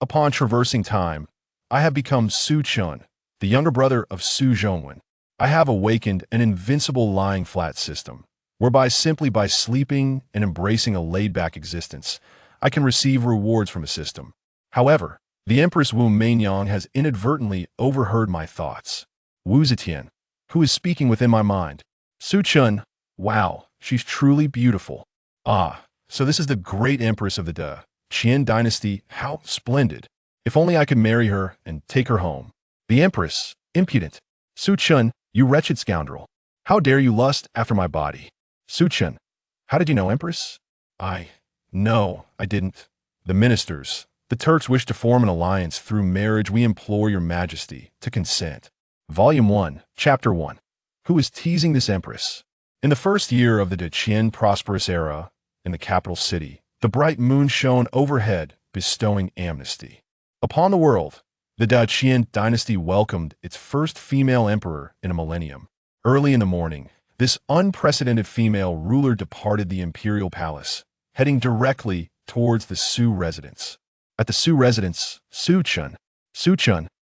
Upon traversing time, I have become Su Chen, the younger brother of Su Zhongwen. I have awakened an invincible lying-flat system, whereby simply by sleeping and embracing a laid-back existence, I can receive rewards from a system. However, the Empress Wu Zetian has inadvertently overheard my thoughts. Wu Zetian, who is speaking within my mind. Su Chen, wow, she's truly beautiful. Ah, so this is the great Empress of the Qian dynasty, how splendid. If only I could marry her and take her home. The Empress, impudent. Su Chen, you wretched scoundrel. How dare you lust after my body? Su Chen, how did you know, Empress? No, I didn't. The ministers, the Turks wish to form an alliance through marriage. We implore your Majesty to consent. Volume 1, Chapter 1. Who is teasing this Empress? In the first year of the Qian prosperous era, in the capital city, the bright moon shone overhead, bestowing amnesty upon the world. The Qian dynasty welcomed its first female emperor in a millennium. Early in the morning, this unprecedented female ruler departed the imperial palace, heading directly towards the Su residence. At the Su residence, Su Chen,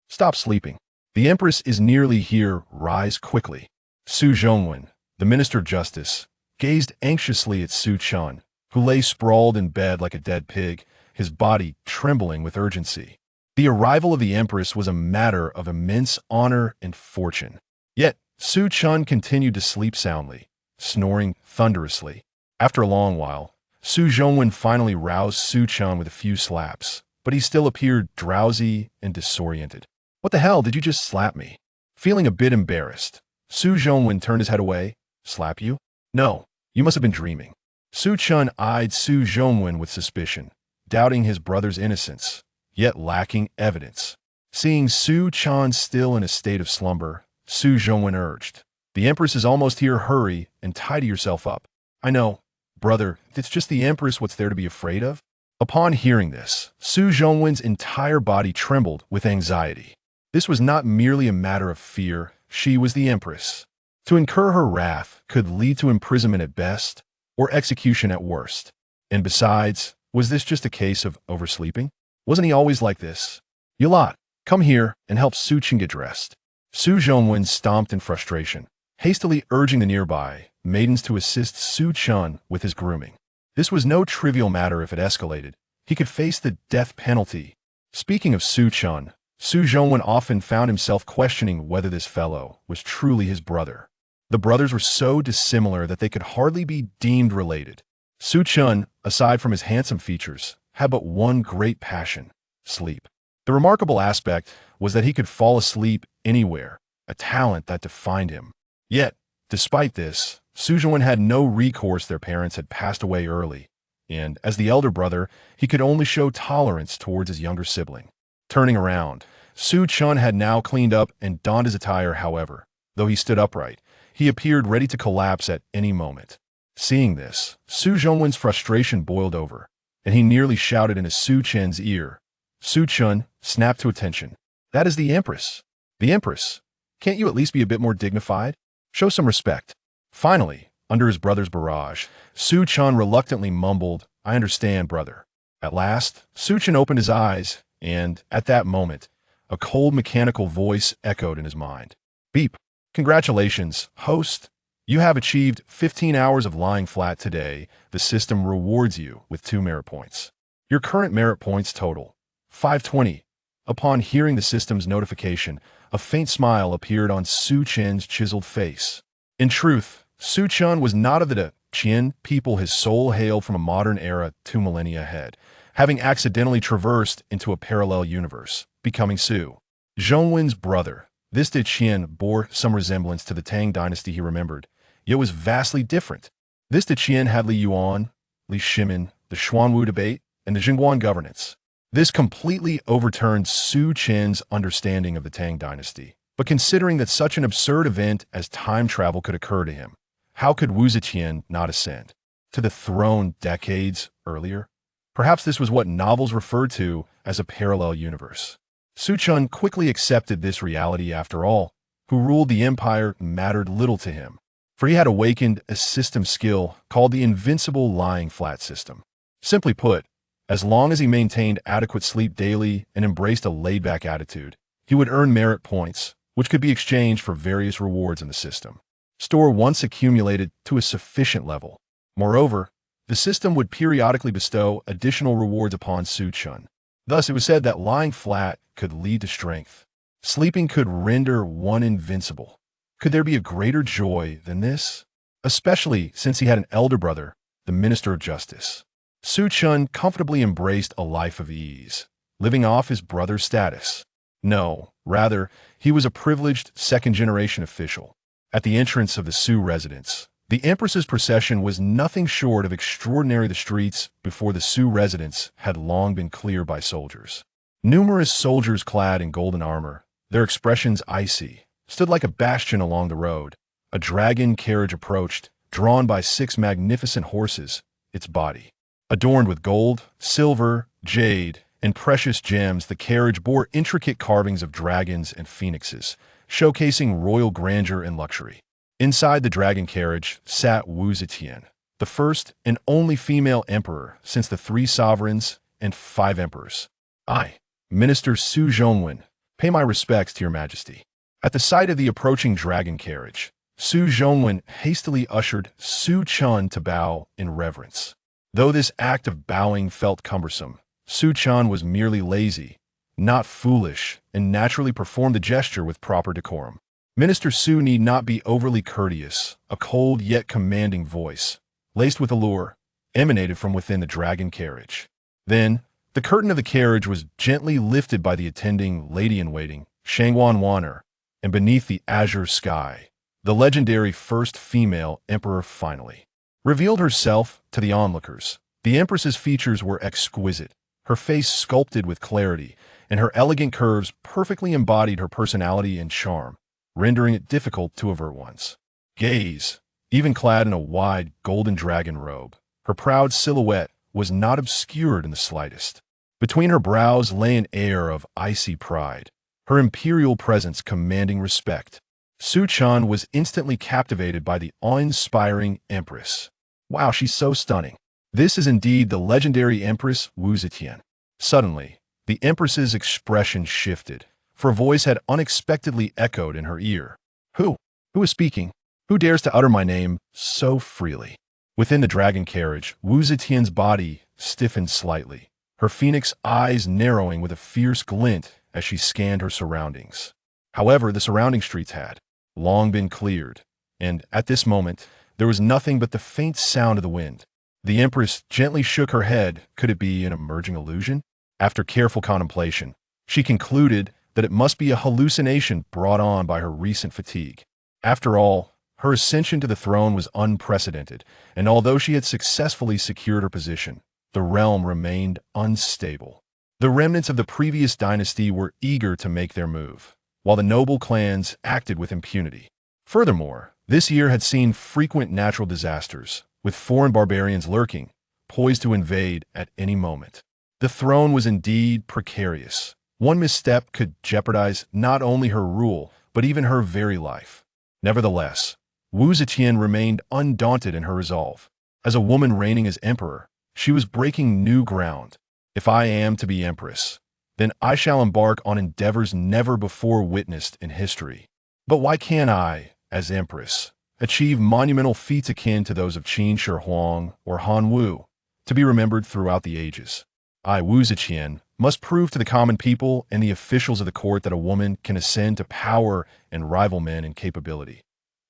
stop sleeping. The Empress is nearly here, rise quickly. Su Zhongwen, the Minister of Justice, gazed anxiously at Su Chen, who lay sprawled in bed like a dead pig, his body trembling with urgency. The arrival of the Empress was a matter of immense honor and fortune. Yet, Su Chen continued to sleep soundly, snoring thunderously. After a long while, Su Zhongwen finally roused Su Chen with a few slaps, but he still appeared drowsy and disoriented. What the hell, did you just slap me? Feeling a bit embarrassed, Su Zhongwen turned his head away. Slap you? No, you must have been dreaming. Su Chen eyed Su Zhongwen with suspicion, doubting his brother's innocence, yet lacking evidence. Seeing Su Chen still in a state of slumber, Su Zhongwen urged, "The Empress is almost here, hurry and tidy yourself up." "I know, brother, it's just the Empress, what's there to be afraid of?" Upon hearing this, Su Zhongwen's entire body trembled with anxiety. This was not merely a matter of fear, she was the Empress. To incur her wrath could lead to imprisonment at best, or execution at worst. And besides, was this just a case of oversleeping? Wasn't he always like this? "You lot, come here and help Su Chen get dressed." Su Zhongwen stomped in frustration, hastily urging the nearby maidens to assist Su Chen with his grooming. This was no trivial matter. If it escalated, he could face the death penalty. Speaking of Su Chen, Su Zhongwen often found himself questioning whether this fellow was truly his brother. The brothers were so dissimilar that they could hardly be deemed related. Su Chen, aside from his handsome features, had but one great passion: sleep. The remarkable aspect was that he could fall asleep anywhere, a talent that defined him. Yet, despite this, Su Zhongwen had no recourse. Their parents had passed away early, and as the elder brother, he could only show tolerance towards his younger sibling. Turning around, Su Chen had now cleaned up and donned his attire. However, though he stood upright, he appeared ready to collapse at any moment. Seeing this, Su Zhongwen's frustration boiled over, and he nearly shouted into Su Chen's ear. Su Chen snapped to attention. "That is the Empress. The Empress. Can't you at least be a bit more dignified? Show some respect." Finally, under his brother's barrage, Su Chen reluctantly mumbled, "I understand, brother." At last, Su Chen opened his eyes, and, at that moment, a cold mechanical voice echoed in his mind. "Beep. Congratulations, host. You have achieved 15 hours of lying flat today. The system rewards you with 2 merit points. Your current merit points total 520. Upon hearing the system's notification, a faint smile appeared on Su Chen's chiseled face. In truth, Su Chen was not of the Qian people. His soul hailed from a modern era 2 millennia ahead, having accidentally traversed into a parallel universe, becoming Su Zhongwen's brother. This Qian bore some resemblance to the Tang dynasty he remembered, yet was vastly different. This Qian had Li Yuan, Li Shimin, the Xuanwu debate, and the Jingguan governance. This completely overturned Su Chen's understanding of the Tang dynasty. But considering that such an absurd event as time travel could occur to him, how could Wu Zetian not ascend to the throne decades earlier? Perhaps this was what novels referred to as a parallel universe. Su Chen quickly accepted this reality. After all, who ruled the empire mattered little to him, for he had awakened a system skill called the Invincible Lying Flat System. Simply put, As long as he maintained adequate sleep daily and embraced a laid-back attitude, he would earn merit points, which could be exchanged for various rewards in the system. Store once accumulated to a sufficient level. Moreover, the system would periodically bestow additional rewards upon Su Chen. Thus, it was said that lying flat could lead to strength. Sleeping could render one invincible. Could there be a greater joy than this? Especially since he had an elder brother, the Minister of Justice. Su Chen comfortably embraced a life of ease, living off his brother's status. No, rather, he was a privileged second-generation official. At the entrance of the Su residence, the Empress's procession was nothing short of extraordinary. The streets before the Su residence had long been cleared by soldiers. Numerous soldiers clad in golden armor, their expressions icy, stood like a bastion along the road. A dragon carriage approached, drawn by 6 magnificent horses, its body adorned with gold, silver, jade, and precious gems. The carriage bore intricate carvings of dragons and phoenixes, showcasing royal grandeur and luxury. Inside the dragon carriage sat Wu Zetian, the first and only female emperor since the 3 sovereigns and 5 emperors. I, Minister Su Zhongwen, pay my respects to your Majesty. At the sight of the approaching dragon carriage, Su Zhongwen hastily ushered Su Chen to bow in reverence. Though this act of bowing felt cumbersome, Su Chen was merely lazy, not foolish, and naturally performed the gesture with proper decorum. Minister Su need not be overly courteous. A cold yet commanding voice, laced with allure, emanated from within the dragon carriage. Then, the curtain of the carriage was gently lifted by the attending lady-in-waiting, Shangwan, and beneath the azure sky, the legendary first female emperor finally revealed herself to the onlookers. The Empress's features were exquisite, her face sculpted with clarity, and her elegant curves perfectly embodied her personality and charm, rendering it difficult to avert one's gaze. Even clad in a wide golden dragon robe, her proud silhouette was not obscured in the slightest. Between her brows lay an air of icy pride, her imperial presence commanding respect. Su Chen was instantly captivated by the awe-inspiring Empress. Wow, she's so stunning. This is indeed the legendary Empress Wu Zetian. Suddenly, the Empress's expression shifted, for a voice had unexpectedly echoed in her ear. Who is speaking? Who dares to utter my name so freely? Within the dragon carriage, Wu Zetian's body stiffened slightly, her phoenix eyes narrowing with a fierce glint as she scanned her surroundings. However, the surrounding streets had long been cleared, and at this moment, there was nothing but the faint sound of the wind. The Empress gently shook her head. Could it be an emerging illusion? After careful contemplation, she concluded that it must be a hallucination brought on by her recent fatigue. After all, her ascension to the throne was unprecedented, and although she had successfully secured her position, the realm remained unstable. The remnants of the previous dynasty were eager to make their move, while the noble clans acted with impunity. Furthermore, this year had seen frequent natural disasters, with foreign barbarians lurking, poised to invade at any moment. The throne was indeed precarious. One misstep could jeopardize not only her rule, but even her very life. Nevertheless, Wu Zetian remained undaunted in her resolve. As a woman reigning as emperor, she was breaking new ground. If I am to be empress, then I shall embark on endeavors never before witnessed in history. But why can't I, as empress, achieve monumental feats akin to those of Qin Shi Huang or Han Wu, to be remembered throughout the ages? I, Wu Zetian, must prove to the common people and the officials of the court that a woman can ascend to power and rival men in capability.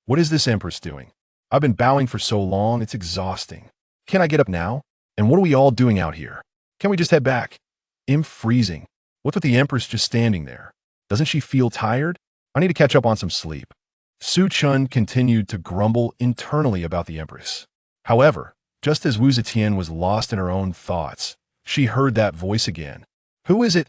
What is this empress doing? I've been bowing for so long, it's exhausting. Can I get up now? And what are we all doing out here? Can we just head back? I'm freezing. What's with the empress just standing there? Doesn't she feel tired? I need to catch up on some sleep. Su Chen continued to grumble internally about the empress. However, just as Wu Zetian was lost in her own thoughts, she heard that voice again. Who is it?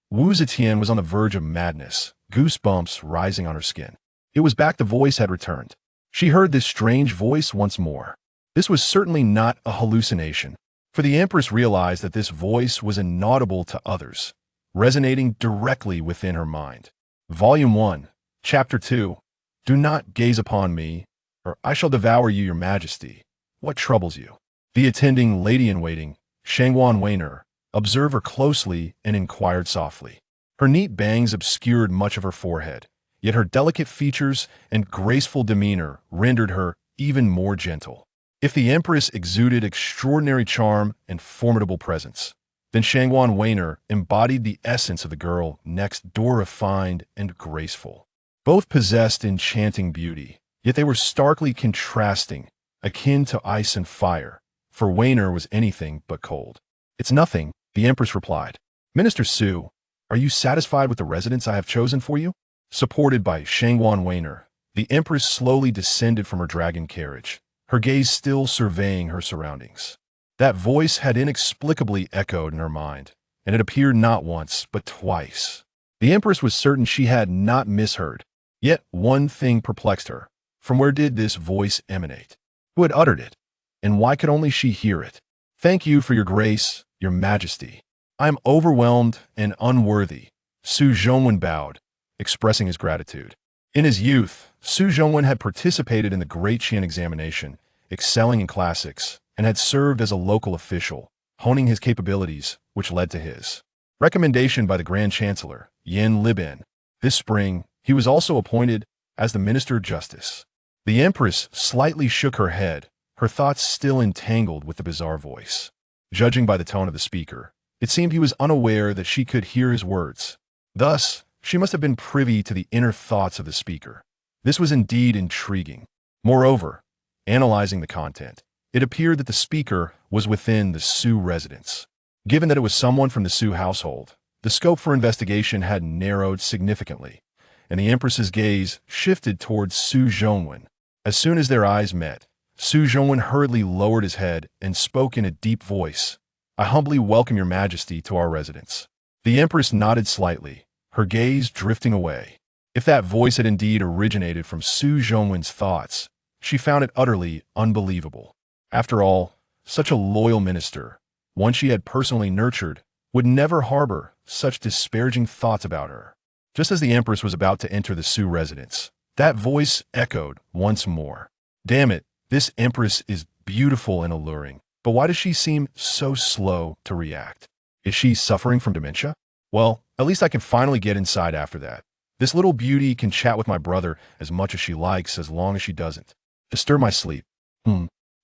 Wu Zetian was on the verge of madness, goosebumps rising on her skin. It was back. The voice had returned. She heard this strange voice once more. This was certainly not a hallucination, for the empress realized that this voice was inaudible to others, resonating directly within her mind. Volume 1, Chapter 2. Do not gaze upon me, or I shall devour you, your majesty. What troubles you? The attending lady-in-waiting, Shangwan, observed her closely and inquired softly. Her neat bangs obscured much of her forehead, yet her delicate features and graceful demeanor rendered her even more gentle. If the Empress exuded extraordinary charm and formidable presence, then Shangguan Weiner embodied the essence of the girl next door, refined and graceful. Both possessed enchanting beauty, yet they were starkly contrasting, akin to ice and fire, for Weiner was anything but cold. "It's nothing," the Empress replied. "Minister Su, are you satisfied with the residence I have chosen for you?" Supported by Shangguan Weiner, the Empress slowly descended from her dragon carriage, her gaze still surveying her surroundings. That voice had inexplicably echoed in her mind, and it appeared not once, but twice. The Empress was certain she had not misheard. Yet one thing perplexed her. From where did this voice emanate? Who had uttered it? And why could only she hear it? "Thank you for your grace, your majesty. I am overwhelmed and unworthy," Su Zhongwen bowed, expressing his gratitude. In his youth, Su Zhongwen had participated in the Great Qian examination, excelling in classics, and had served as a local official, honing his capabilities, which led to his recommendation by the Grand Chancellor, Yin Liben. This spring, he was also appointed as the Minister of Justice. The Empress slightly shook her head, her thoughts still entangled with the bizarre voice. Judging by the tone of the speaker, it seemed he was unaware that she could hear his words. Thus, she must have been privy to the inner thoughts of the speaker. This was indeed intriguing. Moreover, analyzing the content, it appeared that the speaker was within the Su residence. Given that it was someone from the Su household, the scope for investigation had narrowed significantly, and the Empress's gaze shifted towards Su Zhongwen. As soon as their eyes met, Su Zhongwen hurriedly lowered his head and spoke in a deep voice. "I humbly welcome your majesty to our residence." The Empress nodded slightly, her gaze drifting away. If that voice had indeed originated from Su Zhongwen's thoughts, she found it utterly unbelievable. After all, such a loyal minister, one she had personally nurtured, would never harbor such disparaging thoughts about her. Just as the Empress was about to enter the Su residence, that voice echoed once more. "Damn it, this Empress is beautiful and alluring, but why does she seem so slow to react? Is she suffering from dementia? Well, at least I can finally get inside after that. This little beauty can chat with my brother as much as she likes as long as she doesn't disturb my sleep."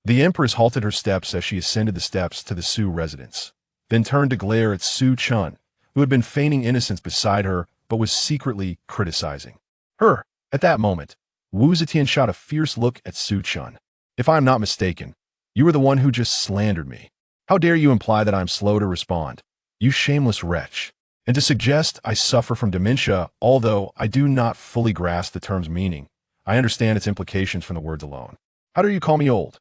The Empress halted her steps as she ascended the steps to the Su residence, then turned to glare at Su Chen, who had been feigning innocence beside her but was secretly criticizing her. At that moment, Wu Zetian shot a fierce look at Su Chen. "If I am not mistaken, you are the one who just slandered me. How dare you imply that I am slow to respond, you shameless wretch? And to suggest I suffer from dementia, although I do not fully grasp the term's meaning, I understand its implications from the words alone. How dare you call me old?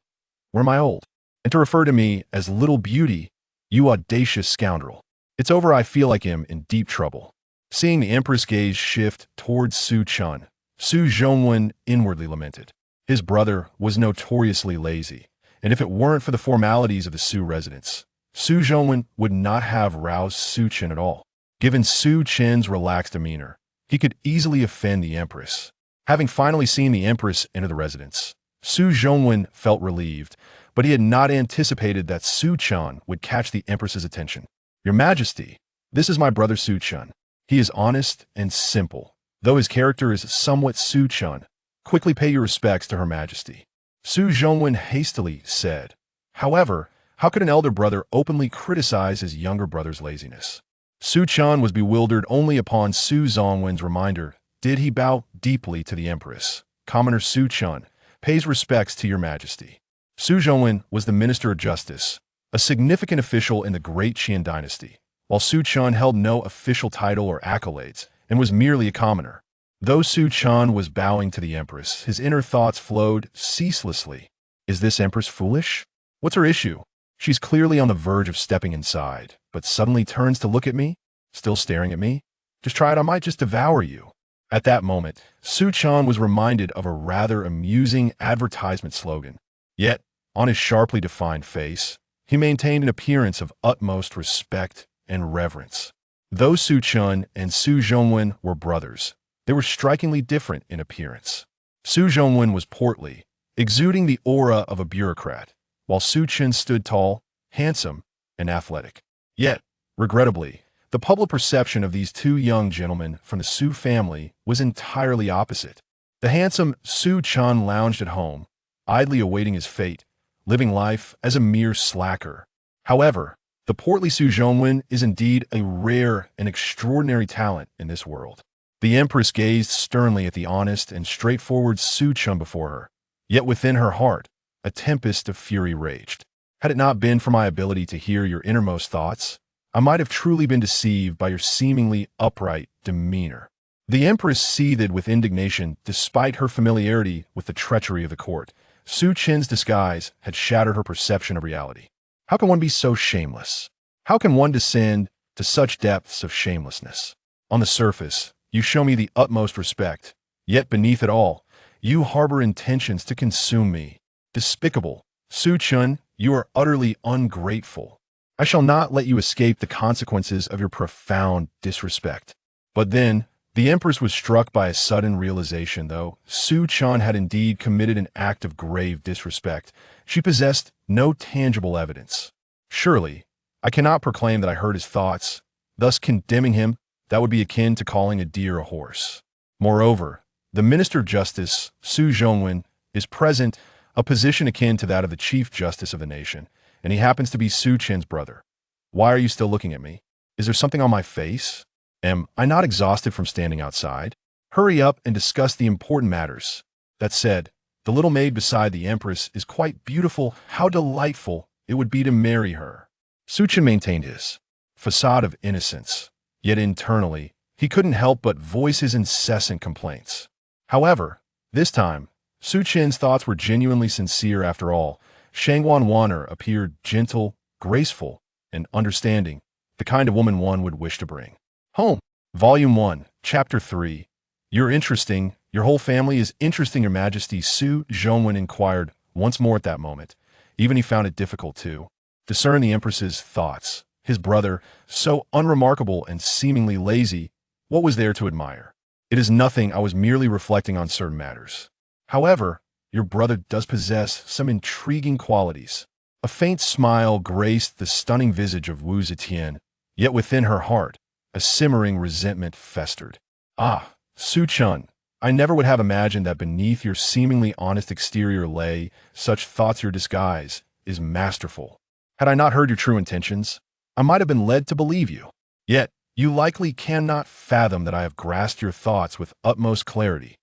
Where am I old? And to refer to me as little beauty, you audacious scoundrel. It's over. I feel like I'm in deep trouble." Seeing the Empress gaze shift towards Su Chen, Su Zhongwen inwardly lamented. His brother was notoriously lazy, and if it weren't for the formalities of the Su residence, Su Zhongwen would not have roused Su Chen at all. Given Su Chen's relaxed demeanor, he could easily offend the Empress. Having finally seen the Empress enter the residence, Su Zhongwen felt relieved, but he had not anticipated that Su Chen would catch the Empress's attention. "Your Majesty, this is my brother Su Chen. He is honest and simple, though his character is somewhat Su Chen. Quickly pay your respects to Her Majesty," Su Zhongwen hastily said. However, how could an elder brother openly criticize his younger brother's laziness? Su Chen was bewildered only upon Su Zhongwen's reminder. Did he bow deeply to the Empress? Commoner Su Chen pays respects to your Majesty. Su Zhongwen was the Minister of Justice, a significant official in the Great Qian dynasty, while Su Chen held no official title or accolades and was merely a commoner. Though Su Chen was bowing to the Empress, his inner thoughts flowed ceaselessly. Is this Empress foolish? What's her issue? She's clearly on the verge of stepping inside, but suddenly turns to look at me, still staring at me. Just try it, I might just devour you. At that moment, Su Chen was reminded of a rather amusing advertisement slogan. Yet, on his sharply defined face, he maintained an appearance of utmost respect and reverence. Though Su Chen and Su Zhongwen were brothers, they were strikingly different in appearance. Su Zhongwen was portly, exuding the aura of a bureaucrat, while Su Chen stood tall, handsome, and athletic. Yet, Regrettably, the public perception of these two young gentlemen from the Su family was entirely opposite. The handsome Su Chen lounged at home, idly awaiting his fate, living life as a mere slacker. However, the portly Su Zhongwen is indeed a rare and extraordinary talent in this world. The Empress gazed sternly at the honest and straightforward Su Chen before her, yet within her heart, a tempest of fury raged. Had it not been for my ability to hear your innermost thoughts, I might have truly been deceived by your seemingly upright demeanor. The Empress seethed with indignation despite her familiarity with the treachery of the court. Su Chen's disguise had shattered her perception of reality. How can one be so shameless? How can one descend to such depths of shamelessness? On the surface, you show me the utmost respect, yet beneath it all, you harbor intentions to consume me. Despicable. Su Chen, you are utterly ungrateful. I shall not let you escape the consequences of your profound disrespect. But then, the Empress was struck by a sudden realization, though Su Chen had indeed committed an act of grave disrespect. She possessed no tangible evidence. Surely, I cannot proclaim that I heard his thoughts, thus condemning him. That would be akin to calling a deer a horse. Moreover, the Minister of Justice, Su Zhongwen, is present, a position akin to that of the Chief Justice of the nation, and he happens to be Su Chen's brother. Why are you still looking at me? Is there something on my face? Am I not exhausted from standing outside? Hurry up and discuss the important matters. That said, the little maid beside the Empress is quite beautiful. How delightful it would be to marry her. Su Chen maintained his facade of innocence, yet internally, he couldn't help but voice his incessant complaints. However, this time, Su Chen's thoughts were genuinely sincere after all. Shangwan Wanner appeared gentle, graceful, and understanding, the kind of woman one would wish to bring home. Volume 1, Chapter 3. You're interesting. Your whole family is interesting, Your Majesty. Su Zhongwen inquired once more at that moment. Even he found it difficult to discern the Empress's thoughts. His brother, so unremarkable and seemingly lazy, what was there to admire? It is nothing. I was merely reflecting on certain matters. However, your brother does possess some intriguing qualities. A faint smile graced the stunning visage of Wu Zetian, yet within her heart, a simmering resentment festered. Ah, Su Chen, I never would have imagined that beneath your seemingly honest exterior lay such thoughts. Your disguise is masterful. Had I not heard your true intentions, I might have been led to believe you. Yet, you likely cannot fathom that I have grasped your thoughts with utmost clarity.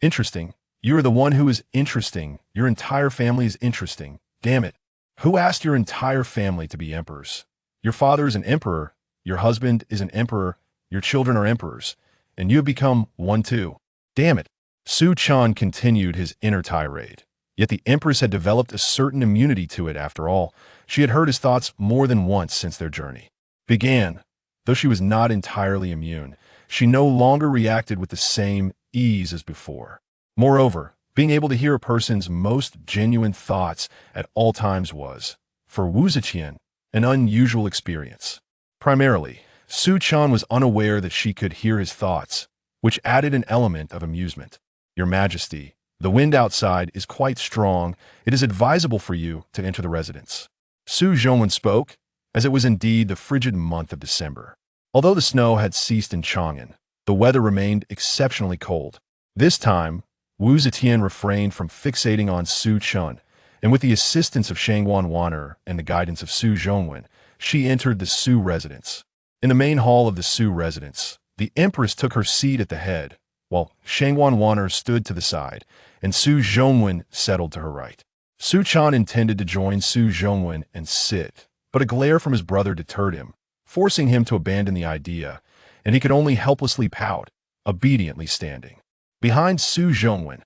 Interesting. You are the one who is interesting. Your entire family is interesting. Damn it. Who asked your entire family to be emperors? Your father is an emperor. Your husband is an emperor. Your children are emperors. And you have become one too. Damn it. Su Chen continued his inner tirade. Yet the Empress had developed a certain immunity to it after all. She had heard his thoughts more than once since their journey began. Though she was not entirely immune, she no longer reacted with the same ease as before. Moreover, being able to hear a person's most genuine thoughts at all times was, for Wu Zetian, an unusual experience. Primarily, Su Chen was unaware that she could hear his thoughts, which added an element of amusement. Your Majesty, the wind outside is quite strong. It is advisable for you to enter the residence. Su Zhongwen spoke, as it was indeed the frigid month of December. Although the snow had ceased in Chang'an, the weather remained exceptionally cold. This time, Wu Zetian refrained from fixating on Su Chen, and with the assistance of Shangwan Wanner and the guidance of Su Zhongwen, she entered the Su residence. In the main hall of the Su residence, the Empress took her seat at the head, while Shangwan Wanner stood to the side, and Su Zhongwen settled to her right. Su Chen intended to join Su Zhongwen and sit, but a glare from his brother deterred him, forcing him to abandon the idea, and he could only helplessly pout, obediently standing behind Su Zhongwen.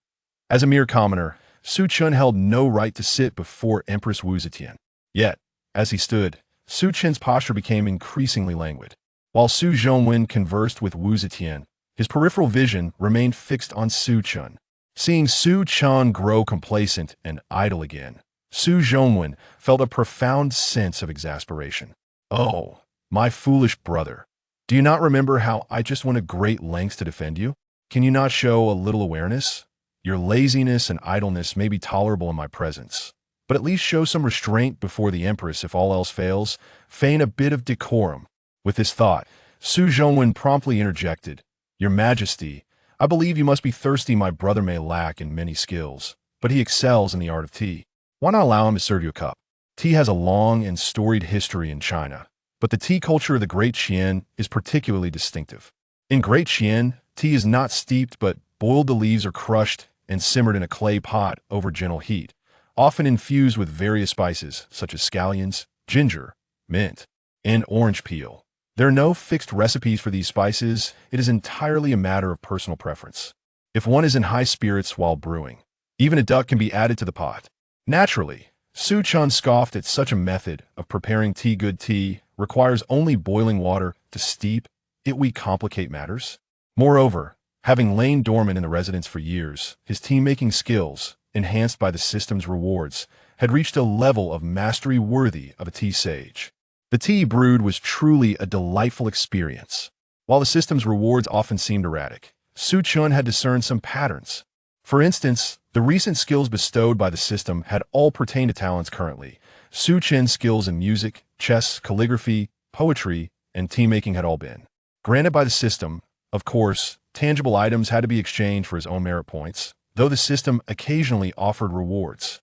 As a mere commoner, Su Chen held no right to sit before Empress Wu Zetian. Yet, as he stood, Su Chen's posture became increasingly languid. While Su Zhongwen conversed with Wu Zetian, his peripheral vision remained fixed on Su Chen. Seeing Su Chen grow complacent and idle again, Su Zhongwen felt a profound sense of exasperation. Oh, my foolish brother. Do you not remember how I just went to great lengths to defend you? Can you not show a little awareness? Your laziness and idleness may be tolerable in my presence, but at least show some restraint before the Empress if all else fails. Feign a bit of decorum. With this thought, Su Zhongwen promptly interjected, "Your Majesty, I believe you must be thirsty. My brother may lack in many skills, but he excels in the art of tea. Why not allow him to serve you a cup?" Tea has a long and storied history in China, but the tea culture of the Great Qian is particularly distinctive. In Great Qian, tea is not steeped but boiled. The leaves are crushed and simmered in a clay pot over gentle heat, often infused with various spices such as scallions, ginger, mint, and orange peel. There are no fixed recipes for these spices. It is entirely a matter of personal preference. If one is in high spirits while brewing, even a duck can be added to the pot. Naturally, Su Chen scoffed at such a method of preparing tea. Good tea requires only boiling water to steep it. We complicate matters. Moreover, having lain dormant in the residence for years, his tea-making skills, enhanced by the system's rewards, had reached a level of mastery worthy of a tea sage. The tea brewed was truly a delightful experience. While the system's rewards often seemed erratic, Su Chen had discerned some patterns. For instance, the recent skills bestowed by the system had all pertained to talents currently. Su Chen's skills in music, chess, calligraphy, poetry, and tea-making had all been granted by the system. Of course, tangible items had to be exchanged for his own merit points, though the system occasionally offered rewards.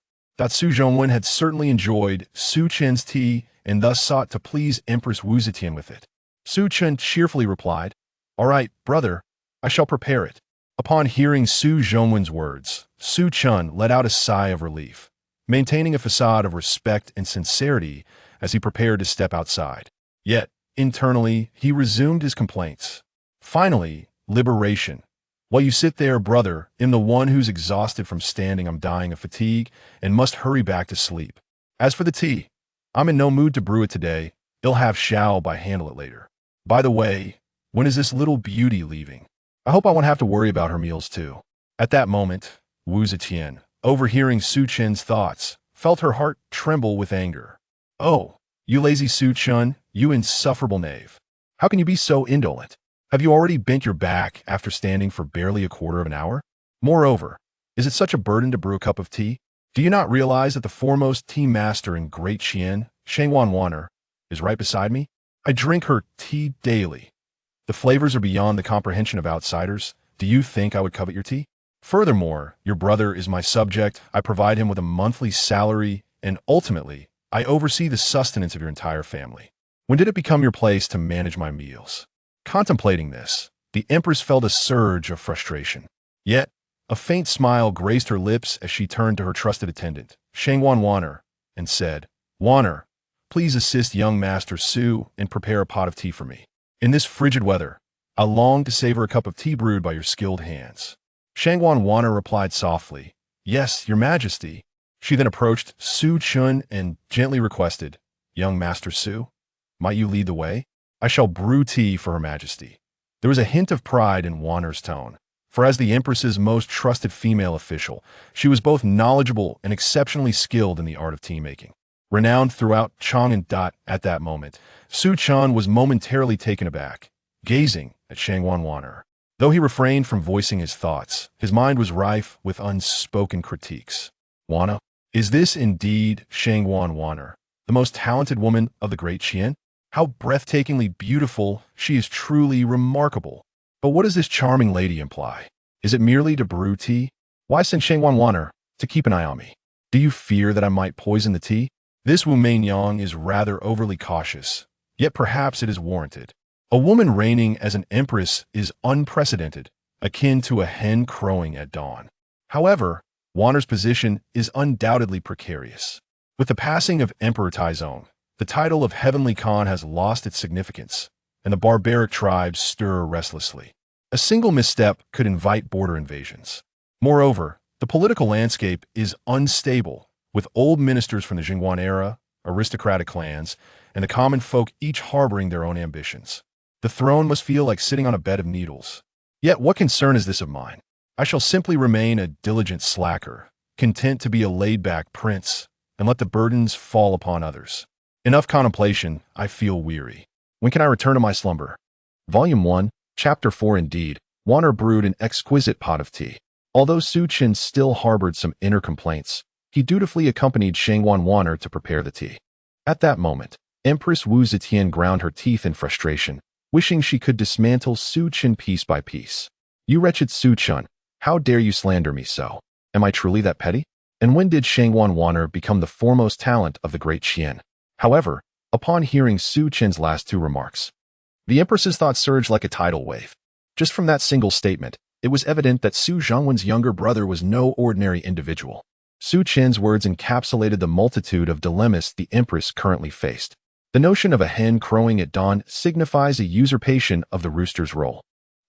Su Zhongwen had certainly enjoyed Su Chen's tea and thus sought to please Empress Wu Zetian with it. Su Chen cheerfully replied, "All right, brother, I shall prepare it." Upon hearing Su Zhongwen's words, Su Chen let out a sigh of relief, maintaining a facade of respect and sincerity as he prepared to step outside. Yet, internally, he resumed his complaints. Finally, liberation. "While you sit there, brother, I'm the one who's exhausted from standing. I'm dying of fatigue and must hurry back to sleep. As for the tea, I'm in no mood to brew it today. Shall I handle it later. By the way, when is this little beauty leaving? I hope I won't have to worry about her meals too." At that moment, Wu Zetian, overhearing Su Chen's thoughts, felt her heart tremble with anger. "Oh, you lazy Su Chen, you insufferable knave. How can you be so indolent? Have you already bent your back after standing for barely a quarter of an hour? Moreover, is it such a burden to brew a cup of tea? Do you not realize that the foremost tea master in Great Qian, Waner, is right beside me? I drink her tea daily. The flavors are beyond the comprehension of outsiders. Do you think I would covet your tea? Furthermore, your brother is my subject. I provide him with a monthly salary, and ultimately, I oversee the sustenance of your entire family. When did it become your place to manage my meals?" Contemplating this, the Empress felt a surge of frustration. Yet, a faint smile graced her lips as she turned to her trusted attendant, Waner, and said, "Waner, please assist young Master Su and prepare a pot of tea for me. In this frigid weather, I long to savor a cup of tea brewed by your skilled hands." Waner replied softly, "Yes, your Majesty." She then approached Su Chen and gently requested, "Young Master Su, might you lead the way? I shall brew tea for Her Majesty." There was a hint of pride in Waner's tone, for as the Empress's most trusted female official, she was both knowledgeable and exceptionally skilled in the art of tea-making. Renowned throughout Chang'an. At that moment, Su Chen was momentarily taken aback, gazing at Waner. Though he refrained from voicing his thoughts, his mind was rife with unspoken critiques. "Wana, is this indeed Waner, the most talented woman of the Great Qian? How breathtakingly beautiful! She is truly remarkable. But what does this charming lady imply? Is it merely to brew tea? Why send Waner to keep an eye on me? Do you fear that I might poison the tea? This Wu Mainyang is rather overly cautious, yet perhaps it is warranted. A woman reigning as an empress is unprecedented, akin to a hen crowing at dawn. However, Waner's position is undoubtedly precarious. With the passing of Emperor Taizong, the title of Heavenly Khan has lost its significance, and the barbaric tribes stir restlessly. A single misstep could invite border invasions. Moreover, the political landscape is unstable, with old ministers from the Jingguan era, aristocratic clans, and the common folk each harboring their own ambitions. The throne must feel like sitting on a bed of needles. Yet what concern is this of mine? I shall simply remain a diligent slacker, content to be a laid-back prince, and let the burdens fall upon others. Enough contemplation, I feel weary. When can I return to my slumber? Volume 1, Chapter 4. Indeed, Waner brewed an exquisite pot of tea. Although Su Chen still harbored some inner complaints, he dutifully accompanied Waner to prepare the tea. At that moment, Empress Wu Zetian ground her teeth in frustration, wishing she could dismantle Su Chen piece by piece. You wretched Su Chen, how dare you slander me so? Am I truly that petty? And when did Shangwan Wanner become the foremost talent of the Great Qian? However, upon hearing Su Chen's last two remarks, the Empress's thoughts surged like a tidal wave. Just from that single statement, it was evident that Su Zhongwen's younger brother was no ordinary individual. Su Chen's words encapsulated the multitude of dilemmas the Empress currently faced. The notion of a hen crowing at dawn signifies a usurpation of the rooster's role.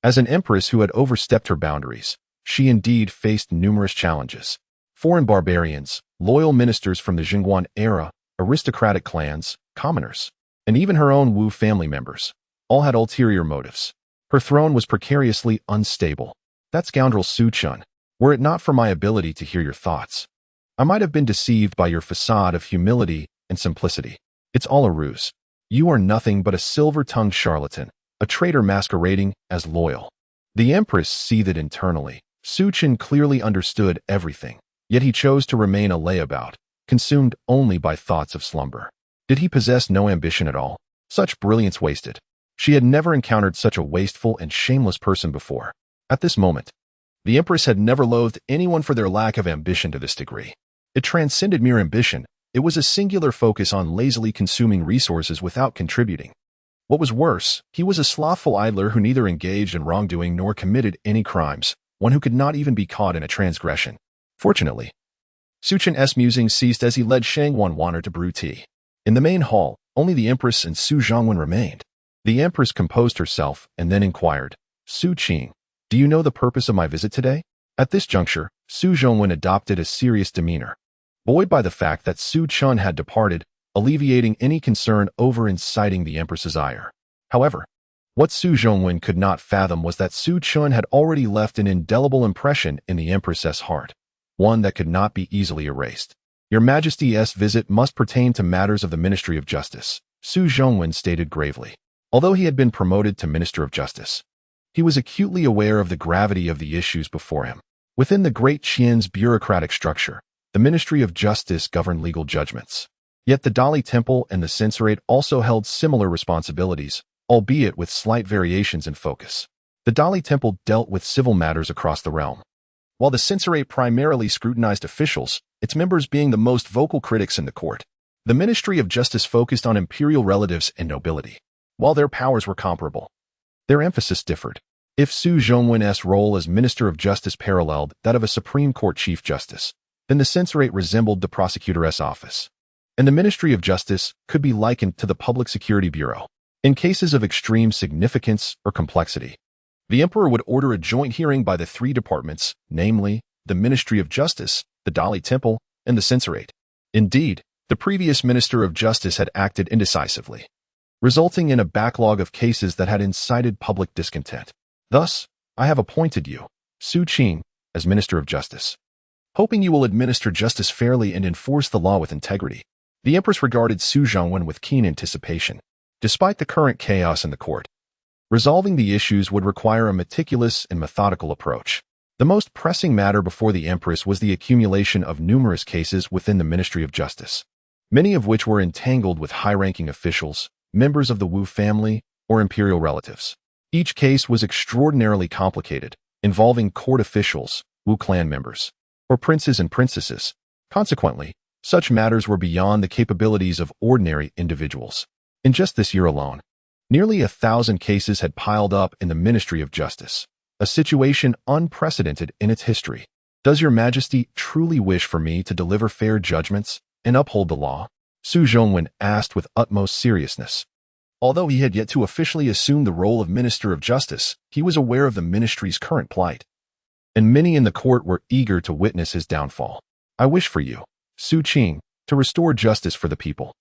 As an empress who had overstepped her boundaries, she indeed faced numerous challenges. Foreign barbarians, loyal ministers from the Zhongwen era, aristocratic clans, commoners, and even her own Wu family members, all had ulterior motives. Her throne was precariously unstable. That scoundrel Su Chen, were it not for my ability to hear your thoughts, I might have been deceived by your facade of humility and simplicity. It's all a ruse. You are nothing but a silver-tongued charlatan, a traitor masquerading as loyal. The Empress seethed internally. Su Chen clearly understood everything, yet he chose to remain a layabout, consumed only by thoughts of slumber. Did he possess no ambition at all? Such brilliance wasted. She had never encountered such a wasteful and shameless person before. At this moment, the Empress had never loathed anyone for their lack of ambition to this degree. It transcended mere ambition. It was a singular focus on lazily consuming resources without contributing. What was worse, he was a slothful idler who neither engaged in wrongdoing nor committed any crimes, one who could not even be caught in a transgression. Fortunately, Su Chen's musings ceased as he led Shangwan Wanner to brew tea. In the main hall, only the Empress and Su Zhongwen remained. The Empress composed herself and then inquired, Su Chen, do you know the purpose of my visit today? At this juncture, Su Zhongwen adopted a serious demeanor, buoyed by the fact that Su Chen had departed, alleviating any concern over inciting the Empress's ire. However, what Su Zhongwen could not fathom was that Su Chen had already left an indelible impression in the Empress's heart, one that could not be easily erased. Your Majesty's visit must pertain to matters of the Ministry of Justice, Su Zhongwen stated gravely. Although he had been promoted to Minister of Justice, he was acutely aware of the gravity of the issues before him. Within the Great Qian's bureaucratic structure, the Ministry of Justice governed legal judgments. Yet the Dali Temple and the Censorate also held similar responsibilities, albeit with slight variations in focus. The Dali Temple dealt with civil matters across the realm, while the Censorate primarily scrutinized officials, its members being the most vocal critics in the court. The Ministry of Justice focused on imperial relatives and nobility. While their powers were comparable, their emphasis differed. If Su Zhongwen's role as Minister of Justice paralleled that of a Supreme Court Chief Justice, then the Censorate resembled the Prosecutor's office, and the Ministry of Justice could be likened to the Public Security Bureau. In cases of extreme significance or complexity, the Emperor would order a joint hearing by the three departments, namely, the Ministry of Justice, the Dali Temple, and the Censorate. Indeed, the previous Minister of Justice had acted indecisively, resulting in a backlog of cases that had incited public discontent. Thus, I have appointed you, Su Chen, as Minister of Justice, hoping you will administer justice fairly and enforce the law with integrity. The Empress regarded Su Zhongwen with keen anticipation. Despite the current chaos in the court, resolving the issues would require a meticulous and methodical approach. The most pressing matter before the Empress was the accumulation of numerous cases within the Ministry of Justice, many of which were entangled with high-ranking officials, members of the Wu family, or imperial relatives. Each case was extraordinarily complicated, involving court officials, Wu clan members, or princes and princesses. Consequently, such matters were beyond the capabilities of ordinary individuals. In just this year alone, nearly 1,000 cases had piled up in the Ministry of Justice, a situation unprecedented in its history. Does Your Majesty truly wish for me to deliver fair judgments and uphold the law? Su Zhongwen asked with utmost seriousness. Although he had yet to officially assume the role of Minister of Justice, he was aware of the ministry's current plight, and many in the court were eager to witness his downfall. I wish for you, Su Chen, to restore justice for the people.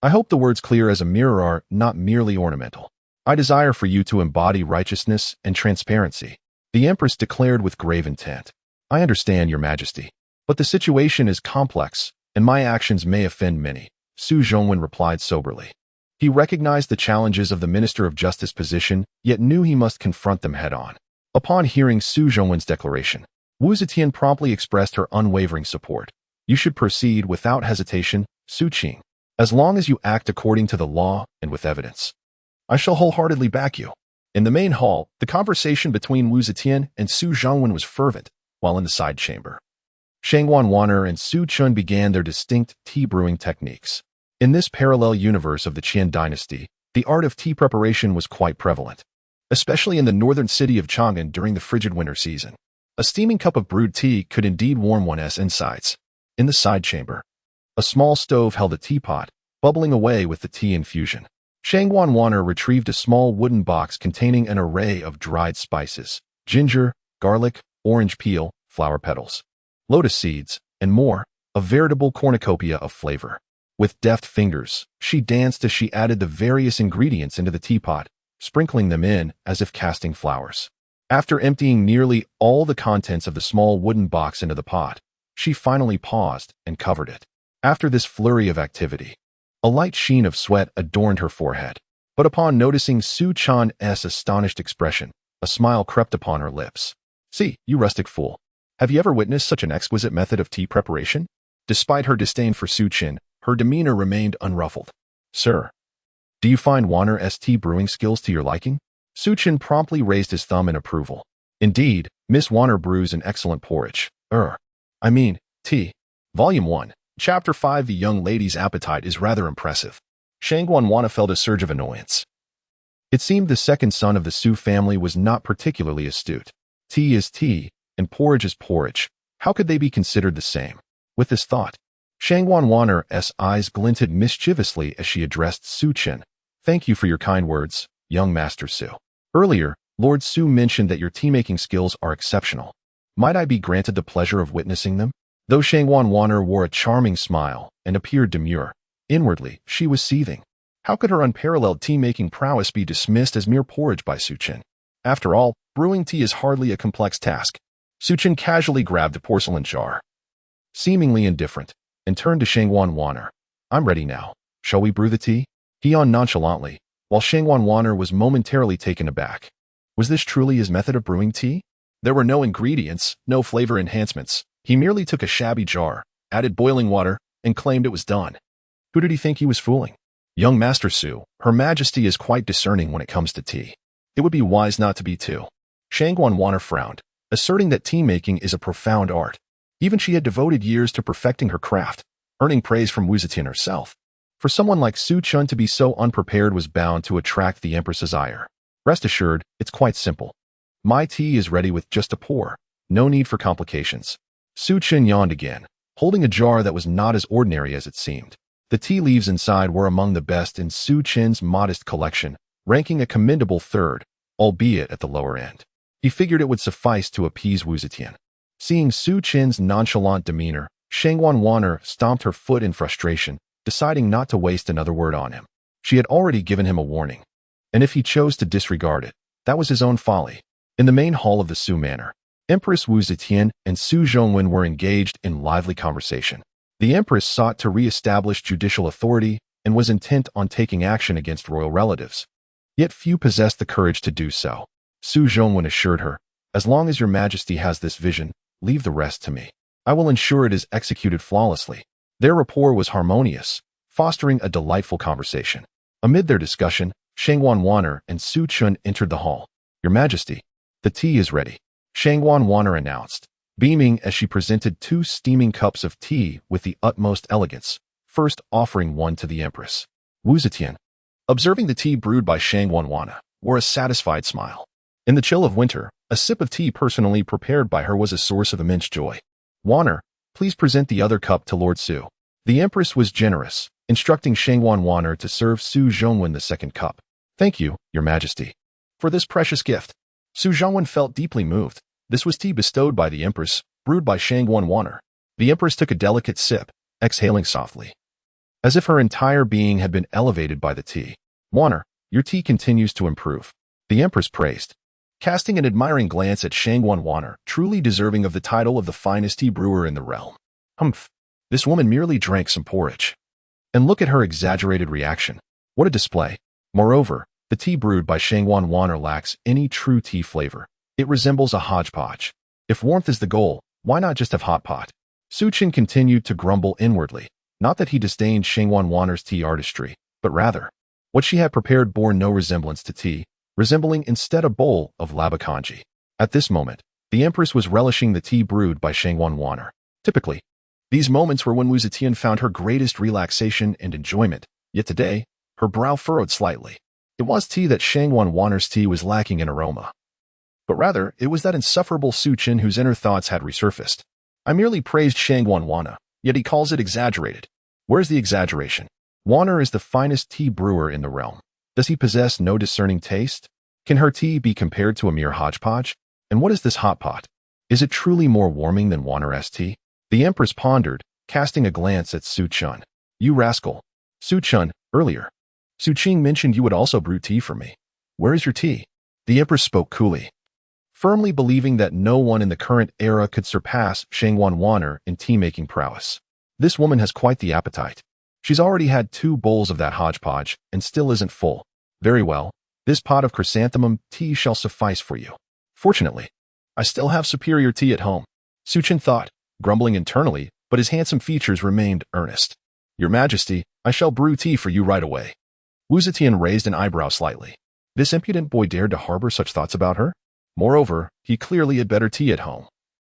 I hope the words clear as a mirror are not merely ornamental. I desire for you to embody righteousness and transparency. The Empress declared with grave intent. I understand, Your Majesty, but the situation is complex, and my actions may offend many. Su Zhongwen replied soberly. He recognized the challenges of the Minister of Justice position, yet knew he must confront them head-on. Upon hearing Su Zhongwen's declaration, Wu Zetian promptly expressed her unwavering support. You should proceed without hesitation, Su Chen. as long as you act according to the law and with evidence. I shall wholeheartedly back you. In the main hall, the conversation between Wu Zetian and Su Zhongwen was fervent, while in the side chamber, Shangguan Wanner and Su Chen began their distinct tea brewing techniques. In this parallel universe of the Qian dynasty, the art of tea preparation was quite prevalent, especially in the northern city of Chang'an during the frigid winter season. A steaming cup of brewed tea could indeed warm one's insides. In the side chamber, a small stove held a teapot, bubbling away with the tea infusion. Shangguan Wanner retrieved a small wooden box containing an array of dried spices, ginger, garlic, orange peel, flower petals, lotus seeds, and more, a veritable cornucopia of flavor. With deft fingers, she danced as she added the various ingredients into the teapot, sprinkling them in as if casting flowers. After emptying nearly all the contents of the small wooden box into the pot, she finally paused and covered it. After this flurry of activity, a light sheen of sweat adorned her forehead. But upon noticing Su Chen's astonished expression, a smile crept upon her lips. "See, you rustic fool. Have you ever witnessed such an exquisite method of tea preparation?" Despite her disdain for Su Chen, her demeanor remained unruffled. "Sir, do you find Wanner's tea brewing skills to your liking?" Su Chen promptly raised his thumb in approval. "Indeed, Miss Wanner brews an excellent porridge. Tea." Volume 1, Chapter 5. The young lady's appetite is rather impressive. Shangguan Wanner felt a surge of annoyance. It seemed the second son of the Su family was not particularly astute. Tea is tea, and porridge is porridge. How could they be considered the same? With this thought, Shangguan Wanner's eyes glinted mischievously as she addressed Su Chen. "Thank you for your kind words, young Master Su. Earlier, Lord Su mentioned that your tea-making skills are exceptional. Might I be granted the pleasure of witnessing them?" Though Shangguan Wanner wore a charming smile and appeared demure, inwardly, she was seething. How could her unparalleled tea-making prowess be dismissed as mere porridge by Su Chen? After all, brewing tea is hardly a complex task. Su Chen casually grabbed a porcelain jar, seemingly indifferent, and turned to Shangguan Wanner. "I'm ready now. Shall we brew the tea?" He yawned nonchalantly, while Shangguan Wanner was momentarily taken aback. Was this truly his method of brewing tea? There were no ingredients, no flavor enhancements. He merely took a shabby jar, added boiling water, and claimed it was done. Who did he think he was fooling? Young Master Su, Her Majesty is quite discerning when it comes to tea. It would be wise not to be too. Shangguan Wanner frowned, asserting that tea-making is a profound art. Even she had devoted years to perfecting her craft, earning praise from Wu Zetian herself. For someone like Su Chen to be so unprepared was bound to attract the Empress's ire. Rest assured, it's quite simple. My tea is ready with just a pour. No need for complications. Su Chen yawned again, holding a jar that was not as ordinary as it seemed. The tea leaves inside were among the best in Su Chen's modest collection, ranking a commendable third, albeit at the lower end. He figured it would suffice to appease Wu Zetian. Seeing Su Chen's nonchalant demeanor, Shangguan Wanner stomped her foot in frustration, deciding not to waste another word on him. She had already given him a warning, and if he chose to disregard it, that was his own folly. In the main hall of the Su Manor, Empress Wu Zetian and Su Zhongwen were engaged in lively conversation. The Empress sought to re-establish judicial authority and was intent on taking action against royal relatives. Yet few possessed the courage to do so. Su Zhongwen assured her, "As long as your Majesty has this vision, leave the rest to me. I will ensure it is executed flawlessly." Their rapport was harmonious, fostering a delightful conversation. Amid their discussion, Shangguan Wanner and Su Chen entered the hall. "Your Majesty, the tea is ready," Shangguan Wanner announced, beaming as she presented 2 steaming cups of tea with the utmost elegance, first offering one to the Empress. Wu Zetian, observing the tea brewed by Shangguan Wanner, wore a satisfied smile. In the chill of winter, a sip of tea personally prepared by her was a source of immense joy. "Wanner, please present the other cup to Lord Su." The Empress was generous, instructing Shangguan Wanner to serve Su Zhongwen the second cup. "Thank you, Your Majesty, for this precious gift." Su Zhongwen felt deeply moved. This was tea bestowed by the Empress, brewed by Shangguan Wanner. The Empress took a delicate sip, exhaling softly, as if her entire being had been elevated by the tea. "Wanner, your tea continues to improve," the Empress praised, casting an admiring glance at Shangguan Wanner, truly deserving of the title of the finest tea brewer in the realm. Humph, this woman merely drank some porridge. And look at her exaggerated reaction. What a display. Moreover, the tea brewed by Shangguan Wanner lacks any true tea flavor. It resembles a hodgepodge. If warmth is the goal, why not just have hot pot? Su Chen continued to grumble inwardly, Not that he disdained Shangwan Wanner's tea artistry, but rather, what she had prepared bore no resemblance to tea, resembling instead a bowl of laba congee. At this moment, the Empress was relishing the tea brewed by Shangwan Wanner. Typically, these moments were when Wu Zetian found her greatest relaxation and enjoyment, yet today, her brow furrowed slightly. It was tea that Shangwan Wanner's tea was lacking in aroma. But rather, it was that insufferable Su Chen whose inner thoughts had resurfaced. I merely praised Shangwan Wanner, yet he calls it exaggerated. Where's the exaggeration? Wanner is the finest tea brewer in the realm. Does he possess no discerning taste? Can her tea be compared to a mere hodgepodge? And what is this hot pot? Is it truly more warming than Wanner's tea? The Empress pondered, casting a glance at Su Chen. You rascal. Su Chen, earlier. Su Qing mentioned you would also brew tea for me. Where is your tea? The Empress spoke coolly, firmly believing that no one in the current era could surpass Shangwan Wanner in tea-making prowess. This woman has quite the appetite. She's already had 2 bowls of that hodgepodge and still isn't full. Very well, this pot of chrysanthemum tea shall suffice for you. Fortunately, I still have superior tea at home. Su Chen thought, grumbling internally, but his handsome features remained earnest. Your Majesty, I shall brew tea for you right away. Wu Zetian raised an eyebrow slightly. This impudent boy dared to harbor such thoughts about her? Moreover, he clearly had better tea at home.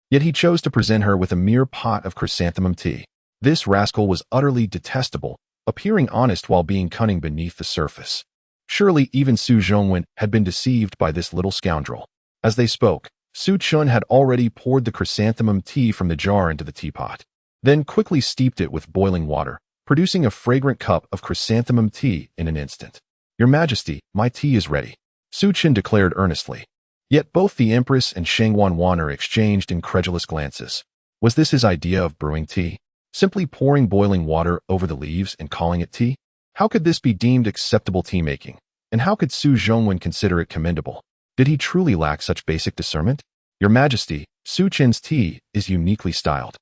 Yet he chose to present her with a mere pot of chrysanthemum tea. This rascal was utterly detestable, appearing honest while being cunning beneath the surface. Surely even Su Zhongwen had been deceived by this little scoundrel. As they spoke, Su Chen had already poured the chrysanthemum tea from the jar into the teapot, then quickly steeped it with boiling water, producing a fragrant cup of chrysanthemum tea in an instant. Your Majesty, my tea is ready, Su Chen declared earnestly. Yet both the Empress and Shangwan Wanner exchanged incredulous glances. Was this his idea of brewing tea? Simply pouring boiling water over the leaves and calling it tea? How could this be deemed acceptable tea-making? And how could Su Zhongwen consider it commendable? Did he truly lack such basic discernment? Your Majesty, Su Chen's tea is uniquely styled.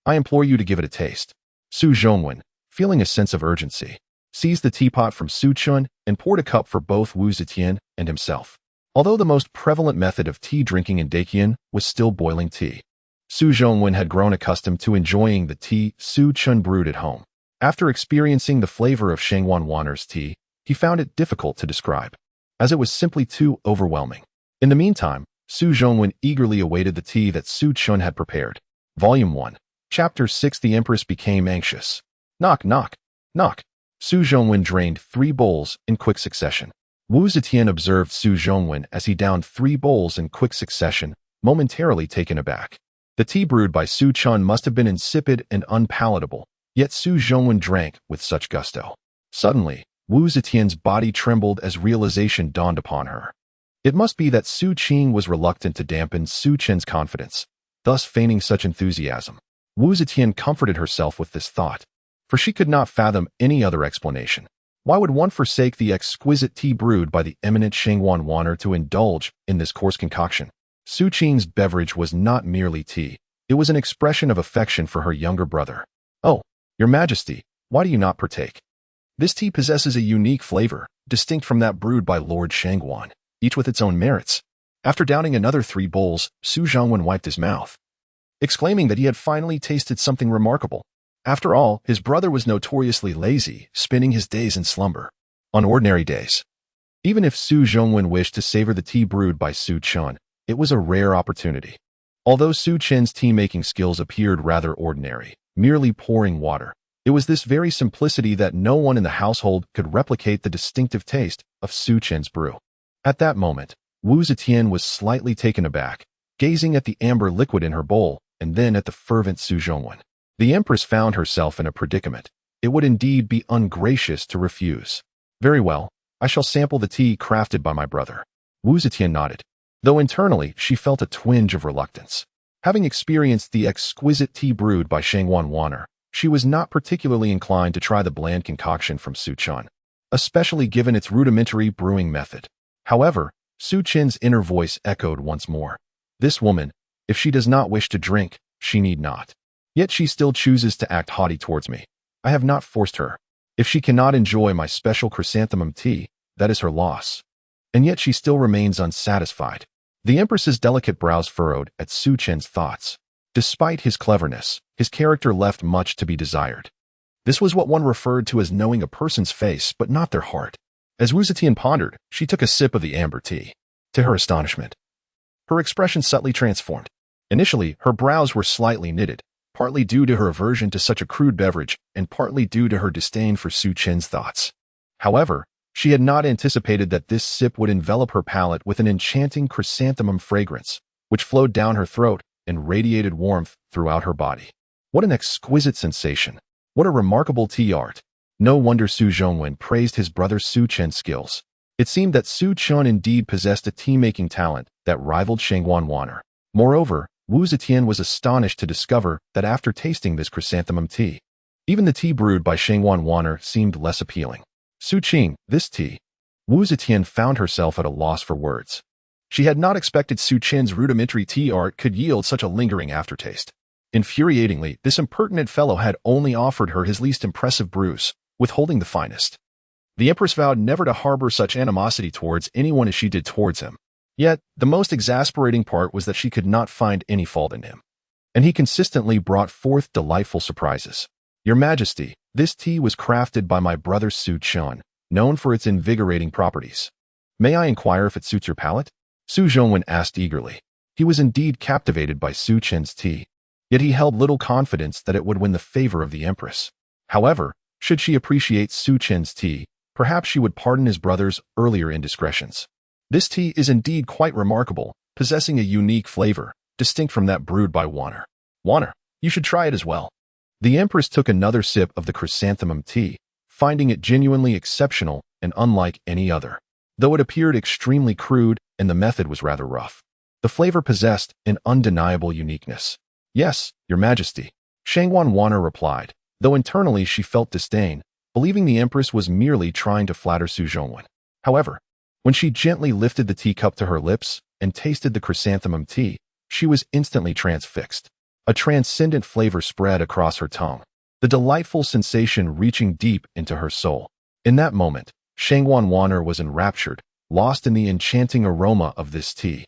I implore you to give it a taste. Su Zhongwen, feeling a sense of urgency, seized the teapot from Su Chen and poured a cup for both Wu Zetian and himself. Although the most prevalent method of tea drinking in Great Qian was still boiling tea, Su Zhongwen had grown accustomed to enjoying the tea Su Chen brewed at home. After experiencing the flavor of Shangwan Wanner's tea, he found it difficult to describe, as it was simply too overwhelming. In the meantime, Su Zhongwen eagerly awaited the tea that Su Chen had prepared. Volume 1, Chapter 6. The Empress became anxious. Knock, knock, knock. Su Zhongwen drained 3 bowls in quick succession. Wu Zetian observed Su Zhongwen as he downed 3 bowls in quick succession, momentarily taken aback. The tea brewed by Su Chen must have been insipid and unpalatable, yet Su Zhongwen drank with such gusto. Suddenly, Wu Zetian's body trembled as realization dawned upon her. It must be that Su Qing was reluctant to dampen Su Chen's confidence, thus feigning such enthusiasm. Wu Zetian comforted herself with this thought, for she could not fathom any other explanation. Why would one forsake the exquisite tea brewed by the eminent Shangwan Wanner to indulge in this coarse concoction? Su Qing's beverage was not merely tea. It was an expression of affection for her younger brother. Oh, Your Majesty, why do you not partake? This tea possesses a unique flavor, distinct from that brewed by Lord Shangwan, each with its own merits. After downing another 3 bowls, Su Zhongwen wiped his mouth, exclaiming that he had finally tasted something remarkable. After all, his brother was notoriously lazy, spending his days in slumber. On ordinary days, even if Su Zhongwen wished to savor the tea brewed by Su Chen, it was a rare opportunity. Although Su Chen's tea-making skills appeared rather ordinary, merely pouring water, it was this very simplicity that no one in the household could replicate the distinctive taste of Su Chen's brew. At that moment, Wu Zetian was slightly taken aback, gazing at the amber liquid in her bowl and then at the fervent Su Zhongwen. The Empress found herself in a predicament. It would indeed be ungracious to refuse. Very well, I shall sample the tea crafted by my brother. Wu Zetian nodded, though internally she felt a twinge of reluctance. Having experienced the exquisite tea brewed by Shangwan Wanner, she was not particularly inclined to try the bland concoction from Su Chen, especially given its rudimentary brewing method. However, Su Chen's inner voice echoed once more. This woman, if she does not wish to drink, she need not. Yet she still chooses to act haughty towards me. I have not forced her. If she cannot enjoy my special chrysanthemum tea, that is her loss. And yet she still remains unsatisfied. The Empress's delicate brows furrowed at Su Chen's thoughts. Despite his cleverness, his character left much to be desired. This was what one referred to as knowing a person's face but not their heart. As Wu Zetian pondered, she took a sip of the amber tea. To her astonishment, her expression subtly transformed. Initially, her brows were slightly knitted, partly due to her aversion to such a crude beverage and partly due to her disdain for Su Chen's thoughts. However, she had not anticipated that this sip would envelop her palate with an enchanting chrysanthemum fragrance, which flowed down her throat and radiated warmth throughout her body. What an exquisite sensation! What a remarkable tea art! No wonder Su Zhongwen praised his brother Su Chen's skills. It seemed that Su Chen indeed possessed a tea-making talent that rivaled Shangguan Wan'er. Moreover, Wu Zetian was astonished to discover that after tasting this chrysanthemum tea, even the tea brewed by Shangguan Wan'er seemed less appealing. Su Qing, this tea. Wu Zetian found herself at a loss for words. She had not expected Su Chen's rudimentary tea art could yield such a lingering aftertaste. Infuriatingly, this impertinent fellow had only offered her his least impressive brews, withholding the finest. The Empress vowed never to harbor such animosity towards anyone as she did towards him. Yet, the most exasperating part was that she could not find any fault in him. And he consistently brought forth delightful surprises. Your Majesty, this tea was crafted by my brother Su Chen, known for its invigorating properties. May I inquire if it suits your palate? Su Zhongwen asked eagerly. He was indeed captivated by Su Chen's tea, yet he held little confidence that it would win the favor of the Empress. However, should she appreciate Su Chen's tea, perhaps she would pardon his brother's earlier indiscretions. This tea is indeed quite remarkable, possessing a unique flavor, distinct from that brewed by Wan'er. Wan'er, you should try it as well. The Empress took another sip of the chrysanthemum tea, finding it genuinely exceptional and unlike any other. Though it appeared extremely crude and the method was rather rough, the flavor possessed an undeniable uniqueness. Yes, Your Majesty, Shangguan Wan'er replied, though internally she felt disdain, believing the Empress was merely trying to flatter Su Zhongwen. However, when she gently lifted the teacup to her lips and tasted the chrysanthemum tea, she was instantly transfixed. A transcendent flavor spread across her tongue, the delightful sensation reaching deep into her soul. In that moment, Shangguan Wan'er was enraptured, lost in the enchanting aroma of this tea.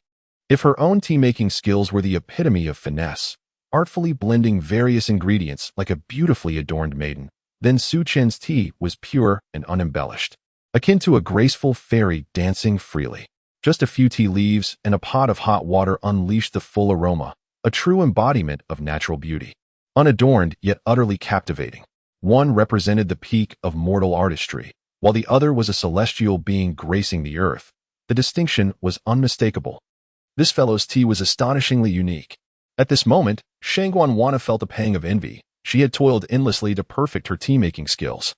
If her own tea-making skills were the epitome of finesse, artfully blending various ingredients like a beautifully adorned maiden, then Su Chen's tea was pure and unembellished, akin to a graceful fairy dancing freely. Just a few tea leaves and a pot of hot water unleashed the full aroma, a true embodiment of natural beauty. Unadorned yet utterly captivating. One represented the peak of mortal artistry, while the other was a celestial being gracing the earth. The distinction was unmistakable. This fellow's tea was astonishingly unique. At this moment, Shangguan Wan'er felt a pang of envy. She had toiled endlessly to perfect her tea-making skills,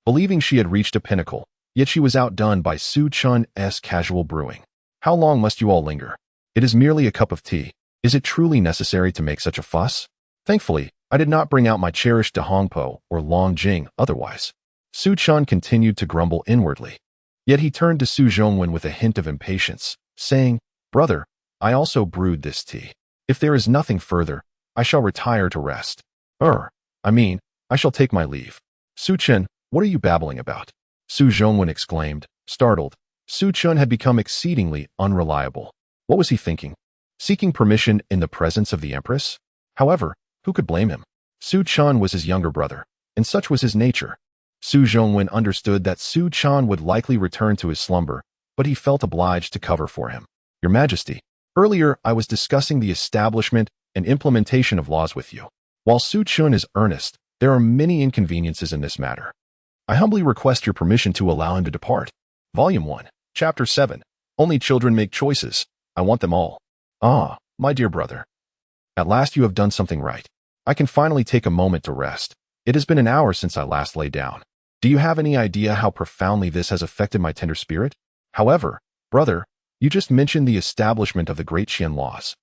believing she had reached a pinnacle, yet she was outdone by Su Chen's casual brewing. How long must you all linger? It is merely a cup of tea. Is it truly necessary to make such a fuss? Thankfully, I did not bring out my cherished Dahongpo or Long Jing otherwise. Su Chen continued to grumble inwardly. Yet he turned to Su Zhongwen with a hint of impatience, saying, Brother, I also brewed this tea. If there is nothing further, I shall retire to rest. I shall take my leave. Su Chen, what are you babbling about? Su Zhongwen exclaimed, startled. Su Chen had become exceedingly unreliable. What was he thinking? Seeking permission in the presence of the Empress? However, who could blame him? Su Chen was his younger brother, and such was his nature. Su Zhongwen understood that Su Chen would likely return to his slumber, but he felt obliged to cover for him. Your Majesty, earlier I was discussing the establishment and implementation of laws with you. While Su Chen is earnest, there are many inconveniences in this matter. I humbly request your permission to allow him to depart. Volume 1, Chapter 7. Only children make choices. I want them all. Ah, my dear brother. At last you have done something right. I can finally take a moment to rest. It has been an hour since I last lay down. Do you have any idea how profoundly this has affected my tender spirit? However, brother, you just mentioned the establishment of the Great Qian laws.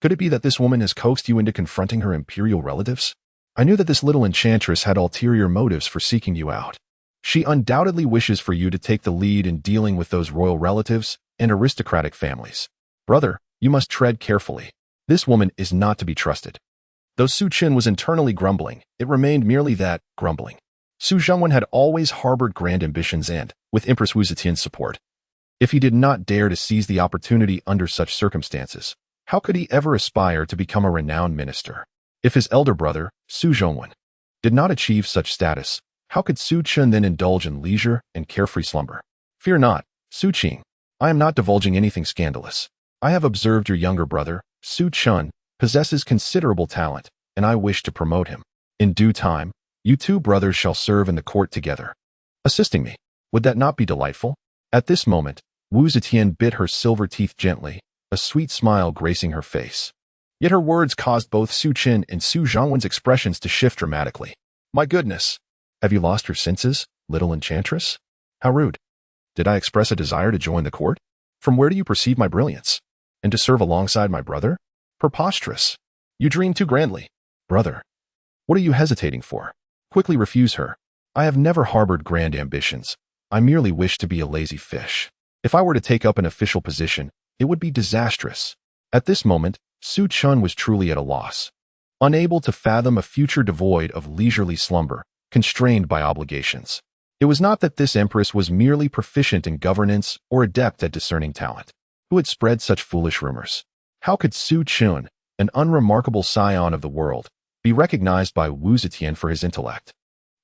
Could it be that this woman has coaxed you into confronting her imperial relatives? I knew that this little enchantress had ulterior motives for seeking you out. She undoubtedly wishes for you to take the lead in dealing with those royal relatives and aristocratic families. Brother, you must tread carefully. This woman is not to be trusted. Though Su Chen was internally grumbling, it remained merely that, grumbling. Su Zhongwen had always harbored grand ambitions and, with Empress Wu Zetian's support, if he did not dare to seize the opportunity under such circumstances, how could he ever aspire to become a renowned minister? If his elder brother, Su Zhongwen, did not achieve such status, how could Su Chen then indulge in leisure and carefree slumber? Fear not, Su Chen. I am not divulging anything scandalous. I have observed your younger brother, Su Chen, possesses considerable talent, and I wish to promote him. In due time, you two brothers shall serve in the court together, assisting me. Would that not be delightful? At this moment, Wu Zetian bit her silver teeth gently, a sweet smile gracing her face. Yet her words caused both Su Chen and Su Zhongwen's expressions to shift dramatically. My goodness! Have you lost your senses, little enchantress? How rude. Did I express a desire to join the court? From where do you perceive my brilliance? And to serve alongside my brother? Preposterous. You dream too grandly. Brother, what are you hesitating for? Quickly refuse her. I have never harbored grand ambitions. I merely wish to be a lazy fish. If I were to take up an official position, it would be disastrous. At this moment, Su Chen was truly at a loss. Unable to fathom a future devoid of leisurely slumber, constrained by obligations. It was not that this empress was merely proficient in governance or adept at discerning talent. Who had spread such foolish rumors? How could Su Chen, an unremarkable scion of the world, be recognized by Wu Zetian for his intellect?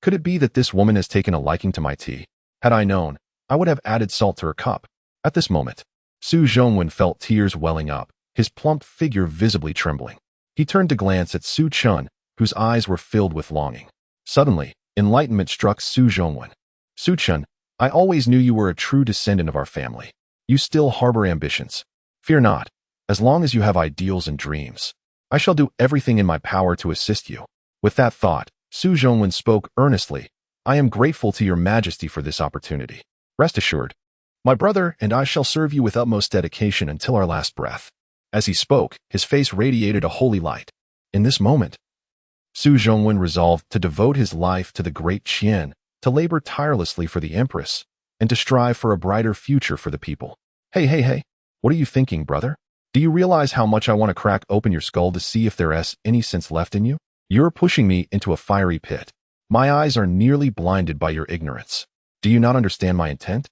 Could it be that this woman has taken a liking to my tea? Had I known, I would have added salt to her cup. At this moment, Su Zhongwen felt tears welling up, his plump figure visibly trembling. He turned to glance at Su Chen, whose eyes were filled with longing. Suddenly, enlightenment struck Su Zhongwen. Su Chen, I always knew you were a true descendant of our family. You still harbor ambitions. Fear not, as long as you have ideals and dreams. I shall do everything in my power to assist you. With that thought, Su Zhongwen spoke earnestly. I am grateful to your Majesty for this opportunity. Rest assured, my brother and I shall serve you with utmost dedication until our last breath. As he spoke, his face radiated a holy light. In this moment, Su Zhongwen resolved to devote his life to the Great Qian, to labor tirelessly for the Empress, and to strive for a brighter future for the people. Hey, what are you thinking, brother? Do you realize how much I want to crack open your skull to see if there's any sense left in you? You're pushing me into a fiery pit. My eyes are nearly blinded by your ignorance. Do you not understand my intent?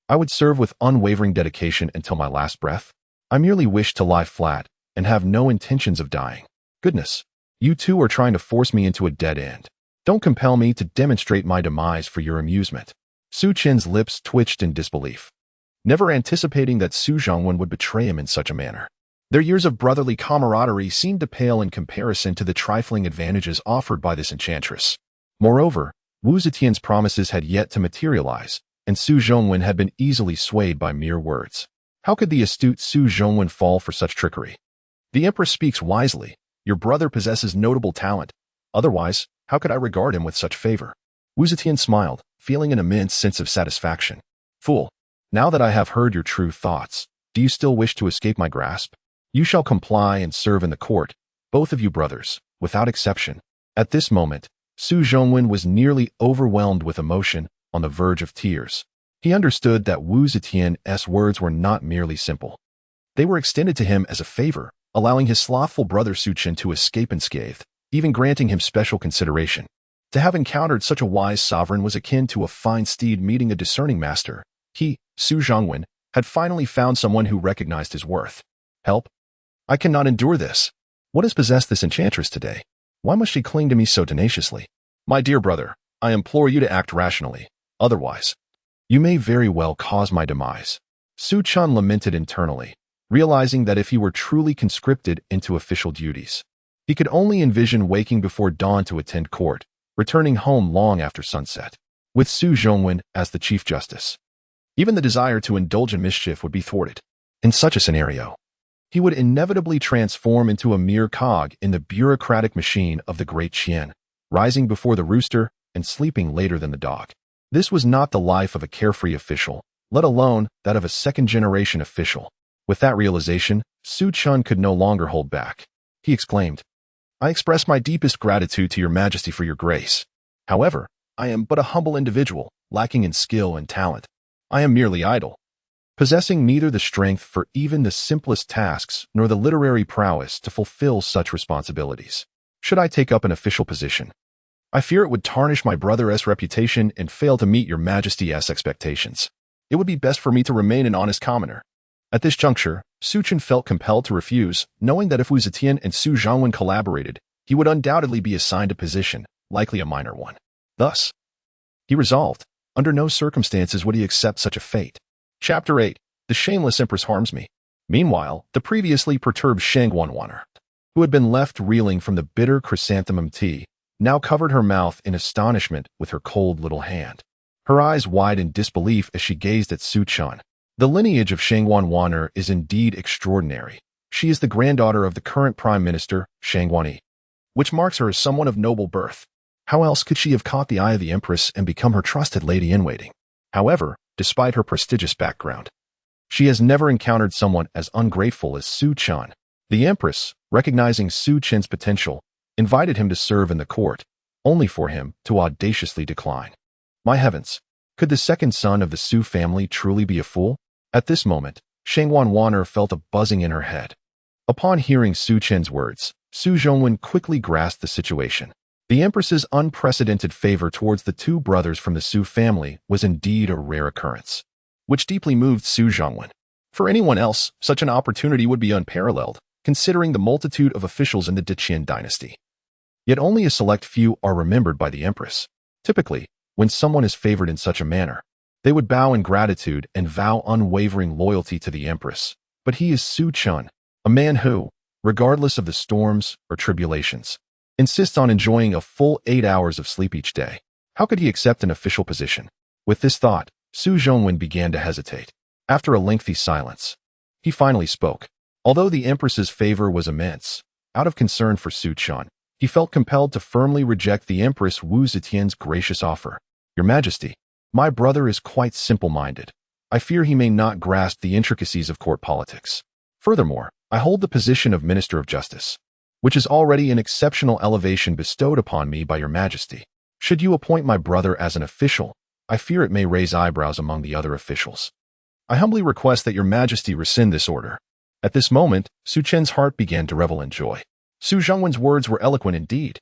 I would serve with unwavering dedication until my last breath. I merely wish to lie flat and have no intentions of dying. Goodness, you two are trying to force me into a dead end. Don't compel me to demonstrate my demise for your amusement. Su Chen's lips twitched in disbelief, never anticipating that Su Zhongwen would betray him in such a manner. Their years of brotherly camaraderie seemed to pale in comparison to the trifling advantages offered by this enchantress. Moreover, Wu Zetian's promises had yet to materialize, and Su Zhongwen had been easily swayed by mere words. How could the astute Su Zhongwen fall for such trickery? The Empress speaks wisely. Your brother possesses notable talent. Otherwise, how could I regard him with such favor? Wu Zetian smiled, feeling an immense sense of satisfaction. Fool, now that I have heard your true thoughts, do you still wish to escape my grasp? You shall comply and serve in the court, both of you brothers, without exception. At this moment, Su Zhongwen was nearly overwhelmed with emotion, on the verge of tears. He understood that Wu Zetian's words were not merely simple. They were extended to him as a favor, allowing his slothful brother Su Chen to escape unscathed, even granting him special consideration. To have encountered such a wise sovereign was akin to a fine steed meeting a discerning master. He, Su Zhongwen, had finally found someone who recognized his worth. Help! I cannot endure this. What has possessed this enchantress today? Why must she cling to me so tenaciously? My dear brother, I implore you to act rationally. Otherwise, you may very well cause my demise. Su Chen lamented internally, realizing that if he were truly conscripted into official duties, he could only envision waking before dawn to attend court, returning home long after sunset, with Su Zhongwen as the Chief Justice. Even the desire to indulge in mischief would be thwarted. In such a scenario, he would inevitably transform into a mere cog in the bureaucratic machine of the Great Qian, rising before the rooster and sleeping later than the dog. This was not the life of a carefree official, let alone that of a second-generation official. With that realization, Su Chen could no longer hold back. He exclaimed, I express my deepest gratitude to your Majesty for your grace. However, I am but a humble individual, lacking in skill and talent. I am merely idle, possessing neither the strength for even the simplest tasks nor the literary prowess to fulfill such responsibilities. Should I take up an official position, I fear it would tarnish my brother's reputation and fail to meet your Majesty's expectations. It would be best for me to remain an honest commoner. At this juncture, Su Chen felt compelled to refuse, knowing that if Wu Zetian and Su Zhongwen collaborated, he would undoubtedly be assigned a position, likely a minor one. Thus, he resolved, under no circumstances would he accept such a fate. Chapter 8. The Shameless Empress Harms Me. Meanwhile, the previously perturbed Shangguanwaner, who had been left reeling from the bitter chrysanthemum tea, now covered her mouth in astonishment with her cold little hand. Her eyes wide in disbelief as she gazed at Su Chen. The lineage of Shangguanwaner is indeed extraordinary. She is the granddaughter of the current Prime Minister, Shangguani, which marks her as someone of noble birth. How else could she have caught the eye of the Empress and become her trusted lady-in-waiting? However, despite her prestigious background, she has never encountered someone as ungrateful as Su Chen. The Empress, recognizing Su Chen's potential, invited him to serve in the court, only for him to audaciously decline. My heavens, could the second son of the Su family truly be a fool? At this moment, Shangguanwaner felt a buzzing in her head. Upon hearing Su Chen's words, Su Zhongwen quickly grasped the situation. The Empress's unprecedented favor towards the two brothers from the Su family was indeed a rare occurrence, which deeply moved Su Zhongwen. For anyone else, such an opportunity would be unparalleled, considering the multitude of officials in the Qian dynasty. Yet only a select few are remembered by the Empress. Typically, when someone is favored in such a manner, they would bow in gratitude and vow unwavering loyalty to the Empress. But he is Su Chen, a man who, regardless of the storms or tribulations, insists on enjoying a full 8 hours of sleep each day. How could he accept an official position? With this thought, Su Zhongwen began to hesitate. After a lengthy silence, he finally spoke. Although the Empress's favor was immense, out of concern for Su Chen, he felt compelled to firmly reject the Empress Wu Zetian's gracious offer. Your Majesty, my brother is quite simple-minded. I fear he may not grasp the intricacies of court politics. Furthermore, I hold the position of Minister of Justice, which is already an exceptional elevation bestowed upon me by your Majesty. Should you appoint my brother as an official, I fear it may raise eyebrows among the other officials. I humbly request that your Majesty rescind this order. At this moment, Su Chen's heart began to revel in joy. Su Zhongwen's words were eloquent indeed.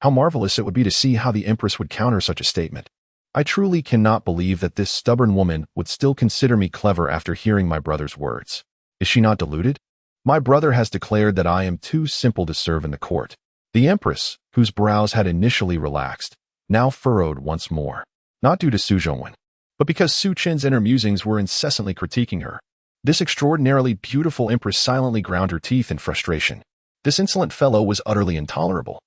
How marvelous it would be to see how the Empress would counter such a statement. I truly cannot believe that this stubborn woman would still consider me clever after hearing my brother's words. Is she not deluded? My brother has declared that I am too simple to serve in the court. The Empress, whose brows had initially relaxed, now furrowed once more, not due to Su Zhongwen, but because Su Chen's inner musings were incessantly critiquing her. This extraordinarily beautiful Empress silently ground her teeth in frustration. This insolent fellow was utterly intolerable.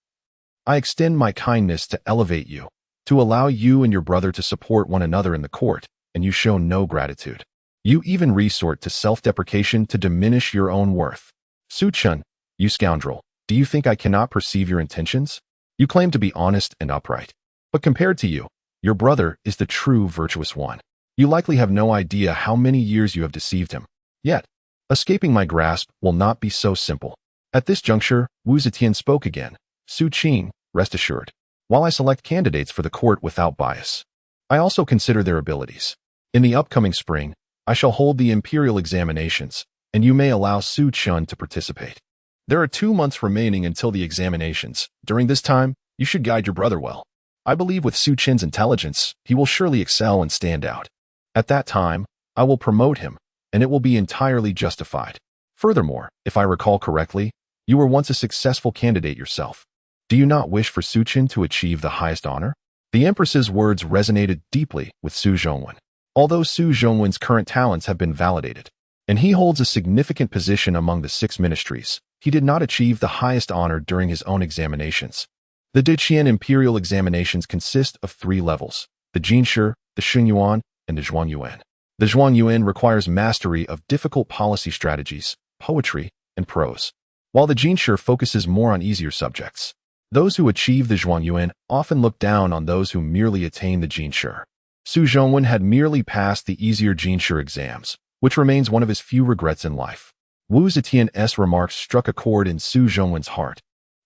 I extend my kindness to elevate you, to allow you and your brother to support one another in the court, and you show no gratitude. You even resort to self-deprecation to diminish your own worth. Su Chen, you scoundrel, do you think I cannot perceive your intentions? You claim to be honest and upright. But compared to you, your brother is the true virtuous one. You likely have no idea how many years you have deceived him. Yet, escaping my grasp will not be so simple. At this juncture, Wu Zetian spoke again. Su Chen, rest assured, while I select candidates for the court without bias, I also consider their abilities. In the upcoming spring, I shall hold the Imperial examinations, and you may allow Su Chen to participate. There are 2 months remaining until the examinations. During this time, you should guide your brother well. I believe with Su Chen's intelligence, he will surely excel and stand out. At that time, I will promote him, and it will be entirely justified. Furthermore, if I recall correctly, you were once a successful candidate yourself. Do you not wish for Su Chen to achieve the highest honor? The Empress's words resonated deeply with Su Zhongwen. Although Su Zhongwen's current talents have been validated, and he holds a significant position among the 6 ministries, he did not achieve the highest honor during his own examinations. The Qian Imperial examinations consist of 3 levels: the Jinshi, the Xingyuan, and the Zhuangyuan. The Zhuangyuan requires mastery of difficult policy strategies, poetry, and prose, while the Jinshi focuses more on easier subjects. Those who achieve the Zhuangyuan often look down on those who merely attain the Jinshi. Su Zhongwen had merely passed the easier Jinshi exams, which remains one of his few regrets in life. Wu Zetian's remarks struck a chord in Su Zhongwen's heart,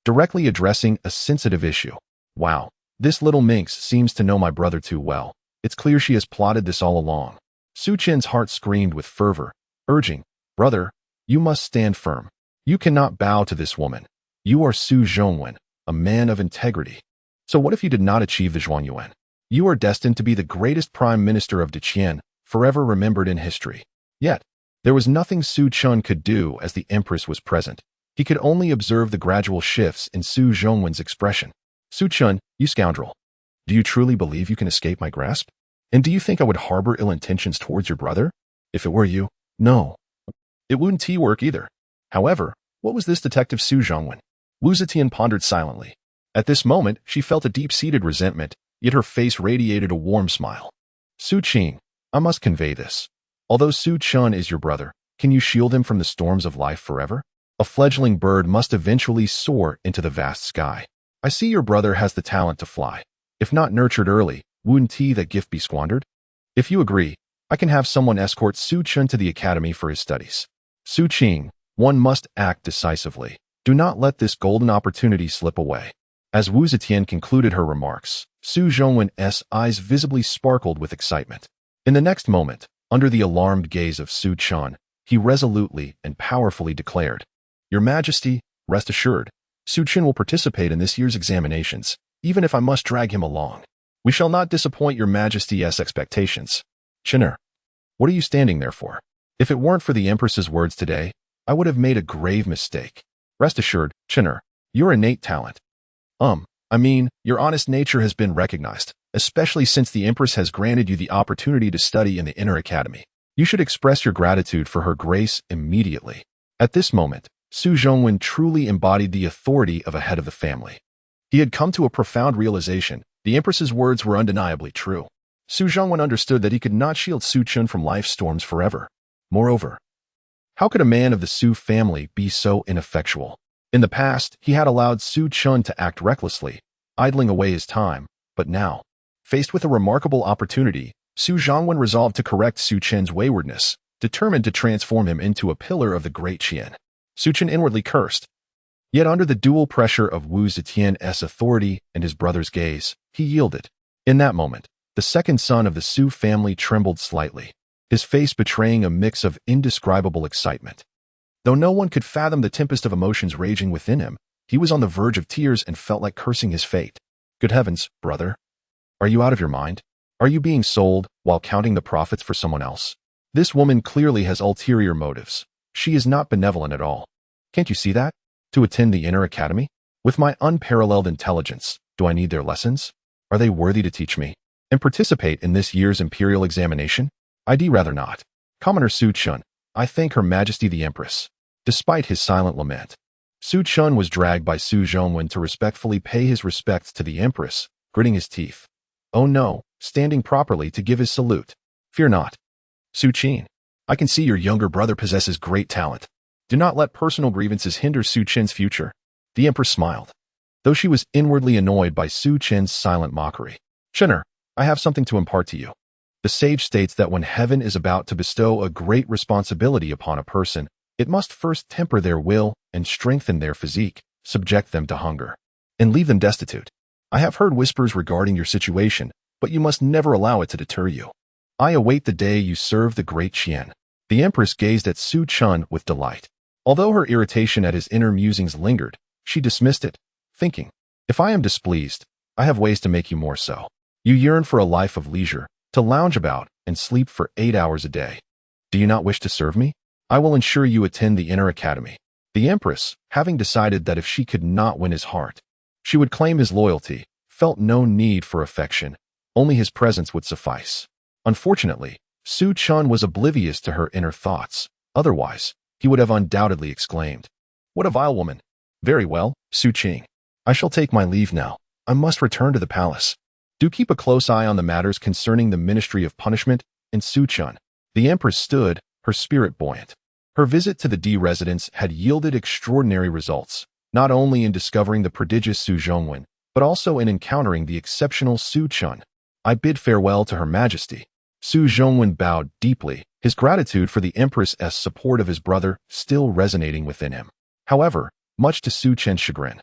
directly addressing a sensitive issue. Wow, this little minx seems to know my brother too well. It's clear she has plotted this all along. Su Chen's heart screamed with fervor, urging, Brother, you must stand firm. You cannot bow to this woman. You are Su Zhongwen, a man of integrity. So what if you did not achieve the Zhuangyuan? You are destined to be the greatest prime minister of Qian, forever remembered in history. Yet, there was nothing Su Chen could do as the Empress was present. He could only observe the gradual shifts in Su Zhongwen's expression. Su Chen, you scoundrel. Do you truly believe you can escape my grasp? And do you think I would harbor ill intentions towards your brother? If it were you, no. It wouldn't work either. However, what was this detective Su Zhongwen? Wu Zetian pondered silently. At this moment, she felt a deep-seated resentment, yet her face radiated a warm smile. Su Chen, I must convey this. Although Su Chen is your brother, can you shield him from the storms of life forever? A fledgling bird must eventually soar into the vast sky. I see your brother has the talent to fly. If not nurtured early, wouldn't that gift be squandered? If you agree, I can have someone escort Su Chen to the academy for his studies. Su Chen, one must act decisively. Do not let this golden opportunity slip away. As Wu Zetian concluded her remarks, Su Zhongwen's eyes visibly sparkled with excitement. In the next moment, under the alarmed gaze of Su Chen, he resolutely and powerfully declared, Your Majesty, rest assured, Su Chen will participate in this year's examinations, even if I must drag him along. We shall not disappoint your Majesty's expectations. Chener, what are you standing there for? If it weren't for the Empress's words today, I would have made a grave mistake. Rest assured, Chener, your innate talent. Your honest nature has been recognized, especially since the Empress has granted you the opportunity to study in the Inner Academy. You should express your gratitude for her grace immediately. At this moment, Su Zhongwen truly embodied the authority of a head of the family. He had come to a profound realization. The Empress's words were undeniably true. Su Zhongwen understood that he could not shield Su Chen from life's storms forever. Moreover, how could a man of the Su family be so ineffectual? In the past, he had allowed Su Chen to act recklessly, idling away his time, but now, faced with a remarkable opportunity, Su Zhongwen resolved to correct Su Chen's waywardness, determined to transform him into a pillar of the Great Qian. Su Chen inwardly cursed. Yet under the dual pressure of Wu Zetian's authority and his brother's gaze, he yielded. In that moment, the second son of the Su family trembled slightly, his face betraying a mix of indescribable excitement. Though no one could fathom the tempest of emotions raging within him, he was on the verge of tears and felt like cursing his fate. Good heavens, brother. Are you out of your mind? Are you being sold while counting the profits for someone else? This woman clearly has ulterior motives. She is not benevolent at all. Can't you see that? To attend the Inner Academy? With my unparalleled intelligence, do I need their lessons? Are they worthy to teach me? And participate in this year's Imperial examination? I'd rather not. Commoner Su Chen, I thank Her Majesty the Empress. Despite his silent lament, Su Chen was dragged by Su Zhongwen to respectfully pay his respects to the Empress, gritting his teeth. Oh no, standing properly to give his salute. Fear not. Su Chen, I can see your younger brother possesses great talent. Do not let personal grievances hinder Su Chen's future. The Empress smiled, though she was inwardly annoyed by Su Chen's silent mockery. Chener, I have something to impart to you. The sage states that when heaven is about to bestow a great responsibility upon a person, it must first temper their will and strengthen their physique, subject them to hunger, and leave them destitute. I have heard whispers regarding your situation, but you must never allow it to deter you. I await the day you serve the Great Qian. The Empress gazed at Su Chen with delight. Although her irritation at his inner musings lingered, she dismissed it, thinking, if I am displeased, I have ways to make you more so. You yearn for a life of leisure, to lounge about and sleep for 8 hours a day. Do you not wish to serve me? I will ensure you attend the Inner Academy. The Empress, having decided that if she could not win his heart, she would claim his loyalty, felt no need for affection, only his presence would suffice. Unfortunately, Su Chen was oblivious to her inner thoughts. Otherwise, he would have undoubtedly exclaimed, what a vile woman! Very well, Su Chen. I shall take my leave now. I must return to the palace. Do keep a close eye on the matters concerning the Ministry of Punishment and Su Chen. The Empress stood, her spirit buoyant. Her visit to the D residence had yielded extraordinary results, not only in discovering the prodigious Su Zhongwen, but also in encountering the exceptional Su Chen. I bid farewell to Her Majesty. Su Zhongwen bowed deeply, his gratitude for the Empress's support of his brother still resonating within him. However, much to Su Chen's chagrin,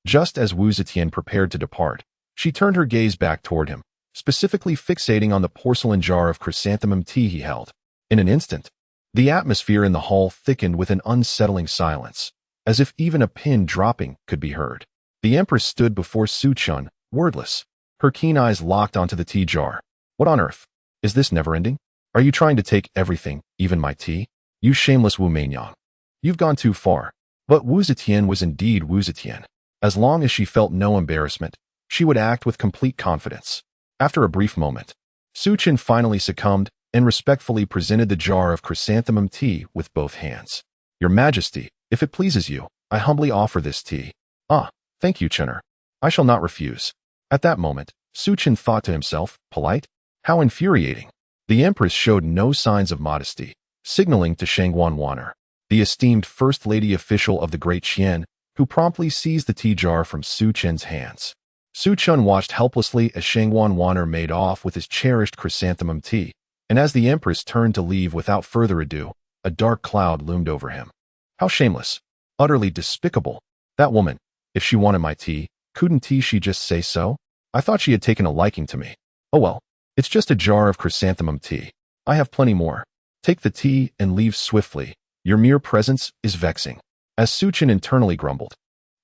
just as Wu Zetian prepared to depart, she turned her gaze back toward him, specifically fixating on the porcelain jar of chrysanthemum tea he held. In an instant, the atmosphere in the hall thickened with an unsettling silence, as if even a pin dropping could be heard. The Empress stood before Su Chen, wordless, her keen eyes locked onto the tea jar. What on earth? Is this never-ending? Are you trying to take everything, even my tea? You shameless Wu Mainyang. You've gone too far. But Wu Zetian was indeed Wu Zetian. As long as she felt no embarrassment, she would act with complete confidence. After a brief moment, Su Chen finally succumbed and respectfully presented the jar of chrysanthemum tea with both hands. Your Majesty, if it pleases you, I humbly offer this tea. Ah, thank you, Chener. I shall not refuse. At that moment, Su Chen thought to himself, polite? How infuriating. The Empress showed no signs of modesty, signaling to Shangguan Wanner, the esteemed First Lady official of the Great Qian, who promptly seized the tea jar from Su Chen's hands. Su Chen watched helplessly as Shangguan Wanner made off with his cherished chrysanthemum tea, and as the Empress turned to leave without further ado, a dark cloud loomed over him. How shameless. Utterly despicable. That woman, if she wanted my tea, couldn't she just say so? I thought she had taken a liking to me. Oh well, it's just a jar of chrysanthemum tea. I have plenty more. Take the tea and leave swiftly. Your mere presence is vexing. As Su Chen internally grumbled,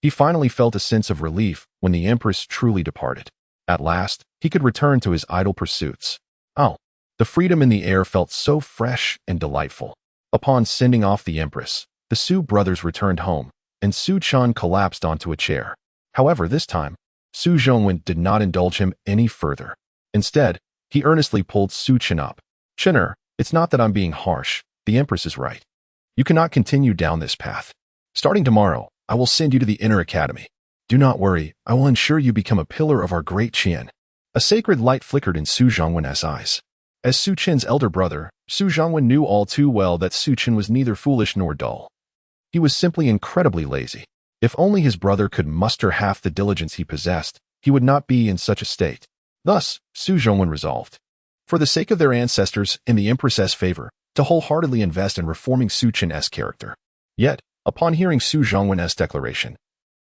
he finally felt a sense of relief when the Empress truly departed. At last, he could return to his idle pursuits. Oh, the freedom in the air felt so fresh and delightful. Upon sending off the Empress, the Su brothers returned home, and Su Chen collapsed onto a chair. However, this time, Su Zhongwen did not indulge him any further. Instead, he earnestly pulled Su Chen up. Chener, it's not that I'm being harsh. The Empress is right. You cannot continue down this path. Starting tomorrow, I will send you to the Inner Academy. Do not worry, I will ensure you become a pillar of our Great Qian. A sacred light flickered in Su Zhongwen's eyes. As Su Chen's elder brother, Su Zhongwen knew all too well that Su Chen was neither foolish nor dull. He was simply incredibly lazy. If only his brother could muster half the diligence he possessed, he would not be in such a state. Thus, Su Zhongwen resolved, for the sake of their ancestors and the Empress's favor, to wholeheartedly invest in reforming Su Chen's character. Yet, upon hearing Su Zhongwen's declaration,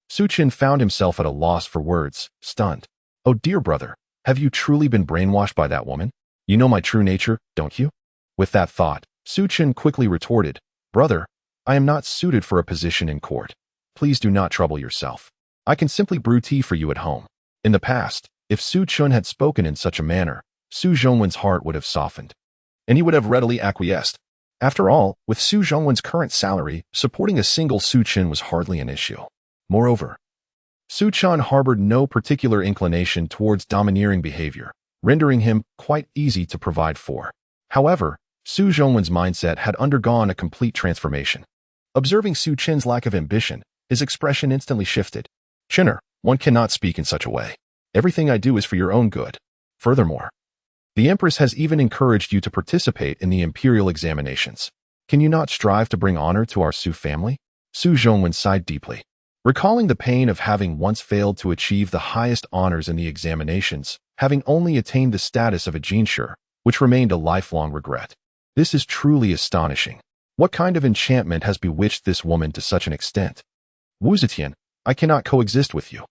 Su Chen found himself at a loss for words, stunned. Oh dear brother, have you truly been brainwashed by that woman? You know my true nature, don't you? With that thought, Su Chen quickly retorted, Brother, I am not suited for a position in court. Please do not trouble yourself. I can simply brew tea for you at home. In the past, if Su Chen had spoken in such a manner, Su Zhongwen's heart would have softened, and he would have readily acquiesced. After all, with Su Zhongwen's current salary, supporting a single Su Chen was hardly an issue. Moreover, Su Chen harbored no particular inclination towards domineering behavior, rendering him quite easy to provide for. However, Su Zhongwen's mindset had undergone a complete transformation. Observing Su Chen's lack of ambition, his expression instantly shifted. Chener, one cannot speak in such a way. Everything I do is for your own good. Furthermore, the Empress has even encouraged you to participate in the Imperial examinations. Can you not strive to bring honor to our Su family? Su Zhongwen sighed deeply. Recalling the pain of having once failed to achieve the highest honors in the examinations, having only attained the status of a jinshi, which remained a lifelong regret. This is truly astonishing. What kind of enchantment has bewitched this woman to such an extent? Wu Zetian, I cannot coexist with you.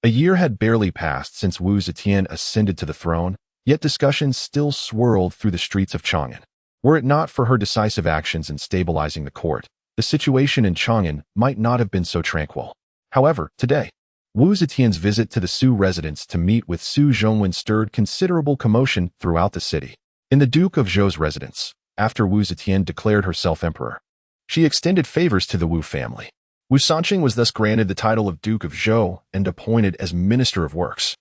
A year had barely passed since Wu Zetian ascended to the throne, yet discussions still swirled through the streets of Chang'an. Were it not for her decisive actions in stabilizing the court, the situation in Chang'an might not have been so tranquil. However, today, Wu Zetian's visit to the Su residence to meet with Su Zhongwen stirred considerable commotion throughout the city. In the Duke of Zhou's residence, after Wu Zetian declared herself emperor, she extended favors to the Wu family. Wu Sanqing was thus granted the title of Duke of Zhou and appointed as Minister of Works,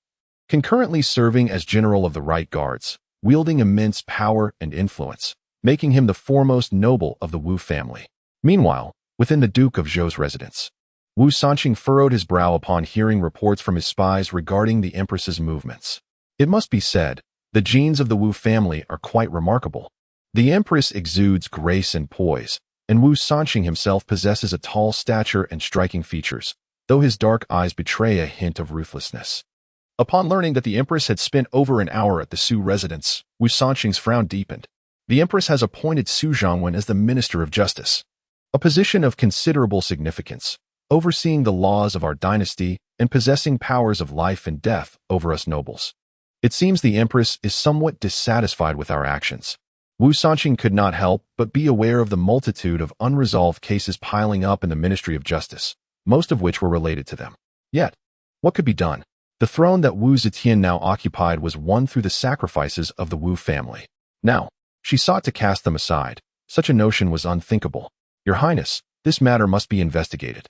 concurrently serving as General of the Right Guards, wielding immense power and influence, making him the foremost noble of the Wu family. Meanwhile, within the Duke of Zhou's residence, Wu Sanqing furrowed his brow upon hearing reports from his spies regarding the Empress's movements. It must be said, the genes of the Wu family are quite remarkable. The Empress exudes grace and poise, and Wu Sanqing himself possesses a tall stature and striking features, though his dark eyes betray a hint of ruthlessness. Upon learning that the Empress had spent over an hour at the Su residence, Wu Sanqing's frown deepened. The Empress has appointed Su Zhongwen as the Minister of Justice, a position of considerable significance, overseeing the laws of our dynasty and possessing powers of life and death over us nobles. It seems the Empress is somewhat dissatisfied with our actions. Wu Sanqing could not help but be aware of the multitude of unresolved cases piling up in the Ministry of Justice, most of which were related to them. Yet, what could be done? The throne that Wu Zetian now occupied was won through the sacrifices of the Wu family. Now, she sought to cast them aside. Such a notion was unthinkable. Your Highness, this matter must be investigated.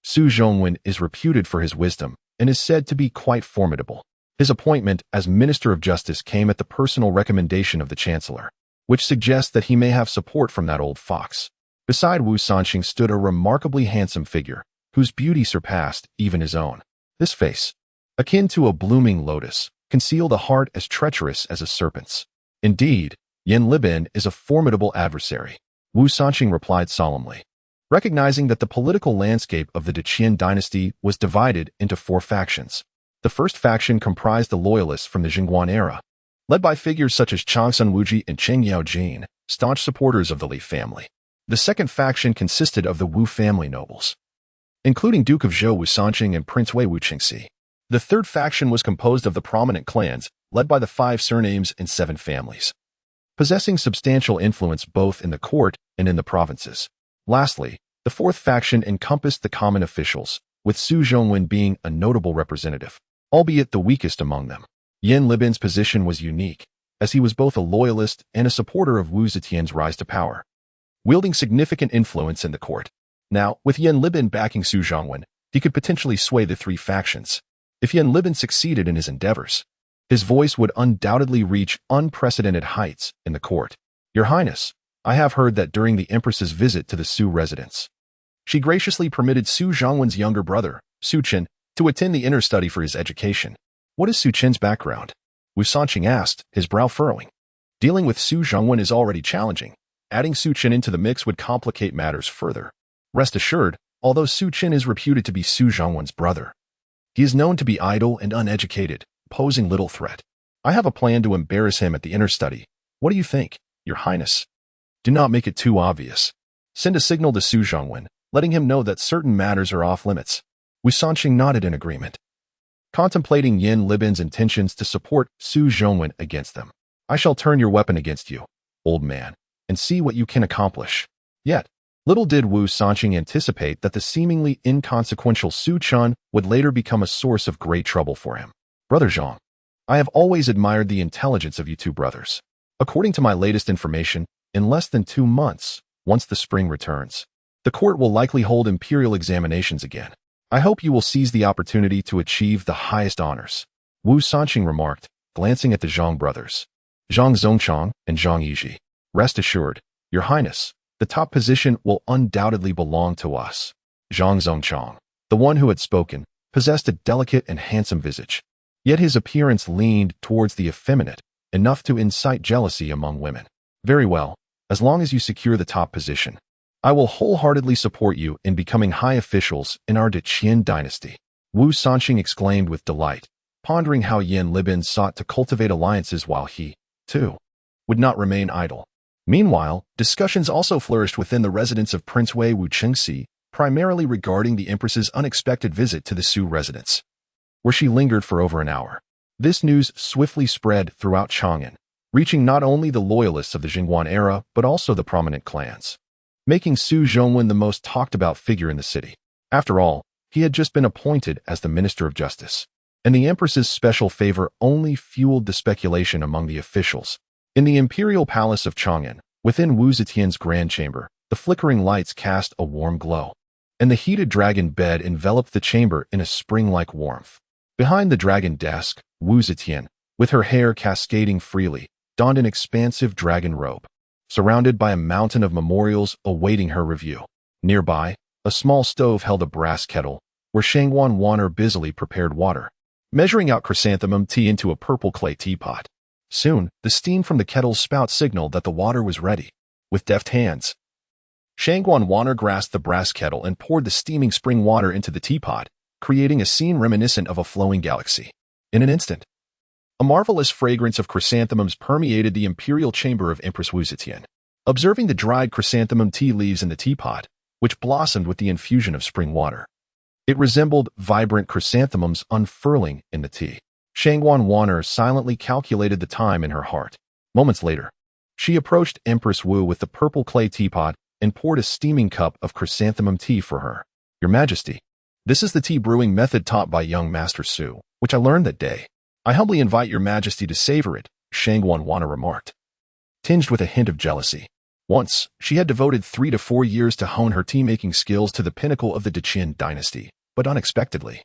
Su Zhongwen is reputed for his wisdom, and is said to be quite formidable. His appointment as Minister of Justice came at the personal recommendation of the Chancellor, which suggests that he may have support from that old fox. Beside Wu Sanqing stood a remarkably handsome figure, whose beauty surpassed even his own. This face, akin to a blooming lotus, concealed a heart as treacherous as a serpent's. Indeed, Yan Libin is a formidable adversary, Wu Sanqing replied solemnly. Recognizing that the political landscape of the Qian dynasty was divided into 4 factions. The first faction comprised the loyalists from the Zhongwen era, led by figures such as Chang Sun Wuji and Cheng Yaojin, staunch supporters of the Li family. The second faction consisted of the Wu family nobles, including Duke of Zhou Wu Sanqing and Prince Wei Wu Qingxi. The third faction was composed of the prominent clans, led by the 5 surnames and 7 families, possessing substantial influence both in the court and in the provinces. Lastly, the fourth faction encompassed the common officials, with Su Zhongwen being a notable representative, albeit the weakest among them. Yan Libin's position was unique, as he was both a loyalist and a supporter of Wu Zetian's rise to power, wielding significant influence in the court. Now, with Yan Libin backing Su Zhongwen, he could potentially sway the 3 factions. If Yan Libin succeeded in his endeavors, his voice would undoubtedly reach unprecedented heights in the court. Your Highness, I have heard that during the Empress's visit to the Su residence, she graciously permitted Su Zhongwen's younger brother, Su Chen, to attend the inner study for his education. What is Su Chen's background? Wu Sanqing asked, his brow furrowing. Dealing with Su Zhongwen is already challenging. Adding Su Chen into the mix would complicate matters further. Rest assured, although Su Chen is reputed to be Su Zhongwen's brother, he is known to be idle and uneducated, posing little threat. I have a plan to embarrass him at the inner study. What do you think, Your Highness? Do not make it too obvious. Send a signal to Su Zhongwen, letting him know that certain matters are off limits. Wu Sanqing nodded in agreement, contemplating Yan Libin's intentions to support Su Zhongwen against them. I shall turn your weapon against you, old man, and see what you can accomplish. Yet, little did Wu Sanqing anticipate that the seemingly inconsequential Su Chen would later become a source of great trouble for him. Brother Zhang, I have always admired the intelligence of you 2 brothers. According to my latest information, in less than 2 months, once the spring returns, the court will likely hold imperial examinations again. I hope you will seize the opportunity to achieve the highest honors, Wu Sanqing remarked, glancing at the Zhang brothers, Zhang Zongchang and Zhang Yizhi. Rest assured, Your Highness, the top position will undoubtedly belong to us. Zhang Zongchang, the one who had spoken, possessed a delicate and handsome visage, yet his appearance leaned towards the effeminate, enough to incite jealousy among women. Very well, as long as you secure the top position, I will wholeheartedly support you in becoming high officials in our Qian dynasty. Wu Sanqing exclaimed with delight, pondering how Yan Libin sought to cultivate alliances while he, too, would not remain idle. Meanwhile, discussions also flourished within the residence of Prince Wei Wu Qingxi, primarily regarding the Empress's unexpected visit to the Su residence, where she lingered for over an hour. This news swiftly spread throughout Chang'an, reaching not only the loyalists of the Zhongwen era, but also the prominent clans, making Su Zhongwen the most talked-about figure in the city. After all, he had just been appointed as the Minister of Justice, and the Empress's special favor only fueled the speculation among the officials. In the Imperial Palace of Chang'an, within Wu Zetian's grand chamber, the flickering lights cast a warm glow, and the heated dragon bed enveloped the chamber in a spring-like warmth. Behind the dragon desk, Wu Zetian, with her hair cascading freely, donned an expansive dragon robe, surrounded by a mountain of memorials awaiting her review. Nearby, a small stove held a brass kettle, where Shangwan Wanner busily prepared water, measuring out chrysanthemum tea into a purple clay teapot. Soon, the steam from the kettle's spout signaled that the water was ready. With deft hands, Shangwan Wanner grasped the brass kettle and poured the steaming spring water into the teapot, creating a scene reminiscent of a flowing galaxy. In an instant, a marvelous fragrance of chrysanthemums permeated the imperial chamber of Empress Wu Zetian. Observing the dried chrysanthemum tea leaves in the teapot, which blossomed with the infusion of spring water, it resembled vibrant chrysanthemums unfurling in the tea. Shangwan Wanner silently calculated the time in her heart. Moments later, she approached Empress Wu with the purple clay teapot and poured a steaming cup of chrysanthemum tea for her. Your Majesty, this is the tea brewing method taught by young Master Su, which I learned that day. I humbly invite your Majesty to savor it, Shangwan Wanner remarked, tinged with a hint of jealousy. Once, she had devoted 3 to 4 years to hone her tea-making skills to the pinnacle of the Qian dynasty, but unexpectedly,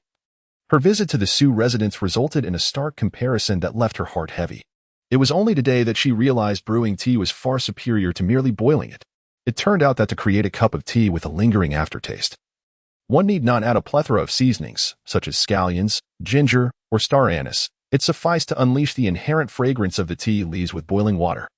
Her visit to the Su residence resulted in a stark comparison that left her heart heavy. It was only today that she realized brewing tea was far superior to merely boiling it. It turned out that to create a cup of tea with a lingering aftertaste, one need not add a plethora of seasonings, such as scallions, ginger, or star anise. It sufficed to unleash the inherent fragrance of the tea leaves with boiling water.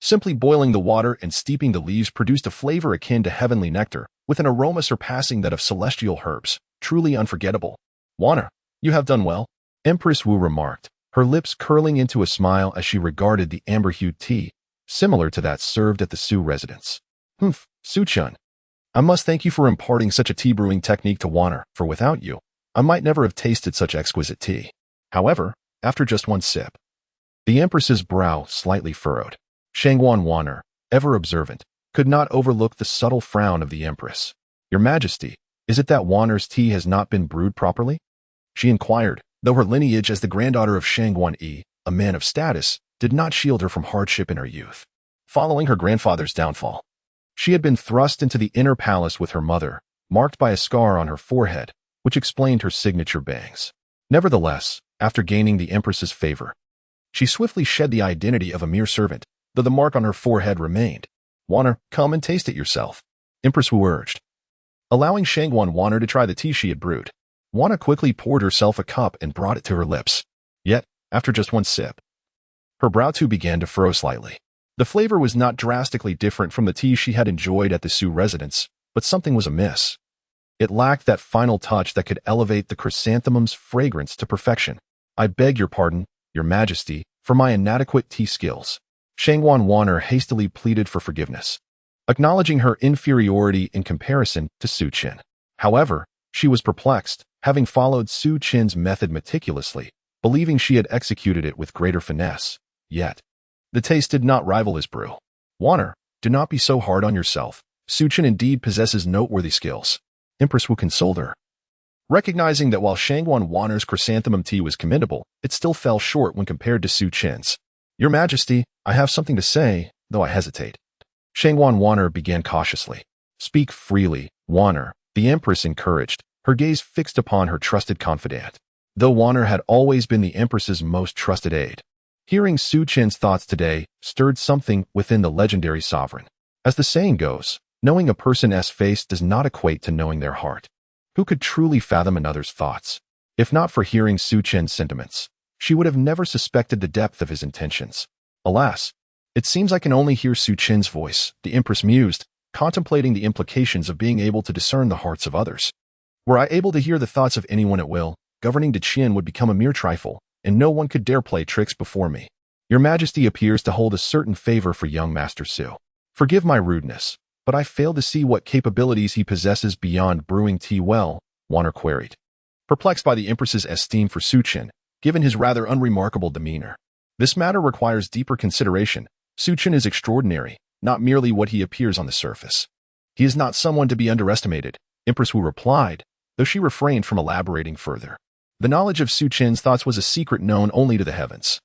Simply boiling the water and steeping the leaves produced a flavor akin to heavenly nectar, with an aroma surpassing that of celestial herbs, truly unforgettable. "Wanna, you have done well," Empress Wu remarked, her lips curling into a smile as she regarded the amber-hued tea, similar to that served at the Su residence. Su Chen, I must thank you for imparting such a tea-brewing technique to Wanner, for without you, I might never have tasted such exquisite tea. However, after just one sip, the Empress's brow slightly furrowed. Shangguan Wanner, ever observant, could not overlook the subtle frown of the Empress. "Your Majesty, is it that Wanner's tea has not been brewed properly?" she inquired, though her lineage as the granddaughter of Shangguan Yi, a man of status, did not shield her from hardship in her youth. Following her grandfather's downfall, she had been thrust into the inner palace with her mother, marked by a scar on her forehead, which explained her signature bangs. Nevertheless, after gaining the Empress's favor, she swiftly shed the identity of a mere servant, though the mark on her forehead remained. "Wanner, come and taste it yourself," Empress Wu urged. Allowing Shangguan Wanner to try the tea she had brewed, Wanner quickly poured herself a cup and brought it to her lips. Yet, after just one sip, her brow too began to furrow slightly. The flavor was not drastically different from the tea she had enjoyed at the Su residence, but something was amiss. It lacked that final touch that could elevate the chrysanthemum's fragrance to perfection. "I beg your pardon, Your Majesty, for my inadequate tea skills." Shangguan Wanner hastily pleaded for forgiveness, acknowledging her inferiority in comparison to Su Chen. However, she was perplexed, having followed Su Chen's method meticulously, believing she had executed it with greater finesse. Yet, the taste did not rival his brew. "Wanner, do not be so hard on yourself. Su Chen indeed possesses noteworthy skills," Empress Wu consoled her. Recognizing that while Shangguan Wanner's chrysanthemum tea was commendable, it still fell short when compared to Su Chen's. "Your Majesty, I have something to say, though I hesitate." Shangguan Wanner began cautiously. "Speak freely, Wanner," the Empress encouraged, her gaze fixed upon her trusted confidant. Though Wanner had always been the Empress's most trusted aide, hearing Su Chen's thoughts today stirred something within the legendary sovereign. As the saying goes, knowing a person's face does not equate to knowing their heart. Who could truly fathom another's thoughts? If not for hearing Su Chen's sentiments, she would have never suspected the depth of his intentions. Alas, it seems I can only hear Su Chen's voice, the Empress mused, contemplating the implications of being able to discern the hearts of others. Were I able to hear the thoughts of anyone at will, governing Great Qian would become a mere trifle, and no one could dare play tricks before me. Your Majesty appears to hold a certain favor for young Master Su. Forgive my rudeness, but I fail to see what capabilities he possesses beyond brewing tea well, Wanner queried, perplexed by the Empress's esteem for Su Chen, given his rather unremarkable demeanor. "This matter requires deeper consideration. Su Chen is extraordinary, not merely what he appears on the surface. He is not someone to be underestimated," Empress Wu replied, though she refrained from elaborating further. The knowledge of Su Chen's thoughts was a secret known only to the heavens,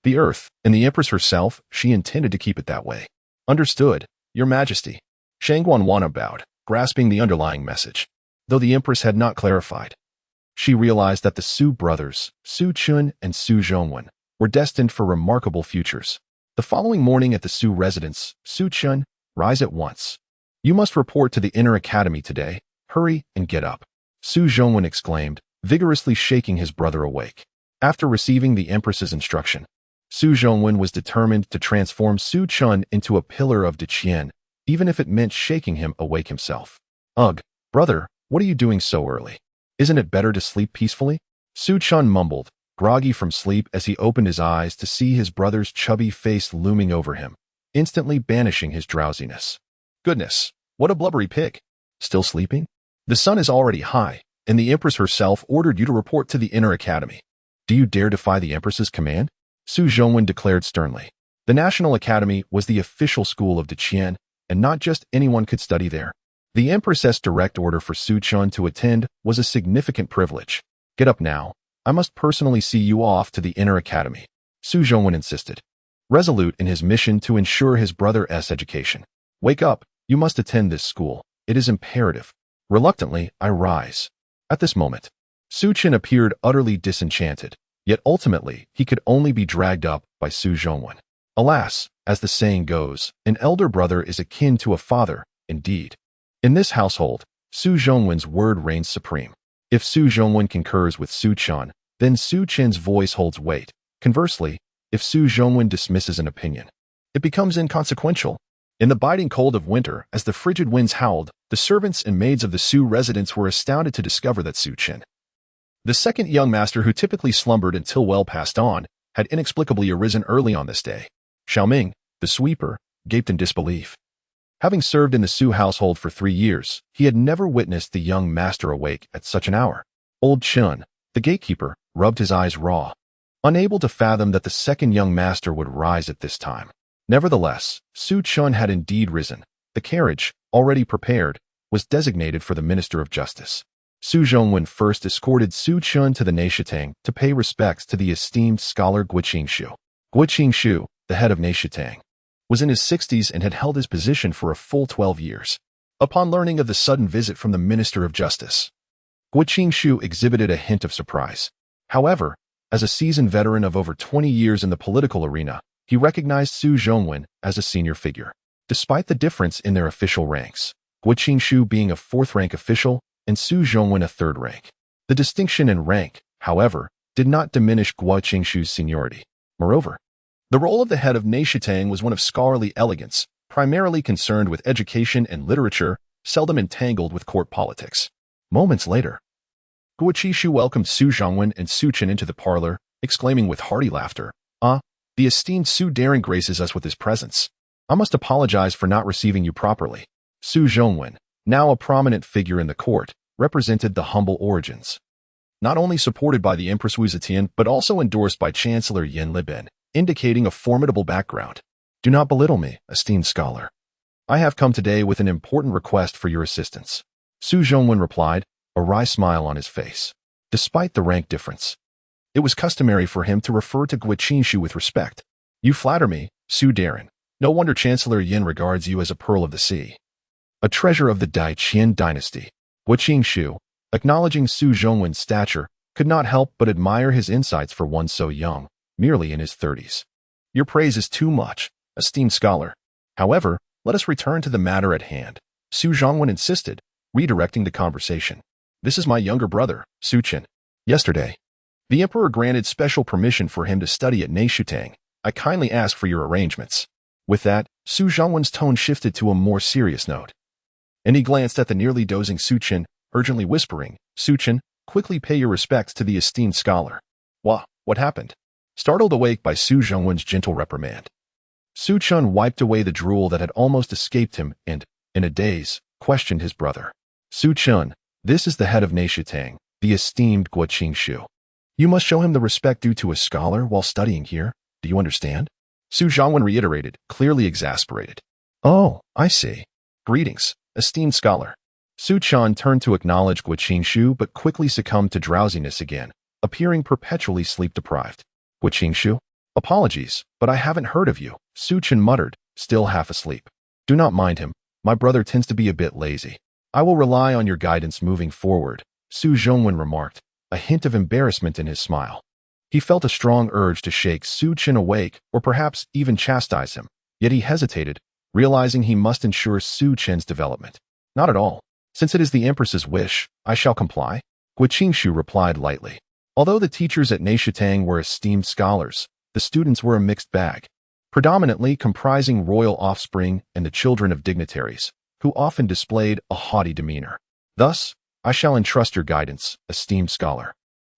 the earth, and the Empress herself. She intended to keep it that way. "Understood, Your Majesty." Shangguan Wanner bowed, grasping the underlying message. Though the Empress had not clarified, she realized that the Su brothers, Su Chen and Su Zhongwen, were destined for remarkable futures. The following morning at the Su residence, Su Chen, "Rise at once. You must report to the inner academy today. Hurry and get up," Su Zhongwen exclaimed, vigorously shaking his brother awake. After receiving the Empress's instruction, Su Zhongwen was determined to transform Su Chen into a pillar of Great Qian, even if it meant shaking him awake himself. "Ugh, brother, what are you doing so early? Isn't it better to sleep peacefully?" Su Chen mumbled, groggy from sleep as he opened his eyes to see his brother's chubby face looming over him, instantly banishing his drowsiness. "Goodness, what a blubbery pig. Still sleeping? The sun is already high, and the Empress herself ordered you to report to the inner academy. Do you dare defy the Empress's command?" Su Zhongwen declared sternly. The National Academy was the official school of Great Qian, and not just anyone could study there. The Empress's direct order for Su Chen to attend was a significant privilege. "Get up now. I must personally see you off to the inner academy," Su Zhongwen insisted, resolute in his mission to ensure his brother's education. "Wake up. You must attend this school. It is imperative." Reluctantly, I rise. At this moment, Su Chen appeared utterly disenchanted, yet ultimately he could only be dragged up by Su Zhongwen. Alas, as the saying goes, an elder brother is akin to a father, indeed. In this household, Su Zhongwen's word reigns supreme. If Su Zhongwen concurs with Su Chen, then Su Chen's voice holds weight. Conversely, if Su Zhongwen dismisses an opinion, it becomes inconsequential. In the biting cold of winter, as the frigid winds howled, the servants and maids of the Su residence were astounded to discover that Su Chen, the second young master who typically slumbered until well past dawn, had inexplicably arisen early on this day. Xiaoming, the sweeper, gaped in disbelief. Having served in the Su household for 3 years, he had never witnessed the young master awake at such an hour. Old Chen, the gatekeeper, rubbed his eyes raw, unable to fathom that the second young master would rise at this time. Nevertheless, Su Chen had indeed risen. The carriage, already prepared, was designated for the Minister of Justice. Su Zhongwen first escorted Su Chen to the Neishitang to pay respects to the esteemed scholar Guqingshu. Guqingshu, the head of Neishitang, was in his 60s and had held his position for a full 12 years. Upon learning of the sudden visit from the Minister of Justice, Guqingshu exhibited a hint of surprise. However, as a seasoned veteran of over 20 years in the political arena, he recognized Su Zhongwen as a senior figure. Despite the difference in their official ranks, Guqingshu being a 4th-rank official and Su Zhongwen a 3rd rank. The distinction in rank, however, did not diminish Guqingshu's seniority. Moreover, the role of the head of Neishitang was one of scholarly elegance, primarily concerned with education and literature, seldom entangled with court politics. Moments later, Guqingshu welcomed Su Zhongwen and Su Chen into the parlor, exclaiming with hearty laughter, "Ah, the esteemed Su Daring graces us with his presence. I must apologize for not receiving you properly." Su Zhongwen, now a prominent figure in the court, represented the humble origins. Not only supported by the Empress Wu Zetian, but also endorsed by Chancellor Yin Liben, indicating a formidable background. "Do not belittle me, esteemed scholar. I have come today with an important request for your assistance," Su Zhongwen replied, a wry smile on his face. Despite the rank difference, it was customary for him to refer to Guqingshu with respect. "You flatter me, Su Daring. No wonder Chancellor Yin regards you as a pearl of the sea, a treasure of the Dai Qian dynasty." Guqingshu, acknowledging Su Zhongwen's stature, could not help but admire his insights for one so young, merely in his 30s. "Your praise is too much, esteemed scholar. However, let us return to the matter at hand," Su Zhongwen insisted, redirecting the conversation. "This is my younger brother, Su Chen. Yesterday, the emperor granted special permission for him to study at Neishitang. I kindly ask for your arrangements." With that, Su Zhongwen's tone shifted to a more serious note, and he glanced at the nearly dozing Su Chen, urgently whispering, "Su Chen, quickly pay your respects to the esteemed scholar." What happened?" Startled awake by Su Zhongwen's gentle reprimand, Su Chen wiped away the drool that had almost escaped him and, in a daze, questioned his brother. "Su Chen, this is the head of Neishitang, the esteemed Guqingshu. You must show him the respect due to a scholar while studying here. Do you understand?" Su Zhongwen reiterated, clearly exasperated. "Oh, I see. Greetings, esteemed scholar." Su Chen turned to acknowledge Guqingshu but quickly succumbed to drowsiness again, appearing perpetually sleep-deprived. "Guqingshu? Apologies, but I haven't heard of you," Su Chen muttered, still half asleep. "Do not mind him. My brother tends to be a bit lazy. I will rely on your guidance moving forward," Su Zhongwen remarked, a hint of embarrassment in his smile. He felt a strong urge to shake Su Chen awake or perhaps even chastise him, yet he hesitated, realizing he must ensure Su Chen's development. "Not at all. Since it is the Empress's wish, I shall comply," Guqingshu replied lightly. Although the teachers at Neishitang were esteemed scholars, the students were a mixed bag, predominantly comprising royal offspring and the children of dignitaries, who often displayed a haughty demeanor. "Thus, I shall entrust your guidance, esteemed scholar,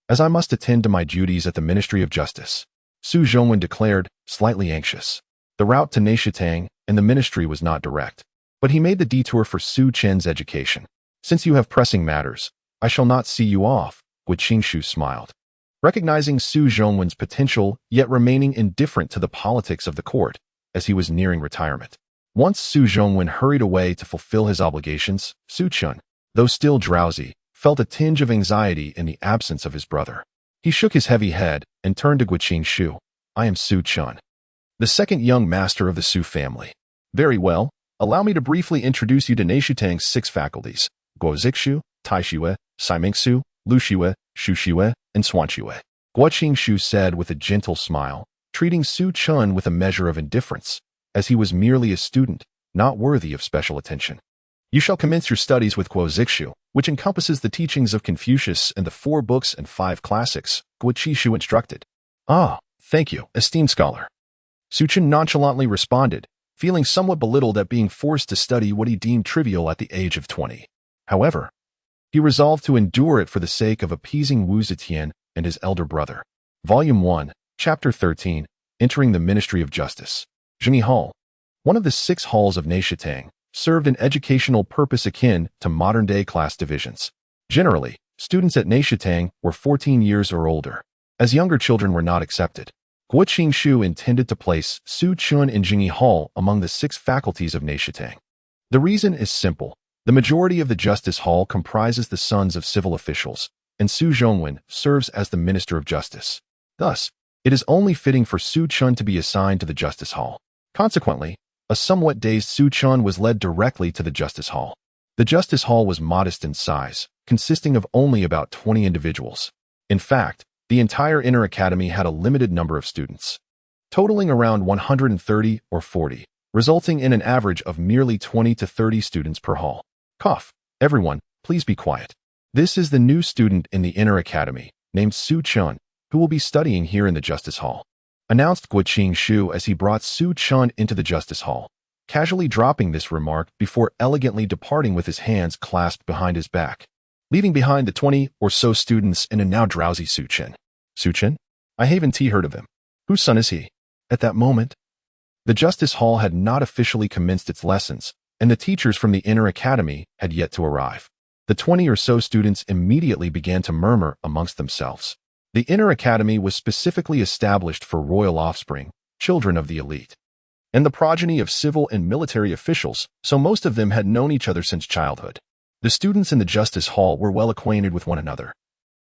as I must attend to my duties at the Ministry of Justice," Su Zhongwen declared, slightly anxious. The route to Neishitang and the ministry was not direct, but he made the detour for Su Chen's education. "Since you have pressing matters, I shall not see you off," Guqingshu smiled, recognizing Su Zhongwen's potential yet remaining indifferent to the politics of the court as he was nearing retirement. Once Su Zhongwen hurried away to fulfill his obligations, Su Chen, though still drowsy, felt a tinge of anxiety in the absence of his brother. He shook his heavy head and turned to Guqingshu. "I am Su Chen, the second young master of the Su family." "Very well. Allow me to briefly introduce you to Neishitang's 6 faculties: Guozikshu, Taixue, Saimingsu, Luxue, Shushiwe, and Swanshiwe. Guoqingshu said with a gentle smile, treating Su Chen with a measure of indifference, as he was merely a student, not worthy of special attention. You shall commence your studies with Guozixu, which encompasses the teachings of Confucius and the 4 books and 5 classics, Guoqingshu instructed. Ah, thank you, esteemed scholar. Su Chen nonchalantly responded, feeling somewhat belittled at being forced to study what he deemed trivial at the age of 20. However, he resolved to endure it for the sake of appeasing Wu Zetian and his elder brother. Volume 1, Chapter 13, Entering the Ministry of Justice. Jingyi Hall, one of the 6 halls of Neishatang, served an educational purpose akin to modern-day class divisions. Generally, students at Neishatang were 14 years or older, as younger children were not accepted. Guoqingshu intended to place Su Chen in Jingyi Hall among the 6 faculties of Neishatang. The reason is simple. The majority of the Justice Hall comprises the sons of civil officials, and Su Zhongwen serves as the Minister of Justice. Thus, it is only fitting for Su Chen to be assigned to the Justice Hall. Consequently, a somewhat dazed Su Chen was led directly to the Justice Hall. The Justice Hall was modest in size, consisting of only about 20 individuals. In fact, the entire Inner Academy had a limited number of students, totaling around 130 or 40, resulting in an average of merely 20 to 30 students per hall. Cough. Everyone, please be quiet. This is the new student in the Inner Academy, named Su Chen, who will be studying here in the Justice Hall, announced Guoqingshu as he brought Su Chen into the Justice Hall, casually dropping this remark before elegantly departing with his hands clasped behind his back, leaving behind the 20 or so students and a now drowsy Su Chen. Su Chen? I haven't heard of him. Whose son is he? At that moment, the Justice Hall had not officially commenced its lessons, and the teachers from the Inner Academy had yet to arrive. The 20 or so students immediately began to murmur amongst themselves. The Inner Academy was specifically established for royal offspring, children of the elite, and the progeny of civil and military officials, so most of them had known each other since childhood. The students in the Justice Hall were well acquainted with one another,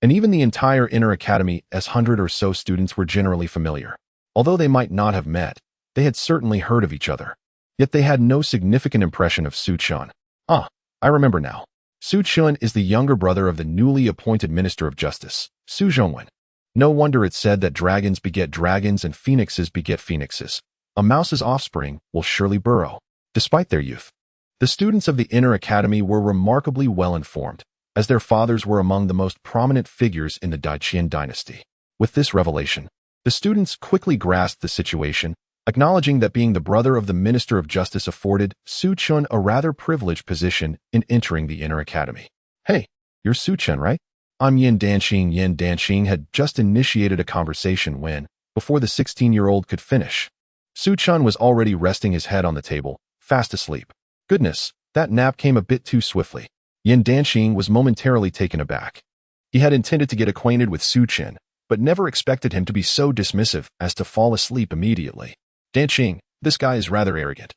and even the entire Inner Academy's 100 or so students were generally familiar. Although they might not have met, they had certainly heard of each other. Yet they had no significant impression of Su Chen. Ah, I remember now. Su Chen is the younger brother of the newly appointed Minister of Justice, Su Zhongwen. No wonder it's said that dragons beget dragons and phoenixes beget phoenixes. A mouse's offspring will surely burrow. Despite their youth, the students of the Inner Academy were remarkably well informed, as their fathers were among the most prominent figures in the Qian dynasty. With this revelation, the students quickly grasped the situation, acknowledging that being the brother of the Minister of Justice afforded Su Chen a rather privileged position in entering the Inner Academy. Hey, you're Su Chen, right? I'm Yin Danxing. Yin Danxing had just initiated a conversation when, before the 16-year-old could finish, Su Chen was already resting his head on the table, fast asleep. Goodness, that nap came a bit too swiftly. Yin Danxing was momentarily taken aback. He had intended to get acquainted with Su Chen, but never expected him to be so dismissive as to fall asleep immediately. Danxing, this guy is rather arrogant.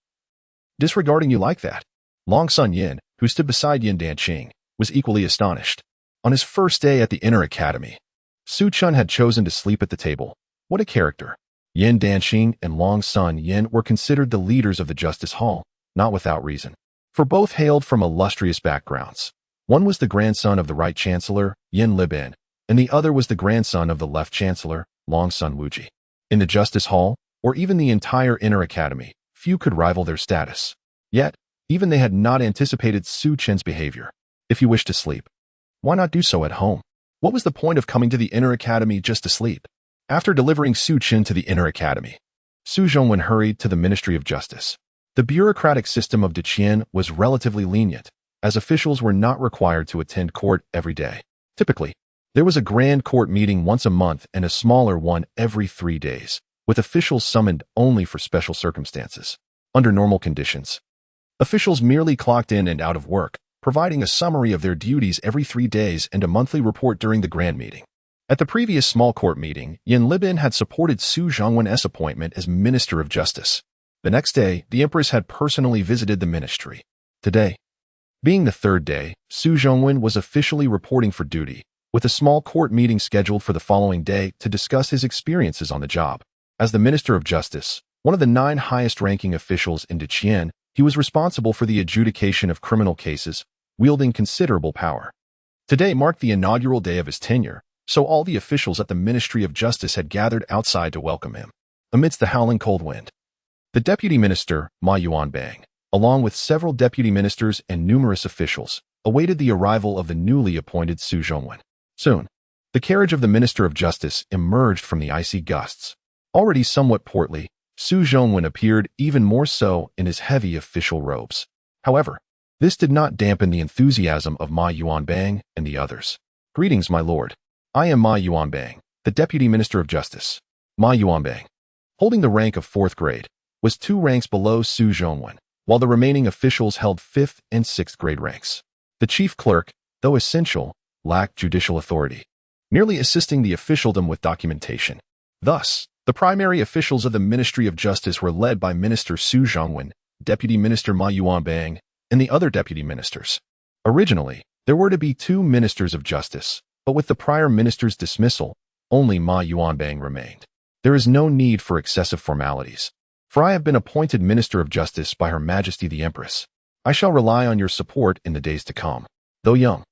Disregarding you like that. Long Sun Yin, who stood beside Yin Danxing, was equally astonished. On his first day at the Inner Academy, Su Chen had chosen to sleep at the table. What a character. Yin Danxing and Long Sun Yin were considered the leaders of the Justice Hall, not without reason, for both hailed from illustrious backgrounds. One was the grandson of the Right Chancellor, Yin Libin, and the other was the grandson of the Left Chancellor, Long Sun Wuji. In the Justice Hall, or even the entire Inner Academy, few could rival their status. Yet, even they had not anticipated Su Chen's behavior. If you wish to sleep, why not do so at home? What was the point of coming to the Inner Academy just to sleep? After delivering Su Chen to the Inner Academy, Su Zhongwen hurried to the Ministry of Justice. The bureaucratic system of Qian was relatively lenient, as officials were not required to attend court every day. Typically, there was a grand court meeting once a month and a smaller one every 3 days, with officials summoned only for special circumstances. Under normal conditions, officials merely clocked in and out of work, providing a summary of their duties every 3 days and a monthly report during the grand meeting. At the previous small court meeting, Yin Libin had supported Su Zhongwen's appointment as Minister of Justice. The next day, the Empress had personally visited the ministry. Today, being the 3rd day, Su Zhongwen was officially reporting for duty, with a small court meeting scheduled for the following day to discuss his experiences on the job. As the Minister of Justice, one of the 9 highest-ranking officials in Qian, he was responsible for the adjudication of criminal cases, wielding considerable power. Today marked the inaugural day of his tenure, so all the officials at the Ministry of Justice had gathered outside to welcome him. Amidst the howling cold wind, the deputy minister, Ma Yuanbang, along with several deputy ministers and numerous officials, awaited the arrival of the newly appointed Su Zhongwen. Soon, the carriage of the Minister of Justice emerged from the icy gusts. Already somewhat portly, Su Zhongwen appeared even more so in his heavy official robes. However, this did not dampen the enthusiasm of Ma Yuanbang and the others. "Greetings, my lord. I am Ma Yuanbang, the Deputy Minister of Justice." Ma Yuanbang, holding the rank of 4th grade, was 2 ranks below Su Zhongwen, while the remaining officials held 5th and 6th grade ranks. The chief clerk, though essential, lacked judicial authority, merely assisting the officialdom with documentation. Thus, the primary officials of the Ministry of Justice were led by Minister Su Zhongwen, Deputy Minister Ma Yuanbang, and the other deputy ministers. Originally, there were to be 2 ministers of justice, but with the prior minister's dismissal, only Ma Yuanbang remained. There is no need for excessive formalities, for I have been appointed Minister of Justice by Her Majesty the Empress. I shall rely on your support in the days to come. Though young,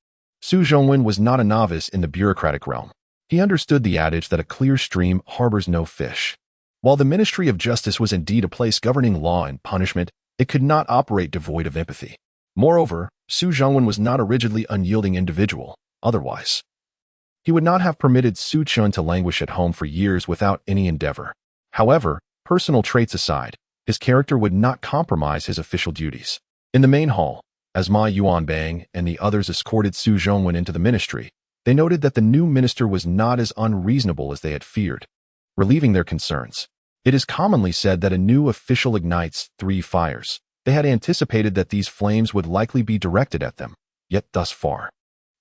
Su Zhongwen was not a novice in the bureaucratic realm. He understood the adage that a clear stream harbors no fish. While the Ministry of Justice was indeed a place governing law and punishment, it could not operate devoid of empathy. Moreover, Su Zhongwen was not a rigidly unyielding individual. Otherwise, he would not have permitted Su Chen to languish at home for years without any endeavor. However, personal traits aside, his character would not compromise his official duties. In the main hall, as Ma Yuanbang and the others escorted Su Zhongwen into the ministry, they noted that the new minister was not as unreasonable as they had feared, relieving their concerns. It is commonly said that a new official ignites 3 fires. They had anticipated that these flames would likely be directed at them, yet thus far,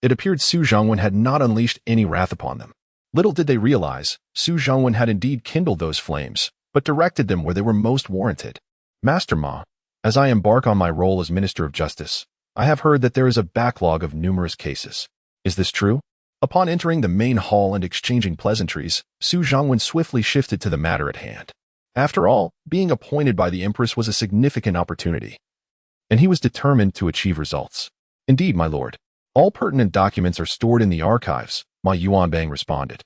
it appeared Su Zhongwen had not unleashed any wrath upon them. Little did they realize, Su Zhongwen had indeed kindled those flames, but directed them where they were most warranted. "Master Ma, as I embark on my role as Minister of Justice, I have heard that there is a backlog of numerous cases. Is this true?" Upon entering the main hall and exchanging pleasantries, Su Zhongwen swiftly shifted to the matter at hand. After all, being appointed by the Empress was a significant opportunity, and he was determined to achieve results. "Indeed, my lord. All pertinent documents are stored in the archives," Ma Yuanbang responded,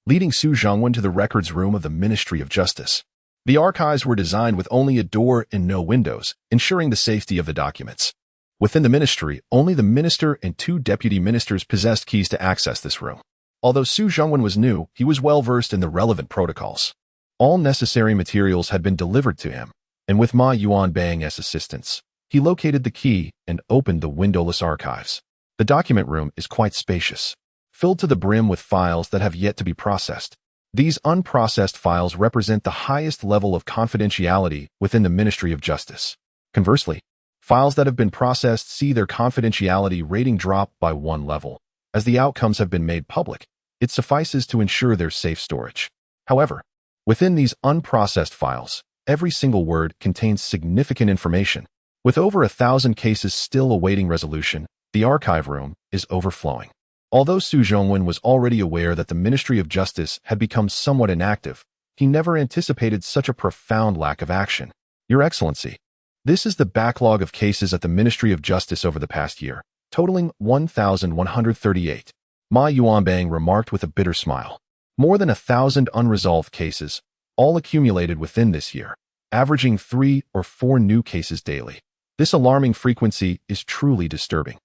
leading Su Zhongwen to the records room of the Ministry of Justice. The archives were designed with only a door and no windows, ensuring the safety of the documents. Within the ministry, only the minister and 2 deputy ministers possessed keys to access this room. Although Su Zhongwen was new, he was well versed in the relevant protocols. All necessary materials had been delivered to him, and with Ma Yuanbang as assistance, he located the key and opened the windowless archives. The document room is quite spacious, filled to the brim with files that have yet to be processed. These unprocessed files represent the highest level of confidentiality within the Ministry of Justice. Conversely, files that have been processed see their confidentiality rating drop by 1 level. As the outcomes have been made public, it suffices to ensure their safe storage. However, within these unprocessed files, every single word contains significant information. With over 1,000 cases still awaiting resolution, the archive room is overflowing. Although Su Zhongwen was already aware that the Ministry of Justice had become somewhat inactive, he never anticipated such a profound lack of action. "Your Excellency, this is the backlog of cases at the Ministry of Justice over the past year, totaling 1,138. Ma Yuanbang remarked with a bitter smile. More than 1,000 unresolved cases, all accumulated within this year, averaging 3 or 4 new cases daily. This alarming frequency is truly disturbing.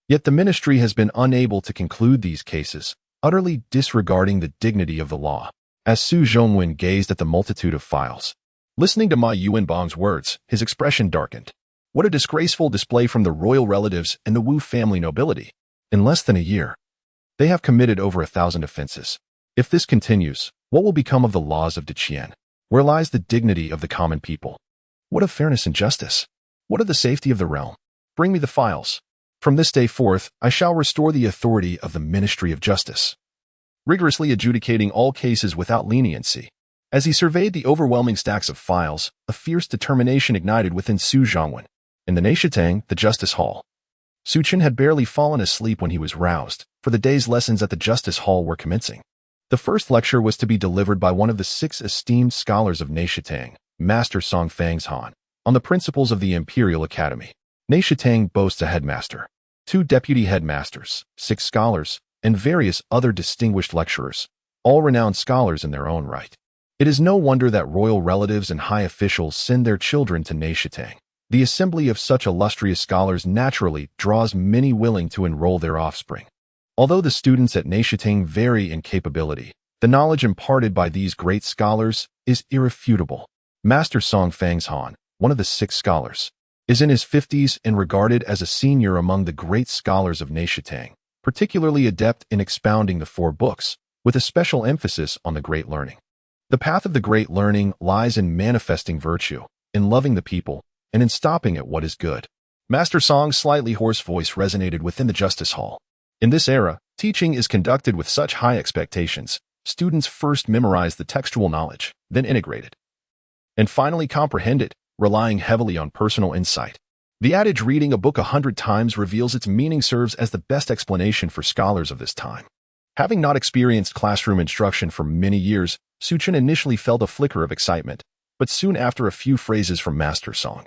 Yet the ministry has been unable to conclude these cases, utterly disregarding the dignity of the law." As Su Zhongwen gazed at the multitude of files, listening to Ma Yuanbang's words, his expression darkened. What a disgraceful display from the royal relatives and the Wu family nobility. In less than a year, they have committed over 1,000 offenses. If this continues, what will become of the laws of Qian? Where lies the dignity of the common people? What of fairness and justice? What of the safety of the realm? Bring me the files. From this day forth, I shall restore the authority of the Ministry of Justice, rigorously adjudicating all cases without leniency. As he surveyed the overwhelming stacks of files, a fierce determination ignited within Su Zhongwen. In the Neishitang, the Justice Hall, Su Chen had barely fallen asleep when he was roused, for the day's lessons at the Justice Hall were commencing. The first lecture was to be delivered by one of the 6 esteemed scholars of Neishitang, Master Song Fang's Han, on the principles of the Imperial Academy. Neishitang boasts a headmaster, 2 deputy headmasters, 6 scholars, and various other distinguished lecturers, all renowned scholars in their own right. It is no wonder that royal relatives and high officials send their children to Neishatang. The assembly of such illustrious scholars naturally draws many willing to enroll their offspring. Although the students at Neishatang vary in capability, the knowledge imparted by these great scholars is irrefutable. Master Song Fangshan, one of the 6 scholars, is in his 50s and regarded as a senior among the great scholars of Neishatang, particularly adept in expounding the 4 books, with a special emphasis on the great learning. The path of the great learning lies in manifesting virtue, in loving the people, and in stopping at what is good. Master Song's slightly hoarse voice resonated within the justice hall. In this era, teaching is conducted with such high expectations. Students first memorize the textual knowledge, then integrate it, and finally comprehend it, relying heavily on personal insight. The adage reading a book 100 times reveals its meaning serves as the best explanation for scholars of this time. Having not experienced classroom instruction for many years, Su Chen initially felt a flicker of excitement, but soon after a few phrases from Master Song,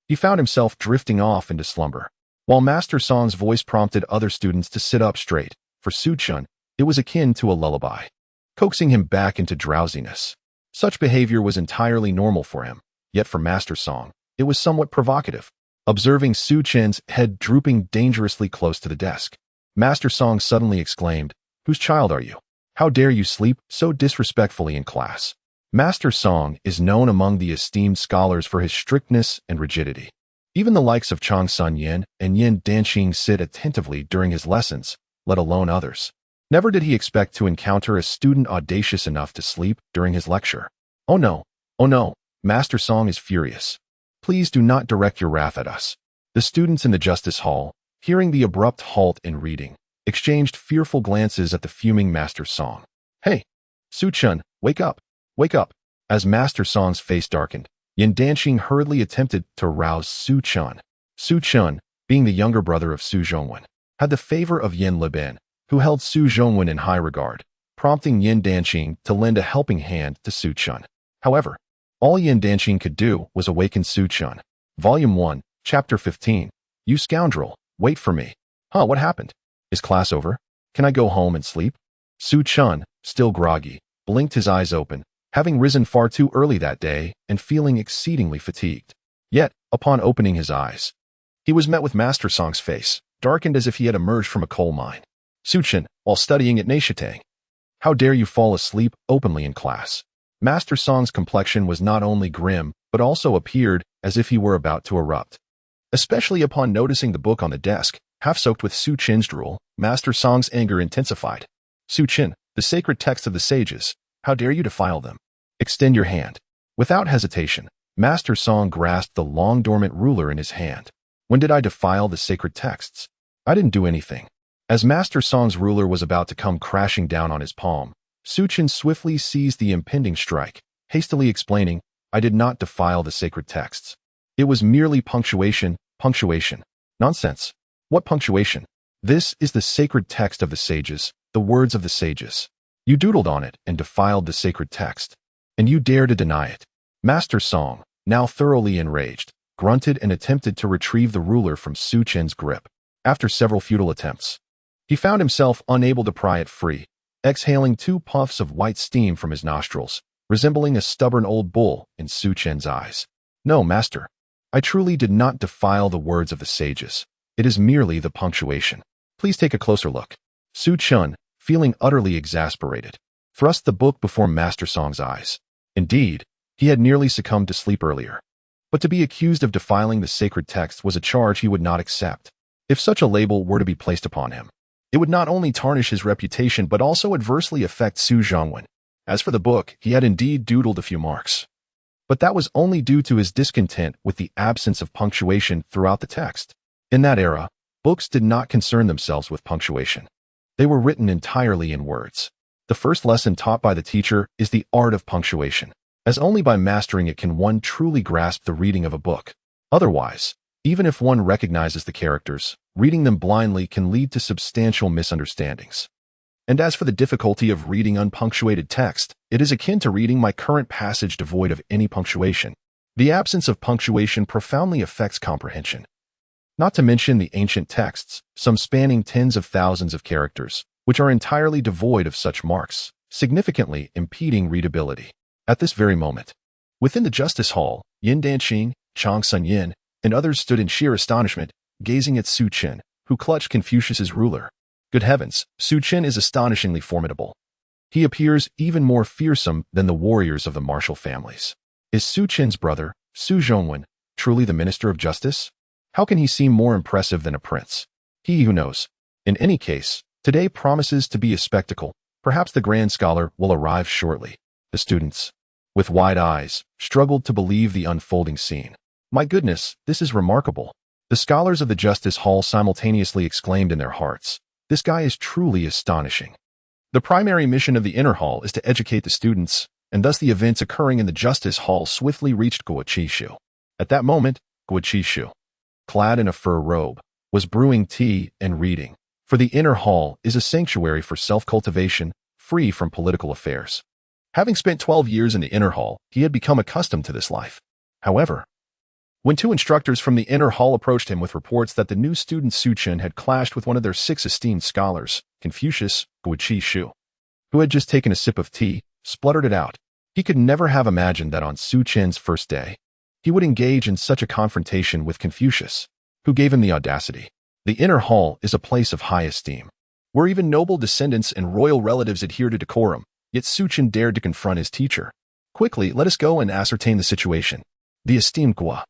he found himself drifting off into slumber. While Master Song's voice prompted other students to sit up straight, for Su Chen, it was akin to a lullaby, coaxing him back into drowsiness. Such behavior was entirely normal for him, yet for Master Song, it was somewhat provocative. Observing Su Chen's head drooping dangerously close to the desk, Master Song suddenly exclaimed, "Whose child are you? How dare you sleep so disrespectfully in class?" Master Song is known among the esteemed scholars for his strictness and rigidity. Even the likes of Chang Sun Yen and Yin Danqing sit attentively during his lessons, let alone others. Never did he expect to encounter a student audacious enough to sleep during his lecture. Oh no, Master Song is furious. Please do not direct your wrath at us. The students in the justice hall, hearing the abrupt halt in reading, exchanged fearful glances at the fuming Master Song. Hey, Su Chen, wake up, wake up. As Master Song's face darkened, Yin Danqing hurriedly attempted to rouse Su Chen. Su Chen, being the younger brother of Su Zhongwen, had the favor of Yin Liben, who held Su Zhongwen in high regard, prompting Yin Danqing to lend a helping hand to Su Chen. However, all Yin Danqing could do was awaken Su Chen. Volume 1, Chapter 15. You scoundrel, wait for me. Huh, what happened? Is class over? Can I go home and sleep? Su Chen, still groggy, blinked his eyes open, having risen far too early that day and feeling exceedingly fatigued. Yet, upon opening his eyes, he was met with Master Song's face, darkened as if he had emerged from a coal mine. Su Chen, while studying at Neishatang, how dare you fall asleep openly in class? Master Song's complexion was not only grim, but also appeared as if he were about to erupt. Especially upon noticing the book on the desk, half soaked with Su Chen's drool, Master Song's anger intensified. Su Chen, the sacred text of the sages, how dare you defile them? Extend your hand. Without hesitation, Master Song grasped the long dormant ruler in his hand. When did I defile the sacred texts? I didn't do anything. As Master Song's ruler was about to come crashing down on his palm, Su Chen swiftly seized the impending strike, hastily explaining, I did not defile the sacred texts. It was merely punctuation. Nonsense. What punctuation? This is the sacred text of the sages, the words of the sages. You doodled on it and defiled the sacred text. And you dare to deny it. Master Song, now thoroughly enraged, grunted and attempted to retrieve the ruler from Su Chen's grip. After several futile attempts, he found himself unable to pry it free, exhaling 2 puffs of white steam from his nostrils, resembling a stubborn old bull in Su Chen's eyes. No, master. I truly did not defile the words of the sages. It is merely the punctuation. Please take a closer look. Su Chen, feeling utterly exasperated, thrust the book before Master Song's eyes. Indeed, he had nearly succumbed to sleep earlier. But to be accused of defiling the sacred text was a charge he would not accept. If such a label were to be placed upon him, it would not only tarnish his reputation but also adversely affect Su Zhongwen. As for the book, he had indeed doodled a few marks. But that was only due to his discontent with the absence of punctuation throughout the text. In that era, books did not concern themselves with punctuation. They were written entirely in words. The first lesson taught by the teacher is the art of punctuation, as only by mastering it can one truly grasp the reading of a book. Otherwise, even if one recognizes the characters, reading them blindly can lead to substantial misunderstandings. And as for the difficulty of reading unpunctuated text, it is akin to reading my current passage devoid of any punctuation. The absence of punctuation profoundly affects comprehension. Not to mention the ancient texts, some spanning tens of thousands of characters, which are entirely devoid of such marks, significantly impeding readability. At this very moment, within the Justice Hall, Yin Danqing, Chang Sunyin, and others stood in sheer astonishment, gazing at Su Chen, who clutched Confucius's ruler. Good heavens, Su Chen is astonishingly formidable. He appears even more fearsome than the warriors of the martial families. Is Su Chen's brother, Su Zhongwen, truly the Minister of Justice? How can he seem more impressive than a prince? He who knows. In any case, today promises to be a spectacle. Perhaps the grand scholar will arrive shortly. The students, with wide eyes, struggled to believe the unfolding scene. My goodness, this is remarkable. The scholars of the Justice Hall simultaneously exclaimed in their hearts, this guy is truly astonishing. The primary mission of the Inner Hall is to educate the students, and thus the events occurring in the Justice Hall swiftly reached Great Qian. At that moment, Great Qian, clad in a fur robe, was brewing tea and reading, for the Inner Hall is a sanctuary for self-cultivation, free from political affairs. Having spent 12 years in the Inner Hall, he had become accustomed to this life. However, when two instructors from the Inner Hall approached him with reports that the new student Su Chen had clashed with one of their 6 esteemed scholars, Confucius, Great Qian, who had just taken a sip of tea, spluttered it out. He could never have imagined that on Su Chen's first day, he would engage in such a confrontation with Confucius, who gave him the audacity. The Inner Hall is a place of high esteem, where even noble descendants and royal relatives adhere to decorum, yet Su Chen dared to confront his teacher. Quickly, let us go and ascertain the situation. The esteemed Gua,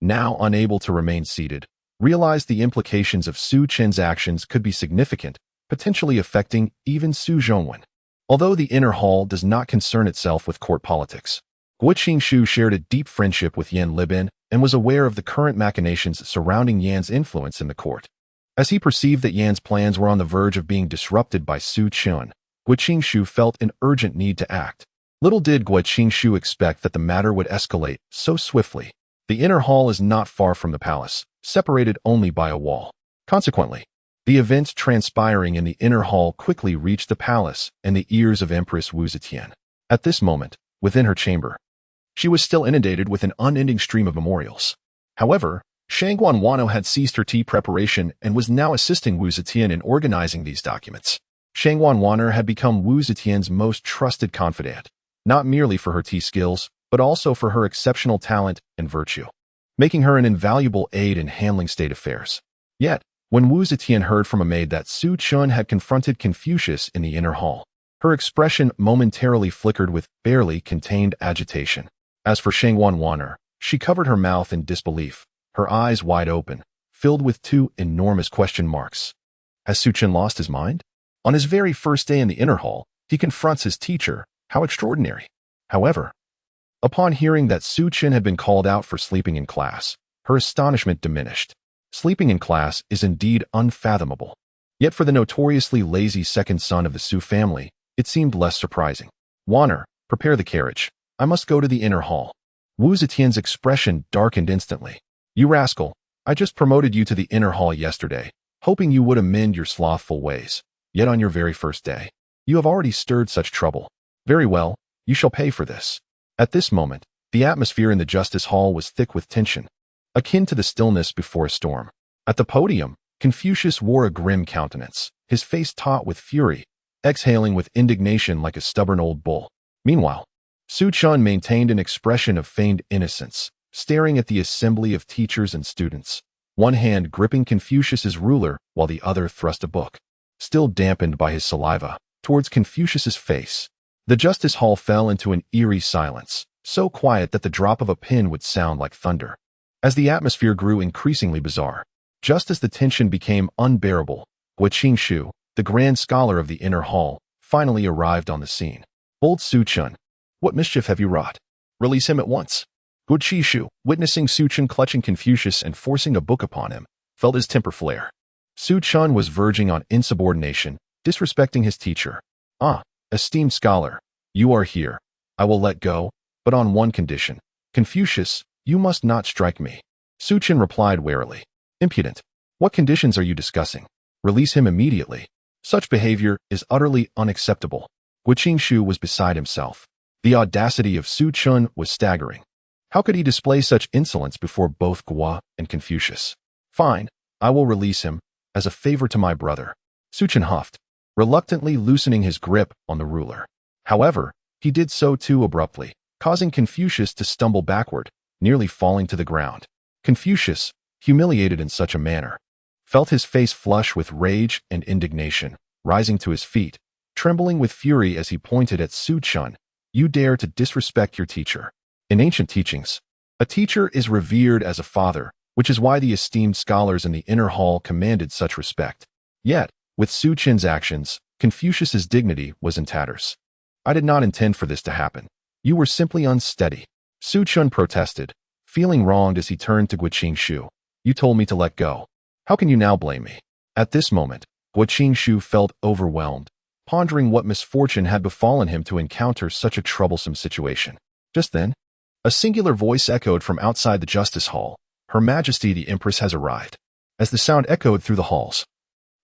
now unable to remain seated, realized the implications of Su Chen's actions could be significant, potentially affecting even Su Zhongwen. Although the Inner Hall does not concern itself with court politics, Guo Qingshu shared a deep friendship with Yan Libin and was aware of the current machinations surrounding Yan's influence in the court. As he perceived that Yan's plans were on the verge of being disrupted by Su Chen, Guo Qingshu felt an urgent need to act. Little did Guo Qingshu expect that the matter would escalate so swiftly. The Inner Hall is not far from the palace, separated only by a wall. Consequently, the events transpiring in the Inner Hall quickly reached the palace and the ears of Empress Wu Zetian. At this moment, within her chamber, she was still inundated with an unending stream of memorials. However, Shangguan Wano had ceased her tea preparation and was now assisting Wu Zetian in organizing these documents. Shangguan Wano had become Wu Zetian's most trusted confidant, not merely for her tea skills, but also for her exceptional talent and virtue, making her an invaluable aid in handling state affairs. Yet, when Wu Zetian heard from a maid that Su Chen had confronted Confucius in the Inner Hall, her expression momentarily flickered with barely contained agitation. As for Shangguan Wano, she covered her mouth in disbelief, her eyes wide open, filled with 2 enormous question marks. Has Su Chen lost his mind? On his very first day in the Inner Hall, he confronts his teacher. How extraordinary. However, upon hearing that Su Chen had been called out for sleeping in class, her astonishment diminished. Sleeping in class is indeed unfathomable. Yet for the notoriously lazy second son of the Su family, it seemed less surprising. Wano, prepare the carriage. I must go to the Inner Hall. Wu Zetian's expression darkened instantly. You rascal, I just promoted you to the Inner Hall yesterday, hoping you would amend your slothful ways. Yet on your very first day, you have already stirred such trouble. Very well, you shall pay for this. At this moment, the atmosphere in the Justice Hall was thick with tension, akin to the stillness before a storm. At the podium, Confucius wore a grim countenance, his face taut with fury, exhaling with indignation like a stubborn old bull. Meanwhile, Su Chen maintained an expression of feigned innocence, staring at the assembly of teachers and students, one hand gripping Confucius's ruler while the other thrust a book, still dampened by his saliva, towards Confucius's face. The Justice Hall fell into an eerie silence, so quiet that the drop of a pin would sound like thunder. As the atmosphere grew increasingly bizarre, just as the tension became unbearable, Guo Qingshu, the grand scholar of the Inner Hall, finally arrived on the scene. Bold Su Chen, what mischief have you wrought? Release him at once. Guo Qingshu, witnessing Su Chen clutching Confucius and forcing a book upon him, felt his temper flare. Su Chen was verging on insubordination, disrespecting his teacher. Ah, esteemed scholar, you are here. I will let go, but on one condition. Confucius, you must not strike me. Su Chen replied warily. Impudent. What conditions are you discussing? Release him immediately. Such behavior is utterly unacceptable. Guo Qingshu was beside himself. The audacity of Su Chen was staggering. How could he display such insolence before both Gua and Confucius? Fine, I will release him, as a favor to my brother. Su Chen huffed, reluctantly loosening his grip on the ruler. However, he did so too abruptly, causing Confucius to stumble backward, nearly falling to the ground. Confucius, humiliated in such a manner, felt his face flush with rage and indignation, rising to his feet, trembling with fury as he pointed at Su Chen. You dare to disrespect your teacher. In ancient teachings, a teacher is revered as a father, which is why the esteemed scholars in the inner hall commanded such respect. Yet, with Su Chen's actions, Confucius's dignity was in tatters. I did not intend for this to happen. You were simply unsteady. Su Chen protested, feeling wronged as he turned to Guqingshu. You told me to let go. How can you now blame me? At this moment, Guqingshu felt overwhelmed, pondering what misfortune had befallen him to encounter such a troublesome situation. Just then, a singular voice echoed from outside the justice hall. Her Majesty the Empress has arrived. As the sound echoed through the halls,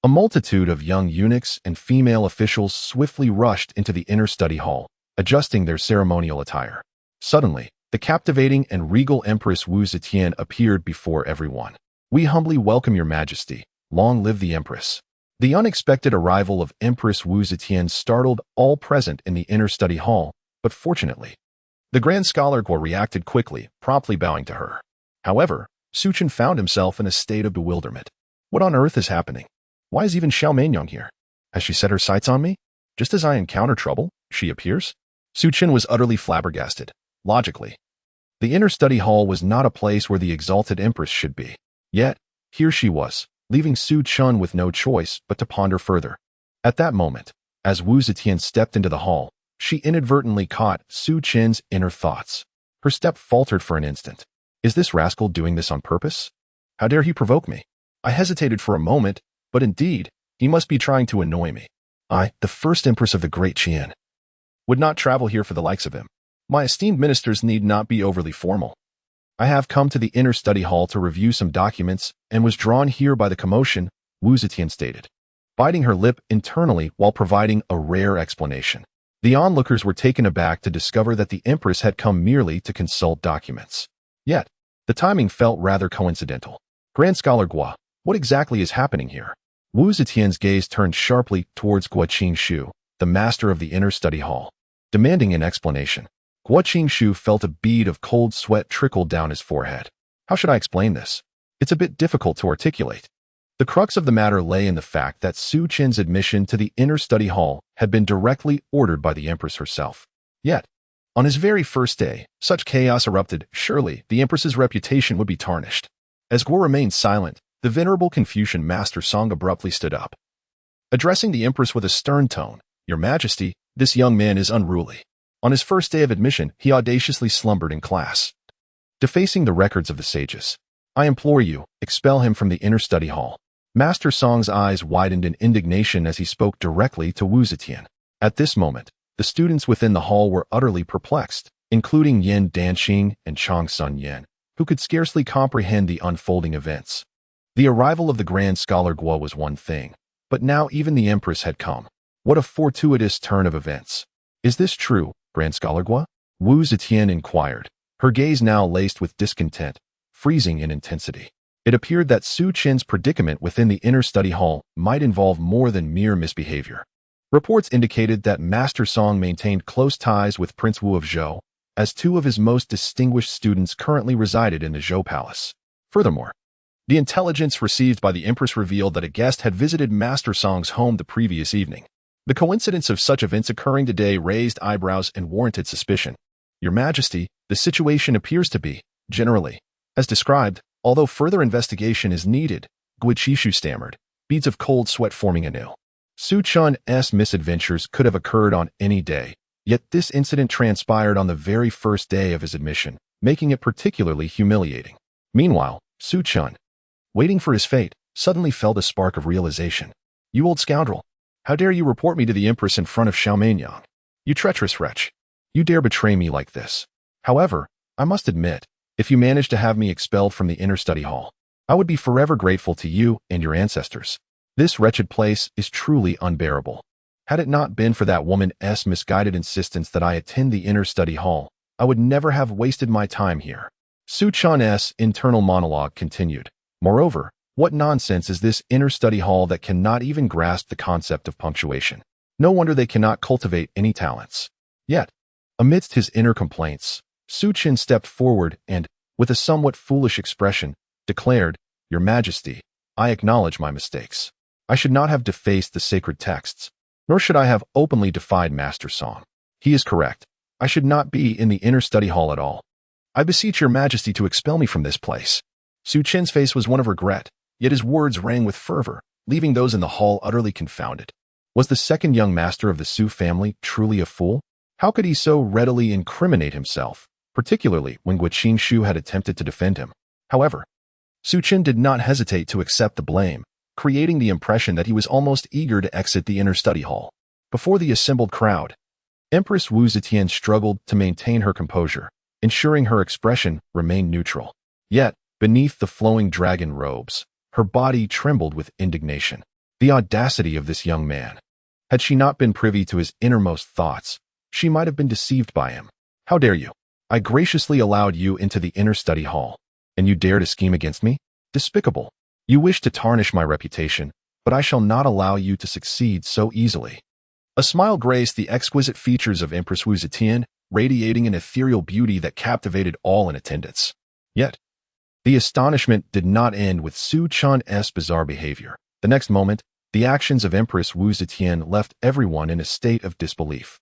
a multitude of young eunuchs and female officials swiftly rushed into the inner study hall, adjusting their ceremonial attire. Suddenly, the captivating and regal Empress Wu Zetian appeared before everyone. We humbly welcome your Majesty. Long live the Empress. The unexpected arrival of Empress Wu Zetian startled all present in the inner study hall, but fortunately, the Grand Scholar Guo reacted quickly, promptly bowing to her. However, Su Chen found himself in a state of bewilderment. What on earth is happening? Why is even Xiaomenyang here? Has she set her sights on me? Just as I encounter trouble, she appears? Su Chen was utterly flabbergasted. Logically, the inner study hall was not a place where the exalted Empress should be. Yet, here she was, leaving Su Chen with no choice but to ponder further. At that moment, as Wu Zetian stepped into the hall, she inadvertently caught Su Chen's inner thoughts. Her step faltered for an instant. Is this rascal doing this on purpose? How dare he provoke me? I hesitated for a moment, but indeed, he must be trying to annoy me. I, the first Empress of the Great Qian, would not travel here for the likes of him. My esteemed ministers need not be overly formal. I have come to the inner study hall to review some documents and was drawn here by the commotion, Wu Zetian stated, biting her lip internally while providing a rare explanation. The onlookers were taken aback to discover that the Empress had come merely to consult documents. Yet, the timing felt rather coincidental. Grand Scholar Guo, what exactly is happening here? Wu Zetian's gaze turned sharply towards Guqingshu, the master of the inner study hall, demanding an explanation. Guqingshu felt a bead of cold sweat trickle down his forehead. How should I explain this? It's a bit difficult to articulate. The crux of the matter lay in the fact that Su Chen's admission to the inner study hall had been directly ordered by the Empress herself. Yet, on his very first day, such chaos erupted. Surely, the Empress's reputation would be tarnished. As Guo remained silent, the venerable Confucian Master Song abruptly stood up. Addressing the Empress with a stern tone, Your Majesty, this young man is unruly. On his first day of admission, he audaciously slumbered in class, defacing the records of the sages. I implore you, expel him from the inner study hall. Master Song's eyes widened in indignation as he spoke directly to Wu Zetian. At this moment, the students within the hall were utterly perplexed, including Yin Danxing and Chong Sun Yen, who could scarcely comprehend the unfolding events. The arrival of the Grand Scholar Guo was one thing, but now even the Empress had come. What a fortuitous turn of events. Is this true, Grand Scholar Guo? Wu Zetian inquired, her gaze now laced with discontent, freezing in intensity. It appeared that Su Chen's predicament within the inner study hall might involve more than mere misbehavior. Reports indicated that Master Song maintained close ties with Prince Wu of Zhou, as two of his most distinguished students currently resided in the Zhou Palace. Furthermore, the intelligence received by the Empress revealed that a guest had visited Master Song's home the previous evening. The coincidence of such events occurring today raised eyebrows and warranted suspicion. Your Majesty, the situation appears to be, generally, as described, although further investigation is needed, Guqingshu stammered, beads of cold sweat forming anew. Su Chen's misadventures could have occurred on any day, yet this incident transpired on the very first day of his admission, making it particularly humiliating. Meanwhile, Su Chen, waiting for his fate, suddenly felt a spark of realization. You old scoundrel! How dare you report me to the Empress in front of Xiaomenyang? You treacherous wretch! You dare betray me like this. However, I must admit, if you manage to have me expelled from the inner study hall, I would be forever grateful to you and your ancestors. This wretched place is truly unbearable. Had it not been for that woman's misguided insistence that I attend the inner study hall, I would never have wasted my time here. Su Chen's internal monologue continued. Moreover, What nonsense is this inner study hall that cannot even grasp the concept of punctuation? No wonder they cannot cultivate any talents. Yet, amidst his inner complaints, Su Chen stepped forward and, with a somewhat foolish expression, declared, "Your Majesty, I acknowledge my mistakes. I should not have defaced the sacred texts, nor should I have openly defied Master Song. He is correct. I should not be in the inner study hall at all. I beseech your Majesty to expel me from this place." Su Chen's face was one of regret, yet his words rang with fervor, leaving those in the hall utterly confounded. Was the second young master of the Su family truly a fool? How could he so readily incriminate himself, particularly when Guqin Shu had attempted to defend him? However, Su Chen did not hesitate to accept the blame, creating the impression that he was almost eager to exit the inner study hall. Before the assembled crowd, Empress Wu Zetian struggled to maintain her composure, ensuring her expression remained neutral. Yet, beneath the flowing dragon robes, her body trembled with indignation. The audacity of this young man. Had she not been privy to his innermost thoughts, she might have been deceived by him. How dare you? I graciously allowed you into the inner study hall, and you dare to scheme against me? Despicable. You wish to tarnish my reputation, but I shall not allow you to succeed so easily. A smile graced the exquisite features of Empress Wu Zetian, radiating an ethereal beauty that captivated all in attendance. Yet, the astonishment did not end with Su Chen's bizarre behavior. The next moment, the actions of Empress Wu Zetian left everyone in a state of disbelief.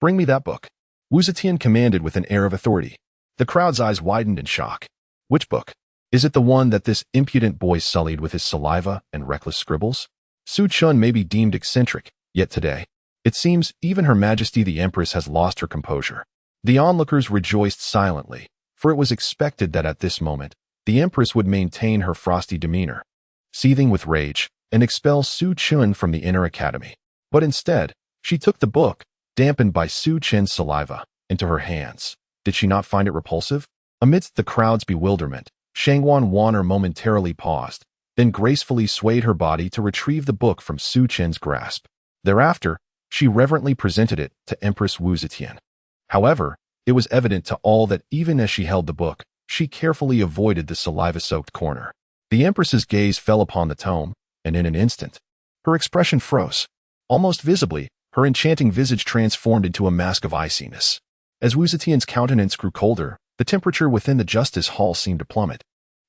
"Bring me that book," Wu Zetian commanded with an air of authority. The crowd's eyes widened in shock. "Which book? Is it the one that this impudent boy sullied with his saliva and reckless scribbles?" Su Chen may be deemed eccentric, yet today, it seems even Her Majesty the Empress has lost her composure. The onlookers rejoiced silently, for it was expected that at this moment, the Empress would maintain her frosty demeanor, seething with rage, and expel Su Chen from the inner academy. But instead, she took the book, dampened by Su Chen's saliva, into her hands. Did she not find it repulsive? Amidst the crowd's bewilderment, Shangwan Wanner momentarily paused, then gracefully swayed her body to retrieve the book from Su Chen's grasp. Thereafter, she reverently presented it to Empress Wu Zetian. However, it was evident to all that even as she held the book, she carefully avoided the saliva-soaked corner. The Empress's gaze fell upon the tome, and in an instant, her expression froze. Almost visibly, her enchanting visage transformed into a mask of iciness. As Wu Zetian's countenance grew colder, the temperature within the justice hall seemed to plummet.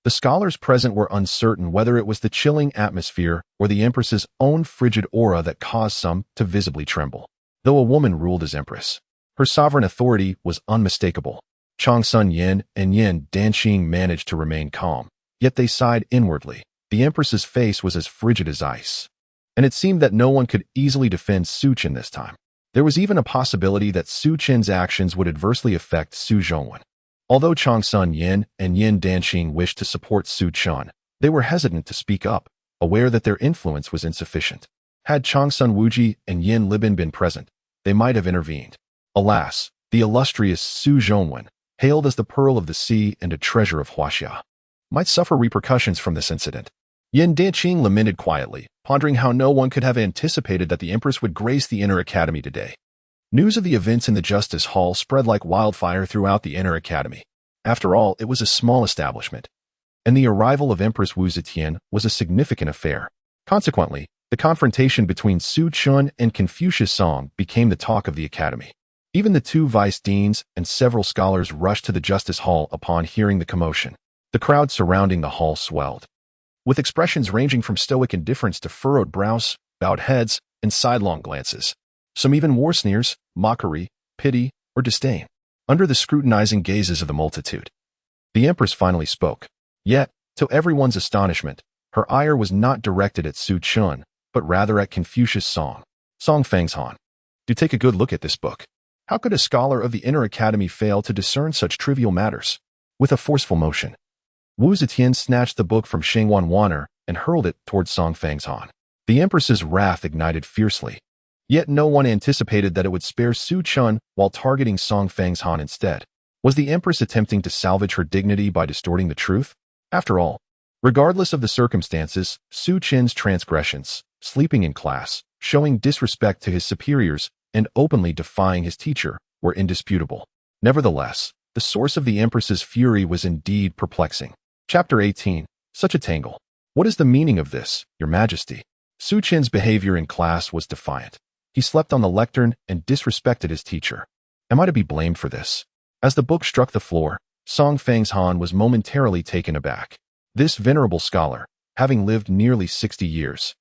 The scholars present were uncertain whether it was the chilling atmosphere or the Empress's own frigid aura that caused some to visibly tremble. Though a woman ruled as Empress, her sovereign authority was unmistakable. Changsun Yin and Yin Danqing managed to remain calm, yet they sighed inwardly. The Empress's face was as frigid as ice, and it seemed that no one could easily defend Su Chen this time. There was even a possibility that Su Chen's actions would adversely affect Su Zhongwen. Although Changsun Yin and Yin Danqing wished to support Su Chen, they were hesitant to speak up, aware that their influence was insufficient. Had Changsun Wuji and Yin Libin been present, they might have intervened. Alas, the illustrious Su Zhongwen, hailed as the pearl of the sea and a treasure of Huaxia, might suffer repercussions from this incident. Yin Danqing lamented quietly, pondering how no one could have anticipated that the Empress would grace the inner academy today. News of the events in the Justice Hall spread like wildfire throughout the inner academy. After all, it was a small establishment, and the arrival of Empress Wu Zetian was a significant affair. Consequently, the confrontation between Su Chen and Confucius Song became the talk of the academy. Even the two vice-deans and several scholars rushed to the Justice Hall upon hearing the commotion. The crowd surrounding the hall swelled, with expressions ranging from stoic indifference to furrowed brows, bowed heads, and sidelong glances. Some even wore sneers, mockery, pity, or disdain. Under the scrutinizing gazes of the multitude, the Empress finally spoke. Yet, to everyone's astonishment, her ire was not directed at Su Chen, but rather at Confucius Song. Song Fang's Han. Do take a good look at this book. How could a scholar of the inner academy fail to discern such trivial matters? With a forceful motion, Wu Zetian snatched the book from Shangwan Wanner and hurled it towards Song Fang's Han. The Empress's wrath ignited fiercely. Yet no one anticipated that it would spare Su Chen while targeting Song Fang's Han instead. Was the Empress attempting to salvage her dignity by distorting the truth? After all, regardless of the circumstances, Su Chen's transgressions, sleeping in class, showing disrespect to his superiors, and openly defying his teacher, were indisputable. Nevertheless, the source of the Empress's fury was indeed perplexing. Chapter 18. Such a tangle. What is the meaning of this, Your Majesty? Su Chen's behavior in class was defiant. He slept on the lectern and disrespected his teacher. Am I to be blamed for this? As the book struck the floor, Song Fang's Han was momentarily taken aback. This venerable scholar, having lived nearly 60 years,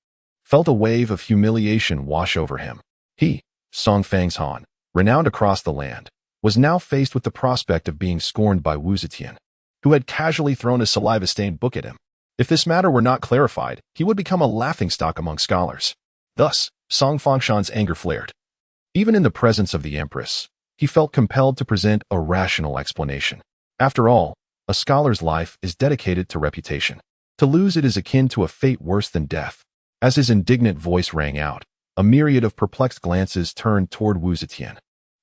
felt a wave of humiliation wash over him. He, Song Fang's Han, renowned across the land, was now faced with the prospect of being scorned by Wu Zetian, who had casually thrown a saliva-stained book at him. If this matter were not clarified, he would become a laughingstock among scholars. Thus, Song Fangshan's anger flared. Even in the presence of the Empress, he felt compelled to present a rational explanation. After all, a scholar's life is dedicated to reputation. To lose it is akin to a fate worse than death. As his indignant voice rang out, a myriad of perplexed glances turned toward Wu Zetian.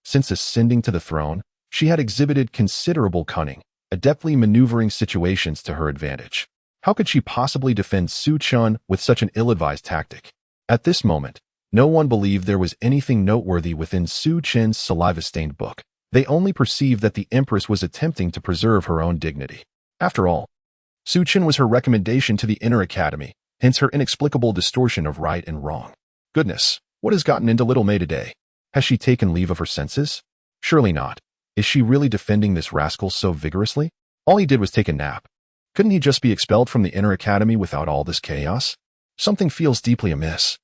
Since ascending to the throne, she had exhibited considerable cunning, adeptly maneuvering situations to her advantage. How could she possibly defend Su Chen with such an ill-advised tactic? At this moment, no one believed there was anything noteworthy within Su Chen's saliva-stained book. They only perceived that the Empress was attempting to preserve her own dignity. After all, Su Chen was her recommendation to the Inner Academy, hence her inexplicable distortion of right and wrong. Goodness, what has gotten into little May today? Has she taken leave of her senses? Surely not. Is she really defending this rascal so vigorously? All he did was take a nap. Couldn't he just be expelled from the Inner Academy without all this chaos? Something feels deeply amiss.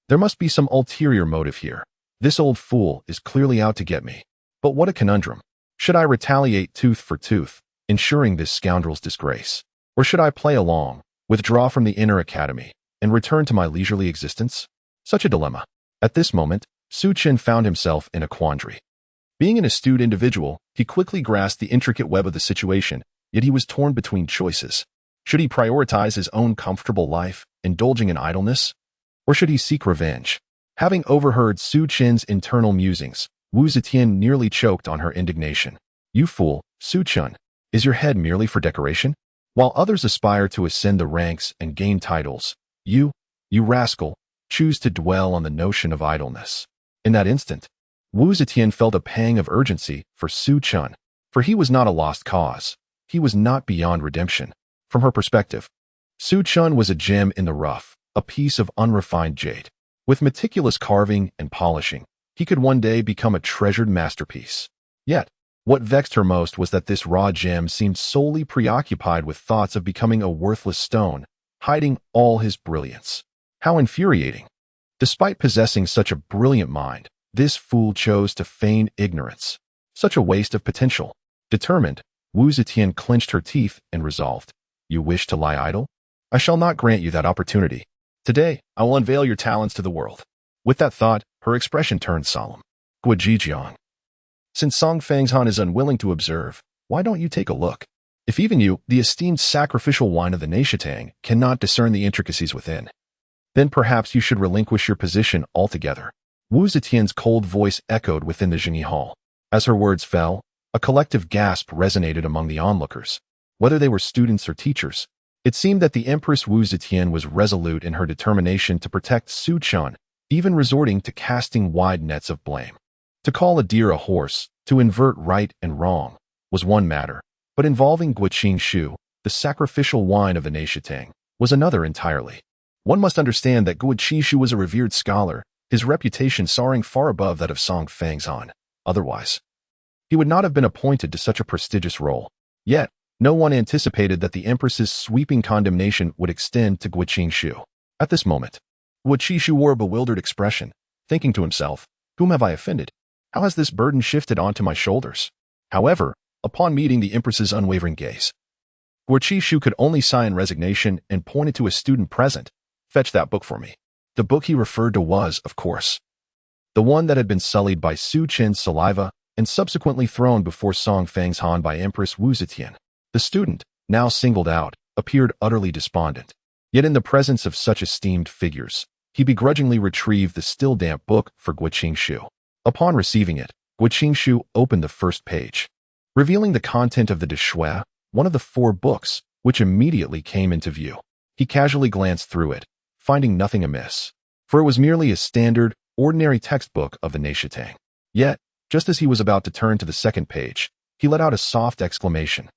There must be some ulterior motive here. This old fool is clearly out to get me. But what a conundrum. Should I retaliate tooth for tooth, ensuring this scoundrel's disgrace? Or should I play along, withdraw from the Inner Academy, and return to my leisurely existence? Such a dilemma. At this moment, Su Chen found himself in a quandary. Being an astute individual, he quickly grasped the intricate web of the situation, yet he was torn between choices. Should he prioritize his own comfortable life, indulging in idleness? Or should he seek revenge? Having overheard Su Chen's internal musings, Wu Zetian nearly choked on her indignation. You fool, Su Chen, is your head merely for decoration? While others aspire to ascend the ranks and gain titles, you rascal, choose to dwell on the notion of idleness. In that instant, Wu Zetian felt a pang of urgency for Su Chen, for he was not a lost cause. He was not beyond redemption. From her perspective, Su Chen was a gem in the rough, a piece of unrefined jade. With meticulous carving and polishing, he could one day become a treasured masterpiece. Yet, what vexed her most was that this raw gem seemed solely preoccupied with thoughts of becoming a worthless stone, hiding all his brilliance. How infuriating! Despite possessing such a brilliant mind, this fool chose to feign ignorance. Such a waste of potential. Determined, Wu Zetian clenched her teeth and resolved. You wish to lie idle? I shall not grant you that opportunity. Today, I will unveil your talents to the world. With that thought, her expression turned solemn. Guojijiang. Since Song Fang's Han is unwilling to observe, why don't you take a look? If even you, the esteemed sacrificial wine of the Neishatang, cannot discern the intricacies within, then perhaps you should relinquish your position altogether. Wu Zetian's cold voice echoed within the Zhengyi Hall. As her words fell, a collective gasp resonated among the onlookers. Whether they were students or teachers, it seemed that the Empress Wu Zetian was resolute in her determination to protect Su Chen, even resorting to casting wide nets of blame. To call a deer a horse, to invert right and wrong, was one matter, but involving Guoqingshu, the sacrificial wine of the Neishatang, was another entirely. One must understand that Guoqingshu was a revered scholar, his reputation soaring far above that of Song Fang's Han. Otherwise, he would not have been appointed to such a prestigious role. Yet, no one anticipated that the Empress's sweeping condemnation would extend to Guoqingshu. At this moment, Guoqingshu wore a bewildered expression, thinking to himself, whom have I offended? How has this burden shifted onto my shoulders? However, upon meeting the Empress's unwavering gaze, Guoqingshu could only sigh in resignation and pointed to a student present. Fetch that book for me. The book he referred to was, of course, the one that had been sullied by Su Chen's saliva and subsequently thrown before Song Fang's Han by Empress Wu Zetian. The student, now singled out, appeared utterly despondent. Yet in the presence of such esteemed figures, he begrudgingly retrieved the still damp book for Guoqingshu. Upon receiving it, Guoqingshu opened the first page, revealing the content of the De Shui, one of the 4 books, which immediately came into view. He casually glanced through it, finding nothing amiss, for it was merely a standard, ordinary textbook of the Neishatang. Yet, just as he was about to turn to the second page, he let out a soft exclamation.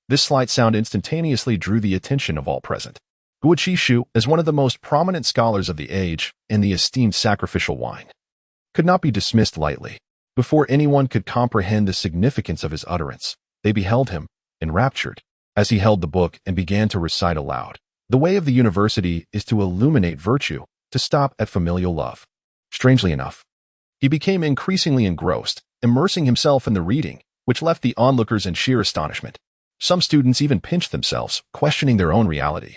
This slight sound instantaneously drew the attention of all present. Guo is one of the most prominent scholars of the age and the esteemed sacrificial wine. Could not be dismissed lightly. Before anyone could comprehend the significance of his utterance, they beheld him, enraptured, as he held the book and began to recite aloud. The way of the university is to illuminate virtue, to stop at familial love. Strangely enough, he became increasingly engrossed, immersing himself in the reading, which left the onlookers in sheer astonishment. Some students even pinched themselves, questioning their own reality.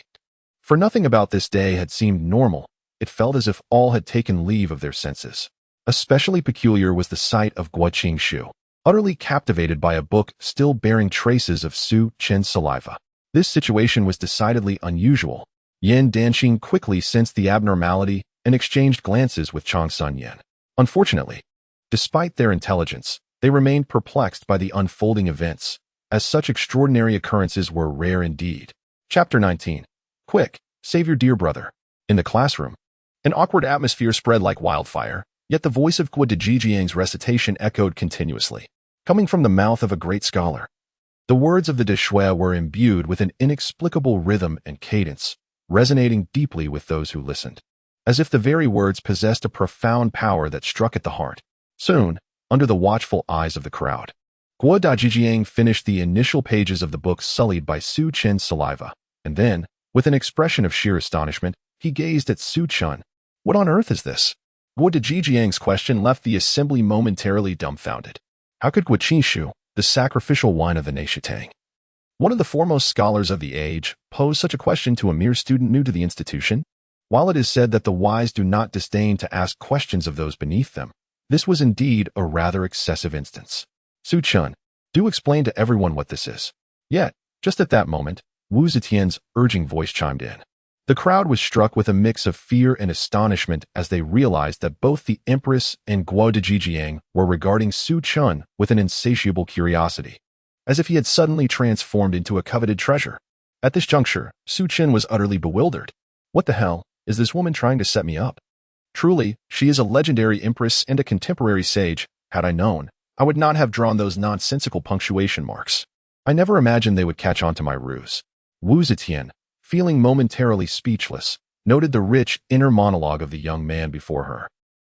For nothing about this day had seemed normal. It felt as if all had taken leave of their senses. Especially peculiar was the sight of Guo Qingshu, utterly captivated by a book still bearing traces of Su Chen's saliva. This situation was decidedly unusual. Yan Danxing quickly sensed the abnormality and exchanged glances with Chang Sun Yan. Unfortunately, despite their intelligence, they remained perplexed by the unfolding events, as such extraordinary occurrences were rare indeed. Chapter 19. Quick, save your dear brother. In the classroom, an awkward atmosphere spread like wildfire, yet the voice of Guo Zetian's recitation echoed continuously, coming from the mouth of a great scholar. The words of the de Shui were imbued with an inexplicable rhythm and cadence, resonating deeply with those who listened, as if the very words possessed a profound power that struck at the heart. Soon, under the watchful eyes of the crowd, Guo Zetian finished the initial pages of the book sullied by Su Chen's saliva, and then, with an expression of sheer astonishment, he gazed at Su Chen. What on earth is this? Guo Zetian's question left the assembly momentarily dumbfounded. How could Guo Qingshu, the sacrificial wine of the Neishitang, one of the foremost scholars of the age, pose such a question to a mere student new to the institution? While it is said that the wise do not disdain to ask questions of those beneath them, this was indeed a rather excessive instance. Su Chen, do explain to everyone what this is. Yet, just at that moment, Wu Zetian's urging voice chimed in. The crowd was struck with a mix of fear and astonishment as they realized that both the Empress and Guo Zetian were regarding Su Chen with an insatiable curiosity, as if he had suddenly transformed into a coveted treasure. At this juncture, Su Chen was utterly bewildered. What the hell is this woman trying to set me up? Truly, she is a legendary empress and a contemporary sage. Had I known, I would not have drawn those nonsensical punctuation marks. I never imagined they would catch on to my ruse. Wu Zetian, feeling momentarily speechless, noted the rich inner monologue of the young man before her.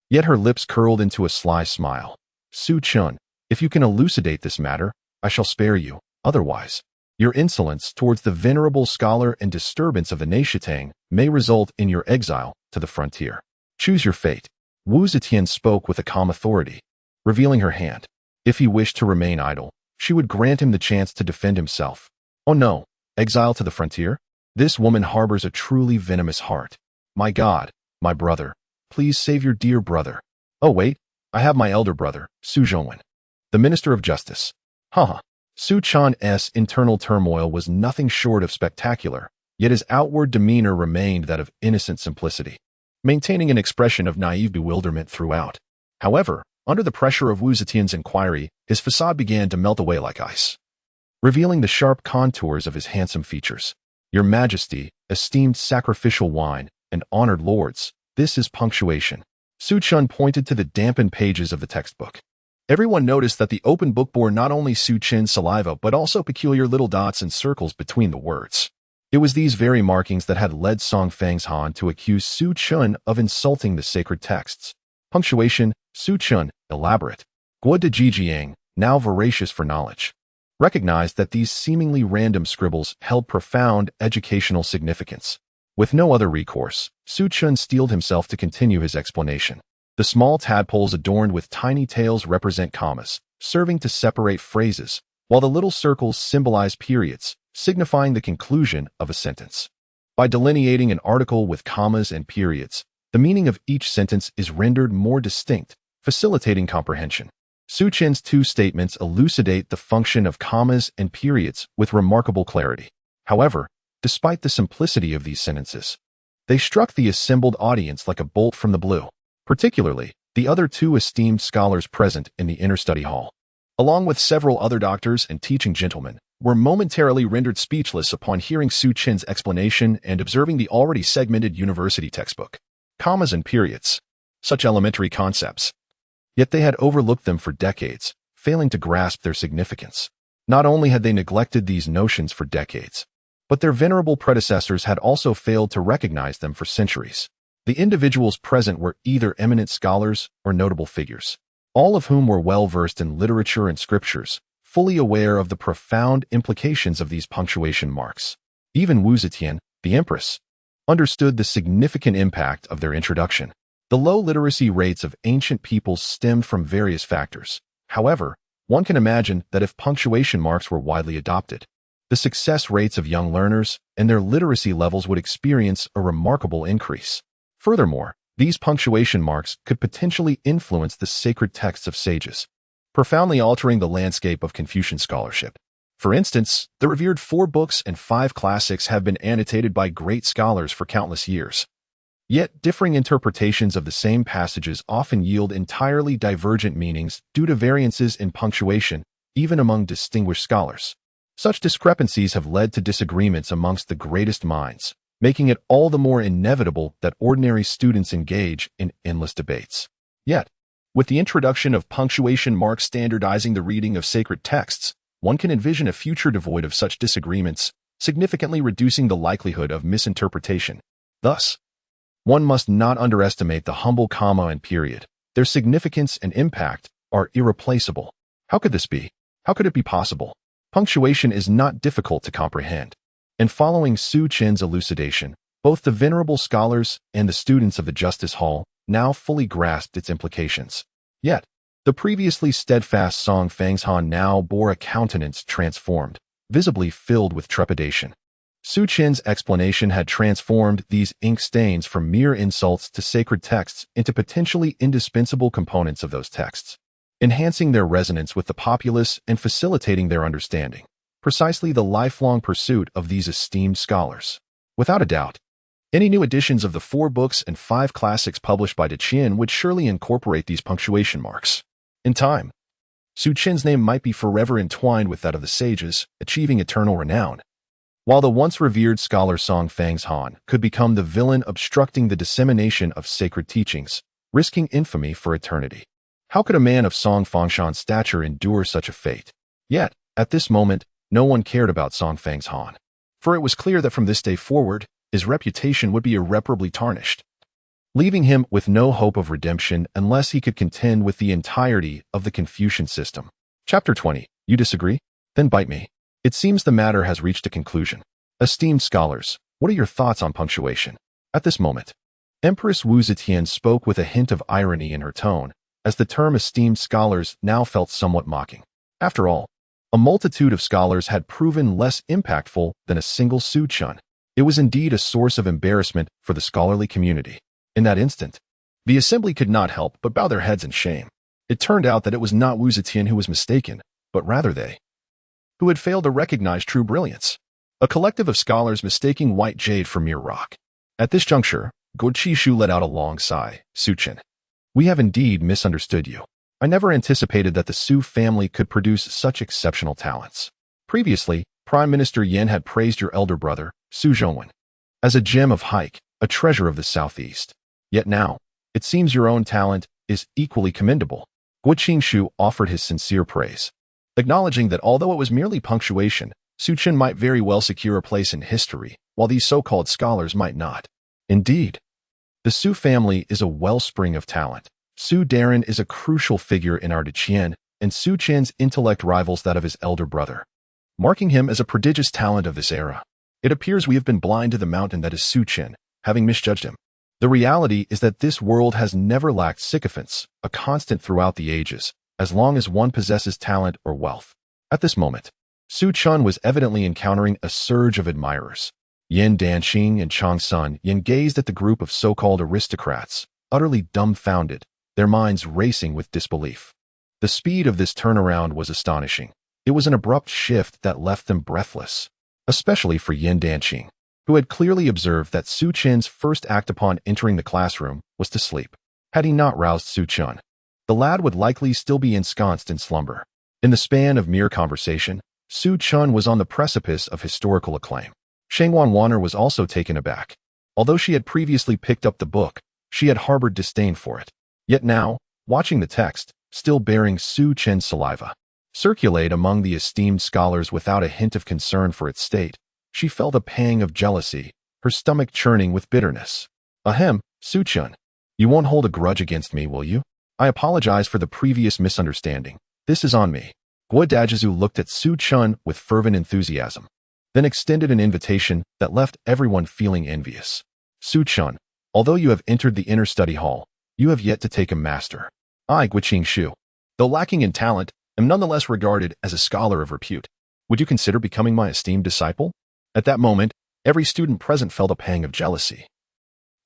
Yet her lips curled into a sly smile. Su Chen, if you can elucidate this matter, I shall spare you. Otherwise, your insolence towards the venerable scholar and disturbance of the Neishitang may result in your exile to the frontier. Choose your fate. Wu Zetian spoke with a calm authority, revealing her hand. If he wished to remain idle, she would grant him the chance to defend himself. Oh no, exile to the frontier? This woman harbors a truly venomous heart. My God, my brother, please save your dear brother. Oh wait, I have my elder brother, Su Zhongwen, the Minister of Justice. Haha. Su Chen's internal turmoil was nothing short of spectacular, yet his outward demeanor remained that of innocent simplicity, maintaining an expression of naive bewilderment throughout. However, under the pressure of Wu Zetian's inquiry, his facade began to melt away like ice, revealing the sharp contours of his handsome features. Your Majesty, esteemed sacrificial wine, and honored lords, this is punctuation. Su Chen pointed to the dampened pages of the textbook. Everyone noticed that the open book bore not only Su Chen's saliva but also peculiar little dots and circles between the words. It was these very markings that had led Song Fang's Han to accuse Su Chen of insulting the sacred texts. Punctuation, Su Chen, elaborate. Guo Zetian, now voracious for knowledge, recognized that these seemingly random scribbles held profound educational significance. With no other recourse, Su Chen steeled himself to continue his explanation. The small tadpoles adorned with tiny tails represent commas, serving to separate phrases, while the little circles symbolize periods, signifying the conclusion of a sentence. By delineating an article with commas and periods, the meaning of each sentence is rendered more distinct, facilitating comprehension. Su Chen's two statements elucidate the function of commas and periods with remarkable clarity. However, despite the simplicity of these sentences, they struck the assembled audience like a bolt from the blue, particularly the other two esteemed scholars present in the inner study hall, along with several other doctors and teaching gentlemen, were momentarily rendered speechless upon hearing Su Chen's explanation and observing the already segmented university textbook. Commas and periods, such elementary concepts. Yet they had overlooked them for decades, failing to grasp their significance. Not only had they neglected these notions for decades, but their venerable predecessors had also failed to recognize them for centuries. The individuals present were either eminent scholars or notable figures, all of whom were well-versed in literature and scriptures, fully aware of the profound implications of these punctuation marks. Even Wu Zetian, the Empress, understood the significant impact of their introduction. The low literacy rates of ancient peoples stemmed from various factors. However, one can imagine that if punctuation marks were widely adopted, the success rates of young learners and their literacy levels would experience a remarkable increase. Furthermore, these punctuation marks could potentially influence the sacred texts of sages, profoundly altering the landscape of Confucian scholarship. For instance, the revered 4 books and 5 classics have been annotated by great scholars for countless years. Yet, differing interpretations of the same passages often yield entirely divergent meanings due to variances in punctuation, even among distinguished scholars. Such discrepancies have led to disagreements amongst the greatest minds, making it all the more inevitable that ordinary students engage in endless debates. Yet, with the introduction of punctuation marks standardizing the reading of sacred texts, one can envision a future devoid of such disagreements, significantly reducing the likelihood of misinterpretation. Thus, one must not underestimate the humble comma and period. Their significance and impact are irreplaceable. How could this be? How could it be possible? Punctuation is not difficult to comprehend. And following Su Chen's elucidation, both the venerable scholars and the students of the Justice Hall now fully grasped its implications. Yet, the previously steadfast Song Fang's Han now bore a countenance transformed, visibly filled with trepidation. Su Chen's explanation had transformed these ink stains from mere insults to sacred texts into potentially indispensable components of those texts, enhancing their resonance with the populace and facilitating their understanding, precisely the lifelong pursuit of these esteemed scholars. Without a doubt, any new editions of the 4 books and 5 classics published by Qian would surely incorporate these punctuation marks. In time, Su Chen's name might be forever entwined with that of the sages, achieving eternal renown, while the once revered scholar Song Fang's Han could become the villain obstructing the dissemination of sacred teachings, risking infamy for eternity. How could a man of Song Fangshan's stature endure such a fate? Yet, at this moment, no one cared about Song Fang's Han, for it was clear that from this day forward, his reputation would be irreparably tarnished, leaving him with no hope of redemption unless he could contend with the entirety of the Confucian system. Chapter 20. You disagree? Then bite me. It seems the matter has reached a conclusion. Esteemed scholars, what are your thoughts on punctuation? At this moment, Empress Wu Zetian spoke with a hint of irony in her tone, as the term esteemed scholars now felt somewhat mocking. After all, a multitude of scholars had proven less impactful than a single Su Chen. It was indeed a source of embarrassment for the scholarly community. In that instant, the assembly could not help but bow their heads in shame. It turned out that it was not Wu Zetian who was mistaken, but rather they, who had failed to recognize true brilliance. A collective of scholars mistaking white jade for mere rock. At this juncture, Judicial let out a long sigh. Su Chen, we have indeed misunderstood you. I never anticipated that the Su family could produce such exceptional talents. Previously, Prime Minister Yan had praised your elder brother, Su Zhongwen, as a gem of Haik, a treasure of the southeast. Yet now, it seems your own talent is equally commendable. Judicial offered his sincere praise, acknowledging that although it was merely punctuation, Su Chen might very well secure a place in history, while these so-called scholars might not. Indeed, the Su family is a wellspring of talent. Su Darren is a crucial figure in our Qian, and Su Chen's intellect rivals that of his elder brother, marking him as a prodigious talent of this era. It appears we have been blind to the mountain that is Su Chen, having misjudged him. The reality is that this world has never lacked sycophants, a constant throughout the ages, as long as one possesses talent or wealth. At this moment, Su Chen was evidently encountering a surge of admirers. Yin Danxing and Chang Sun Yin gazed at the group of so-called aristocrats, utterly dumbfounded, their minds racing with disbelief. The speed of this turnaround was astonishing. It was an abrupt shift that left them breathless, especially for Yin Danxing, who had clearly observed that Su Chen's first act upon entering the classroom was to sleep. Had he not roused Su Chen, the lad would likely still be ensconced in slumber. In the span of mere conversation, Su Chen was on the precipice of historical acclaim. Shangwan Wanner was also taken aback. Although she had previously picked up the book, she had harbored disdain for it. Yet now, watching the text, still bearing Su Chen's saliva, circulate among the esteemed scholars without a hint of concern for its state, She felt a pang of jealousy, her stomach churning with bitterness. Ahem, Su Chen. You won't hold a grudge against me, will you? I apologize for the previous misunderstanding. This is on me. Guo Dajizu looked at Su Chen with fervent enthusiasm, then extended an invitation that left everyone feeling envious. Su Chen, although you have entered the inner study hall, you have yet to take a master. I, Guiqing Shu, though lacking in talent, am nonetheless regarded as a scholar of repute. Would you consider becoming my esteemed disciple? At that moment, every student present felt a pang of jealousy,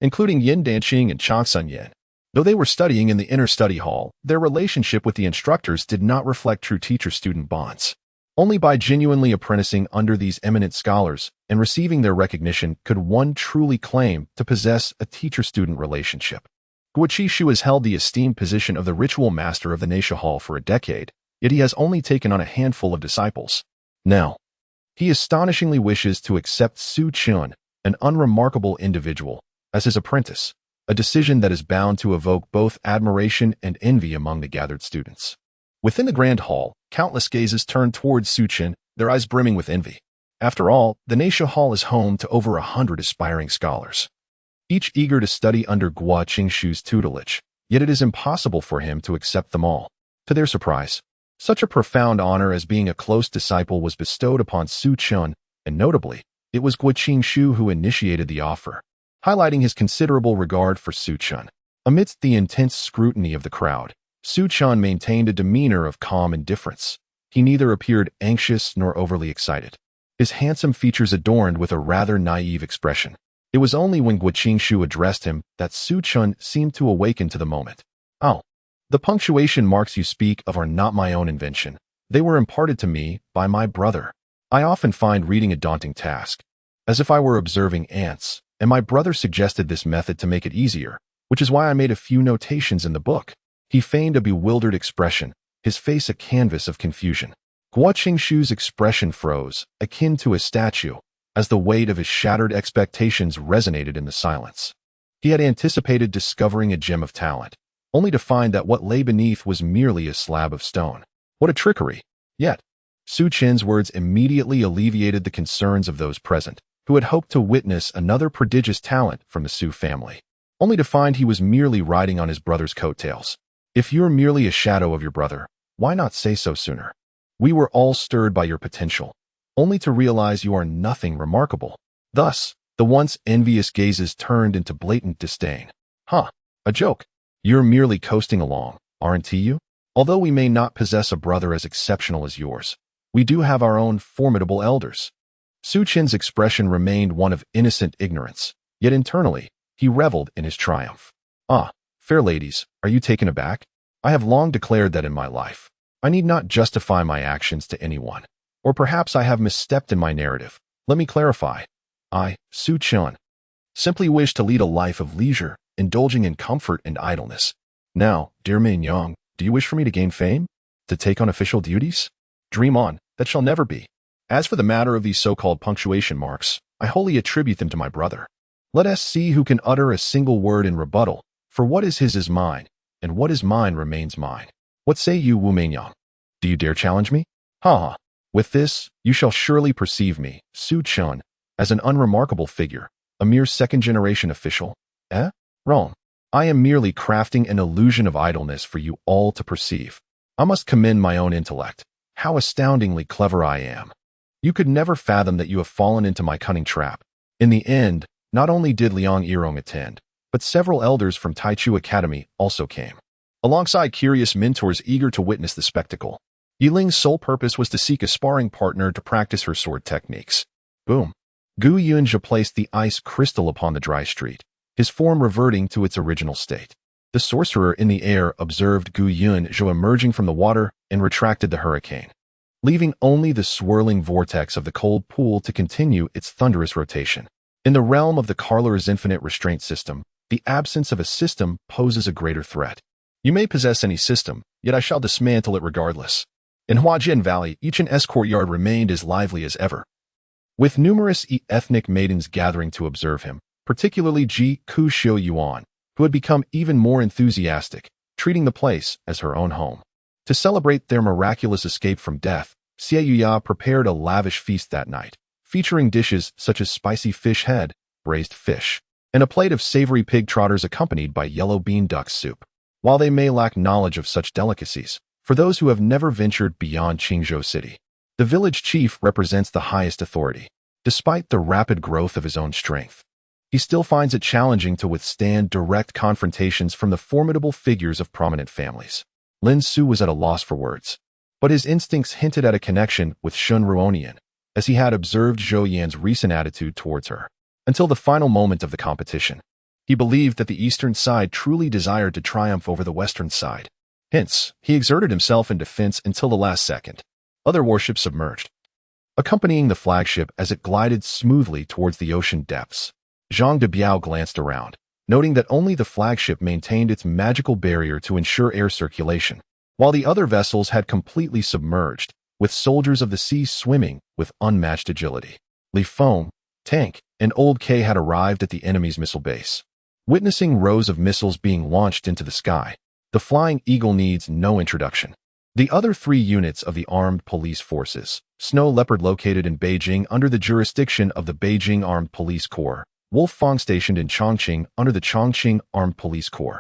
including Yin Danqing and Chang Sun Yin. Though they were studying in the inner study hall, their relationship with the instructors did not reflect true teacher-student bonds. Only by genuinely apprenticing under these eminent scholars and receiving their recognition could one truly claim to possess a teacher-student relationship. Guiqing Shu has held the esteemed position of the ritual master of the Naisha Hall for a decade, yet he has only taken on a handful of disciples. Now, he astonishingly wishes to accept Su Chen, an unremarkable individual, as his apprentice, a decision that is bound to evoke both admiration and envy among the gathered students. Within the grand hall, countless gazes turned towards Su Chen, their eyes brimming with envy. After all, the Naisha Hall is home to over 100 aspiring scholars, each eager to study under Guiqing Shu's tutelage, yet it is impossible for him to accept them all. To their surprise, such a profound honor as being a close disciple was bestowed upon Su Chen, and notably, it was Guiqing Shu who initiated the offer, highlighting his considerable regard for Su Chen. Amidst the intense scrutiny of the crowd, Su Chen maintained a demeanor of calm indifference. He neither appeared anxious nor overly excited, his handsome features adorned with a rather naive expression. It was only when Guiqing Shu addressed him that Su Chen seemed to awaken to the moment. Oh, the punctuation marks you speak of are not my own invention. They were imparted to me by my brother. I often find reading a daunting task, as if I were observing ants, and my brother suggested this method to make it easier, which is why I made a few notations in the book. He feigned a bewildered expression, his face a canvas of confusion. Guiqing Shu's expression froze, akin to a statue, as the weight of his shattered expectations resonated in the silence. He had anticipated discovering a gem of talent, only to find that what lay beneath was merely a slab of stone. What a trickery! Yet, Su Chen's words immediately alleviated the concerns of those present, who had hoped to witness another prodigious talent from the Su family, only to find he was merely riding on his brother's coattails. If you're merely a shadow of your brother, why not say so sooner? We were all stirred by your potential, only to realize you are nothing remarkable. Thus, the once envious gazes turned into blatant disdain. Huh, a joke. You're merely coasting along, aren't you? Although we may not possess a brother as exceptional as yours, we do have our own formidable elders. Su Chen's expression remained one of innocent ignorance, yet internally, he reveled in his triumph. Ah, fair ladies, are you taken aback? I have long declared that in my life, I need not justify my actions to anyone. Or perhaps I have misstepped in my narrative. Let me clarify. I, Su Chen, simply wish to lead a life of leisure, indulging in comfort and idleness. Now, dear Min Yang, do you wish for me to gain fame? To take on official duties? Dream on, that shall never be. As for the matter of these so-called punctuation marks, I wholly attribute them to my brother. Let us see who can utter a single word in rebuttal, for what is his is mine, and what is mine remains mine. What say you, Wu Mingyang? Do you dare challenge me? Ha ha. With this, you shall surely perceive me, Su Chen, as an unremarkable figure, a mere second-generation official. Wrong. I am merely crafting an illusion of idleness for you all to perceive. I must commend my own intellect. How astoundingly clever I am. You could never fathom that you have fallen into my cunning trap. In the end, not only did Liang Yirong attend, but several elders from Taichu Academy also came, alongside curious mentors eager to witness the spectacle. Yiling's sole purpose was to seek a sparring partner to practice her sword techniques. Boom. Gu Yunzhe placed the ice crystal upon the dry street, his form reverting to its original state. The sorcerer in the air observed Gu Yunzhe emerging from the water and retracted the hurricane, leaving only the swirling vortex of the cold pool to continue its thunderous rotation. In the realm of the Carler's infinite restraint system, the absence of a system poses a greater threat. You may possess any system, yet I shall dismantle it regardless. In Huajian Valley, each and S courtyard remained as lively as ever, with numerous ethnic maidens gathering to observe him, particularly Ji Ku Xiu Yuan, who had become even more enthusiastic, treating the place as her own home. To celebrate their miraculous escape from death, Xie Yuya prepared a lavish feast that night, featuring dishes such as spicy fish head, braised fish, and a plate of savory pig trotters accompanied by yellow bean duck soup. While they may lack knowledge of such delicacies, for those who have never ventured beyond Qingzhou City, the village chief represents the highest authority. Despite the rapid growth of his own strength, he still finds it challenging to withstand direct confrontations from the formidable figures of prominent families. Lin Su was at a loss for words, but his instincts hinted at a connection with Shun Ruonian, as he had observed Zhou Yan's recent attitude towards her. Until the final moment of the competition, he believed that the eastern side truly desired to triumph over the western side. Hence, he exerted himself in defense until the last second. Other warships submerged, accompanying the flagship as it glided smoothly towards the ocean depths. Zhang de Biao glanced around, noting that only the flagship maintained its magical barrier to ensure air circulation, while the other vessels had completely submerged, with soldiers of the sea swimming with unmatched agility. Li Feng, Tank, and Old K had arrived at the enemy's missile base. Witnessing rows of missiles being launched into the sky, the Flying Eagle needs no introduction. The other 3 units of the Armed Police Forces, Snow Leopard located in Beijing under the jurisdiction of the Beijing Armed Police Corps, Wolfang stationed in Chongqing under the Chongqing Armed Police Corps,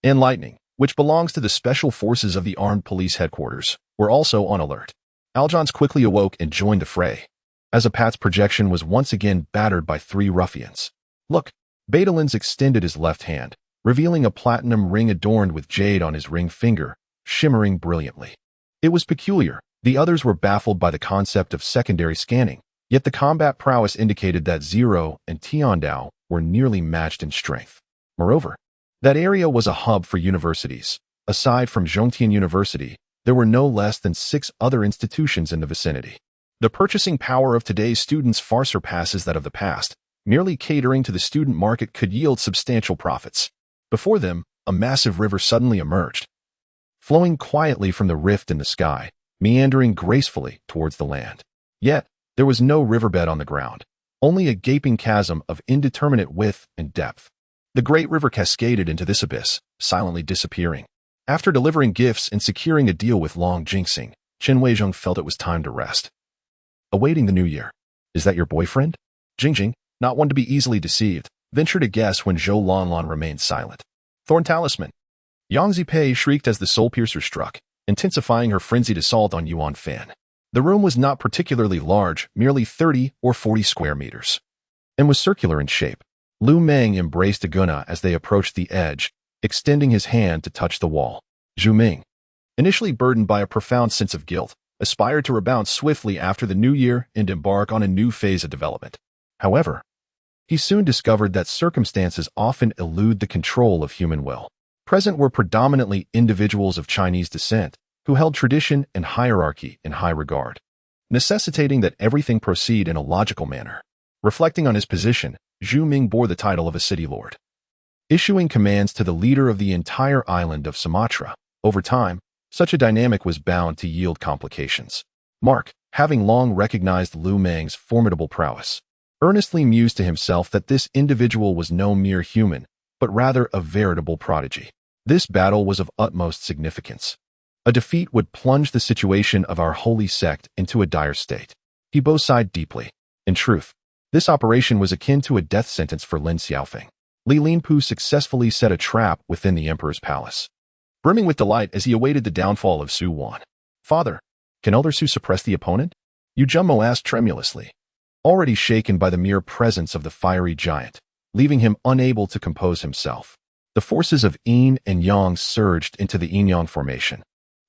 and Lightning, which belongs to the Special Forces of the Armed Police Headquarters, were also on alert. Aljans quickly awoke and joined the fray, as Apat's projection was once again battered by 3 ruffians. Look, Betalins extended his left hand, revealing a platinum ring adorned with jade on his ring finger, shimmering brilliantly. It was peculiar. The others were baffled by the concept of secondary scanning, yet the combat prowess indicated that Zero and Tiandao were nearly matched in strength. Moreover, that area was a hub for universities. Aside from Zhongtian University, there were no less than 6 other institutions in the vicinity. The purchasing power of today's students far surpasses that of the past. Merely catering to the student market could yield substantial profits. Before them, a massive river suddenly emerged, flowing quietly from the rift in the sky, meandering gracefully towards the land. Yet, there was no riverbed on the ground, only a gaping chasm of indeterminate width and depth. The great river cascaded into this abyss, silently disappearing. After delivering gifts and securing a deal with Long Jingxing, Chen Weizhong felt it was time to rest. Awaiting the new year. Is that your boyfriend? Jingjing, not one to be easily deceived, ventured a guess when Zhou Lanlan remained silent. Thorn Talisman. Yang Zipei shrieked as the soul piercer struck, intensifying her frenzied assault on Yuan Fan. The room was not particularly large, merely 30 or 40 square meters, and was circular in shape. Lu Meng embraced Aguna as they approached the edge, extending his hand to touch the wall. Zhu Ming, initially burdened by a profound sense of guilt, aspired to rebound swiftly after the new year and embark on a new phase of development. However, he soon discovered that circumstances often elude the control of human will. Present were predominantly individuals of Chinese descent who held tradition and hierarchy in high regard, necessitating that everything proceed in a logical manner. Reflecting on his position, Zhu Ming bore the title of a city lord, issuing commands to the leader of the entire island of Sumatra. Over time, such a dynamic was bound to yield complications. Mark, having long recognized Lu Meng's formidable prowess, earnestly mused to himself that this individual was no mere human, but rather a veritable prodigy. This battle was of utmost significance. A defeat would plunge the situation of our holy sect into a dire state. He both sighed deeply. In truth, this operation was akin to a death sentence for Lin Xiaofeng. Li Linpu successfully set a trap within the emperor's palace, brimming with delight as he awaited the downfall of Su Wan. Father, can Elder Su suppress the opponent? Yu Jummo asked tremulously, already shaken by the mere presence of the fiery giant, leaving him unable to compose himself. The forces of Yin and Yang surged into the Yin-Yang formation,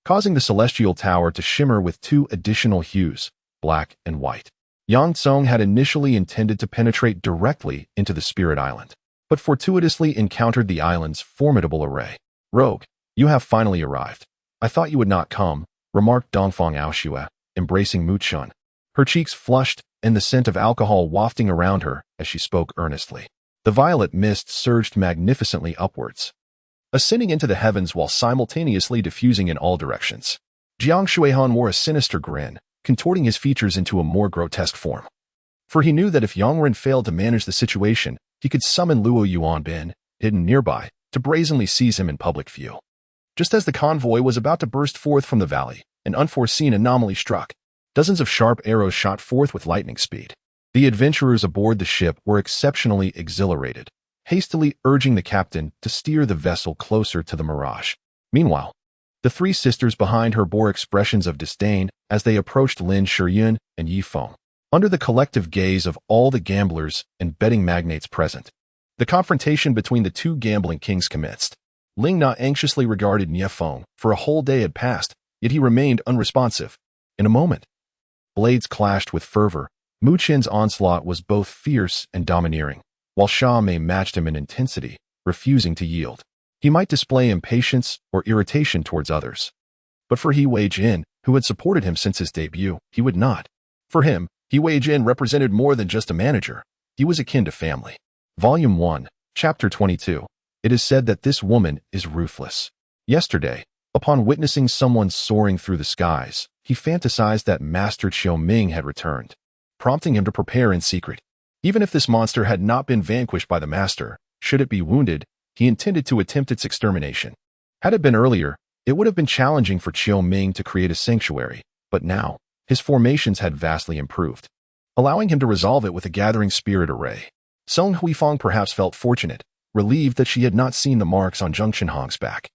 causing the celestial tower to shimmer with 2 additional hues, black and white. Yang Tsong had initially intended to penetrate directly into the Spirit Island, but fortuitously encountered the island's formidable array. Rogue, you have finally arrived. I thought you would not come, remarked Dongfang Aoshue, embracing Mu Chun, her cheeks flushed and the scent of alcohol wafting around her as she spoke earnestly. The violet mist surged magnificently upwards, ascending into the heavens while simultaneously diffusing in all directions. Jiang Shuihan wore a sinister grin, contorting his features into a more grotesque form. For he knew that if Yongren failed to manage the situation, he could summon Luo Yuanbin, hidden nearby, to brazenly seize him in public view. Just as the convoy was about to burst forth from the valley, an unforeseen anomaly struck. Dozens of sharp arrows shot forth with lightning speed, The adventurers aboard the ship were exceptionally exhilarated, hastily urging the captain to steer the vessel closer to the mirage. Meanwhile, the three sisters behind her bore expressions of disdain as they approached Lin Shiyun and Yi Feng. Under the collective gaze of all the gamblers and betting magnates present, the confrontation between the two gambling kings commenced. Ling Na anxiously regarded Ye Feng, for a whole day had passed, yet he remained unresponsive. In a moment, blades clashed with fervor. Mu Chen's onslaught was both fierce and domineering, while Sha Mei matched him in intensity, refusing to yield. He might display impatience or irritation towards others, but for He Wei Jin, who had supported him since his debut, he would not. For him, He Wei Jin represented more than just a manager. He was akin to family. Volume 1, Chapter 22. It is said that this woman is ruthless. Yesterday, upon witnessing someone soaring through the skies, he fantasized that Master Qiu Ming had returned, prompting him to prepare in secret. Even if this monster had not been vanquished by the master, should it be wounded, he intended to attempt its extermination. Had it been earlier, it would have been challenging for Qiu Ming to create a sanctuary, but now, his formations had vastly improved, allowing him to resolve it with a gathering spirit array. Song Huifang perhaps felt fortunate, relieved that she had not seen the marks on Zheng Chenhong's back,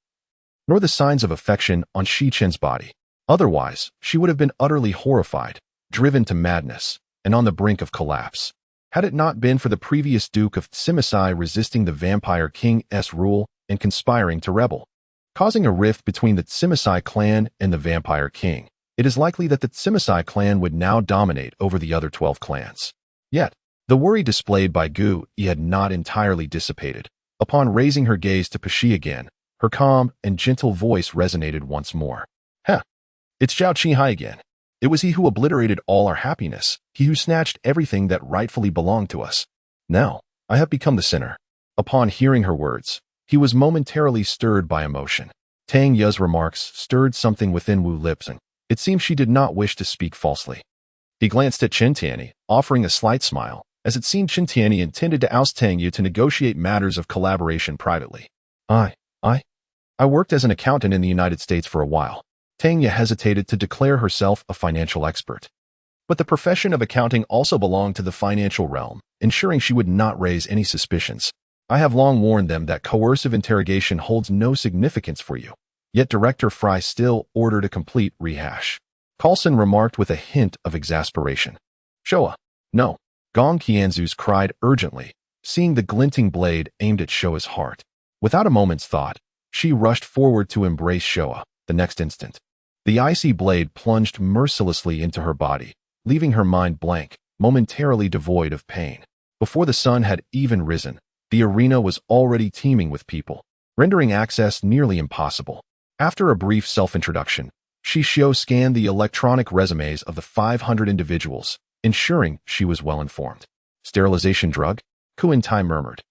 nor the signs of affection on Su Chen's body. Otherwise, she would have been utterly horrified, driven to madness, and on the brink of collapse. Had it not been for the previous Duke of Simisai resisting the Vampire King's rule and conspiring to rebel, causing a rift between the Simisai clan and the Vampire King, it is likely that the Simisai clan would now dominate over the other 12 clans. Yet, the worry displayed by Gu Yi had not entirely dissipated. Upon raising her gaze to Pashi again, her calm and gentle voice resonated once more. It's Zhao Qihai again. It was he who obliterated all our happiness, he who snatched everything that rightfully belonged to us. Now, I have become the sinner. Upon hearing her words, he was momentarily stirred by emotion. Tang Ye's remarks stirred something within Wu Lipsing. It seemed she did not wish to speak falsely. He glanced at Chen Tianyi, offering a slight smile, as it seemed Chen Tianyi intended to oust Tang Ye to negotiate matters of collaboration privately. I worked as an accountant in the United States for a while. Tang Ye hesitated to declare herself a financial expert. But the profession of accounting also belonged to the financial realm, ensuring she would not raise any suspicions. I have long warned them that coercive interrogation holds no significance for you. Yet Director Fry still ordered a complete rehash. Carlson remarked with a hint of exasperation. Showa. No. Gong Qianzhu's cried urgently, seeing the glinting blade aimed at Showa's heart. Without a moment's thought, she rushed forward to embrace Showa. The next instant, the icy blade plunged mercilessly into her body, leaving her mind blank, momentarily devoid of pain. Before the sun had even risen, the arena was already teeming with people, rendering access nearly impossible. After a brief self-introduction, Shishio scanned the electronic resumes of the 500 individuals, ensuring she was well-informed. Sterilization drug? Kuan-Tai murmured,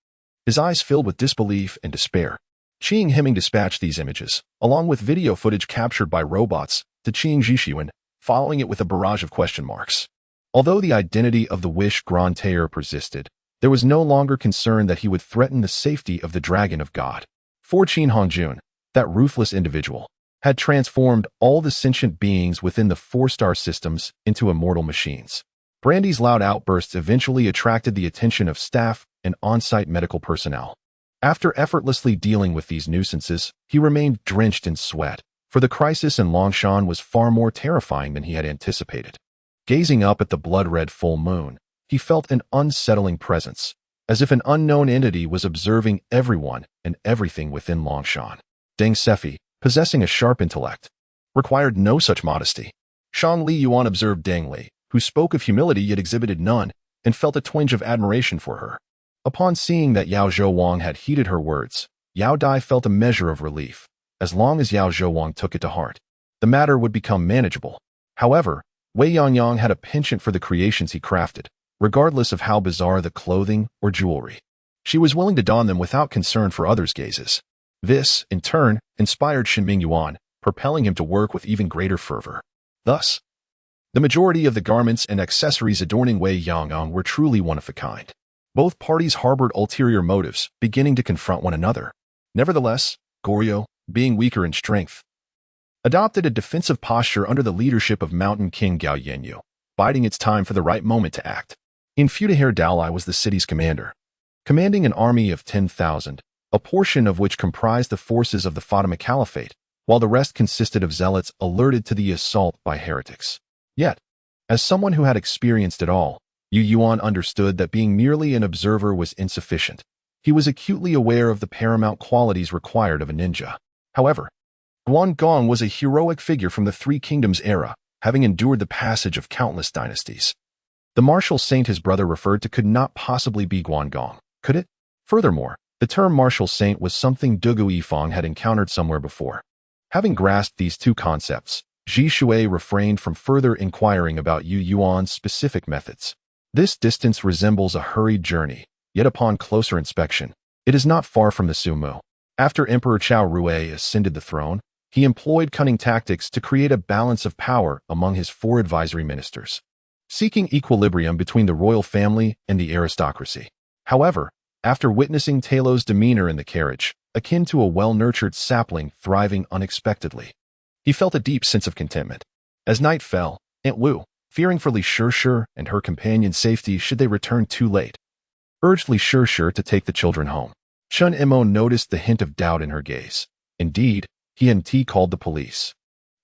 his eyes filled with disbelief and despair. Qing Hemming dispatched these images, along with video footage captured by robots, to Qing Zhishuan, following it with a barrage of question marks. Although the identity of the Wish Grand Tailleur persisted, there was no longer concern that he would threaten the safety of the Dragon of God. For Qin Hongjun, that ruthless individual, had transformed all the sentient beings within the 4-star systems into immortal machines. Brandy's loud outbursts eventually attracted the attention of staff and on-site medical personnel. After effortlessly dealing with these nuisances, he remained drenched in sweat, for the crisis in Longshan was far more terrifying than he had anticipated. Gazing up at the blood-red full moon, he felt an unsettling presence, as if an unknown entity was observing everyone and everything within Longshan. Deng Sefi, possessing a sharp intellect, required no such modesty. Shang Li Yuan observed Deng Li, who spoke of humility yet exhibited none, and felt a twinge of admiration for her. Upon seeing that Yao Zhouwang had heeded her words, Yao Dai felt a measure of relief. As long as Yao Zhouwang took it to heart, the matter would become manageable. However, Wei Yangyang had a penchant for the creations he crafted, regardless of how bizarre the clothing or jewelry. She was willing to don them without concern for others' gazes. This, in turn, inspired Shinming Yuan, propelling him to work with even greater fervor. Thus, the majority of the garments and accessories adorning Wei Yangyang were truly one of a kind. Both parties harbored ulterior motives, beginning to confront one another. Nevertheless, Goryeo, being weaker in strength, adopted a defensive posture under the leadership of Mountain King Gao Yanyu, biding its time for the right moment to act. Infudaher Dalai was the city's commander, commanding an army of 10,000, a portion of which comprised the forces of the Fatimid Caliphate, while the rest consisted of zealots alerted to the assault by heretics. Yet, as someone who had experienced it all, Yu Yuan understood that being merely an observer was insufficient. He was acutely aware of the paramount qualities required of a ninja. However, Guangong was a heroic figure from the Three Kingdoms era, having endured the passage of countless dynasties. The martial saint his brother referred to could not possibly be Guangong, could it? Furthermore, the term martial saint was something Dugu Yifang had encountered somewhere before. Having grasped these two concepts, Ji Shui refrained from further inquiring about Yu Yuan's specific methods. This distance resembles a hurried journey, yet upon closer inspection, it is not far from the sumo. After Emperor Chao Rui ascended the throne, he employed cunning tactics to create a balance of power among his 4 advisory ministers, seeking equilibrium between the royal family and the aristocracy. However, after witnessing Talo's demeanor in the carriage, akin to a well-nurtured sapling thriving unexpectedly, he felt a deep sense of contentment. As night fell, Aunt Wu, fearing for Li Shishir and her companion's safety should they return too late, urged Li Shishir to take the children home. Chun Imo noticed the hint of doubt in her gaze. Indeed, he and T called the police.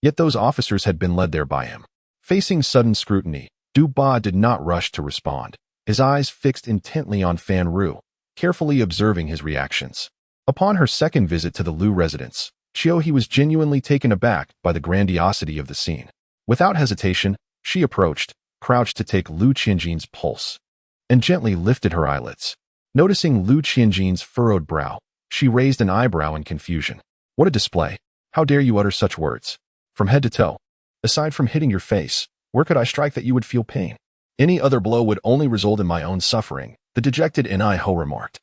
Yet those officers had been led there by him. Facing sudden scrutiny, Du Ba did not rush to respond, his eyes fixed intently on Fan Ru, carefully observing his reactions. Upon her second visit to the Lu residence, He was genuinely taken aback by the grandiosity of the scene. Without hesitation, she approached, crouched to take Lu Qianjin's pulse, and gently lifted her eyelids. Noticing Lu Qianjin's furrowed brow, she raised an eyebrow in confusion. What a display! How dare you utter such words? From head to toe. Aside from hitting your face, where could I strike that you would feel pain? Any other blow would only result in my own suffering, the dejected Ni Ho remarked,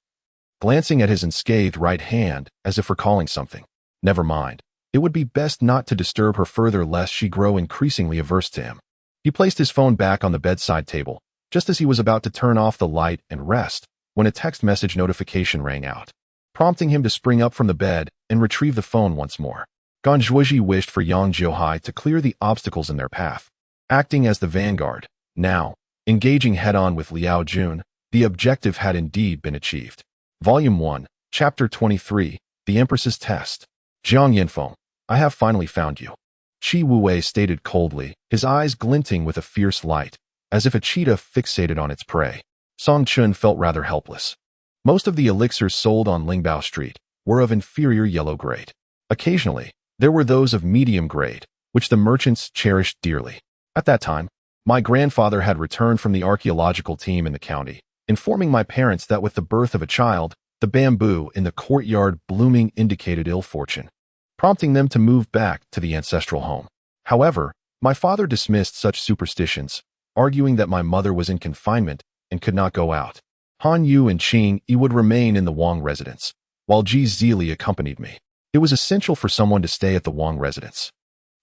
glancing at his unscathed right hand as if recalling something. Never mind. It would be best not to disturb her further lest she grow increasingly averse to him. He placed his phone back on the bedside table, just as he was about to turn off the light and rest, when a text message notification rang out, prompting him to spring up from the bed and retrieve the phone once more. Gan Zhuoji wished for Yang Jiuhai to clear the obstacles in their path. Acting as the vanguard, now, engaging head-on with Liao Jun, the objective had indeed been achieved. Volume 1, Chapter 23, The Empress's Test. Jiang Yanfeng, I have finally found you. Qi Wuwei stated coldly, his eyes glinting with a fierce light, as if a cheetah fixated on its prey. Song Chun felt rather helpless. Most of the elixirs sold on Lingbao Street were of inferior yellow grade. Occasionally, there were those of medium grade, which the merchants cherished dearly. At that time, my grandfather had returned from the archaeological team in the county, informing my parents that with the birth of a child, the bamboo in the courtyard blooming indicated ill fortune, prompting them to move back to the ancestral home. However, my father dismissed such superstitions, arguing that my mother was in confinement and could not go out. Han Yu and Qing Yi would remain in the Wang residence, while Ji Zili accompanied me. It was essential for someone to stay at the Wang residence,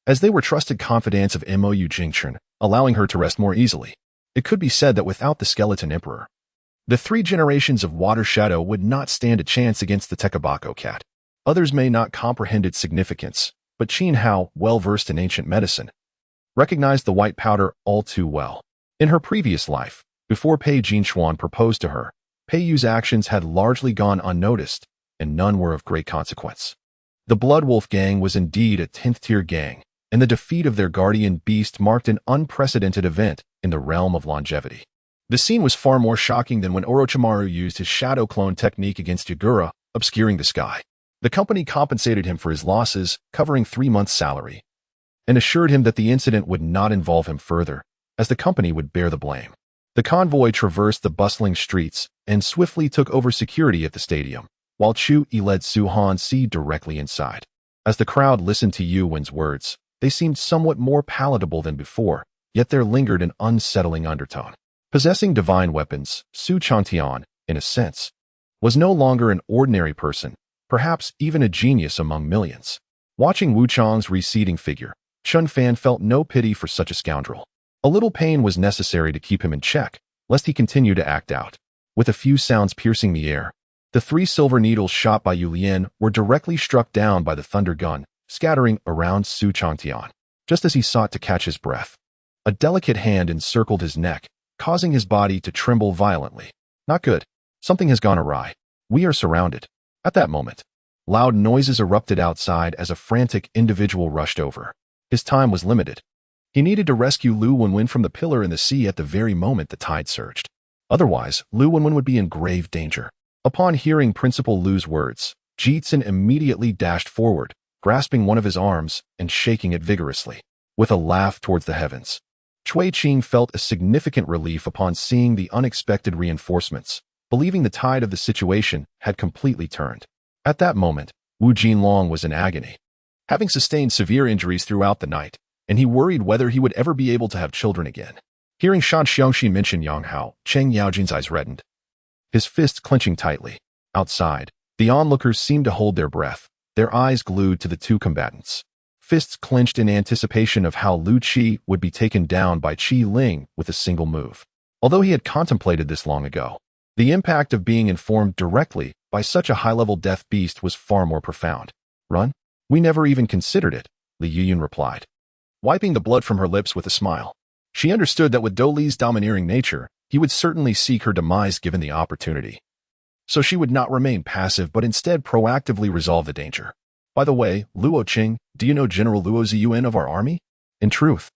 as they were trusted confidants of Mou Jingchen, allowing her to rest more easily. It could be said that without the skeleton emperor, the 3 generations of Water Shadow would not stand a chance against the Tekabako cat. Others may not comprehend its significance, but Qin Hao, well-versed in ancient medicine, recognized the white powder all too well. In her previous life, before Pei Jinchuan proposed to her, Pei Yu's actions had largely gone unnoticed, and none were of great consequence. The Blood Wolf gang was indeed a 10th-tier gang, and the defeat of their guardian beast marked an unprecedented event in the realm of longevity. The scene was far more shocking than when Orochimaru used his shadow clone technique against Yagura, obscuring the sky. The company compensated him for his losses, covering 3 months' salary, and assured him that the incident would not involve him further, as the company would bear the blame. The convoy traversed the bustling streets and swiftly took over security at the stadium, while Chu Yi led Su Han Si directly inside. As the crowd listened to Yu Wen's words, they seemed somewhat more palatable than before, yet there lingered an unsettling undertone. Possessing divine weapons, Su Changtian, in a sense, was no longer an ordinary person, perhaps even a genius among millions. Watching Wu Chang's receding figure, Chun Fan felt no pity for such a scoundrel. A little pain was necessary to keep him in check, lest he continue to act out. With a few sounds piercing the air, the 3 silver needles shot by Yu Lian were directly struck down by the thunder gun, scattering around Su Changtian. Just as he sought to catch his breath, a delicate hand encircled his neck, causing his body to tremble violently. Not good. Something has gone awry. We are surrounded. At that moment, loud noises erupted outside as a frantic individual rushed over. His time was limited. He needed to rescue Lu Wenwen from the pillar in the sea at the very moment the tide surged. Otherwise, Lu Wenwen would be in grave danger. Upon hearing Principal Lu's words, Jitsun immediately dashed forward, grasping one of his arms and shaking it vigorously. With a laugh towards the heavens, Cui Qing felt a significant relief upon seeing the unexpected reinforcements, believing the tide of the situation had completely turned. At that moment, Wu Jinlong was in agony, having sustained severe injuries throughout the night, and he worried whether he would ever be able to have children again. Hearing Shan Xiongxi mention Yang Hao, Cheng Yaojin's eyes reddened, his fists clenching tightly. Outside, the onlookers seemed to hold their breath, their eyes glued to the two combatants. Fists clenched in anticipation of how Lu Qi would be taken down by Qi Ling with a single move. Although he had contemplated this long ago, the impact of being informed directly by such a high-level death beast was far more profound. Run? We never even considered it, Li Yuyun replied, wiping the blood from her lips with a smile. She understood that with Do Li's domineering nature, he would certainly seek her demise given the opportunity. So she would not remain passive but instead proactively resolve the danger. By the way, Luo Qing, do you know General Luo Ziyuan of our army? In truth,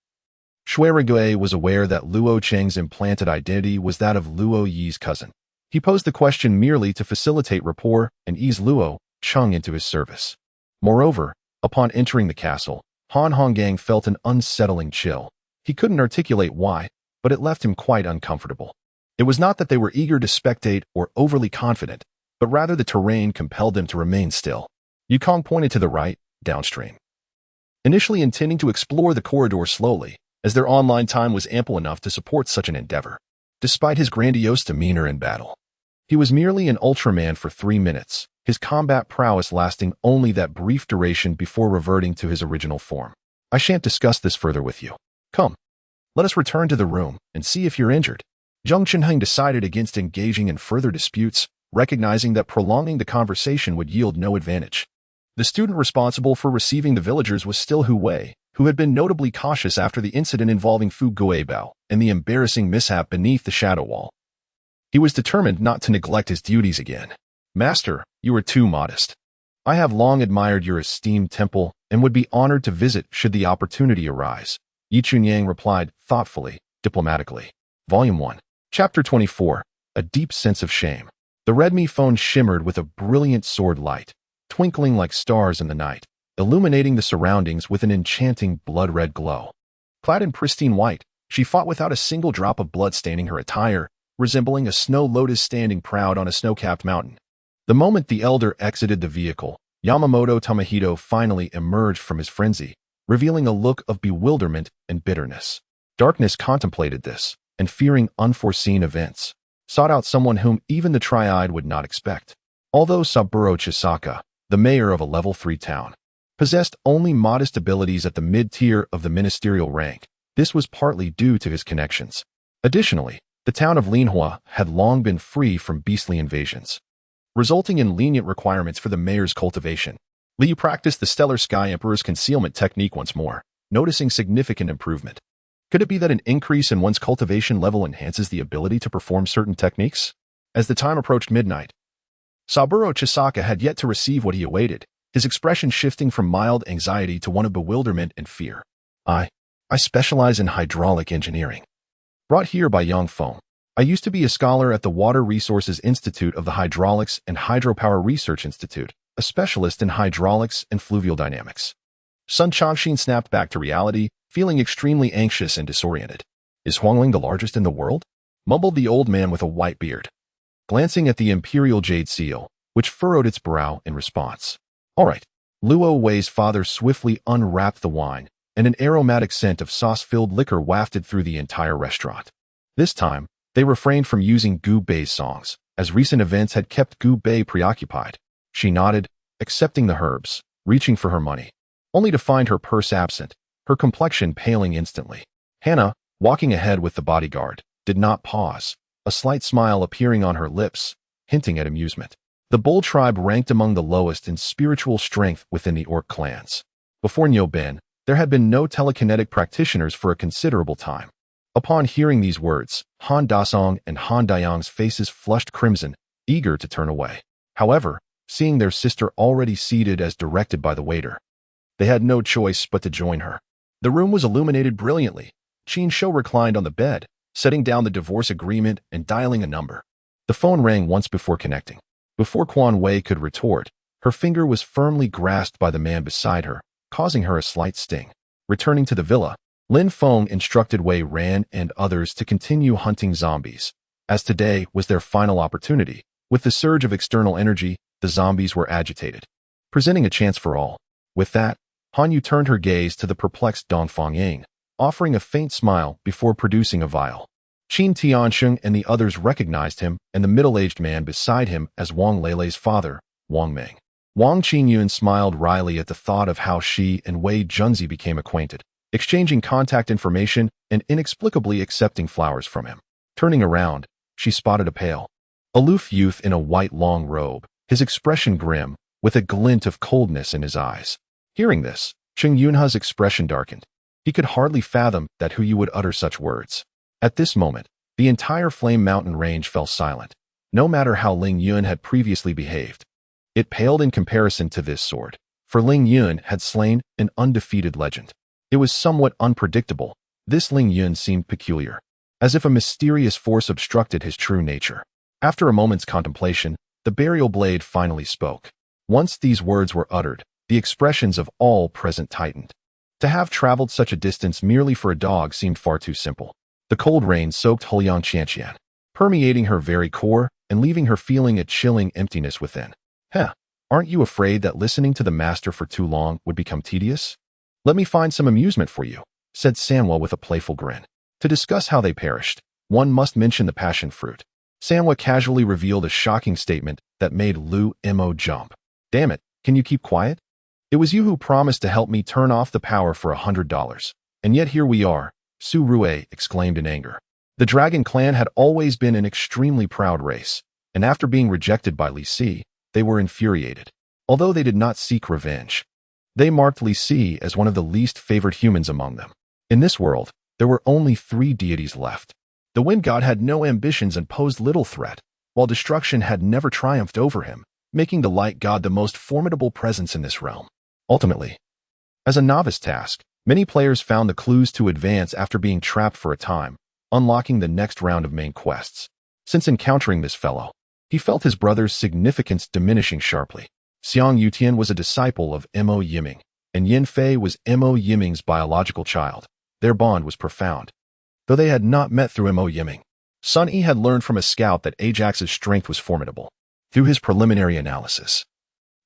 Shui Rigui was aware that Luo Qing's implanted identity was that of Luo Yi's cousin. He posed the question merely to facilitate rapport and ease Luo Cheng into his service. Moreover, upon entering the castle, Han Honggang felt an unsettling chill. He couldn't articulate why, but it left him quite uncomfortable. It was not that they were eager to spectate or overly confident, but rather the terrain compelled them to remain still. Yukong pointed to the right, downstream, initially intending to explore the corridor slowly, as their online time was ample enough to support such an endeavor. Despite his grandiose demeanor in battle, he was merely an Ultraman for 3 minutes, his combat prowess lasting only that brief duration before reverting to his original form. I shan't discuss this further with you. Come, let us return to the room and see if you're injured. Zhang Chenheng decided against engaging in further disputes, recognizing that prolonging the conversation would yield no advantage. The student responsible for receiving the villagers was still Hu Wei, who had been notably cautious after the incident involving Fu Guibao and the embarrassing mishap beneath the shadow wall. He was determined not to neglect his duties again. Master, you are too modest. I have long admired your esteemed temple and would be honored to visit should the opportunity arise, Yi Chunyang replied thoughtfully, diplomatically. Volume 1. Chapter 24. A Deep Sense of Shame. The Redmi phone shimmered with a brilliant sword light, twinkling like stars in the night, illuminating the surroundings with an enchanting blood-red glow. Clad in pristine white, she fought without a single drop of blood staining her attire, resembling a snow lotus standing proud on a snow-capped mountain. The moment the elder exited the vehicle, Yamamoto Tamahito finally emerged from his frenzy, revealing a look of bewilderment and bitterness. Darkness contemplated this, and fearing unforeseen events, sought out someone whom even the Triad would not expect. Although Saburo Chisaka, the mayor of a level 3 town, possessed only modest abilities at the mid-tier of the ministerial rank, this was partly due to his connections. Additionally, the town of Linhua had long been free from beastly invasions, resulting in lenient requirements for the mayor's cultivation. Liu practiced the Stellar Sky Emperor's concealment technique once more, noticing significant improvement. Could it be that an increase in one's cultivation level enhances the ability to perform certain techniques? As the time approached midnight, Saburo Chisaka had yet to receive what he awaited, his expression shifting from mild anxiety to one of bewilderment and fear. I specialize in hydraulic engineering. Brought here by Yang Feng. I used to be a scholar at the Water Resources Institute of the Hydraulics and Hydropower Research Institute, a specialist in hydraulics and fluvial dynamics. Sun Changxin snapped back to reality, feeling extremely anxious and disoriented. Is Huangling the largest in the world? Mumbled the old man with a white beard, glancing at the Imperial jade seal, which furrowed its brow in response. All right. Luo Wei's father swiftly unwrapped the wine, and an aromatic scent of sauce-filled liquor wafted through the entire restaurant. This time, they refrained from using Gu Bei's songs, as recent events had kept Gu Bei preoccupied. She nodded, accepting the herbs, reaching for her money, only to find her purse absent, her complexion paling instantly. Hannah, walking ahead with the bodyguard, did not pause, a slight smile appearing on her lips, hinting at amusement. The Bull tribe ranked among the lowest in spiritual strength within the Orc clans. Before Niu Ben, there had been no telekinetic practitioners for a considerable time. Upon hearing these words, Han Dasong and Han Dayang's faces flushed crimson, eager to turn away. However, seeing their sister already seated as directed by the waiter, they had no choice but to join her. The room was illuminated brilliantly. Qin Shou reclined on the bed, setting down the divorce agreement and dialing a number. The phone rang once before connecting. Before Quan Wei could retort, her finger was firmly grasped by the man beside her, causing her a slight sting. Returning to the villa, Lin Feng instructed Wei Ran and others to continue hunting zombies, as today was their final opportunity. With the surge of external energy, the zombies were agitated, presenting a chance for all. With that, Han Yu turned her gaze to the perplexed Dong Fangying, offering a faint smile before producing a vial. Qin Tiansheng and the others recognized him and the middle-aged man beside him as Wang Leilei's father, Wang Meng. Wang Qingyun smiled wryly at the thought of how she and Wei Junzi became acquainted, exchanging contact information and inexplicably accepting flowers from him. Turning around, she spotted a pale, aloof youth in a white long robe, his expression grim, with a glint of coldness in his eyes. Hearing this, Cheng Yunha's expression darkened. He could hardly fathom that who you would utter such words. At this moment, the entire Flame Mountain range fell silent, no matter how Ling Yun had previously behaved. It paled in comparison to this sword, for Ling Yun had slain an undefeated legend. It was somewhat unpredictable. This Ling Yun seemed peculiar, as if a mysterious force obstructed his true nature. After a moment's contemplation, the burial blade finally spoke. Once these words were uttered, the expressions of all present tightened. To have traveled such a distance merely for a dog seemed far too simple. The cold rain soaked Huliang Qianqian, permeating her very core and leaving her feeling a chilling emptiness within. Aren't you afraid that listening to the master for too long would become tedious? Let me find some amusement for you, said Sanwa with a playful grin. To discuss how they perished, one must mention the passion fruit. Sanwa casually revealed a shocking statement that made Lu Mo jump. Damn it, can you keep quiet? It was you who promised to help me turn off the power for $100. And yet here we are, Su Rue exclaimed in anger. The Dragon Clan had always been an extremely proud race, and after being rejected by Li Si, they were infuriated. Although they did not seek revenge, they marked Li Si as one of the least favored humans among them. In this world, there were only 3 deities left. The Wind God had no ambitions and posed little threat, while destruction had never triumphed over him, making the Light God the most formidable presence in this realm. Ultimately, as a novice task, many players found the clues to advance after being trapped for a time, unlocking the next round of main quests. Since encountering this fellow, he felt his brother's significance diminishing sharply. Xiang Yutian was a disciple of Mo Yiming, and Yin Fei was Mo Yiming's biological child. Their bond was profound, though they had not met through Mo Yiming. Sun Yi had learned from a scout that Ajax's strength was formidable. Through his preliminary analysis,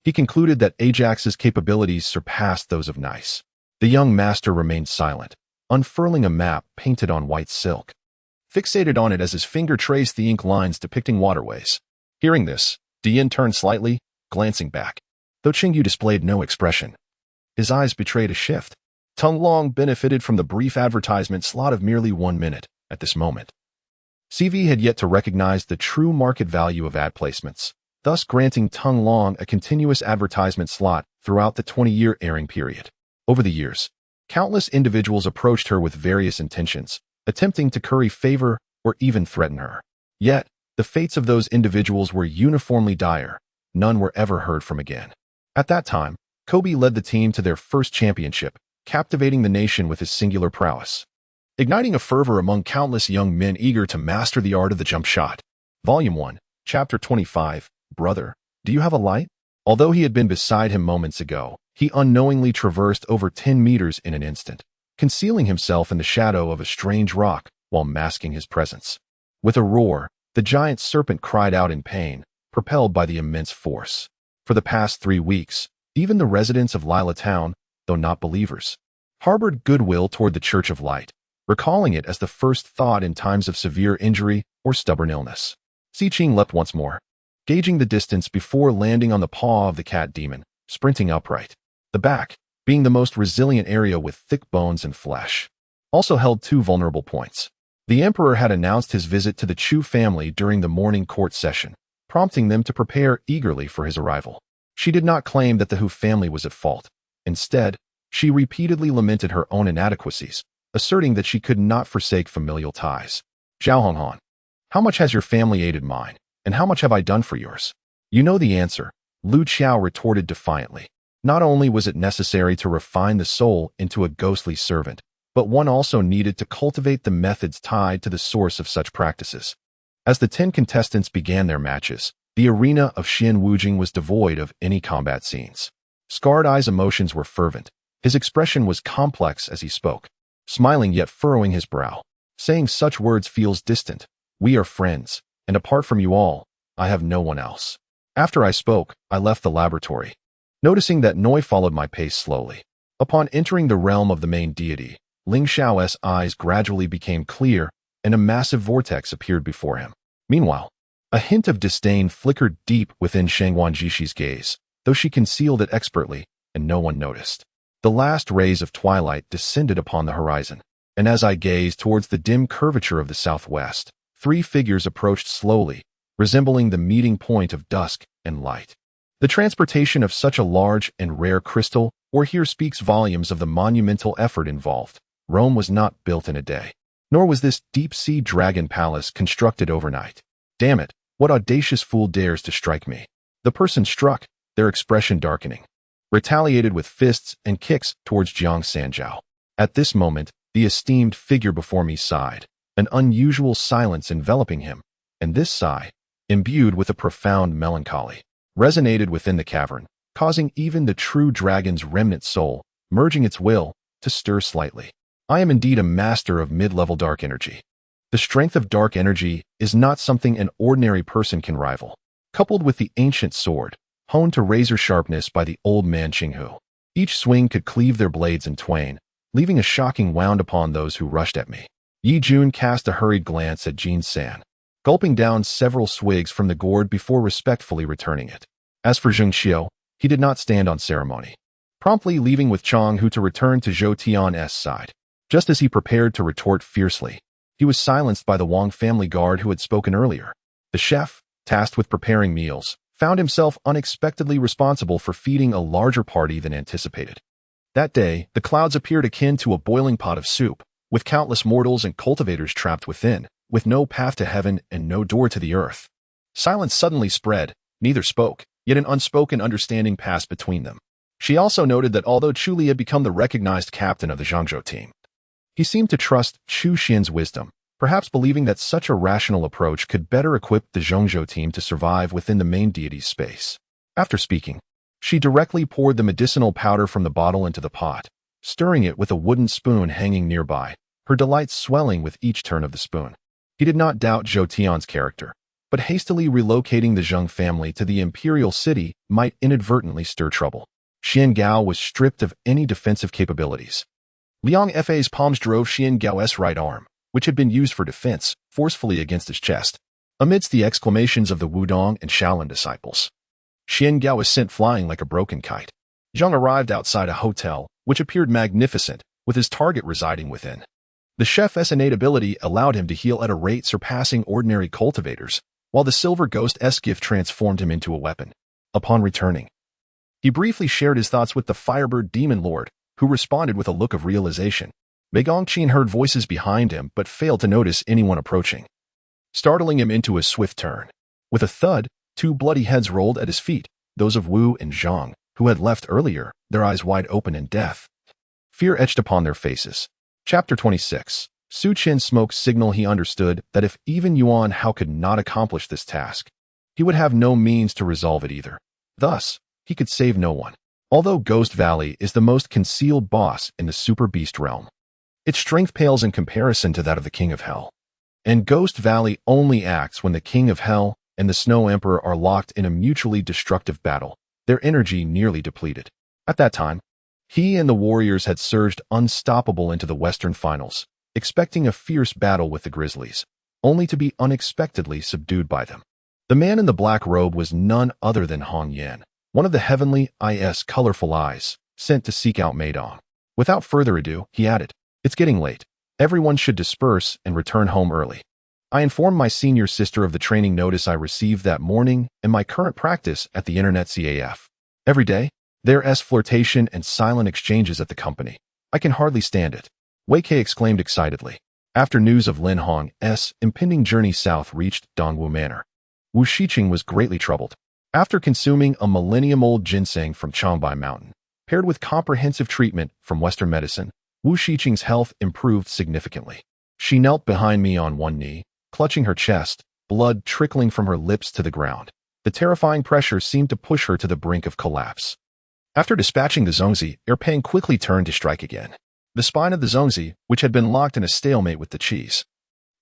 he concluded that Ajax's capabilities surpassed those of Nice. The young master remained silent, unfurling a map painted on white silk, fixated on it as his finger traced the ink lines depicting waterways. Hearing this, Dian turned slightly, glancing back. Though Qingyu displayed no expression, his eyes betrayed a shift. Tung Long benefited from the brief advertisement slot of merely 1 minute at this moment. CV had yet to recognize the true market value of ad placements, thus granting Tung Long a continuous advertisement slot throughout the 20-year airing period. Over the years, countless individuals approached her with various intentions, attempting to curry favor or even threaten her. Yet, the fates of those individuals were uniformly dire. None were ever heard from again. At that time, Kobe led the team to their first championship, captivating the nation with his singular prowess, igniting a fervor among countless young men eager to master the art of the jump shot. Volume 1, Chapter 25, Brother, do you have a light? Although he had been beside him moments ago, he unknowingly traversed over 10 meters in an instant, concealing himself in the shadow of a strange rock while masking his presence. With a roar, the giant serpent cried out in pain, propelled by the immense force. For the past 3 weeks, even the residents of Lila Town, though not believers, harbored goodwill toward the Church of Light, recalling it as the first thought in times of severe injury or stubborn illness. Xiqing leapt once more, gauging the distance before landing on the paw of the cat demon, sprinting upright. The back, being the most resilient area with thick bones and flesh, also held 2 vulnerable points. The emperor had announced his visit to the Chu family during the morning court session, prompting them to prepare eagerly for his arrival. She did not claim that the Hu family was at fault. Instead, she repeatedly lamented her own inadequacies, asserting that she could not forsake familial ties. Zhao Honghan, how much has your family aided mine, and how much have I done for yours? You know the answer, Lu Qiao retorted defiantly. Not only was it necessary to refine the soul into a ghostly servant, but one also needed to cultivate the methods tied to the source of such practices. As the 10 contestants began their matches, the arena of Xian Wujing was devoid of any combat scenes. Scarred Eye's emotions were fervent. His expression was complex as he spoke, smiling yet furrowing his brow. Saying such words feels distant. We are friends, and apart from you all, I have no one else. After I spoke, I left the laboratory, noticing that Noi followed my pace slowly. Upon entering the realm of the main deity, Ling Xiao's eyes gradually became clear, and a massive vortex appeared before him. Meanwhile, a hint of disdain flickered deep within Shangguan Jishi's gaze, though she concealed it expertly, and no one noticed. The last rays of twilight descended upon the horizon, and as I gazed towards the dim curvature of the southwest, 3 figures approached slowly, resembling the meeting point of dusk and light. The transportation of such a large and rare crystal here speaks volumes of the monumental effort involved. Rome was not built in a day, nor was this deep-sea dragon palace constructed overnight. Damn it, what audacious fool dares to strike me? The person struck, their expression darkening, retaliated with fists and kicks towards Jiang Sanjiao. At this moment, the esteemed figure before me sighed, an unusual silence enveloping him, and this sigh, imbued with a profound melancholy, resonated within the cavern, causing even the true dragon's remnant soul, merging its will, to stir slightly. I am indeed a master of mid-level dark energy. The strength of dark energy is not something an ordinary person can rival. Coupled with the ancient sword, honed to razor sharpness by the old man Qinghu, each swing could cleave their blades in twain, leaving a shocking wound upon those who rushed at me. Yi Jun cast a hurried glance at Jin San, gulping down several swigs from the gourd before respectfully returning it. As for Zheng Xiu, he did not stand on ceremony, promptly leaving with Chang Hu to return to Zhou Tian's side. Just as he prepared to retort fiercely, he was silenced by the Wang family guard who had spoken earlier. The chef, tasked with preparing meals, found himself unexpectedly responsible for feeding a larger party than anticipated. That day, the clouds appeared akin to a boiling pot of soup, with countless mortals and cultivators trapped within, with no path to heaven and no door to the earth. Silence suddenly spread, neither spoke, yet an unspoken understanding passed between them. She also noted that although Chu Li had become the recognized captain of the Zhangzhou team, he seemed to trust Chu Xian's wisdom, perhaps believing that such a rational approach could better equip the Zhangzhou team to survive within the main deity's space. After speaking, she directly poured the medicinal powder from the bottle into the pot, stirring it with a wooden spoon hanging nearby, her delight swelling with each turn of the spoon. He did not doubt Zhou Tian's character, but hastily relocating the Zheng family to the Imperial city might inadvertently stir trouble. Xian Gao was stripped of any defensive capabilities. Liang Fa's palms drove Xian Gao's right arm, which had been used for defense, forcefully against his chest. Amidst the exclamations of the Wudong and Shaolin disciples, Xian Gao was sent flying like a broken kite. Zheng arrived outside a hotel, which appeared magnificent, with his target residing within. The chef's innate ability allowed him to heal at a rate surpassing ordinary cultivators, while the Silver Ghost's gift transformed him into a weapon. Upon returning, he briefly shared his thoughts with the Firebird Demon Lord, who responded with a look of realization. Mei Gongqin heard voices behind him but failed to notice anyone approaching, startling him into a swift turn. With a thud, 2 bloody heads rolled at his feet, those of Wu and Zhang, who had left earlier, their eyes wide open in death. Fear etched upon their faces. Chapter 26. Su Chen smoked signal. He understood that if even Yuan Hao could not accomplish this task, he would have no means to resolve it either. Thus, he could save no one. Although Ghost Valley is the most concealed boss in the Super Beast realm, its strength pales in comparison to that of the King of Hell. And Ghost Valley only acts when the King of Hell and the Snow Emperor are locked in a mutually destructive battle, their energy nearly depleted. At that time, he and the warriors had surged unstoppable into the Western Finals, expecting a fierce battle with the Grizzlies, only to be unexpectedly subdued by them. The man in the black robe was none other than Hong Yan, one of the heavenly colorful eyes, sent to seek out Meidong. Without further ado, he added, "It's getting late. Everyone should disperse and return home early. I informed my senior sister of the training notice I received that morning and my current practice at the Internet CAF. Every day, there's flirtation and silent exchanges at the company. I can hardly stand it. Wei Kei exclaimed excitedly. After news of Lin Hong's impending journey south reached Dongwu Manor, Wu Shiqing was greatly troubled. After consuming a millennium-old ginseng from Changbai Mountain, paired with comprehensive treatment from Western medicine, Wu Shiqing's health improved significantly. She knelt behind me on one knee, clutching her chest, blood trickling from her lips to the ground. The terrifying pressure seemed to push her to the brink of collapse. After dispatching the Zongzi, Erpang quickly turned to strike again. The spine of the Zongzi, which had been locked in a stalemate with the cheese,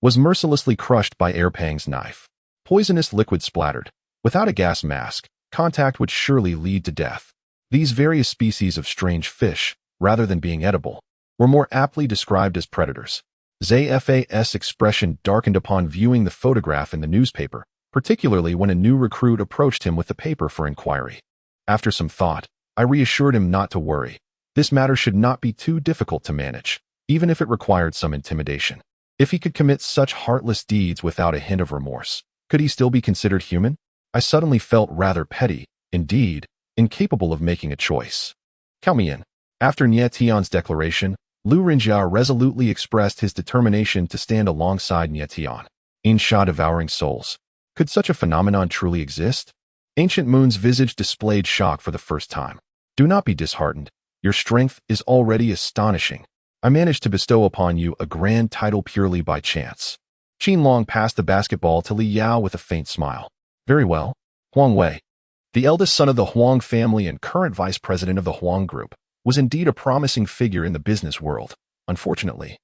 was mercilessly crushed by Erpang's knife. Poisonous liquid splattered. Without a gas mask, contact would surely lead to death. These various species of strange fish, rather than being edible, were more aptly described as predators. Zfa's expression darkened upon viewing the photograph in the newspaper, particularly when a new recruit approached him with the paper for inquiry. After some thought, I reassured him not to worry. This matter should not be too difficult to manage, even if it required some intimidation. If he could commit such heartless deeds without a hint of remorse, could he still be considered human? I suddenly felt rather petty, indeed, incapable of making a choice. Count me in. After Nie Tian's declaration, Lu Rinjia resolutely expressed his determination to stand alongside Nie Tian. Insha devouring souls. Could such a phenomenon truly exist? Ancient Moon's visage displayed shock for the first time. Do not be disheartened. Your strength is already astonishing. I managed to bestow upon you a grand title purely by chance. Qin Long passed the basketball to Li Yao with a faint smile. Very well. Huang Wei, the eldest son of the Huang family and current vice president of the Huang Group, was indeed a promising figure in the business world. Unfortunately,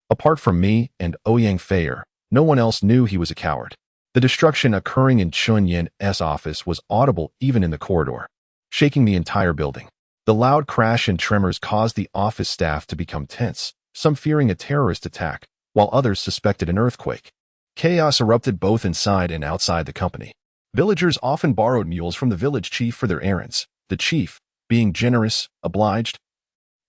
apart from me and Ouyang Feier, no one else knew he was a coward. The destruction occurring in Chun Yin's office was audible even in the corridor, shaking the entire building. The loud crash and tremors caused the office staff to become tense, some fearing a terrorist attack, while others suspected an earthquake. Chaos erupted both inside and outside the company. Villagers often borrowed mules from the village chief for their errands, the chief, being generous, obliged,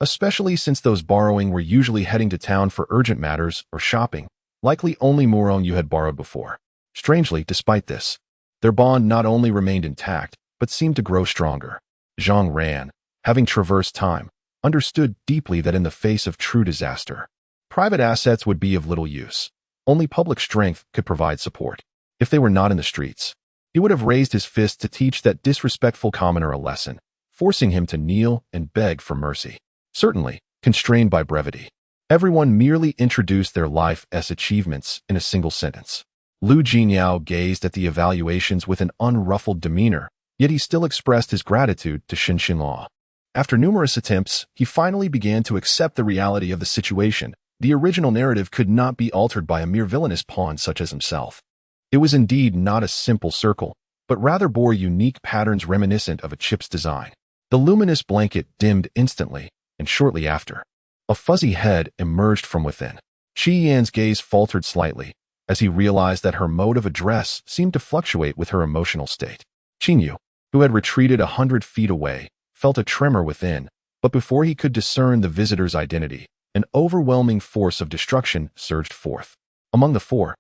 especially since those borrowing were usually heading to town for urgent matters or shopping, likely only Murong you had borrowed before. Strangely, despite this, their bond not only remained intact, but seemed to grow stronger. Zhang Ran, having traversed time, understood deeply that in the face of true disaster, private assets would be of little use. Only public strength could provide support. If they were not in the streets, he would have raised his fist to teach that disrespectful commoner a lesson, forcing him to kneel and beg for mercy. Certainly, constrained by brevity, everyone merely introduced their life's achievements in a single sentence. Lu Jinyao gazed at the evaluations with an unruffled demeanor, yet he still expressed his gratitude to Shin Xinlaw. After numerous attempts, he finally began to accept the reality of the situation. The original narrative could not be altered by a mere villainous pawn such as himself. It was indeed not a simple circle, but rather bore unique patterns reminiscent of a chip's design. The luminous blanket dimmed instantly, and shortly after, a fuzzy head emerged from within. Qi Yan's gaze faltered slightly, as he realized that her mode of address seemed to fluctuate with her emotional state. Qinyu, who had retreated 100 feet away, felt a tremor within, but before he could discern the visitor's identity, an overwhelming force of destruction surged forth. Among the four,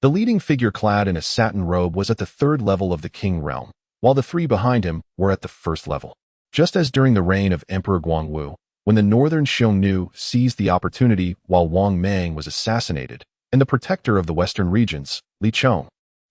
the leading figure clad in a satin robe was at the third level of the King realm, while the three behind him were at the first level. Just as during the reign of Emperor Guangwu, when the northern Xiongnu seized the opportunity while Wang Mang was assassinated, and the protector of the western regions, Li Chong,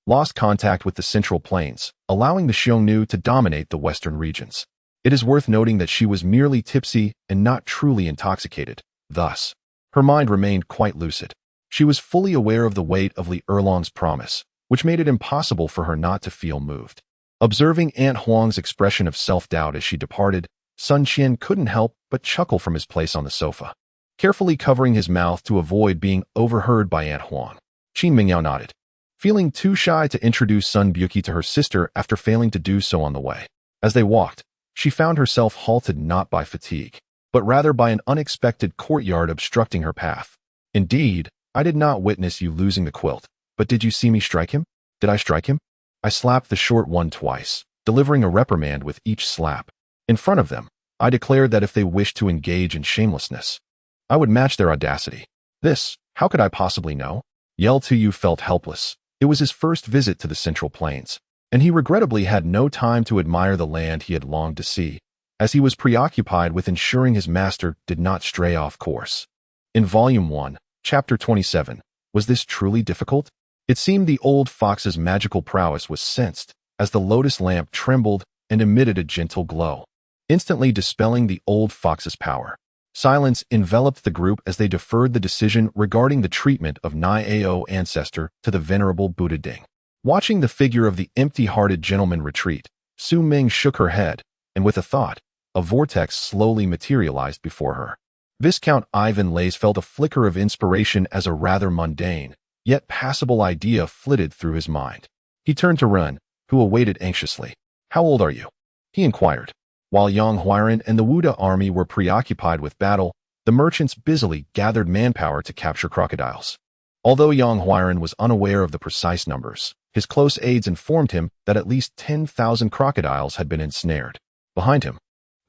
lost contact with the central plains, allowing the Xiongnu to dominate the western regions. It is worth noting that she was merely tipsy and not truly intoxicated. Thus, her mind remained quite lucid. She was fully aware of the weight of Li Erlong's promise, which made it impossible for her not to feel moved. Observing Aunt Huang's expression of self-doubt as she departed, Sun Qian couldn't help but chuckle from his place on the sofa, carefully covering his mouth to avoid being overheard by Aunt Huang. Qin Mingyao nodded, feeling too shy to introduce Sun Buqi to her sister after failing to do so on the way. As they walked, she found herself halted not by fatigue, but rather by an unexpected courtyard obstructing her path. Indeed, I did not witness you losing the quilt, but did you see me strike him? Did I strike him? I slapped the short one twice, delivering a reprimand with each slap. In front of them, I declared that if they wished to engage in shamelessness, I would match their audacity. This, how could I possibly know? Yel Tuyu felt helpless. It was his first visit to the Central Plains, and he regrettably had no time to admire the land he had longed to see, as he was preoccupied with ensuring his master did not stray off course. In Volume 1, Chapter 27, was this truly difficult? It seemed the old fox's magical prowess was sensed as the lotus lamp trembled and emitted a gentle glow, instantly dispelling the old fox's power. Silence enveloped the group as they deferred the decision regarding the treatment of Nai-Ao ancestor to the venerable Buddha Ding. Watching the figure of the empty-hearted gentleman retreat, Su Ming shook her head, and with a thought, a vortex slowly materialized before her. Viscount Ivan Laze felt a flicker of inspiration as a rather mundane, yet passable idea flitted through his mind. He turned to Ren, who awaited anxiously. "How old are you?" he inquired. While Yang Huiran and the Wuda army were preoccupied with battle, the merchants busily gathered manpower to capture crocodiles. Although Yang Huiran was unaware of the precise numbers, his close aides informed him that at least 10,000 crocodiles had been ensnared. Behind him,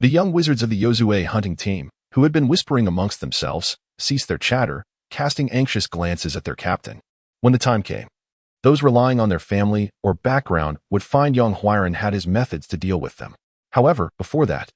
the young wizards of the Yozue hunting team, who had been whispering amongst themselves, ceased their chatter, casting anxious glances at their captain. When the time came, those relying on their family or background would find Yang Huiran had his methods to deal with them. However, before that,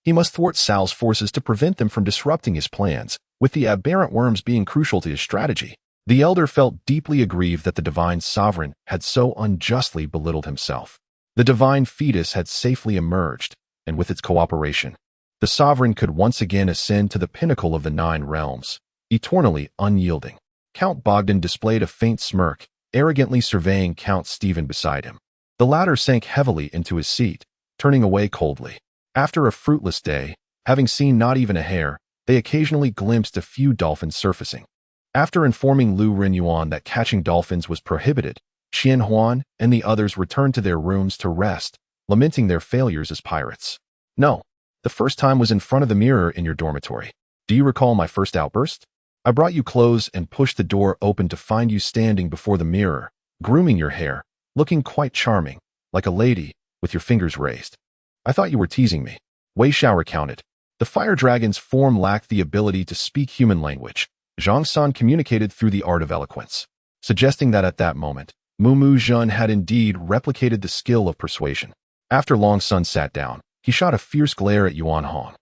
he must thwart Sal's forces to prevent them from disrupting his plans, with the aberrant worms being crucial to his strategy. The elder felt deeply aggrieved that the divine sovereign had so unjustly belittled himself. The divine fetus had safely emerged, and with its cooperation, the sovereign could once again ascend to the pinnacle of the 9 realms, eternally unyielding. Count Bogdan displayed a faint smirk, arrogantly surveying Count Stephen beside him. The latter sank heavily into his seat, turning away coldly. After a fruitless day, having seen not even a hare, they occasionally glimpsed a few dolphins surfacing. After informing Lu Renyuan that catching dolphins was prohibited, Qian Huan and the others returned to their rooms to rest, lamenting their failures as pirates. "No, the first time was in front of the mirror in your dormitory. Do you recall my first outburst? I brought you clothes and pushed the door open to find you standing before the mirror, grooming your hair, looking quite charming, like a lady, with your fingers raised. I thought you were teasing me." Wei Xiao recounted. The fire dragon's form lacked the ability to speak human language. Zhang San communicated through the art of eloquence, suggesting that at that moment, Mu Zhen had indeed replicated the skill of persuasion. After Long Sun sat down, he shot a fierce glare at Yuan Hong,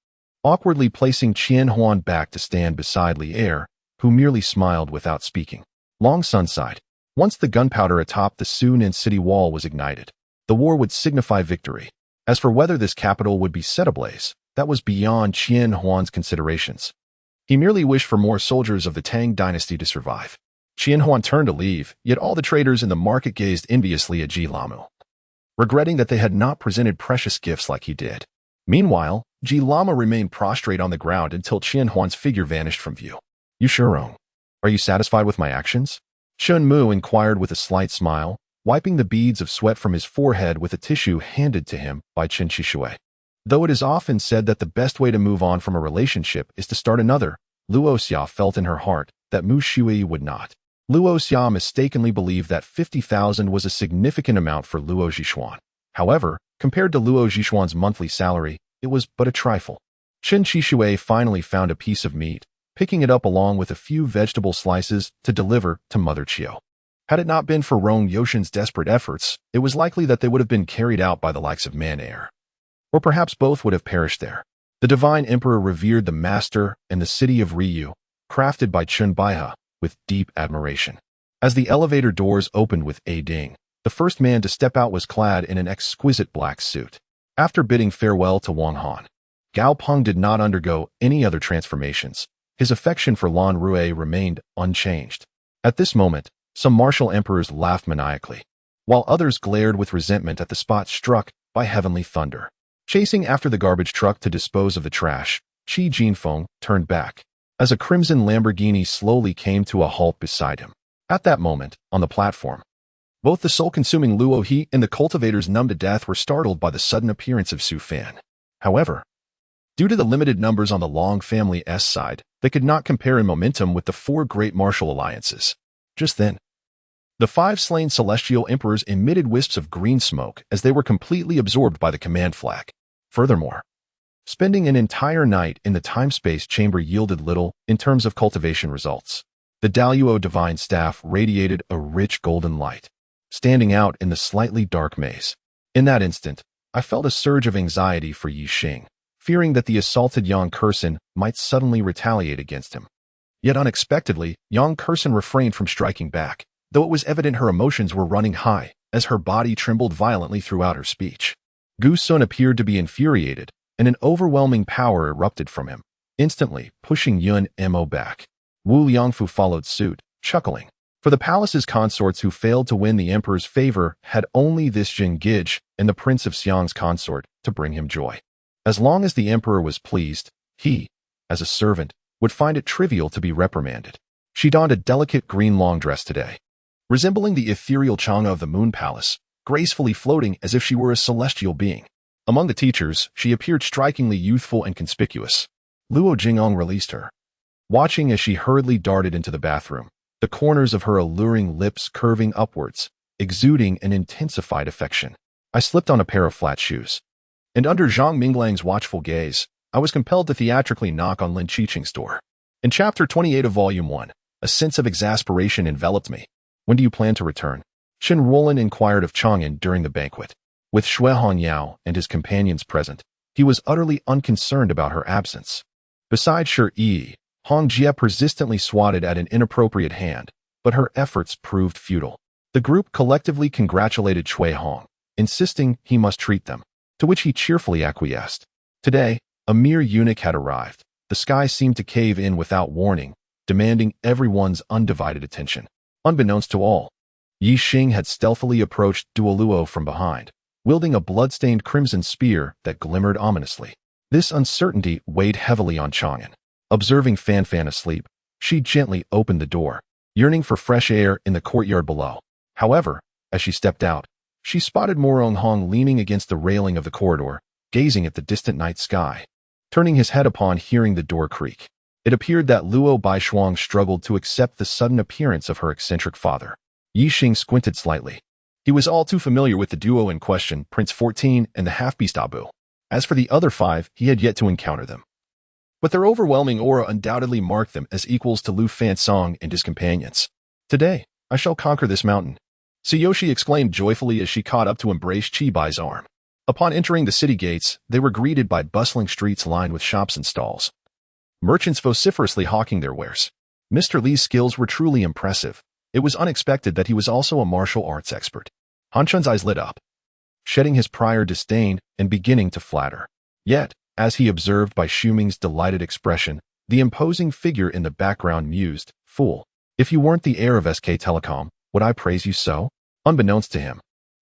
awkwardly placing Qian Huan back to stand beside Li Er, who merely smiled without speaking. Long Sun sighed. Once the gunpowder atop the Su Nen city wall was ignited, the war would signify victory. As for whether this capital would be set ablaze, that was beyond Qian Huan's considerations. He merely wished for more soldiers of the Tang dynasty to survive. Qian Huan turned to leave, yet all the traders in the market gazed enviously at Ji Lamu, regretting that they had not presented precious gifts like he did. Meanwhile, Ji Lama remained prostrate on the ground until Qian Huan's figure vanished from view. "You sure, Ong? Are you satisfied with my actions?" Shun Mu inquired with a slight smile, wiping the beads of sweat from his forehead with a tissue handed to him by Chen Qishui. Though it is often said that the best way to move on from a relationship is to start another, Luo Xia felt in her heart that Mu Shui would not. Luo Xia mistakenly believed that 50,000 was a significant amount for Luo Zhishuan. However, compared to Luo Zhishuan's monthly salary, it was but a trifle. Chen Qishui finally found a piece of meat, picking it up along with a few vegetable slices to deliver to Mother Qiu. Had it not been for Rong Yoshin's desperate efforts, it was likely that they would have been carried out by the likes of Man-Air. Or perhaps both would have perished there. The divine emperor revered the master and the city of Ryu, crafted by Chun Baihe, with deep admiration. As the elevator doors opened with A Ding, the first man to step out was clad in an exquisite black suit. After bidding farewell to Wang Han, Gao Peng did not undergo any other transformations. His affection for Lan Rue remained unchanged. At this moment, some martial emperors laughed maniacally, while others glared with resentment at the spot struck by heavenly thunder. Chasing after the garbage truck to dispose of the trash, Qi Jinfeng turned back, as a crimson Lamborghini slowly came to a halt beside him. At that moment, on the platform, both the soul-consuming Luo He and the cultivators numb to death were startled by the sudden appearance of Su Fan. However, due to the limited numbers on the Long family's side, they could not compare in momentum with the 4 great martial alliances. Just then, the 5 slain celestial emperors emitted wisps of green smoke as they were completely absorbed by the command flag. Furthermore, spending an entire night in the time-space chamber yielded little in terms of cultivation results. The Daluo divine staff radiated a rich golden light, standing out in the slightly dark maze. In that instant, I felt a surge of anxiety for Yi Xing, fearing that the assaulted Yang Kursin might suddenly retaliate against him. Yet unexpectedly, Yang Kursen refrained from striking back, though it was evident her emotions were running high, as her body trembled violently throughout her speech. Gu Sun appeared to be infuriated, and an overwhelming power erupted from him, instantly pushing Yun Mo back. Wu Liangfu followed suit, chuckling. For the palace's consorts who failed to win the emperor's favor had only this Jin Gij and the prince of Xiang's consort to bring him joy. As long as the emperor was pleased, he, as a servant, would find it trivial to be reprimanded. She donned a delicate green long dress today, resembling the ethereal Chang'e of the Moon Palace, gracefully floating as if she were a celestial being. Among the teachers, she appeared strikingly youthful and conspicuous. Luo Jingong released her. Watching as she hurriedly darted into the bathroom, the corners of her alluring lips curving upwards, exuding an intensified affection. I slipped on a pair of flat shoes. And under Zhang Minglang's watchful gaze, I was compelled to theatrically knock on Lin Qiqing's door. In Chapter 28 of Volume 1, a sense of exasperation enveloped me. When do you plan to return? Shen Ruolin inquired of Chang'an during the banquet. With Shui Hongyao and his companions present, he was utterly unconcerned about her absence. Besides Shi Yi, Hong Jie persistently swatted at an inappropriate hand, but her efforts proved futile. The group collectively congratulated Shui Hong, insisting he must treat them, to which he cheerfully acquiesced. Today, a mere eunuch had arrived. The sky seemed to cave in without warning, demanding everyone's undivided attention. Unbeknownst to all, Yi Xing had stealthily approached Duoluo from behind, wielding a blood-stained crimson spear that glimmered ominously. This uncertainty weighed heavily on Chang'an. Observing Fan Fan asleep, she gently opened the door, yearning for fresh air in the courtyard below. However, as she stepped out, she spotted Morong Hong leaning against the railing of the corridor, gazing at the distant night sky. Turning his head upon hearing the door creak, it appeared that Luo Baishuang struggled to accept the sudden appearance of her eccentric father. Yi Xing squinted slightly. He was all too familiar with the duo in question, Prince 14 and the half-beast Abu. As for the other 5, he had yet to encounter them. But their overwhelming aura undoubtedly marked them as equals to Lu Fansong and his companions. Today, I shall conquer this mountain, Tsuyoshi exclaimed joyfully as she caught up to embrace Qibai's arm. Upon entering the city gates, they were greeted by bustling streets lined with shops and stalls, merchants vociferously hawking their wares. Mr. Li's skills were truly impressive. It was unexpected that he was also a martial arts expert. Han Chun's eyes lit up, shedding his prior disdain and beginning to flatter. Yet, as he observed by Shuming's delighted expression, the imposing figure in the background mused, "Fool, if you weren't the heir of SK Telecom, would I praise you so?" Unbeknownst to him,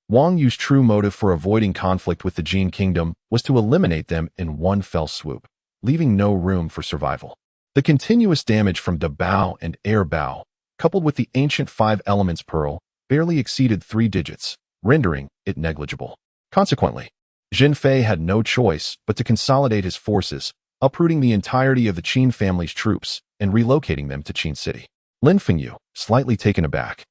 Wang Yu's true motive for avoiding conflict with the Jin Kingdom was to eliminate them in one fell swoop, leaving no room for survival. The continuous damage from Da Bao and Air Bao, coupled with the ancient 5 elements pearl, barely exceeded 3 digits, rendering it negligible. Consequently, Jin Fei had no choice but to consolidate his forces, uprooting the entirety of the Qin family's troops and relocating them to Qin City. Lin Fengyu, slightly taken aback,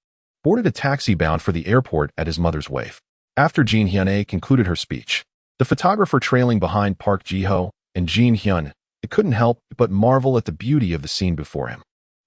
boarded a taxi bound for the airport at his mother's wave. After Jin Hyun'e concluded her speech, the photographer trailing behind Park Ji-ho and Jin Hyun, it couldn't help but marvel at the beauty of the scene before him.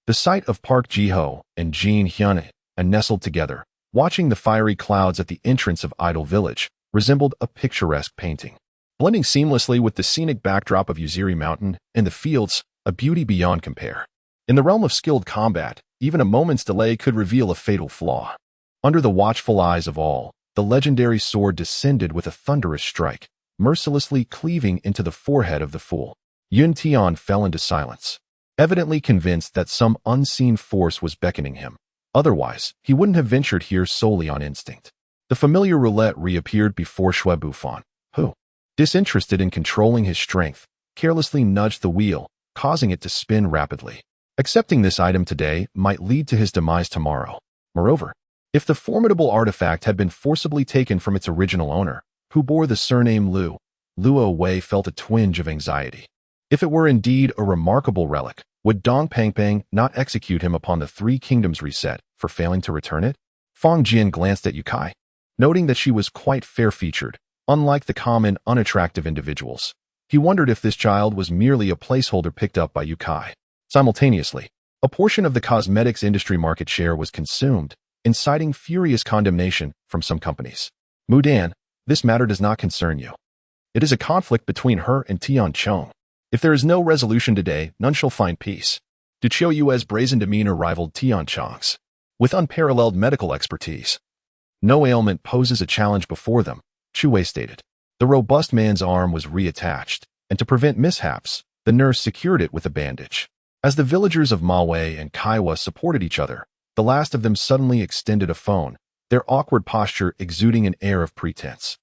The sight of Park Ji-ho and Jin Hyun nestled together, watching the fiery clouds at the entrance of Idol Village, resembled a picturesque painting. Blending seamlessly with the scenic backdrop of Yuziri Mountain and the fields, a beauty beyond compare. In the realm of skilled combat, even a moment's delay could reveal a fatal flaw. Under the watchful eyes of all, the legendary sword descended with a thunderous strike, mercilessly cleaving into the forehead of the fool. Yun Tian fell into silence, evidently convinced that some unseen force was beckoning him. Otherwise, he wouldn't have ventured here solely on instinct. The familiar roulette reappeared before Shui Bufan, who, disinterested in controlling his strength, carelessly nudged the wheel, causing it to spin rapidly. Accepting this item today might lead to his demise tomorrow. Moreover, if the formidable artifact had been forcibly taken from its original owner, who bore the surname Luo Wei felt a twinge of anxiety. If it were indeed a remarkable relic, would Dong Pangpang not execute him upon the 3 Kingdoms reset for failing to return it? Fang Jian glanced at Yukai, noting that she was quite fair-featured, unlike the common, unattractive individuals. He wondered if this child was merely a placeholder picked up by Yukai. Simultaneously, a portion of the cosmetics industry market share was consumed, inciting furious condemnation from some companies. Mudan, this matter does not concern you. It is a conflict between her and Tian Chong. If there is no resolution today, none shall find peace. Judicial's brazen demeanor rivaled Tian Chang's. With unparalleled medical expertise, no ailment poses a challenge before them, Chu Wei stated. The robust man's arm was reattached, and to prevent mishaps, the nurse secured it with a bandage. As the villagers of Ma Wei and Kaiwa supported each other, the last of them suddenly extended a phone, their awkward posture exuding an air of pretense.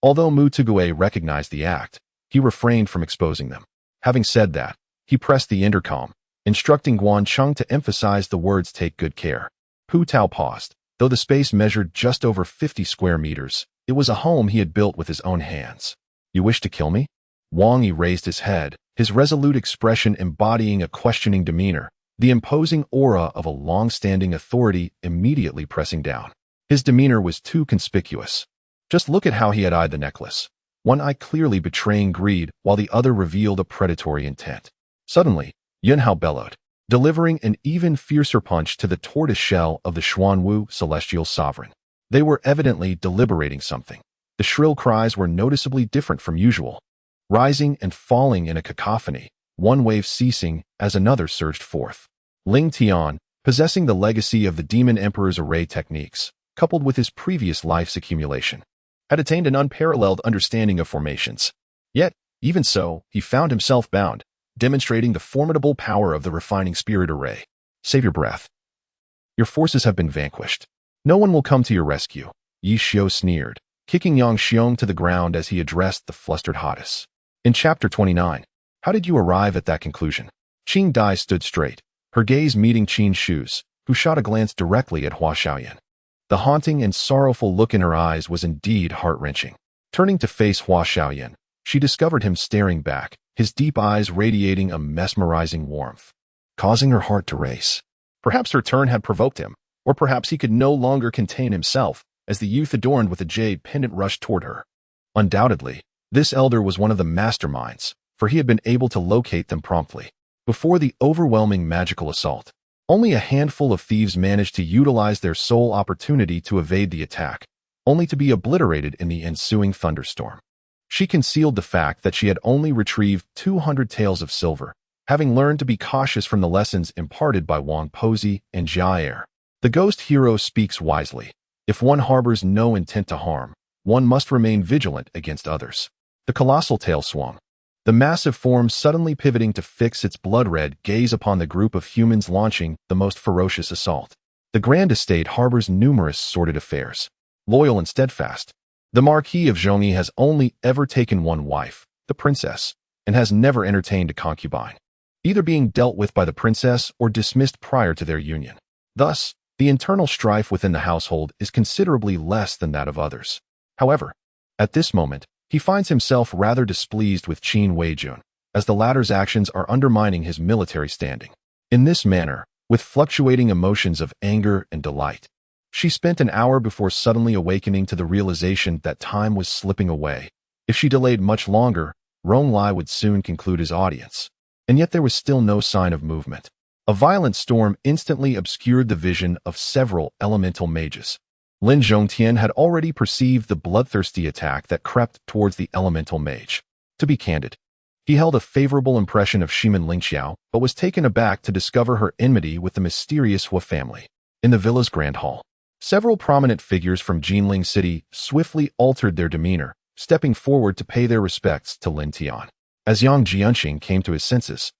Although Mu Tugue recognized the act, he refrained from exposing them. Having said that, he pressed the intercom, instructing Guan Cheng to emphasize the words "take good care." Pu Tao paused. Though the space measured just over 50 square meters, it was a home he had built with his own hands. "You wish to kill me?" Wang Yi raised his head, his resolute expression embodying a questioning demeanor, the imposing aura of a long-standing authority immediately pressing down. His demeanor was too conspicuous. Just look at how he had eyed the necklace, one eye clearly betraying greed while the other revealed a predatory intent. Suddenly, Yunhao bellowed, delivering an even fiercer punch to the tortoise shell of the Xuanwu celestial sovereign. They were evidently deliberating something. The shrill cries were noticeably different from usual, rising and falling in a cacophony, one wave ceasing as another surged forth. Ling Tian, possessing the legacy of the Demon Emperor's array techniques, coupled with his previous life's accumulation, had attained an unparalleled understanding of formations. Yet, even so, he found himself bound, demonstrating the formidable power of the refining spirit array. Save your breath. Your forces have been vanquished. No one will come to your rescue, Yi Xiu sneered, kicking Yang Xiong to the ground as he addressed the flustered Hottis. In Chapter 29, how did you arrive at that conclusion? Qing Dai stood straight, her gaze meeting Qin Shu's, who shot a glance directly at Hua Xiaoyan. The haunting and sorrowful look in her eyes was indeed heart-wrenching. Turning to face Hua Xiaoyan, she discovered him staring back, his deep eyes radiating a mesmerizing warmth, causing her heart to race. Perhaps her turn had provoked him, or perhaps he could no longer contain himself as the youth adorned with a jade pendant rushed toward her. Undoubtedly, this elder was one of the masterminds, for he had been able to locate them promptly. Before the overwhelming magical assault, only a handful of thieves managed to utilize their sole opportunity to evade the attack, only to be obliterated in the ensuing thunderstorm. She concealed the fact that she had only retrieved 200 taels of silver, having learned to be cautious from the lessons imparted by Wang Pozi and Jia Er. The ghost hero speaks wisely. If one harbors no intent to harm, one must remain vigilant against others. The colossal tail swung, the massive form suddenly pivoting to fix its blood-red gaze upon the group of humans launching the most ferocious assault. The Grand Estate harbors numerous sordid affairs, loyal and steadfast. The Marquis of Zhongyi has only ever taken one wife, the princess, and has never entertained a concubine, either being dealt with by the princess or dismissed prior to their union. Thus, the internal strife within the household is considerably less than that of others. However, at this moment, he finds himself rather displeased with Qin Weijun, as the latter's actions are undermining his military standing. In this manner, with fluctuating emotions of anger and delight, she spent an hour before suddenly awakening to the realization that time was slipping away. If she delayed much longer, Rong Lai would soon conclude his audience. And yet there was still no sign of movement. A violent storm instantly obscured the vision of several elemental mages. Lin Zhongtian had already perceived the bloodthirsty attack that crept towards the elemental mage. To be candid, he held a favorable impression of Shimin Lingxiao, but was taken aback to discover her enmity with the mysterious Hua family. In the villa's grand hall, several prominent figures from Jinling City swiftly altered their demeanor, stepping forward to pay their respects to Lin Tian. As Yang Jianqing came to his senses,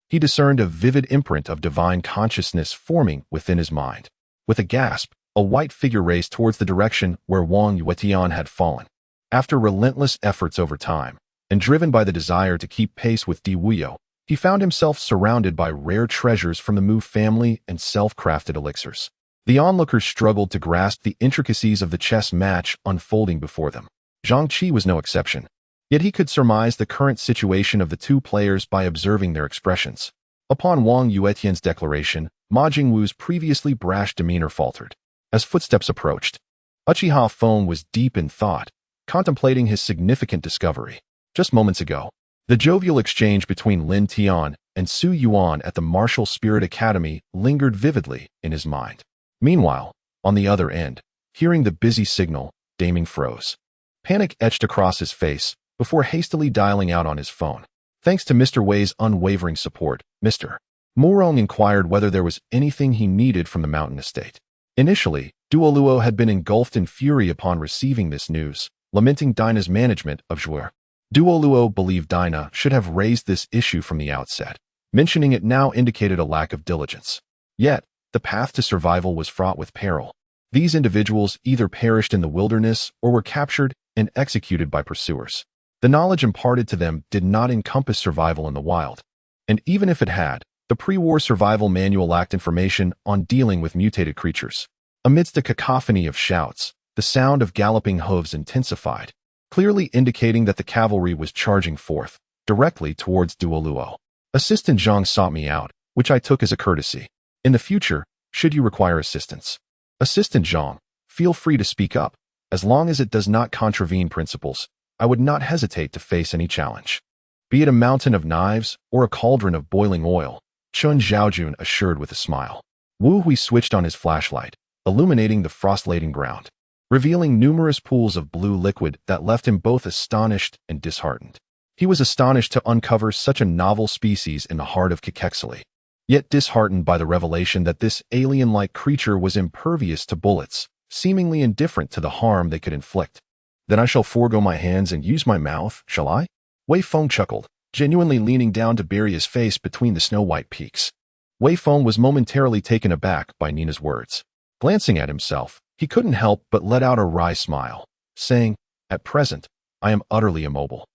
he discerned a vivid imprint of divine consciousness forming within his mind. With a gasp, a white figure raced towards the direction where Wang Yuetian had fallen. After relentless efforts over time, and driven by the desire to keep pace with Di Wuyo, he found himself surrounded by rare treasures from the Mu family and self-crafted elixirs. The onlookers struggled to grasp the intricacies of the chess match unfolding before them. Zhang Qi was no exception. Yet he could surmise the current situation of the two players by observing their expressions. Upon Wang Yuetian's declaration, Ma Jingwu's previously brash demeanor faltered. As footsteps approached, Uchiha Feng was deep in thought, contemplating his significant discovery. Just moments ago, the jovial exchange between Lin Tian and Su Yuan at the Martial Spirit Academy lingered vividly in his mind. Meanwhile, on the other end, hearing the busy signal, Daming froze. Panic etched across his face before hastily dialing out on his phone. Thanks to Mr. Wei's unwavering support, Mr. Murong inquired whether there was anything he needed from the mountain estate. Initially, Duoluo had been engulfed in fury upon receiving this news, lamenting Dinah's management of Zhuer. Duoluo believed Dinah should have raised this issue from the outset. Mentioning it now indicated a lack of diligence. Yet, the path to survival was fraught with peril. These individuals either perished in the wilderness or were captured and executed by pursuers. The knowledge imparted to them did not encompass survival in the wild. And even if it had, the pre-war survival manual lacked information on dealing with mutated creatures. Amidst a cacophony of shouts, the sound of galloping hooves intensified, clearly indicating that the cavalry was charging forth, directly towards Duoluo. Assistant Zhang sought me out, which I took as a courtesy. In the future, should you require assistance, Assistant Zhang, feel free to speak up. As long as it does not contravene principles, I would not hesitate to face any challenge. Be it a mountain of knives or a cauldron of boiling oil, Chun Zhaojun assured with a smile. Wu Hui switched on his flashlight, illuminating the frost-laden ground, revealing numerous pools of blue liquid that left him both astonished and disheartened. He was astonished to uncover such a novel species in the heart of Kekexili, yet disheartened by the revelation that this alien-like creature was impervious to bullets, seemingly indifferent to the harm they could inflict. Then I shall forego my hands and use my mouth, shall I? Wei Feng chuckled, genuinely leaning down to bury his face between the snow-white peaks. Wei Feng was momentarily taken aback by Nina's words. Glancing at himself, he couldn't help but let out a wry smile, saying, "At present, I am utterly immobile.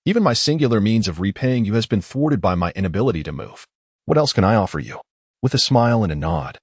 Even my singular means of repaying you has been thwarted by my inability to move. What else can I offer you?" With a smile and a nod.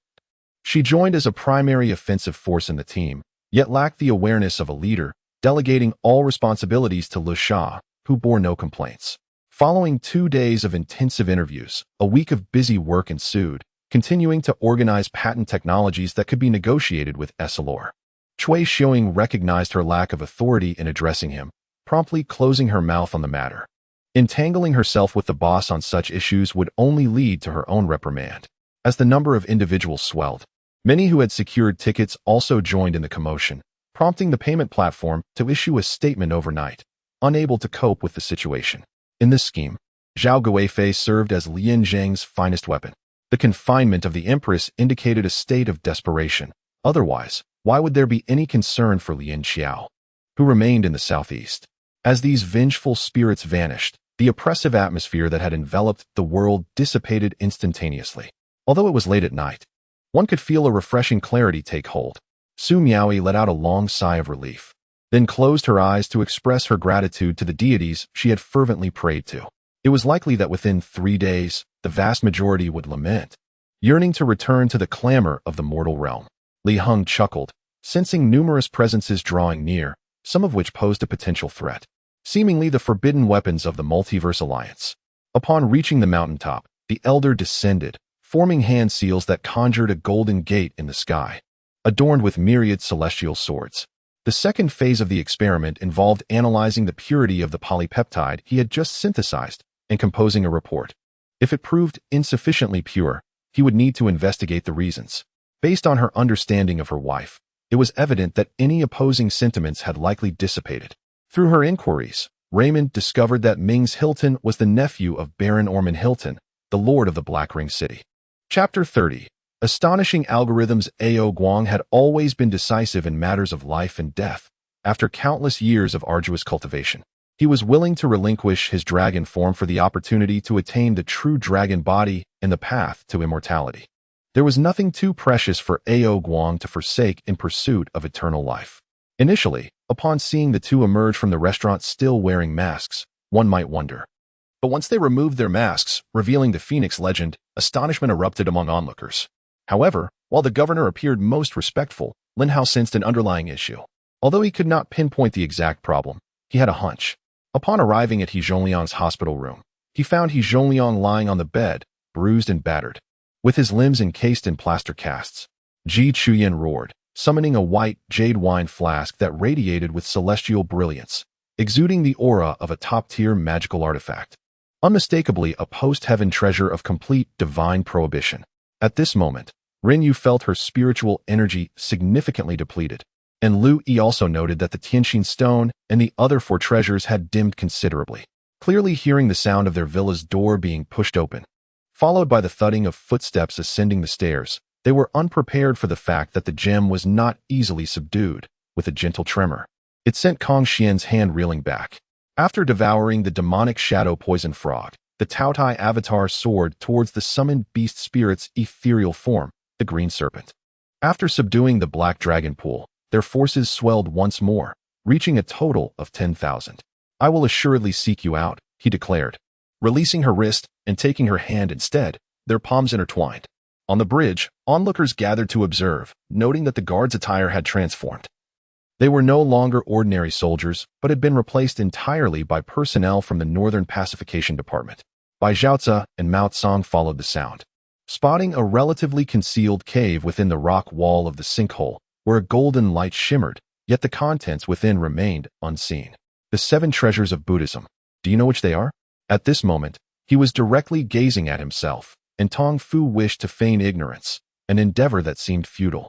She joined as a primary offensive force in the team, yet lacked the awareness of a leader, delegating all responsibilities to Le Sha, who bore no complaints. Following 2 days of intensive interviews, a week of busy work ensued, continuing to organize patent technologies that could be negotiated with Essilor. Cui Xiong recognized her lack of authority in addressing him, promptly closing her mouth on the matter. Entangling herself with the boss on such issues would only lead to her own reprimand. As the number of individuals swelled, many who had secured tickets also joined in the commotion, prompting the payment platform to issue a statement overnight, unable to cope with the situation. In this scheme, Zhao Guifei served as Lian Zheng's finest weapon. The confinement of the Empress indicated a state of desperation. Otherwise, why would there be any concern for Lian Xiao, who remained in the southeast? As these vengeful spirits vanished, the oppressive atmosphere that had enveloped the world dissipated instantaneously. Although it was late at night, one could feel a refreshing clarity take hold. Su Miaoi let out a long sigh of relief, then closed her eyes to express her gratitude to the deities she had fervently prayed to. It was likely that within 3 days, the vast majority would lament, yearning to return to the clamor of the mortal realm. Li Heng chuckled, sensing numerous presences drawing near, some of which posed a potential threat, seemingly the forbidden weapons of the Multiverse Alliance. Upon reaching the mountaintop, the elder descended, forming hand seals that conjured a golden gate in the sky, adorned with myriad celestial swords. The second phase of the experiment involved analyzing the purity of the polypeptide he had just synthesized and composing a report. If it proved insufficiently pure, he would need to investigate the reasons. Based on her understanding of her wife, it was evident that any opposing sentiments had likely dissipated. Through her inquiries, Raymond discovered that Ming's Hilton was the nephew of Baron Ormond Hilton, the lord of the Black Ring City. Chapter 30. Astonishing algorithms. Ao Guang had always been decisive in matters of life and death. After countless years of arduous cultivation, he was willing to relinquish his dragon form for the opportunity to attain the true dragon body and the path to immortality. There was nothing too precious for Ao Guang to forsake in pursuit of eternal life. Initially, upon seeing the two emerge from the restaurant still wearing masks, one might wonder. But once they removed their masks, revealing the Phoenix legend, astonishment erupted among onlookers. However, while the governor appeared most respectful, Lin Hao sensed an underlying issue. Although he could not pinpoint the exact problem, he had a hunch. Upon arriving at He Zhongliang's hospital room, he found He Zhongliang lying on the bed, bruised and battered, with his limbs encased in plaster casts. Ji Chuyan roared, summoning a white jade wine flask that radiated with celestial brilliance, exuding the aura of a top-tier magical artifact. Unmistakably a post-heaven treasure of complete divine prohibition. At this moment, Rin Yu felt her spiritual energy significantly depleted, and Lu Yi also noted that the Tianxin stone and the other 4 treasures had dimmed considerably, clearly hearing the sound of their villa's door being pushed open. followed by the thudding of footsteps ascending the stairs. They were unprepared for the fact that the gem was not easily subdued. With a gentle tremor, it sent Kong Xian's hand reeling back. After devouring the demonic shadow poison frog, the Taotai avatar soared towards the summoned beast spirit's ethereal form, the green serpent. After subduing the black dragon pool, their forces swelled once more, reaching a total of 10,000. "I will assuredly seek you out," he declared, releasing her wrist and taking her hand instead, their palms intertwined. On the bridge, onlookers gathered to observe, noting that the guards' attire had transformed. They were no longer ordinary soldiers, but had been replaced entirely by personnel from the Northern Pacification Department. Bai Zhaozi and Mao Tsang followed the sound, spotting a relatively concealed cave within the rock wall of the sinkhole, where a golden light shimmered, yet the contents within remained unseen. The 7 treasures of Buddhism. Do you know which they are? At this moment, he was directly gazing at himself, and Tong Fu wished to feign ignorance, an endeavor that seemed futile.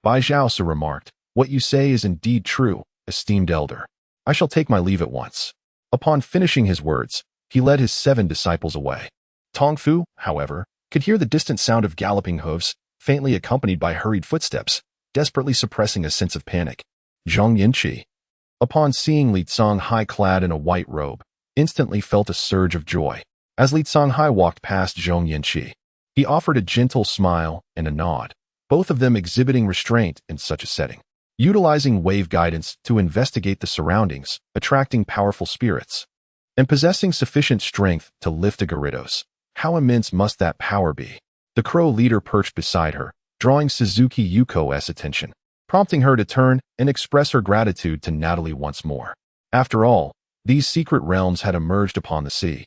Bai Zhaozi remarked, "What you say is indeed true, esteemed elder. I shall take my leave at once." Upon finishing his words, he led his 7 disciples away. Tong Fu, however, could hear the distant sound of galloping hooves, faintly accompanied by hurried footsteps, desperately suppressing a sense of panic. Zhang Yinqi, upon seeing Li Songhai clad in a white robe, instantly felt a surge of joy. As Li Songhai walked past Zhang Yinqi, he offered a gentle smile and a nod, both of them exhibiting restraint in such a setting. Utilizing wave guidance to investigate the surroundings, attracting powerful spirits, and possessing sufficient strength to lift a Gyarados. How immense must that power be? The crow leader perched beside her, drawing Suzuki Yuko's attention, prompting her to turn and express her gratitude to Natalie once more. After all, these secret realms had emerged upon the sea,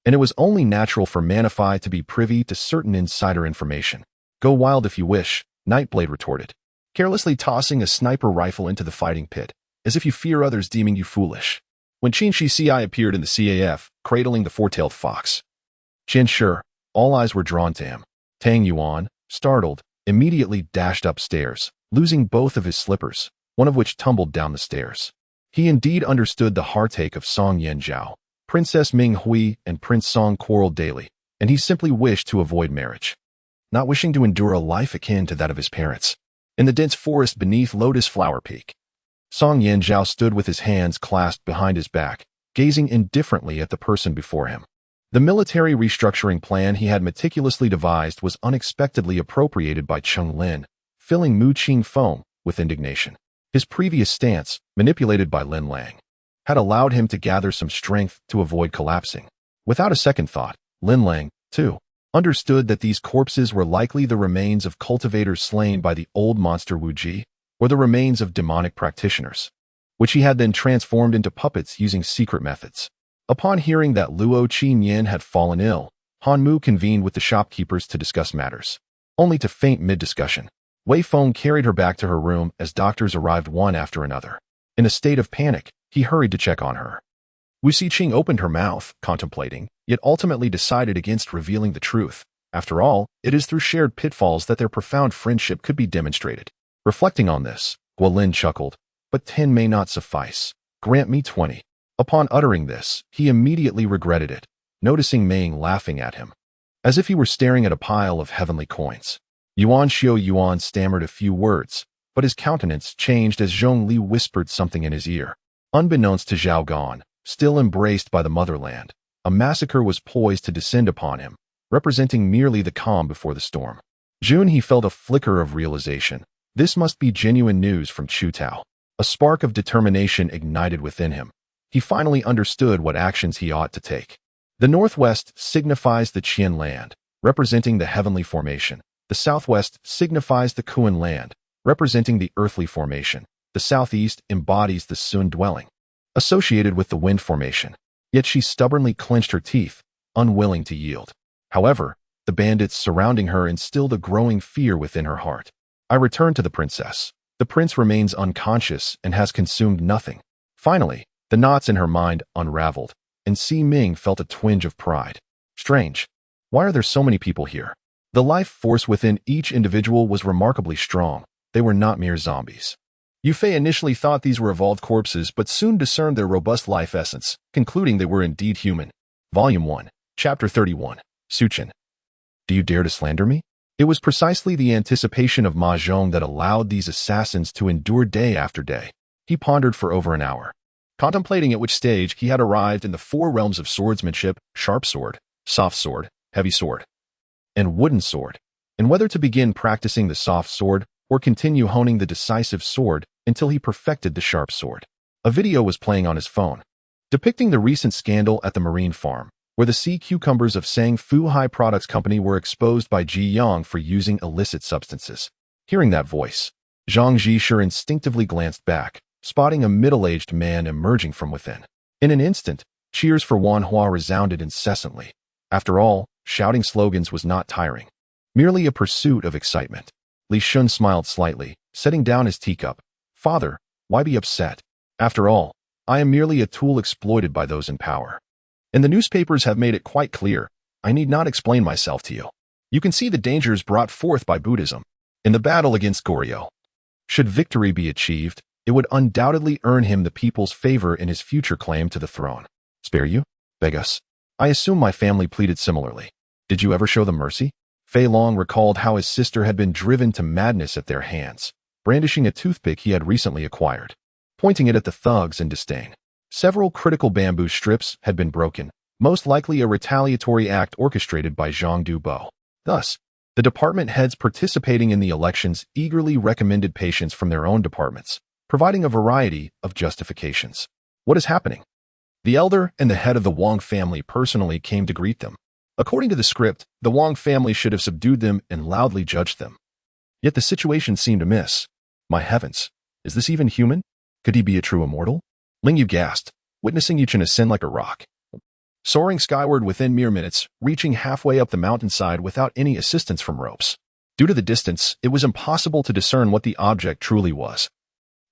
and it was only natural for Manify to be privy to certain insider information. "Go wild if you wish," Nightblade retorted, carelessly tossing a sniper rifle into the fighting pit, as if you fear others deeming you foolish. When Qin Shi Ci appeared in the CAF, cradling the four-tailed fox, Qin Shi, all eyes were drawn to him. Tang Yuan, startled, immediately dashed upstairs, losing both of his slippers, one of which tumbled down the stairs. He indeed understood the heartache of Song Yanzhao. Princess Ming Hui and Prince Song quarreled daily, and he simply wished to avoid marriage, not wishing to endure a life akin to that of his parents. In the dense forest beneath Lotus Flower Peak, Song Yanzhao stood with his hands clasped behind his back, gazing indifferently at the person before him. The military restructuring plan he had meticulously devised was unexpectedly appropriated by Cheng Lin, filling Mu Qingfeng with indignation. His previous stance, manipulated by Lin Lang, had allowed him to gather some strength to avoid collapsing. Without a second thought, Lin Lang, too, understood that these corpses were likely the remains of cultivators slain by the old monster Wu Ji, or the remains of demonic practitioners, which he had then transformed into puppets using secret methods. Upon hearing that Luo Qinyan had fallen ill, Han Mu convened with the shopkeepers to discuss matters, only to faint mid-discussion. Wei Feng carried her back to her room as doctors arrived one after another. In a state of panic, he hurried to check on her. Wu Ziqing opened her mouth, contemplating, yet ultimately decided against revealing the truth. After all, it is through shared pitfalls that their profound friendship could be demonstrated. Reflecting on this, Guolin chuckled, "But 10 may not suffice. Grant me 20. Upon uttering this, he immediately regretted it, noticing Ming laughing at him, as if he were staring at a pile of heavenly coins. Yuan Xiao Yuan stammered a few words, but his countenance changed as Zhong Li whispered something in his ear. Unbeknownst to Zhao Gan, still embraced by the motherland, a massacre was poised to descend upon him, representing merely the calm before the storm. June he felt a flicker of realization. This must be genuine news from Chu Tao. A spark of determination ignited within him. He finally understood what actions he ought to take. The northwest signifies the Qian land, representing the heavenly formation. The southwest signifies the Kuan land, representing the earthly formation. The southeast embodies the Sun dwelling, associated with the wind formation. Yet she stubbornly clenched her teeth, unwilling to yield. However, the bandits surrounding her instilled a growing fear within her heart. I returned to the princess. The prince remains unconscious and has consumed nothing. Finally, the knots in her mind unraveled, and Si Ming felt a twinge of pride. Strange. Why are there so many people here? The life force within each individual was remarkably strong. They were not mere zombies. Yu Fei initially thought these were evolved corpses, but soon discerned their robust life essence, concluding they were indeed human. Volume 1, Chapter 31, Su Chen. Do you dare to slander me? It was precisely the anticipation of Mahjong that allowed these assassins to endure day after day. He pondered for over an hour, contemplating at which stage he had arrived in the four realms of swordsmanship: sharp sword, soft sword, heavy sword, and wooden sword, and whether to begin practicing the soft sword or continue honing the decisive sword until he perfected the sharp sword. A video was playing on his phone, depicting the recent scandal at the marine farm, where the sea cucumbers of Sang Fu High Products Company were exposed by Ji Yang for using illicit substances. Hearing that voice, Zhang Zhishur instinctively glanced back, spotting a middle-aged man emerging from within. In an instant, cheers for Wan Hua resounded incessantly. After all, shouting slogans was not tiring, merely a pursuit of excitement. Li Shun smiled slightly, setting down his teacup. Father, why be upset? After all, I am merely a tool exploited by those in power. And the newspapers have made it quite clear. I need not explain myself to you. You can see the dangers brought forth by Buddhism in the battle against Goryeo. Should victory be achieved, it would undoubtedly earn him the people's favor in his future claim to the throne. Spare you? Beg us? I assume my family pleaded similarly. Did you ever show them mercy? Fei Long recalled how his sister had been driven to madness at their hands, brandishing a toothpick he had recently acquired, pointing it at the thugs in disdain. Several critical bamboo strips had been broken, most likely a retaliatory act orchestrated by Zhang Dubo. Thus, the department heads participating in the elections eagerly recommended patients from their own departments, providing a variety of justifications. What is happening? The elder and the head of the Wang family personally came to greet them. According to the script, the Wang family should have subdued them and loudly judged them. Yet the situation seemed amiss. My heavens, is this even human? Could he be a true immortal? Ling Yu gasped, witnessing Yu Chen ascend like a rock, soaring skyward within mere minutes, reaching halfway up the mountainside without any assistance from ropes. Due to the distance, it was impossible to discern what the object truly was.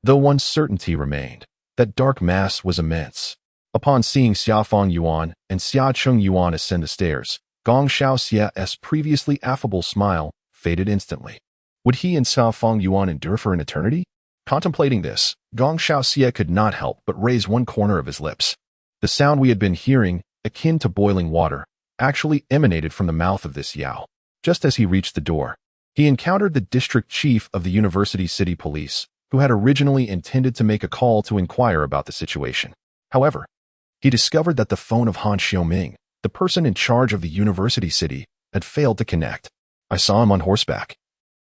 Though one certainty remained, that dark mass was immense. Upon seeing Xiafang Yuan and Xiacheng Yuan ascend the stairs, Gong Xiao Xia's previously affable smile faded instantly. Would he and Xiafang Yuan endure for an eternity? Contemplating this, Gong Xiaoxia could not help but raise one corner of his lips. The sound we had been hearing, akin to boiling water, actually emanated from the mouth of this Yao. Just as he reached the door, he encountered the district chief of the University City Police, who had originally intended to make a call to inquire about the situation. However, he discovered that the phone of Han Xiaoming, the person in charge of the University City, had failed to connect. I saw him on horseback,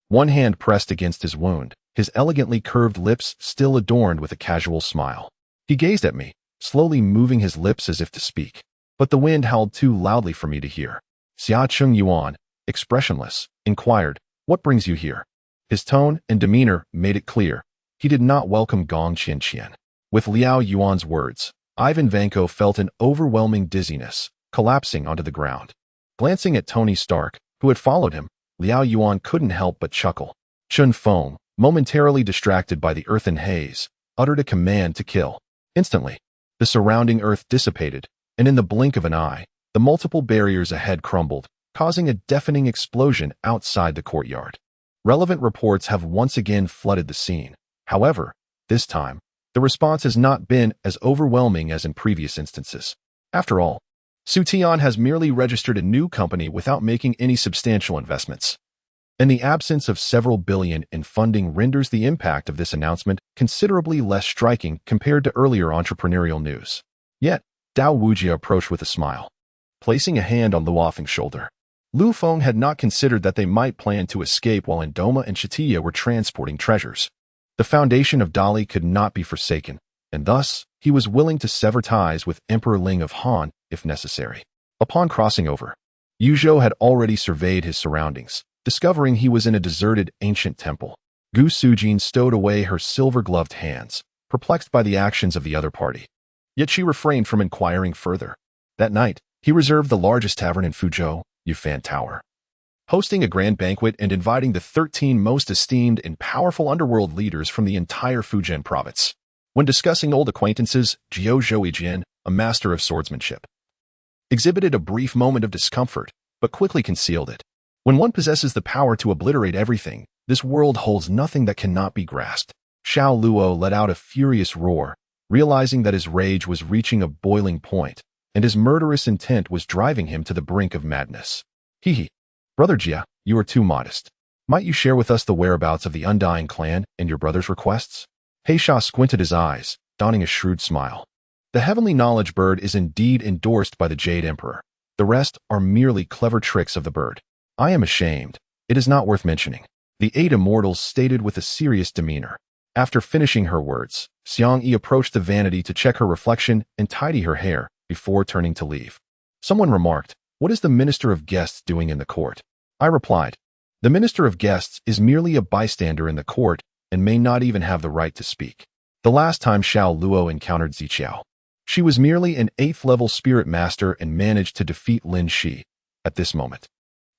one hand pressed against his wound, his elegantly curved lips still adorned with a casual smile. He gazed at me, slowly moving his lips as if to speak, but the wind howled too loudly for me to hear. Xiacheng Yuan, expressionless, inquired, "What brings you here?" His tone and demeanor made it clear he did not welcome Gong Qian. With Liao Yuan's words, Ivan Vanko felt an overwhelming dizziness, collapsing onto the ground. Glancing at Tony Stark, who had followed him, Liao Yuan couldn't help but chuckle. Chun Feng, momentarily distracted by the earthen haze, uttered a command to kill. Instantly, the surrounding earth dissipated, and in the blink of an eye, the multiple barriers ahead crumbled, causing a deafening explosion outside the courtyard. Relevant reports have once again flooded the scene. However, this time, the response has not been as overwhelming as in previous instances. After all, Su Tian has merely registered a new company without making any substantial investments. And the absence of several billion in funding renders the impact of this announcement considerably less striking compared to earlier entrepreneurial news. Yet, Dao Wujia approached with a smile, placing a hand on Lu Ofeng's shoulder. Lu Feng had not considered that they might plan to escape while Indoma and Chatia were transporting treasures. The foundation of Dali could not be forsaken, and thus he was willing to sever ties with Emperor Ling of Han if necessary. Upon crossing over, Yu Zhou had already surveyed his surroundings, discovering he was in a deserted ancient temple. Gu Sujin stowed away her silver-gloved hands, perplexed by the actions of the other party. Yet she refrained from inquiring further. That night, he reserved the largest tavern in Fuzhou, Yufan Tower, hosting a grand banquet and inviting the 13 most esteemed and powerful underworld leaders from the entire Fujian province. When discussing old acquaintances, Jiao Zhouijin, a master of swordsmanship, exhibited a brief moment of discomfort, but quickly concealed it. When one possesses the power to obliterate everything, this world holds nothing that cannot be grasped. Xiao Luo let out a furious roar, realizing that his rage was reaching a boiling point, and his murderous intent was driving him to the brink of madness. Hee. Brother Jia, you are too modest. Might you share with us the whereabouts of the Undying clan and your brother's requests? Heisha squinted his eyes, donning a shrewd smile. The heavenly knowledge bird is indeed endorsed by the Jade Emperor. The rest are merely clever tricks of the bird. I am ashamed. It is not worth mentioning. The 8 immortals stated with a serious demeanor. After finishing her words, Xiang Yi approached the vanity to check her reflection and tidy her hair before turning to leave. Someone remarked, "What is the Minister of Guests doing in the court?" I replied, "The Minister of Guests is merely a bystander in the court and may not even have the right to speak." The last time Xiao Luo encountered Ziqiao, she was merely an 8th-level spirit master and managed to defeat Lin Shi. At this moment,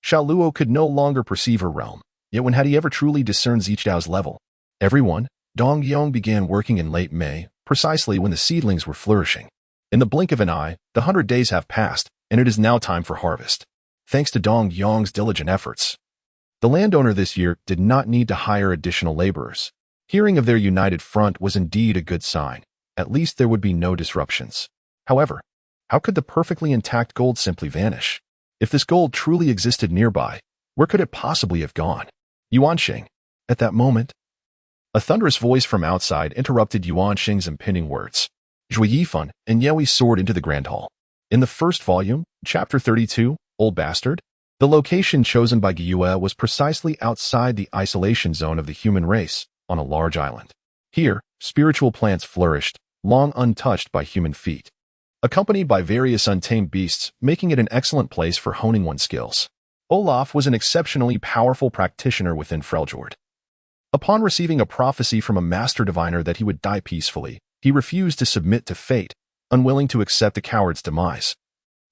Xiao Luo could no longer perceive her realm, yet when had he ever truly discerned Ziqiao's level? Everyone, Dong Yong began working in late May, precisely when the seedlings were flourishing. In the blink of an eye, the 100 days have passed, and it is now time for harvest. Thanks to Dong Yong's diligent efforts, the landowner this year did not need to hire additional laborers. Hearing of their united front was indeed a good sign. At least there would be no disruptions. However, how could the perfectly intact gold simply vanish? If this gold truly existed nearby, where could it possibly have gone? Yuanxing. At that moment, a thunderous voice from outside interrupted Yuanxing's impending words. Zhui Yifan and Yewi soared into the grand hall. In the first volume, Chapter 32, Old Bastard, the location chosen by Gyue was precisely outside the isolation zone of the human race, on a large island. Here, spiritual plants flourished, long untouched by human feet, accompanied by various untamed beasts, making it an excellent place for honing one's skills. Olaf was an exceptionally powerful practitioner within Freljord. Upon receiving a prophecy from a master diviner that he would die peacefully, he refused to submit to fate, unwilling to accept a coward's demise.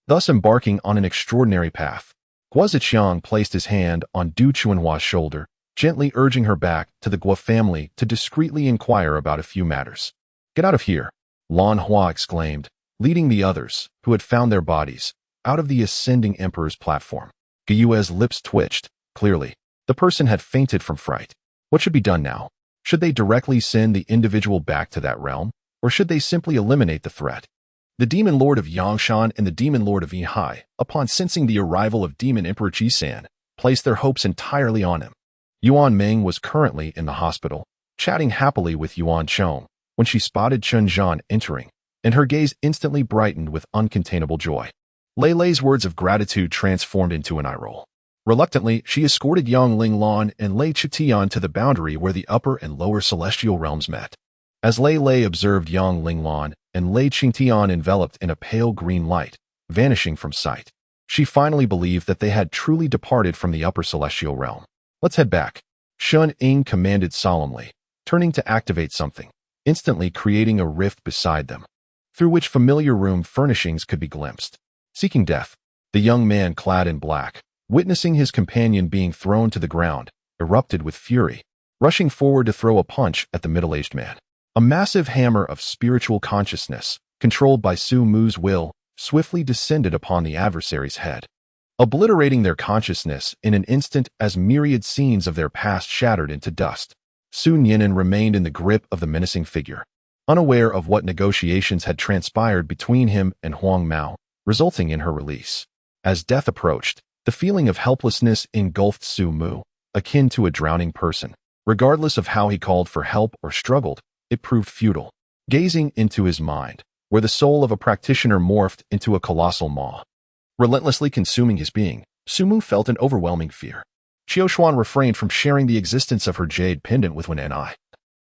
Thus embarking on an extraordinary path, Guo Ziqiang placed his hand on Du Chuanhua's shoulder, gently urging her back to the Guo family to discreetly inquire about a few matters. "Get out of here," Lan Hua exclaimed, leading the others, who had found their bodies, out of the ascending emperor's platform. Gyue's lips twitched. Clearly, the person had fainted from fright. What should be done now? Should they directly send the individual back to that realm, or should they simply eliminate the threat? The Demon Lord of Yangshan and the Demon Lord of Yihai, upon sensing the arrival of Demon Emperor Qisan, placed their hopes entirely on him. Yuan Meng was currently in the hospital, chatting happily with Yuan Chong, when she spotted Chen Zhan entering, and her gaze instantly brightened with uncontainable joy. Lei Lei's words of gratitude transformed into an eye roll. Reluctantly, she escorted Yang Linglan and Lei Chitian to the boundary where the upper and lower celestial realms met. As Lei Lei observed Yang Linglan and Lei Qingtian enveloped in a pale green light, vanishing from sight, she finally believed that they had truly departed from the upper celestial realm. "Let's head back," Shun Ying commanded solemnly, turning to activate something, instantly creating a rift beside them, through which familiar room furnishings could be glimpsed. Seeking death, the young man clad in black, witnessing his companion being thrown to the ground, erupted with fury, rushing forward to throw a punch at the middle-aged man. A massive hammer of spiritual consciousness, controlled by Su Mu's will, swiftly descended upon the adversary's head, obliterating their consciousness in an instant as myriad scenes of their past shattered into dust. Sun Yinan remained in the grip of the menacing figure, unaware of what negotiations had transpired between him and Huang Mao, resulting in her release. As death approached, the feeling of helplessness engulfed Su Mu, akin to a drowning person. Regardless of how he called for help or struggled, it proved futile. Gazing into his mind, where the soul of a practitioner morphed into a colossal maw, relentlessly consuming his being, Su Mu felt an overwhelming fear. Qiushuan refrained from sharing the existence of her jade pendant with Wen Ai,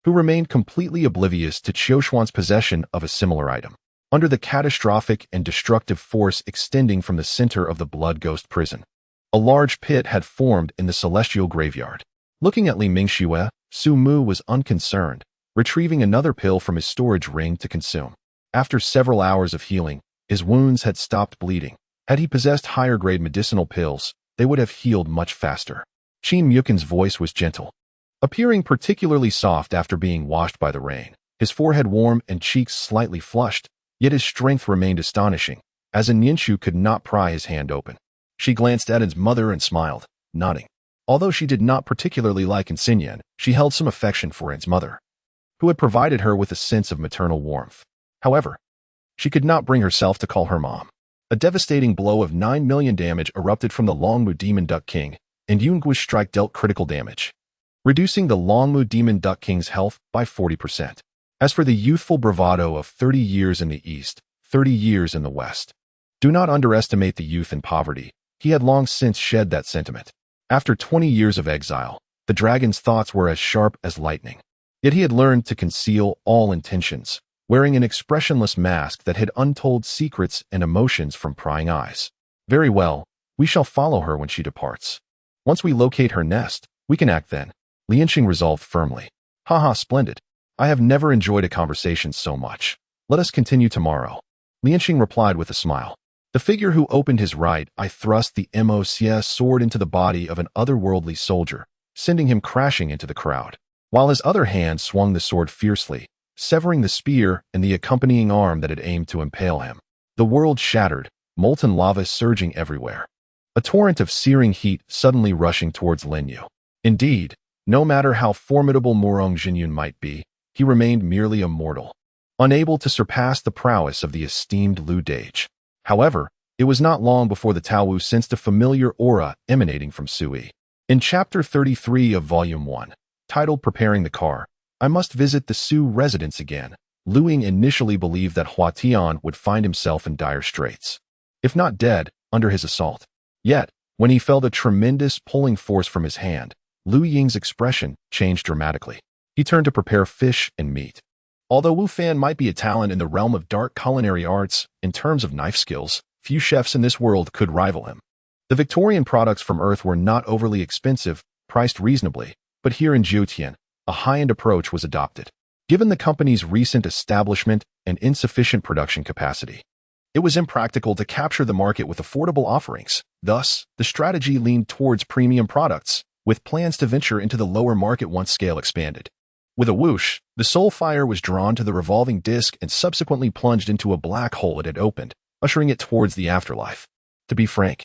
who remained completely oblivious to Qiushuan's possession of a similar item. Under the catastrophic and destructive force extending from the center of the Blood Ghost prison, a large pit had formed in the celestial graveyard. Looking at Li Mingxue, Su Mu was unconcerned, retrieving another pill from his storage ring to consume. After several hours of healing, his wounds had stopped bleeding. Had he possessed higher-grade medicinal pills, they would have healed much faster. Qin Mukin's voice was gentle, appearing particularly soft after being washed by the rain. His forehead warm and cheeks slightly flushed, yet his strength remained astonishing, as a Ninshu could not pry his hand open. She glanced at his mother and smiled, nodding. Although she did not particularly like Insignian, she held some affection for his mother, who had provided her with a sense of maternal warmth. However, she could not bring herself to call her mom. A devastating blow of 9 million damage erupted from the Longmu Demon Duck King, and Yungui's strike dealt critical damage, reducing the Longmu Demon Duck King's health by 40%. As for the youthful bravado of 30 years in the east, 30 years in the west, do not underestimate the youth in poverty. He had long since shed that sentiment. After 20 years of exile, the dragon's thoughts were as sharp as lightning. Yet he had learned to conceal all intentions, wearing an expressionless mask that hid untold secrets and emotions from prying eyes. Very well, we shall follow her when she departs. Once we locate her nest, we can act then, Lianqing resolved firmly. Haha, splendid. I have never enjoyed a conversation so much. Let us continue tomorrow. Lianqing replied with a smile. The figure who opened his right eye thrust the MOCS sword into the body of an otherworldly soldier, sending him crashing into the crowd, while his other hand swung the sword fiercely, severing the spear and the accompanying arm that had aimed to impale him. The world shattered, molten lava surging everywhere. A torrent of searing heat suddenly rushing towards Linyu. Indeed, no matter how formidable Morong Jinyun might be, he remained merely a mortal, unable to surpass the prowess of the esteemed Lu Dage. However, it was not long before the Taowu sensed a familiar aura emanating from Sui. In Chapter 33 of Volume 1, titled Preparing the Car, I must visit the Su residence again. Luing initially believed that Hua Tian would find himself in dire straits, if not dead, under his assault. Yet, when he felt a tremendous pulling force from his hand, Lu Ying's expression changed dramatically. He turned to prepare fish and meat. Although Wu Fan might be a talent in the realm of dark culinary arts, in terms of knife skills, few chefs in this world could rival him. The Victorian products from Earth were not overly expensive, priced reasonably, but here in Jiutian, a high-end approach was adopted. Given the company's recent establishment and insufficient production capacity, it was impractical to capture the market with affordable offerings. Thus, the strategy leaned towards premium products, with plans to venture into the lower market once scale expanded. With a whoosh, the soul fire was drawn to the revolving disc and subsequently plunged into a black hole it had opened, ushering it towards the afterlife. To be frank,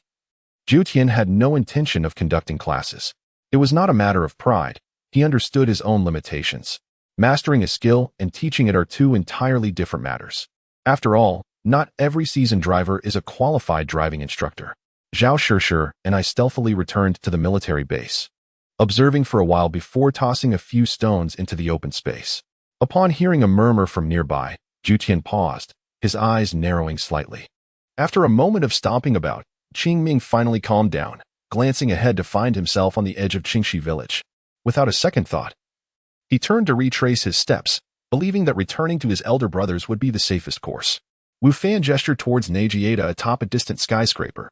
Jiutian had no intention of conducting classes. It was not a matter of pride. He understood his own limitations. Mastering a skill and teaching it are two entirely different matters. After all, not every seasoned driver is a qualified driving instructor. Zhao Shishir and I stealthily returned to the military base, observing for a while before tossing a few stones into the open space. Upon hearing a murmur from nearby, Jiutian paused, his eyes narrowing slightly. After a moment of stomping about, Qingming finally calmed down, glancing ahead to find himself on the edge of Qingxi village. Without a second thought, he turned to retrace his steps, believing that returning to his elder brothers would be the safest course. Wu Fan gestured towards Nagiata atop a distant skyscraper.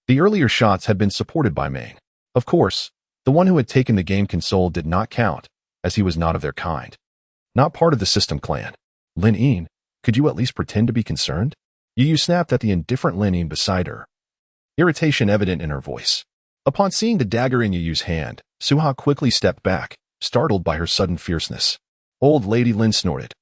The earlier shots had been supported by Meng. Of course, the one who had taken the game console did not count, as he was not of their kind. Not part of the system clan. Lin Yin, could you at least pretend to be concerned? Yu snapped at the indifferent Lin Yin beside her, irritation evident in her voice. Upon seeing the dagger in Yu's hand, Suha quickly stepped back, startled by her sudden fierceness. Old Lady Lin snorted.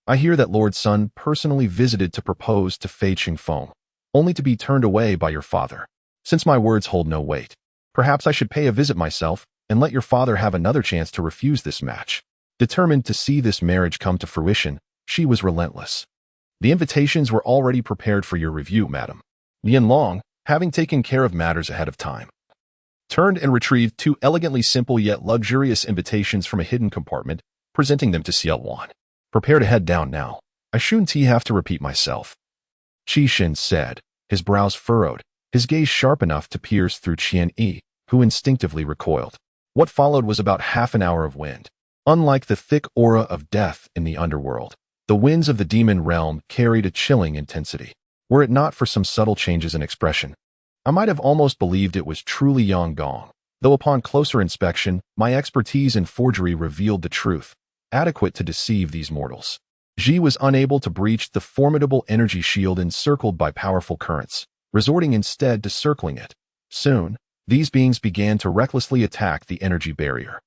I hear that Lord Sun personally visited to propose to Fei Qingfeng, only to be turned away by your father. Since my words hold no weight, perhaps I should pay a visit myself and let your father have another chance to refuse this match. Determined to see this marriage come to fruition, she was relentless. The invitations were already prepared for your review, madam. Lian Long, having taken care of matters ahead of time, turned and retrieved two elegantly simple yet luxurious invitations from a hidden compartment, presenting them to Ciel Wan. Prepare to head down now. I shouldn't have to repeat myself. Qi Shin said, his brows furrowed, his gaze sharp enough to pierce through Qian Yi, who instinctively recoiled. What followed was about half an hour of wind. Unlike the thick aura of death in the underworld, the winds of the demon realm carried a chilling intensity. Were it not for some subtle changes in expression, I might have almost believed it was truly Yang Gong, though upon closer inspection, my expertise in forgery revealed the truth, adequate to deceive these mortals. Ji was unable to breach the formidable energy shield encircled by powerful currents, resorting instead to circling it. Soon, these beings began to recklessly attack the energy barrier.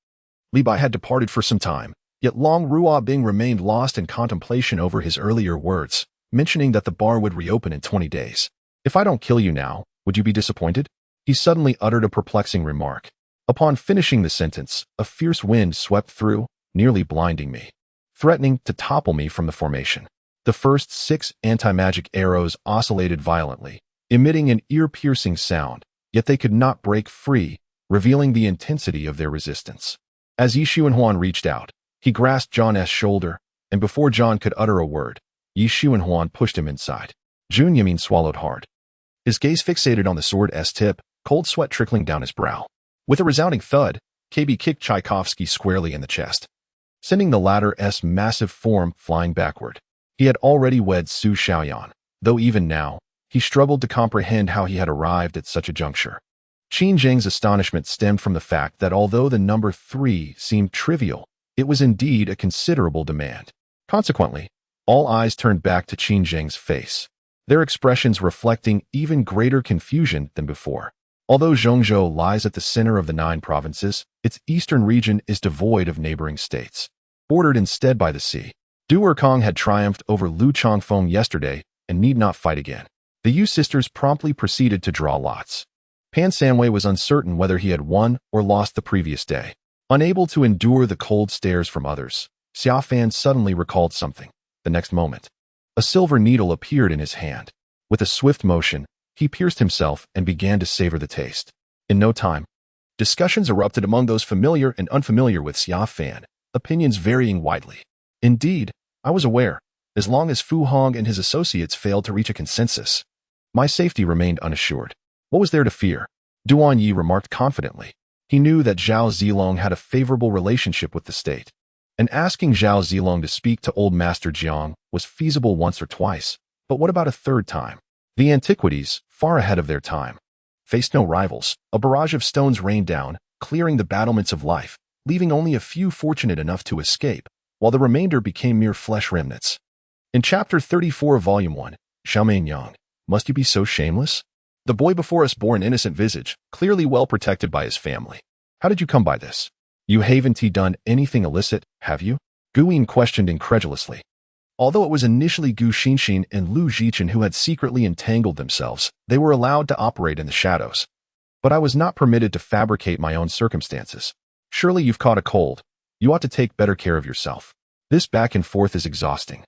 Li Bai had departed for some time, yet Long Rua Bing remained lost in contemplation over his earlier words, mentioning that the bar would reopen in 20 days. If I don't kill you now, would you be disappointed? He suddenly uttered a perplexing remark. Upon finishing the sentence, a fierce wind swept through, nearly blinding me, threatening to topple me from the formation. The first 6 anti-magic arrows oscillated violently, emitting an ear-piercing sound, yet they could not break free, revealing the intensity of their resistance. As Yi Xuanhuan reached out, he grasped John's shoulder, and before John could utter a word, Yi Xuanhuan pushed him inside. Jun Yamin swallowed hard. His gaze fixated on the sword's tip, cold sweat trickling down his brow. With a resounding thud, KB kicked Tchaikovsky squarely in the chest, sending the latter's massive form flying backward. He had already wed Su Xiaoyan, though even now, he struggled to comprehend how he had arrived at such a juncture. Qin Zheng's astonishment stemmed from the fact that although the number 3 seemed trivial, it was indeed a considerable demand. Consequently, all eyes turned back to Qin Zheng's face, their expressions reflecting even greater confusion than before. Although Zhongzhou lies at the center of the 9 provinces, its eastern region is devoid of neighboring states, bordered instead by the sea. Du Erkong had triumphed over Lu Chongfeng yesterday and need not fight again. The Yu sisters promptly proceeded to draw lots. Pan Sanwei was uncertain whether he had won or lost the previous day. Unable to endure the cold stares from others, Xia Fan suddenly recalled something. The next moment, a silver needle appeared in his hand. With a swift motion, he pierced himself and began to savor the taste. In no time, discussions erupted among those familiar and unfamiliar with Xia Fan, opinions varying widely. Indeed, I was aware, as long as Fu Hong and his associates failed to reach a consensus, my safety remained unassured. What was there to fear? Duan Yi remarked confidently. He knew that Zhao Zilong had a favorable relationship with the state, and asking Zhao Zilong to speak to old Master Jiang was feasible once or twice, but what about a third time? The antiquities, far ahead of their time, faced no rivals. A barrage of stones rained down, clearing the battlements of life, leaving only a few fortunate enough to escape, while the remainder became mere flesh remnants. In Chapter 34 of Volume 1, Xiaomei Yang, must you be so shameless? The boy before us bore an innocent visage, clearly well protected by his family. How did you come by this? You haven't done anything illicit, have you? Gu Yin questioned incredulously. Although it was initially Gu Xinxin and Lu Zhichen who had secretly entangled themselves, they were allowed to operate in the shadows. But I was not permitted to fabricate my own circumstances. Surely you've caught a cold. You ought to take better care of yourself. This back and forth is exhausting,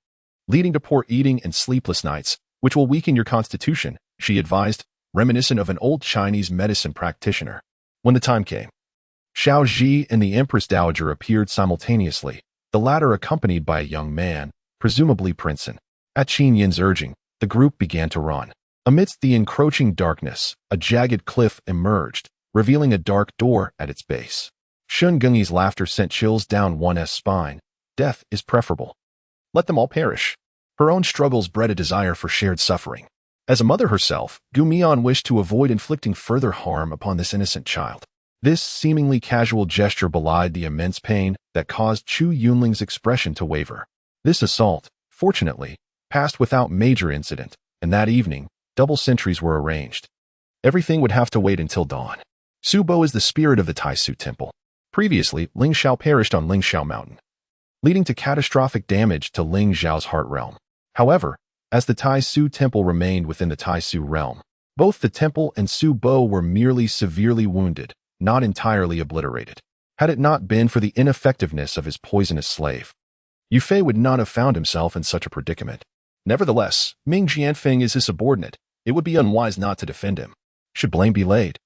leading to poor eating and sleepless nights, which will weaken your constitution, she advised, reminiscent of an old Chinese medicine practitioner. When the time came, Xiao Zhi and the Empress Dowager appeared simultaneously, the latter accompanied by a young man, presumably Princeton. At Qin Yin's urging, the group began to run. Amidst the encroaching darkness, a jagged cliff emerged, revealing a dark door at its base. Shun Gengyi's laughter sent chills down one's spine. Death is preferable. Let them all perish. Her own struggles bred a desire for shared suffering. As a mother herself, Gu Mian wished to avoid inflicting further harm upon this innocent child. This seemingly casual gesture belied the immense pain that caused Chu Yunling's expression to waver. This assault, fortunately, passed without major incident, and that evening, double sentries were arranged. Everything would have to wait until dawn. Su Bo is the spirit of the Tai Su Temple. Previously, Ling Xiao perished on Ling Xiao Mountain, leading to catastrophic damage to Ling Xiao's heart realm. However, as the Tai Su Temple remained within the Tai Su realm, both the temple and Su Bo were merely severely wounded, not entirely obliterated. Had it not been for the ineffectiveness of his poisonous slave, Yu Fei would not have found himself in such a predicament. Nevertheless, Ming Jianfeng is his subordinate. It would be unwise not to defend him. Should blame be laid,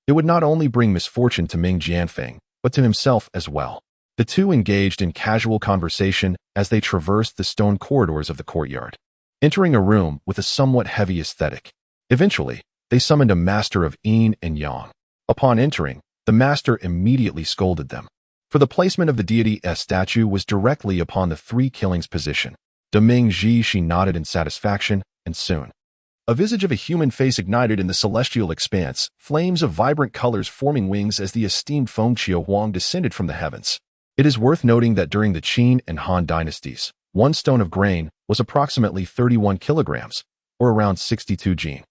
it would not only bring misfortune to Ming Jianfeng, but to himself as well. The two engaged in casual conversation as they traversed the stone corridors of the courtyard, entering a room with a somewhat heavy aesthetic. Eventually, they summoned a master of yin and yang. Upon entering, the master immediately scolded them, for the placement of the deity's statue was directly upon the 3 killings position. Deming Ji she nodded in satisfaction, and soon, a visage of a human face ignited in the celestial expanse, flames of vibrant colors forming wings as the esteemed Feng Qiu Huang descended from the heavens. It is worth noting that during the Qin and Han dynasties, 1 stone of grain was approximately 31 kilograms, or around 62 jin.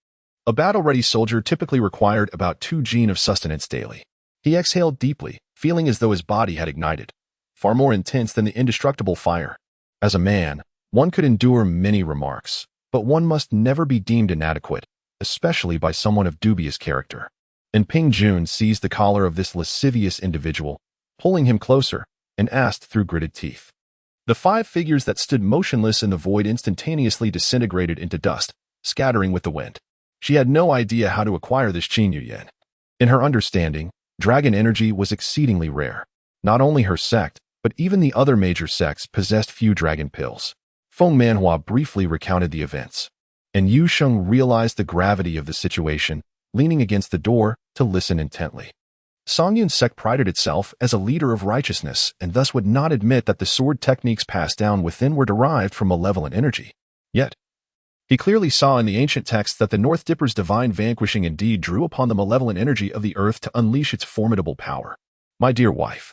A battle-ready soldier typically required about 2 jin of sustenance daily. He exhaled deeply, feeling as though his body had ignited, far more intense than the indestructible fire. As a man, one could endure many remarks, but one must never be deemed inadequate, especially by someone of dubious character. And Ping Jun seized the collar of this lascivious individual, pulling him closer, and asked through gritted teeth, The 5 figures that stood motionless in the void instantaneously disintegrated into dust, scattering with the wind. She had no idea how to acquire this Qin Yuan. In her understanding, dragon energy was exceedingly rare. Not only her sect, but even the other major sects possessed few dragon pills. Feng Manhua briefly recounted the events, and Yu Sheng realized the gravity of the situation, leaning against the door to listen intently. Songyun's sect prided itself as a leader of righteousness and thus would not admit that the sword techniques passed down within were derived from malevolent energy. Yet, he clearly saw in the ancient texts that the North Dipper's divine vanquishing indeed drew upon the malevolent energy of the earth to unleash its formidable power. My dear wife,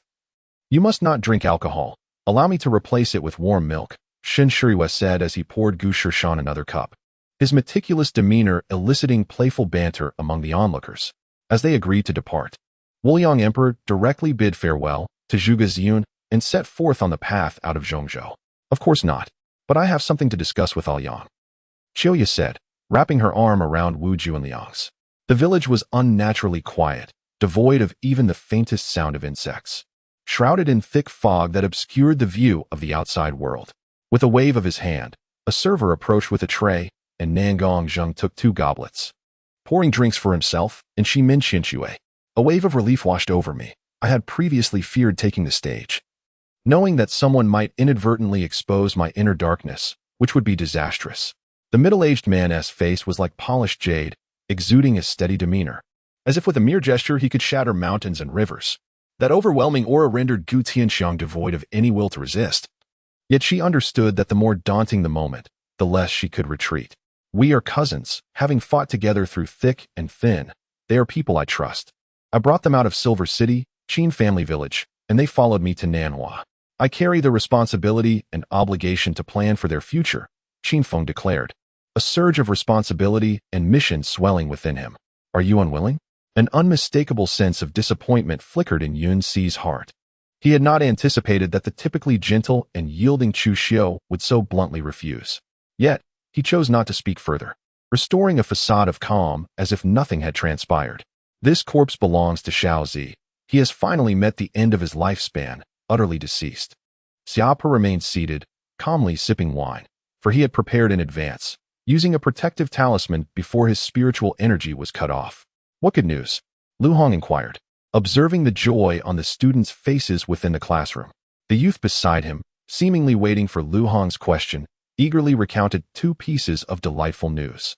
you must not drink alcohol. Allow me to replace it with warm milk, Shen Shuriwa said as he poured Gu Shirshan another cup, his meticulous demeanor eliciting playful banter among the onlookers. As they agreed to depart, Wuliang Emperor directly bid farewell to Zhuge Ziyun and set forth on the path out of Zhongzhou. Of course not, but I have something to discuss with Aoyang, Qiuya said, wrapping her arm around Wu Juanliang's. The village was unnaturally quiet, devoid of even the faintest sound of insects, shrouded in thick fog that obscured the view of the outside world. With a wave of his hand, a server approached with a tray, and Nangong Zheng took 2 goblets, pouring drinks for himself and Shimin Qinshui. A wave of relief washed over me. I had previously feared taking the stage, knowing that someone might inadvertently expose my inner darkness, which would be disastrous. The middle-aged man's face was like polished jade, exuding a steady demeanor. As if with a mere gesture he could shatter mountains and rivers. That overwhelming aura rendered Gu Tianxiang devoid of any will to resist. Yet she understood that the more daunting the moment, the less she could retreat. We are cousins, having fought together through thick and thin. They are people I trust. I brought them out of Silver City, Qin family village, and they followed me to Nanhua. I carry the responsibility and obligation to plan for their future, Qin Feng declared, a surge of responsibility and mission swelling within him. Are you unwilling? An unmistakable sense of disappointment flickered in Yun Si's heart. He had not anticipated that the typically gentle and yielding Chu Xiu would so bluntly refuse. Yet, he chose not to speak further, restoring a facade of calm as if nothing had transpired. This corpse belongs to Xiao Zi. He has finally met the end of his lifespan, utterly deceased. Xiaopa remained seated, calmly sipping wine, for he had prepared in advance, using a protective talisman before his spiritual energy was cut off. What good news? Lu Hong inquired, observing the joy on the students' faces within the classroom. The youth beside him, seemingly waiting for Lu Hong's question, eagerly recounted 2 pieces of delightful news.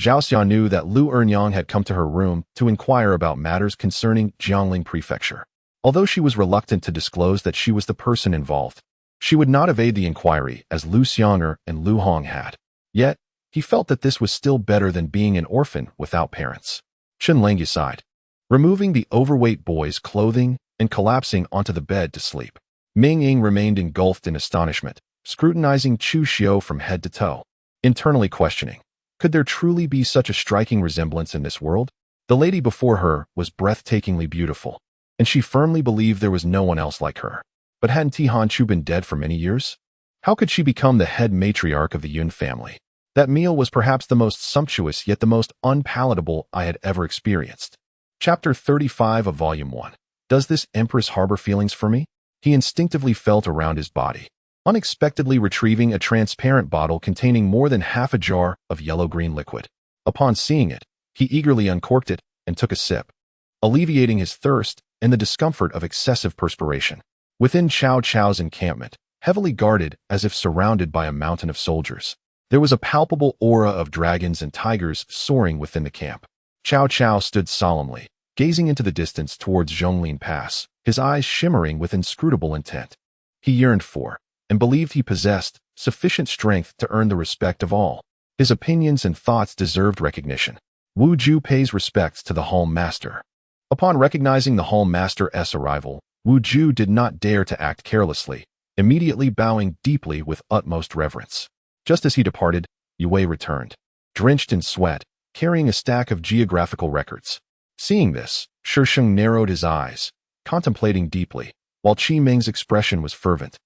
Zhao Xia knew that Lu Ernyang had come to her room to inquire about matters concerning Jiangling Prefecture. Although she was reluctant to disclose that she was the person involved, she would not evade the inquiry as Lu Xianger and Lu Hong had. Yet, he felt that this was still better than being an orphan without parents. Chen Lengyu sighed, removing the overweight boy's clothing and collapsing onto the bed to sleep. Ming Ying remained engulfed in astonishment, scrutinizing Chu Xiu from head to toe, internally questioning, could there truly be such a striking resemblance in this world? The lady before her was breathtakingly beautiful, and she firmly believed there was no one else like her. But hadn't Ti Hanchu been dead for many years? How could she become the head matriarch of the Yun family? That meal was perhaps the most sumptuous yet the most unpalatable I had ever experienced. Chapter 35 of Volume 1. Does this Empress harbor feelings for me? He instinctively felt around his body, unexpectedly retrieving a transparent bottle containing more than half a jar of yellow-green liquid. Upon seeing it, he eagerly uncorked it and took a sip, alleviating his thirst and the discomfort of excessive perspiration. Within Chao Chao's encampment, heavily guarded as if surrounded by a mountain of soldiers, there was a palpable aura of dragons and tigers soaring within the camp. Chao Chao stood solemnly, gazing into the distance towards Zhonglin Pass, his eyes shimmering with inscrutable intent. He yearned for, and believed he possessed, sufficient strength to earn the respect of all. His opinions and thoughts deserved recognition. Wu Ju pays respects to the Hall Master. Upon recognizing the Hall Master's arrival, Wu Ju did not dare to act carelessly, immediately bowing deeply with utmost reverence. Just as he departed, Yue returned, drenched in sweat, carrying a stack of geographical records. Seeing this, Shisheng narrowed his eyes, contemplating deeply, while Qi Ming's expression was fervent,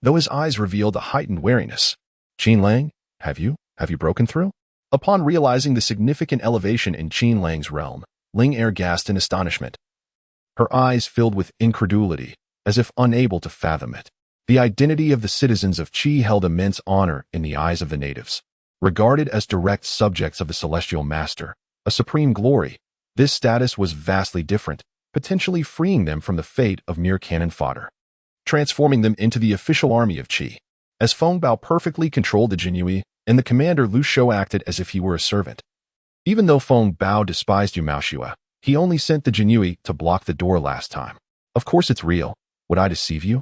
though his eyes revealed a heightened wariness. Qin Lang, have you broken through? Upon realizing the significant elevation in Qin Lang's realm, Ling Er gasped in astonishment. Her eyes filled with incredulity, as if unable to fathom it. The identity of the citizens of Qi held immense honor in the eyes of the natives. Regarded as direct subjects of the celestial master, a supreme glory, this status was vastly different, potentially freeing them from the fate of mere cannon fodder, transforming them into the official army of Qi. As Feng Bao perfectly controlled the Jinyue, and the commander Lu Shou acted as if he were a servant. Even though Feng Bao despised Yu Maoshua, he only sent the Jinyue to block the door last time. Of course it's real. Would I deceive you?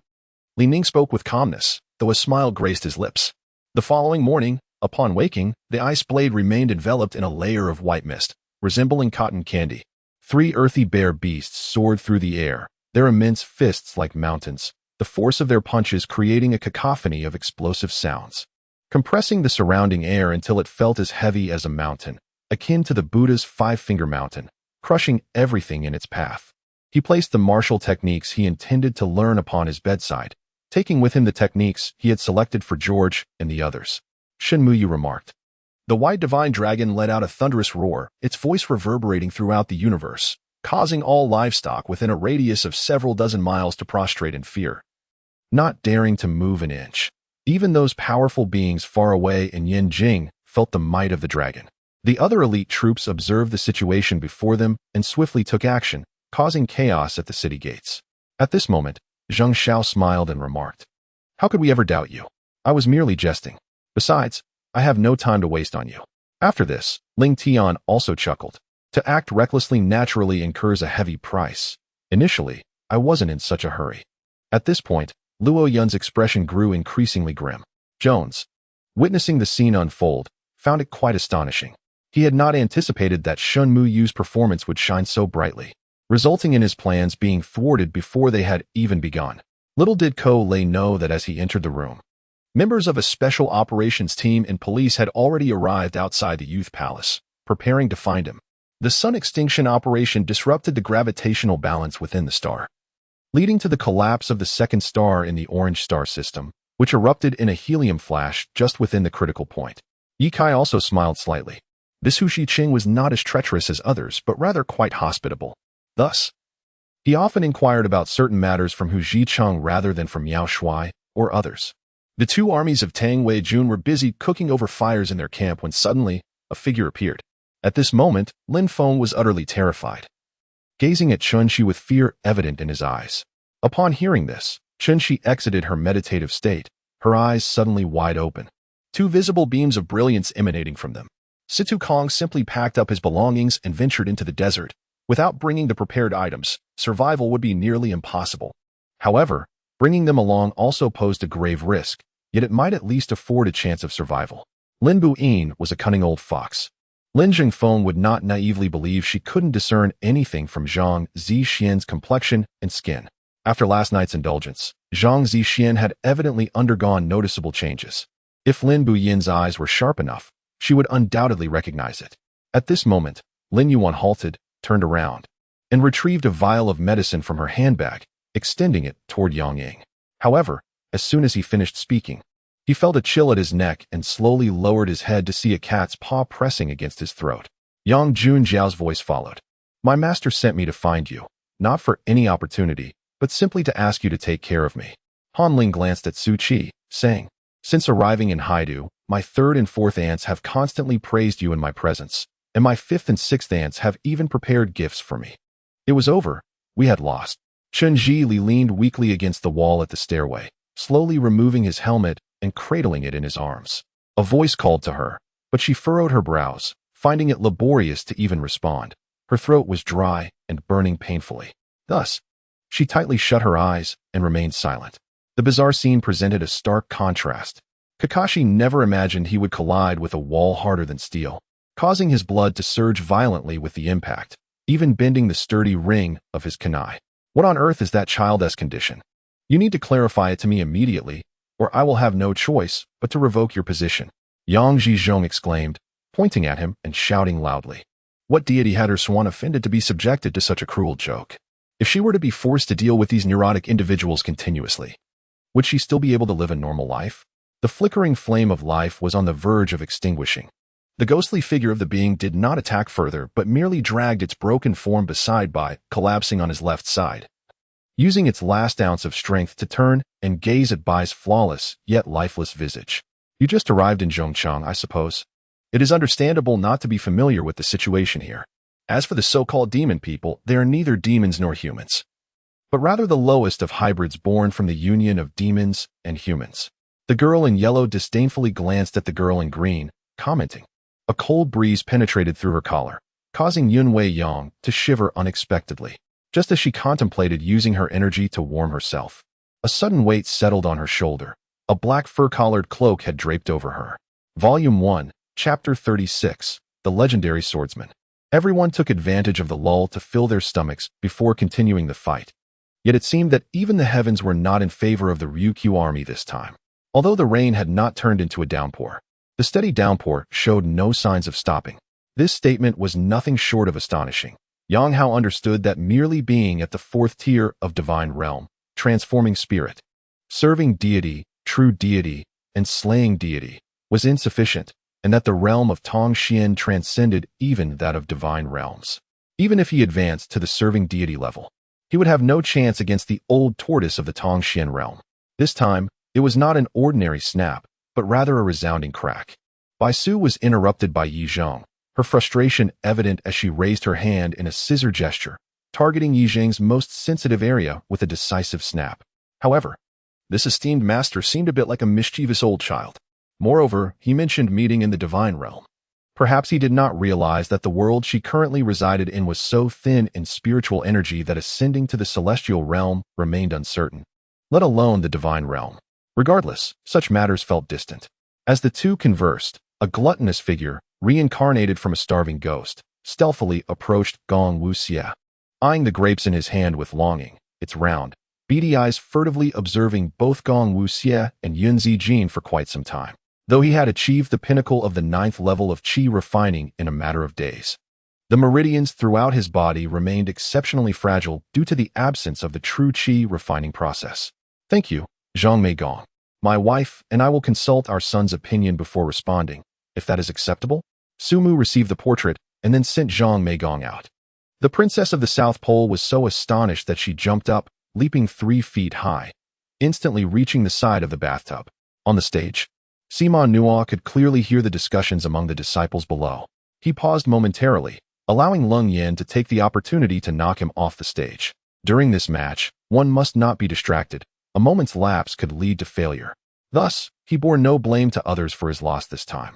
Li Ning spoke with calmness, though a smile graced his lips. The following morning, upon waking, the ice blade remained enveloped in a layer of white mist, resembling cotton candy. 3 earthy bear beasts soared through the air, their immense fists like mountains, the force of their punches creating a cacophony of explosive sounds, compressing the surrounding air until it felt as heavy as a mountain, akin to the Buddha's 5-finger mountain, crushing everything in its path. He placed the martial techniques he intended to learn upon his bedside, taking with him the techniques he had selected for George and the others. Shen Muyu remarked. The white divine dragon let out a thunderous roar, its voice reverberating throughout the universe, causing all livestock within a radius of several dozen miles to prostrate in fear, not daring to move an inch. Even those powerful beings far away in Yanjing felt the might of the dragon. The other elite troops observed the situation before them and swiftly took action, causing chaos at the city gates. At this moment, Zheng Xiao smiled and remarked, "How could we ever doubt you? I was merely jesting. Besides, I have no time to waste on you." After this, Ling Tian also chuckled. To act recklessly naturally incurs a heavy price. Initially, I wasn't in such a hurry. At this point, Luo Yun's expression grew increasingly grim. Jones, witnessing the scene unfold, found it quite astonishing. He had not anticipated that Shen Muyu's performance would shine so brightly, resulting in his plans being thwarted before they had even begun. Little did Ko Lei know that as he entered the room, members of a special operations team and police had already arrived outside the youth palace, preparing to find him. The sun extinction operation disrupted the gravitational balance within the star, leading to the collapse of the second star in the orange star system, which erupted in a helium flash just within the critical point. Ye Kai also smiled slightly. This Hu Shiqing was not as treacherous as others, but rather quite hospitable. Thus, he often inquired about certain matters from Hu Zhicheng rather than from Yao Shuai or others. The 2 armies of Tang Weijun were busy cooking over fires in their camp when suddenly, a figure appeared. At this moment, Lin Feng was utterly terrified, gazing at Chunxi with fear evident in his eyes. Upon hearing this, Chunxi exited her meditative state, her eyes suddenly wide open, 2 visible beams of brilliance emanating from them. Situ Kong simply packed up his belongings and ventured into the desert. Without bringing the prepared items, survival would be nearly impossible. However, bringing them along also posed a grave risk, yet it might at least afford a chance of survival. Lin Buyin was a cunning old fox. Lin Jingfeng would not naively believe she couldn't discern anything from Zhang Zixian's complexion and skin. After last night's indulgence, Zhang Zixian had evidently undergone noticeable changes. If Lin Buyin's eyes were sharp enough, she would undoubtedly recognize it. At this moment, Lin Yuan halted, turned around, and retrieved a vial of medicine from her handbag, extending it toward Yang Ying. However, as soon as he finished speaking, he felt a chill at his neck and slowly lowered his head to see a cat's paw pressing against his throat. Yang Junjiao's voice followed. "My master sent me to find you, not for any opportunity, but simply to ask you to take care of me." Han Ling glanced at Su Qi, saying, "Since arriving in Haidu, my 3rd and 4th aunts have constantly praised you in my presence, and my 5th and 6th aunts have even prepared gifts for me. It was over. We had lost." Chen Zhili leaned weakly against the wall at the stairway, slowly removing his helmet and cradling it in his arms. A voice called to her, but she furrowed her brows, finding it laborious to even respond. Her throat was dry and burning painfully. Thus, she tightly shut her eyes and remained silent. The bizarre scene presented a stark contrast. Kakashi never imagined he would collide with a wall harder than steel, causing his blood to surge violently with the impact, even bending the sturdy ring of his kunai. What on earth is that childish condition? You need to clarify it to me immediately, or I will have no choice but to revoke your position." Yang Zhizhong exclaimed, pointing at him and shouting loudly. What deity had her swan offended to be subjected to such a cruel joke? If she were to be forced to deal with these neurotic individuals continuously, would she still be able to live a normal life? The flickering flame of life was on the verge of extinguishing. The ghostly figure of the being did not attack further, but merely dragged its broken form beside by, collapsing on his left side. using its last ounce of strength to turn and gaze at Bai's flawless, yet lifeless visage. You just arrived in Zhongchang, I suppose. It is understandable not to be familiar with the situation here. As for the so-called demon people, they are neither demons nor humans, but rather the lowest of hybrids born from the union of demons and humans. The girl in yellow disdainfully glanced at the girl in green, commenting. A cold breeze penetrated through her collar, causing Yun Wei Yang to shiver unexpectedly. Just as she contemplated using her energy to warm herself, a sudden weight settled on her shoulder. A black fur-collared cloak had draped over her. Volume 1, Chapter 36, The Legendary Swordsman. Everyone took advantage of the lull to fill their stomachs before continuing the fight. Yet it seemed that even the heavens were not in favor of the Ryukyu army this time. Although the rain had not turned into a downpour, the steady downpour showed no signs of stopping. This statement was nothing short of astonishing. Yang Hao understood that merely being at the fourth tier of divine realm, transforming spirit, serving deity, true deity, and slaying deity, was insufficient, and that the realm of Tongxian transcended even that of divine realms. Even if he advanced to the serving deity level, he would have no chance against the old tortoise of the Tongxian realm. This time, it was not an ordinary snap, but rather a resounding crack. Bai Su was interrupted by Yi Zhong, her frustration evident as she raised her hand in a scissor gesture, targeting Yi Zheng's most sensitive area with a decisive snap. However, this esteemed master seemed a bit like a mischievous old child. Moreover, he mentioned meeting in the divine realm. Perhaps he did not realize that the world she currently resided in was so thin in spiritual energy that ascending to the celestial realm remained uncertain, let alone the divine realm. Regardless, such matters felt distant. As the two conversed, a gluttonous figure, reincarnated from a starving ghost, stealthily approached Gong Wuxia, eyeing the grapes in his hand with longing, its round, beady eyes furtively observing both Gong Wuxia and Yun Zijin for quite some time. Though he had achieved the pinnacle of the 9th level of qi refining in a matter of days, the meridians throughout his body remained exceptionally fragile due to the absence of the true qi refining process. Thank you, Zhang Meigong. My wife and I will consult our son's opinion before responding, if that is acceptable. Su Mu received the portrait and then sent Zhang Meigong out. The princess of the South Pole was so astonished that she jumped up, leaping 3 feet high, instantly reaching the side of the bathtub. On the stage, Sima Nuo could clearly hear the discussions among the disciples below. He paused momentarily, allowing Leng Yan to take the opportunity to knock him off the stage. During this match, one must not be distracted. A moment's lapse could lead to failure. Thus, he bore no blame to others for his loss this time.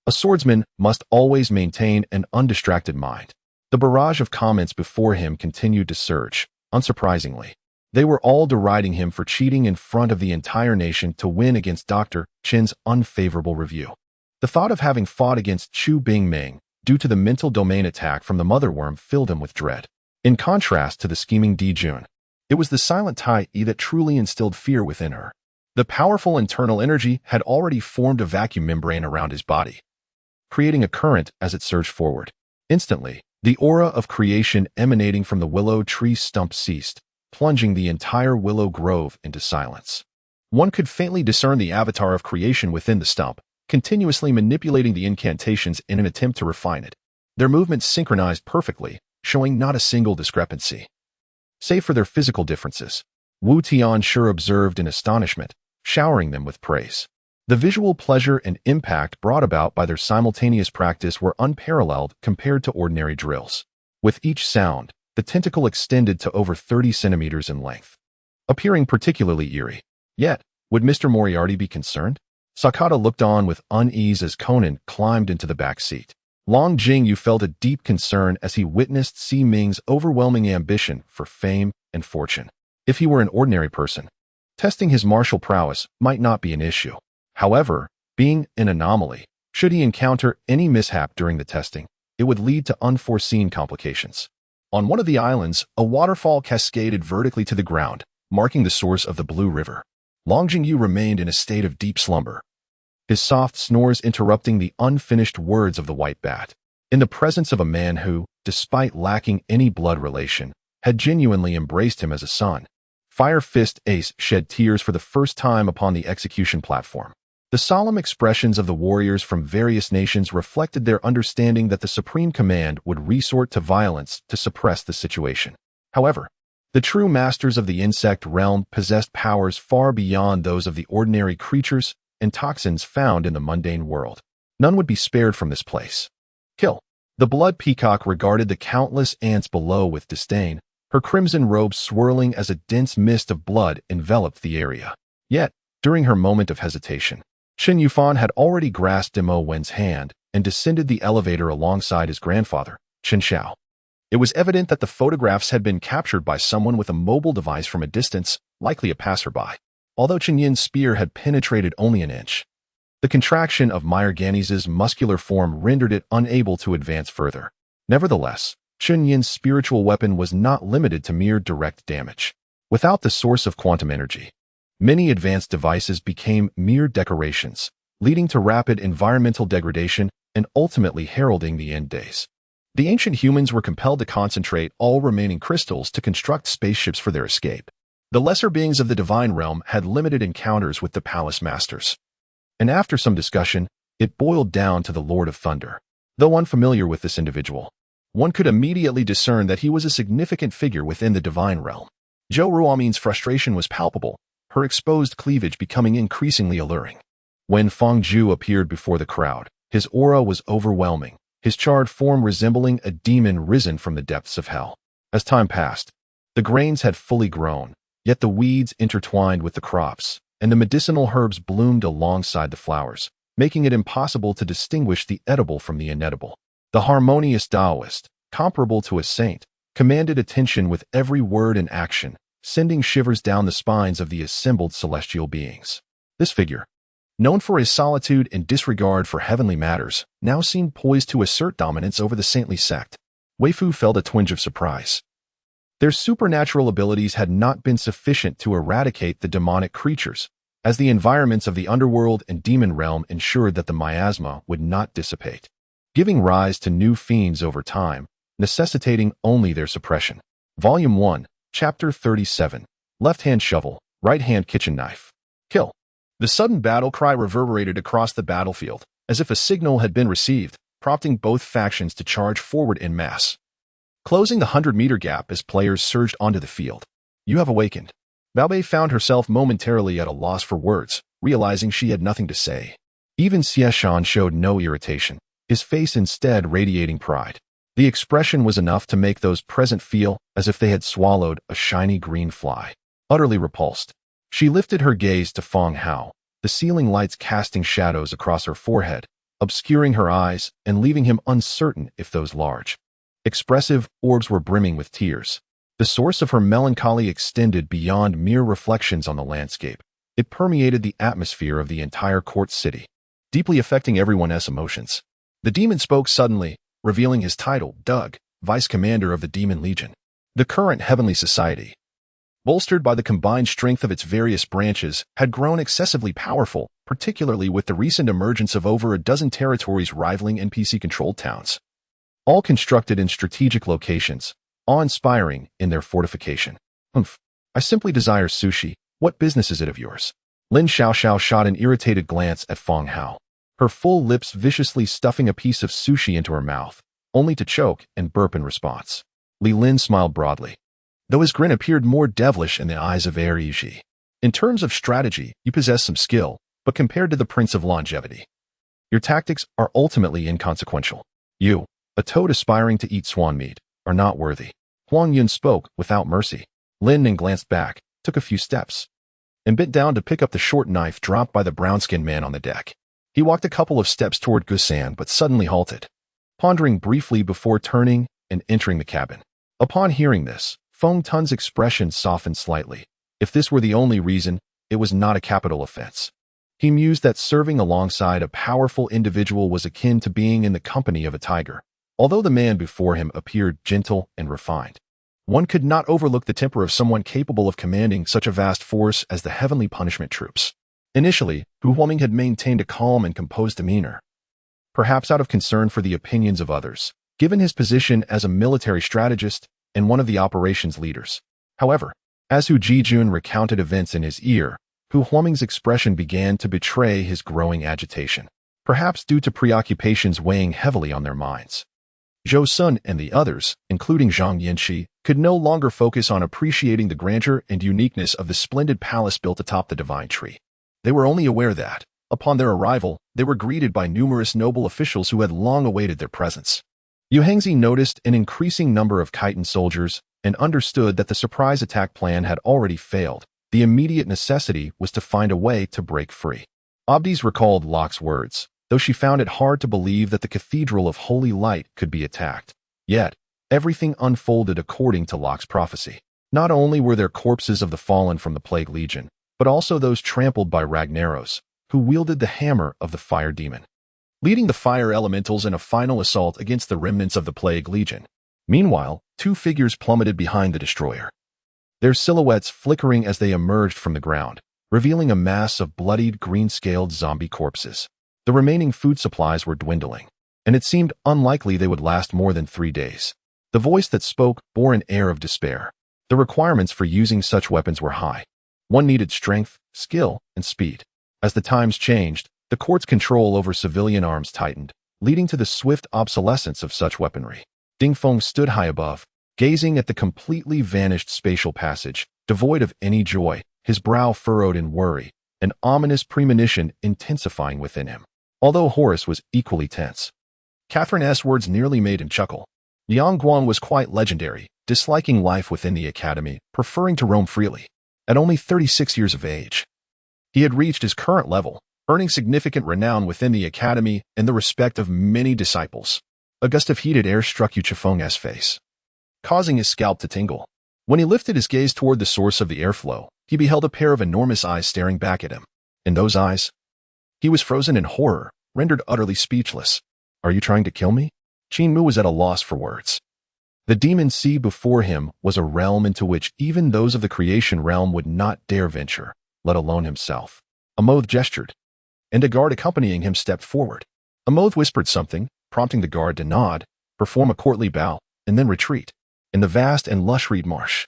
A swordsman must always maintain an undistracted mind. The barrage of comments before him continued to surge, unsurprisingly. They were all deriding him for cheating in front of the entire nation to win against Dr. Chen's unfavorable review. The thought of having fought against Chu Bingming due to the mental domain attack from the motherworm filled him with dread. In contrast to the scheming Di Jun, it was the silent Tai Yi that truly instilled fear within her. The powerful internal energy had already formed a vacuum membrane around his body, creating a current as it surged forward. Instantly, the aura of creation emanating from the willow tree stump ceased, plunging the entire willow grove into silence. One could faintly discern the avatar of creation within the stump, continuously manipulating the incantations in an attempt to refine it. Their movements synchronized perfectly, showing not a single discrepancy. Save for their physical differences, Wu Tianxue observed in astonishment, showering them with praise. The visual pleasure and impact brought about by their simultaneous practice were unparalleled compared to ordinary drills. With each sound, the tentacle extended to over 30 centimeters in length, appearing particularly eerie. Yet, would Mr. Moriarty be concerned? Sakata looked on with unease as Conan climbed into the back seat. Long Jingyu felt a deep concern as he witnessed Si Ming's overwhelming ambition for fame and fortune. If he were an ordinary person, testing his martial prowess might not be an issue. However, being an anomaly, should he encounter any mishap during the testing, it would lead to unforeseen complications. On one of the islands, a waterfall cascaded vertically to the ground, marking the source of the Blue River. Long Jingyu remained in a state of deep slumber, his soft snores interrupting the unfinished words of the white bat. In the presence of a man who, despite lacking any blood relation, had genuinely embraced him as a son, Fire Fist Ace shed tears for the first time upon the execution platform. The solemn expressions of the warriors from various nations reflected their understanding that the Supreme Command would resort to violence to suppress the situation. However, The true masters of the insect realm possessed powers far beyond those of the ordinary creatures and toxins found in the mundane world. None would be spared from this place. Kill. The blood peacock regarded the countless ants below with disdain, her crimson robe swirling as a dense mist of blood enveloped the area. Yet, during her moment of hesitation, Shen Yufan had already grasped Demo Wen's hand and descended the elevator alongside his grandfather, Chen Xiao. It was evident that the photographs had been captured by someone with a mobile device from a distance, likely a passerby. Although Chen Yin's spear had penetrated only an inch, the contraction of Meyer Ganiz's muscular form rendered it unable to advance further. Nevertheless, Chen Yin's spiritual weapon was not limited to mere direct damage. Without the source of quantum energy, many advanced devices became mere decorations, leading to rapid environmental degradation and ultimately heralding the end days. The ancient humans were compelled to concentrate all remaining crystals to construct spaceships for their escape. The lesser beings of the divine realm had limited encounters with the palace masters. And after some discussion, it boiled down to the Lord of Thunder. Though unfamiliar with this individual, one could immediately discern that he was a significant figure within the divine realm. Zhou Ruomin's frustration was palpable, her exposed cleavage becoming increasingly alluring. When Feng Zhu appeared before the crowd, his aura was overwhelming, his charred form resembling a demon risen from the depths of hell. As time passed, the grains had fully grown, yet the weeds intertwined with the crops, and the medicinal herbs bloomed alongside the flowers, making it impossible to distinguish the edible from the inedible. The harmonious Taoist, comparable to a saint, commanded attention with every word and action, sending shivers down the spines of the assembled celestial beings. This figure, known for his solitude and disregard for heavenly matters, now seemed poised to assert dominance over the saintly sect. Wei Fu felt a twinge of surprise. Their supernatural abilities had not been sufficient to eradicate the demonic creatures, as the environments of the underworld and demon realm ensured that the miasma would not dissipate, giving rise to new fiends over time, necessitating only their suppression. Volume 1, Chapter 37, Left-hand shovel, right-hand kitchen knife. Kill. The sudden battle cry reverberated across the battlefield, as if a signal had been received, prompting both factions to charge forward en masse, closing the 100-meter gap as players surged onto the field. You have awakened. Bao Bei found herself momentarily at a loss for words, realizing she had nothing to say. Even Xie Shan showed no irritation, his face instead radiating pride. The expression was enough to make those present feel as if they had swallowed a shiny green fly. Utterly repulsed, she lifted her gaze to Feng Hao, the ceiling lights casting shadows across her forehead, obscuring her eyes and leaving him uncertain if those large, expressive orbs were brimming with tears. The source of her melancholy extended beyond mere reflections on the landscape. It permeated the atmosphere of the entire court city, deeply affecting everyone's emotions. The demon spoke suddenly, revealing his title, Doug, Vice Commander of the Demon Legion. The current Heavenly Society, bolstered by the combined strength of its various branches, had grown excessively powerful, particularly with the recent emergence of over a dozen territories rivaling NPC-controlled towns, all constructed in strategic locations, awe-inspiring in their fortification. I simply desire sushi. What business is it of yours? Lin Xiaoxiao shot an irritated glance at Feng Hao, her full lips viciously stuffing a piece of sushi into her mouth, only to choke and burp in response. Li Lin smiled broadly, though his grin appeared more devilish in the eyes of Er Yiji. In terms of strategy, you possess some skill, but compared to the Prince of Longevity, your tactics are ultimately inconsequential. You, a toad aspiring to eat swan meat, are not worthy. Huang Yun spoke without mercy. Lin Ning glanced back, took a few steps, and bent down to pick up the short knife dropped by the brown-skinned man on the deck. He walked a couple of steps toward Gusan but suddenly halted, pondering briefly before turning and entering the cabin. Upon hearing this, Feng Tun's expression softened slightly. If this were the only reason, it was not a capital offense. He mused that serving alongside a powerful individual was akin to being in the company of a tiger. Although the man before him appeared gentle and refined, one could not overlook the temper of someone capable of commanding such a vast force as the Heavenly Punishment Troops. Initially, Hu Huoming had maintained a calm and composed demeanor, perhaps out of concern for the opinions of others, given his position as a military strategist and one of the operations leaders. However, as Hu Jijun recounted events in his ear, Hu Huoming's expression began to betray his growing agitation, perhaps due to preoccupations weighing heavily on their minds. Zhou Sun and the others, including Zhang Yanxi, could no longer focus on appreciating the grandeur and uniqueness of the splendid palace built atop the divine tree. They were only aware that, upon their arrival, they were greeted by numerous noble officials who had long awaited their presence. Yu Hengzi noticed an increasing number of Khitan soldiers and understood that the surprise attack plan had already failed. The immediate necessity was to find a way to break free. Abdi's recalled Locke's words, though she found it hard to believe that the Cathedral of Holy Light could be attacked. Yet, everything unfolded according to Locke's prophecy. Not only were there corpses of the fallen from the Plague Legion, but also those trampled by Ragnaros, who wielded the hammer of the fire demon, leading the fire elementals in a final assault against the remnants of the Plague Legion. Meanwhile, two figures plummeted behind the destroyer, their silhouettes flickering as they emerged from the ground, revealing a mass of bloodied, green-scaled zombie corpses. The remaining food supplies were dwindling, and it seemed unlikely they would last more than 3 days. The voice that spoke bore an air of despair. The requirements for using such weapons were high. One needed strength, skill, and speed. As the times changed, the court's control over civilian arms tightened, leading to the swift obsolescence of such weaponry. Ding Feng stood high above, gazing at the completely vanished spatial passage, devoid of any joy, his brow furrowed in worry, an ominous premonition intensifying within him. Although Horace was equally tense. Catherine's words nearly made him chuckle. Liang Guan was quite legendary, disliking life within the academy, preferring to roam freely. At only 36 years of age, he had reached his current level, earning significant renown within the academy and the respect of many disciples. A gust of heated air struck Yu Chifeng's face, causing his scalp to tingle. When he lifted his gaze toward the source of the airflow, he beheld a pair of enormous eyes staring back at him. In those eyes, he was frozen in horror, rendered utterly speechless. "Are you trying to kill me?" Qin Mu was at a loss for words. The demon sea before him was a realm into which even those of the creation realm would not dare venture, let alone himself. Amoth gestured, and a guard accompanying him stepped forward. Amoth whispered something, prompting the guard to nod, perform a courtly bow, and then retreat. In the vast and lush reed marsh,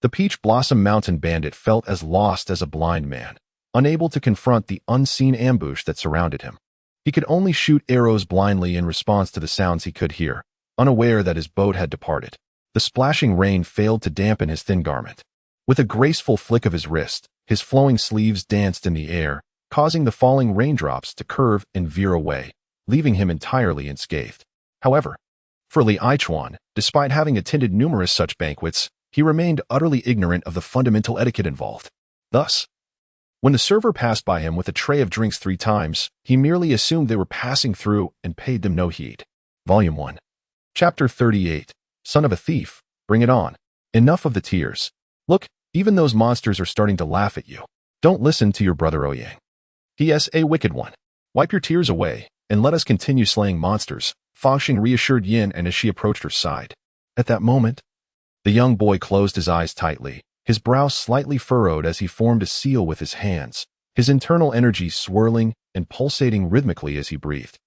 the Peach Blossom Mountain bandit felt as lost as a blind man, unable to confront the unseen ambush that surrounded him. He could only shoot arrows blindly in response to the sounds he could hear, unaware that his boat had departed. The splashing rain failed to dampen his thin garment. With a graceful flick of his wrist, his flowing sleeves danced in the air, causing the falling raindrops to curve and veer away, leaving him entirely unscathed. However, for Li Aichuan, despite having attended numerous such banquets, he remained utterly ignorant of the fundamental etiquette involved. Thus, when the server passed by him with a tray of drinks 3 times, he merely assumed they were passing through and paid them no heed. Volume 1. Chapter 38. Son of a Thief, Bring It On. Enough of the tears. Look, even those monsters are starting to laugh at you. Don't listen to your brother Ouyang. He is a wicked one. Wipe your tears away, and let us continue slaying monsters, Fangxing reassured Yin and as she approached her side. At that moment, the young boy closed his eyes tightly, his brow slightly furrowed as he formed a seal with his hands, his internal energy swirling and pulsating rhythmically as he breathed.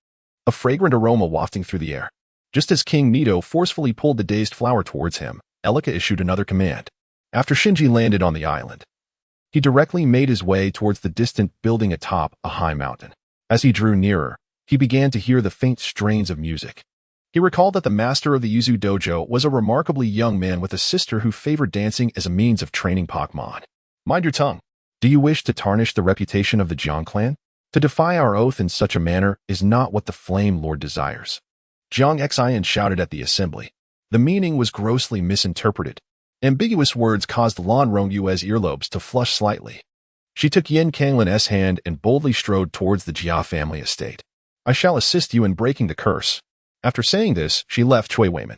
A fragrant aroma wafting through the air. Just as King Nito forcefully pulled the dazed flower towards him, Elika issued another command. After Shinji landed on the island, he directly made his way towards the distant building atop a high mountain. As he drew nearer, he began to hear the faint strains of music. He recalled that the master of the Yuzu dojo was a remarkably young man with a sister who favored dancing as a means of training Pokemon. Mind your tongue. Do you wish to tarnish the reputation of the Jiang clan? To defy our oath in such a manner is not what the Flame Lord desires. Jiang Xian shouted at the assembly. The meaning was grossly misinterpreted. Ambiguous words caused Lan Rongyue's earlobes to flush slightly. She took Yin Kanglin's hand and boldly strode towards the Jia family estate. I shall assist you in breaking the curse. After saying this, she left Cui Weiman,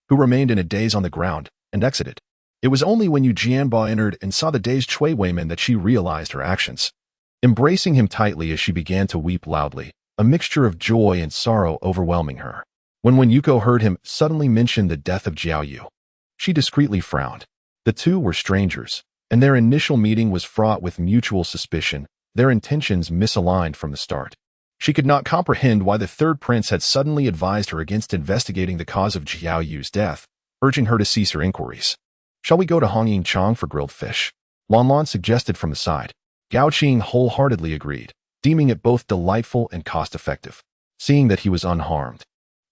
who remained in a daze on the ground, and exited. It was only when Yu Jianba entered and saw the dazed Cui Weiman that she realized her actions. Embracing him tightly as she began to weep loudly, a mixture of joy and sorrow overwhelming her. When Yuko heard him suddenly mention the death of Jiao Yu, she discreetly frowned. The two were strangers, and their initial meeting was fraught with mutual suspicion, their intentions misaligned from the start. She could not comprehend why the third prince had suddenly advised her against investigating the cause of Jiao Yu's death, urging her to cease her inquiries. Shall we go to Hongying Chong for grilled fish? Lan Lan suggested from the side. Gao Qing wholeheartedly agreed, deeming it both delightful and cost-effective. Seeing that he was unharmed,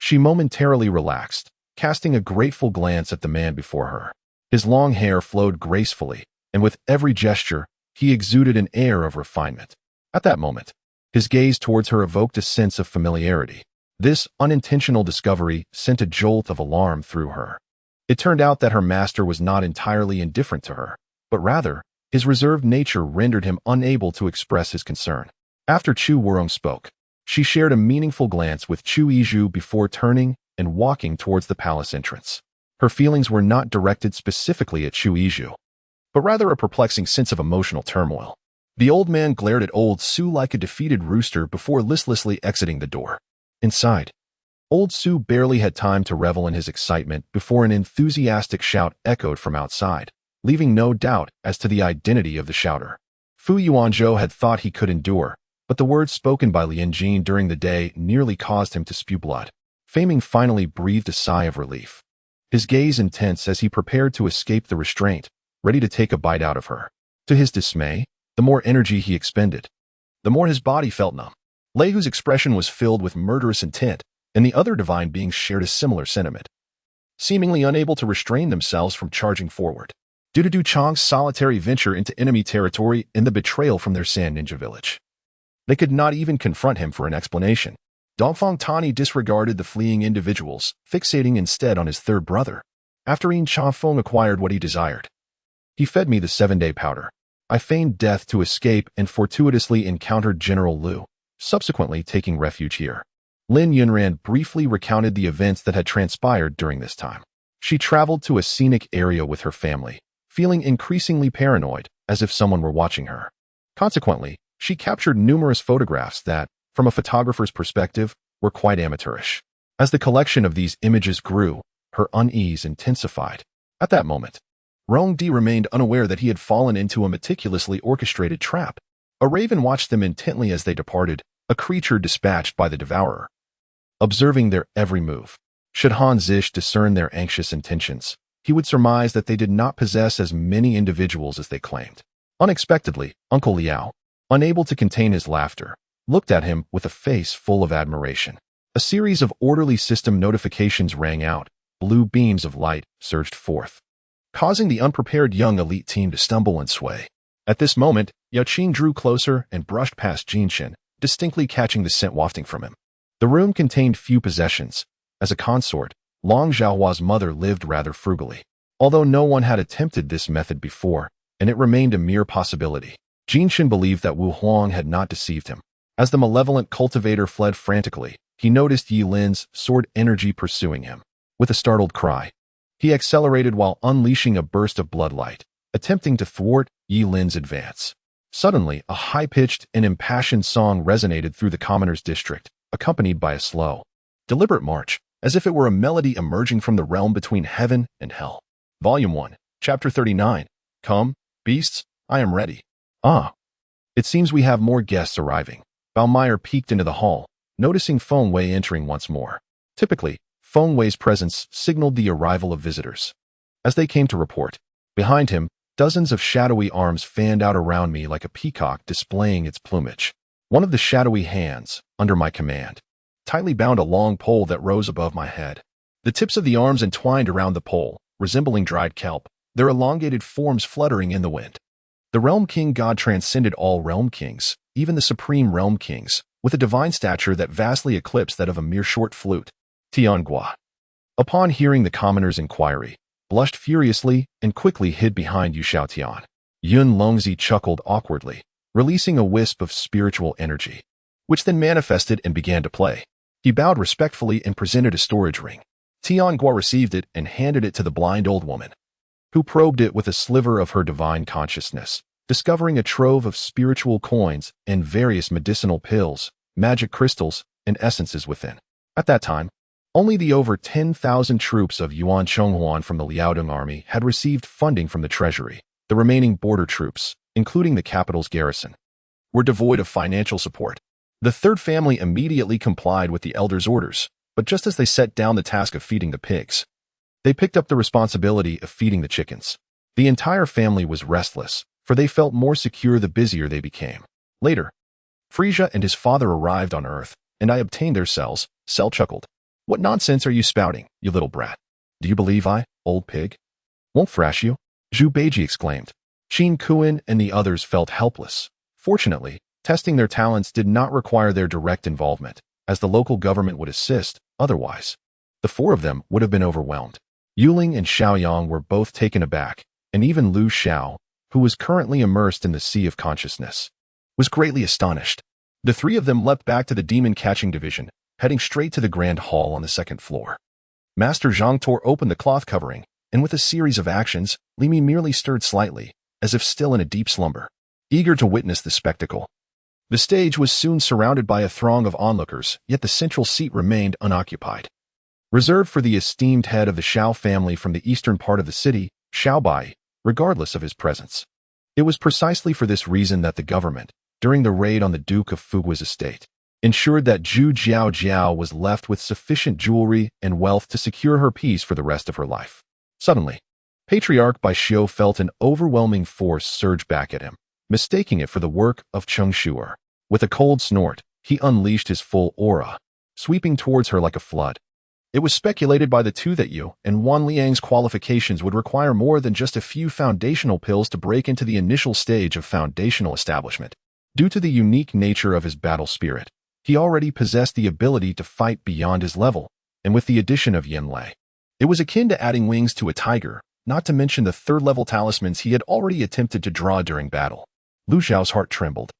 She momentarily relaxed, casting a grateful glance at the man before her. His long hair flowed gracefully, and with every gesture, he exuded an air of refinement. At that moment, his gaze towards her evoked a sense of familiarity. This unintentional discovery sent a jolt of alarm through her. It turned out that her master was not entirely indifferent to her, but rather, his reserved nature rendered him unable to express his concern. After Chu Wurong spoke, she shared a meaningful glance with Chu Yizhu before turning and walking towards the palace entrance. Her feelings were not directed specifically at Chu Yizhu, but rather a perplexing sense of emotional turmoil. The old man glared at old Su like a defeated rooster before listlessly exiting the door. Inside, old Su barely had time to revel in his excitement before an enthusiastic shout echoed from outside, leaving no doubt as to the identity of the shouter. Fu Yuanzhou had thought he could endure, but the words spoken by Lian Jin during the day nearly caused him to spew blood. Faming finally breathed a sigh of relief, his gaze intense as he prepared to escape the restraint, ready to take a bite out of her. To his dismay, the more energy he expended, the more his body felt numb. Lei Hu's expression was filled with murderous intent, and the other divine beings shared a similar sentiment, seemingly unable to restrain themselves from charging forward. Due to Du Chang's solitary venture into enemy territory and the betrayal from their Sand Ninja village, they could not even confront him for an explanation. Dongfang Tani disregarded the fleeing individuals, fixating instead on his third brother. After Yin Chafeng acquired what he desired, he fed me the 7-day powder. I feigned death to escape and fortuitously encountered General Liu, subsequently taking refuge here. Lin Yunran briefly recounted the events that had transpired during this time. She traveled to a scenic area with her family, feeling increasingly paranoid, as if someone were watching her. Consequently, she captured numerous photographs that, from a photographer's perspective, were quite amateurish. As the collection of these images grew, her unease intensified. At that moment, Rong Di remained unaware that he had fallen into a meticulously orchestrated trap. A raven watched them intently as they departed, a creature dispatched by the devourer, observing their every move. Should Han Zish discern their anxious intentions, he would surmise that they did not possess as many individuals as they claimed. Unexpectedly, Uncle Liao, unable to contain his laughter, looked at him with a face full of admiration. A series of orderly system notifications rang out, blue beams of light surged forth, causing the unprepared young elite team to stumble and sway. At this moment, Yao Qing drew closer and brushed past Jinshin, distinctly catching the scent wafting from him. The room contained few possessions. As a consort, Long Zhaohua's mother lived rather frugally. Although no one had attempted this method before, and it remained a mere possibility, Jinshin believed that Wu Huang had not deceived him. As the malevolent cultivator fled frantically, he noticed Yi Lin's sword energy pursuing him. With a startled cry, he accelerated while unleashing a burst of bloodlight, attempting to thwart Yi Lin's advance. Suddenly, a high-pitched and impassioned song resonated through the commoner's district, accompanied by a slow, deliberate march, as if it were a melody emerging from the realm between heaven and hell. Volume 1, Chapter 39. Come, beasts, I am ready. Ah, it seems we have more guests arriving. Baumeier peeked into the hall, noticing Feng Wei entering once more. Typically, Feng Wei's presence signaled the arrival of visitors. As they came to report, behind him, dozens of shadowy arms fanned out around me like a peacock displaying its plumage. One of the shadowy hands, under my command, tightly bound a long pole that rose above my head. The tips of the arms entwined around the pole, resembling dried kelp, their elongated forms fluttering in the wind. The Realm King God transcended all Realm Kings, even the Supreme Realm Kings, with a divine stature that vastly eclipsed that of a mere short flute. Tiangua, upon hearing the commoner's inquiry, blushed furiously and quickly hid behind Yu Xiaotian. Yun Longzi chuckled awkwardly, releasing a wisp of spiritual energy, which then manifested and began to play. He bowed respectfully and presented a storage ring. Tiangua received it and handed it to the blind old woman, who probed it with a sliver of her divine consciousness, discovering a trove of spiritual coins and various medicinal pills, magic crystals, and essences within. At that time, only the over 10,000 troops of Yuan Chonghuan from the Liaodong army had received funding from the treasury. The remaining border troops, including the capital's garrison, were devoid of financial support. The third family immediately complied with the elders' orders, but just as they set down the task of feeding the pigs, they picked up the responsibility of feeding the chickens. The entire family was restless, for they felt more secure the busier they became. Later, Frisia and his father arrived on Earth, and I obtained their cells. Cell chuckled. What nonsense are you spouting, you little brat? Do you believe I, old pig, won't thrash you? Zhu Beiji exclaimed. Qin Kuan and the others felt helpless. Fortunately, testing their talents did not require their direct involvement, as the local government would assist. Otherwise, the four of them would have been overwhelmed. Yuling and Xiaoyang were both taken aback, and even Lu Xiao, who was currently immersed in the sea of consciousness, was greatly astonished. The three of them leapt back to the demon-catching division, heading straight to the grand hall on the second floor. Master Zhang tore open the cloth covering, and with a series of actions, Li Mi merely stirred slightly, as if still in a deep slumber, eager to witness the spectacle. The stage was soon surrounded by a throng of onlookers, yet the central seat remained unoccupied. Reserved for the esteemed head of the Xiao family from the eastern part of the city, Xiao Bai, regardless of his presence. It was precisely for this reason that the government, during the raid on the Duke of Fugua's estate, ensured that Zhu Jiao was left with sufficient jewelry and wealth to secure her peace for the rest of her life. Suddenly, Patriarch Bai Xiu felt an overwhelming force surge back at him, mistaking it for the work of Cheng Shuer. With a cold snort, he unleashed his full aura, sweeping towards her like a flood. It was speculated by the two that Yu and Wan Liang's qualifications would require more than just a few foundational pills to break into the initial stage of foundational establishment. Due to the unique nature of his battle spirit, he already possessed the ability to fight beyond his level, and with the addition of Yin Lei, it was akin to adding wings to a tiger, not to mention the third-level talismans he had already attempted to draw during battle. Lu Xiao's heart trembled.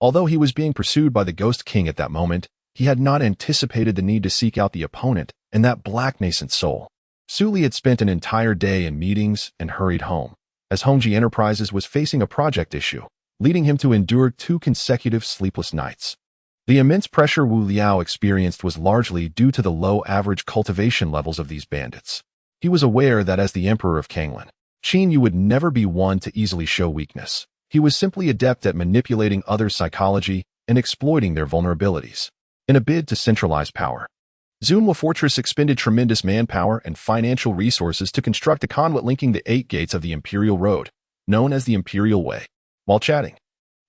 Although he was being pursued by the Ghost King at that moment, he had not anticipated the need to seek out the opponent and that black nascent soul. Su Li had spent an entire day in meetings and hurried home, as Hongji Enterprises was facing a project issue, leading him to endure 2 consecutive sleepless nights. The immense pressure Wu Liao experienced was largely due to the low average cultivation levels of these bandits. He was aware that as the Emperor of Kanglan, Qin Yu would never be one to easily show weakness. He was simply adept at manipulating others' psychology and exploiting their vulnerabilities. In a bid to centralize power, Zunhua Fortress expended tremendous manpower and financial resources to construct a conduit linking the 8 gates of the Imperial Road, known as the Imperial Way. While chatting,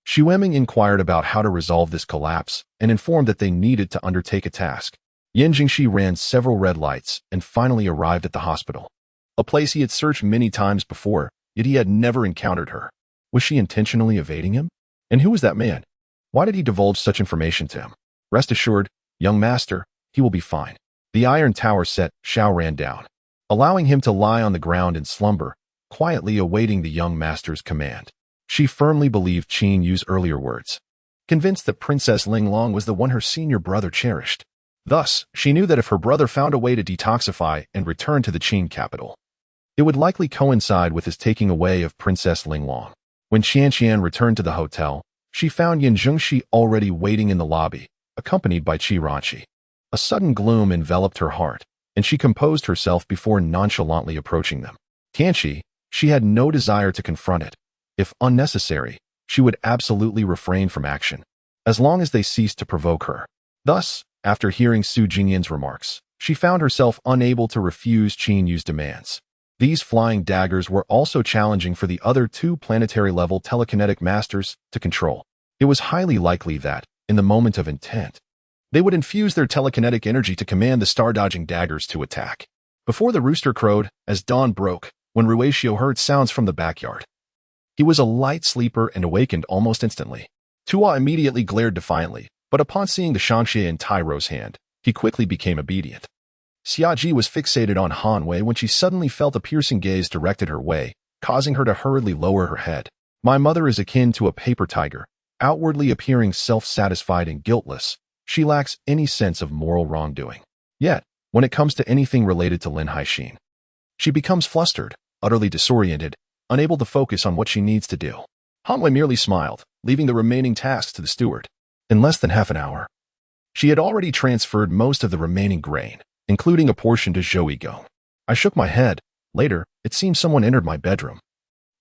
Xu Eming inquired about how to resolve this collapse and informed that they needed to undertake a task. Yan Jingxi ran several red lights and finally arrived at the hospital, a place he had searched many times before, yet he had never encountered her. Was she intentionally evading him? And who was that man? Why did he divulge such information to him? Rest assured, young master, he will be fine. The iron tower set, Xiao ran down, allowing him to lie on the ground in slumber, quietly awaiting the young master's command. She firmly believed Qin Yu's earlier words, convinced that Princess Linglong was the one her senior brother cherished. Thus, she knew that if her brother found a way to detoxify and return to the Qin capital, it would likely coincide with his taking away of Princess Linglong. When Qian returned to the hotel, she found Yan Zhengxi already waiting in the lobby, accompanied by Qi Ranqi. A sudden gloom enveloped her heart, and she composed herself before nonchalantly approaching them. Tianqi, she had no desire to confront it. If unnecessary, she would absolutely refrain from action, as long as they ceased to provoke her. Thus, after hearing Su Jingyan's remarks, she found herself unable to refuse Qin Yu's demands. These flying daggers were also challenging for the other 2 planetary-level telekinetic masters to control. It was highly likely that, in the moment of intent, they would infuse their telekinetic energy to command the star-dodging daggers to attack. Before the rooster crowed, as dawn broke, when Ruatio heard sounds from the backyard. He was a light sleeper and awakened almost instantly. Tua immediately glared defiantly, but upon seeing the Shangxie in Tai Ro's hand, he quickly became obedient. Xiaji was fixated on Han Wei when she suddenly felt a piercing gaze directed her way, causing her to hurriedly lower her head. My mother is akin to a paper tiger, outwardly appearing self-satisfied and guiltless. She lacks any sense of moral wrongdoing. Yet, when it comes to anything related to Lin Haixin, she becomes flustered, utterly disoriented, unable to focus on what she needs to do. Han Wei merely smiled, leaving the remaining tasks to the steward. In less than half an hour, she had already transferred most of the remaining grain, including a portion to Zhou Yigong. I shook my head. Later, it seemed someone entered my bedroom,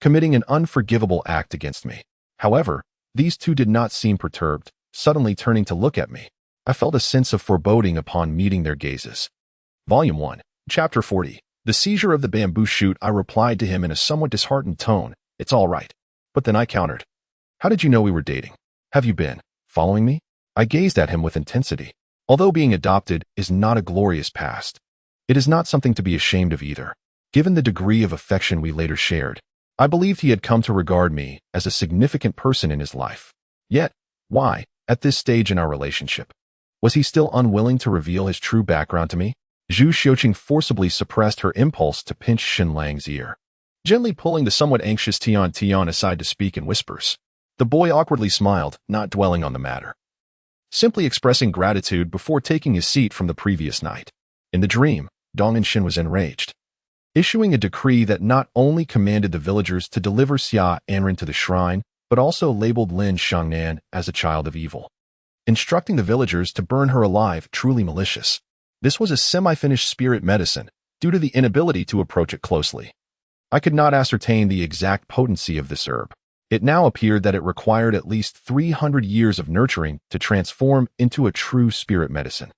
committing an unforgivable act against me. However, these 2 did not seem perturbed, suddenly turning to look at me. I felt a sense of foreboding upon meeting their gazes. Volume 1, Chapter 40. The seizure of the bamboo shoot. I replied to him in a somewhat disheartened tone. It's all right. But then I countered. How did you know we were dating? Have you been following me? I gazed at him with intensity. Although being adopted is not a glorious past, it is not something to be ashamed of either. Given the degree of affection we later shared, I believed he had come to regard me as a significant person in his life. Yet, why, at this stage in our relationship, was he still unwilling to reveal his true background to me? Zhu Xiuqing forcibly suppressed her impulse to pinch Shen Lang's ear, gently pulling the somewhat anxious Tian aside to speak in whispers. The boy awkwardly smiled, not dwelling on the matter, simply expressing gratitude before taking his seat from the previous night. In the dream, Dong Shen was enraged, issuing a decree that not only commanded the villagers to deliver Xia Anren to the shrine, but also labeled Lin Shangnan as a child of evil, instructing the villagers to burn her alive, truly malicious. This was a semi-finished spirit medicine, due to the inability to approach it closely. I could not ascertain the exact potency of this herb. It now appeared that it required at least 300 years of nurturing to transform into a true spirit medicine.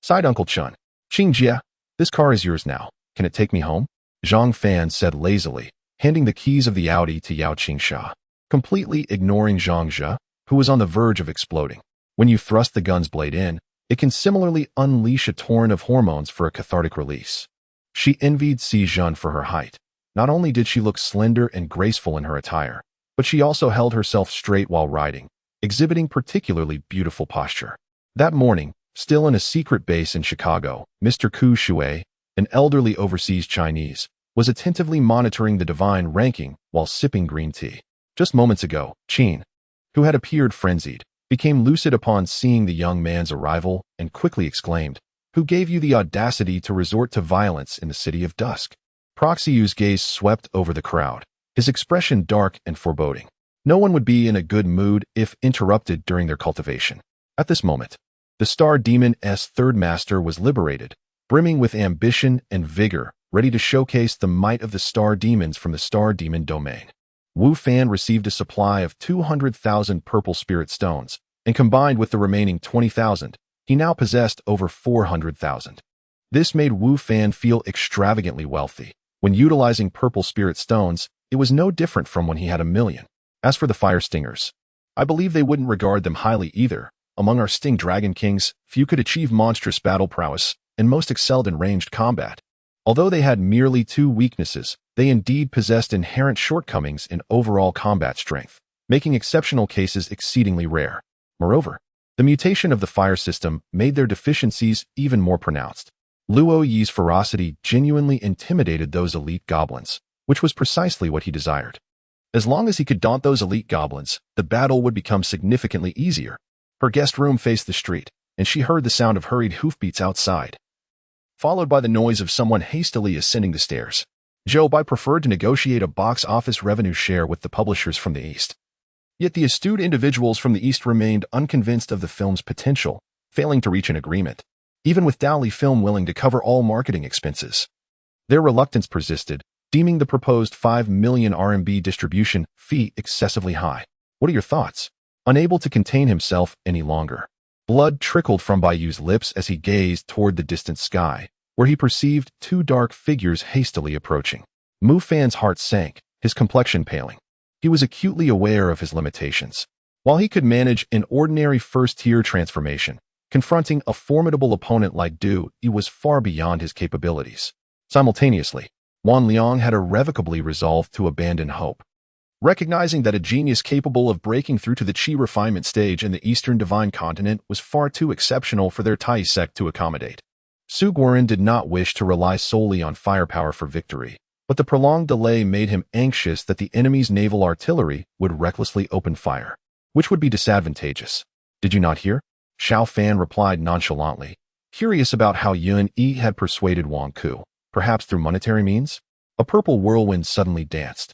Sighed Uncle Chun. Qingjie, this car is yours now. Can it take me home? Zhang Fan said lazily, handing the keys of the Audi to Yao Qingsha, completely ignoring Zhang Zhe, who was on the verge of exploding. When you thrust the gun's blade in, it can similarly unleash a torrent of hormones for a cathartic release. She envied Si Zhen for her height. Not only did she look slender and graceful in her attire, but she also held herself straight while riding, exhibiting particularly beautiful posture. That morning, still in a secret base in Chicago, Mr. Ku Shui, an elderly overseas Chinese, was attentively monitoring the divine ranking while sipping green tea. Just moments ago, Qin, who had appeared frenzied, became lucid upon seeing the young man's arrival and quickly exclaimed, "Who gave you the audacity to resort to violence in the city of dusk?" Proxyu's gaze swept over the crowd, his expression dark and foreboding. No one would be in a good mood if interrupted during their cultivation. At this moment, the Star Demon's third master was liberated, brimming with ambition and vigor, ready to showcase the might of the Star Demons from the Star Demon domain. Wu Fan received a supply of 200,000 purple spirit stones, and combined with the remaining 20,000, he now possessed over 400,000. This made Wu Fan feel extravagantly wealthy. When utilizing purple spirit stones, it was no different from when he had 1,000,000. As for the fire stingers, I believe they wouldn't regard them highly either. Among our Sting Dragon Kings, few could achieve monstrous battle prowess, and most excelled in ranged combat. Although they had merely 2 weaknesses, they indeed possessed inherent shortcomings in overall combat strength, making exceptional cases exceedingly rare. Moreover, the mutation of the fire system made their deficiencies even more pronounced. Luo Yi's ferocity genuinely intimidated those elite goblins, which was precisely what he desired. As long as he could daunt those elite goblins, the battle would become significantly easier. Her guest room faced the street, and she heard the sound of hurried hoofbeats outside, followed by the noise of someone hastily ascending the stairs. Joe preferred to negotiate a box office revenue share with the publishers from the East. Yet the astute individuals from the East remained unconvinced of the film's potential, failing to reach an agreement, even with Dowley Film willing to cover all marketing expenses. Their reluctance persisted, deeming the proposed 5 million RMB distribution fee excessively high. What are your thoughts? Unable to contain himself any longer, blood trickled from Baiyu's lips as he gazed toward the distant sky, where he perceived 2 dark figures hastily approaching. Mu Fan's heart sank, his complexion paling. He was acutely aware of his limitations. While he could manage an ordinary first-tier transformation, confronting a formidable opponent like Du Yi was far beyond his capabilities. Simultaneously, Wan Liang had irrevocably resolved to abandon hope. Recognizing that a genius capable of breaking through to the Qi refinement stage in the Eastern Divine Continent was far too exceptional for their Tai sect to accommodate. Su Guoren did not wish to rely solely on firepower for victory, but the prolonged delay made him anxious that the enemy's naval artillery would recklessly open fire, which would be disadvantageous. Did you not hear? Xiao Fan replied nonchalantly, curious about how Yun Yi had persuaded Wang Ku, perhaps through monetary means. A purple whirlwind suddenly danced,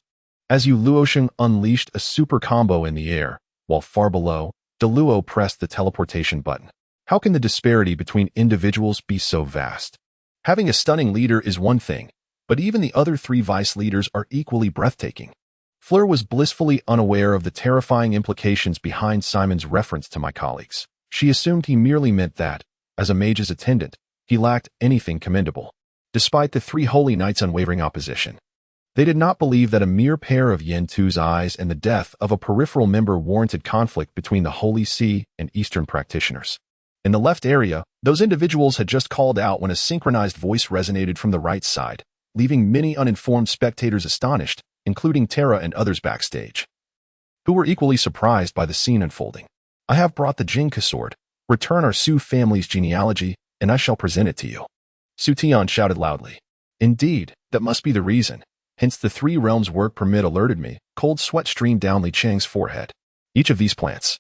as Yu Luosheng unleashed a super combo in the air, while far below, De Luo pressed the teleportation button. How can the disparity between individuals be so vast? Having a stunning leader is one thing, but even the other 3 vice leaders are equally breathtaking. Fleur was blissfully unaware of the terrifying implications behind Simon's reference to my colleagues. She assumed he merely meant that, as a mage's attendant, he lacked anything commendable. Despite the 3 holy knights' unwavering opposition, they did not believe that a mere pair of Yen Tu's eyes and the death of a peripheral member warranted conflict between the Holy See and Eastern practitioners. In the left area, those individuals had just called out when a synchronized voice resonated from the right side, leaving many uninformed spectators astonished, including Tara and others backstage, who were equally surprised by the scene unfolding. I have brought the Jing sword. Return our Su family's genealogy, and I shall present it to you. Su Tian shouted loudly. Indeed, that must be the reason. Hence the three realms work permit alerted me. Cold sweat streamed down Li Chang's forehead. Each of these plants,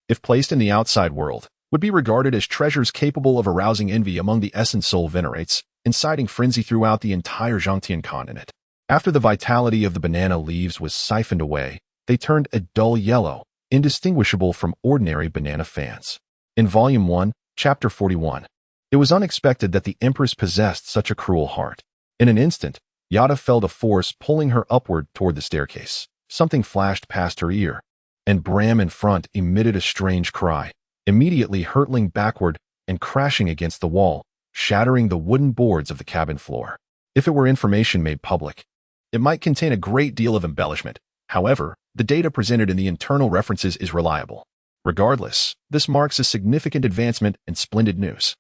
if placed in the outside world, would be regarded as treasures capable of arousing envy among the essence soul venerates, inciting frenzy throughout the entire Zhongtian continent. After the vitality of the banana leaves was siphoned away, they turned a dull yellow, indistinguishable from ordinary banana fans. In Volume 1, Chapter 41, it was unexpected that the Empress possessed such a cruel heart. In an instant, Yada felt a force pulling her upward toward the staircase. Something flashed past her ear, and Bram in front emitted a strange cry, immediately hurtling backward and crashing against the wall, shattering the wooden boards of the cabin floor. If it were information made public, it might contain a great deal of embellishment. However, the data presented in the internal references is reliable. Regardless, this marks a significant advancement and splendid news.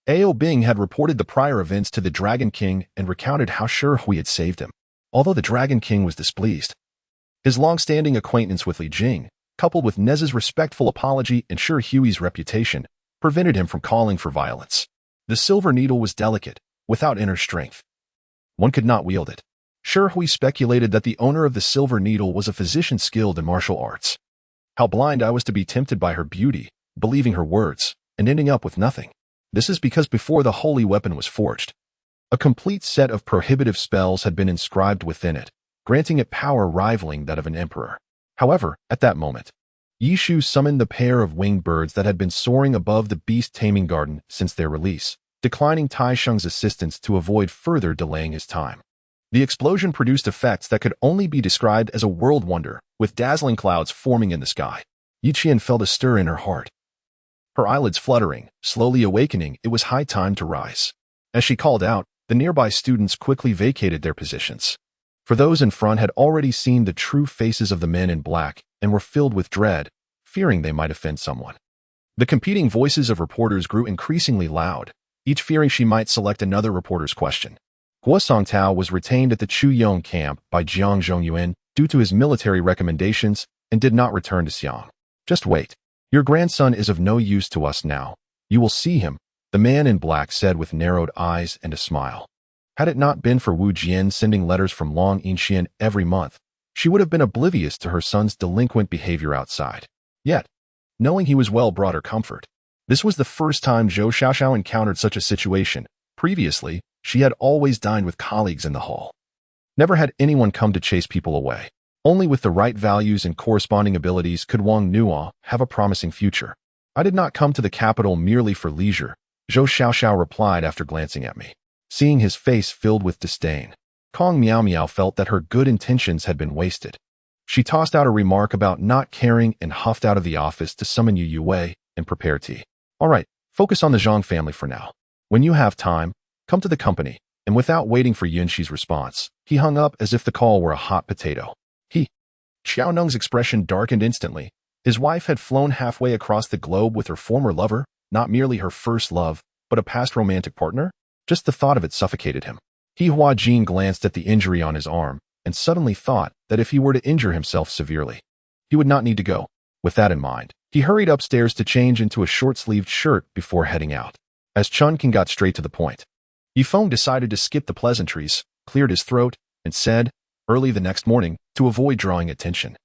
Ao Bing had reported the prior events to the Dragon King and recounted how Shi Hui had saved him. Although the Dragon King was displeased, his long-standing acquaintance with Li Jing, coupled with Nez's respectful apology and Shi Hui's reputation, prevented him from calling for violence. The silver needle was delicate, without inner strength. One could not wield it. Shi Hui speculated that the owner of the silver needle was a physician skilled in martial arts. How blind I was to be tempted by her beauty, believing her words, and ending up with nothing. This is because before the holy weapon was forged, a complete set of prohibitive spells had been inscribed within it, granting it power rivaling that of an emperor. However, at that moment, Yishu summoned the pair of winged birds that had been soaring above the beast-taming garden since their release, declining Tai Sheng's assistance to avoid further delaying his time. The explosion produced effects that could only be described as a world wonder, with dazzling clouds forming in the sky. Yiqian felt a stir in her heart. Her eyelids fluttering, slowly awakening, it was high time to rise. As she called out, the nearby students quickly vacated their positions. For those in front had already seen the true faces of the men in black and were filled with dread, fearing they might offend someone. The competing voices of reporters grew increasingly loud, each fearing she might select another reporter's question. Guo Songtao was retained at the Chuyong camp by Jiang Zhongyuan due to his military recommendations and did not return to Xiang. Just wait. Your grandson is of no use to us now. You will see him, the man in black said with narrowed eyes and a smile. Had it not been for Wu Jian sending letters from Long Yixian every month, she would have been oblivious to her son's delinquent behavior outside. Yet, knowing he was well brought her comfort. This was the first time Zhou Xiaoxiao encountered such a situation. Previously, she had always dined with colleagues in the hall. Never had anyone come to chase people away. Only with the right values and corresponding abilities could Wang Nuo have a promising future. I did not come to the capital merely for leisure, Zhou Xiaoxiao replied after glancing at me. Seeing his face filled with disdain, Kong Miao Miao felt that her good intentions had been wasted. She tossed out a remark about not caring and huffed out of the office to summon Yu Wei and prepare tea. All right, focus on the Zhang family for now. When you have time, come to the company, and without waiting for Yunxi's response, he hung up as if the call were a hot potato. Xiao Nung's expression darkened instantly. His wife had flown halfway across the globe with her former lover, not merely her first love, but a past romantic partner? Just the thought of it suffocated him. Hua Jin glanced at the injury on his arm, and suddenly thought that if he were to injure himself severely, he would not need to go. With that in mind, he hurried upstairs to change into a short-sleeved shirt before heading out. As Chun King got straight to the point, Yifeng decided to skip the pleasantries, cleared his throat, and said, early the next morning, to avoid drawing attention.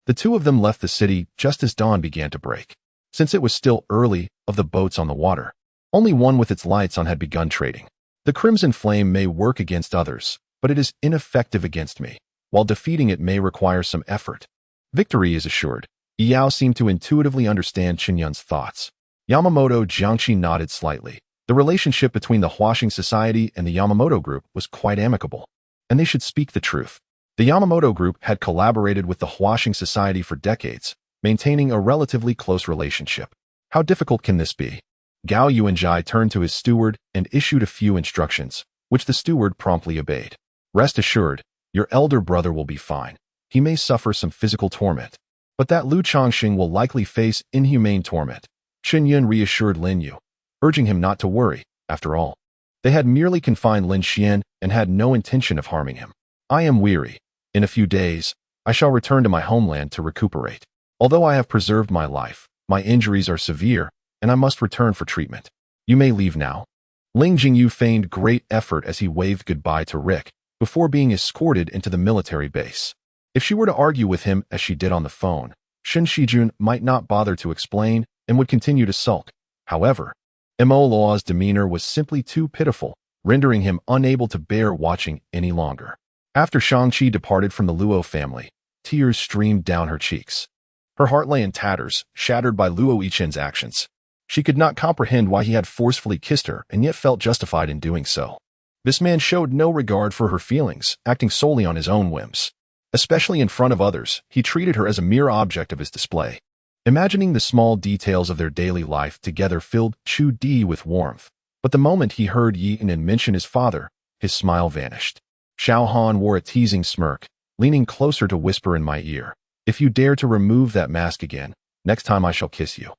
The two of them left the city just as dawn began to break. Since it was still early, of the boats on the water, only one with its lights on had begun trading. The crimson flame may work against others, but it is ineffective against me, while defeating it may require some effort. Victory is assured. Yao seemed to intuitively understand Qinyun's thoughts. Yamamoto Jiangxi nodded slightly. The relationship between the Huaxing Society and the Yamamoto Group was quite amicable, and they should speak the truth. The Yamamoto Group had collaborated with the Huaxing Society for decades, maintaining a relatively close relationship. How difficult can this be? Gao Yuanzhai turned to his steward and issued a few instructions, which the steward promptly obeyed. Rest assured, your elder brother will be fine. He may suffer some physical torment, but that Lu Chongxing will likely face inhumane torment. Chen Yun reassured Lin Yu, urging him not to worry. After all, they had merely confined Lin Xian and had no intention of harming him. I am weary. In a few days, I shall return to my homeland to recuperate. Although I have preserved my life, my injuries are severe, and I must return for treatment. You may leave now. Ling Jingyu feigned great effort as he waved goodbye to Rick, before being escorted into the military base. If she were to argue with him as she did on the phone, Shen Shijun might not bother to explain and would continue to sulk. However, Mo Luo's demeanor was simply too pitiful, rendering him unable to bear watching any longer. After Shang-Chi departed from the Luo family, tears streamed down her cheeks. Her heart lay in tatters, shattered by Luo Yichen's actions. She could not comprehend why he had forcefully kissed her and yet felt justified in doing so. This man showed no regard for her feelings, acting solely on his own whims. Especially in front of others, he treated her as a mere object of his display. Imagining the small details of their daily life together filled Chu Di with warmth, but the moment he heard Yi Yin mention his father, his smile vanished. Xiao Han wore a teasing smirk, leaning closer to whisper in my ear, "If you dare to remove that mask again, next time I shall kiss you."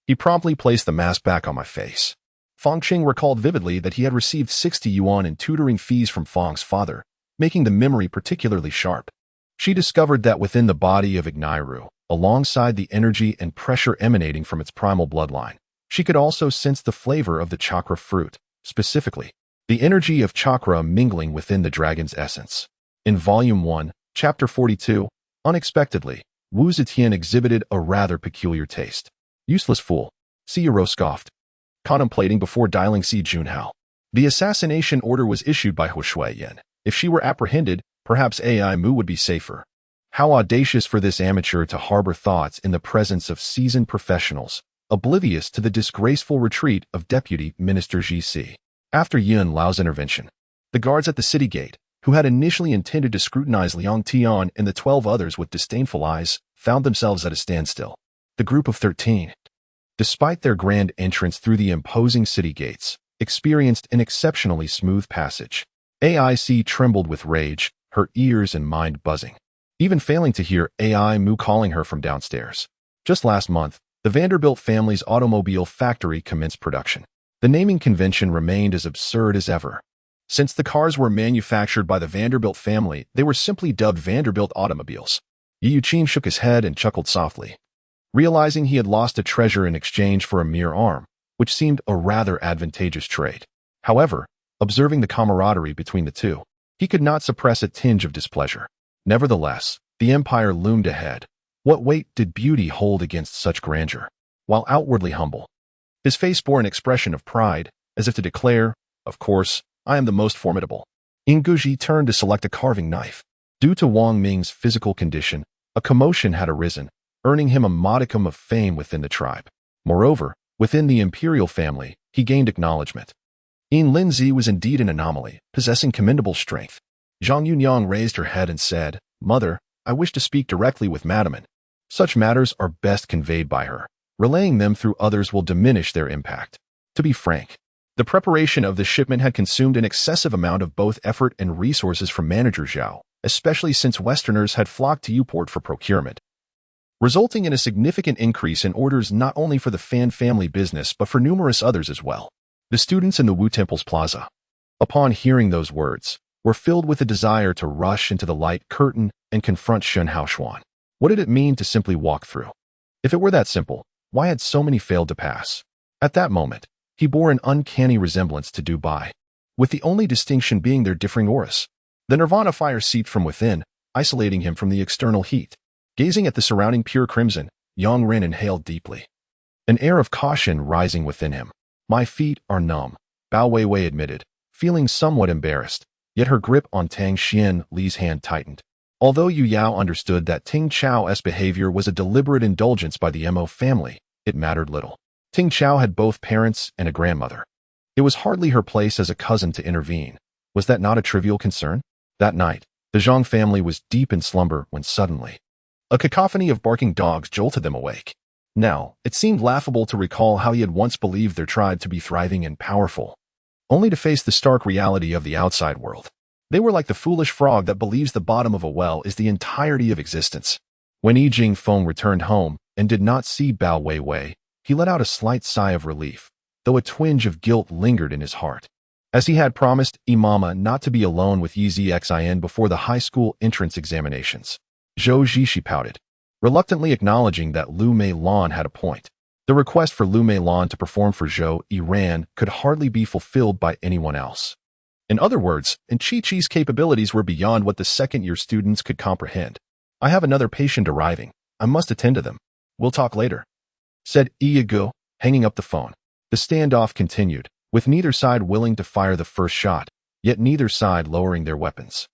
He promptly placed the mask back on my face. Fang Qing recalled vividly that he had received 60 yuan in tutoring fees from Fang's father, making the memory particularly sharp. She discovered that within the body of Igniru, alongside the energy and pressure emanating from its primal bloodline, she could also sense the flavor of the chakra fruit, specifically, the energy of chakra mingling within the dragon's essence. In Volume 1, Chapter 42, unexpectedly, Wu Zetian exhibited a rather peculiar taste. Useless fool, Siyuro scoffed, contemplating before dialing Si Junhao. The assassination order was issued by Hu Shuiyan. If she were apprehended, perhaps AI Mu would be safer. How audacious for this amateur to harbor thoughts in the presence of seasoned professionals, oblivious to the disgraceful retreat of Deputy Minister Ji Si. After Yun Lao's intervention, the guards at the city gate, who had initially intended to scrutinize Liang Tian and the 12 others with disdainful eyes, found themselves at a standstill. The group of 13, despite their grand entrance through the imposing city gates, experienced an exceptionally smooth passage. AIC trembled with rage, her ears and mind buzzing, even failing to hear AI Mu calling her from downstairs. Just last month, the Vanderbilt family's automobile factory commenced production. The naming convention remained as absurd as ever. Since the cars were manufactured by the Vanderbilt family, they were simply dubbed Vanderbilt automobiles. Yi Yuqin shook his head and chuckled softly, realizing he had lost a treasure in exchange for a mere arm, which seemed a rather advantageous trade. However, observing the camaraderie between the two, he could not suppress a tinge of displeasure. Nevertheless, the empire loomed ahead. What weight did beauty hold against such grandeur? While outwardly humble, his face bore an expression of pride, as if to declare, "Of course, I am the most formidable." Nguji turned to select a carving knife. Due to Wang Ming's physical condition, a commotion had arisen, earning him a modicum of fame within the tribe. Moreover, within the Imperial family, he gained acknowledgement. Yin Linzi was indeed an anomaly, possessing commendable strength. Zhang Yunyang raised her head and said, "Mother, I wish to speak directly with Madame. Such matters are best conveyed by her. Relaying them through others will diminish their impact." To be frank, the preparation of the shipment had consumed an excessive amount of both effort and resources from Manager Zhao, especially since Westerners had flocked to Uport for procurement, resulting in a significant increase in orders not only for the Fan family business but for numerous others as well. The students in the Wu Temple's plaza, upon hearing those words, were filled with a desire to rush into the light curtain and confront Shen Haoshuan. What did it mean to simply walk through? If it were that simple, why had so many failed to pass? At that moment, he bore an uncanny resemblance to Dubai, with the only distinction being their differing auras. The nirvana fire seeped from within, isolating him from the external heat. Gazing at the surrounding pure crimson, Yang Ren inhaled deeply, an air of caution rising within him. "My feet are numb," Bao Weiwei admitted, feeling somewhat embarrassed, yet her grip on Tang Xian Li's hand tightened. Although Yu Yao understood that Ting Chao's behavior was a deliberate indulgence by the Mo family, it mattered little. Ting Chao had both parents and a grandmother. It was hardly her place as a cousin to intervene. Was that not a trivial concern? That night, the Zhang family was deep in slumber when suddenly, a cacophony of barking dogs jolted them awake. Now, it seemed laughable to recall how he had once believed their tribe to be thriving and powerful, only to face the stark reality of the outside world. They were like the foolish frog that believes the bottom of a well is the entirety of existence. When Yi Jingfeng returned home and did not see Bao Weiwei, He let out a slight sigh of relief, though a twinge of guilt lingered in his heart. As he had promised Imama not to be alone with Yi Zixin before the high school entrance examinations. Zhou Zixi pouted, reluctantly acknowledging that Lu Mei Lan had a point. The request for Lu Mei Lan to perform for Zhou Iran could hardly be fulfilled by anyone else. In other words, Chi-Chi's capabilities were beyond what the second-year students could comprehend. I have another patient arriving. I must attend to them. We'll talk later, said Iyago, hanging up the phone. The standoff continued, with neither side willing to fire the first shot, yet neither side lowering their weapons.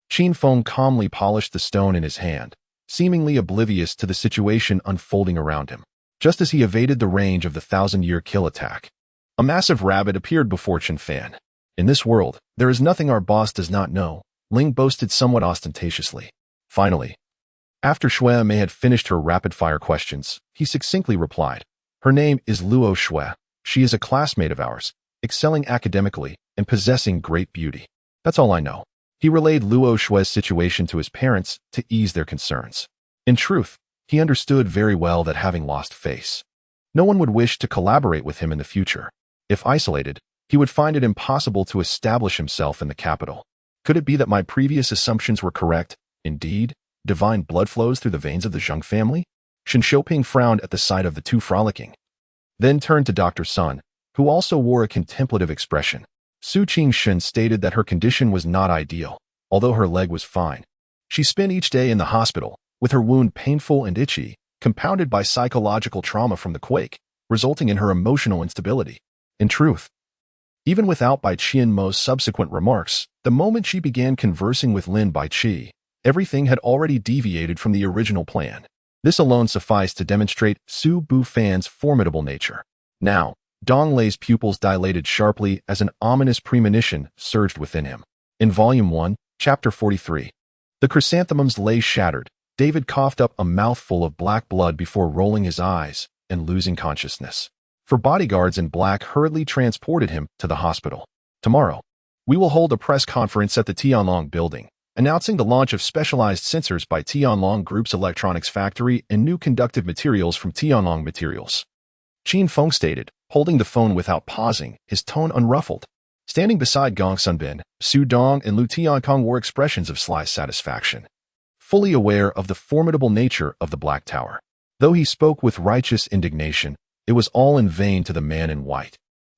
Qin Feng calmly polished the stone in his hand, seemingly oblivious to the situation unfolding around him. Just as he evaded the range of the 1,000-year kill attack, a massive rabbit appeared before Qin Fan. In this world, there is nothing our boss does not know, Ling boasted somewhat ostentatiously. Finally, after Shui Mei had finished her rapid-fire questions, he succinctly replied, "Her name is Luo Shui. She is a classmate of ours, excelling academically and possessing great beauty. That's all I know." He relayed Luo Shui's situation to his parents to ease their concerns. In truth, he understood very well that having lost face, no one would wish to collaborate with him in the future. If isolated, he would find it impossible to establish himself in the capital. Could it be that my previous assumptions were correct? Indeed, divine blood flows through the veins of the Zheng family? Shen Shouping frowned at the sight of the two frolicking, then turned to Dr. Sun, who also wore a contemplative expression. Su Chen stated that her condition was not ideal, although her leg was fine. She spent each day in the hospital, with her wound painful and itchy, compounded by psychological trauma from the quake, resulting in her emotional instability. In truth, even without Bai Qianmo's subsequent remarks, the moment she began conversing with Lin Baiqi, everything had already deviated from the original plan. This alone sufficed to demonstrate Su Bufan's formidable nature. Now, Dong Lei's pupils dilated sharply as an ominous premonition surged within him. In Volume 1, Chapter 43, the chrysanthemums lay shattered. David coughed up a mouthful of black blood before rolling his eyes and losing consciousness. For bodyguards in black hurriedly transported him to the hospital. Tomorrow, we will hold a press conference at the Tianlong building, announcing the launch of specialized sensors by Tianlong Group's electronics factory and new conductive materials from Tianlong Materials. Qin Feng stated, holding the phone without pausing, his tone unruffled. Standing beside Gong Sunbin, Su Dong and Lu Tiankong wore expressions of sly satisfaction, fully aware of the formidable nature of the Black Tower. Though he spoke with righteous indignation, it was all in vain to the man in white,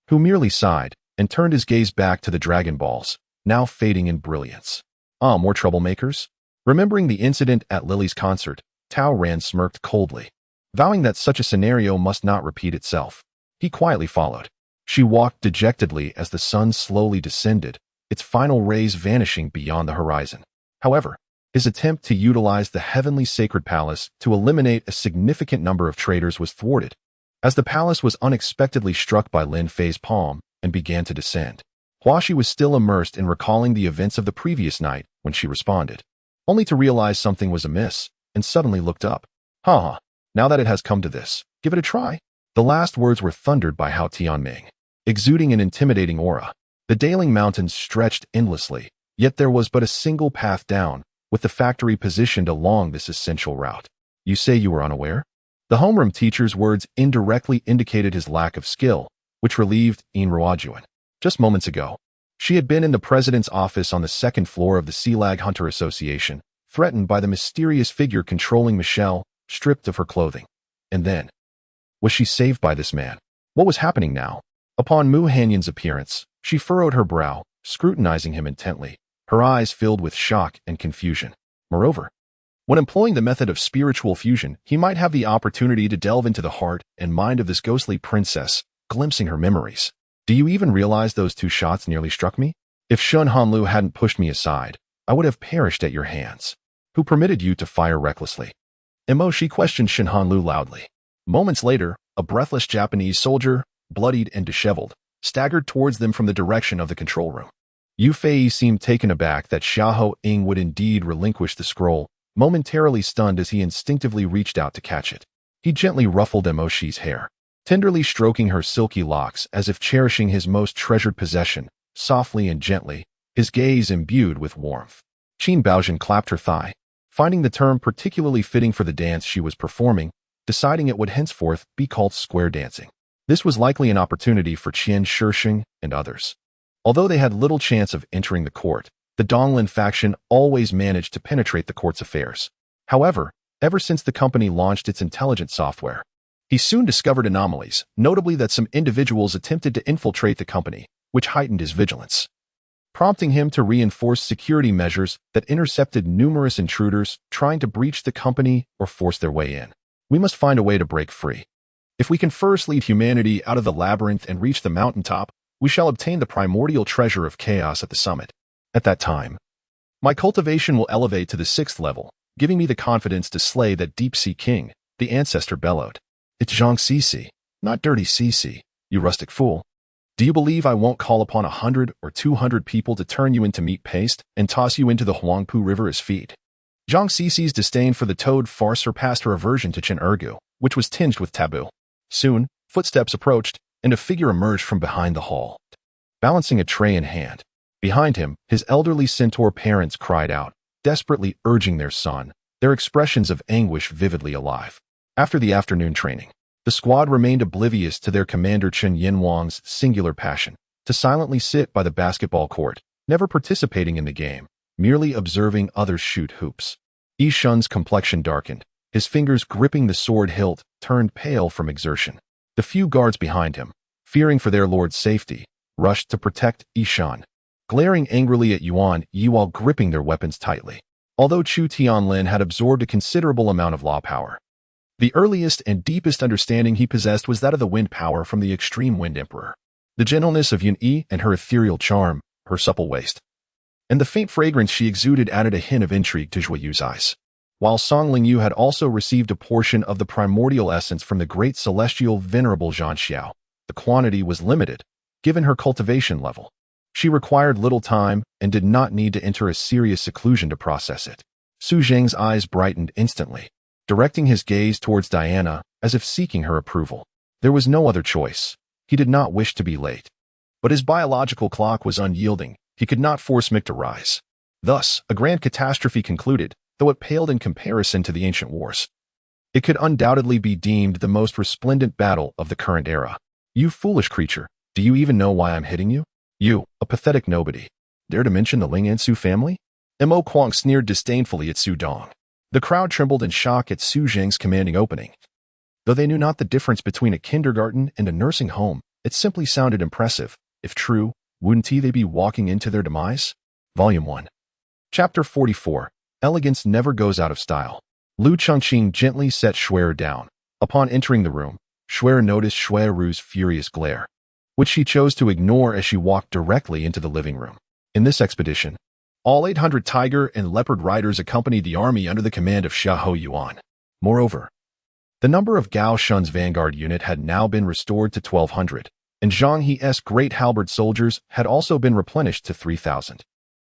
who merely sighed and turned his gaze back to the Dragon Balls, now fading in brilliance. Ah, more troublemakers? Remembering the incident at Lily's concert, Tao Ran smirked coldly, vowing that such a scenario must not repeat itself. He quietly followed. She walked dejectedly as the sun slowly descended, its final rays vanishing beyond the horizon. However, his attempt to utilize the heavenly sacred palace to eliminate a significant number of traitors was thwarted, as the palace was unexpectedly struck by Lin Fei's palm and began to descend. Huaxi was still immersed in recalling the events of the previous night when she responded, only to realize something was amiss, and suddenly looked up. Ha! Now that it has come to this, give it a try. The last words were thundered by Hao Tianming, exuding an intimidating aura. The Daling Mountains stretched endlessly, yet there was but a single path down, with the factory positioned along this essential route. You say you were unaware? The homeroom teacher's words indirectly indicated his lack of skill, which relieved Ruojuan. Just moments ago, she had been in the president's office on the second floor of the Sealag Hunter Association, threatened by the mysterious figure controlling Michelle, stripped of her clothing. And then, was she saved by this man? What was happening now? Upon Mu Hanyan's appearance, she furrowed her brow, scrutinizing him intently, her eyes filled with shock and confusion. Moreover, when employing the method of spiritual fusion, he might have the opportunity to delve into the heart and mind of this ghostly princess, glimpsing her memories. Do you even realize those 2 shots nearly struck me? If Shun Hanlu hadn't pushed me aside, I would have perished at your hands. Who permitted you to fire recklessly? Emoshi questioned Shin Hanlu loudly. Moments later, a breathless Japanese soldier, bloodied and disheveled, staggered towards them from the direction of the control room. Yu Fei seemed taken aback that Xiahou Ying would indeed relinquish the scroll, momentarily stunned as he instinctively reached out to catch it. He gently ruffled Emoshi's hair, tenderly stroking her silky locks as if cherishing his most treasured possession, softly and gently, his gaze imbued with warmth. Qin Baozhen clapped her thigh, finding the term particularly fitting for the dance she was performing, deciding it would henceforth be called square dancing. This was likely an opportunity for Qian Shisheng and others. Although they had little chance of entering the court, the Donglin faction always managed to penetrate the court's affairs. However, ever since the company launched its intelligence software, he soon discovered anomalies, notably that some individuals attempted to infiltrate the company, which heightened his vigilance, prompting him to reinforce security measures that intercepted numerous intruders trying to breach the company or force their way in. We must find a way to break free. If we can first lead humanity out of the labyrinth and reach the mountaintop, we shall obtain the primordial treasure of chaos at the summit. At that time, my cultivation will elevate to the 6th level, giving me the confidence to slay that deep-sea king, the ancestor bellowed. It's Zhang Cici, not dirty Cici, you rustic fool. Do you believe I won't call upon 100 or 200 people to turn you into meat paste and toss you into the Huangpu River as feed? Zhang Cici's disdain for the toad far surpassed her aversion to Chen Ergu, which was tinged with taboo. Soon, footsteps approached, and a figure emerged from behind the hall, balancing a tray in hand. Behind him, his elderly centaur parents cried out, desperately urging their son, their expressions of anguish vividly alive. After the afternoon training, the squad remained oblivious to their commander Chen Yinhuang's singular passion to silently sit by the basketball court, never participating in the game, merely observing others shoot hoops. Yi Shun's complexion darkened, his fingers gripping the sword hilt turned pale from exertion. The few guards behind him, fearing for their lord's safety, rushed to protect Yi Shun, glaring angrily at Yuan Yi while gripping their weapons tightly. Although Chu Tianlin had absorbed a considerable amount of law power, the earliest and deepest understanding he possessed was that of the wind power from the extreme wind emperor. The gentleness of Yun Yi and her ethereal charm, her supple waist, and the faint fragrance she exuded added a hint of intrigue to Zhuo Yu's eyes. While Song Lingyu had also received a portion of the primordial essence from the great celestial venerable Zhan Xiao, the quantity was limited, given her cultivation level. She required little time and did not need to enter a serious seclusion to process it. Su Zheng's eyes brightened instantly, directing his gaze towards Diana as if seeking her approval. There was no other choice. He did not wish to be late. But his biological clock was unyielding. He could not force Mick to rise. Thus, a grand catastrophe concluded, though it paled in comparison to the ancient wars. It could undoubtedly be deemed the most resplendent battle of the current era. You foolish creature, do you even know why I'm hitting you? You, a pathetic nobody. Dare to mention the Ling and Su family? Mo Kuang sneered disdainfully at Su Dong. The crowd trembled in shock at Su Zheng's commanding opening. Though they knew not the difference between a kindergarten and a nursing home, it simply sounded impressive. If true, wouldn't they be walking into their demise? Volume 1. Chapter 44. Elegance never goes out of style. Lu Chongqing gently set Shuer down. Upon entering the room, Shuer noticed Shueru's furious glare, which she chose to ignore as she walked directly into the living room. In this expedition, all 800 tiger and leopard riders accompanied the army under the command of Xiahou Yuan. Moreover, the number of Gao Shun's vanguard unit had now been restored to 1,200, and Zhang He's great halberd soldiers had also been replenished to 3,000.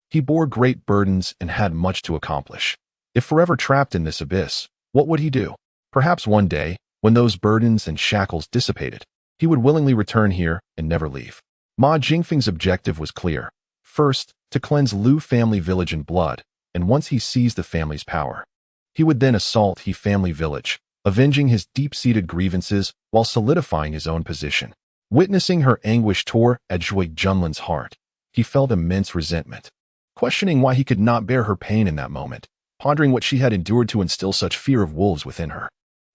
He bore great burdens and had much to accomplish. If forever trapped in this abyss, what would he do? Perhaps one day, when those burdens and shackles dissipated, he would willingly return here and never leave. Ma Jingfeng's objective was clear. First, to cleanse Lu family village in blood, and once he seized the family's power, he would then assault He family village, avenging his deep-seated grievances while solidifying his own position. Witnessing her anguish tore at Zhuo Junlin's heart, he felt immense resentment, questioning why he could not bear her pain in that moment, pondering what she had endured to instill such fear of wolves within her.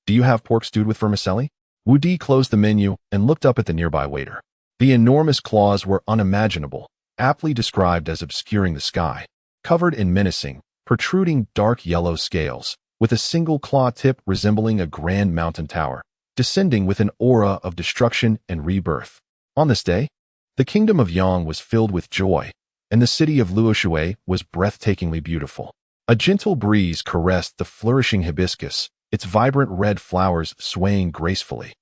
Do you have pork stewed with vermicelli? Wu Di closed the menu and looked up at the nearby waiter. The enormous claws were unimaginable, aptly described as obscuring the sky, covered in menacing, protruding dark yellow scales, with a single claw tip resembling a grand mountain tower, descending with an aura of destruction and rebirth. On this day, the kingdom of Yang was filled with joy, and the city of Luoshui was breathtakingly beautiful. A gentle breeze caressed the flourishing hibiscus, its vibrant red flowers swaying gracefully.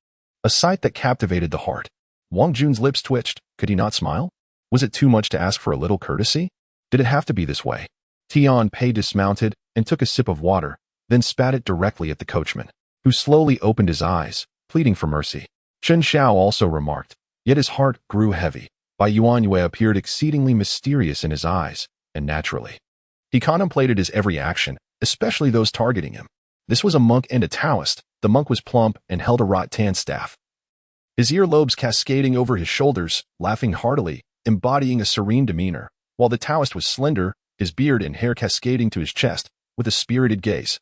A sight that captivated the heart. Wang Jun's lips twitched. Could he not smile? Was it too much to ask for a little courtesy? Did it have to be this way? Tian Pei dismounted and took a sip of water, then spat it directly at the coachman, who slowly opened his eyes, pleading for mercy. Chen Xiao also remarked, yet his heart grew heavy. Bai Yuan Yue appeared exceedingly mysterious in his eyes, and naturally, he contemplated his every action, especially those targeting him. This was a monk and a Taoist. The monk was plump and held a rattan staff, his earlobes cascading over his shoulders, laughing heartily, embodying a serene demeanor, while the Taoist was slender, his beard and hair cascading to his chest, with a spirited gaze.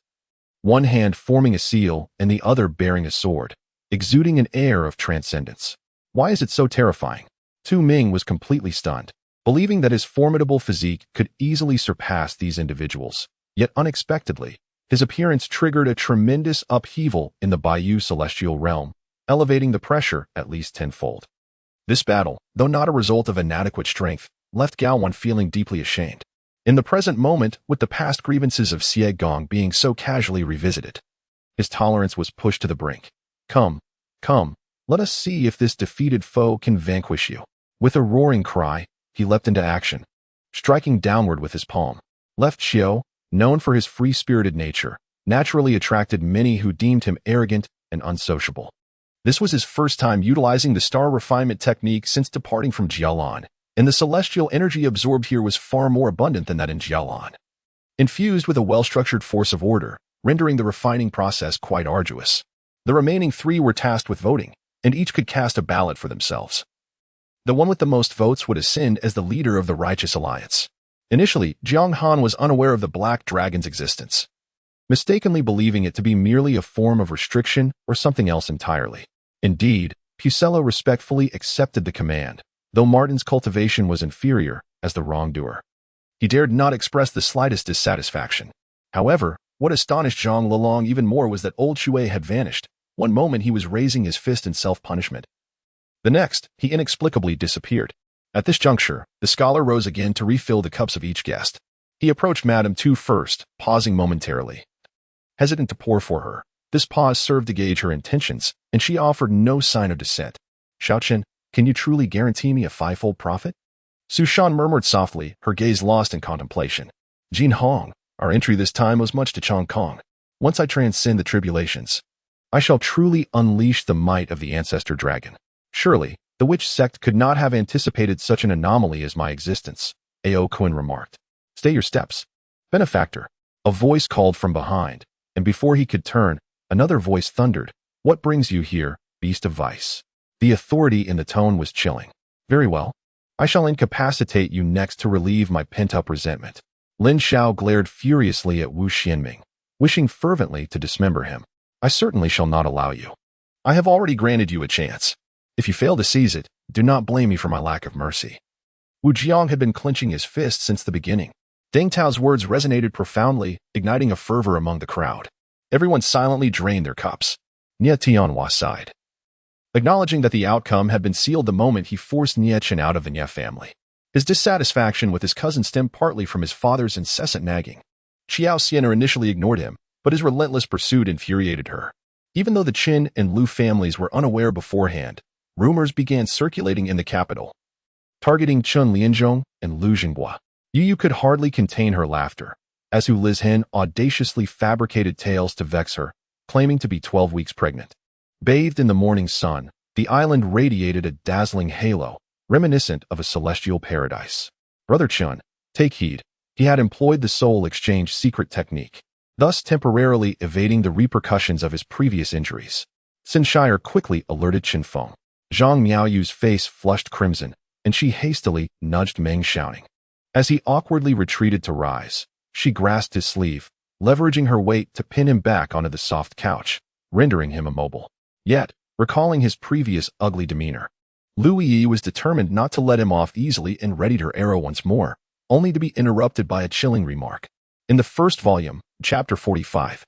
One hand forming a seal and the other bearing a sword, exuding an air of transcendence. Why is it so terrifying? Tu Ming was completely stunned, believing that his formidable physique could easily surpass these individuals. Yet unexpectedly, his appearance triggered a tremendous upheaval in the Bayou celestial realm, elevating the pressure at least tenfold. This battle, though not a result of inadequate strength, left Gao Wan feeling deeply ashamed. In the present moment, with the past grievances of Xie Gong being so casually revisited, his tolerance was pushed to the brink. Come, let us see if this defeated foe can vanquish you. With a roaring cry, he leapt into action, striking downward with his palm. Left Xiao, known for his free-spirited nature, naturally attracted many who deemed him arrogant and unsociable. This was his first time utilizing the star refinement technique since departing from Jialan, and the celestial energy absorbed here was far more abundant than that in Jialan, infused with a well-structured force of order, rendering the refining process quite arduous. The remaining three were tasked with voting, and each could cast a ballot for themselves. The one with the most votes would ascend as the leader of the Righteous Alliance. Initially, Jiang Han was unaware of the Black Dragon's existence, mistakenly believing it to be merely a form of restriction or something else entirely. Indeed, Pucello respectfully accepted the command, though Martin's cultivation was inferior as the wrongdoer. He dared not express the slightest dissatisfaction. However, what astonished Zhang Lelong even more was that old Shui had vanished. One moment he was raising his fist in self-punishment. The next, he inexplicably disappeared. At this juncture, the scholar rose again to refill the cups of each guest. He approached Madame Tu first, pausing momentarily, hesitant to pour for her. This pause served to gauge her intentions, and she offered no sign of dissent. Su Chen, can you truly guarantee me a fivefold profit? Su Chen murmured softly, her gaze lost in contemplation. Jin Hong, our entry this time was much to Chong Kong. Once I transcend the tribulations, I shall truly unleash the might of the ancestor dragon. Surely, the witch sect could not have anticipated such an anomaly as my existence, Ao Kun remarked. Stay your steps. Benefactor. A voice called from behind, and before he could turn, another voice thundered. What brings you here, beast of vice? The authority in the tone was chilling. Very well. I shall incapacitate you next to relieve my pent-up resentment. Lin Xiao glared furiously at Wu Xianming, wishing fervently to dismember him. I certainly shall not allow you. I have already granted you a chance. If you fail to seize it, do not blame me for my lack of mercy. Wu Jiang had been clenching his fist since the beginning. Deng Tao's words resonated profoundly, igniting a fervor among the crowd. Everyone silently drained their cups. Nie Tianhua sighed, acknowledging that the outcome had been sealed the moment he forced Nie Chen out of the Nie family. His dissatisfaction with his cousin stemmed partly from his father's incessant nagging. Xiao Xianer initially ignored him, but his relentless pursuit infuriated her. Even though the Qin and Lu families were unaware beforehand, rumors began circulating in the capital, targeting Chun Lianzhong and Lu Jinghua. Yu could hardly contain her laughter, as Hu Lizhen audaciously fabricated tales to vex her, claiming to be 12 weeks pregnant. Bathed in the morning sun, the island radiated a dazzling halo, reminiscent of a celestial paradise. Brother Chun, take heed. He had employed the soul exchange secret technique, thus temporarily evading the repercussions of his previous injuries. Sin Shire quickly alerted Qin Feng. Zhang Miaoyu's face flushed crimson, and she hastily nudged Meng, shouting. As he awkwardly retreated to rise, she grasped his sleeve, leveraging her weight to pin him back onto the soft couch, rendering him immobile. Yet, recalling his previous ugly demeanor, Lu Yi was determined not to let him off easily and readied her arrow once more, only to be interrupted by a chilling remark. In the first volume, chapter 45.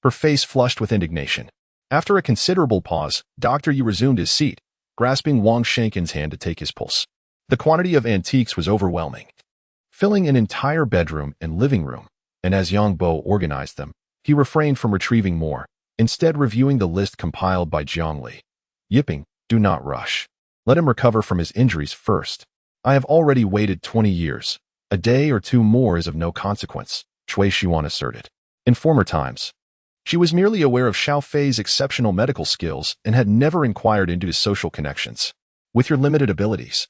Her face flushed with indignation. After a considerable pause, Dr. Yi resumed his seat, grasping Wang Shenkin's hand to take his pulse. The quantity of antiques was overwhelming, filling an entire bedroom and living room, and as Yang Bo organized them, he refrained from retrieving more, instead reviewing the list compiled by Jiang Li. Yipping, do not rush. Let him recover from his injuries first. I have already waited 20 years. A day or two more is of no consequence, Cui Xuan asserted. In former times, she was merely aware of Xiao Fei's exceptional medical skills and had never inquired into his social connections. With your limited abilities,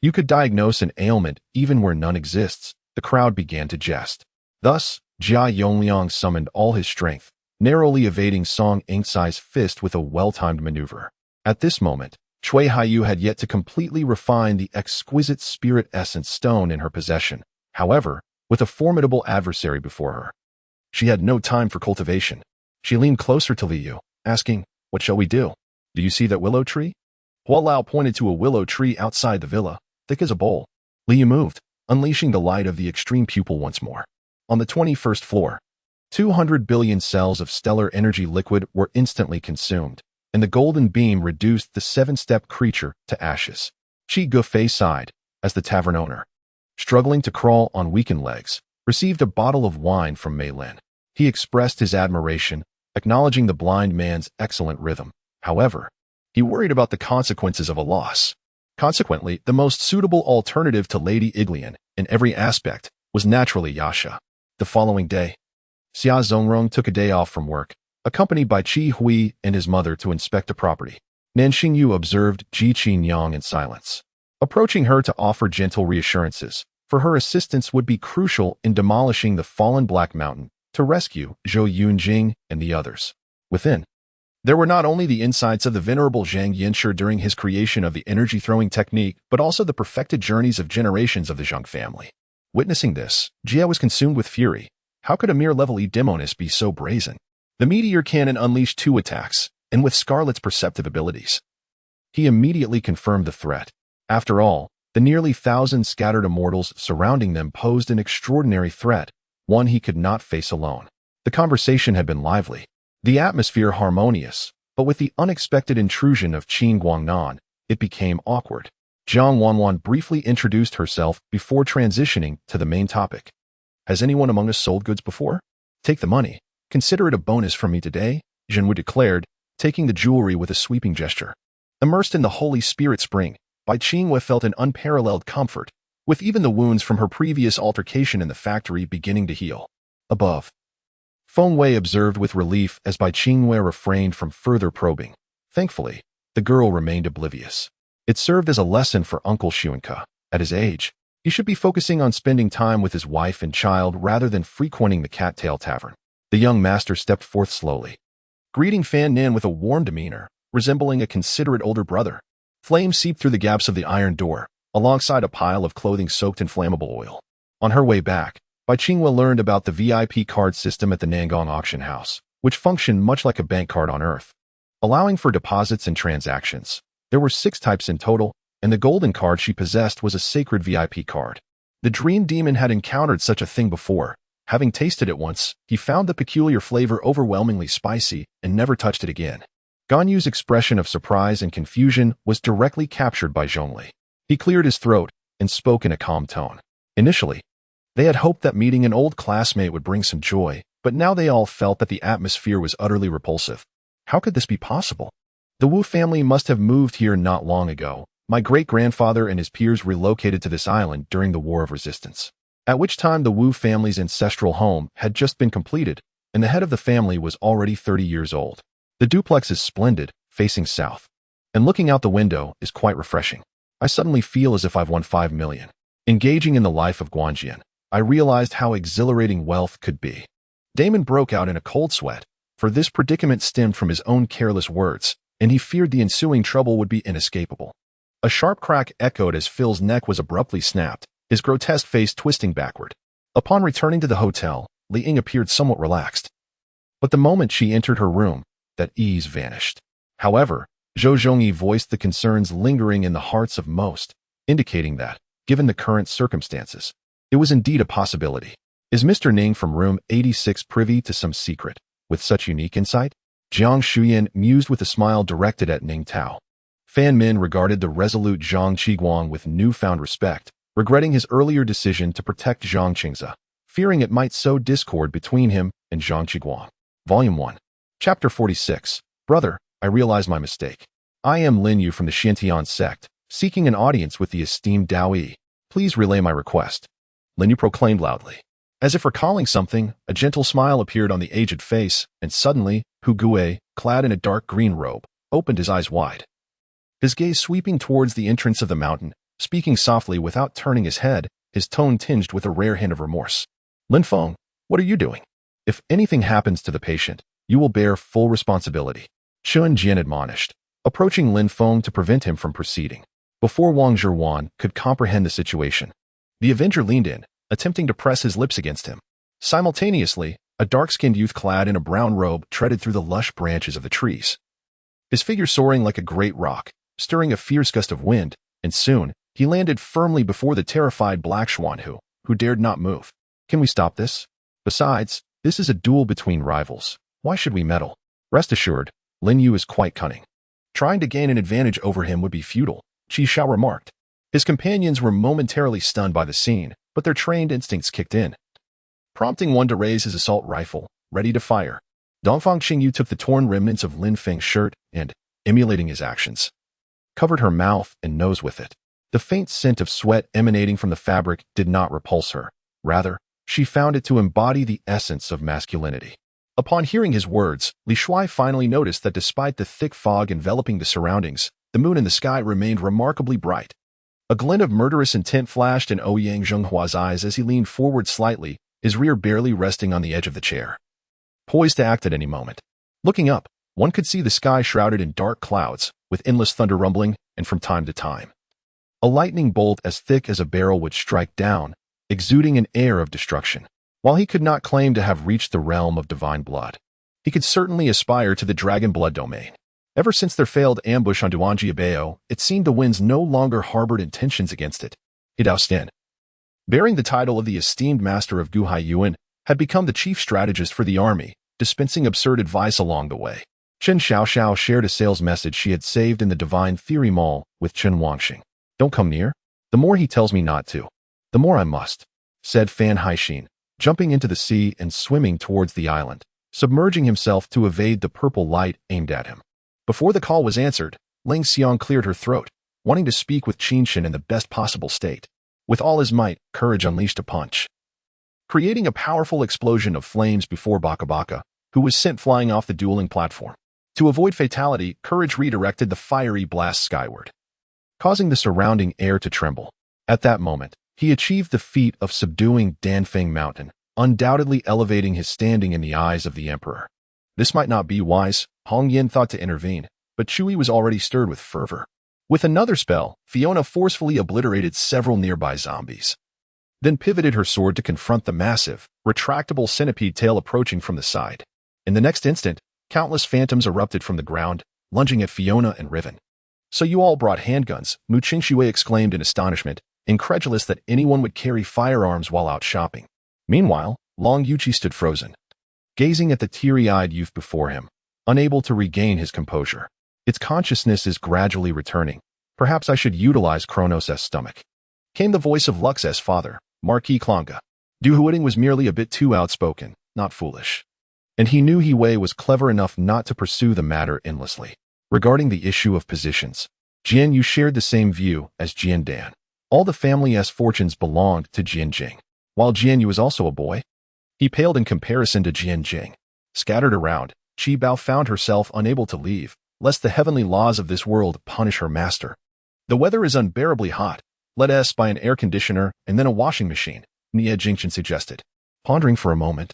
you could diagnose an ailment even where none exists. The crowd began to jest. Thus, Jia Yongliang summoned all his strength, narrowly evading Song Yingcai's fist with a well-timed maneuver. At this moment, Cui Haiyu had yet to completely refine the exquisite spirit essence stone in her possession. However, with a formidable adversary before her, she had no time for cultivation. She leaned closer to Liu, asking, "What shall we do? Do you see that willow tree?" Hua Lao pointed to a willow tree outside the villa, thick as a bowl. Liu moved, unleashing the light of the extreme pupil once more. On the 21st floor, 200 billion cells of stellar energy liquid were instantly consumed, and the golden beam reduced the seven-step creature to ashes. Qi Gufei sighed, as the tavern owner, struggling to crawl on weakened legs, received a bottle of wine from Mei Lin. He expressed his admiration, acknowledging the blind man's excellent rhythm. However, he worried about the consequences of a loss. Consequently, the most suitable alternative to Lady Iglian in every aspect was naturally Yasha. The following day, Xia Zongrong took a day off from work, accompanied by Qi Hui and his mother to inspect a property. Nan Xingyu observed Ji Qinyang in silence, approaching her to offer gentle reassurances, for her assistance would be crucial in demolishing the fallen Black Mountain to rescue Zhou Yunjing and the others. Within, there were not only the insights of the venerable Zhang Yanshi during his creation of the energy-throwing technique, but also the perfected journeys of generations of the Zhang family. Witnessing this, Jia was consumed with fury. How could a mere level E demoness be so brazen? The meteor cannon unleashed 2 attacks, and with Scarlet's perceptive abilities, he immediately confirmed the threat. After all, the nearly 1,000 scattered immortals surrounding them posed an extraordinary threat, one he could not face alone. The conversation had been lively, the atmosphere harmonious, but with the unexpected intrusion of Qin Guangnan, it became awkward. Jiang Wanwan briefly introduced herself before transitioning to the main topic. "Has anyone among us sold goods before? Take the money. Consider it a bonus from me today," Zhenwu declared, taking the jewelry with a sweeping gesture. Immersed in the Holy Spirit Spring, Bai Qingwei felt an unparalleled comfort, with even the wounds from her previous altercation in the factory beginning to heal. Above, Feng Wei observed with relief as Bai Qingwei refrained from further probing. Thankfully, the girl remained oblivious. It served as a lesson for Uncle Xuanke. At his age, he should be focusing on spending time with his wife and child rather than frequenting the Cattail Tavern. The young master stepped forth slowly, greeting Fan Nan with a warm demeanor, resembling a considerate older brother. Flames seeped through the gaps of the iron door, alongside a pile of clothing soaked in flammable oil. On her way back, Bai Qingwei learned about the VIP card system at the Nangong auction house, which functioned much like a bank card on Earth, allowing for deposits and transactions. There were 6 types in total, and the golden card she possessed was a sacred VIP card. The Dream Demon had encountered such a thing before. Having tasted it once, he found the peculiar flavor overwhelmingly spicy and never touched it again. Ganyu's expression of surprise and confusion was directly captured by Zhongli. He cleared his throat and spoke in a calm tone. Initially, they had hoped that meeting an old classmate would bring some joy, but now they all felt that the atmosphere was utterly repulsive. How could this be possible? The Wu family must have moved here not long ago. My great-grandfather and his peers relocated to this island during the War of Resistance, at which time the Wu family's ancestral home had just been completed, and the head of the family was already 30 years old. The duplex is splendid, facing south, and looking out the window is quite refreshing. I suddenly feel as if I've won 5 million. Engaging in the life of Guanjian, I realized how exhilarating wealth could be. Damon broke out in a cold sweat, for this predicament stemmed from his own careless words, and he feared the ensuing trouble would be inescapable. A sharp crack echoed as Phil's neck was abruptly snapped, his grotesque face twisting backward. Upon returning to the hotel, Li Ying appeared somewhat relaxed. But the moment she entered her room, that ease vanished. However, Zhou Zhongyi voiced the concerns lingering in the hearts of most, indicating that, given the current circumstances, it was indeed a possibility. Is Mr. Ning from room 86 privy to some secret, with such unique insight? Jiang Shuyan mused with a smile directed at Ning Tao. Fan Min regarded the resolute Zhang Qiguang with newfound respect, regretting his earlier decision to protect Zhang Qingze, fearing it might sow discord between him and Zhang Qiguang. Volume 1. Chapter 46. Brother, I realize my mistake. I am Lin Yu from the Xintian sect, seeking an audience with the esteemed Dao Yi. Please relay my request. Lin Yu proclaimed loudly. As if recalling something, a gentle smile appeared on the aged face, and suddenly, Hu Gui, clad in a dark green robe, opened his eyes wide. His gaze sweeping towards the entrance of the mountain, speaking softly without turning his head, his tone tinged with a rare hint of remorse. Lin Feng, what are you doing? If anything happens to the patient, You will bear full responsibility, Chen Jian admonished, approaching Lin Feng to prevent him from proceeding. Before Wang Zhiwan could comprehend the situation, the Avenger leaned in, attempting to press his lips against him. Simultaneously, a dark-skinned youth clad in a brown robe treaded through the lush branches of the trees. His figure soaring like a great rock, stirring a fierce gust of wind, and soon, he landed firmly before the terrified Black Swan who dared not move. Can we stop this? Besides, this is a duel between rivals. Why should we meddle? Rest assured, Lin Yu is quite cunning. Trying to gain an advantage over him would be futile, Qi Shao remarked. His companions were momentarily stunned by the scene, but their trained instincts kicked in, prompting one to raise his assault rifle, ready to fire. Dongfang Qingyu took the torn remnants of Lin Feng's shirt and, emulating his actions, covered her mouth and nose with it. The faint scent of sweat emanating from the fabric did not repulse her. Rather, she found it to embody the essence of masculinity. Upon hearing his words, Li Shuai finally noticed that despite the thick fog enveloping the surroundings, the moon in the sky remained remarkably bright. A glint of murderous intent flashed in Ouyang Zhenghua's eyes as he leaned forward slightly, his rear barely resting on the edge of the chair, poised to act at any moment. Looking up, one could see the sky shrouded in dark clouds, with endless thunder rumbling, and from time to time, a lightning bolt as thick as a barrel would strike down, exuding an air of destruction. While he could not claim to have reached the realm of divine blood, he could certainly aspire to the dragon blood domain. Ever since their failed ambush on Duanjiabao, it seemed the winds no longer harbored intentions against it. Hidao Sten, bearing the title of the esteemed master of Guhai Yuan, had become the chief strategist for the army, dispensing absurd advice along the way. Chen Xiaoxiao shared a sales message she had saved in the Divine Theory Mall with Chen Wangxing. Don't come near. The more he tells me not to, the more I must, said Fan Haixin, jumping into the sea and swimming towards the island, submerging himself to evade the purple light aimed at him. Before the call was answered, Ling Xiang cleared her throat, wanting to speak with Qinshan in the best possible state. With all his might, courage unleashed a punch, creating a powerful explosion of flames before Baka Baka, who was sent flying off the dueling platform. To avoid fatality, courage redirected the fiery blast skyward, causing the surrounding air to tremble. At that moment, he achieved the feat of subduing Danfeng Mountain, undoubtedly elevating his standing in the eyes of the emperor. This might not be wise, Hong Yin thought to intervene, but Chui was already stirred with fervor. With another spell, Fiona forcefully obliterated several nearby zombies, then pivoted her sword to confront the massive, retractable centipede tail approaching from the side. In the next instant, countless phantoms erupted from the ground, lunging at Fiona and Riven. So you all brought handguns, Mu Qingxue exclaimed in astonishment, incredulous that anyone would carry firearms while out shopping. Meanwhile, Long Yuqi stood frozen, gazing at the teary-eyed youth before him, unable to regain his composure. Its consciousness is gradually returning. Perhaps I should utilize Kronos' stomach, came the voice of Lux's father, Marquis Klonga. Du Huiding was merely a bit too outspoken, not foolish. And he knew He Wei was clever enough not to pursue the matter endlessly. Regarding the issue of positions, Jian Yu shared the same view as Jian Dan. All the family's fortunes belonged to Jian Jing. While Jian Yu was also a boy, he paled in comparison to Jian Jing. Scattered around, Qi Bao found herself unable to leave, lest the heavenly laws of this world punish her master. The weather is unbearably hot. Let us buy an air conditioner and then a washing machine, Nie Jingchen suggested. Pondering for a moment,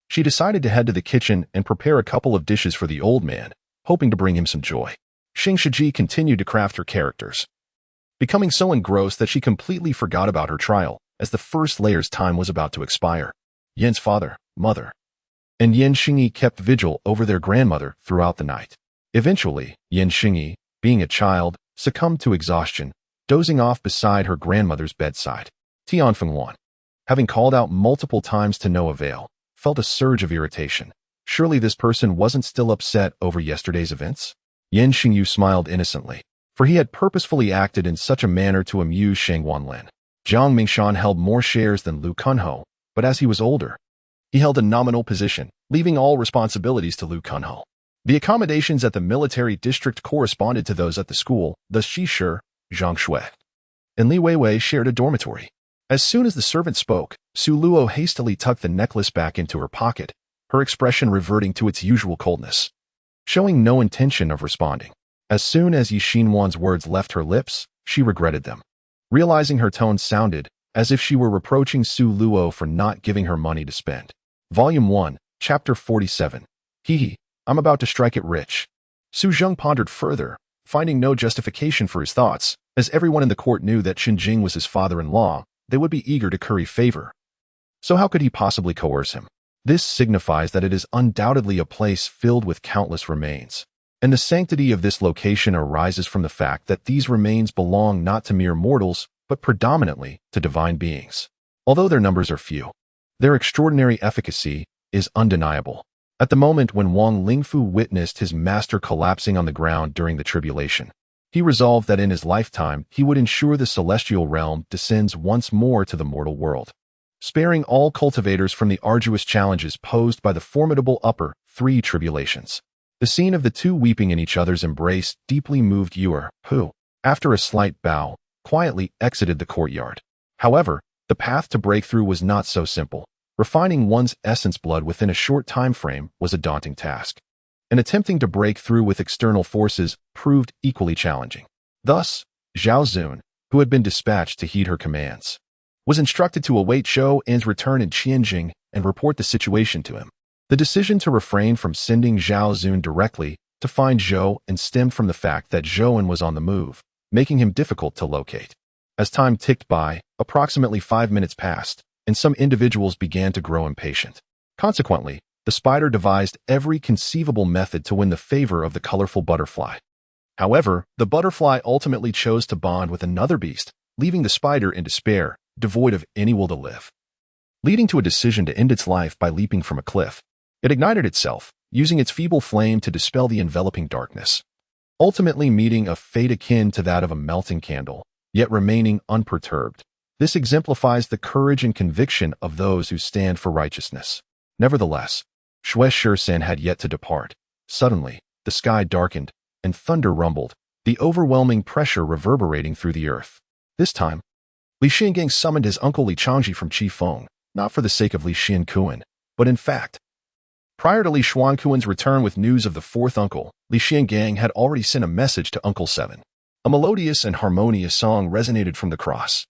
she decided to head to the kitchen and prepare a couple of dishes for the old man, hoping to bring him some joy. Xing Shiji continued to craft her characters, becoming so engrossed that she completely forgot about her trial, as the first layer's time was about to expire. Yen's father, mother, and Yen Xingyi kept vigil over their grandmother throughout the night. Eventually, Yen Xingyi, being a child, succumbed to exhaustion, dozing off beside her grandmother's bedside. Tianfeng Wan, having called out multiple times to no avail, felt a surge of irritation. Surely this person wasn't still upset over yesterday's events? Yen Xingyu smiled innocently, for he had purposefully acted in such a manner to amuse Shang Wanlin. Jiang Mingshan held more shares than Lu Kunho, but as he was older, he held a nominal position, leaving all responsibilities to Lu Kunho. The accommodations at the military district corresponded to those at the school, thus Shi Zhang Shui, and Li Weiwei shared a dormitory. As soon as the servant spoke, Su Luo hastily tucked the necklace back into her pocket, her expression reverting to its usual coldness, showing no intention of responding. As soon as Yi Xinwan's words left her lips, she regretted them, realizing her tone sounded as if she were reproaching Su Luo for not giving her money to spend. Volume 1, Chapter 47. Hee, I'm about to strike it rich. Su Zhong pondered further, finding no justification for his thoughts. As everyone in the court knew that Qinjing was his father-in-law, they would be eager to curry favor. So how could he possibly coerce him? This signifies that it is undoubtedly a place filled with countless remains. And the sanctity of this location arises from the fact that these remains belong not to mere mortals, but predominantly to divine beings. Although their numbers are few, their extraordinary efficacy is undeniable. At the moment when Wang Lingfu witnessed his master collapsing on the ground during the tribulation, he resolved that in his lifetime he would ensure the celestial realm descends once more to the mortal world, sparing all cultivators from the arduous challenges posed by the formidable upper three tribulations. The scene of the two weeping in each other's embrace deeply moved Yuer, who, after a slight bow, quietly exited the courtyard. However, the path to breakthrough was not so simple. Refining one's essence blood within a short time frame was a daunting task, and attempting to break through with external forces proved equally challenging. Thus, Zhao Zun, who had been dispatched to heed her commands, was instructed to await Zhou An's return in Qianjing and report the situation to him. The decision to refrain from sending Zhao Zun directly to find Zhou An stemmed from the fact that Zhou An was on the move, making him difficult to locate. As time ticked by, approximately 5 minutes passed, and some individuals began to grow impatient. Consequently, the spider devised every conceivable method to win the favor of the colorful butterfly. However, the butterfly ultimately chose to bond with another beast, leaving the spider in despair, devoid of any will to live. Leading to a decision to end its life by leaping from a cliff, it ignited itself, using its feeble flame to dispel the enveloping darkness, ultimately meeting a fate akin to that of a melting candle, yet remaining unperturbed. This exemplifies the courage and conviction of those who stand for righteousness. Nevertheless, Xue Shursen had yet to depart. Suddenly, the sky darkened, and thunder rumbled, the overwhelming pressure reverberating through the earth. This time, Li Xiangang summoned his uncle Li Changji from Qifeng, not for the sake of Li Xiankuan, but in fact, prior to Li Xuankuan's return with news of the fourth uncle, Li Xiangang had already sent a message to Uncle Seven. A melodious and harmonious song resonated from the cross,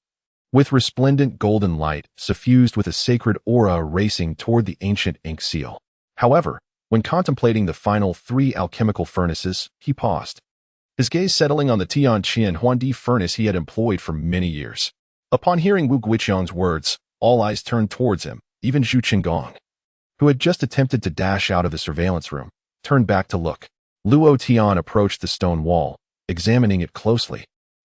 with resplendent golden light suffused with a sacred aura racing toward the ancient ink seal. However, when contemplating the final 3 alchemical furnaces, he paused, his gaze settling on the Tianqian Huandi furnace he had employed for many years. Upon hearing Wu Guiqiang's words, all eyes turned towards him. Even Zhu Qinggong, who had just attempted to dash out of the surveillance room, turned back to look. Luo Tian approached the stone wall, examining it closely,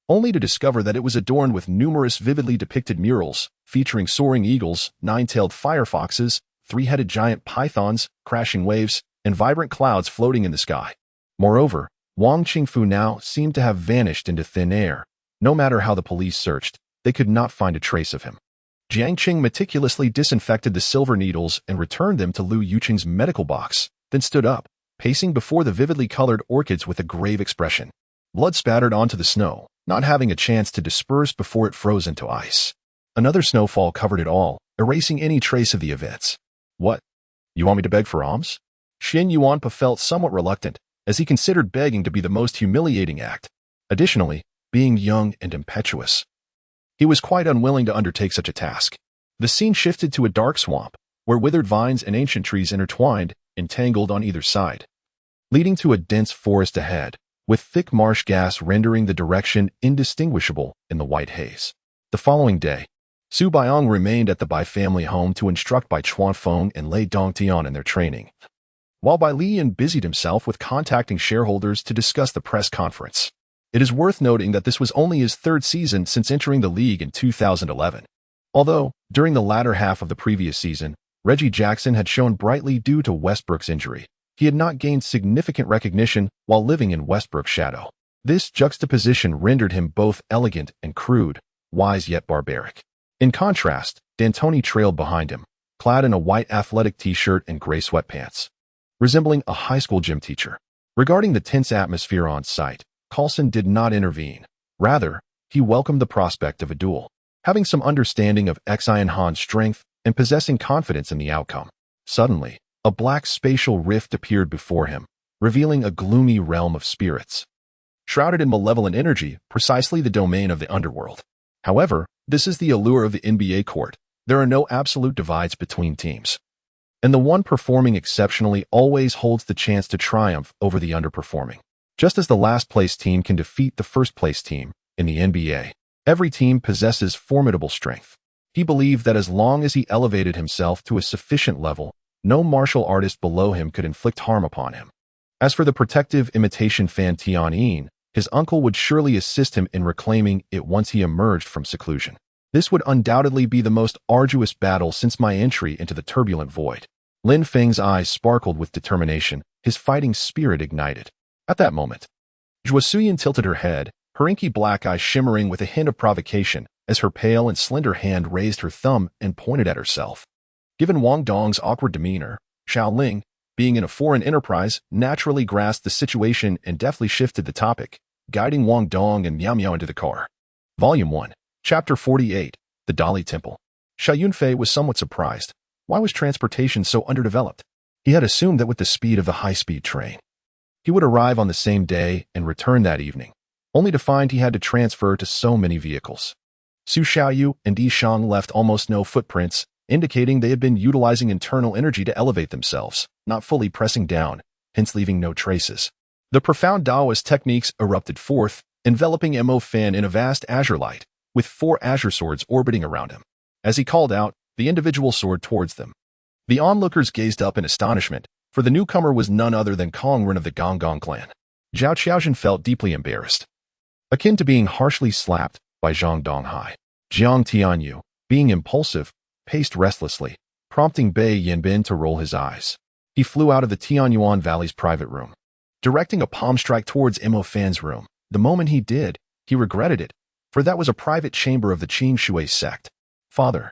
only to discover that it was adorned with numerous vividly depicted murals, featuring soaring eagles, 9-tailed firefoxes, 3-headed giant pythons, crashing waves, and vibrant clouds floating in the sky. Moreover, Wang Qingfu now seemed to have vanished into thin air. No matter how the police searched, they could not find a trace of him. Jiang Qing meticulously disinfected the silver needles and returned them to Lu Yuqing's medical box, then stood up, pacing before the vividly colored orchids with a grave expression. Blood spattered onto the snow, not having a chance to disperse before it froze into ice. Another snowfall covered it all, erasing any trace of the events. What? You want me to beg for alms? Xin Yuanpa felt somewhat reluctant, as he considered begging to be the most humiliating act. Additionally, being young and impetuous, he was quite unwilling to undertake such a task. The scene shifted to a dark swamp, where withered vines and ancient trees intertwined, entangled on either side, leading to a dense forest ahead, with thick marsh gas rendering the direction indistinguishable in the white haze. The following day, Su Baiong remained at the Bai family home to instruct Bai Chuanfeng and Lei Dongtian in their training, while Bai Liyan busied himself with contacting shareholders to discuss the press conference. It is worth noting that this was only his 3rd season since entering the league in 2011. Although, during the latter half of the previous season, Reggie Jackson had shown brightly due to Westbrook's injury, he had not gained significant recognition while living in Westbrook's shadow. This juxtaposition rendered him both elegant and crude, wise yet barbaric. In contrast, D'Antoni trailed behind him, clad in a white athletic t-shirt and gray sweatpants, resembling a high school gym teacher. Regarding the tense atmosphere on site, Coulson did not intervene. Rather, he welcomed the prospect of a duel, having some understanding of Xian Han's strength and possessing confidence in the outcome. Suddenly, a black spatial rift appeared before him, revealing a gloomy realm of spirits, shrouded in malevolent energy, precisely the domain of the underworld. However, this is the allure of the NBA court. There are no absolute divides between teams. and the one performing exceptionally always holds the chance to triumph over the underperforming. Just as the last-place team can defeat the first-place team in the NBA, every team possesses formidable strength. He believed that as long as he elevated himself to a sufficient level, no martial artist below him could inflict harm upon him. As for the protective imitation Fan Tianyin, his uncle would surely assist him in reclaiming it once he emerged from seclusion. This would undoubtedly be the most arduous battle since my entry into the turbulent void. Lin Feng's eyes sparkled with determination, his fighting spirit ignited. At that moment, Zhuo Suyin tilted her head, her inky black eyes shimmering with a hint of provocation, as her pale and slender hand raised her thumb and pointed at herself. Given Wang Dong's awkward demeanor, Xiao Ling, being in a foreign enterprise, naturally grasped the situation and deftly shifted the topic, guiding Wang Dong and Miao Miao into the car. Volume 1, Chapter 48, The Dali Temple. Xia Yunfei was somewhat surprised. Why was transportation so underdeveloped? He had assumed that with the speed of the high-speed train, he would arrive on the same day and return that evening, only to find he had to transfer to so many vehicles. Su Xiaoyu and Yi Shang left almost no footprints, indicating they had been utilizing internal energy to elevate themselves, not fully pressing down, hence leaving no traces. The profound Taoist techniques erupted forth, enveloping Mo Fan in a vast azure light, with 4 azure swords orbiting around him. As he called out, the individual soared towards them. The onlookers gazed up in astonishment, for the newcomer was none other than Kong Ren of the Gonggong clan. Zhao Qiaozhen felt deeply embarrassed, akin to being harshly slapped by Zhang Donghai. Jiang Tianyu, being impulsive, paced restlessly, prompting Bei Yanbin to roll his eyes. He flew out of the Tianyuan Valley's private room, directing a palm strike towards Mo Fan's room. The moment he did, he regretted it, for that was a private chamber of the Qing Shui sect. Father.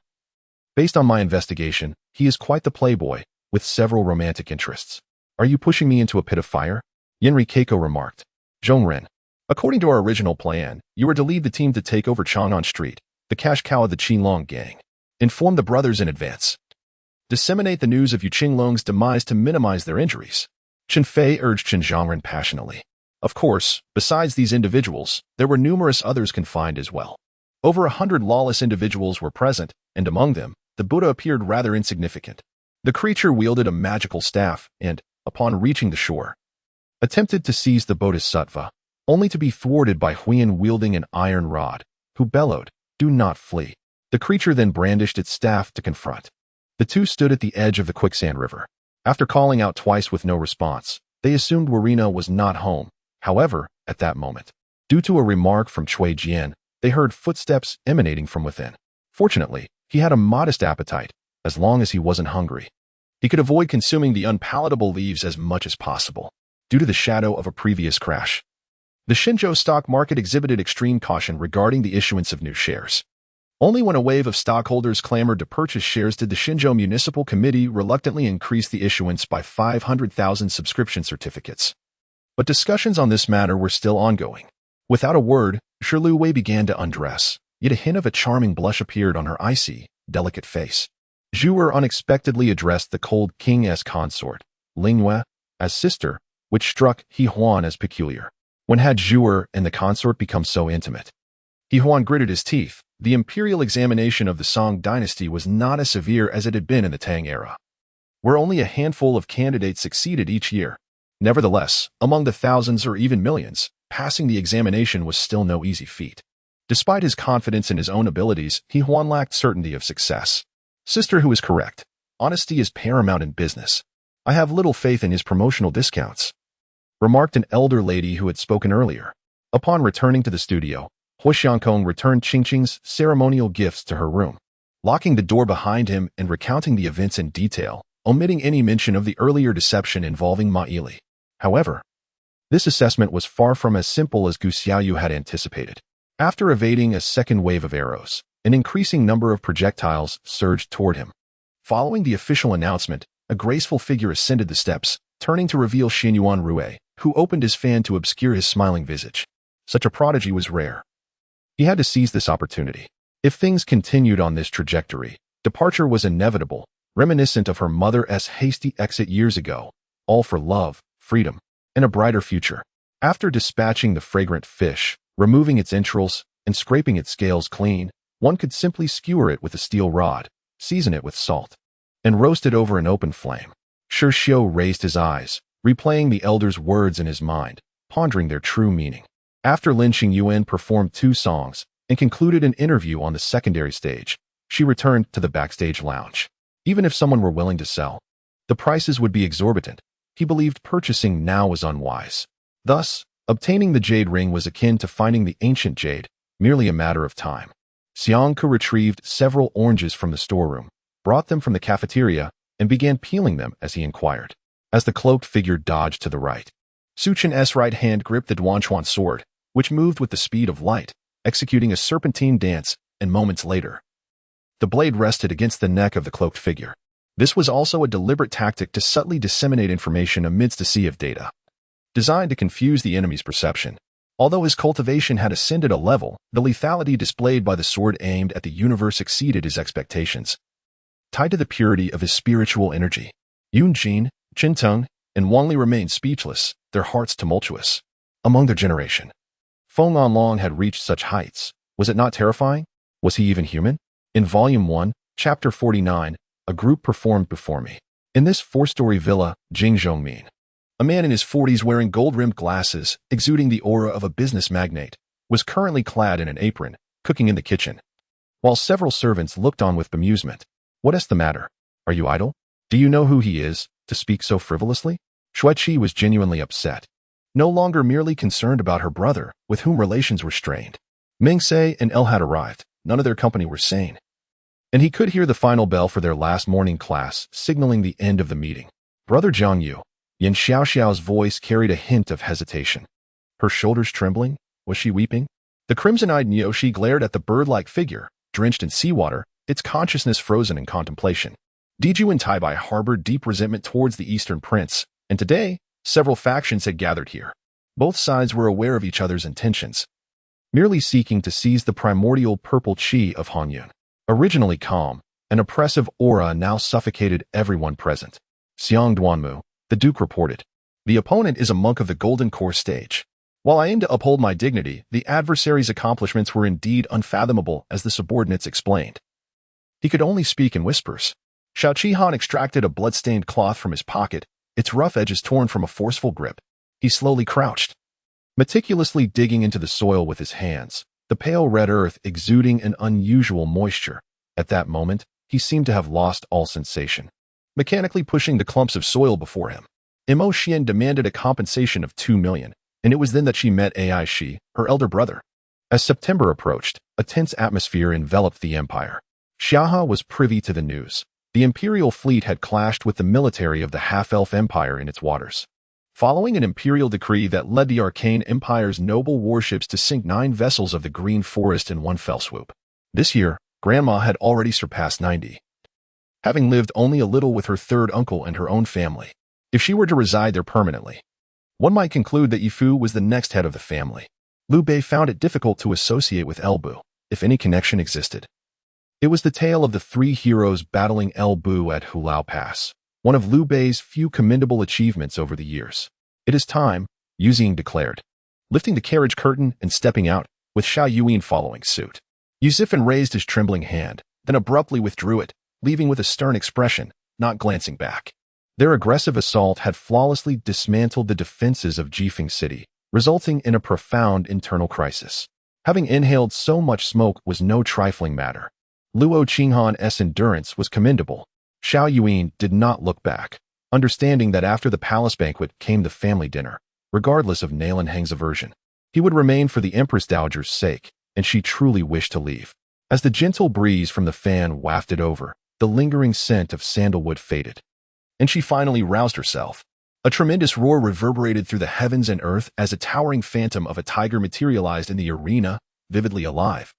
Based on my investigation, he is quite the playboy, with several romantic interests. Are you pushing me into a pit of fire? Yenri Keiko remarked. Zhongren. According to our original plan, you were to lead the team to take over Chang'an Street, the cash cow of the Qinglong gang. Inform the brothers in advance. Disseminate the news of Yu Qinglong's demise to minimize their injuries. Chen Fei urged Chen Zhongren passionately. Of course, besides these individuals, there were numerous others confined as well. Over 100 lawless individuals were present, and among them, the Buddha appeared rather insignificant. The creature wielded a magical staff and, upon reaching the shore, attempted to seize the Bodhisattva, only to be thwarted by Huiyan wielding an iron rod, who bellowed, "Do not flee." The creature then brandished its staff to confront. The two stood at the edge of the quicksand river. After calling out twice with no response, they assumed Warina was not home. However, at that moment, due to a remark from Cui Jian, they heard footsteps emanating from within. Fortunately, he had a modest appetite, as long as he wasn't hungry. He could avoid consuming the unpalatable leaves as much as possible, due to the shadow of a previous crash. The Shenzhou stock market exhibited extreme caution regarding the issuance of new shares. Only when a wave of stockholders clamored to purchase shares did the Shenzhou Municipal Committee reluctantly increase the issuance by 500,000 subscription certificates. But discussions on this matter were still ongoing. Without a word, Shilu Wei began to undress, yet a hint of a charming blush appeared on her icy, delicate face. Zhuer unexpectedly addressed the cold king as consort, Lingyue as sister, which struck He Huan as peculiar. When had Zhuer and the consort become so intimate? He Huan gritted his teeth. The imperial examination of the Song dynasty was not as severe as it had been in the Tang era, where only a handful of candidates succeeded each year. Nevertheless, among the thousands or even millions, passing the examination was still no easy feat. Despite his confidence in his own abilities, He Huan lacked certainty of success. Sister who is correct. Honesty is paramount in business. I have little faith in his promotional discounts, remarked an elder lady who had spoken earlier. Upon returning to the studio, Hui Xiangkong returned Qingqing's ceremonial gifts to her room, locking the door behind him and recounting the events in detail, omitting any mention of the earlier deception involving Ma Yili. However, this assessment was far from as simple as Gu Xiaoyu had anticipated. After evading a second wave of arrows, an increasing number of projectiles surged toward him. Following the official announcement, a graceful figure ascended the steps, turning to reveal Xinyuan Rue, who opened his fan to obscure his smiling visage. Such a prodigy was rare. He had to seize this opportunity. If things continued on this trajectory, departure was inevitable, reminiscent of her mother's hasty exit years ago, all for love, freedom, and a brighter future. After dispatching the fragrant fish, removing its entrails, and scraping its scales clean, one could simply skewer it with a steel rod, season it with salt, and roasted over an open flame. Shi Xiu raised his eyes, replaying the elder's words in his mind, pondering their true meaning. After Lin Xingyuan performed 2 songs and concluded an interview on the secondary stage, she returned to the backstage lounge. Even if someone were willing to sell, the prices would be exorbitant. He believed purchasing now was unwise. Thus, obtaining the jade ring was akin to finding the ancient jade, merely a matter of time. Xiang Ke retrieved several oranges from the storeroom, brought them from the cafeteria, and began peeling them as he inquired. As the cloaked figure dodged to the right, Su Chen's right hand gripped the Duanquan sword, which moved with the speed of light, executing a serpentine dance, and moments later, the blade rested against the neck of the cloaked figure. This was also a deliberate tactic to subtly disseminate information amidst a sea of data, designed to confuse the enemy's perception. Although his cultivation had ascended a level, the lethality displayed by the sword aimed at the universe exceeded his expectations. Tied to the purity of his spiritual energy, Yun Jin, Qin Teng, and Wang Li remained speechless, their hearts tumultuous. Among their generation, Feng Anlong had reached such heights. Was it not terrifying? Was he even human? In Volume 1, Chapter 49, a group performed before me. In this 4-story villa, Jing Zhongmin, a man in his 40s wearing gold-rimmed glasses, exuding the aura of a business magnate, was currently clad in an apron, cooking in the kitchen, while several servants looked on with bemusement. What is the matter? Are you idle? Do you know who he is, to speak so frivolously? Shuiqi was genuinely upset, no longer merely concerned about her brother, with whom relations were strained. Mingse and El had arrived. None of their company were sane, and he could hear the final bell for their last morning class, signaling the end of the meeting. Brother Zhang Yu, Yin Xiaoxiao's voice carried a hint of hesitation. Her shoulders trembling, was she weeping? The crimson-eyed Niushi glared at the bird-like figure, drenched in seawater, its consciousness frozen in contemplation. Diju and Taibai harbored deep resentment towards the Eastern Prince, and today, several factions had gathered here. Both sides were aware of each other's intentions, merely seeking to seize the primordial purple qi of Hanyun. Originally calm, an oppressive aura now suffocated everyone present. Xiang Duanmu, the Duke reported. The opponent is a monk of the Golden Core stage. While I aim to uphold my dignity, the adversary's accomplishments were indeed unfathomable, as the subordinates explained. He could only speak in whispers. Xiao Qihan extracted a blood-stained cloth from his pocket, its rough edges torn from a forceful grip. He slowly crouched, meticulously digging into the soil with his hands, the pale red earth exuding an unusual moisture. At that moment, he seemed to have lost all sensation, mechanically pushing the clumps of soil before him. Mo Xian demanded a compensation of 2 million, and it was then that she met Ai Shi, her elder brother. As September approached, a tense atmosphere enveloped the empire. Xiahe was privy to the news. The Imperial fleet had clashed with the military of the half-elf empire in its waters, following an Imperial decree that led the Arcane Empire's noble warships to sink 9 vessels of the Green Forest in one fell swoop. This year, Grandma had already surpassed 90, having lived only a little with her third uncle and her own family. If she were to reside there permanently, one might conclude that Yifu was the next head of the family. Liu Bei found it difficult to associate with Elbu, if any connection existed. It was the tale of the 3 heroes battling Elbu at Hulao Pass, one of Liu Bei's few commendable achievements over the years. It is time, Yu Xing declared, lifting the carriage curtain and stepping out, with Xiao Yuyin following suit. Yu Zifan raised his trembling hand, then abruptly withdrew it, leaving with a stern expression, not glancing back. Their aggressive assault had flawlessly dismantled the defenses of Jifeng City, resulting in a profound internal crisis. Having inhaled so much smoke was no trifling matter. Luo Qinghan's endurance was commendable. Xiao Yuyin did not look back, understanding that after the palace banquet came the family dinner. Regardless of Nailan Heng's aversion, he would remain for the Empress Dowager's sake, and she truly wished to leave. As the gentle breeze from the fan wafted over, the lingering scent of sandalwood faded, and she finally roused herself. A tremendous roar reverberated through the heavens and earth as a towering phantom of a tiger materialized in the arena, vividly alive,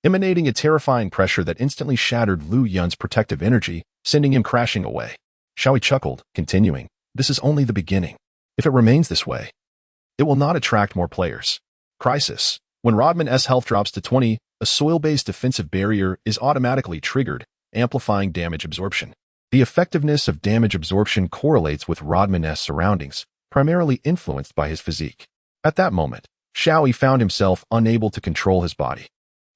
emanating a terrifying pressure that instantly shattered Lu Yun's protective energy, sending him crashing away. Xiaoyi chuckled, continuing, "This is only the beginning. If it remains this way, it will not attract more players." Crisis. When Rodman's health drops to 20, a soil-based defensive barrier is automatically triggered, amplifying damage absorption. The effectiveness of damage absorption correlates with Rodman's surroundings, primarily influenced by his physique. At that moment, Xiaoyi found himself unable to control his body,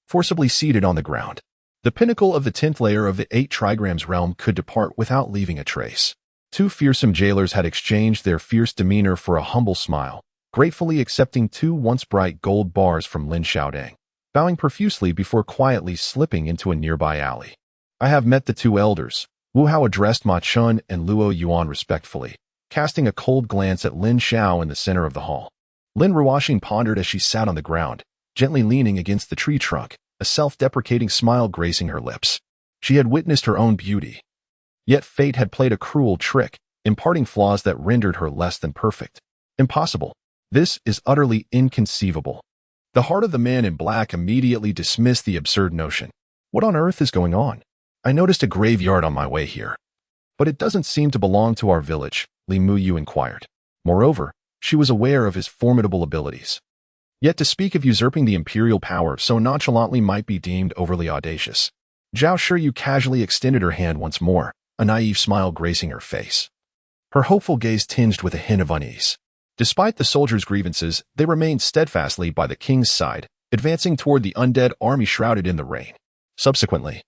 forcibly seated on the ground. The pinnacle of the 10th layer of the 8 trigrams realm could depart without leaving a trace. 2 fearsome jailers had exchanged their fierce demeanor for a humble smile, gratefully accepting 2 once bright gold bars from Lin Xiaodang, bowing profusely before quietly slipping into a nearby alley. I have met the 2 elders. Wu Hao addressed Ma Chun and Luo Yuan respectfully, casting a cold glance at Lin Xiao in the center of the hall. Lin Ruoxing pondered as she sat on the ground, gently leaning against the tree trunk, a self-deprecating smile gracing her lips. She had witnessed her own beauty. Yet fate had played a cruel trick, imparting flaws that rendered her less than perfect. Impossible. This is utterly inconceivable. The heart of the man in black immediately dismissed the absurd notion. What on earth is going on? I noticed a graveyard on my way here. But it doesn't seem to belong to our village, Li Muyu inquired. Moreover, she was aware of his formidable abilities. Yet to speak of usurping the imperial power so nonchalantly might be deemed overly audacious. Zhao Shiyu casually extended her hand once more, a naive smile gracing her face. Her hopeful gaze tinged with a hint of unease. Despite the soldiers' grievances, they remained steadfastly by the king's side, advancing toward the undead army shrouded in the rain. Subsequently,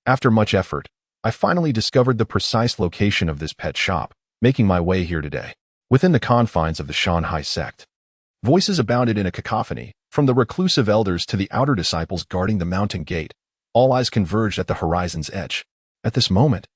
after much effort, I finally discovered the precise location of this pet shop, making my way here today, within the confines of the Shanhai sect. Voices abounded in a cacophony, from the reclusive elders to the outer disciples guarding the mountain gate. All eyes converged at the horizon's edge. At this moment,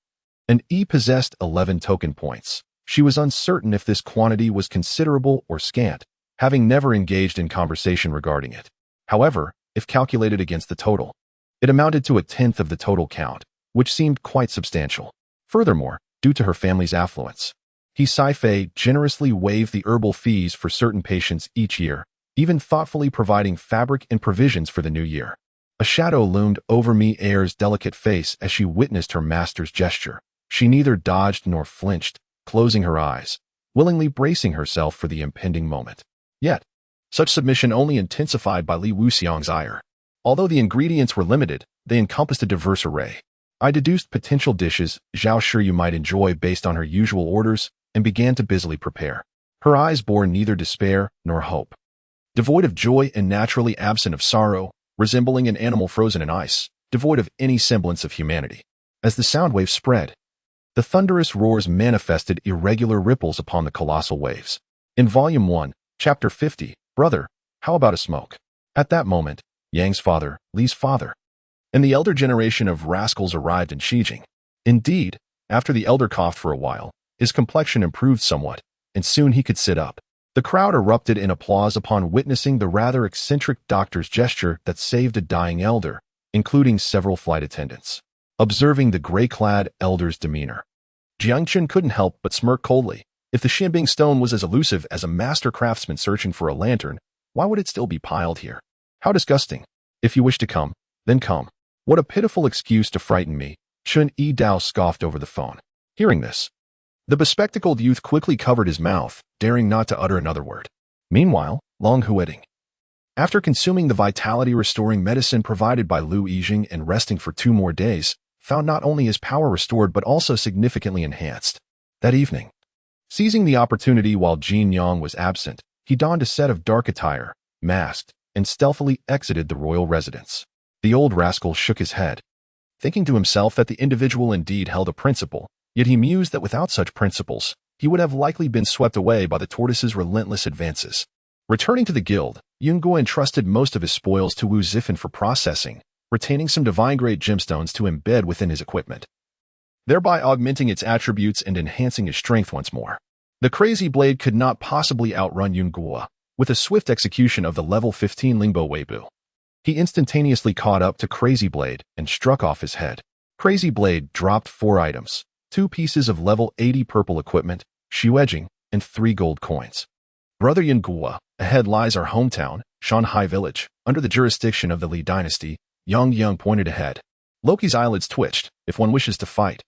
an E possessed 11 token points. She was uncertain if this quantity was considerable or scant, having never engaged in conversation regarding it. However, if calculated against the total, it amounted to 1/10 of the total count, which seemed quite substantial. Furthermore, due to her family's affluence, He Saifei generously waived the herbal fees for certain patients each year, even thoughtfully providing fabric and provisions for the new year. A shadow loomed over Mi Er's delicate face as she witnessed her master's gesture. She neither dodged nor flinched, closing her eyes, willingly bracing herself for the impending moment. Yet, such submission only intensified by Li Wuxiang's ire. Although the ingredients were limited, they encompassed a diverse array. I deduced potential dishes Zhao Shiyu might enjoy based on her usual orders and began to busily prepare. Her eyes bore neither despair nor hope. Devoid of joy and naturally absent of sorrow, resembling an animal frozen in ice, devoid of any semblance of humanity. As the sound wave spread, the thunderous roars manifested irregular ripples upon the colossal waves. In Volume 1, Chapter 50, Brother, how about a smoke? At that moment, Yang's father, Li's father, and the elder generation of rascals arrived in Shijing. Indeed, after the elder coughed for a while, his complexion improved somewhat, and soon he could sit up. The crowd erupted in applause upon witnessing the rather eccentric doctor's gesture that saved a dying elder, including several flight attendants. Observing the gray-clad elder's demeanor, Jiangchen couldn't help but smirk coldly. If the Xianbing stone was as elusive as a master craftsman searching for a lantern, why would it still be piled here? How disgusting. If you wish to come, then come. What a pitiful excuse to frighten me, Chun Yi Dao scoffed over the phone. Hearing this, the bespectacled youth quickly covered his mouth, daring not to utter another word. Meanwhile, Long Hueting, after consuming the vitality-restoring medicine provided by Lu Yijing and resting for 2 more days, found not only his power restored but also significantly enhanced. That evening, seizing the opportunity while Jin Yang was absent, he donned a set of dark attire, masked, and stealthily exited the royal residence. The old rascal shook his head, thinking to himself that the individual indeed held a principle, yet he mused that without such principles, he would have likely been swept away by the tortoise's relentless advances. Returning to the guild, Yunguo entrusted most of his spoils to Wu Zifan for processing, retaining some divine-grade gemstones to embed within his equipment, thereby augmenting its attributes and enhancing his strength once more. The crazy blade could not possibly outrun Yunguo. With a swift execution of the level 15 Lingbo Weibu, he instantaneously caught up to Crazy Blade and struck off his head. Crazy Blade dropped 4 items, 2 pieces of level 80 purple equipment, shoe edging, and 3 gold coins. Brother Yunguo, ahead lies our hometown, Shanhai Village, under the jurisdiction of the Li dynasty. Yang pointed ahead. Loki's eyelids twitched. If one wishes to fight,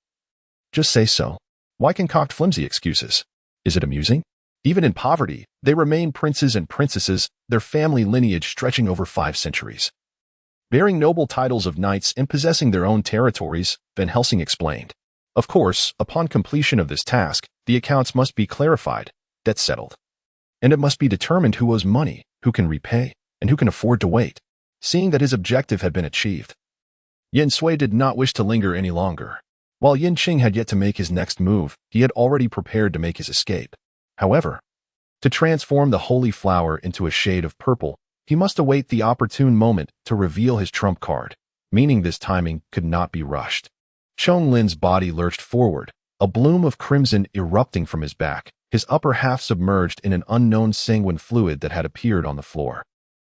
just say so. Why concoct flimsy excuses? Is it amusing? Even in poverty, they remain princes and princesses, their family lineage stretching over 5 centuries. Bearing noble titles of knights and possessing their own territories, Van Helsing explained. Of course, upon completion of this task, the accounts must be clarified, debts settled. And it must be determined who owes money, who can repay, and who can afford to wait. Seeing that his objective had been achieved, Yin Sui did not wish to linger any longer. While Yin Qing had yet to make his next move, he had already prepared to make his escape. However, to transform the holy flower into a shade of purple, he must await the opportune moment to reveal his trump card, meaning this timing could not be rushed. Chong Lin's body lurched forward, a bloom of crimson erupting from his back, his upper half submerged in an unknown sanguine fluid that had appeared on the floor.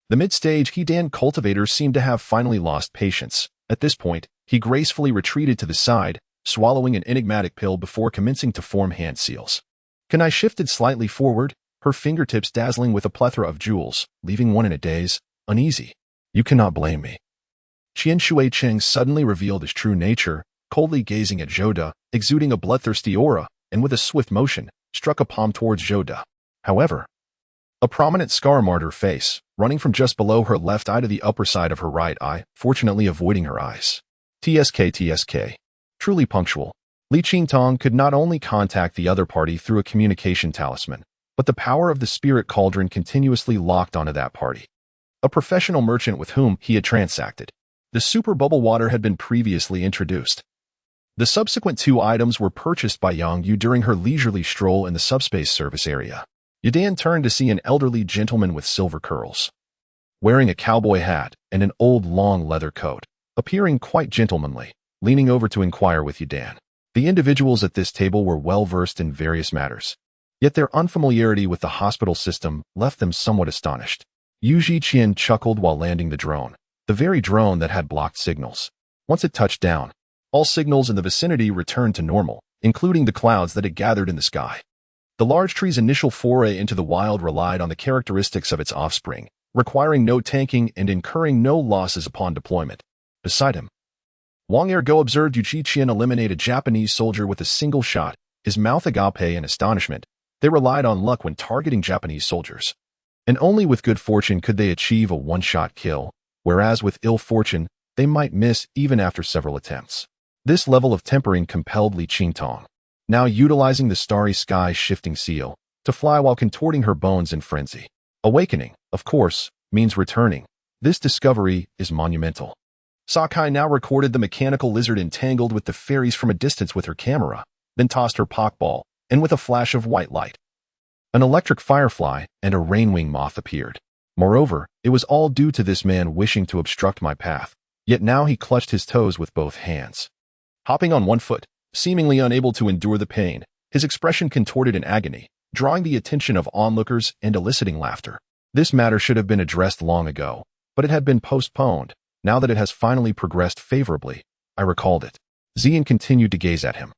The mid-stage Hedan cultivator seemed to have finally lost patience. At this point, he gracefully retreated to the side, swallowing an enigmatic pill before commencing to form hand seals. Kanai shifted slightly forward, her fingertips dazzling with a plethora of jewels, leaving one in a daze, uneasy. You cannot blame me. Qian Shui Cheng suddenly revealed his true nature, coldly gazing at Zhou, exuding a bloodthirsty aura, and with a swift motion, struck a palm towards Zhou. However, a prominent scar marred her face, running from just below her left eye to the upper side of her right eye, fortunately avoiding her eyes. TSK. Truly punctual. Li Qingtong could not only contact the other party through a communication talisman, but the power of the spirit cauldron continuously locked onto that party. A professional merchant with whom he had transacted. The super bubble water had been previously introduced. The subsequent two items were purchased by Yang Yu during her leisurely stroll in the subspace service area. Yudan turned to see an elderly gentleman with silver curls, wearing a cowboy hat and an old long leather coat, appearing quite gentlemanly, leaning over to inquire with Yudan. The individuals at this table were well versed in various matters, yet their unfamiliarity with the hospital system left them somewhat astonished. Yu Zhiqian chuckled while landing the drone, the very drone that had blocked signals. Once it touched down, all signals in the vicinity returned to normal, including the clouds that had gathered in the sky. The large tree's initial foray into the wild relied on the characteristics of its offspring, requiring no tanking and incurring no losses upon deployment. Beside him, Wang Ergo observed Yu Zhiqian eliminate a Japanese soldier with a single shot, his mouth agape in astonishment. They relied on luck when targeting Japanese soldiers, and only with good fortune could they achieve a one-shot kill, whereas with ill fortune, they might miss even after several attempts. This level of tempering compelled Li Qingtong, now utilizing the starry sky shifting seal, to fly while contorting her bones in frenzy. Awakening, of course, means returning. This discovery is monumental. Sakai now recorded the mechanical lizard entangled with the fairies from a distance with her camera, then tossed her pockball, and with a flash of white light, an electric firefly and a rainwing moth appeared. Moreover, it was all due to this man wishing to obstruct my path, yet now he clutched his toes with both hands. Hopping on one foot, seemingly unable to endure the pain, his expression contorted in agony, drawing the attention of onlookers and eliciting laughter. This matter should have been addressed long ago, but it had been postponed. Now that it has finally progressed favorably, I recalled it. Xian continued to gaze at him.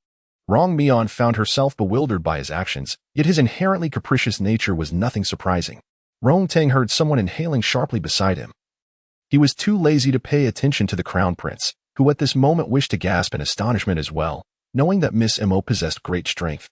Rong Mian found herself bewildered by his actions, yet his inherently capricious nature was nothing surprising. Rong Tang heard someone inhaling sharply beside him. He was too lazy to pay attention to the crown prince, who at this moment wished to gasp in astonishment as well, knowing that Miss Mo possessed great strength.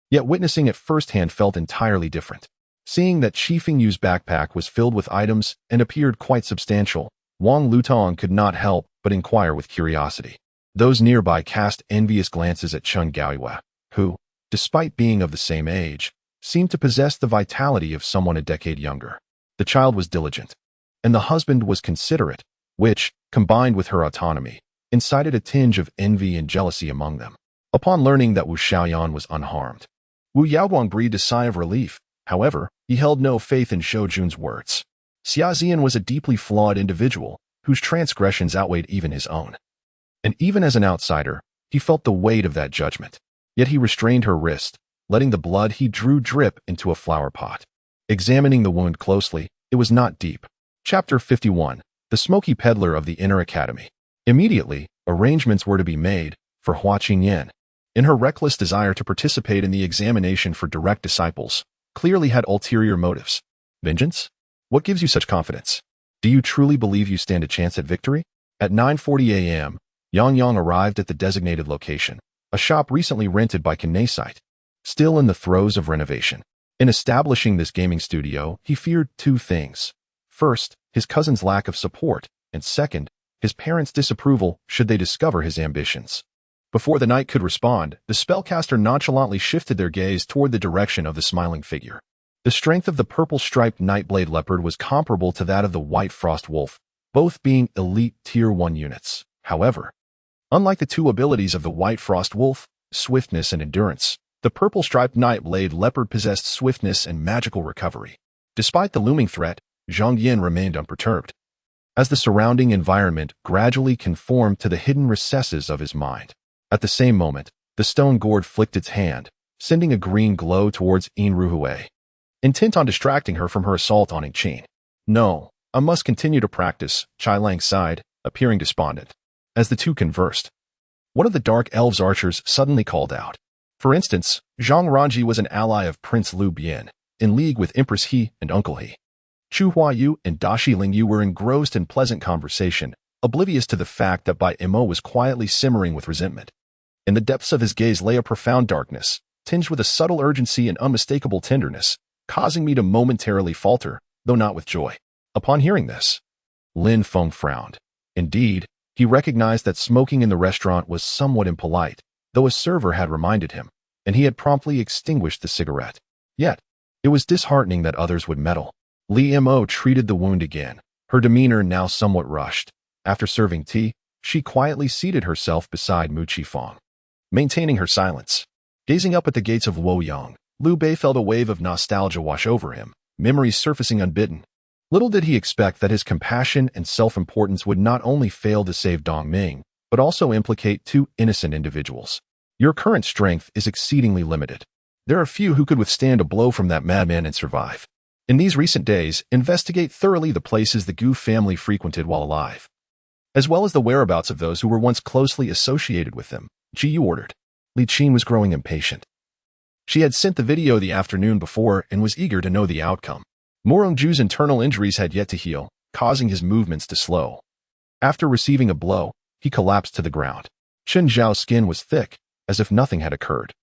Yet witnessing it firsthand felt entirely different. Seeing that Qi Fingyu's backpack was filled with items and appeared quite substantial, Wang Lutong could not help but inquire with curiosity. Those nearby cast envious glances at Chen Gaoyue, who, despite being of the same age, seemed to possess the vitality of someone a decade younger. The child was diligent, and the husband was considerate, which, combined with her autonomy, incited a tinge of envy and jealousy among them. Upon learning that Wu Xiaoyan was unharmed, Wu Yaoguang breathed a sigh of relief. However, he held no faith in Shou Jun's words. Xia Xian was a deeply flawed individual, whose transgressions outweighed even his own. And even as an outsider, he felt the weight of that judgment. Yet he restrained her wrist, letting the blood he drew drip into a flower pot. Examining the wound closely, it was not deep. Chapter 51. The Smoky Peddler of the Inner Academy. Immediately, arrangements were to be made for Hua Qingyan. In her reckless desire to participate in the examination for direct disciples, clearly had ulterior motives. Vengeance? What gives you such confidence? Do you truly believe you stand a chance at victory? At 9:40 a.m., Yang Yang arrived at the designated location, a shop recently rented by Kinesite, still in the throes of renovation. In establishing this gaming studio, he feared two things. First, his cousin's lack of support, and second, his parents' disapproval should they discover his ambitions. Before the knight could respond, the spellcaster nonchalantly shifted their gaze toward the direction of the smiling figure. The strength of the purple-striped Nightblade Leopard was comparable to that of the White Frost Wolf, both being elite Tier 1 units. However, unlike the two abilities of the White Frost Wolf, swiftness and endurance, the Purple Striped Nightblade Leopard possessed swiftness and magical recovery. Despite the looming threat, Zhang Yin remained unperturbed, as the surrounding environment gradually conformed to the hidden recesses of his mind. At the same moment, the stone gourd flicked its hand, sending a green glow towards Yin Ruhui, intent on distracting her from her assault on Qin. No, I must continue to practice, Chai Lang sighed, appearing despondent. As the two conversed, one of the Dark Elves' archers suddenly called out. For instance, Zhang Ranji was an ally of Prince Liu Bian, in league with Empress He and Uncle He. Chu Huayu and Dashi Lingyu were engrossed in pleasant conversation, oblivious to the fact that Bai Mo was quietly simmering with resentment. In the depths of his gaze lay a profound darkness, tinged with a subtle urgency and unmistakable tenderness, causing me to momentarily falter, though not with joy. Upon hearing this, Lin Feng frowned. Indeed, he recognized that smoking in the restaurant was somewhat impolite, though a server had reminded him, and he had promptly extinguished the cigarette. Yet, it was disheartening that others would meddle. Li Mo treated the wound again, her demeanor now somewhat rushed. After serving tea, she quietly seated herself beside Mu Qifeng, maintaining her silence. Gazing up at the gates of Luoyang, Liu Bei felt a wave of nostalgia wash over him, memories surfacing unbidden. Little did he expect that his compassion and self-importance would not only fail to save Dong Ming, but also implicate two innocent individuals. Your current strength is exceedingly limited. There are few who could withstand a blow from that madman and survive. In these recent days, investigate thoroughly the places the Gu family frequented while alive, as well as the whereabouts of those who were once closely associated with them, Ji Yu ordered. Li Qin was growing impatient. She had sent the video the afternoon before and was eager to know the outcome. Morongju's internal injuries had yet to heal, causing his movements to slow. After receiving a blow, he collapsed to the ground. Chen Zhao's skin was thick, as if nothing had occurred.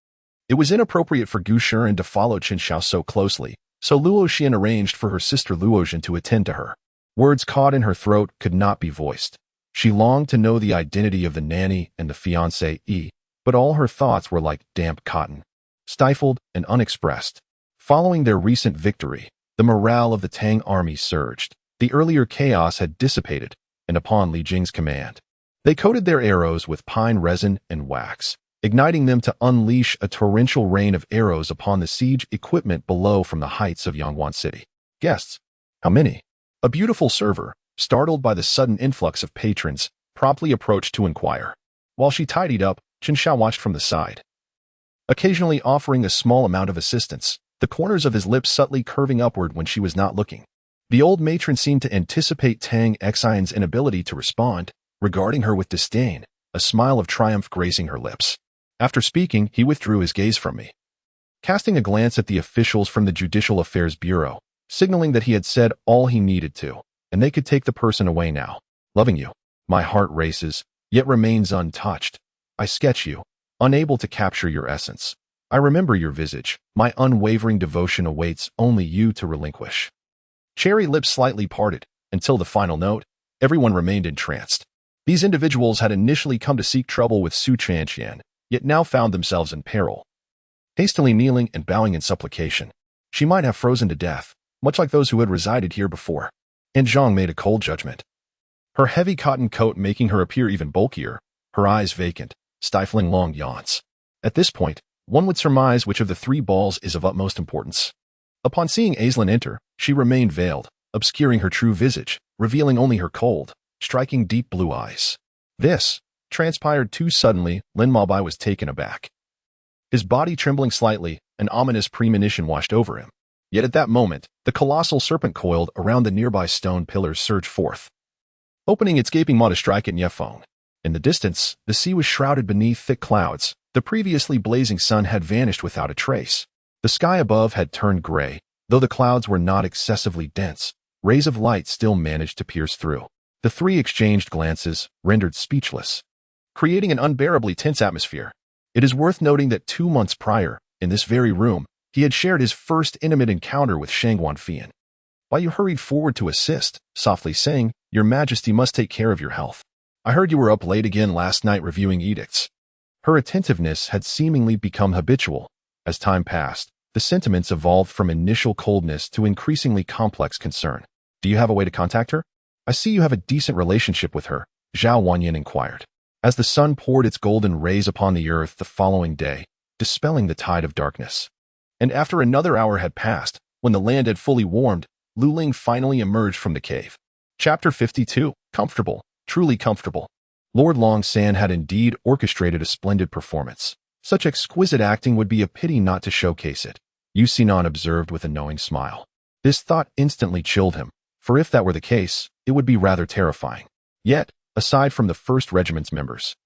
It was inappropriate for Gu Shiren to follow Chen Zhao so closely, so Luo Xian arranged for her sister Luozhen to attend to her. Words caught in her throat could not be voiced. She longed to know the identity of the nanny and the fiancé, but all her thoughts were like damp cotton, stifled and unexpressed. Following their recent victory, the morale of the Tang army surged. The earlier chaos had dissipated, and upon Li Jing's command, they coated their arrows with pine resin and wax, igniting them to unleash a torrential rain of arrows upon the siege equipment below from the heights of Yangguan City. Guests? How many? A beautiful server, startled by the sudden influx of patrons, promptly approached to inquire. While she tidied up, Chen Xiao watched from the side, occasionally offering a small amount of assistance, the corners of his lips subtly curving upward when she was not looking. The old matron seemed to anticipate Tang Xian's inability to respond, regarding her with disdain, a smile of triumph gracing her lips. After speaking, he withdrew his gaze from me, casting a glance at the officials from the Judicial Affairs Bureau, signaling that he had said all he needed to, and they could take the person away now. Loving you. My heart races, yet remains untouched. I sketch you, unable to capture your essence. I remember your visage. My unwavering devotion awaits only you to relinquish. Cherry lips slightly parted. Until the final note, everyone remained entranced. These individuals had initially come to seek trouble with Su Chen, yet now found themselves in peril. Hastily kneeling and bowing in supplication, she might have frozen to death, much like those who had resided here before. And Zhang made a cold judgment, her heavy cotton coat making her appear even bulkier, her eyes vacant, stifling long yawns. At this point, one would surmise which of the three balls is of utmost importance. Upon seeing Aislinn enter, she remained veiled, obscuring her true visage, revealing only her cold, striking deep blue eyes. This transpired too suddenly. Lin Maobai was taken aback. His body trembling slightly, an ominous premonition washed over him. Yet at that moment, the colossal serpent coiled around the nearby stone pillars surged forth, opening its gaping maw to strike at Niefeng. In the distance, the sea was shrouded beneath thick clouds. The previously blazing sun had vanished without a trace. The sky above had turned gray, though the clouds were not excessively dense. Rays of light still managed to pierce through. The three exchanged glances, rendered speechless, creating an unbearably tense atmosphere. It is worth noting that 2 months prior, in this very room, he had shared his first intimate encounter with Shangguan Fian. While you hurried forward to assist, softly saying, "Your Majesty must take care of your health. I heard you were up late again last night reviewing edicts." Her attentiveness had seemingly become habitual. As time passed, the sentiments evolved from initial coldness to increasingly complex concern. "Do you have a way to contact her? I see you have a decent relationship with her," Zhao Wanyan inquired, as the sun poured its golden rays upon the earth the following day, dispelling the tide of darkness. And after another hour had passed, when the land had fully warmed, Lu Ling finally emerged from the cave. Chapter 52. Comfortable. Truly comfortable. Lord Long San had indeed orchestrated a splendid performance. Such exquisite acting would be a pity not to showcase it, Yu Sinan observed with a knowing smile. This thought instantly chilled him, for if that were the case, it would be rather terrifying. Yet, aside from the 1st Regiment's members,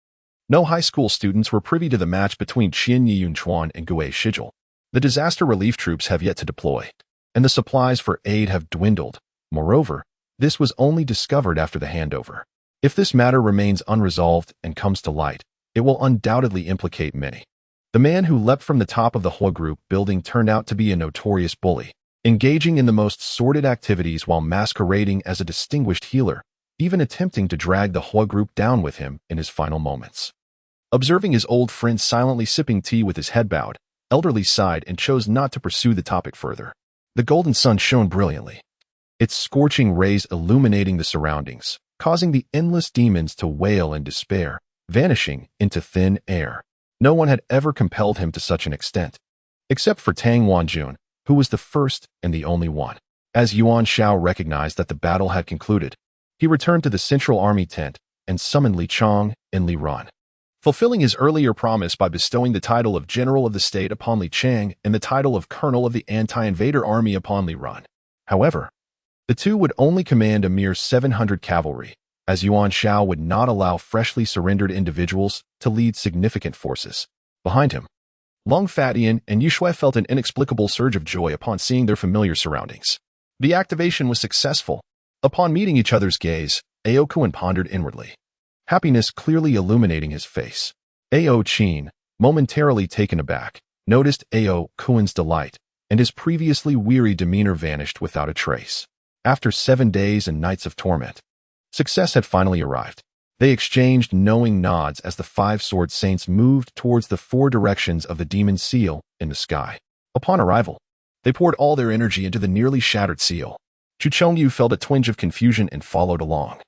no high school students were privy to the match between Qian Yiyunchuan and Gui Shijil. The disaster relief troops have yet to deploy, and the supplies for aid have dwindled. Moreover, this was only discovered after the handover. If this matter remains unresolved and comes to light, it will undoubtedly implicate many. The man who leapt from the top of the Hua Group building turned out to be a notorious bully, engaging in the most sordid activities while masquerading as a distinguished healer, even attempting to drag the Hua Group down with him in his final moments. Observing his old friend silently sipping tea with his head bowed, Elderly sighed and chose not to pursue the topic further. The golden sun shone brilliantly, its scorching rays illuminating the surroundings, causing the endless demons to wail in despair, vanishing into thin air. No one had ever compelled him to such an extent, except for Tang Wanjun, who was the first and the only one. As Yuan Shao recognized that the battle had concluded, he returned to the Central Army tent and summoned Li Chong and Li Ran, fulfilling his earlier promise by bestowing the title of General of the State upon Li Chang and the title of Colonel of the Anti-Invader Army upon Li Ran. However, the two would only command a mere 700 cavalry, as Yuan Shao would not allow freshly surrendered individuals to lead significant forces. Behind him, Long Fatian and Yushui felt an inexplicable surge of joy upon seeing their familiar surroundings. The activation was successful. Upon meeting each other's gaze, Ao Kuan pondered inwardly, happiness clearly illuminating his face. Ao Qin, momentarily taken aback, noticed Ao Kuan's delight, and his previously weary demeanor vanished without a trace. After 7 days and nights of torment, success had finally arrived. They exchanged knowing nods as the 5 sword saints moved towards the 4 directions of the demon seal in the sky. Upon arrival, they poured all their energy into the nearly shattered seal. Chu Chengyu felt a twinge of confusion and followed along,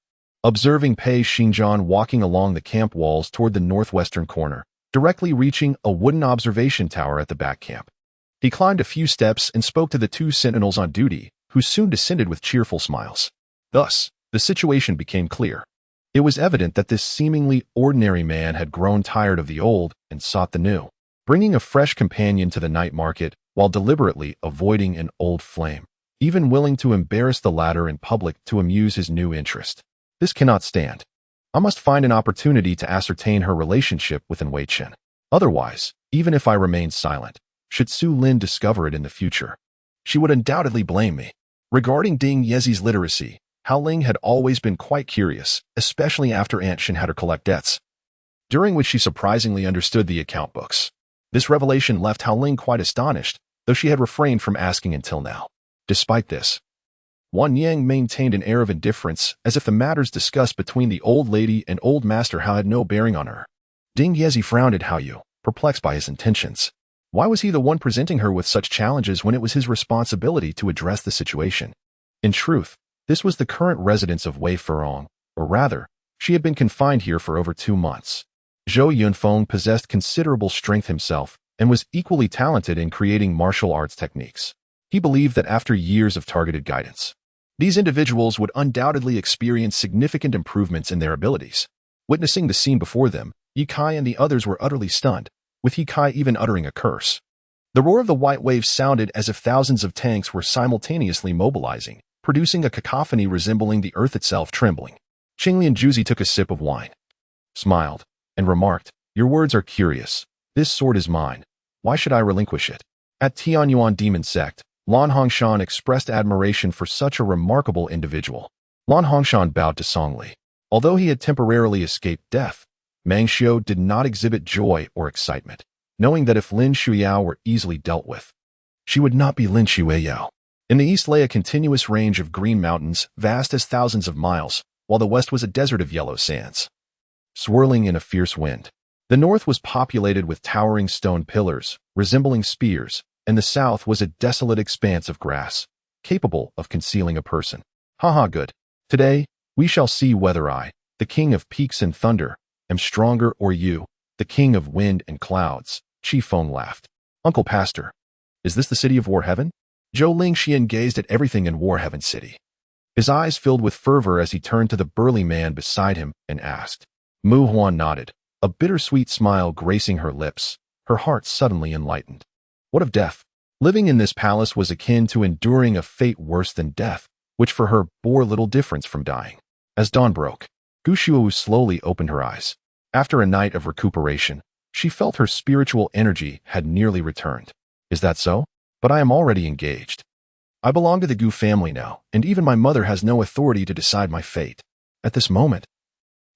observing Pei Xingzhan walking along the camp walls toward the northwestern corner, directly reaching a wooden observation tower at the back camp. He climbed a few steps and spoke to the 2 sentinels on duty, who soon descended with cheerful smiles. Thus, the situation became clear. It was evident that this seemingly ordinary man had grown tired of the old and sought the new, bringing a fresh companion to the night market while deliberately avoiding an old flame, even willing to embarrass the latter in public to amuse his new interest. This cannot stand. I must find an opportunity to ascertain her relationship with Wei Chen. Otherwise, even if I remain silent, should Su Lin discover it in the future, she would undoubtedly blame me. Regarding Ding Yezi's literacy, Hao Ling had always been quite curious, especially after Aunt Shen had her collect debts, during which she surprisingly understood the account books. This revelation left Hao Ling quite astonished, though she had refrained from asking until now. Despite this, Wan Yang maintained an air of indifference, as if the matters discussed between the old lady and old master Hao had no bearing on her. Ding Yezi frowned at Hao Yu, perplexed by his intentions. Why was he the one presenting her with such challenges when it was his responsibility to address the situation? In truth, this was the current residence of Wei Furong, or rather, she had been confined here for over 2 months. Zhou Yunfeng possessed considerable strength himself and was equally talented in creating martial arts techniques. He believed that after years of targeted guidance, these individuals would undoubtedly experience significant improvements in their abilities. Witnessing the scene before them, Ye Kai and the others were utterly stunned, with Ye Kai even uttering a curse. The roar of the white waves sounded as if thousands of tanks were simultaneously mobilizing, producing a cacophony resembling the earth itself trembling. Qinglian Juzi took a sip of wine, smiled, and remarked, "Your words are curious. This sword is mine. Why should I relinquish it?" At Tianyuan Demon Sect, Lan Hongshan expressed admiration for such a remarkable individual. Lan Hongshan bowed to Song Li. Although he had temporarily escaped death, Meng Xiu did not exhibit joy or excitement, knowing that if Lin Shuyao were easily dealt with, she would not be Lin Shuyao. In the east lay a continuous range of green mountains, vast as thousands of miles, while the west was a desert of yellow sands, swirling in a fierce wind. The north was populated with towering stone pillars, resembling spears, and the south was a desolate expanse of grass, capable of concealing a person. Haha, good. Today, we shall see whether I, the king of peaks and thunder, am stronger or you, the king of wind and clouds. Chi Feng laughed. Uncle Pastor, is this the city of War Heaven? Zhou Lingxian gazed at everything in War Heaven City. His eyes filled with fervor as he turned to the burly man beside him and asked. Mu Huan nodded, a bittersweet smile gracing her lips, her heart suddenly enlightened. What of death? Living in this palace was akin to enduring a fate worse than death, which for her bore little difference from dying. As dawn broke, Gu Shuo slowly opened her eyes. After a night of recuperation, she felt her spiritual energy had nearly returned. Is that so? But I am already engaged. I belong to the Gu family now, and even my mother has no authority to decide my fate. At this moment,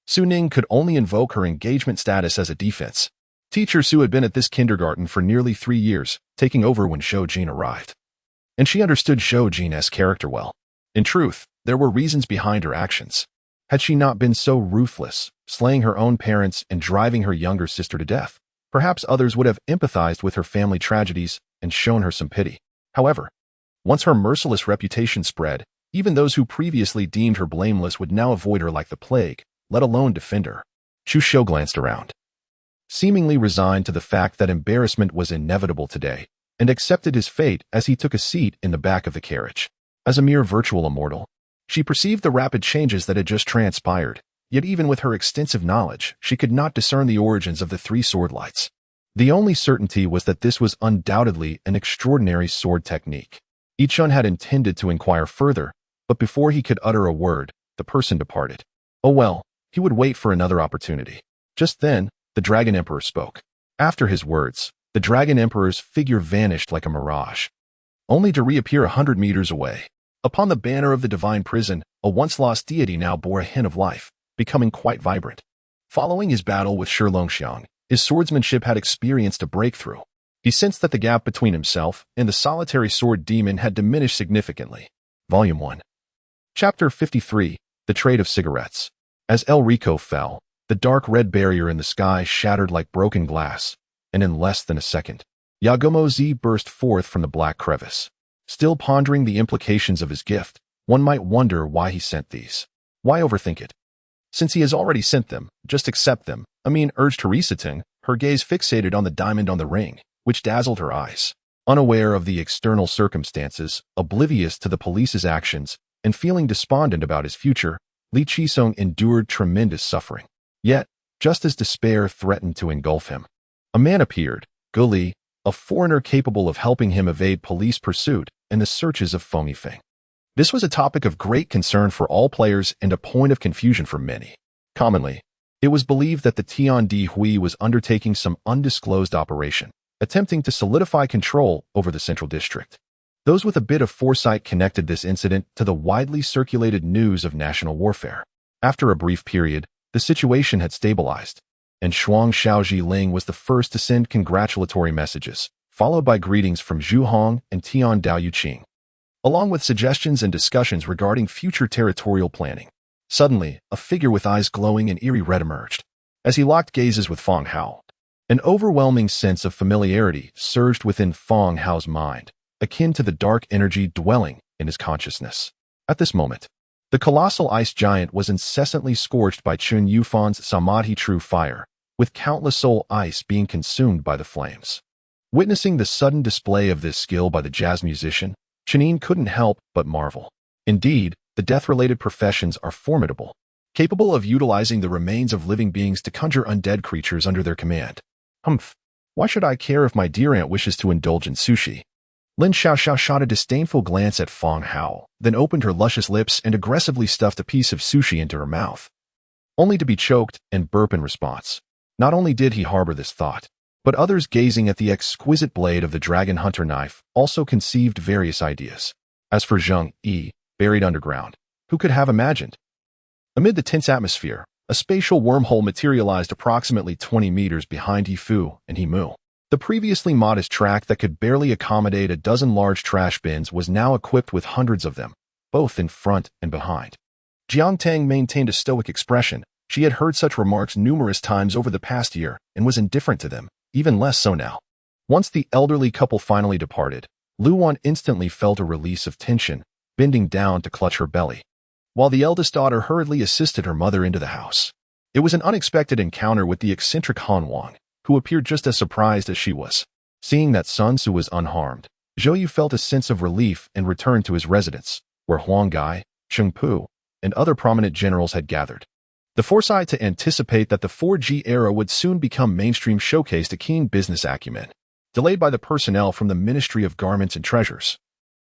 Su Ning could only invoke her engagement status as a defense. Teacher Su had been at this kindergarten for nearly 3 years, taking over when Shou Jin arrived. And she understood Shou Jin's character well. In truth, there were reasons behind her actions. Had she not been so ruthless, slaying her own parents and driving her younger sister to death, perhaps others would have empathized with her family tragedies and shown her some pity. However, once her merciless reputation spread, even those who previously deemed her blameless would now avoid her like the plague, let alone defend her. Chu Shou glanced around, seemingly resigned to the fact that embarrassment was inevitable today, and accepted his fate as he took a seat in the back of the carriage. As a mere virtual immortal, she perceived the rapid changes that had just transpired, yet even with her extensive knowledge, she could not discern the origins of the 3 sword lights. The only certainty was that this was undoubtedly an extraordinary sword technique. Yi Chun had intended to inquire further, but before he could utter a word, the person departed. Oh well, he would wait for another opportunity. Just then, the Dragon Emperor spoke. After his words, the Dragon Emperor's figure vanished like a mirage, only to reappear 100 meters away. Upon the banner of the divine prison, a once-lost deity now bore a hint of life, becoming quite vibrant. Following his battle with Shi Longxiang, his swordsmanship had experienced a breakthrough. He sensed that the gap between himself and the solitary sword demon had diminished significantly. Volume 1. Chapter 53, The Trade of Cigarettes. As El Rico fell, the dark red barrier in the sky shattered like broken glass, and in less than a second, Yagumo Z burst forth from the black crevice. Still pondering the implications of his gift, one might wonder why he sent these. Why overthink it? Since he has already sent them, just accept them. Amin urged Teresa, her gaze fixated on the diamond on the ring, which dazzled her eyes. Unaware of the external circumstances, oblivious to the police's actions, and feeling despondent about his future, Li Qisong endured tremendous suffering. Yet, just as despair threatened to engulf him, a man appeared, Gu Li, a foreigner capable of helping him evade police pursuit and the searches of Feng Yifeng. This was a topic of great concern for all players and a point of confusion for many. Commonly, it was believed that the Tian Di Hui was undertaking some undisclosed operation, attempting to solidify control over the central district. Those with a bit of foresight connected this incident to the widely circulated news of national warfare. After a brief period, the situation had stabilized, and Shuang Shaoji Ling was the first to send congratulatory messages, followed by greetings from Zhu Hong and Tian Dao Yuqing, along with suggestions and discussions regarding future territorial planning. Suddenly, a figure with eyes glowing in eerie red emerged. As he locked gazes with Feng Hao, an overwhelming sense of familiarity surged within Feng Hao's mind, akin to the dark energy dwelling in his consciousness. At this moment, the colossal ice giant was incessantly scorched by Chun Yufan's Samadhi true fire, with countless soul ice being consumed by the flames. Witnessing the sudden display of this skill by the jazz musician, Chunin couldn't help but marvel. Indeed, the death-related professions are formidable, capable of utilizing the remains of living beings to conjure undead creatures under their command. Humph, why should I care if my dear aunt wishes to indulge in sushi? Lin Xiaoxiao shot a disdainful glance at Feng Hao, then opened her luscious lips and aggressively stuffed a piece of sushi into her mouth, only to be choked and burp in response. Not only did he harbor this thought, but others gazing at the exquisite blade of the dragon hunter knife also conceived various ideas. As for Zheng Yi, buried underground, who could have imagined? Amid the tense atmosphere, a spatial wormhole materialized approximately 20 meters behind Yifu and Himu. The previously modest track that could barely accommodate a dozen large trash bins was now equipped with hundreds of them, both in front and behind. Jiang Tang maintained a stoic expression. She had heard such remarks numerous times over the past year and was indifferent to them, even less so now. Once the elderly couple finally departed, Lu Wan instantly felt a release of tension, bending down to clutch her belly. while the eldest daughter hurriedly assisted her mother into the house. It was an unexpected encounter with the eccentric Han Wang, who appeared just as surprised as she was. Seeing that Sun Su was unharmed, Zhou Yu felt a sense of relief and returned to his residence, where Huang Gai, Cheng Pu, and other prominent generals had gathered. The foresight to anticipate that the 4G era would soon become mainstream showcased a keen business acumen, delayed by the personnel from the Ministry of Garments and Treasures.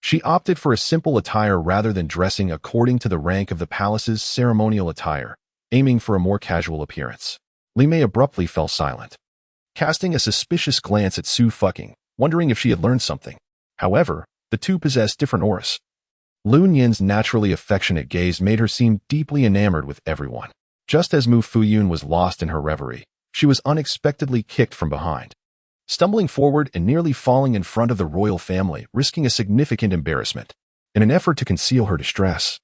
She opted for a simple attire rather than dressing according to the rank of the palace's ceremonial attire, aiming for a more casual appearance. Li Mei abruptly fell silent, casting a suspicious glance at Su Fucking, wondering if she had learned something. However, the two possessed different auras. Lun Yin's naturally affectionate gaze made her seem deeply enamored with everyone. Just as Mu Fuyun was lost in her reverie, she was unexpectedly kicked from behind, stumbling forward and nearly falling in front of the royal family, risking a significant embarrassment. In an effort to conceal her distress,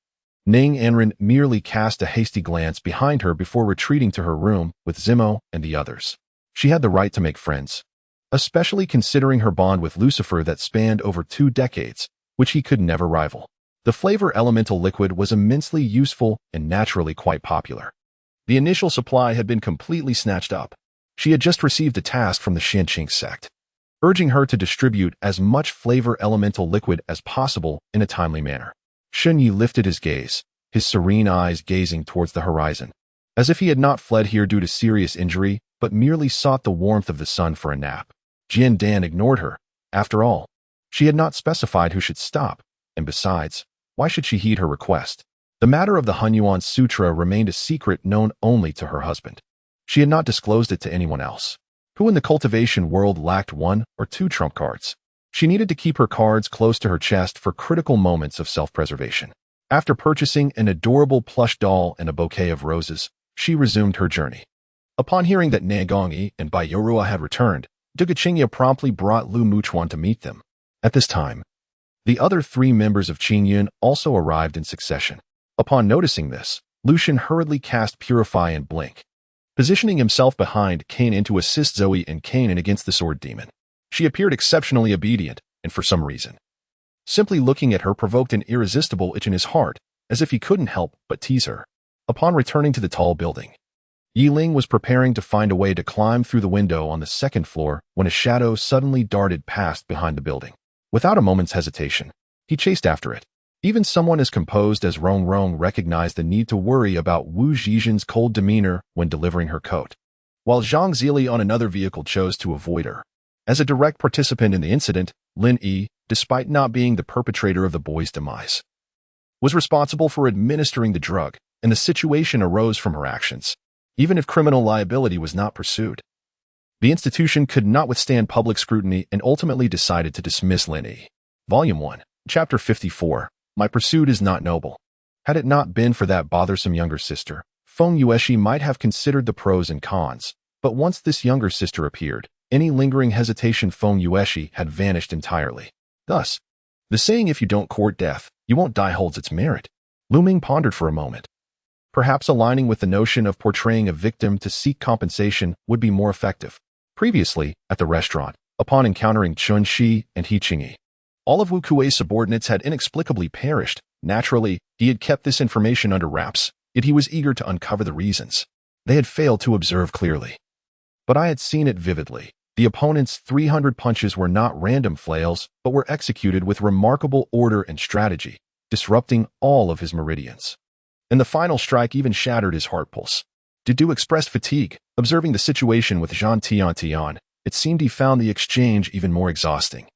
Ning Anren merely cast a hasty glance behind her before retreating to her room with Zimo and the others. She had the right to make friends, especially considering her bond with Lucifer that spanned over 2 decades, which he could never rival. The flavor elemental liquid was immensely useful and naturally quite popular. The initial supply had been completely snatched up. She had just received a task from the Shanqing sect, urging her to distribute as much flavor elemental liquid as possible in a timely manner. Shun Yi lifted his gaze, his serene eyes gazing towards the horizon, as if he had not fled here due to serious injury, but merely sought the warmth of the sun for a nap. Jian Dan ignored her. After all, she had not specified who should stop, and besides, why should she heed her request? The matter of the Hunyuan Sutra remained a secret known only to her husband. She had not disclosed it to anyone else. Who in the cultivation world lacked 1 or 2 trump cards? She needed to keep her cards close to her chest for critical moments of self-preservation. After purchasing an adorable plush doll and a bouquet of roses, she resumed her journey. Upon hearing that Ne Gongyi and Bai Yorua had returned, Duge Qingye promptly brought Lu Muchuan to meet them. At this time, the other 3 members of Qingyun also arrived in succession. Upon noticing this, Lucian hurriedly cast Purify and Blink, positioning himself behind Kanan to assist Zoe and Kanan against the sword demon. She appeared exceptionally obedient, and for some reason, simply looking at her provoked an irresistible itch in his heart, as if he couldn't help but tease her. Upon returning to the tall building, Yi Ling was preparing to find a way to climb through the window on the 2nd floor when a shadow suddenly darted past behind the building. Without a moment's hesitation, he chased after it. Even someone as composed as Rong Rong recognized the need to worry about Wu Zhizhen's cold demeanor when delivering her coat, while Zhang Zili on another vehicle chose to avoid her. As a direct participant in the incident, Lin Yi, despite not being the perpetrator of the boy's demise, was responsible for administering the drug, and the situation arose from her actions. Even if criminal liability was not pursued, the institution could not withstand public scrutiny and ultimately decided to dismiss Lin Yi. Volume 1, Chapter 54. My pursuit is not noble. Had it not been for that bothersome younger sister, Feng Yueshi might have considered the pros and cons, but once this younger sister appeared, any lingering hesitation Feng Yueshi had vanished entirely. Thus, the saying if you don't court death, you won't die holds its merit. Lu Ming pondered for a moment. Perhaps aligning with the notion of portraying a victim to seek compensation would be more effective. Previously, at the restaurant, upon encountering Chun Shi and He Qingyi, all of Wu Kuei's subordinates had inexplicably perished. Naturally, he had kept this information under wraps, yet he was eager to uncover the reasons. They had failed to observe clearly. But I had seen it vividly. The opponent's 300 punches were not random flails, but were executed with remarkable order and strategy, disrupting all of his meridians. And the final strike even shattered his heart pulse. Dudu expressed fatigue. Observing the situation with Zhan Tian, it seemed he found the exchange even more exhausting,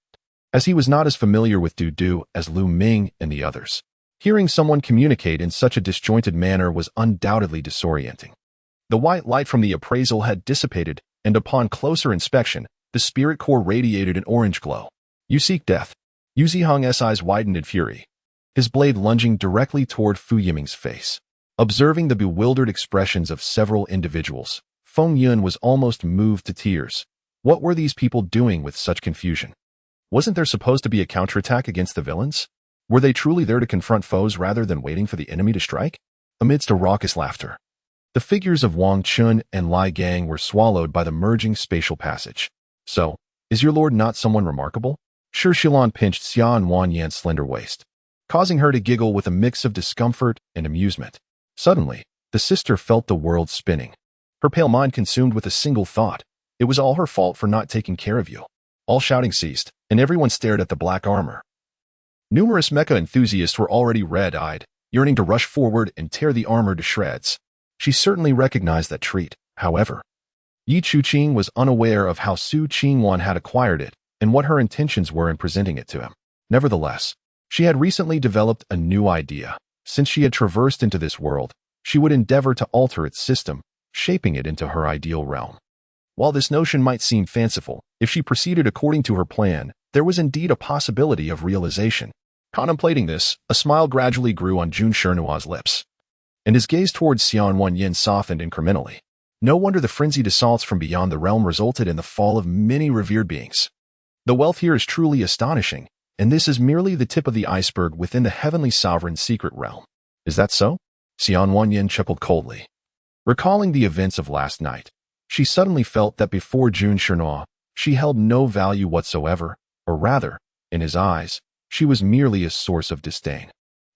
as he was not as familiar with Dudu as Lu Ming and the others. Hearing someone communicate in such a disjointed manner was undoubtedly disorienting. The white light from the appraisal had dissipated, and upon closer inspection, the spirit core radiated an orange glow. You seek death. Yu Zihong's eyes widened in fury, his blade lunging directly toward Fu Yiming's face. Observing the bewildered expressions of several individuals, Feng Yun was almost moved to tears. What were these people doing with such confusion? Wasn't there supposed to be a counterattack against the villains? Were they truly there to confront foes rather than waiting for the enemy to strike? Amidst a raucous laughter, the figures of Wang Chun and Lai Gang were swallowed by the merging spatial passage. So, is your lord not someone remarkable? Shi Shilon pinched Xia and Wan Yan's slender waist. causing her to giggle with a mix of discomfort and amusement. Suddenly, the sister felt the world spinning. Her pale mind consumed with a single thought. It was all her fault for not taking care of you. All shouting ceased, and everyone stared at the black armor. Numerous mecha enthusiasts were already red-eyed, yearning to rush forward and tear the armor to shreds. She certainly recognized that treat, however. Yi Chuqing was unaware of how Su Zhongwen had acquired it and what her intentions were in presenting it to him. Nevertheless, she had recently developed a new idea. Since she had traversed into this world, she would endeavor to alter its system, shaping it into her ideal realm. While this notion might seem fanciful, if she proceeded according to her plan, there was indeed a possibility of realization. Contemplating this, a smile gradually grew on Jun Shernua's lips, and his gaze towards Xian Wenyin softened incrementally. No wonder the frenzied assaults from beyond the realm resulted in the fall of many revered beings. The wealth here is truly astonishing, and this is merely the tip of the iceberg within the heavenly sovereign's secret realm. Is that so? Xian Wenyin chuckled coldly. Recalling the events of last night, she suddenly felt that before Jun Shernua, she held no value whatsoever, or rather, in his eyes, she was merely a source of disdain.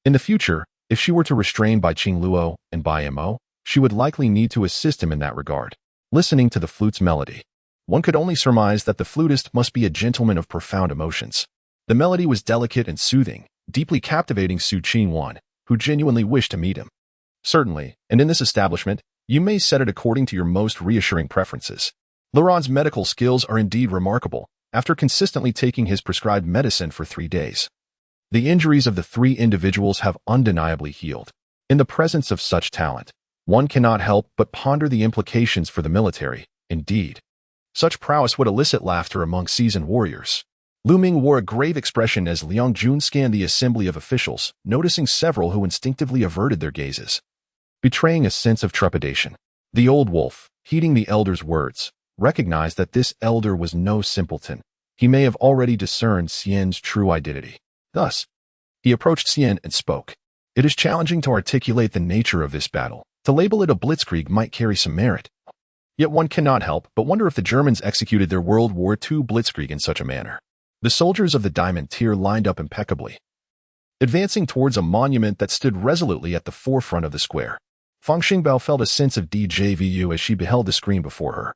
In the future, if she were to restrain by Qing Luo and by Mo, she would likely need to assist him in that regard. Listening to the flute's melody, one could only surmise that the flutist must be a gentleman of profound emotions. The melody was delicate and soothing, deeply captivating Su Zhongwen, who genuinely wished to meet him. Certainly, and in this establishment, you may set it according to your most reassuring preferences. Laurent's medical skills are indeed remarkable, after consistently taking his prescribed medicine for 3 days. The injuries of the 3 individuals have undeniably healed. In the presence of such talent, one cannot help but ponder the implications for the military. Indeed, such prowess would elicit laughter among seasoned warriors. Lu Ming wore a grave expression as Liang Jun scanned the assembly of officials, noticing several who instinctively averted their gazes, betraying a sense of trepidation. The old wolf, heeding the elder's words, recognized that this elder was no simpleton. He may have already discerned Xian's true identity. Thus, he approached Xian and spoke. It is challenging to articulate the nature of this battle. To label it a blitzkrieg might carry some merit. Yet one cannot help but wonder if the Germans executed their World War II blitzkrieg in such a manner. The soldiers of the Diamond Tier lined up impeccably, advancing towards a monument that stood resolutely at the forefront of the square. Feng Xingbao felt a sense of déjà vu as she beheld the screen before her.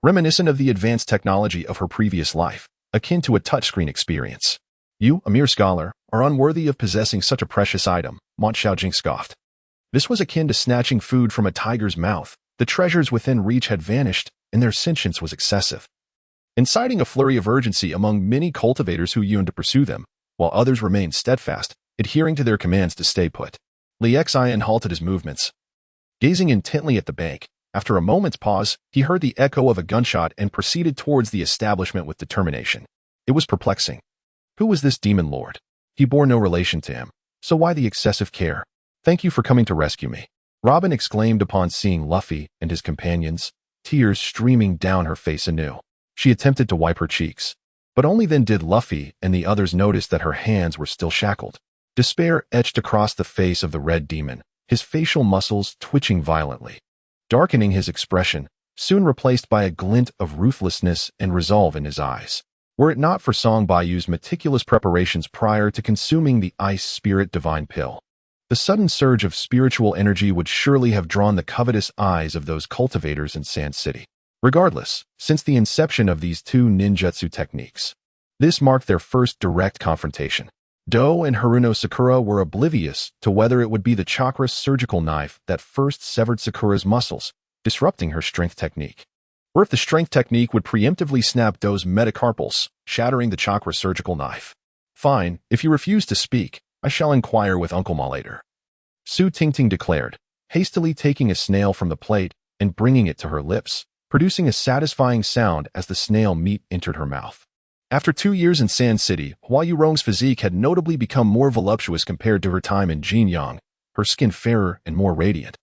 Reminiscent of the advanced technology of her previous life, akin to a touchscreen experience. You, a mere scholar, are unworthy of possessing such a precious item, Mont Xiaojing scoffed. This was akin to snatching food from a tiger's mouth. The treasures within reach had vanished, and their sentience was excessive, inciting a flurry of urgency among many cultivators who yearned to pursue them, while others remained steadfast, adhering to their commands to stay put. Li Xian halted his movements. Gazing intently at the bank, after a moment's pause, he heard the echo of a gunshot and proceeded towards the establishment with determination. It was perplexing. Who was this demon lord? He bore no relation to him, so why the excessive care? Thank you for coming to rescue me, Robin exclaimed upon seeing Luffy and his companions, tears streaming down her face anew. She attempted to wipe her cheeks, but only then did Luffy and the others notice that her hands were still shackled. Despair etched across the face of the red demon, his facial muscles twitching violently, darkening his expression, soon replaced by a glint of ruthlessness and resolve in his eyes. Were it not for Song Bayu's meticulous preparations prior to consuming the Ice Spirit Divine Pill, the sudden surge of spiritual energy would surely have drawn the covetous eyes of those cultivators in Sand City. Regardless, since the inception of these 2 ninjutsu techniques, this marked their first direct confrontation. Do and Haruno Sakura were oblivious to whether it would be the chakra surgical knife that first severed Sakura's muscles, disrupting her strength technique, or if the strength technique would preemptively snap Do's metacarpals, shattering the chakra surgical knife. Fine, if you refuse to speak, I shall inquire with Uncle Ma later, Su Tingting declared, hastily taking a snail from the plate and bringing it to her lips, producing a satisfying sound as the snail meat entered her mouth. After 2 years in Sand City, Hua Yurong's physique had notably become more voluptuous compared to her time in Jinyang, her skin fairer and more radiant,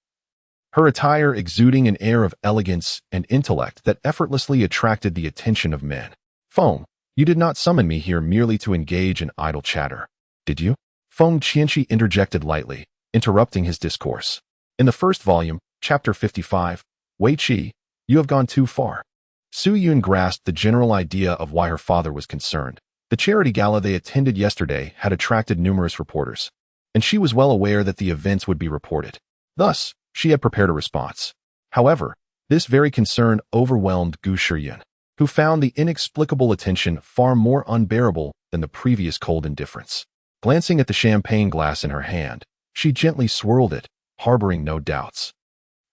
her attire exuding an air of elegance and intellect that effortlessly attracted the attention of men. Feng, you did not summon me here merely to engage in idle chatter, did you? Feng Qianqi interjected lightly, interrupting his discourse. In the first volume, chapter 55, Wei Qi, you have gone too far. Su Yun grasped the general idea of why her father was concerned. The charity gala they attended yesterday had attracted numerous reporters, and she was well aware that the events would be reported. Thus, she had prepared a response. However, this very concern overwhelmed Gu Shiyan, who found the inexplicable attention far more unbearable than the previous cold indifference. Glancing at the champagne glass in her hand, she gently swirled it, harboring no doubts,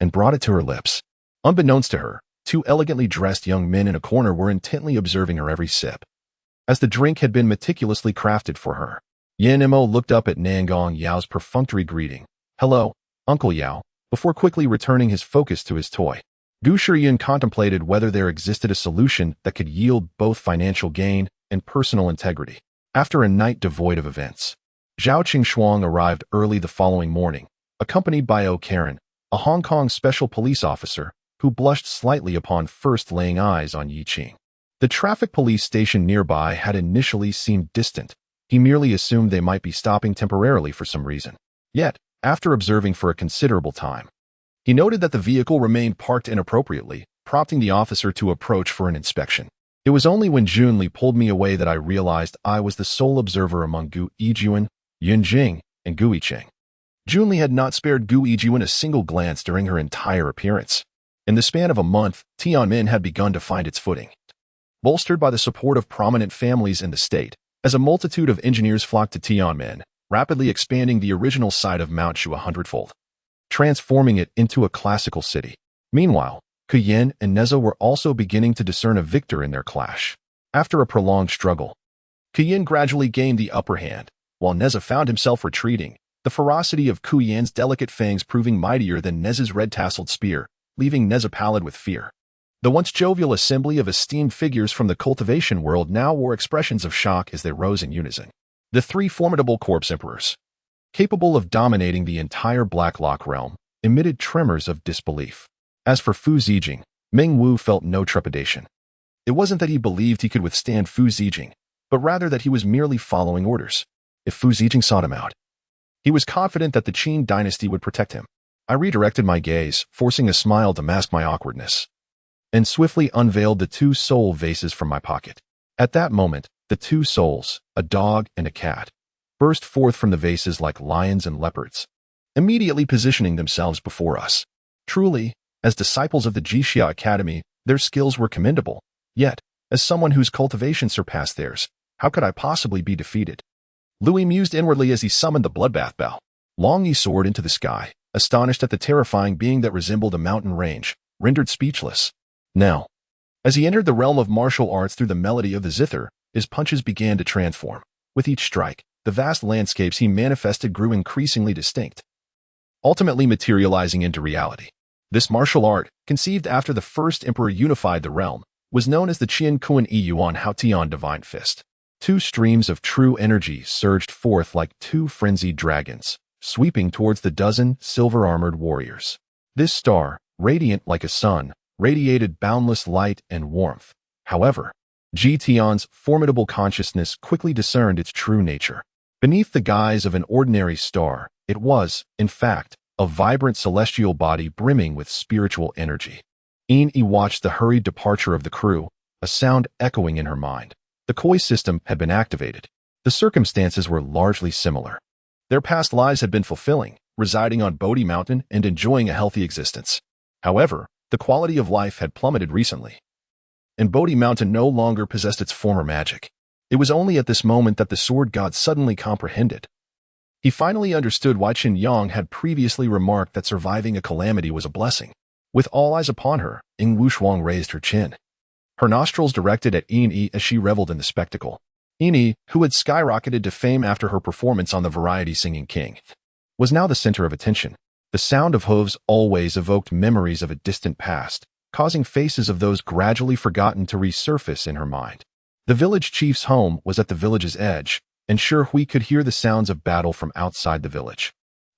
and brought it to her lips. Unbeknownst to her, two elegantly dressed young men in a corner were intently observing her every sip. As the drink had been meticulously crafted for her, Yan Mo looked up at Nangong Yao's perfunctory greeting, "Hello, Uncle Yao," before quickly returning his focus to his toy. Gu Shiyan contemplated whether there existed a solution that could yield both financial gain and personal integrity. After a night devoid of events, Zhao Qingxuang arrived early the following morning, accompanied by O Karen, a Hong Kong special police officer who blushed slightly upon first laying eyes on Yi Qing. The traffic police station nearby had initially seemed distant. He merely assumed they might be stopping temporarily for some reason. Yet, after observing for a considerable time, he noted that the vehicle remained parked inappropriately, prompting the officer to approach for an inspection. It was only when Junli pulled me away that I realized I was the sole observer among Gu Yijuan, Yun Jing, and Gu Yicheng. Junli had not spared Gu Yijuan a single glance during her entire appearance. In the span of a month, Tianmen had begun to find its footing. Bolstered by the support of prominent families in the state, as a multitude of engineers flocked to Tianmen, rapidly expanding the original site of Mount Shu 100-fold, transforming it into a classical city. Meanwhile, Qian and Neza were also beginning to discern a victor in their clash. After a prolonged struggle, Qian gradually gained the upper hand, while Neza found himself retreating, the ferocity of Qian's delicate fangs proving mightier than Neza's red-tasseled spear, leaving Neza pallid with fear. The once jovial assembly of esteemed figures from the cultivation world now wore expressions of shock as they rose in unison. The three formidable corpse emperors, capable of dominating the entire Blacklock realm, emitted tremors of disbelief. As for Fu Zijing, Meng Wu felt no trepidation. It wasn't that he believed he could withstand Fu Zijing, but rather that he was merely following orders. If Fu Zijing sought him out, he was confident that the Qin dynasty would protect him. I redirected my gaze, forcing a smile to mask my awkwardness, and swiftly unveiled the two soul vases from my pocket. At that moment, the two souls, a dog and a cat, burst forth from the vases like lions and leopards, immediately positioning themselves before us. Truly, as disciples of the Jixia Academy, their skills were commendable. Yet, as someone whose cultivation surpassed theirs, how could I possibly be defeated? Louis mused inwardly as he summoned the bloodbath bell. Long he soared into the sky, astonished at the terrifying being that resembled a mountain range, rendered speechless. Now, as he entered the realm of martial arts through the melody of the zither, his punches began to transform. With each strike, the vast landscapes he manifested grew increasingly distinct, ultimately materializing into reality. This martial art, conceived after the first emperor unified the realm, was known as the Qian Kuan Yuan Haotian Divine Fist. Two streams of true energy surged forth like two frenzied dragons, sweeping towards the dozen silver-armored warriors. This star, radiant like a sun, radiated boundless light and warmth. However, Ji Tian's formidable consciousness quickly discerned its true nature. Beneath the guise of an ordinary star, it was, in fact, a vibrant celestial body brimming with spiritual energy. Yi watched the hurried departure of the crew, a sound echoing in her mind. The koi system had been activated. The circumstances were largely similar. Their past lives had been fulfilling, residing on Bodhi Mountain and enjoying a healthy existence. However, the quality of life had plummeted recently, and Bodhi Mountain no longer possessed its former magic. It was only at this moment that the sword god suddenly comprehended. He finally understood why Chen Yang had previously remarked that surviving a calamity was a blessing. With all eyes upon her, Ying Wushuang raised her chin, her nostrils directed at Yi as she reveled in the spectacle. Yi, who had skyrocketed to fame after her performance on the Variety Singing King, was now the center of attention. The sound of hooves always evoked memories of a distant past, causing faces of those gradually forgotten to resurface in her mind. The village chief's home was at the village's edge, and Shi Hui could hear the sounds of battle from outside the village.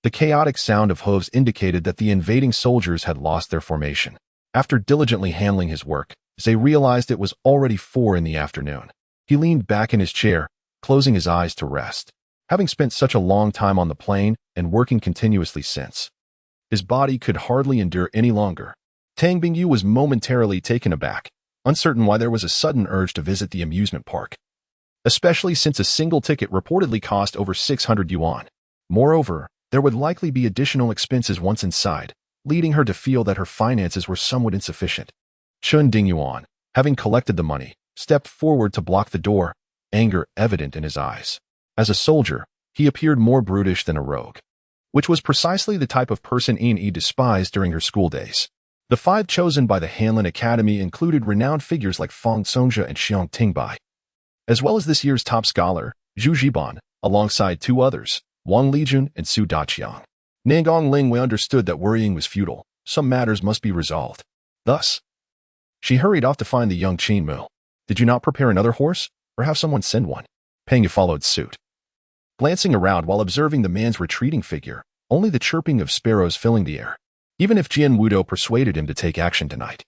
The chaotic sound of hooves indicated that the invading soldiers had lost their formation. After diligently handling his work, Zhe realized it was already 4 in the afternoon. He leaned back in his chair, closing his eyes to rest. Having spent such a long time on the plain and working continuously since, his body could hardly endure any longer. Tang Bingyu was momentarily taken aback, uncertain why there was a sudden urge to visit the amusement park. especially since a single ticket reportedly cost over 600 yuan. Moreover, there would likely be additional expenses once inside, leading her to feel that her finances were somewhat insufficient. Chen Dingyuan, having collected the money, stepped forward to block the door, anger evident in his eyes. As a soldier, he appeared more brutish than a rogue, which was precisely the type of person Yi despised during her school days. The 5 chosen by the Hanlin Academy included renowned figures like Fang Songjia and Xiang Tingbai, as well as this year's top scholar, Zhu Jiban, alongside 2 others, Wang Lijun and Su Daqiang. Nangong Lingwei understood that worrying was futile. Some matters must be resolved. Thus, she hurried off to find the young Qin Mu. Did you not prepare another horse, or have someone send one? Peng Yu followed suit. Glancing around while observing the man's retreating figure, only the chirping of sparrows filling the air. Even if Jian Wudo persuaded him to take action tonight,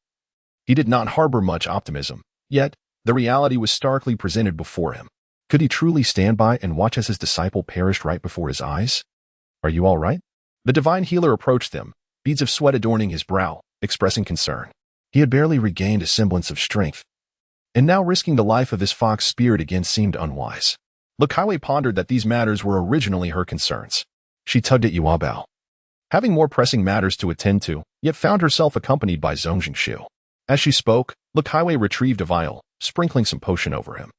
he did not harbor much optimism. Yet, the reality was starkly presented before him. Could he truly stand by and watch as his disciple perished right before his eyes? Are you all right? The divine healer approached them, beads of sweat adorning his brow, expressing concern. He had barely regained a semblance of strength, and now risking the life of his fox spirit again seemed unwise. Lukai pondered that these matters were originally her concerns. She tugged at Yuabao, having more pressing matters to attend to, yet found herself accompanied by Zhongjingshu. As she spoke, Lukai retrieved a vial, sprinkling some potion over him.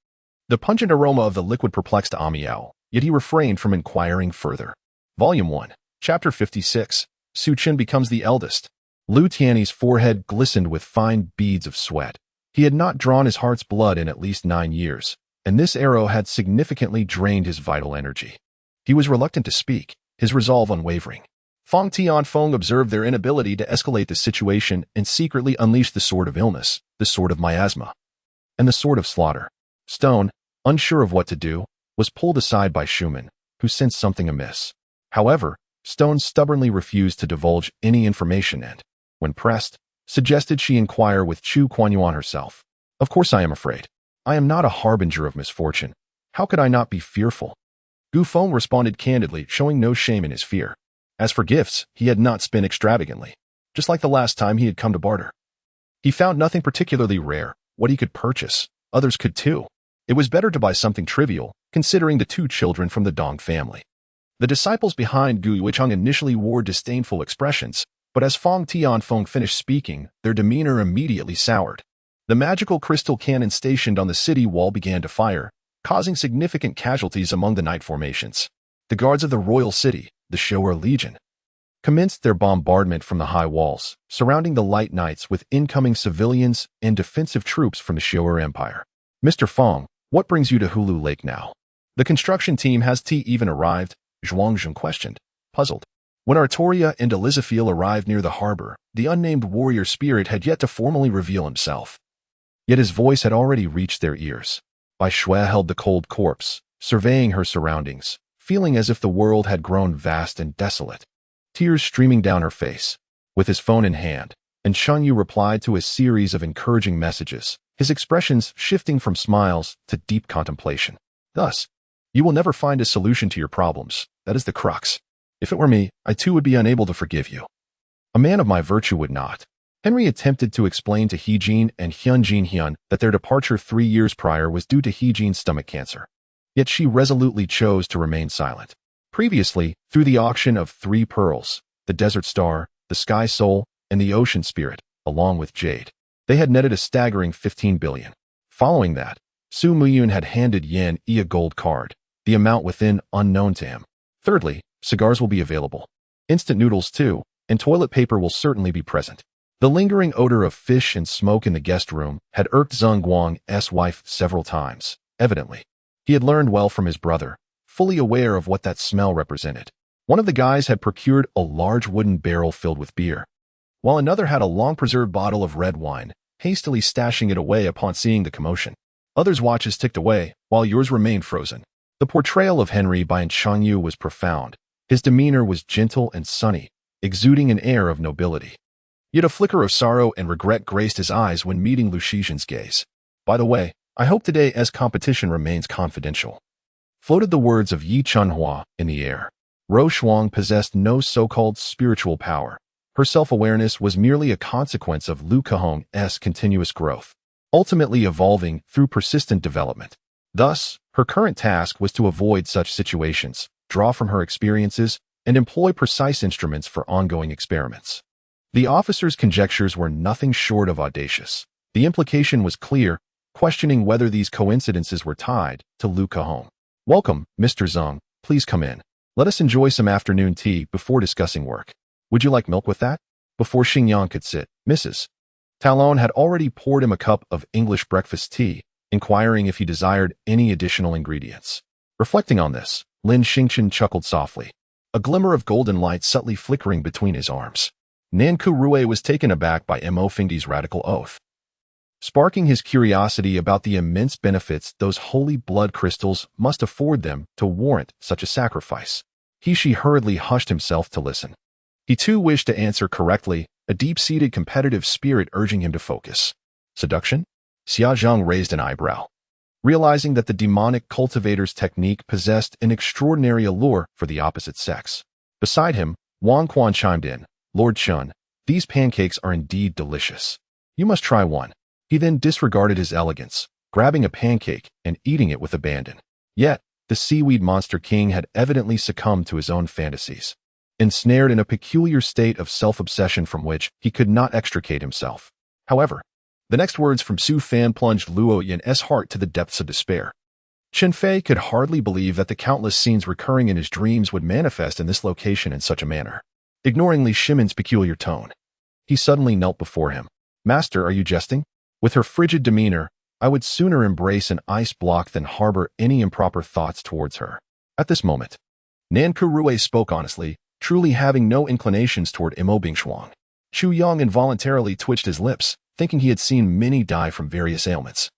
The pungent aroma of the liquid perplexed Amiao, yet he refrained from inquiring further. Volume 1, Chapter 56, Su Chen becomes the eldest. Lu Tiany's forehead glistened with fine beads of sweat. He had not drawn his heart's blood in at least 9 years, and this arrow had significantly drained his vital energy. He was reluctant to speak, his resolve unwavering. Fang Tianfeng observed their inability to escalate the situation and secretly unleashed the sword of illness, the sword of miasma, and the sword of slaughter. Stone, unsure of what to do, was pulled aside by Schumann, who sensed something amiss. However, Stone stubbornly refused to divulge any information and, when pressed, suggested she inquire with Chu Kuanyuan herself. Of course I am afraid. I am not a harbinger of misfortune. How could I not be fearful? Gu Feng responded candidly, showing no shame in his fear. As for gifts, he had not spent extravagantly, just like the last time he had come to barter. He found nothing particularly rare. What he could purchase, others could too. It was better to buy something trivial, considering the 2 children from the Dong family. The disciples behind Gu Yuicheng initially wore disdainful expressions, but as Fang Tianfeng finished speaking, their demeanor immediately soured. The magical crystal cannon stationed on the city wall began to fire, causing significant casualties among the night formations. The guards of the royal city, the Shoer Legion, commenced their bombardment from the high walls, surrounding the light knights with incoming civilians and defensive troops from the Shoer Empire. Mr. Fang, what brings you to Hulu Lake now? The construction team has even arrived, Zhuangzhen questioned, puzzled. When Artoria and Elizaphiel arrived near the harbor, the unnamed warrior spirit had yet to formally reveal himself. Yet his voice had already reached their ears. Bai Shui held the cold corpse, surveying her surroundings, feeling as if the world had grown vast and desolate. Tears streaming down her face. With his phone in hand, and Shan Yu replied to a series of encouraging messages, his expressions shifting from smiles to deep contemplation. Thus, you will never find a solution to your problems. That is the crux. If it were me, I too would be unable to forgive you. A man of my virtue would not. Henry attempted to explain to He Jin and Hyun Jin Hyun that their departure 3 years prior was due to He Jin's stomach cancer. Yet she resolutely chose to remain silent. Previously, through the auction of 3 pearls, the Desert Star, the Sky Soul, and the Ocean Spirit, along with Jade, they had netted a staggering 15 billion. Following that, Su Muyun had handed Yan Yi a gold card, the amount within unknown to him. Thirdly, cigars will be available. Instant noodles too, and toilet paper will certainly be present. The lingering odor of fish and smoke in the guest room had irked Zheng Guang's wife several times. Evidently, he had learned well from his brother, fully aware of what that smell represented. One of the guys had procured a large wooden barrel filled with beer, while another had a long-preserved bottle of red wine, hastily stashing it away upon seeing the commotion. Others' watches ticked away, while yours remained frozen. The portrayal of Henry by Chang Yu was profound. His demeanor was gentle and sunny, exuding an air of nobility. Yet a flicker of sorrow and regret graced his eyes when meeting Lu Shijian's gaze. By the way, I hope today's competition remains confidential. Floated the words of Yi Chunhua in the air. Ro Shuang possessed no so-called spiritual power. Her self-awareness was merely a consequence of Lu Kehong's continuous growth, ultimately evolving through persistent development. Thus, her current task was to avoid such situations, draw from her experiences, and employ precise instruments for ongoing experiments. The officer's conjectures were nothing short of audacious. The implication was clear, questioning whether these coincidences were tied to Lu Cajon. "Welcome, Mr. Zhong. Please come in. Let us enjoy some afternoon tea before discussing work. Would you like milk with that?" Before Xingyang could sit, Mrs. Talon had already poured him a cup of English breakfast tea, inquiring if he desired any additional ingredients. Reflecting on this, Lin Xingchen chuckled softly, a glimmer of golden light subtly flickering between his arms. Nanku Rui was taken aback by Mo Fingdi's radical oath, sparking his curiosity about the immense benefits those holy blood crystals must afford them to warrant such a sacrifice. She hurriedly hushed himself to listen. He too wished to answer correctly, a deep-seated competitive spirit urging him to focus. Seduction? Xia Zhang raised an eyebrow, realizing that the demonic cultivator's technique possessed an extraordinary allure for the opposite sex. Beside him, Wang Quan chimed in, "Lord Chun, these pancakes are indeed delicious. You must try one." He then disregarded his elegance, grabbing a pancake and eating it with abandon. Yet, the seaweed monster king had evidently succumbed to his own fantasies, ensnared in a peculiar state of self-obsession from which he could not extricate himself. However, the next words from Su Fan plunged Luo Yin's heart to the depths of despair. Chen Fei could hardly believe that the countless scenes recurring in his dreams would manifest in this location in such a manner. Ignoring Li Shimon's peculiar tone, he suddenly knelt before him. "Master, are you jesting?" With her frigid demeanor, I would sooner embrace an ice block than harbor any improper thoughts towards her. At this moment, Nanku Rui spoke honestly, truly having no inclinations toward Mo Bingshuang. Chu Yang involuntarily twitched his lips, thinking he had seen many die from various ailments.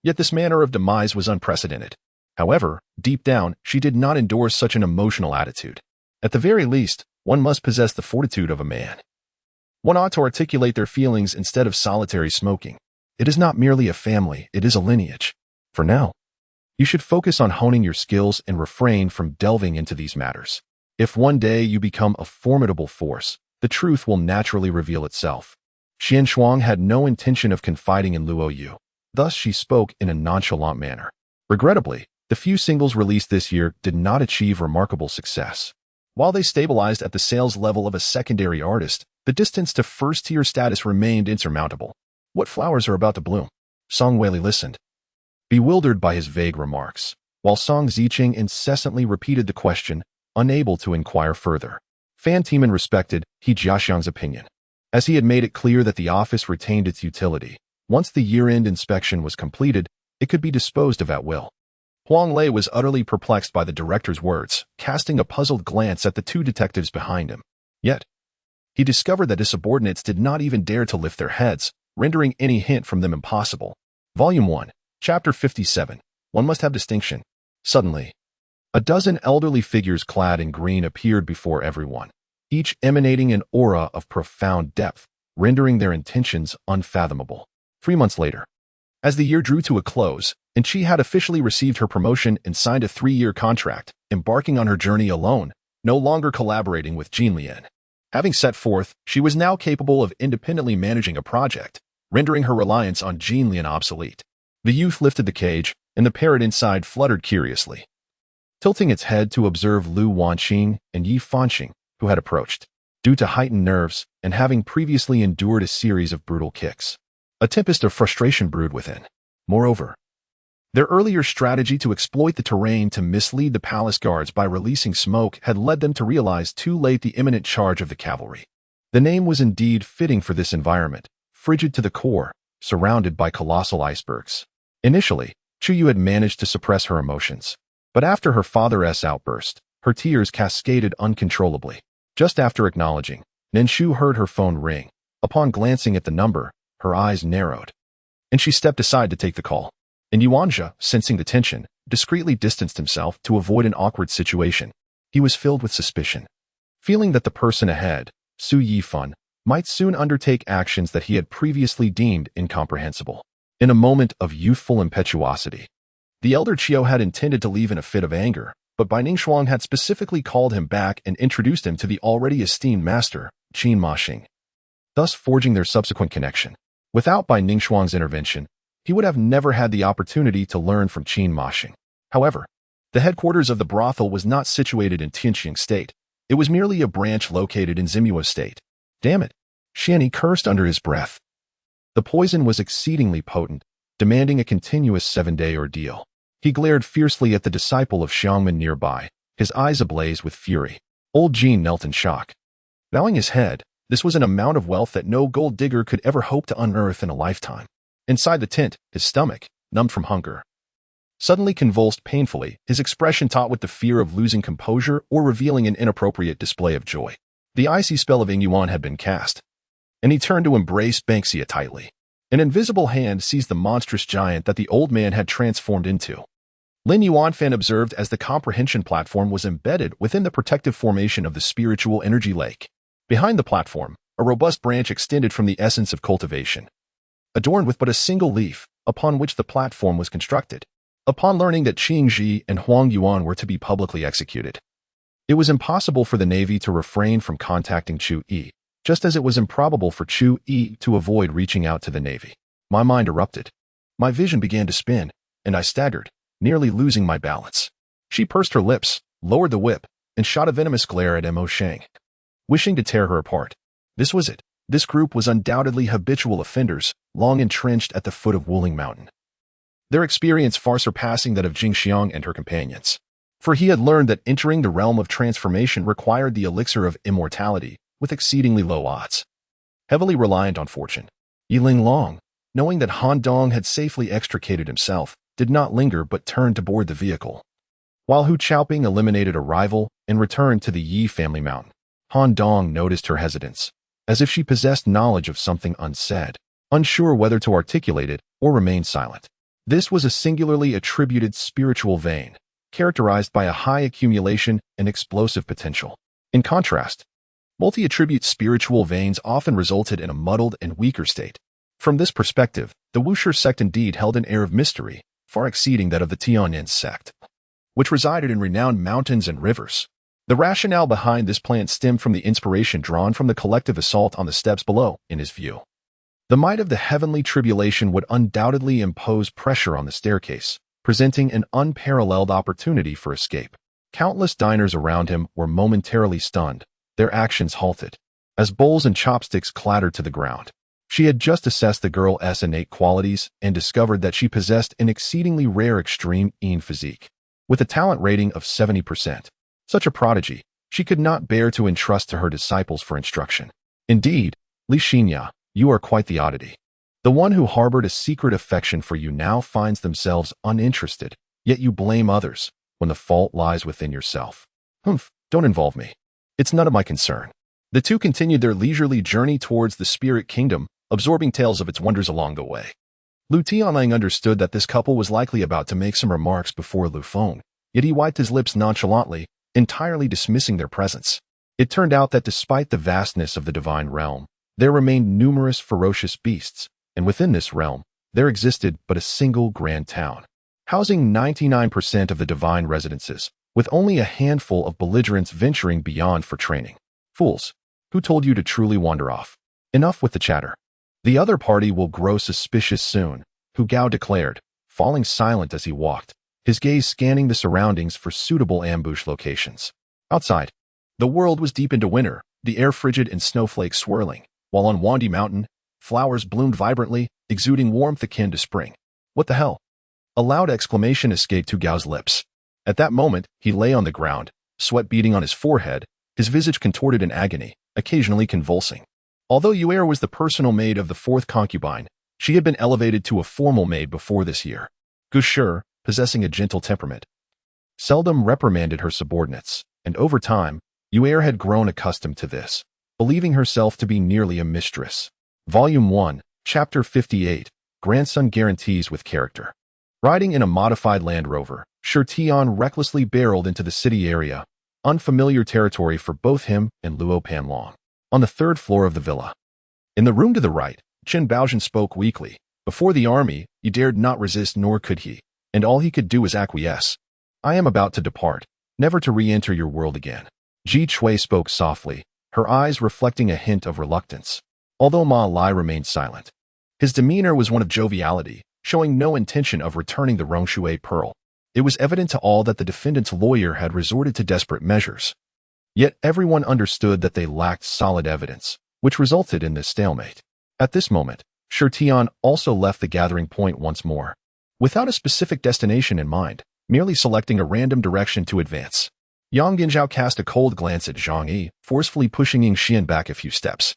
Yet this manner of demise was unprecedented. However, deep down, she did not endorse such an emotional attitude. At the very least, one must possess the fortitude of a man. One ought to articulate their feelings instead of solitary smoking. It is not merely a family, it is a lineage. For now, you should focus on honing your skills and refrain from delving into these matters. If one day you become a formidable force, the truth will naturally reveal itself. Xian Shuang had no intention of confiding in Luo Yu. Thus she spoke in a nonchalant manner. Regrettably, the few singles released this year did not achieve remarkable success. While they stabilized at the sales level of a secondary artist, the distance to first-tier status remained insurmountable. "What flowers are about to bloom?" Song Weili listened, bewildered by his vague remarks, while Song Ziqing incessantly repeated the question, unable to inquire further. Fan Tiemann respected He Jiaxiang's opinion, as he had made it clear that the office retained its utility. Once the year-end inspection was completed, it could be disposed of at will. Huang Lei was utterly perplexed by the director's words, casting a puzzled glance at the two detectives behind him. Yet, he discovered that his subordinates did not even dare to lift their heads, rendering any hint from them impossible. Volume 1, Chapter 57. One must have distinction. Suddenly, a dozen elderly figures clad in green appeared before everyone, each emanating an aura of profound depth, rendering their intentions unfathomable. 3 months later, as the year drew to a close, and she had officially received her promotion and signed a 3-year contract, embarking on her journey alone, no longer collaborating with Jin Lian. Having set forth, she was now capable of independently managing a project, rendering her reliance on Jin Lian obsolete. The youth lifted the cage, and the parrot inside fluttered curiously, tilting its head to observe Lu Wanqing and Yi Fanqing, who had approached. Due to heightened nerves and having previously endured a series of brutal kicks, a tempest of frustration brewed within. Moreover, their earlier strategy to exploit the terrain to mislead the palace guards by releasing smoke had led them to realize too late the imminent charge of the cavalry. The name was indeed fitting for this environment, frigid to the core, surrounded by colossal icebergs. Initially, Chu Yu had managed to suppress her emotions, but after her father's outburst, her tears cascaded uncontrollably. Just after acknowledging, Nenshu heard her phone ring. Upon glancing at the number, her eyes narrowed, and she stepped aside to take the call. And Yuanjia, sensing the tension, discreetly distanced himself to avoid an awkward situation. He was filled with suspicion, feeling that the person ahead, Su Yifan, might soon undertake actions that he had previously deemed incomprehensible. In a moment of youthful impetuosity, the elder Qiu had intended to leave in a fit of anger, but Bai Ningshuang had specifically called him back and introduced him to the already esteemed master, Qin Maxing, thus forging their subsequent connection. Without Bai Ningshuang's intervention, he would have never had the opportunity to learn from Qin Mashing. However, the headquarters of the brothel was not situated in Tianqing State. It was merely a branch located in Zimua State. Damn it! Xianyi cursed under his breath. The poison was exceedingly potent, demanding a continuous 7-day ordeal. He glared fiercely at the disciple of Xiangmen nearby, his eyes ablaze with fury. Old Jean knelt in shock. Bowing his head, this was an amount of wealth that no gold digger could ever hope to unearth in a lifetime. Inside the tent, his stomach, numbed from hunger, suddenly convulsed painfully, his expression taut with the fear of losing composure or revealing an inappropriate display of joy. The icy spell of Yuan had been cast, and he turned to embrace Banksia tightly. An invisible hand seized the monstrous giant that the old man had transformed into. Lin Yuanfan observed as the comprehension platform was embedded within the protective formation of the spiritual energy lake. Behind the platform, a robust branch extended from the essence of cultivation, adorned with but a single leaf, upon which the platform was constructed. Upon learning that Qing Ji and Huang Yuan were to be publicly executed, it was impossible for the Navy to refrain from contacting Chu Yi, just as it was improbable for Chu Yi to avoid reaching out to the Navy. My mind erupted. My vision began to spin, and I staggered, nearly losing my balance. She pursed her lips, lowered the whip, and shot a venomous glare at Mo Shang, wishing to tear her apart. This was it. This group was undoubtedly habitual offenders, long entrenched at the foot of Wuling Mountain, their experience far surpassing that of Jing Xiang and her companions. For he had learned that entering the realm of transformation required the elixir of immortality, with exceedingly low odds. Heavily reliant on fortune, Yiling Long, knowing that Han Dong had safely extricated himself, did not linger but turned to board the vehicle. While Hu Chaoping eliminated a rival and returned to the Yi family mountain, Han Dong noticed her hesitance, as if she possessed knowledge of something unsaid, unsure whether to articulate it or remain silent. This was a singularly attributed spiritual vein, characterized by a high accumulation and explosive potential. In contrast, multi-attribute spiritual veins often resulted in a muddled and weaker state. From this perspective, the Wuxia sect indeed held an air of mystery, far exceeding that of the Tianyin sect, which resided in renowned mountains and rivers. The rationale behind this plan stemmed from the inspiration drawn from the collective assault on the steppes below, in his view. The might of the heavenly tribulation would undoubtedly impose pressure on the staircase, presenting an unparalleled opportunity for escape. Countless diners around him were momentarily stunned, their actions halted, as bowls and chopsticks clattered to the ground. She had just assessed the girl's innate qualities and discovered that she possessed an exceedingly rare extreme Yin physique, with a talent rating of 70%. Such a prodigy, she could not bear to entrust to her disciples for instruction. Indeed, Li Xinya, you are quite the oddity. The one who harbored a secret affection for you now finds themselves uninterested, yet you blame others, when the fault lies within yourself. Humph, don't involve me. It's none of my concern. The two continued their leisurely journey towards the spirit kingdom, absorbing tales of its wonders along the way. Lu Tianlang understood that this couple was likely about to make some remarks before Lu Feng, yet he wiped his lips nonchalantly, entirely dismissing their presence. It turned out that despite the vastness of the divine realm, there remained numerous ferocious beasts, and within this realm, there existed but a single grand town, housing 99% of the divine residences, with only a handful of belligerents venturing beyond for training. Fools, who told you to truly wander off? Enough with the chatter. The other party will grow suspicious soon, Hu Gao declared, falling silent as he walked, his gaze scanning the surroundings for suitable ambush locations. Outside, the world was deep into winter, the air frigid and snowflakes swirling, while on Wandi Mountain, flowers bloomed vibrantly, exuding warmth akin to spring. What the hell? A loud exclamation escaped Hu Gao's lips. At that moment, he lay on the ground, sweat beading on his forehead, his visage contorted in agony, occasionally convulsing. Although Yu'er was the personal maid of the fourth concubine, she had been elevated to a formal maid before this year. Gushur, possessing a gentle temperament, seldom reprimanded her subordinates, and over time, Yu'er had grown accustomed to this, believing herself to be nearly a mistress. Volume 1, Chapter 58, Grandson Guarantees with Character. Riding in a modified Land Rover, Shi Tian recklessly barreled into the city area, unfamiliar territory for both him and Luo Panlong. On the third floor of the villa, in the room to the right, Chen Baozhen spoke weakly. Before the army, he dared not resist nor could he, and all he could do was acquiesce. I am about to depart, never to re-enter your world again. Ji Chui spoke softly, her eyes reflecting a hint of reluctance, although Ma Lai remained silent. His demeanor was one of joviality, showing no intention of returning the Rongshui pearl. It was evident to all that the defendant's lawyer had resorted to desperate measures. Yet everyone understood that they lacked solid evidence, which resulted in this stalemate. At this moment, Shi Tian also left the gathering point once more, without a specific destination in mind, merely selecting a random direction to advance. Yang Ginzhao cast a cold glance at Zhang Yi, forcefully pushing Ying Xian back a few steps.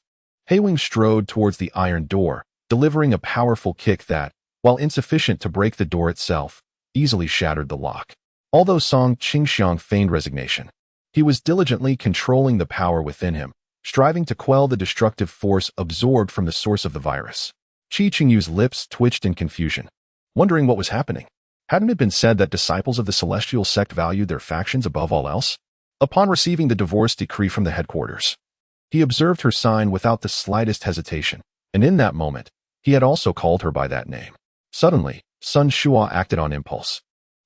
He Wing strode towards the iron door, delivering a powerful kick that, while insufficient to break the door itself, easily shattered the lock. Although Song Qingxiang feigned resignation, he was diligently controlling the power within him, striving to quell the destructive force absorbed from the source of the virus. Qi Qingyu's lips twitched in confusion, wondering what was happening. Hadn't it been said that disciples of the celestial sect valued their factions above all else? Upon receiving the divorce decree from the headquarters, he observed her sign without the slightest hesitation, and in that moment, he had also called her by that name. Suddenly, Sun Shua acted on impulse,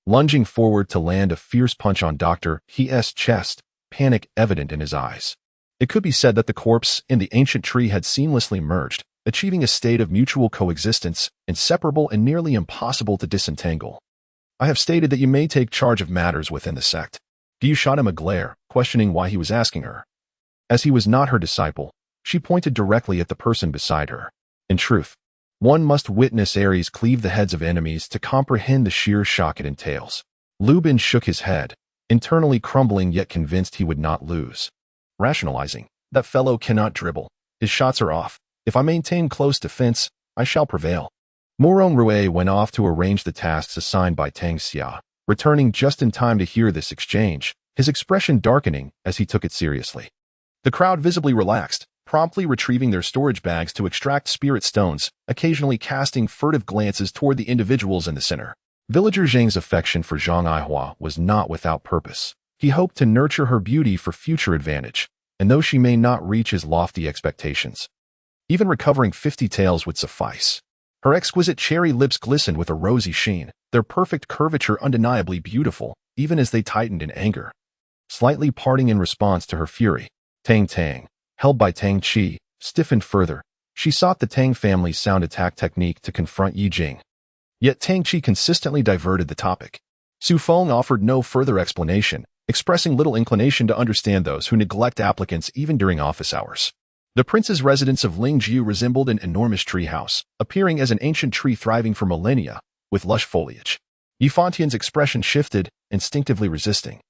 lunging forward to land a fierce punch on Dr. He's chest, panic evident in his eyes. It could be said that the corpse and the ancient tree had seamlessly merged, achieving a state of mutual coexistence, inseparable and nearly impossible to disentangle. I have stated that you may take charge of matters within the sect. Gu shot him a glare, questioning why he was asking her. As he was not her disciple, she pointed directly at the person beside her. In truth, one must witness Ares cleave the heads of enemies to comprehend the sheer shock it entails. Lu Bin shook his head, internally crumbling yet convinced he would not lose. Rationalizing, that fellow cannot dribble. His shots are off. If I maintain close defense, I shall prevail. Morong Rue went off to arrange the tasks assigned by Tang Xia, returning just in time to hear this exchange, his expression darkening as he took it seriously. The crowd visibly relaxed, promptly retrieving their storage bags to extract spirit stones, occasionally casting furtive glances toward the individuals in the center. Villager Zhang's affection for Zhang Aihua was not without purpose. He hoped to nurture her beauty for future advantage, and though she may not reach his lofty expectations, even recovering 50 taels would suffice. Her exquisite cherry lips glistened with a rosy sheen, their perfect curvature undeniably beautiful, even as they tightened in anger. Slightly parting in response to her fury, Tang Tang, held by Tang Qi, stiffened further. She sought the Tang family's sound attack technique to confront Yi Jing. Yet Tang Qi consistently diverted the topic. Su Feng offered no further explanation, expressing little inclination to understand those who neglect applicants even during office hours. The prince's residence of Lingjiu resembled an enormous tree house, appearing as an ancient tree thriving for millennia, with lush foliage. Yi Fantian's expression shifted, instinctively resisting,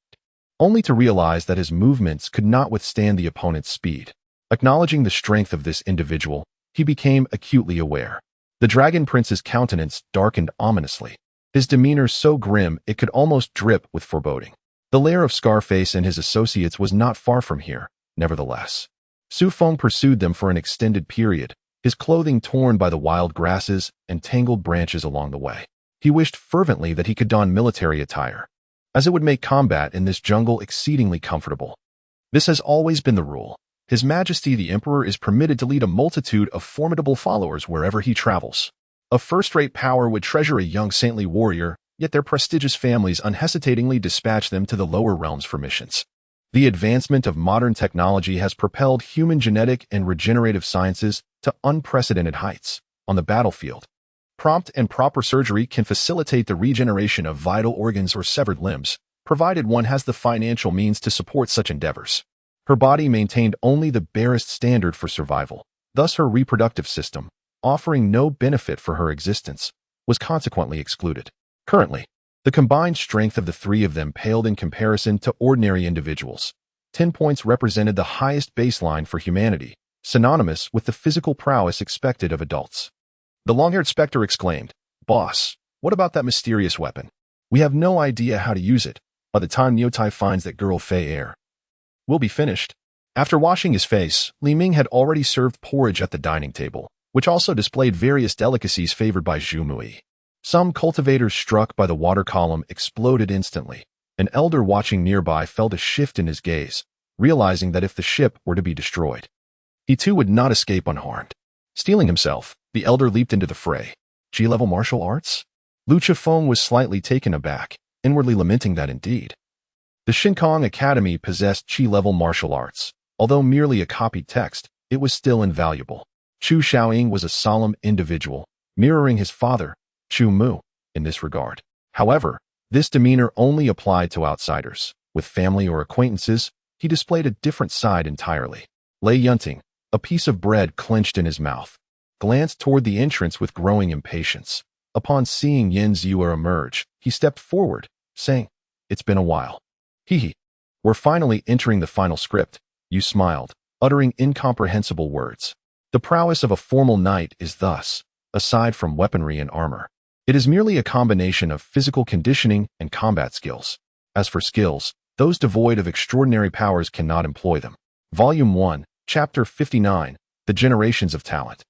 only to realize that his movements could not withstand the opponent's speed. Acknowledging the strength of this individual, he became acutely aware. The dragon prince's countenance darkened ominously, his demeanor so grim it could almost drip with foreboding. The lair of Scarface and his associates was not far from here, nevertheless. Su Feng pursued them for an extended period, his clothing torn by the wild grasses and tangled branches along the way. He wished fervently that he could don military attire, as it would make combat in this jungle exceedingly comfortable. This has always been the rule. His Majesty the Emperor is permitted to lead a multitude of formidable followers wherever he travels. A first-rate power would treasure a young saintly warrior, yet their prestigious families unhesitatingly dispatch them to the lower realms for missions. The advancement of modern technology has propelled human genetic and regenerative sciences to unprecedented heights. On the battlefield, prompt and proper surgery can facilitate the regeneration of vital organs or severed limbs, provided one has the financial means to support such endeavors. Her body maintained only the barest standard for survival, thus her reproductive system, offering no benefit for her existence, was consequently excluded. Currently, the combined strength of the three of them paled in comparison to ordinary individuals. 10 points represented the highest baseline for humanity, synonymous with the physical prowess expected of adults. The long-haired specter exclaimed, "Boss, what about that mysterious weapon? We have no idea how to use it. By the time Niotai finds that girl Fei Air, we'll be finished." After washing his face, Li Ming had already served porridge at the dining table, which also displayed various delicacies favored by Zhu Mui. Some cultivators struck by the water column exploded instantly. An elder watching nearby felt a shift in his gaze, realizing that if the ship were to be destroyed, he too would not escape unharmed. Steeling himself, the elder leaped into the fray. G-level martial arts? Lu Chifeng was slightly taken aback, inwardly lamenting that indeed. The Shinkong Academy possessed Qi-level martial arts. Although merely a copied text, it was still invaluable. Chu Xiaoying was a solemn individual, mirroring his father, Chu Mu, in this regard. However, this demeanor only applied to outsiders. With family or acquaintances, he displayed a different side entirely. Lei Yunting, a piece of bread clenched in his mouth, glanced toward the entrance with growing impatience. Upon seeing Yin Ziyue emerge, he stepped forward, saying, "It's been a while." Hee. "We're finally entering the final script," Yu smiled, uttering incomprehensible words. The prowess of a formal knight is thus, aside from weaponry and armor, it is merely a combination of physical conditioning and combat skills. As for skills, those devoid of extraordinary powers cannot employ them. Volume 1, Chapter 59, The Generations of Talent.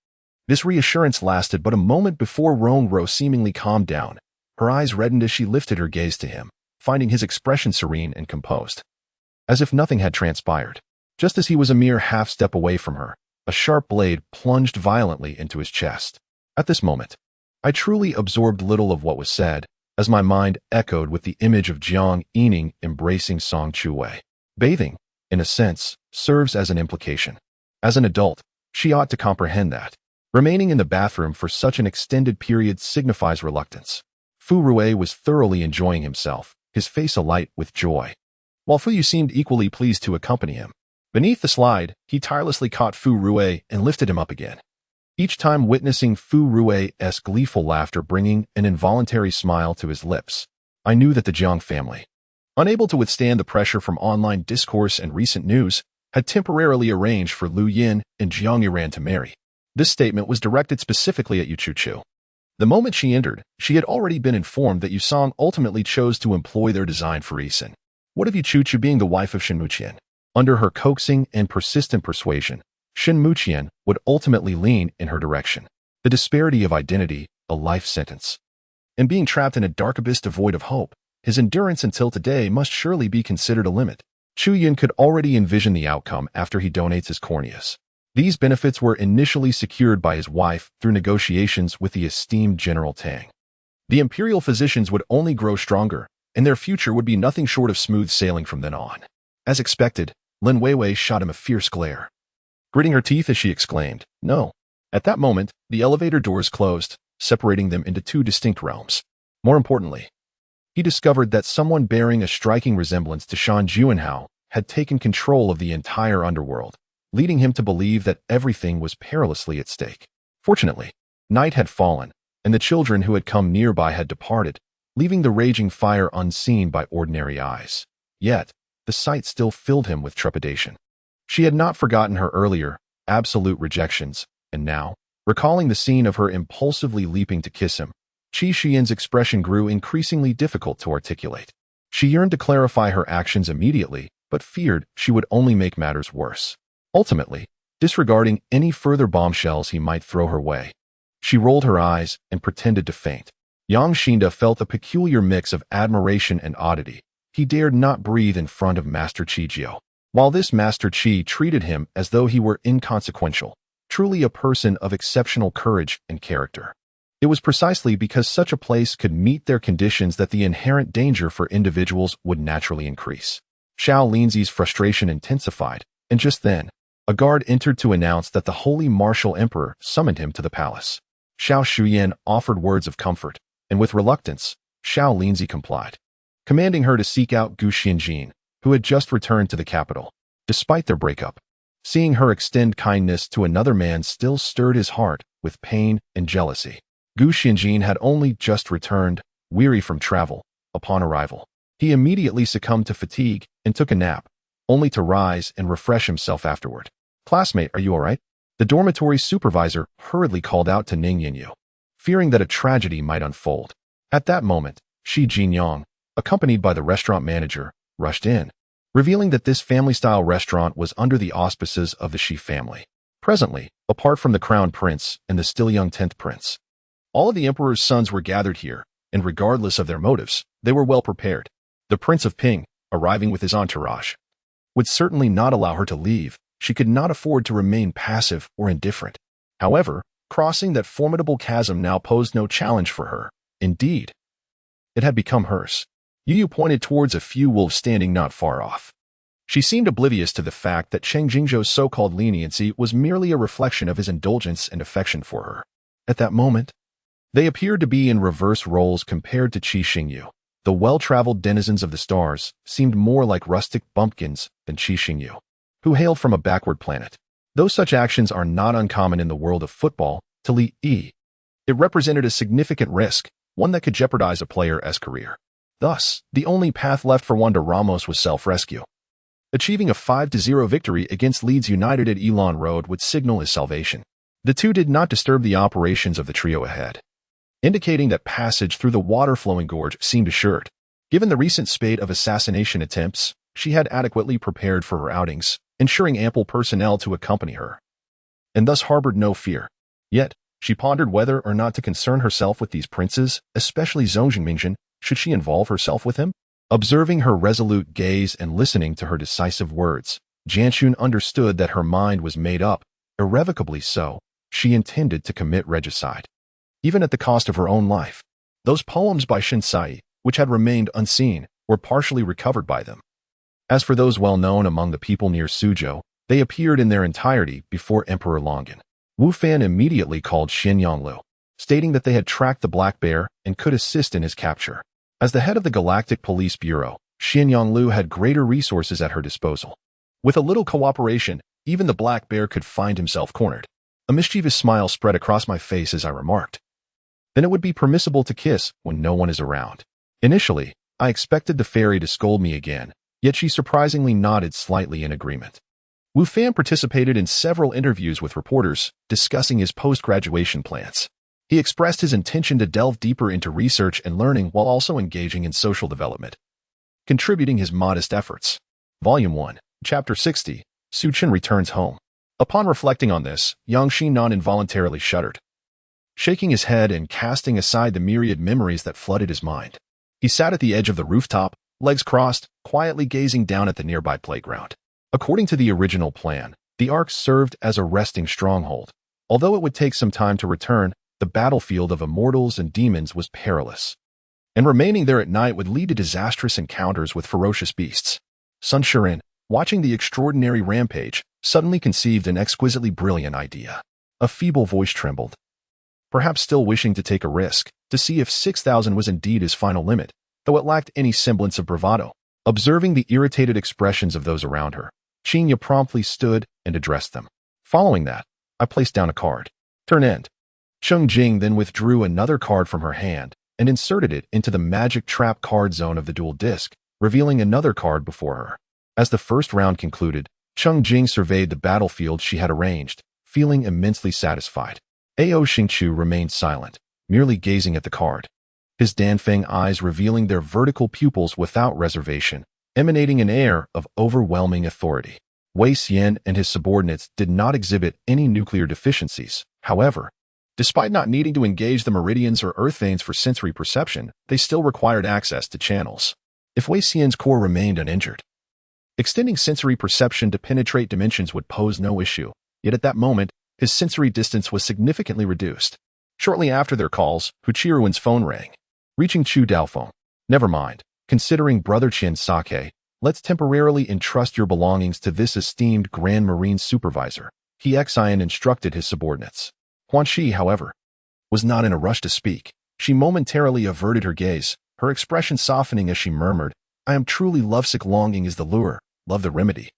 This reassurance lasted but a moment before Ronro seemingly calmed down. Her eyes reddened as she lifted her gaze to him, finding his expression serene and composed, as if nothing had transpired. Just as he was a mere half-step away from her, a sharp blade plunged violently into his chest. At this moment, I truly absorbed little of what was said, as my mind echoed with the image of Jiang Yining embracing Song Chuwei. Bathing, in a sense, serves as an implication. As an adult, she ought to comprehend that. Remaining in the bathroom for such an extended period signifies reluctance. Fu Rui was thoroughly enjoying himself, his face alight with joy, while Fu Yu seemed equally pleased to accompany him. Beneath the slide, he tirelessly caught Fu Rui and lifted him up again, each time witnessing Fu Rui's gleeful laughter bringing an involuntary smile to his lips. I knew that the Jiang family, unable to withstand the pressure from online discourse and recent news, had temporarily arranged for Lu Yin and Jiang Yiran to marry. This statement was directed specifically at Yu Chuchu. The moment she entered, she had already been informed that Yu Song ultimately chose to employ their design for Yisan. What of Yu Chuchu being the wife of Shen Muqian? Under her coaxing and persistent persuasion, Shen Muqian would ultimately lean in her direction. The disparity of identity, a life sentence. And being trapped in a dark abyss devoid of hope, his endurance until today must surely be considered a limit. Chu Yin could already envision the outcome after he donates his corneas. These benefits were initially secured by his wife through negotiations with the esteemed General Tang. The Imperial physicians would only grow stronger, and their future would be nothing short of smooth sailing from then on. As expected, Lin Weiwei shot him a fierce glare, gritting her teeth as she exclaimed, "No." At that moment, the elevator doors closed, separating them into two distinct realms. More importantly, he discovered that someone bearing a striking resemblance to Shan Juanhao had taken control of the entire underworld, leading him to believe that everything was perilously at stake. Fortunately, night had fallen, and the children who had come nearby had departed, leaving the raging fire unseen by ordinary eyes. Yet, the sight still filled him with trepidation. She had not forgotten her earlier, absolute rejections, and now, recalling the scene of her impulsively leaping to kiss him, Qi Xian's expression grew increasingly difficult to articulate. She yearned to clarify her actions immediately, but feared she would only make matters worse. Ultimately, disregarding any further bombshells he might throw her way, she rolled her eyes and pretended to faint. Yang Xinda felt a peculiar mix of admiration and oddity. He dared not breathe in front of Master Qi Jiao, while this Master Qi treated him as though he were inconsequential, truly a person of exceptional courage and character. It was precisely because such a place could meet their conditions that the inherent danger for individuals would naturally increase. Xiao Linzi's frustration intensified, and just then, a guard entered to announce that the Holy Martial Emperor summoned him to the palace. Xiao Shuyan offered words of comfort, and with reluctance, Xiao Linzi complied, commanding her to seek out Gu Xianjin, who had just returned to the capital. Despite their breakup, seeing her extend kindness to another man still stirred his heart with pain and jealousy. Gu Xianjin had only just returned, weary from travel. Upon arrival, he immediately succumbed to fatigue and took a nap, only to rise and refresh himself afterward. "Classmate, are you all right?" The dormitory supervisor hurriedly called out to Ning Yinyu, fearing that a tragedy might unfold. At that moment, Shi Jinyang, accompanied by the restaurant manager, rushed in, revealing that this family-style restaurant was under the auspices of the Shi family. Presently, apart from the crown prince and the still young 10th prince, all of the emperor's sons were gathered here, and regardless of their motives, they were well prepared. The Prince of Ping, arriving with his entourage, would certainly not allow her to leave. She could not afford to remain passive or indifferent. However, crossing that formidable chasm now posed no challenge for her. Indeed, it had become hers. Yu pointed towards a few wolves standing not far off. She seemed oblivious to the fact that Cheng Jingzhou's so-called leniency was merely a reflection of his indulgence and affection for her. At that moment, They appeared to be in reverse roles compared to Qi Xingyu. The well-traveled denizens of the stars seemed more like rustic bumpkins than Qi Xingyu, who hailed from a backward planet. Though such actions are not uncommon in the world of football, to Li Yi, it represented a significant risk, one that could jeopardize a player's career. Thus, the only path left for Wanda Ramos was self-rescue. Achieving a 5-0 victory against Leeds United at Elon Road would signal his salvation. The two did not disturb the operations of the trio ahead, indicating that passage through the water-flowing gorge seemed assured. Given the recent spate of assassination attempts, she had adequately prepared for her outings, ensuring ample personnel to accompany her, and thus harbored no fear. Yet, she pondered whether or not to concern herself with these princes, especially Zhong Jingmingzhen. Should she involve herself with him? Observing her resolute gaze and listening to her decisive words, Jianxun understood that her mind was made up, irrevocably so. She intended to commit regicide, even at the cost of her own life. Those poems by Shinsai, which had remained unseen, were partially recovered by them. As for those well known among the people near Suzhou, they appeared in their entirety before Emperor Longan. Wu Fan immediately called Xin Yonglu, stating that they had tracked the Black Bear and could assist in his capture. As the head of the Galactic Police Bureau, Xin Yonglu had greater resources at her disposal. With a little cooperation, even the Black Bear could find himself cornered. A mischievous smile spread across my face as I remarked, "Then it would be permissible to kiss when no one is around." Initially, I expected the fairy to scold me again, yet she surprisingly nodded slightly in agreement. Wu Fan participated in several interviews with reporters, discussing his post-graduation plans. He expressed his intention to delve deeper into research and learning while also engaging in social development, contributing his modest efforts. Volume 1, Chapter 60, Su Chen returns home. Upon reflecting on this, Yang Xinan involuntarily shuddered, shaking his head and casting aside the myriad memories that flooded his mind. He sat at the edge of the rooftop, legs crossed, quietly gazing down at the nearby playground. According to the original plan, the Ark served as a resting stronghold. Although it would take some time to return, the battlefield of immortals and demons was perilous, and remaining there at night would lead to disastrous encounters with ferocious beasts. Sun Shiren, watching the extraordinary rampage, suddenly conceived an exquisitely brilliant idea. A feeble voice trembled, perhaps still wishing to take a risk, to see if 6,000 was indeed his final limit, though it lacked any semblance of bravado. Observing the irritated expressions of those around her, Qinya promptly stood and addressed them. Following that, I placed down a card. Turn end. Cheng Jing then withdrew another card from her hand and inserted it into the magic trap card zone of the dual disc, revealing another card before her. As the first round concluded, Cheng Jing surveyed the battlefield she had arranged, feeling immensely satisfied. Ao Xingqiu remained silent, merely gazing at the card, his Danfeng eyes revealing their vertical pupils without reservation, emanating an air of overwhelming authority. Wei Xian and his subordinates did not exhibit any nuclear deficiencies. However, despite not needing to engage the meridians or earth veins for sensory perception, they still required access to channels. If Wei Xian's core remained uninjured, extending sensory perception to penetrate dimensions would pose no issue. Yet at that moment, his sensory distance was significantly reduced. Shortly after their calls, Hu Qiruan's phone rang. Reaching Chu Daophong. Never mind. Considering Brother Qian Sake, let's temporarily entrust your belongings to this esteemed Grand Marine Supervisor. He Xian instructed his subordinates. Huan Shi, however, was not in a rush to speak. She momentarily averted her gaze, her expression softening as she murmured, "I am truly lovesick. Longing is the lure, love the remedy.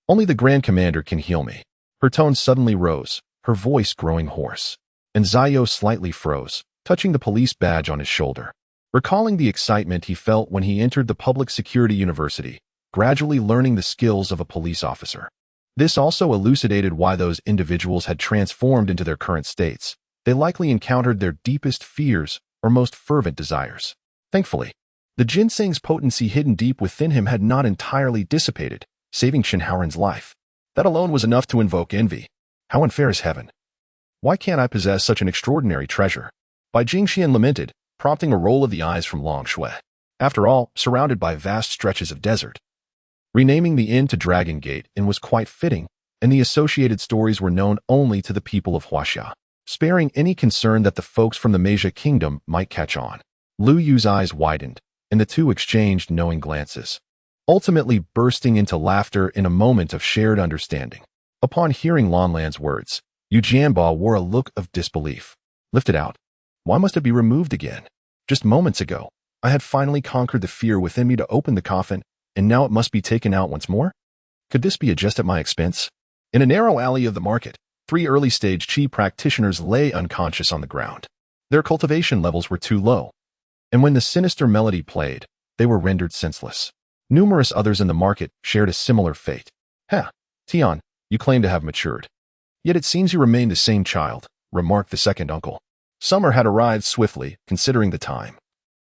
Only the Grand Commander can heal me." Her tone suddenly rose, her voice growing hoarse, and Zio slightly froze, touching the police badge on his shoulder. Recalling the excitement he felt when he entered the public security university, gradually learning the skills of a police officer. This also elucidated why those individuals had transformed into their current states. They likely encountered their deepest fears or most fervent desires. Thankfully, the ginseng's potency hidden deep within him had not entirely dissipated, saving Shenhaoren's life. That alone was enough to invoke envy. How unfair is heaven? Why can't I possess such an extraordinary treasure? Bai Jingxian lamented, prompting a roll of the eyes from Long Shui. After all, surrounded by vast stretches of desert. Renaming the inn to Dragon Gate Inn was quite fitting, and the associated stories were known only to the people of Huaxia, sparing any concern that the folks from the Meiji Kingdom might catch on. Lu Yu's eyes widened, and the two exchanged knowing glances, ultimately bursting into laughter in a moment of shared understanding. Upon hearing Lanlan's words, Yu Jianba wore a look of disbelief. Lifted out, Why must it be removed again? Just moments ago, I had finally conquered the fear within me to open the coffin, and now it must be taken out once more? Could this be a jest at my expense? In a narrow alley of the market, 3 early-stage Qi practitioners lay unconscious on the ground. Their cultivation levels were too low, and when the sinister melody played, they were rendered senseless. Numerous others in the market shared a similar fate. Tian, you claim to have matured. Yet it seems you remain the same child, remarked the second uncle. Summer had arrived swiftly, considering the time.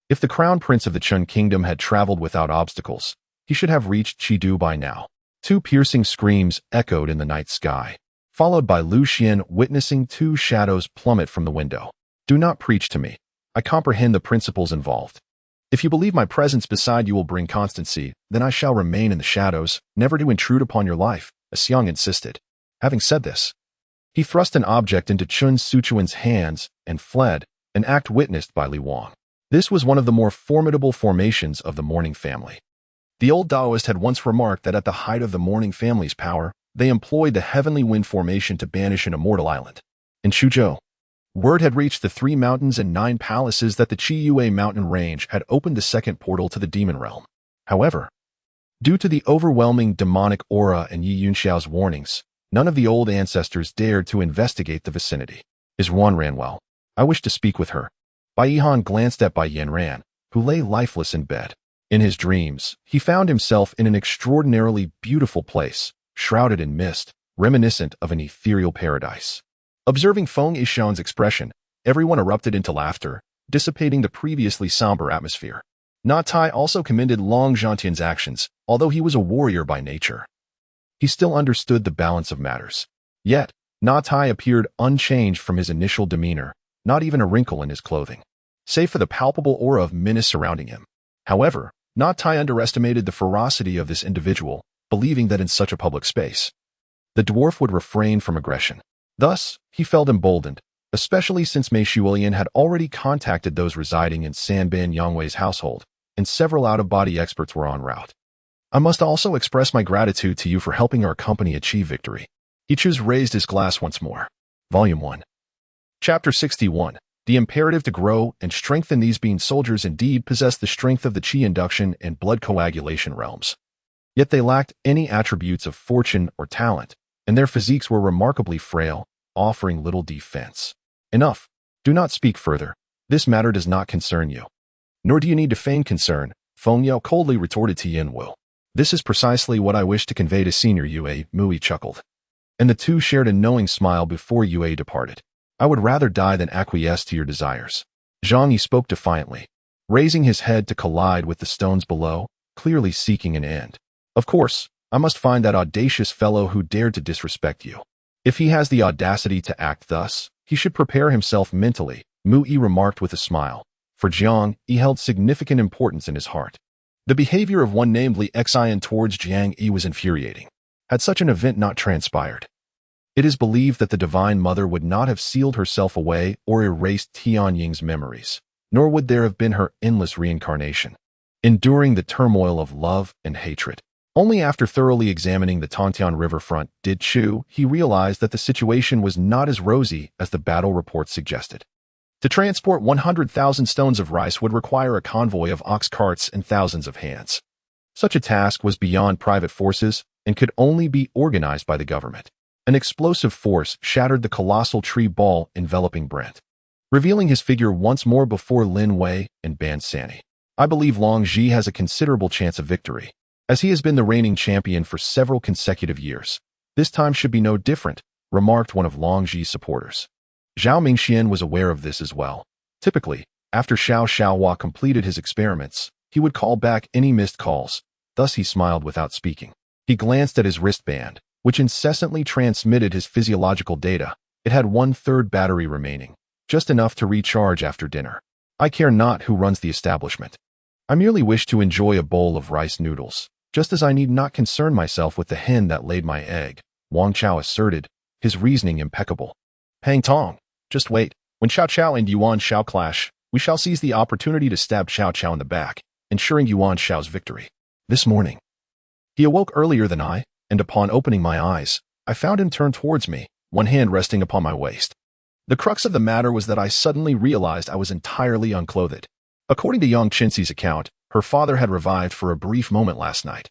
If the crown prince of the Chen kingdom had traveled without obstacles, he should have reached Chidu by now. 2 piercing screams echoed in the night sky, followed by Lu Xian witnessing 2 shadows plummet from the window. Do not preach to me. I comprehend the principles involved. If you believe my presence beside you will bring constancy, then I shall remain in the shadows, never to intrude upon your life, Xiang insisted. Having said this, he thrust an object into Chun Suchuan's hands and fled, an act witnessed by Li Wang. This was one of the more formidable formations of the Mourning family. The old Taoist had once remarked that at the height of the Mourning family's power, they employed the Heavenly Wind formation to banish an immortal island. In Suzhou, word had reached the 3 mountains and 9 palaces that the Qiyue mountain range had opened the second portal to the demon realm. However, due to the overwhelming demonic aura and Yi Yunxiao's warnings, none of the old ancestors dared to investigate the vicinity. Is Ran well? I wish to speak with her. Bai Yihan glanced at Bai Yanran, who lay lifeless in bed. In his dreams, he found himself in an extraordinarily beautiful place, shrouded in mist, reminiscent of an ethereal paradise. Observing Feng Yishan's expression, everyone erupted into laughter, dissipating the previously somber atmosphere. Na Tai also commended Long Zhantian's actions, although he was a warrior by nature. He still understood the balance of matters. Yet, Na Tai appeared unchanged from his initial demeanor, not even a wrinkle in his clothing, save for the palpable aura of menace surrounding him. However, Na Tai underestimated the ferocity of this individual, believing that in such a public space, the dwarf would refrain from aggression. Thus, he felt emboldened, especially since Mei Shuilian had already contacted those residing in Sanban Yangwei's household, and several out-of-body experts were en route. I must also express my gratitude to you for helping our company achieve victory. Ichus raised his glass once more. Volume 1. Chapter 61. The imperative to grow and strengthen. These being soldiers indeed possessed the strength of the Qi induction and blood coagulation realms. Yet they lacked any attributes of fortune or talent, and their physiques were remarkably frail, offering little defense. Enough. Do not speak further. This matter does not concern you. Nor do you need to feign concern, Feng Yao coldly retorted to Yin Wu. This is precisely what I wish to convey to Senior Yue, Mui chuckled. And the two shared a knowing smile before Yue departed. I would rather die than acquiesce to your desires. Zhang Yi spoke defiantly, raising his head to collide with the stones below, clearly seeking an end. Of course, I must find that audacious fellow who dared to disrespect you. If he has the audacity to act thus, he should prepare himself mentally, Mu Yi remarked with a smile. For Jiang, he held significant importance in his heart. The behavior of one named Li Xian towards Jiang Yi was infuriating. Had such an event not transpired, it is believed that the Divine Mother would not have sealed herself away or erased Tianying's memories, nor would there have been her endless reincarnation, enduring the turmoil of love and hatred. Only after thoroughly examining the Tontian riverfront did he realize that the situation was not as rosy as the battle reports suggested. To transport 100,000 stones of rice would require a convoy of ox carts and thousands of hands. Such a task was beyond private forces and could only be organized by the government. An explosive force shattered the colossal tree ball enveloping Brent, revealing his figure once more before Lin Wei and Ban Sani. I believe Long Ji has a considerable chance of victory, as he has been the reigning champion for several consecutive years. This time should be no different, remarked one of Long Ji's supporters. Zhao Mingxian was aware of this as well. Typically, after Xiao Xiaohua completed his experiments, he would call back any missed calls. Thus he smiled without speaking. He glanced at his wristband, which incessantly transmitted his physiological data. It had 1/3 battery remaining, just enough to recharge after dinner. I care not who runs the establishment. I merely wish to enjoy a bowl of rice noodles, just as I need not concern myself with the hen that laid my egg, Wang Chao asserted, his reasoning impeccable. Pang Tong, just wait. When Xiao Chao and Yuan Xiao clash, we shall seize the opportunity to stab Xiao Chao in the back, ensuring Yuan Xiao's victory. This morning, he awoke earlier than I, and upon opening my eyes, I found him turned towards me, one hand resting upon my waist. The crux of the matter was that I suddenly realized I was entirely unclothed. According to Yang Qinxi's account, her father had revived for a brief moment last night.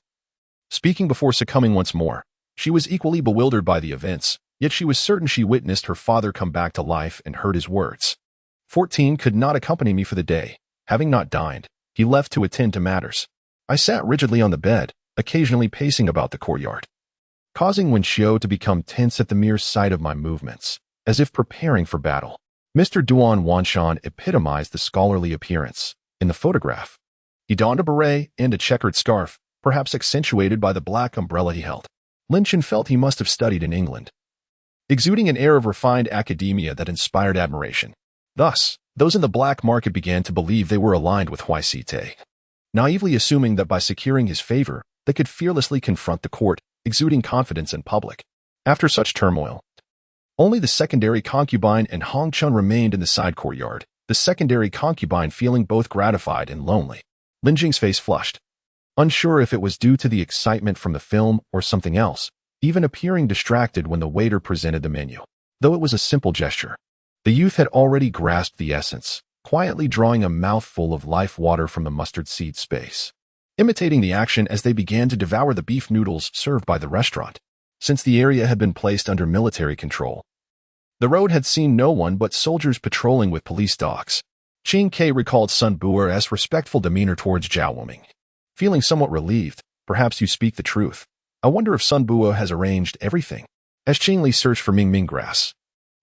Speaking before succumbing once more, she was equally bewildered by the events, yet she was certain she witnessed her father come back to life and heard his words. 14 could not accompany me for the day. Having not dined, he left to attend to matters. I sat rigidly on the bed, occasionally pacing about the courtyard, causing Wen Xiu to become tense at the mere sight of my movements, as if preparing for battle. Mr. Duan Wanshan epitomized the scholarly appearance. In the photograph, he donned a beret and a checkered scarf, perhaps accentuated by the black umbrella he held. Lin Chen felt he must have studied in England, exuding an air of refined academia that inspired admiration. Thus, those in the black market began to believe they were aligned with Hui Site, naively assuming that by securing his favor, they could fearlessly confront the court, exuding confidence in public. After such turmoil, only the secondary concubine and Hong Chun remained in the side courtyard, the secondary concubine feeling both gratified and lonely. Lin Jing's face flushed, unsure if it was due to the excitement from the film or something else, even appearing distracted when the waiter presented the menu. Though it was a simple gesture, the youth had already grasped the essence, quietly drawing a mouthful of life water from the mustard seed space, imitating the action as they began to devour the beef noodles served by the restaurant. Since the area had been placed under military control, the road had seen no one but soldiers patrolling with police dogs. Qing Ke recalled Sun Buer's respectful demeanor towards Zhao Woming. Feeling somewhat relieved, perhaps you speak the truth. I wonder if Sun Buo has arranged everything. As Qing Li searched for Mingming grass,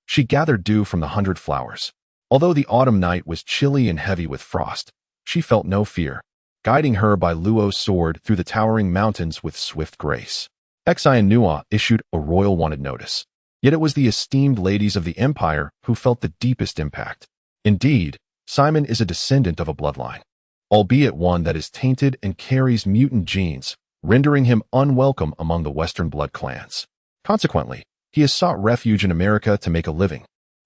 she gathered dew from the 100 flowers. Although the autumn night was chilly and heavy with frost, she felt no fear, guiding her by Luo's sword through the towering mountains with swift grace. Xian Nua issued a royal wanted notice. Yet it was the esteemed ladies of the empire who felt the deepest impact. Indeed, Simon is a descendant of a bloodline, albeit one that is tainted and carries mutant genes, rendering him unwelcome among the Western blood clans. Consequently, he has sought refuge in America to make a living,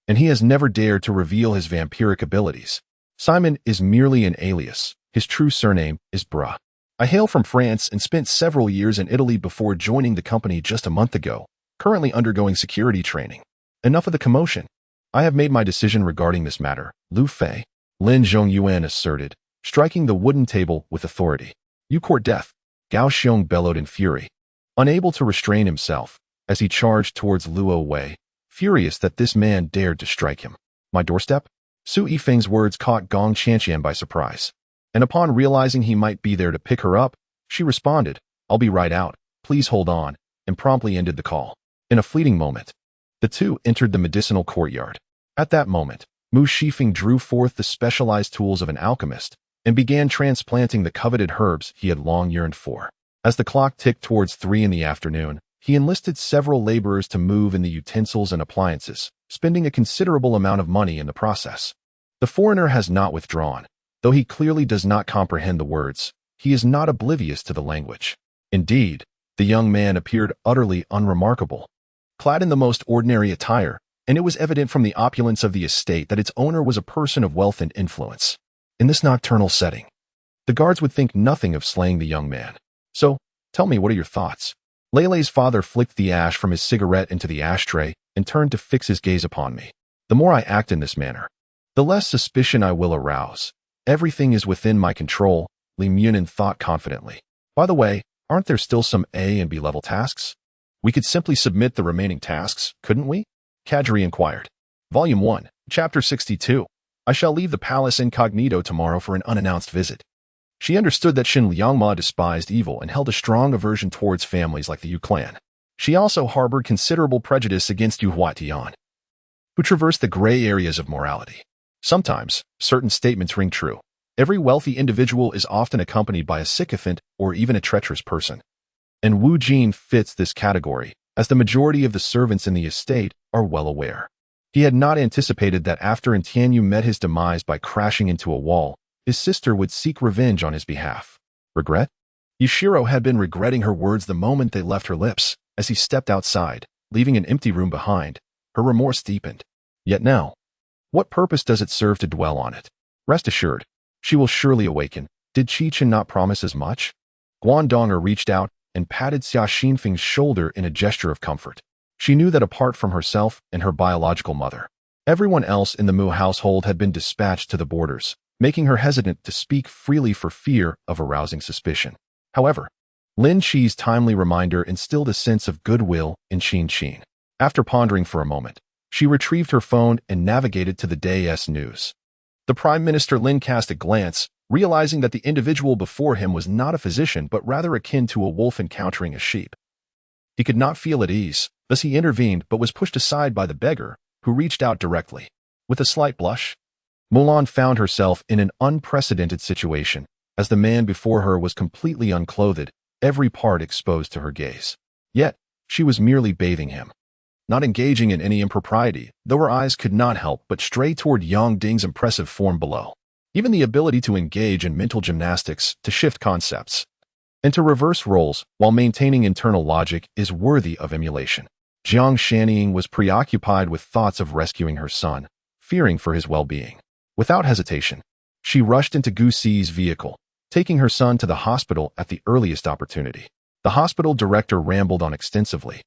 and he has never dared to reveal his vampiric abilities. Simon is merely an alias. His true surname is Bra. I hail from France and spent several years in Italy before joining the company just a month ago, currently undergoing security training. Enough of the commotion. I have made my decision regarding this matter, Lu Fei, Lin Zhongyuan asserted, striking the wooden table with authority. You court death, Gao Xiong bellowed in fury, unable to restrain himself, as he charged towards Luo Wei, furious that this man dared to strike him. My doorstep? Su Yifeng's words caught Gong Qianqian by surprise, and upon realizing he might be there to pick her up, she responded, I'll be right out, please hold on, and promptly ended the call. In a fleeting moment, the two entered the medicinal courtyard. At that moment, Mu Shifeng drew forth the specialized tools of an alchemist and began transplanting the coveted herbs he had long yearned for. As the clock ticked towards 3 in the afternoon, he enlisted several laborers to move in the utensils and appliances, spending a considerable amount of money in the process. The foreigner has not withdrawn. Though he clearly does not comprehend the words, he is not oblivious to the language. Indeed, the young man appeared utterly unremarkable, clad in the most ordinary attire, and it was evident from the opulence of the estate that its owner was a person of wealth and influence. In this nocturnal setting, the guards would think nothing of slaying the young man. So, tell me, what are your thoughts? Lele's father flicked the ash from his cigarette into the ashtray and turned to fix his gaze upon me. The more I act in this manner, the less suspicion I will arouse. Everything is within my control, Li Munin thought confidently. By the way, aren't there still some A and B level tasks? We could simply submit the remaining tasks, couldn't we? Kadri inquired. Volume 1, Chapter 62. I shall leave the palace incognito tomorrow for an unannounced visit. She understood that Xin Liangma despised evil and held a strong aversion towards families like the Yu clan. She also harbored considerable prejudice against Yu Huatian, who traversed the gray areas of morality. Sometimes, certain statements ring true. Every wealthy individual is often accompanied by a sycophant or even a treacherous person. And Wu Jin fits this category, as the majority of the servants in the estate are well aware. He had not anticipated that after Tianyu met his demise by crashing into a wall, his sister would seek revenge on his behalf. Regret? Yushiro had been regretting her words the moment they left her lips. As he stepped outside, leaving an empty room behind, her remorse deepened. Yet now, what purpose does it serve to dwell on it? Rest assured, she will surely awaken. Did Su Chen not promise as much? Guandonger reached out and patted Xia Xinfeng's shoulder in a gesture of comfort. She knew that apart from herself and her biological mother, Everyone else in the Mu household had been dispatched to the borders, making her hesitant to speak freely for fear of arousing suspicion. However, Lin Qi's timely reminder instilled a sense of goodwill in Qin. After pondering for a moment, she retrieved her phone and navigated to the day's news. The Prime Minister Lin cast a glance, realizing that the individual before him was not a physician but rather akin to a wolf encountering a sheep. He could not feel at ease, thus he intervened but was pushed aside by the beggar, who reached out directly. With a slight blush, Mulan found herself in an unprecedented situation, as the man before her was completely unclothed, every part exposed to her gaze. Yet, she was merely bathing him, not engaging in any impropriety, though her eyes could not help but stray toward Yang Ding's impressive form below. Even the ability to engage in mental gymnastics, to shift concepts, and to reverse roles while maintaining internal logic is worthy of emulation. Jiang Shaniying was preoccupied with thoughts of rescuing her son, fearing for his well-being. Without hesitation, she rushed into Gu Si's vehicle, taking her son to the hospital at the earliest opportunity. The hospital director rambled on extensively,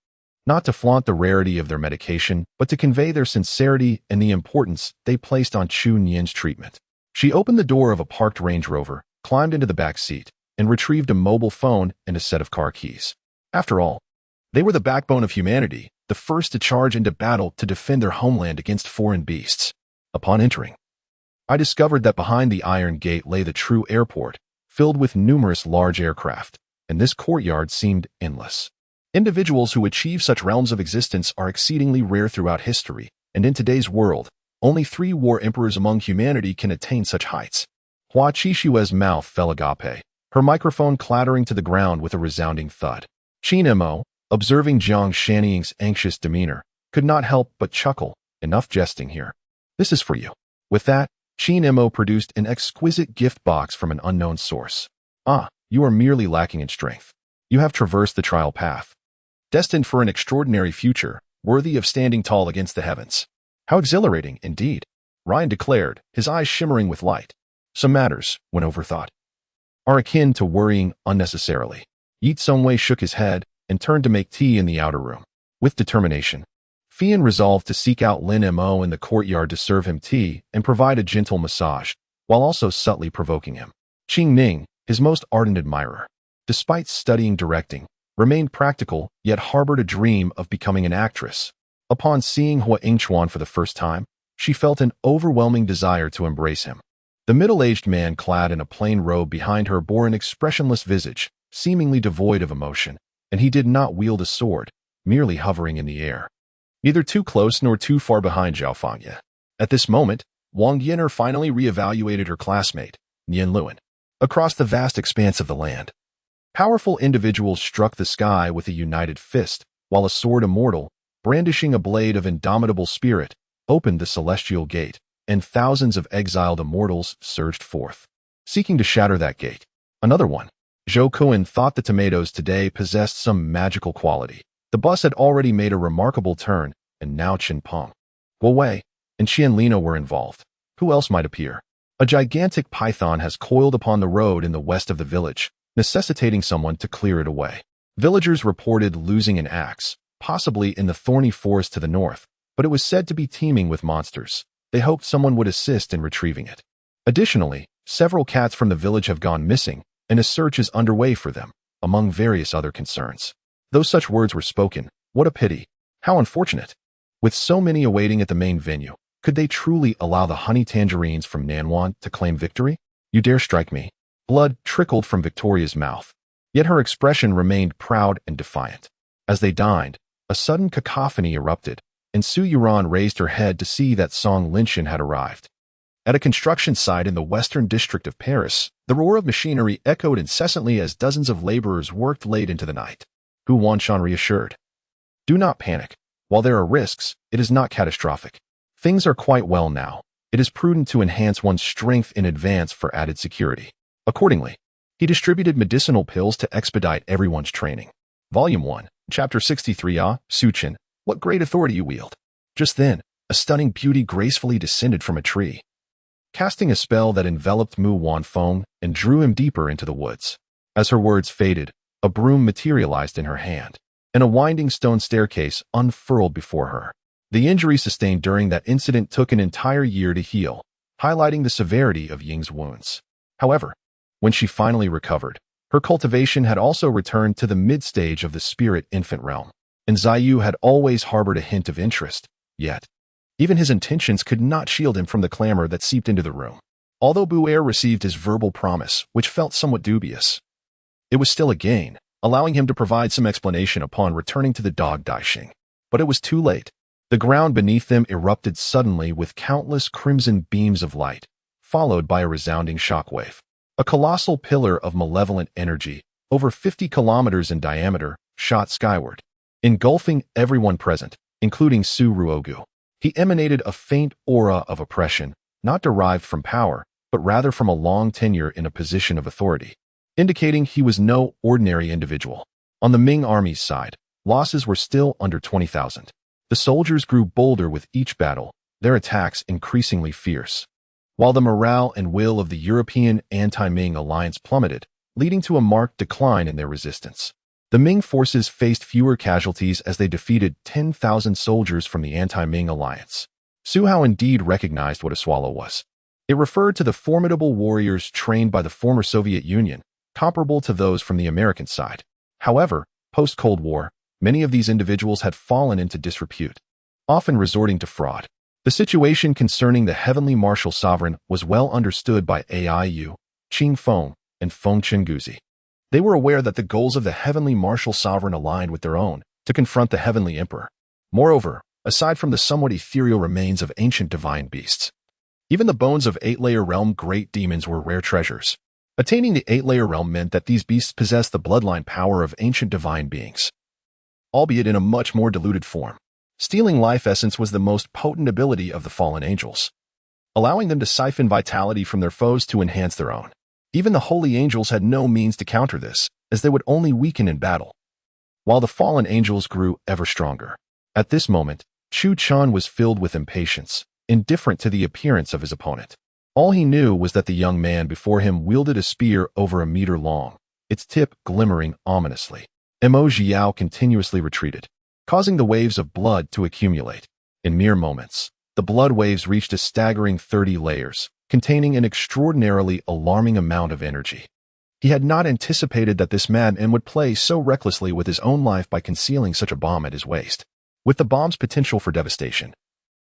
not to flaunt the rarity of their medication, but to convey their sincerity and the importance they placed on Chu Nian's treatment. She opened the door of a parked Range Rover, climbed into the back seat, and retrieved a mobile phone and a set of car keys. After all, they were the backbone of humanity, the first to charge into battle to defend their homeland against foreign beasts. Upon entering, I discovered that behind the Iron Gate lay the true airport, filled with numerous large aircraft, and this courtyard seemed endless. Individuals who achieve such realms of existence are exceedingly rare throughout history, and in today's world, only 3 war emperors among humanity can attain such heights. Hua Qishue's mouth fell agape, her microphone clattering to the ground with a resounding thud. Qin Mo, observing Jiang Shaniying's anxious demeanor, could not help but chuckle. Enough jesting here. This is for you. With that, Qin Mo produced an exquisite gift box from an unknown source. Ah, you are merely lacking in strength. You have traversed the trial path, destined for an extraordinary future, worthy of standing tall against the heavens. How exhilarating, indeed, Ryan declared, his eyes shimmering with light. Some matters, when overthought, are akin to worrying unnecessarily. Yi Tsungwei shook his head and turned to make tea in the outer room. With determination, Fian resolved to seek out Lin Mo in the courtyard to serve him tea and provide a gentle massage, while also subtly provoking him. Qing Ning, his most ardent admirer, despite studying directing, remained practical yet harbored a dream of becoming an actress. Upon seeing Hua Yingchuan for the first time, she felt an overwhelming desire to embrace him. The middle-aged man clad in a plain robe behind her bore an expressionless visage, seemingly devoid of emotion, and he did not wield a sword, merely hovering in the air. Neither too close nor too far behind Zhao Fangye. At this moment, Wang Yin'er finally re-evaluated her classmate, Nian Luan. Across the vast expanse of the land, powerful individuals struck the sky with a united fist, while a sword immortal, brandishing a blade of indomitable spirit, opened the celestial gate, and thousands of exiled immortals surged forth, seeking to shatter that gate. Another one. Zhou Kuan thought the tomatoes today possessed some magical quality. The bus had already made a remarkable turn, and now Chen Peng, Guo Wei, and Qian Lina were involved. Who else might appear? A gigantic python has coiled upon the road in the west of the village, necessitating someone to clear it away. Villagers reported losing an axe, possibly in the thorny forest to the north, but it was said to be teeming with monsters. They hoped someone would assist in retrieving it. Additionally, several cats from the village have gone missing, and a search is underway for them, among various other concerns. Though such words were spoken, what a pity. How unfortunate. With so many awaiting at the main venue, could they truly allow the honey tangerines from Nanwan to claim victory? You dare strike me. Blood trickled from Victoria's mouth, yet her expression remained proud and defiant. As they dined, a sudden cacophony erupted, and Su Yuran raised her head to see that Song Linshan had arrived. At a construction site in the western district of Paris, the roar of machinery echoed incessantly as dozens of laborers worked late into the night. Hu Wanshan reassured. Do not panic. While there are risks, it is not catastrophic. Things are quite well now. It is prudent to enhance one's strength in advance for added security. Accordingly, he distributed medicinal pills to expedite everyone's training. Volume 1, Chapter 63. Su Chen, what great authority you wield. Just then, a stunning beauty gracefully descended from a tree, casting a spell that enveloped Mu Wanfeng and drew him deeper into the woods. As her words faded, a broom materialized in her hand, and a winding stone staircase unfurled before her. The injury sustained during that incident took an entire year to heal, highlighting the severity of Ying's wounds. However, when she finally recovered, her cultivation had also returned to the mid-stage of the spirit infant realm, and Ziyu had always harbored a hint of interest, yet even his intentions could not shield him from the clamor that seeped into the room. Although Buer received his verbal promise, which felt somewhat dubious, it was still a gain, allowing him to provide some explanation upon returning to the dog Daixing. But it was too late. The ground beneath them erupted suddenly with countless crimson beams of light, followed by a resounding shockwave. A colossal pillar of malevolent energy, over 50 kilometers in diameter, shot skyward, engulfing everyone present, including Su Ruogu. He emanated a faint aura of oppression, not derived from power, but rather from a long tenure in a position of authority, indicating he was no ordinary individual. On the Ming army's side, losses were still under 20,000. The soldiers grew bolder with each battle, their attacks increasingly fierce, while the morale and will of the European anti-Ming alliance plummeted, leading to a marked decline in their resistance. The Ming forces faced fewer casualties as they defeated 10,000 soldiers from the anti-Ming alliance. Su Hao indeed recognized what a swallow was. It referred to the formidable warriors trained by the former Soviet Union, comparable to those from the American side. However, post-Cold War, many of these individuals had fallen into disrepute, often resorting to fraud. The situation concerning the heavenly martial sovereign was well understood by Aiyu, Qing Feng, and Feng Chenguzi. They were aware that the goals of the heavenly martial sovereign aligned with their own, to confront the heavenly emperor. Moreover, aside from the somewhat ethereal remains of ancient divine beasts, even the bones of eight-layer realm great demons were rare treasures. Attaining the eight-layer realm meant that these beasts possessed the bloodline power of ancient divine beings, albeit in a much more diluted form. Stealing life essence was the most potent ability of the fallen angels, allowing them to siphon vitality from their foes to enhance their own. Even the holy angels had no means to counter this, as they would only weaken in battle, while the fallen angels grew ever stronger. At this moment, Su Chen was filled with impatience, indifferent to the appearance of his opponent. All he knew was that the young man before him wielded a spear over a meter long, its tip glimmering ominously. Mo Jiao continuously retreated, causing the waves of blood to accumulate. In mere moments, the blood waves reached a staggering 30 layers, containing an extraordinarily alarming amount of energy. He had not anticipated that this madman would play so recklessly with his own life by concealing such a bomb at his waist. With the bomb's potential for devastation,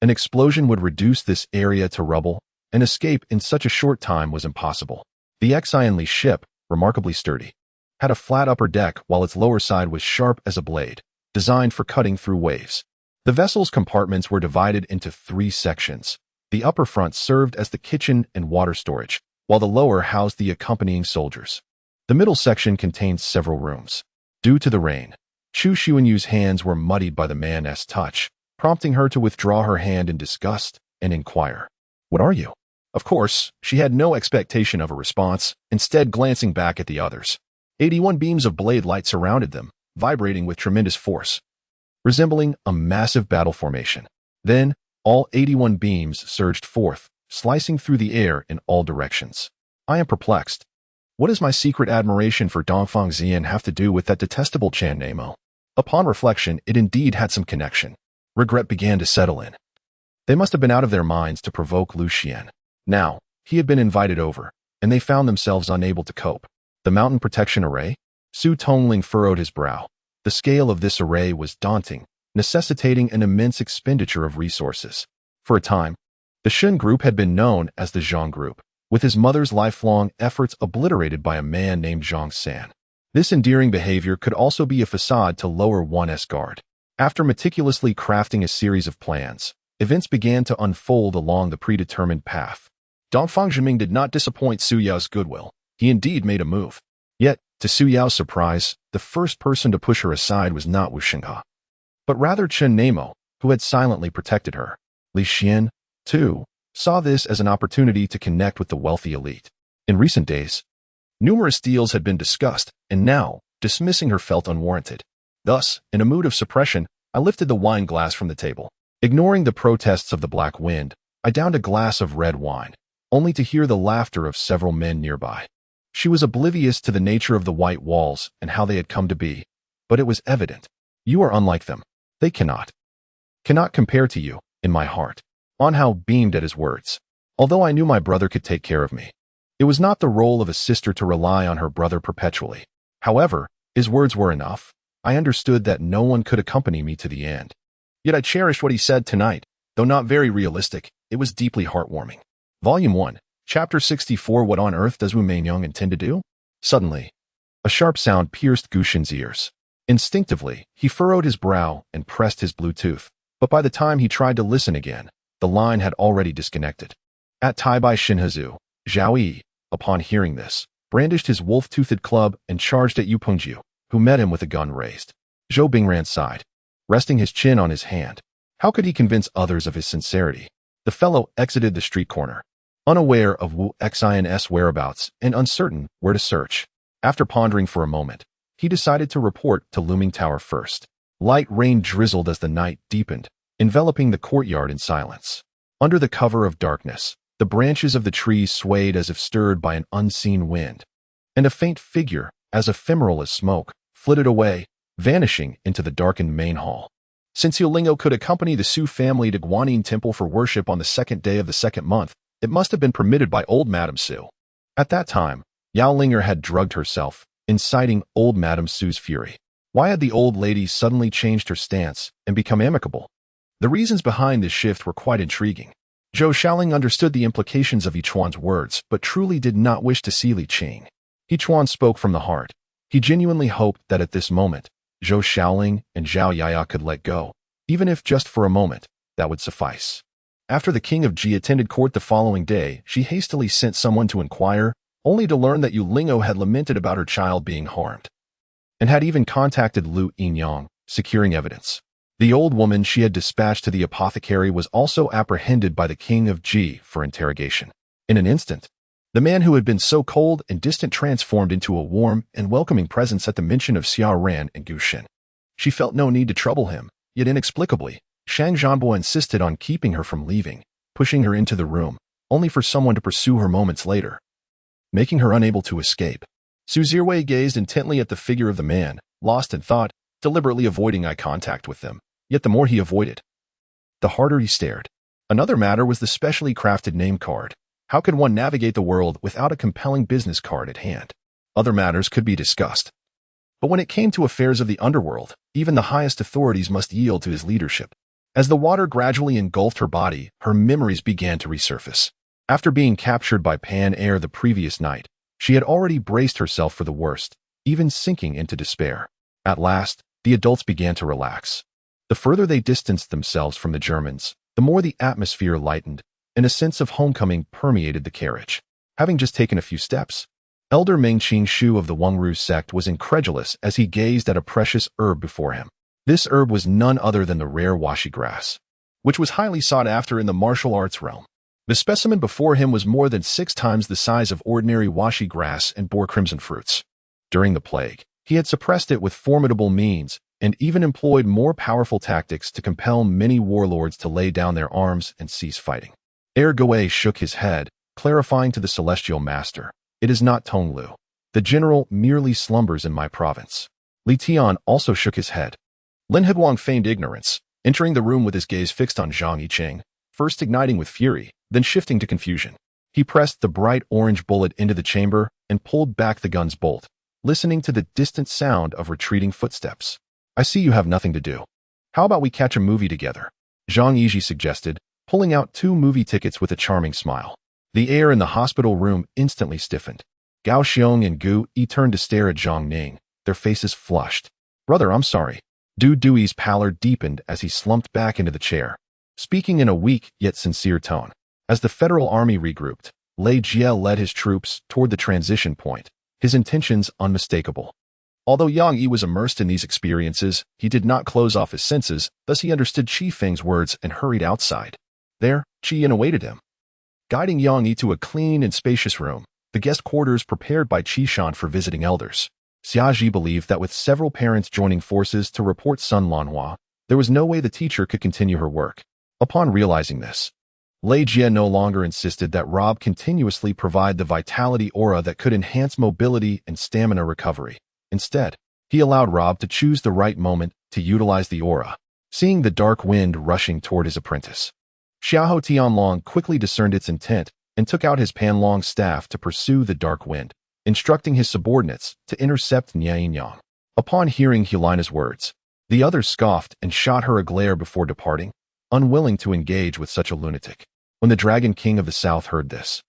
an explosion would reduce this area to rubble, and escape in such a short time was impossible. The Xianli ship, remarkably sturdy, had a flat upper deck while its lower side was sharp as a blade, designed for cutting through waves. The vessel's compartments were divided into 3 sections. The upper front served as the kitchen and water storage, while the lower housed the accompanying soldiers. The middle section contained several rooms. Due to the rain, Chu Xuanyu's hands were muddied by the man's touch, prompting her to withdraw her hand in disgust and inquire, "What are you?" Of course, she had no expectation of a response, instead glancing back at the others. 81 beams of blade light surrounded them, vibrating with tremendous force, resembling a massive battle formation. Then, all 81 beams surged forth, slicing through the air in all directions. I am perplexed. What does my secret admiration for Dongfang Xian have to do with that detestable Chan Nemo? Upon reflection, it indeed had some connection. Regret began to settle in. They must have been out of their minds to provoke Lu Xian. Now, he had been invited over, and they found themselves unable to cope. The mountain protection array? Su Tongling furrowed his brow. The scale of this array was daunting, necessitating an immense expenditure of resources. For a time, the Shun group had been known as the Zhang group, with his mother's lifelong efforts obliterated by a man named Zhang San. This endearing behavior could also be a facade to lower one's guard. After meticulously crafting a series of plans, events began to unfold along the predetermined path. Dongfang Zhiming did not disappoint Su Yao's goodwill. He indeed made a move. Yet, to Su Yao's surprise, the first person to push her aside was not Wu Shenghe, but rather Chen Nemo, who had silently protected her. Li Xian, too, saw this as an opportunity to connect with the wealthy elite. In recent days, numerous deals had been discussed, and now, dismissing her felt unwarranted. Thus, in a mood of suppression, I lifted the wine glass from the table. Ignoring the protests of the black wind, I downed a glass of red wine, only to hear the laughter of several men nearby. She was oblivious to the nature of the white walls and how they had come to be, but it was evident. You are unlike them. They cannot. cannot compare to you, in my heart. On Hao beamed at his words. Although I knew my brother could take care of me, it was not the role of a sister to rely on her brother perpetually. However, his words were enough. I understood that no one could accompany me to the end. Yet I cherished what he said tonight. Though not very realistic, it was deeply heartwarming. Volume 1, Chapter 64. What on earth does Wu Manyang intend to do? Suddenly, a sharp sound pierced Gu Shen's ears. Instinctively, he furrowed his brow and pressed his Bluetooth. But by the time he tried to listen again, the line had already disconnected. At Taibai Shinhazu, Zhao Yi, upon hearing this, brandished his wolf-toothed club and charged at Yu Pengjiu, who met him with a gun raised. Zhou Bingran sighed, resting his chin on his hand. How could he convince others of his sincerity? The fellow exited the street corner, unaware of Wu Xin's whereabouts and uncertain where to search. After pondering for a moment, he decided to report to Looming Tower first. Light rain drizzled as the night deepened, enveloping the courtyard in silence. Under the cover of darkness, the branches of the trees swayed as if stirred by an unseen wind, and a faint figure, as ephemeral as smoke, flitted away, vanishing into the darkened main hall. Since Yulingo could accompany the Su family to Guanyin Temple for worship on the second day of the second month, it must have been permitted by old Madame Su. At that time, Yao Linger had drugged herself, inciting old Madame Su's fury. Why had the old lady suddenly changed her stance and become amicable? The reasons behind this shift were quite intriguing. Zhou Xiaoling understood the implications of Yichuan's words, but truly did not wish to see Li Qing. Yichuan spoke from the heart. He genuinely hoped that at this moment, Zhou Xiaoling and Zhao Yaya could let go. Even if just for a moment, that would suffice. After the king of Ji attended court the following day, she hastily sent someone to inquire, only to learn that Yu Lingo had lamented about her child being harmed, and had even contacted Lu Yinyang, securing evidence. The old woman she had dispatched to the apothecary was also apprehended by the king of Ji for interrogation. In an instant, the man who had been so cold and distant transformed into a warm and welcoming presence at the mention of Xia Ran and Gu Shen. She felt no need to trouble him, yet inexplicably, Shang Zhanbo insisted on keeping her from leaving, pushing her into the room, only for someone to pursue her moments later, making her unable to escape. Su Zhiwei gazed intently at the figure of the man, lost in thought, deliberately avoiding eye contact with them. Yet the more he avoided, the harder he stared. Another matter was the specially crafted name card. How could one navigate the world without a compelling business card at hand? Other matters could be discussed. But when it came to affairs of the underworld, even the highest authorities must yield to his leadership. As the water gradually engulfed her body, her memories began to resurface. After being captured by Pan Air the previous night, she had already braced herself for the worst, even sinking into despair. At last, the adults began to relax. The further they distanced themselves from the Germans, the more the atmosphere lightened, and a sense of homecoming permeated the carriage. Having just taken a few steps, Elder Meng Qing of the Wengru sect was incredulous as he gazed at a precious herb before him. This herb was none other than the rare washi grass, which was highly sought after in the martial arts realm. The specimen before him was more than 6 times the size of ordinary washi grass and bore crimson fruits. During the plague, he had suppressed it with formidable means, and even employed more powerful tactics to compel many warlords to lay down their arms and cease fighting. Goei shook his head, clarifying to the celestial master, "It is not Tonglu. The general merely slumbers in my province." Li Tian also shook his head. Lin Heguang feigned ignorance, entering the room with his gaze fixed on Zhang Yicheng, first igniting with fury, then shifting to confusion. He pressed the bright orange bullet into the chamber and pulled back the gun's bolt, listening to the distant sound of retreating footsteps. "I see you have nothing to do. How about we catch a movie together?" Zhang Yiji suggested, pulling out 2 movie tickets with a charming smile. The air in the hospital room instantly stiffened. Gao Xiong and Gu Yi turned to stare at Zhang Ning, their faces flushed. "Brother, I'm sorry." Du Dui's pallor deepened as he slumped back into the chair, speaking in a weak yet sincere tone. As the federal army regrouped, Lei Jie led his troops toward the transition point, his intentions unmistakable. Although Yang Yi was immersed in these experiences, he did not close off his senses, thus he understood Qi Feng's words and hurried outside. There, Qi Yin awaited him, guiding Yang Yi to a clean and spacious room, the guest quarters prepared by Qi Shan for visiting elders. Xiaji believed that with several parents joining forces to report Sun Lanhua, there was no way the teacher could continue her work. Upon realizing this, Lei Jie no longer insisted that Rob continuously provide the vitality aura that could enhance mobility and stamina recovery. Instead, he allowed Rob to choose the right moment to utilize the aura. seeing the dark wind rushing toward his apprentice. Xiahou Tianlong quickly discerned its intent and took out his panlong staff to pursue the dark wind, instructing his subordinates to intercept Nianyang. Upon hearing Helina's words, the others scoffed and shot her a glare before departing, unwilling to engage with such a lunatic. When the Dragon King of the South heard this,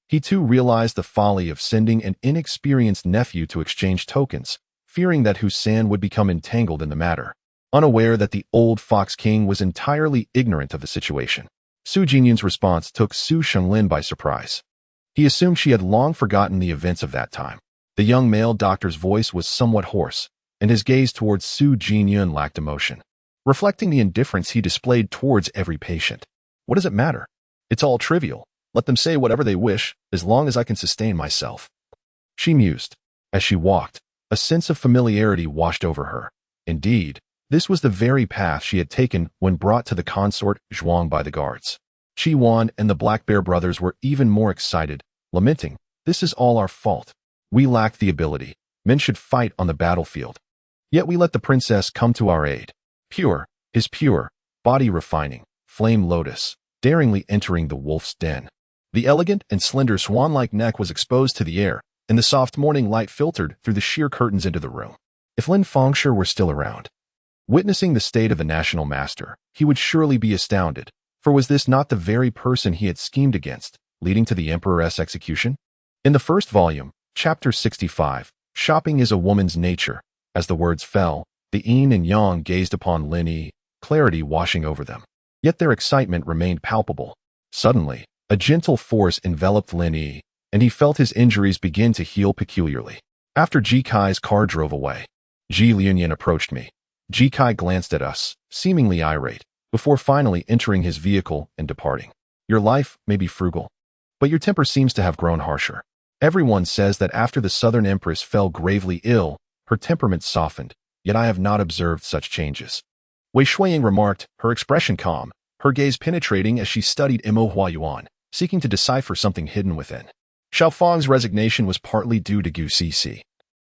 he too realized the folly of sending an inexperienced nephew to exchange tokens, fearing that Husan would become entangled in the matter, unaware that the old Fox King was entirely ignorant of the situation. Su Jinyan's response took Su Zhongwen by surprise. He assumed she had long forgotten the events of that time. The young male doctor's voice was somewhat hoarse, and his gaze towards Su Jinyan lacked emotion, reflecting the indifference he displayed towards every patient. What does it matter? It's all trivial. Let them say whatever they wish, as long as I can sustain myself. She mused. As she walked, a sense of familiarity washed over her. Indeed, this was the very path she had taken when brought to the consort Zhuang by the guards. Qi Wan and the Black Bear brothers were even more excited, lamenting, "This is all our fault. We lack the ability. Men should fight on the battlefield. Yet we let the princess come to our aid. Pure, his pure, body refining, flame lotus, daringly entering the wolf's den." The elegant and slender swan-like neck was exposed to the air, and the soft morning light filtered through the sheer curtains into the room. If Lin Fengshi were still around, witnessing the state of the national master, he would surely be astounded, for was this not the very person he had schemed against, leading to the emperor's execution? In the first volume, chapter 65, Shopping is a Woman's Nature, as the words fell, the yin and yang gazed upon Lin Yi, clarity washing over them. Yet their excitement remained palpable. Suddenly, a gentle force enveloped Lin Yi, and he felt his injuries begin to heal peculiarly. After Ji Kai's car drove away, Ji Lianyan approached me. Ji Kai glanced at us, seemingly irate, before finally entering his vehicle and departing. Your life may be frugal, but your temper seems to have grown harsher. Everyone says that after the Southern Empress fell gravely ill, her temperament softened, yet I have not observed such changes. Wei Shuiying remarked, her expression calm, her gaze penetrating as she studied Mo Huayuan, seeking to decipher something hidden within. Xiao Fang's resignation was partly due to Gu Sisi,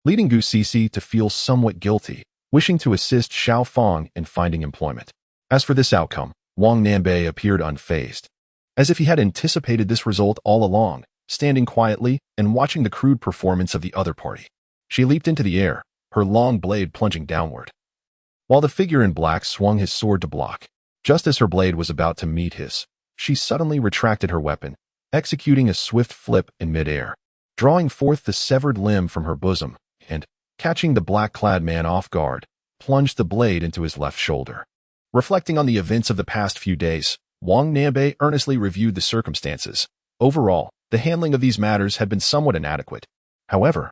leading Gu Sisi to feel somewhat guilty, wishing to assist Xiao Fang in finding employment. As for this outcome, Wang Nanbei appeared unfazed, as if he had anticipated this result all along, standing quietly and watching the crude performance of the other party. She leaped into the air, her long blade plunging downward, while the figure in black swung his sword to block. Just as her blade was about to meet his, she suddenly retracted her weapon, executing a swift flip in midair, drawing forth the severed limb from her bosom, and, catching the black-clad man off guard, plunged the blade into his left shoulder. Reflecting on the events of the past few days, Wang Nanbei earnestly reviewed the circumstances. Overall, the handling of these matters had been somewhat inadequate. However,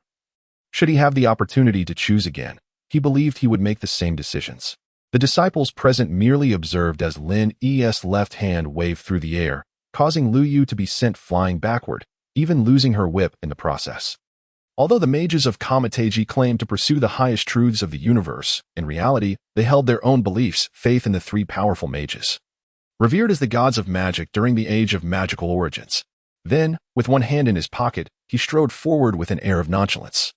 should he have the opportunity to choose again, he believed he would make the same decisions. The disciples present merely observed as Lin Yi's left hand waved through the air, causing Lu Yu to be sent flying backward, even losing her whip in the process. Although the mages of Comet claimed to pursue the highest truths of the universe, in reality, they held their own beliefs, faith in the three powerful mages, revered as the gods of magic during the age of magical origins. Then, with one hand in his pocket, he strode forward with an air of nonchalance,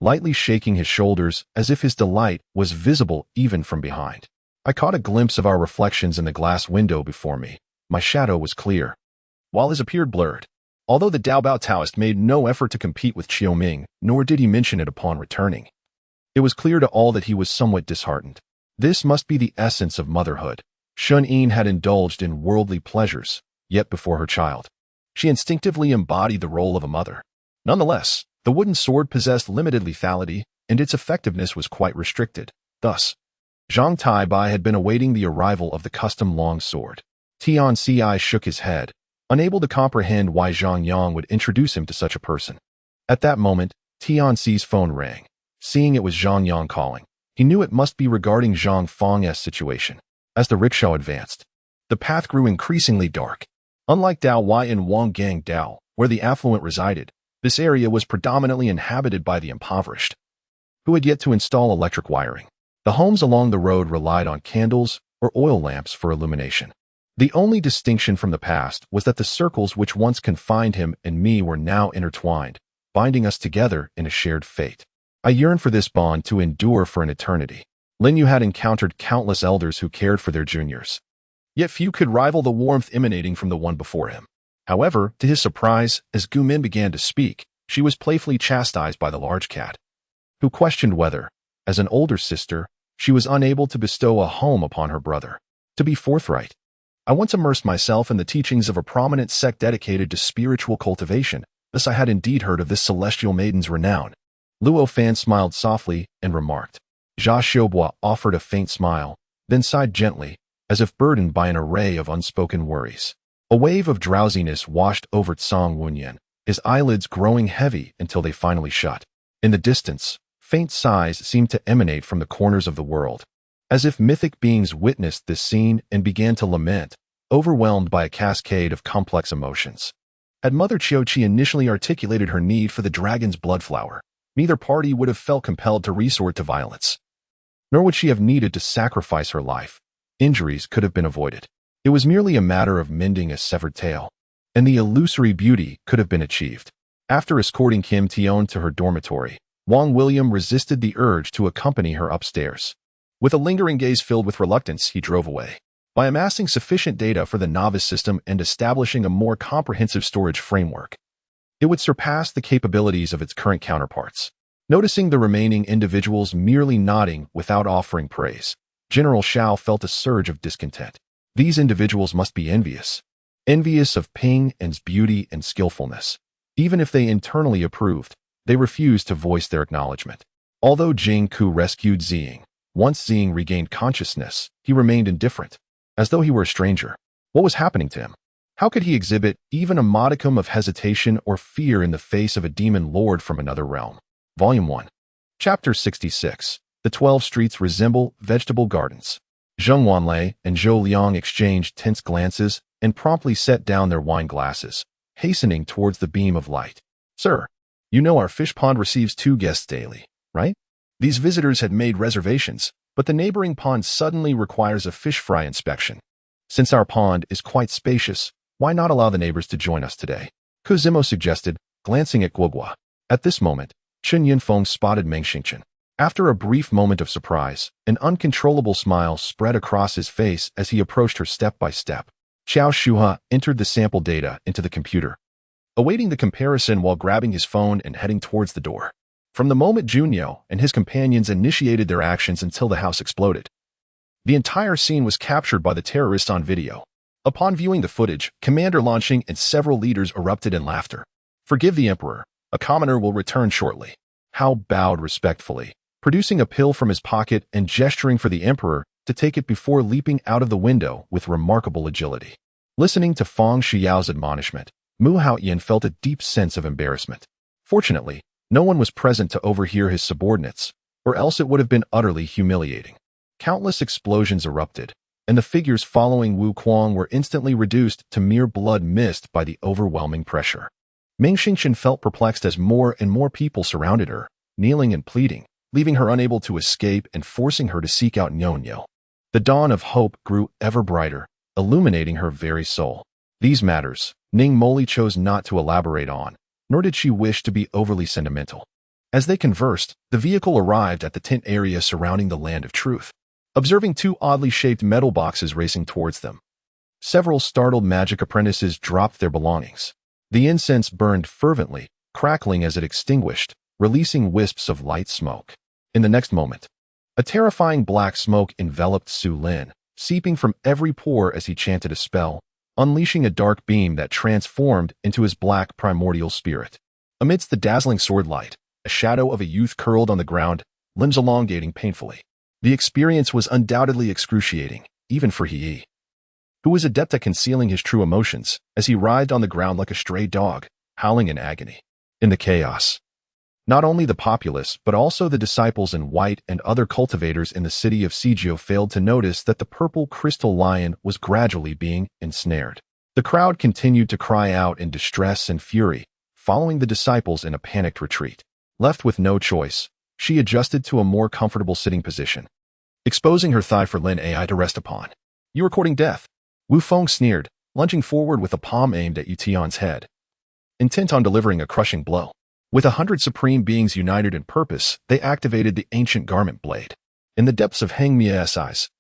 lightly shaking his shoulders as if his delight was visible even from behind. I caught a glimpse of our reflections in the glass window before me. My shadow was clear, while his appeared blurred. Although the Daobao Taoist made no effort to compete with Qiu Ming, nor did he mention it upon returning, it was clear to all that he was somewhat disheartened. This must be the essence of motherhood. Shun Yin had indulged in worldly pleasures, yet before her child, she instinctively embodied the role of a mother. Nonetheless, the wooden sword possessed limited lethality, and its effectiveness was quite restricted. Thus, Zhang Taibai had been awaiting the arrival of the custom long sword. Tian Ci shook his head, unable to comprehend why Zhang Yang would introduce him to such a person. At that moment, Tian Ci's phone rang. Seeing it was Zhang Yang calling, he knew it must be regarding Zhang Fang's situation. As the rickshaw advanced, the path grew increasingly dark. Unlike Dao Wai and Wang Gang Dao, where the affluent resided, this area was predominantly inhabited by the impoverished, who had yet to install electric wiring. The homes along the road relied on candles or oil lamps for illumination. The only distinction from the past was that the circles which once confined him and me were now intertwined, binding us together in a shared fate. I yearned for this bond to endure for an eternity. Lin Yu had encountered countless elders who cared for their juniors. Yet few could rival the warmth emanating from the one before him. However, to his surprise, as Gu Min began to speak, she was playfully chastised by the large cat, who questioned whether, as an older sister, she was unable to bestow a home upon her brother. To be forthright, I once immersed myself in the teachings of a prominent sect dedicated to spiritual cultivation. Thus I had indeed heard of this celestial maiden's renown. Luo Fan smiled softly and remarked. Jia Xiaobo offered a faint smile, then sighed gently, as if burdened by an array of unspoken worries. A wave of drowsiness washed over Tsang Wenyan, his eyelids growing heavy until they finally shut. In the distance, faint sighs seemed to emanate from the corners of the world, as if mythic beings witnessed this scene and began to lament, overwhelmed by a cascade of complex emotions. Had Mother Qiuqi initially articulated her need for the dragon's blood flower, neither party would have felt compelled to resort to violence. Nor would she have needed to sacrifice her life. Injuries could have been avoided. It was merely a matter of mending a severed tail, and the illusory beauty could have been achieved. After escorting Kim Tion to her dormitory, Wang William resisted the urge to accompany her upstairs. With a lingering gaze filled with reluctance, he drove away. By amassing sufficient data for the novice system and establishing a more comprehensive storage framework, it would surpass the capabilities of its current counterparts. Noticing the remaining individuals merely nodding without offering praise, General Shao felt a surge of discontent. These individuals must be envious. Envious of Ping An's beauty and skillfulness. Even if they internally approved, they refused to voice their acknowledgement. Although Jing Ku rescued Ziying, once Ziying regained consciousness, he remained indifferent, as though he were a stranger. What was happening to him? How could he exhibit even a modicum of hesitation or fear in the face of a demon lord from another realm? Volume 1. Chapter 66. The 12 Streets Resemble Vegetable Gardens. Zheng Wanlei and Zhou Liang exchanged tense glances and promptly set down their wine glasses, hastening towards the beam of light. Sir, you know our fish pond receives 2 guests daily, right? These visitors had made reservations, but the neighboring pond suddenly requires a fish fry inspection. Since our pond is quite spacious, why not allow the neighbors to join us today? Cosimo suggested, glancing at Guogua. At this moment, Chen Yunfeng spotted Meng Xingchen. After a brief moment of surprise, an uncontrollable smile spread across his face as he approached her step by step. Xiao Shuha entered the sample data into the computer, awaiting the comparison while grabbing his phone and heading towards the door. From the moment Junyo and his companions initiated their actions until the house exploded, the entire scene was captured by the terrorists on video. Upon viewing the footage, Commander Launching and several leaders erupted in laughter. Forgive the Emperor. A commoner will return shortly. Hao bowed respectfully, producing a pill from his pocket and gesturing for the Emperor to take it before leaping out of the window with remarkable agility. Listening to Fang Shiyao's admonishment, Mu Haoyan felt a deep sense of embarrassment. Fortunately, no one was present to overhear his subordinates, or else it would have been utterly humiliating. Countless explosions erupted, and the figures following Wu Kuang were instantly reduced to mere blood mist by the overwhelming pressure. Meng Xingchen felt perplexed as more and more people surrounded her, kneeling and pleading, leaving her unable to escape and forcing her to seek out Nyonyo. The dawn of hope grew ever brighter, illuminating her very soul. These matters, Ning Moli chose not to elaborate on, nor did she wish to be overly sentimental. As they conversed, the vehicle arrived at the tent area surrounding the Land of Truth. Observing 2 oddly shaped metal boxes racing towards them, several startled magic apprentices dropped their belongings. The incense burned fervently, crackling as it extinguished, releasing wisps of light smoke. In the next moment, a terrifying black smoke enveloped Su Lin, seeping from every pore as he chanted a spell, unleashing a dark beam that transformed into his black primordial spirit. Amidst the dazzling sword light, a shadow of a youth curled on the ground, limbs elongating painfully. The experience was undoubtedly excruciating, even for He, who was adept at concealing his true emotions, as he writhed on the ground like a stray dog, howling in agony. In the chaos, not only the populace but also the disciples in white and other cultivators in the city of Sijio failed to notice that the purple crystal lion was gradually being ensnared. The crowd continued to cry out in distress and fury, following the disciples in a panicked retreat. Left with no choice, she adjusted to a more comfortable sitting position, exposing her thigh for Lin Ai to rest upon. You are courting death. Wu Feng sneered, lunging forward with a palm aimed at Yu Tian's head, intent on delivering a crushing blow. With 100 supreme beings united in purpose, they activated the ancient garment blade. In the depths of Heng Mia's eyes,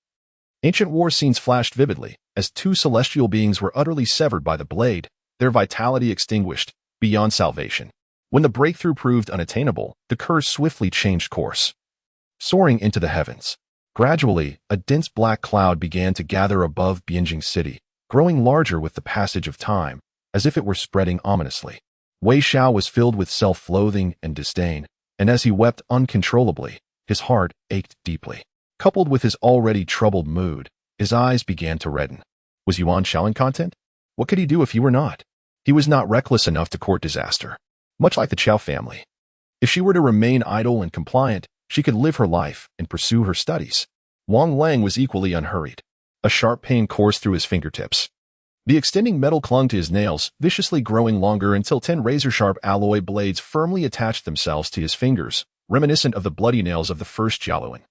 ancient war scenes flashed vividly, as two celestial beings were utterly severed by the blade, their vitality extinguished, beyond salvation. When the breakthrough proved unattainable, the curse swiftly changed course. Soaring into the heavens. Gradually, a dense black cloud began to gather above Bianjing City, growing larger with the passage of time, as if it were spreading ominously. Wei Xiao was filled with self-loathing and disdain, and as he wept uncontrollably, his heart ached deeply. Coupled with his already troubled mood, his eyes began to redden. Was Yuan Shao incontinent? What could he do if he were not? He was not reckless enough to court disaster. Much like the Chao family. If she were to remain idle and compliant, she could live her life and pursue her studies. Wang Lang was equally unhurried. A sharp pain coursed through his fingertips. The extending metal clung to his nails, viciously growing longer until 10 razor-sharp alloy blades firmly attached themselves to his fingers, reminiscent of the bloody nails of the first Jialuan,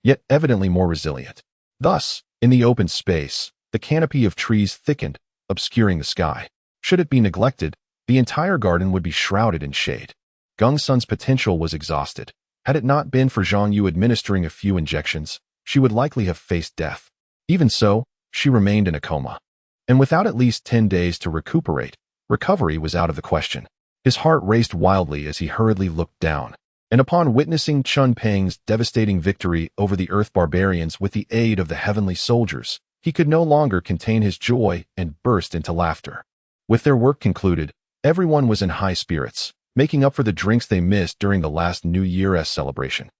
yet evidently more resilient. Thus, in the open space, the canopy of trees thickened, obscuring the sky. Should it be neglected, the entire garden would be shrouded in shade. Geng Sun's potential was exhausted. Had it not been for Zhang Yu administering a few injections, she would likely have faced death. Even so, she remained in a coma. And without at least 10 days to recuperate, recovery was out of the question. His heart raced wildly as he hurriedly looked down. And upon witnessing Chun Peng's devastating victory over the Earth barbarians with the aid of the heavenly soldiers, he could no longer contain his joy and burst into laughter. With their work concluded, everyone was in high spirits, making up for the drinks they missed during the last New Year's celebration.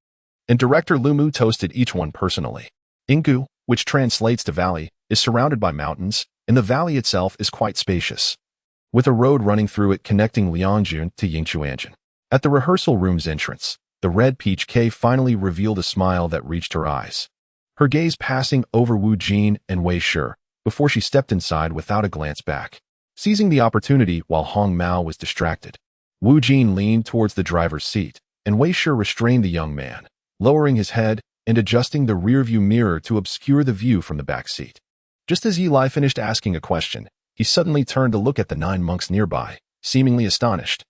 And Director Lu Mu toasted each one personally. Yinggu, which translates to valley, is surrounded by mountains, and the valley itself is quite spacious, with a road running through it connecting Lianjun to Yingchuanjin. At the rehearsal room's entrance, the red peach K finally revealed a smile that reached her eyes, her gaze passing over Wu Jin and Wei Shi, before she stepped inside without a glance back. Seizing the opportunity while Hong Mao was distracted, Wu Jin leaned towards the driver's seat, and Wei Shi restrained the young man, lowering his head and adjusting the rearview mirror to obscure the view from the back seat. Just as Yi Lai finished asking a question, he suddenly turned to look at the 9 monks nearby, seemingly astonished.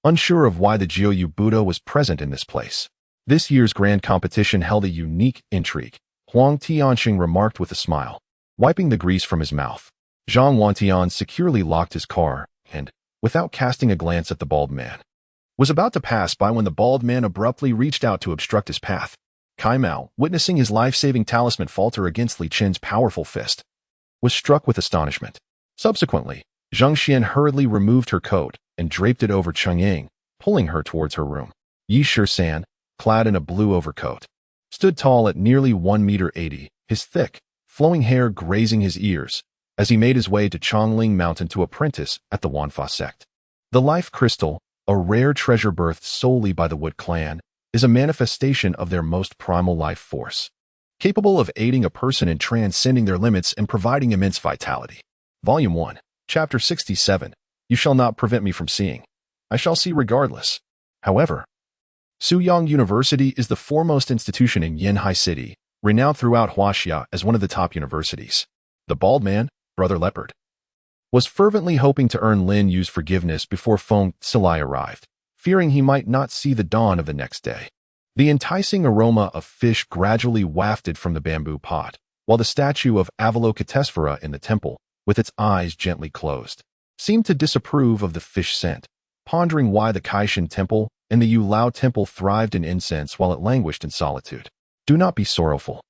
Unsure of why the Jiuyu Buddha was present in this place. This year's grand competition held a unique intrigue, Huang Tianxing remarked with a smile, wiping the grease from his mouth. Zhang Wantian securely locked his car and, without casting a glance at the bald man, was about to pass by when the bald man abruptly reached out to obstruct his path. Kai Mao, witnessing his life-saving talisman falter against Li Chen's powerful fist, was struck with astonishment. Subsequently, Zhang Xian hurriedly removed her coat and draped it over Cheng-Ying, pulling her towards her room. Yi Shi-san, clad in a blue overcoat, stood tall at nearly 1.80 meters, his thick, flowing hair grazing his ears, as he made his way to Chongling Mountain to apprentice at the Wanfa sect. The life crystal, a rare treasure birthed solely by the Wood clan, is a manifestation of their most primal life force, capable of aiding a person in transcending their limits and providing immense vitality. Volume 1, Chapter 67, You Shall Not Prevent Me From Seeing. I shall see regardless. However, Suyang University is the foremost institution in Yanhai City, renowned throughout Huaxia as one of the top universities. The bald man, Brother Leopard, was fervently hoping to earn Lin Yu's forgiveness before Feng Silai arrived, fearing he might not see the dawn of the next day. The enticing aroma of fish gradually wafted from the bamboo pot, while the statue of Avalokitesvara in the temple, with its eyes gently closed, seemed to disapprove of the fish scent, pondering why the Kaishan temple and the Yulao temple thrived in incense while it languished in solitude. Do not be sorrowful.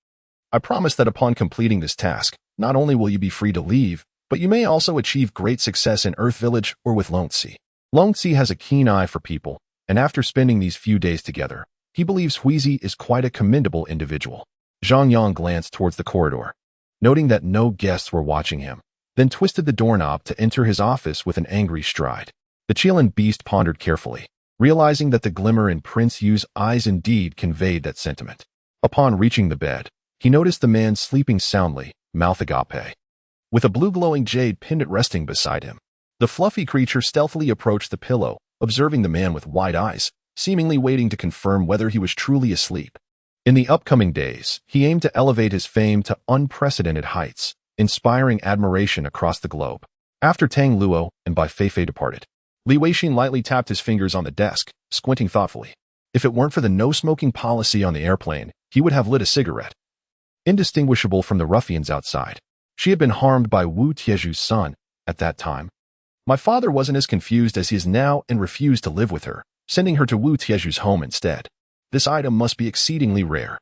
I promise that upon completing this task, not only will you be free to leave, but you may also achieve great success in Earth Village or with Longxi. Longxi has a keen eye for people, and after spending these few days together, he believes Huizi is quite a commendable individual. Zhang Yang glanced towards the corridor, noting that no guests were watching him, then twisted the doorknob to enter his office with an angry stride. The Qian beast pondered carefully, realizing that the glimmer in Prince Yu's eyes indeed conveyed that sentiment. Upon reaching the bed, he noticed the man sleeping soundly, mouth agape, with a blue glowing jade pendant resting beside him. The fluffy creature stealthily approached the pillow, observing the man with wide eyes, seemingly waiting to confirm whether he was truly asleep. In the upcoming days, he aimed to elevate his fame to unprecedented heights, inspiring admiration across the globe. After Tang Luo and Bai Feifei departed, Li Weixin lightly tapped his fingers on the desk, squinting thoughtfully. If it weren't for the no-smoking policy on the airplane, he would have lit a cigarette. Indistinguishable from the ruffians outside. She had been harmed by Wu Tieju's son at that time. My father wasn't as confused as he is now and refused to live with her, sending her to Wu Tieju's home instead. This item must be exceedingly rare.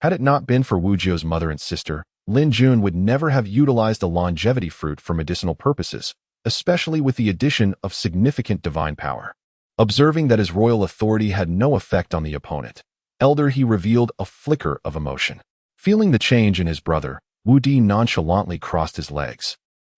Had it not been for Wu Jio's mother and sister, Lin Jun would never have utilized a longevity fruit for medicinal purposes, especially with the addition of significant divine power. Observing that his royal authority had no effect on the opponent, Elder He revealed a flicker of emotion. Feeling the change in his brother, Wu Di nonchalantly crossed his legs.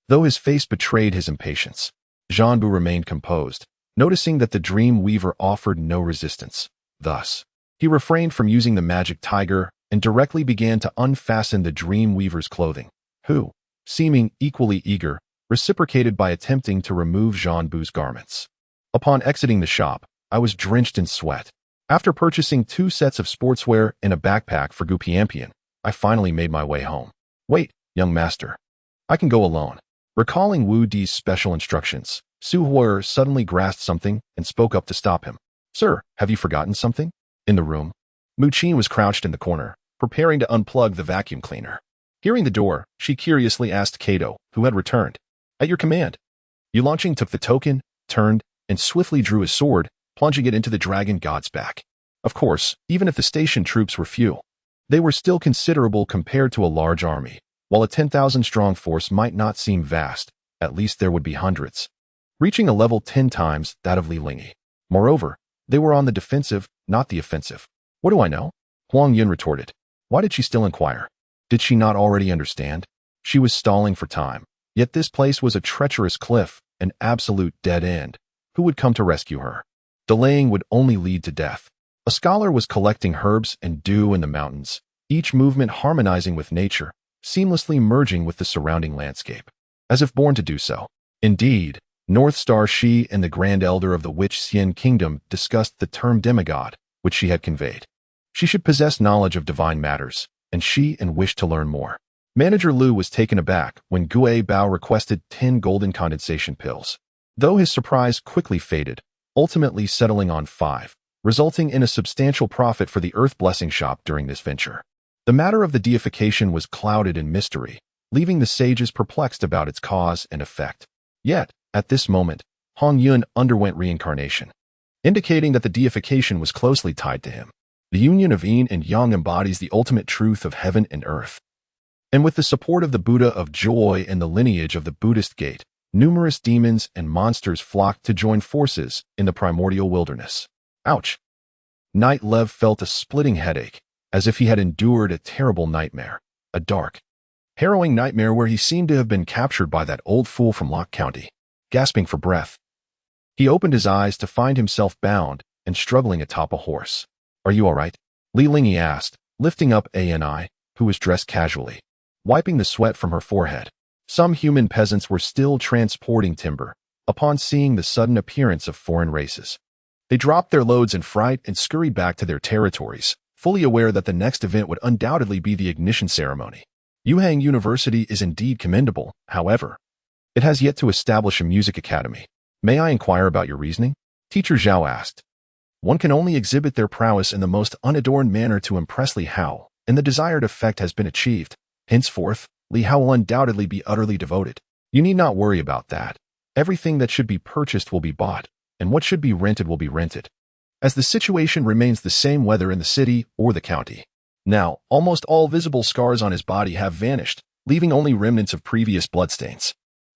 Though his face betrayed his impatience, Zhanbu remained composed, noticing that the dream weaver offered no resistance. Thus, he refrained from using the magic tiger and directly began to unfasten the dream weaver's clothing, who, seeming equally eager, reciprocated by attempting to remove Zhanbu's garments. Upon exiting the shop, I was drenched in sweat. After purchasing 2 sets of sportswear and a backpack for Gupiampian, I finally made my way home. Wait, young master. I can go alone. Recalling Wu Di's special instructions, Su Huo'er suddenly grasped something and spoke up to stop him. Sir, have you forgotten something? In the room, Mu Qin was crouched in the corner, preparing to unplug the vacuum cleaner. Hearing the door, she curiously asked Kato, who had returned. At your command. Yu Longqing took the token, turned, and swiftly drew his sword, plunging it into the dragon god's back. Of course, even if the station troops were few, they were still considerable compared to a large army. While a 10,000-strong force might not seem vast, at least there would be hundreds, reaching a level 10 times that of Li Lingyi. Moreover, they were on the defensive, not the offensive. What do I know? Huang Yun retorted. Why did she still inquire? Did she not already understand? She was stalling for time, yet this place was a treacherous cliff, an absolute dead end. Who would come to rescue her? Delaying would only lead to death. A scholar was collecting herbs and dew in the mountains, each movement harmonizing with nature, seamlessly merging with the surrounding landscape, as if born to do so. Indeed, North Star Shi and the Grand Elder of the Witch Xian Kingdom discussed the term demigod, which she had conveyed. She should possess knowledge of divine matters, and she wished to learn more. Manager Liu was taken aback when Gui Bao requested 10 golden condensation pills, though his surprise quickly faded, ultimately settling on 5, resulting in a substantial profit for the Earth Blessing Shop during this venture. The matter of the deification was clouded in mystery, leaving the sages perplexed about its cause and effect. Yet, at this moment, Hong Yun underwent reincarnation, indicating that the deification was closely tied to him. The union of yin and yang embodies the ultimate truth of heaven and earth. And with the support of the Buddha of Joy and the lineage of the Buddhist Gate, numerous demons and monsters flocked to join forces in the primordial wilderness. Ouch! Knight Lev felt a splitting headache, as if he had endured a terrible nightmare, a dark, harrowing nightmare where he seemed to have been captured by that old fool from Locke County. Gasping for breath, he opened his eyes to find himself bound and struggling atop a horse. Are you all right? Li Lingyi asked, lifting up Ani, who was dressed casually, wiping the sweat from her forehead. Some human peasants were still transporting timber upon seeing the sudden appearance of foreign races. They dropped their loads in fright and scurried back to their territories, fully aware that the next event would undoubtedly be the ignition ceremony. Yuhang University is indeed commendable, however. It has yet to establish a music academy. May I inquire about your reasoning? Teacher Zhao asked. One can only exhibit their prowess in the most unadorned manner to impress Li Hao, and the desired effect has been achieved. Henceforth, Li Hao will undoubtedly be utterly devoted. You need not worry about that. Everything that should be purchased will be bought, and what should be rented will be rented, as the situation remains the same whether in the city or the county. Now, almost all visible scars on his body have vanished, leaving only remnants of previous bloodstains.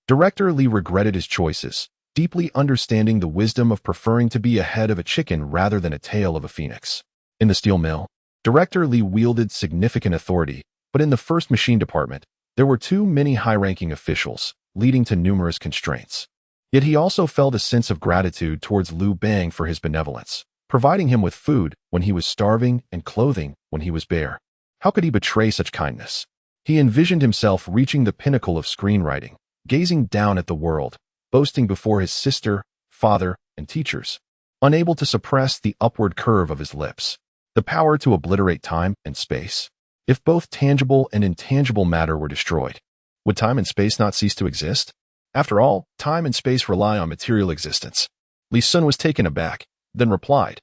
Director Li regretted his choices, deeply understanding the wisdom of preferring to be a head of a chicken rather than a tail of a phoenix. In the steel mill, Director Li wielded significant authority, but in the first machine department, there were too many high-ranking officials, leading to numerous constraints. Yet he also felt a sense of gratitude towards Liu Bang for his benevolence, providing him with food when he was starving and clothing when he was bare. How could he betray such kindness? He envisioned himself reaching the pinnacle of screenwriting, gazing down at the world, boasting before his sister, father, and teachers, unable to suppress the upward curve of his lips. The power to obliterate time and space. If both tangible and intangible matter were destroyed, would time and space not cease to exist? After all, time and space rely on material existence. Li Sun was taken aback, then replied,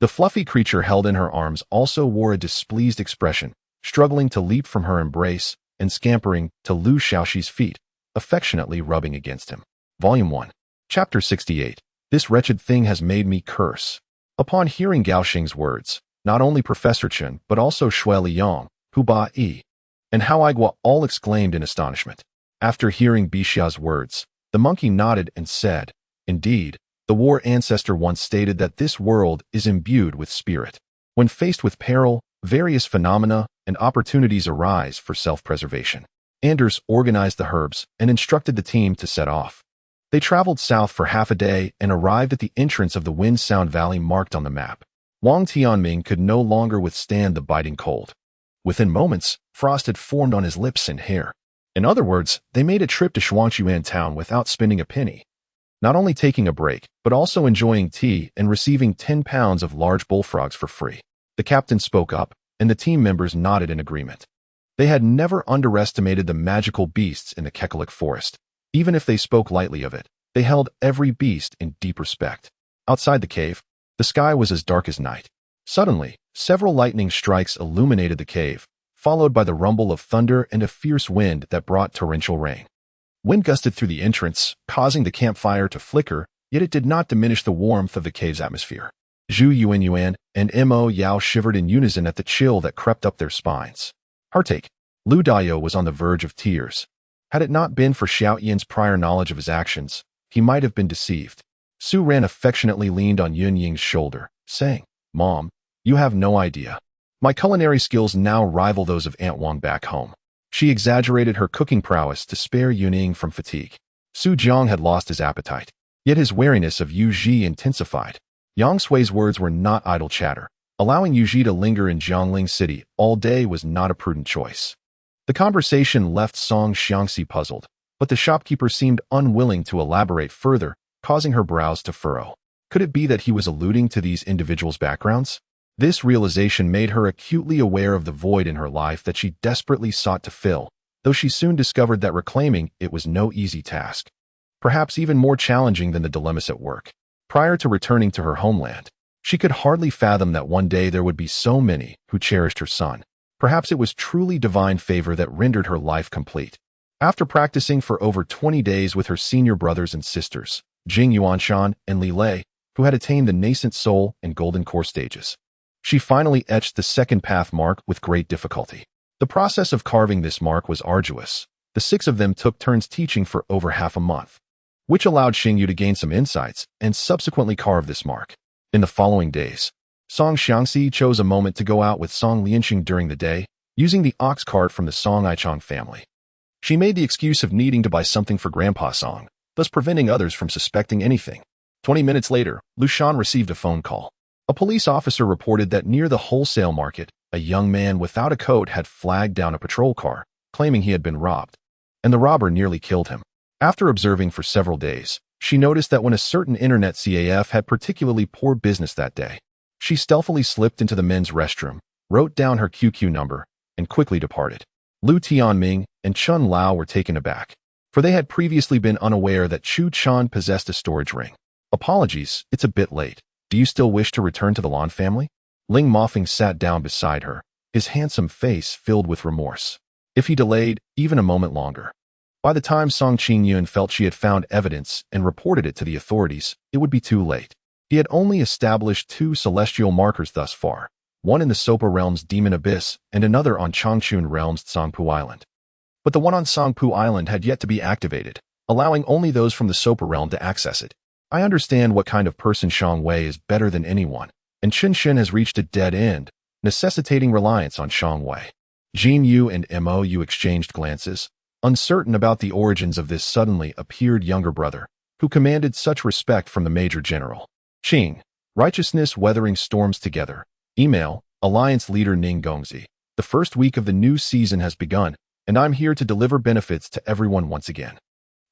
The fluffy creature held in her arms also wore a displeased expression, struggling to leap from her embrace and scampering to Lu Shaoxi's feet, affectionately rubbing against him. Volume 1. Chapter 68. This wretched thing has made me curse. Upon hearing Gao Xing's words, not only Professor Chen but also Shui Liang, Hu Ba Yi, and Hao Aigua all exclaimed in astonishment. After hearing Bixia's words, the monkey nodded and said, "Indeed, the war ancestor once stated that this world is imbued with spirit. When faced with peril, various phenomena and opportunities arise for self-preservation." Anders organized the herbs and instructed the team to set off. They traveled south for half a day and arrived at the entrance of the Wind Sound Valley marked on the map. Wang Tianming could no longer withstand the biting cold. Within moments, frost had formed on his lips and hair. In other words, they made a trip to Shuangchuan town without spending a penny. Not only taking a break, but also enjoying tea and receiving 10 pounds of large bullfrogs for free. The captain spoke up, and the team members nodded in agreement. They had never underestimated the magical beasts in the Kekalik forest. Even if they spoke lightly of it, they held every beast in deep respect. Outside the cave, the sky was as dark as night. Suddenly, several lightning strikes illuminated the cave, followed by the rumble of thunder and a fierce wind that brought torrential rain. Wind gusted through the entrance, causing the campfire to flicker, yet it did not diminish the warmth of the cave's atmosphere. Zhu Yuan and Mo Yao shivered in unison at the chill that crept up their spines. Heartache. Lu Dayo was on the verge of tears. Had it not been for Xiao Yan's prior knowledge of his actions, he might have been deceived. Su Ran affectionately leaned on Yun Ying's shoulder, saying, "Mom, you have no idea. My culinary skills now rival those of Aunt Wang back home." She exaggerated her cooking prowess to spare Yun Ying from fatigue. Su Jiang had lost his appetite, yet his wariness of Yu Ji intensified. Yang Sui's words were not idle chatter. Allowing Yu Ji to linger in Jiangling City all day was not a prudent choice. The conversation left Song Xiangxi puzzled, but the shopkeeper seemed unwilling to elaborate further, causing her brows to furrow. Could it be that he was alluding to these individuals' backgrounds? This realization made her acutely aware of the void in her life that she desperately sought to fill, though she soon discovered that reclaiming it was no easy task. Perhaps even more challenging than the dilemmas at work. Prior to returning to her homeland, she could hardly fathom that one day there would be so many who cherished her son. Perhaps it was truly divine favor that rendered her life complete. After practicing for over 20 days with her senior brothers and sisters, Jing Yuanshan and Li Lei, who had attained the nascent soul and golden core stages, she finally etched the second path mark with great difficulty. The process of carving this mark was arduous. The 6 of them took turns teaching for over half a month, which allowed Xingyu to gain some insights and subsequently carve this mark. In the following days, Song Xiangxi chose a moment to go out with Song Lianqing during the day, using the ox cart from the Song Aichang family. She made the excuse of needing to buy something for Grandpa Song, thus preventing others from suspecting anything. 20 minutes later, Lu Shan received a phone call. A police officer reported that near the wholesale market, a young man without a coat had flagged down a patrol car, claiming he had been robbed, and the robber nearly killed him. After observing for several days, she noticed that when a certain internet CAF had particularly poor business that day, she stealthily slipped into the men's restroom, wrote down her QQ number, and quickly departed. Lu Tianming and Chun Lao were taken aback, for they had previously been unaware that Chu Chan possessed a storage ring. "Apologies, it's a bit late. Do you still wish to return to the Lan family?" Ling Mofeng sat down beside her, his handsome face filled with remorse. If he delayed even a moment longer, by the time Song Qingyun felt she had found evidence and reported it to the authorities, it would be too late. He had only established 2 celestial markers thus far, one in the Sopa Realm's Demon Abyss and another on Changchun Realm's Tsangpu Island. But the one on Tsangpu Island had yet to be activated, allowing only those from the Sopa Realm to access it. I understand what kind of person Shang Wei is better than anyone, and Chen Shen has reached a dead end, necessitating reliance on Shang Wei. Jin Yu and Mo Yu exchanged glances, uncertain about the origins of this suddenly appeared younger brother, who commanded such respect from the Major General. Qing, righteousness weathering storms together. Email, Alliance Leader Ning Gongzi. The first week of the new season has begun, and I'm here to deliver benefits to everyone once again.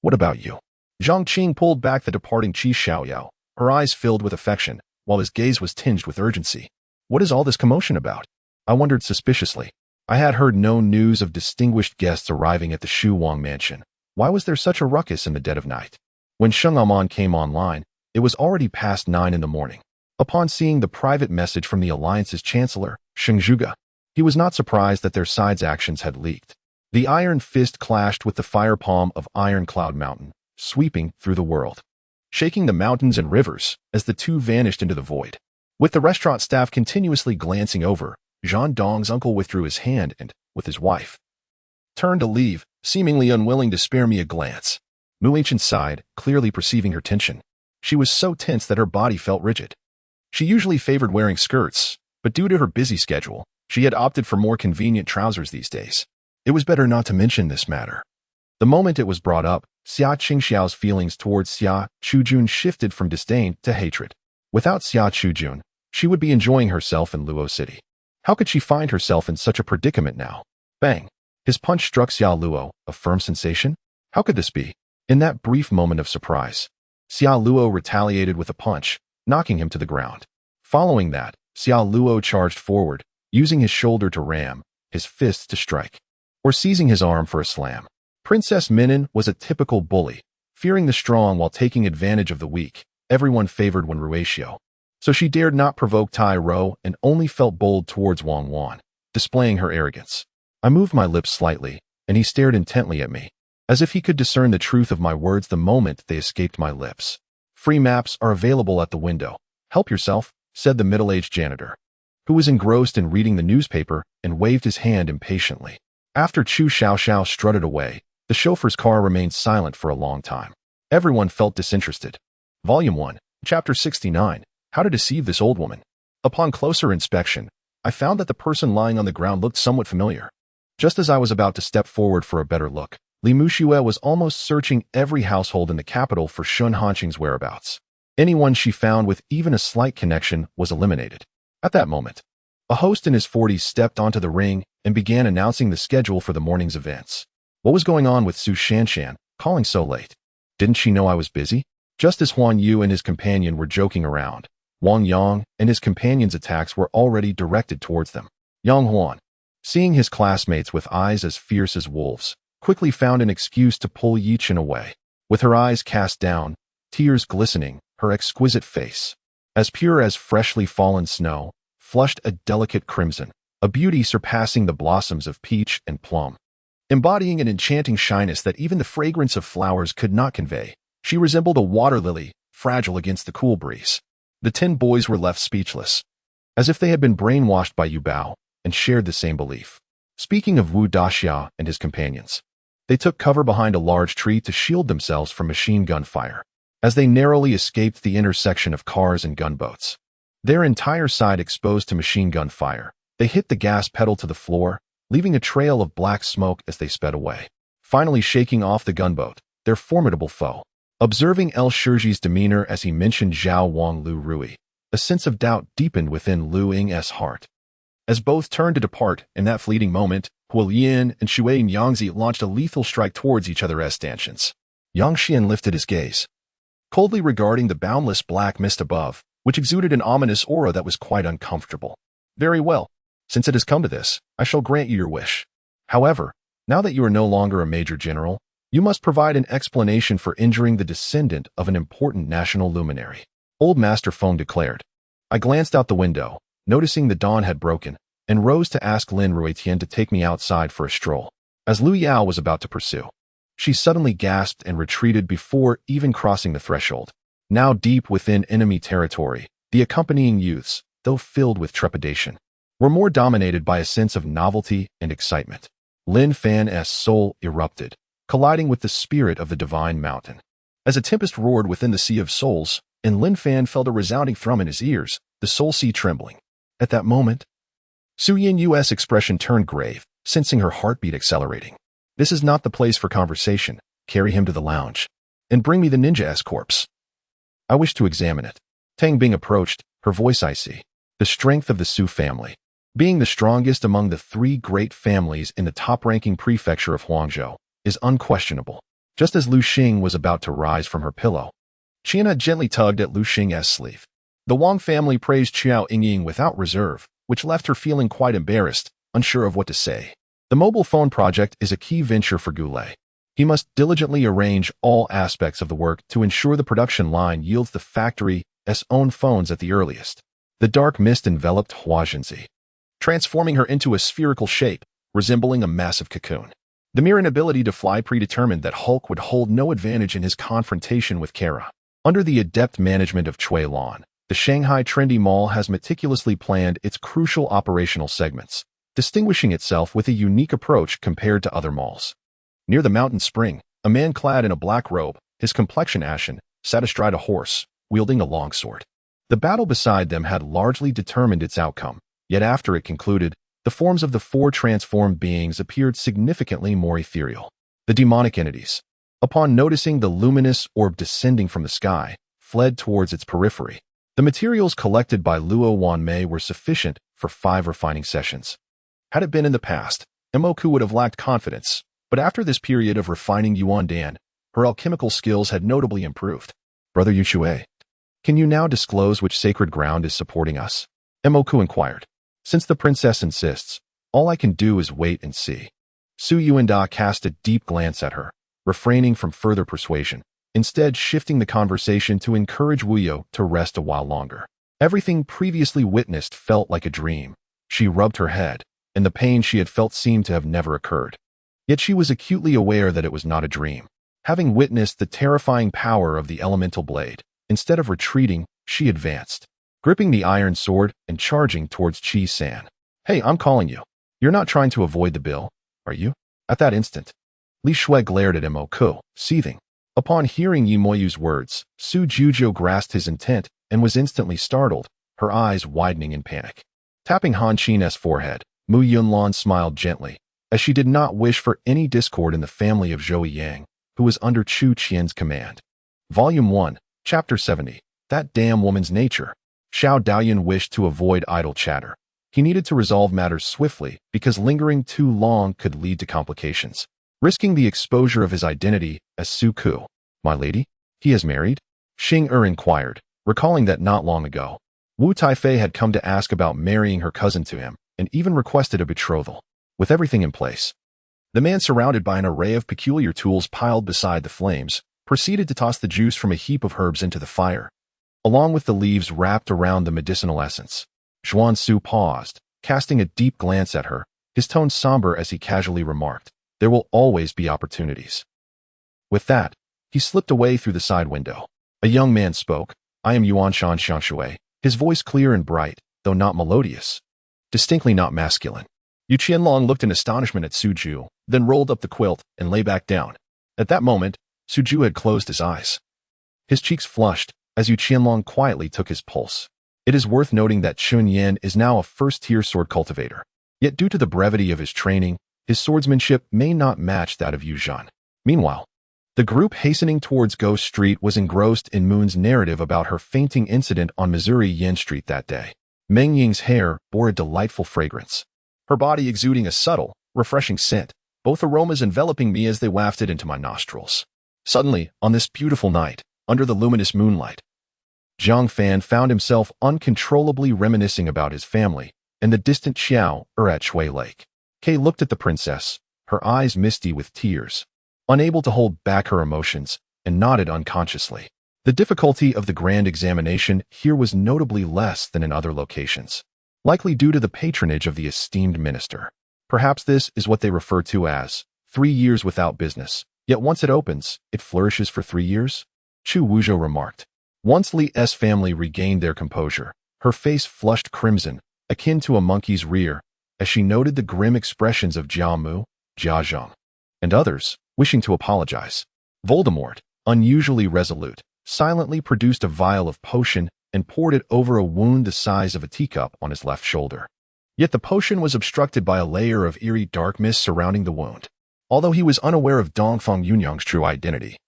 What about you? Zhang Qing pulled back the departing Qi Xiaoyao, her eyes filled with affection, while his gaze was tinged with urgency. What is all this commotion about? I wondered suspiciously. I had heard no news of distinguished guests arriving at the Shu Wang mansion. Why was there such a ruckus in the dead of night? When Sheng Aman came online, it was already past 9 in the morning. Upon seeing the private message from the alliance's chancellor, Sheng Zhuge, he was not surprised that their side's actions had leaked. The iron fist clashed with the fire palm of Iron Cloud Mountain, sweeping through the world, shaking the mountains and rivers as the two vanished into the void. With the restaurant staff continuously glancing over, Zhan Dong's uncle withdrew his hand and, with his wife, turned to leave, seemingly unwilling to spare me a glance. Mu Ancient sighed, clearly perceiving her tension. She was so tense that her body felt rigid. She usually favored wearing skirts, but due to her busy schedule, she had opted for more convenient trousers these days. It was better not to mention this matter. The moment it was brought up, Xia Qingxiao's feelings towards Xia Chujun shifted from disdain to hatred. Without Xia Chujun, she would be enjoying herself in Luo City. How could she find herself in such a predicament now? Bang! His punch struck Xia Luo, a firm sensation. How could this be? In that brief moment of surprise, Xia Luo retaliated with a punch, knocking him to the ground. Following that, Xia Luo charged forward, using his shoulder to ram, his fists to strike, or seizing his arm for a slam. Princess Minnan was a typical bully, fearing the strong while taking advantage of the weak. Everyone favored Wen Ruatio, so she dared not provoke Tai Ro and only felt bold towards Wang Wan, displaying her arrogance. I moved my lips slightly, and he stared intently at me, as if he could discern the truth of my words the moment they escaped my lips. Free maps are available at the window. Help yourself, said the middle-aged janitor, who was engrossed in reading the newspaper and waved his hand impatiently. After Chu Xiaoxiao strutted away, the chauffeur's car remained silent for a long time. Everyone felt disinterested. Volume 1, Chapter 69, How to Deceive This Old Woman. Upon closer inspection, I found that the person lying on the ground looked somewhat familiar. Just as I was about to step forward for a better look, Li Muxue was almost searching every household in the capital for Shun Hanqing's whereabouts. Anyone she found with even a slight connection was eliminated. At that moment, a host in his 40s stepped onto the ring and began announcing the schedule for the morning's events. What was going on with Su Shanshan, calling so late? Didn't she know I was busy? Just as Huan Yu and his companion were joking around, Wang Yang and his companion's attacks were already directed towards them. Yang Huan, seeing his classmates with eyes as fierce as wolves, quickly found an excuse to pull Yi Chen away. With her eyes cast down, tears glistening, her exquisite face, as pure as freshly fallen snow, flushed a delicate crimson, a beauty surpassing the blossoms of peach and plum. Embodying an enchanting shyness that even the fragrance of flowers could not convey, she resembled a water lily, fragile against the cool breeze. The 10 boys were left speechless, as if they had been brainwashed by Yu Bao and shared the same belief. Speaking of Wu Daxia and his companions, they took cover behind a large tree to shield themselves from machine gun fire, as they narrowly escaped the intersection of cars and gunboats. Their entire side exposed to machine gun fire, they hit the gas pedal to the floor, leaving a trail of black smoke as they sped away, finally shaking off the gunboat, their formidable foe. Observing El Shirji's demeanor as he mentioned Zhao Wang Lu Rui, a sense of doubt deepened within Lu Ying's heart. As both turned to depart in that fleeting moment, Huo Yin and Shui Yangzi launched a lethal strike towards each other as stanchions. Yang Xian lifted his gaze, coldly regarding the boundless black mist above, which exuded an ominous aura that was quite uncomfortable. Very well. Since it has come to this, I shall grant you your wish. However, now that you are no longer a major general, you must provide an explanation for injuring the descendant of an important national luminary. Old Master Feng declared. I glanced out the window, noticing the dawn had broken, and rose to ask Lin Ruetian to take me outside for a stroll. As Lu Yao was about to pursue, she suddenly gasped and retreated before even crossing the threshold. Now deep within enemy territory, the accompanying youths, though filled with trepidation, were more dominated by a sense of novelty and excitement. Lin Fan's soul erupted, colliding with the spirit of the divine mountain. As a tempest roared within the sea of souls, and Lin Fan felt a resounding thrum in his ears, the soul sea trembling. At that moment, Su Yin's expression turned grave, sensing her heartbeat accelerating. This is not the place for conversation. Carry him to the lounge, and bring me the ninja's corpse. I wish to examine it. Tang Bing approached, her voice icy. The strength of the Su family, being the strongest among the 3 great families in the top-ranking prefecture of Huangzhou, is unquestionable. Just as Lu Xing was about to rise from her pillow, Qian gently tugged at Lu Xing's sleeve. The Wang family praised Qiao Yingying without reserve, which left her feeling quite embarrassed, unsure of what to say. The mobile phone project is a key venture for Goulet. He must diligently arrange all aspects of the work to ensure the production line yields the factory own phones at the earliest. The dark mist enveloped Huazhenzi, transforming her into a spherical shape, resembling a massive cocoon. The mere inability to fly predetermined that Hulk would hold no advantage in his confrontation with Kara. Under the adept management of Cui Lan, the Shanghai Trendy Mall has meticulously planned its crucial operational segments, distinguishing itself with a unique approach compared to other malls. Near the mountain spring, a man clad in a black robe, his complexion ashen, sat astride a horse, wielding a long sword. The battle beside them had largely determined its outcome, yet after it concluded, the forms of the four transformed beings appeared significantly more ethereal. The demonic entities, upon noticing the luminous orb descending from the sky, fled towards its periphery. The materials collected by Luo Wanmei were sufficient for 5 refining sessions. Had it been in the past, Emoku would have lacked confidence, but after this period of refining Yuan Dan, her alchemical skills had notably improved. Brother Yuchue, can you now disclose which sacred ground is supporting us? Emoku inquired. Since the princess insists, all I can do is wait and see. Su Yuanda cast a deep glance at her, refraining from further persuasion, instead shifting the conversation to encourage Wuyo to rest a while longer. Everything previously witnessed felt like a dream. She rubbed her head, and the pain she had felt seemed to have never occurred. Yet she was acutely aware that it was not a dream. Having witnessed the terrifying power of the elemental blade, instead of retreating, she advanced, gripping the iron sword and charging towards Chi-san. Hey, I'm calling you. You're not trying to avoid the bill, are you? At that instant, Li Shui glared at Emoku, seething. Upon hearing Yimoyu's words, Su Zhongwen grasped his intent and was instantly startled, her eyes widening in panic. Tapping Han Qin's forehead, Mu Yunlan smiled gently, as she did not wish for any discord in the family of Zhou Yang, who was under Chu Qian's command. Volume 1, Chapter 70. That damn woman's nature. Xiao Daoyan wished to avoid idle chatter. He needed to resolve matters swiftly because lingering too long could lead to complications, risking the exposure of his identity as Su Ku. My lady? He is married? Xing inquired, recalling that not long ago, Wu Taifei had come to ask about marrying her cousin to him, and even requested a betrothal. With everything in place, the man, surrounded by an array of peculiar tools piled beside the flames, proceeded to toss the juice from a heap of herbs into the fire, along with the leaves wrapped around the medicinal essence. Xuan Su paused, casting a deep glance at her, his tone somber as he casually remarked, "There will always be opportunities." With that, he slipped away through the side window. A young man spoke. I am Yuan Shan Shanshui, his voice clear and bright, though not melodious. Distinctly not masculine. Yu Qianlong looked in astonishment at Su Zhu, then rolled up the quilt and lay back down. At that moment, Su Zhu had closed his eyes. His cheeks flushed as Yu Qianlong quietly took his pulse. It is worth noting that Chun Yan is now a first-tier sword cultivator. Yet due to the brevity of his training, his swordsmanship may not match that of Yu Zhan. Meanwhile, the group hastening towards Ghost Street was engrossed in Moon's narrative about her fainting incident on Missouri Yen Street that day. Meng Ying's hair bore a delightful fragrance, her body exuding a subtle, refreshing scent, both aromas enveloping me as they wafted into my nostrils. Suddenly, on this beautiful night, under the luminous moonlight, Zhang Fan found himself uncontrollably reminiscing about his family and the distant Xiao at Shui Lake. Kay looked at the princess, her eyes misty with tears, unable to hold back her emotions, and nodded unconsciously. The difficulty of the grand examination here was notably less than in other locations, likely due to the patronage of the esteemed minister. Perhaps this is what they refer to as 3 years without business, yet once it opens, it flourishes for 3 years? Chu Wuzhou remarked. Once Li's family regained their composure, her face flushed crimson, akin to a monkey's rear, as she noted the grim expressions of Jia Mu, Jia Zhang, and others, wishing to apologize. Voldemort, unusually resolute, silently produced a vial of potion and poured it over a wound the size of a teacup on his left shoulder. Yet the potion was obstructed by a layer of eerie dark mist surrounding the wound. Although he was unaware of Dongfeng Yunyang's true identity,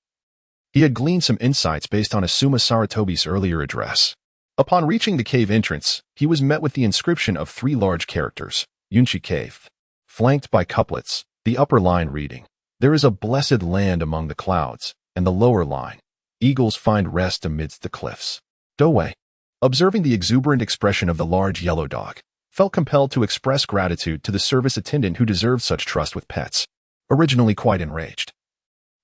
he had gleaned some insights based on Asuma Saratobi's earlier address. Upon reaching the cave entrance, he was met with the inscription of 3 large characters, Yunchi Cave, flanked by couplets, the upper line reading, "There is a blessed land among the clouds," and the lower line, "Eagles find rest amidst the cliffs." Dowei, observing the exuberant expression of the large yellow dog, felt compelled to express gratitude to the service attendant who deserved such trust with pets. Originally quite enraged,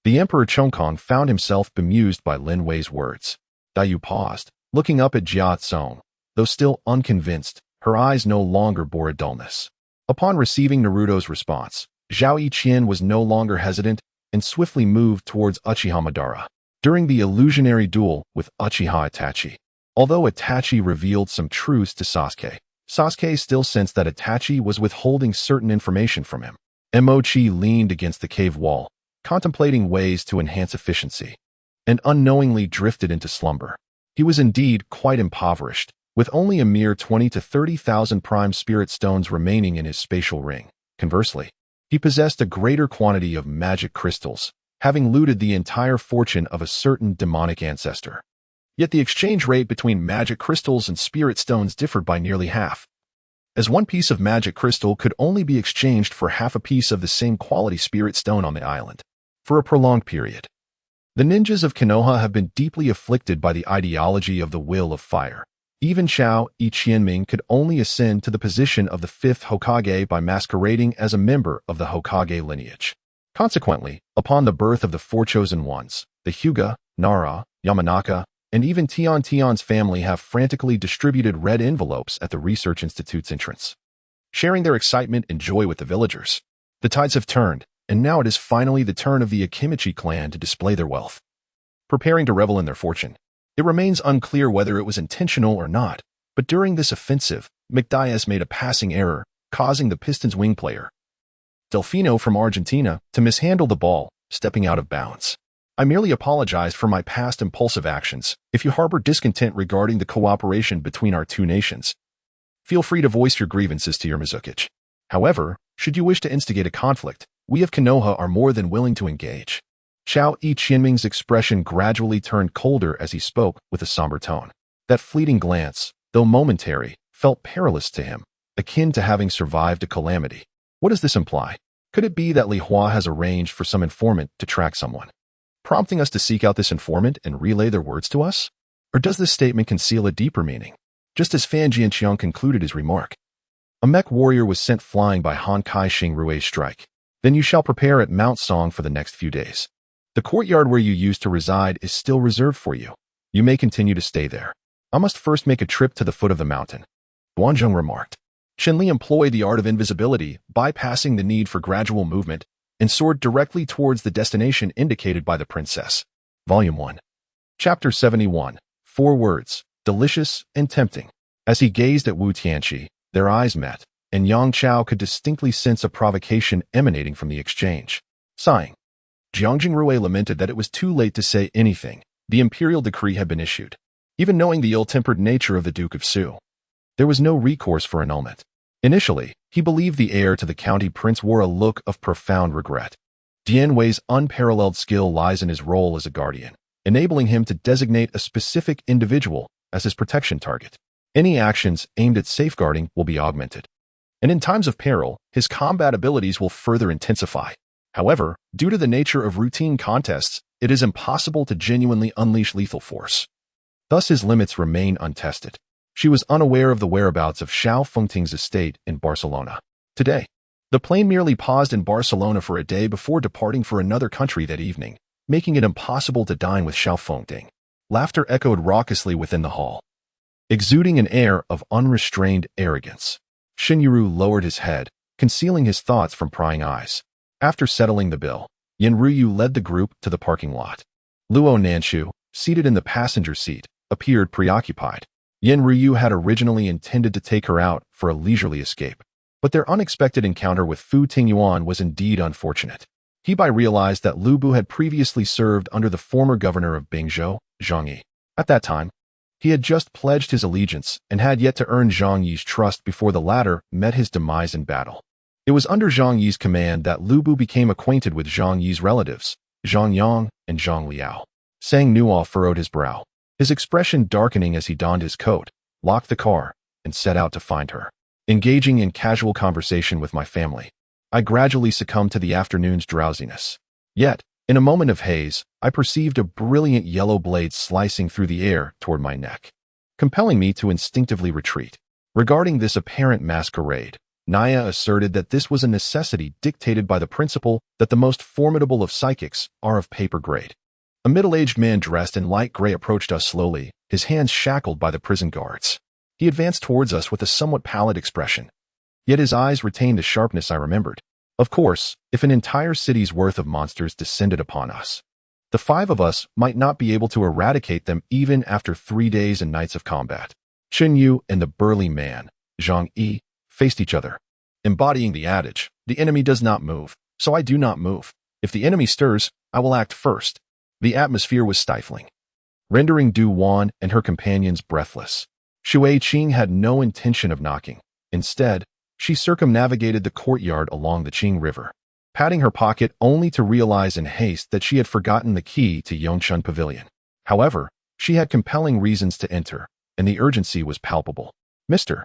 the Emperor Chongkong found himself bemused by Lin Wei's words. Daiyu paused, Looking up at Jia Tsong, though still unconvinced, her eyes no longer bore a dullness. Upon receiving Naruto's response, Zhao Yiqian was no longer hesitant and swiftly moved towards Uchiha Madara. During the illusionary duel with Uchiha Itachi, although Itachi revealed some truths to Sasuke, Sasuke still sensed that Itachi was withholding certain information from him. Mochi leaned against the cave wall, contemplating ways to enhance efficiency, and unknowingly drifted into slumber. He was indeed quite impoverished, with only a mere 20 to 30,000 prime spirit stones remaining in his spatial ring. Conversely, he possessed a greater quantity of magic crystals, having looted the entire fortune of a certain demonic ancestor. Yet the exchange rate between magic crystals and spirit stones differed by nearly half, as one piece of magic crystal could only be exchanged for half a piece of the same quality spirit stone on the island, for a prolonged period. The ninjas of Konoha have been deeply afflicted by the ideology of the will of fire. Even Zhao Yiqianming could only ascend to the position of the 5th Hokage by masquerading as a member of the Hokage lineage. Consequently, upon the birth of the four chosen ones, the Hyuga, Nara, Yamanaka, and even Tian's family have frantically distributed red envelopes at the Research Institute's entrance, sharing their excitement and joy with the villagers. The tides have turned, and now it is finally the turn of the Akimichi clan to display their wealth, preparing to revel in their fortune. It remains unclear whether it was intentional or not, but during this offensive, McDias made a passing error, causing the Pistons wing player, Delfino from Argentina, to mishandle the ball, stepping out of bounds. I merely apologized for my past impulsive actions. If you harbor discontent regarding the cooperation between our two nations, feel free to voice your grievances to your Mizukichi. However, should you wish to instigate a conflict, we of Konoha are more than willing to engage. Zhao Yiqianming's expression gradually turned colder as he spoke with a somber tone. That fleeting glance, though momentary, felt perilous to him, akin to having survived a calamity. What does this imply? Could it be that Li Hua has arranged for some informant to track someone, prompting us to seek out this informant and relay their words to us? Or does this statement conceal a deeper meaning? Just as Fan Jianqiang concluded his remark, a mech warrior was sent flying by Han Kai Xingrue's strike. Then you shall prepare at Mount Song for the next few days. The courtyard where you used to reside is still reserved for you. You may continue to stay there. I must first make a trip to the foot of the mountain, Guanzhong remarked. Chen Li employed the art of invisibility, bypassing the need for gradual movement, and soared directly towards the destination indicated by the princess. Volume 1. Chapter 71. 4 words, delicious and tempting. As he gazed at Wu Tianqi, their eyes met, and Yang Chao could distinctly sense a provocation emanating from the exchange. Sighing, Jiang Jingrui lamented that it was too late to say anything. The imperial decree had been issued. Even knowing the ill-tempered nature of the Duke of Su, there was no recourse for annulment. Initially, he believed the heir to the county prince wore a look of profound regret. Dian Wei's unparalleled skill lies in his role as a guardian, enabling him to designate a specific individual as his protection target. Any actions aimed at safeguarding will be augmented, and in times of peril, his combat abilities will further intensify. However, due to the nature of routine contests, it is impossible to genuinely unleash lethal force. Thus his limits remain untested. She was unaware of the whereabouts of Xiao Fengting's estate in Barcelona. Today, the plane merely paused in Barcelona for a day before departing for another country that evening, making it impossible to dine with Xiao Fengting. Laughter echoed raucously within the hall, exuding an air of unrestrained arrogance. Shinryu lowered his head, concealing his thoughts from prying eyes. After settling the bill, Yenryu led the group to the parking lot. Luo Nanshu, seated in the passenger seat, appeared preoccupied. Yenryu had originally intended to take her out for a leisurely escape, but their unexpected encounter with Fu Tingyuan was indeed unfortunate. Hebai realized that Lu Bu had previously served under the former governor of Bingzhou, Zhang Yi. At that time, he had just pledged his allegiance and had yet to earn Zhang Yi's trust before the latter met his demise in battle. It was under Zhang Yi's command that Lu Bu became acquainted with Zhang Yi's relatives, Zhang Yang and Zhang Liao. Sang Nuo furrowed his brow, his expression darkening as he donned his coat, locked the car, and set out to find her. Engaging in casual conversation with my family, I gradually succumbed to the afternoon's drowsiness. Yet, in a moment of haze, I perceived a brilliant yellow blade slicing through the air toward my neck, compelling me to instinctively retreat. Regarding this apparent masquerade, Naya asserted that this was a necessity dictated by the principle that the most formidable of psychics are of paper grade. A middle-aged man dressed in light gray approached us slowly, his hands shackled by the prison guards. He advanced towards us with a somewhat pallid expression. Yet his eyes retained the sharpness I remembered. Of course, if an entire city's worth of monsters descended upon us, the 5 of us might not be able to eradicate them even after 3 days and nights of combat. Chen Yu and the burly man, Zhang Yi, faced each other, embodying the adage, the enemy does not move, so I do not move. If the enemy stirs, I will act first. The atmosphere was stifling, rendering Du Wan and her companions breathless. Shu Qing had no intention of knocking. Instead, she circumnavigated the courtyard along the Qing River, patting her pocket only to realize in haste that she had forgotten the key to Yongchun Pavilion. However, she had compelling reasons to enter, and the urgency was palpable. Mr.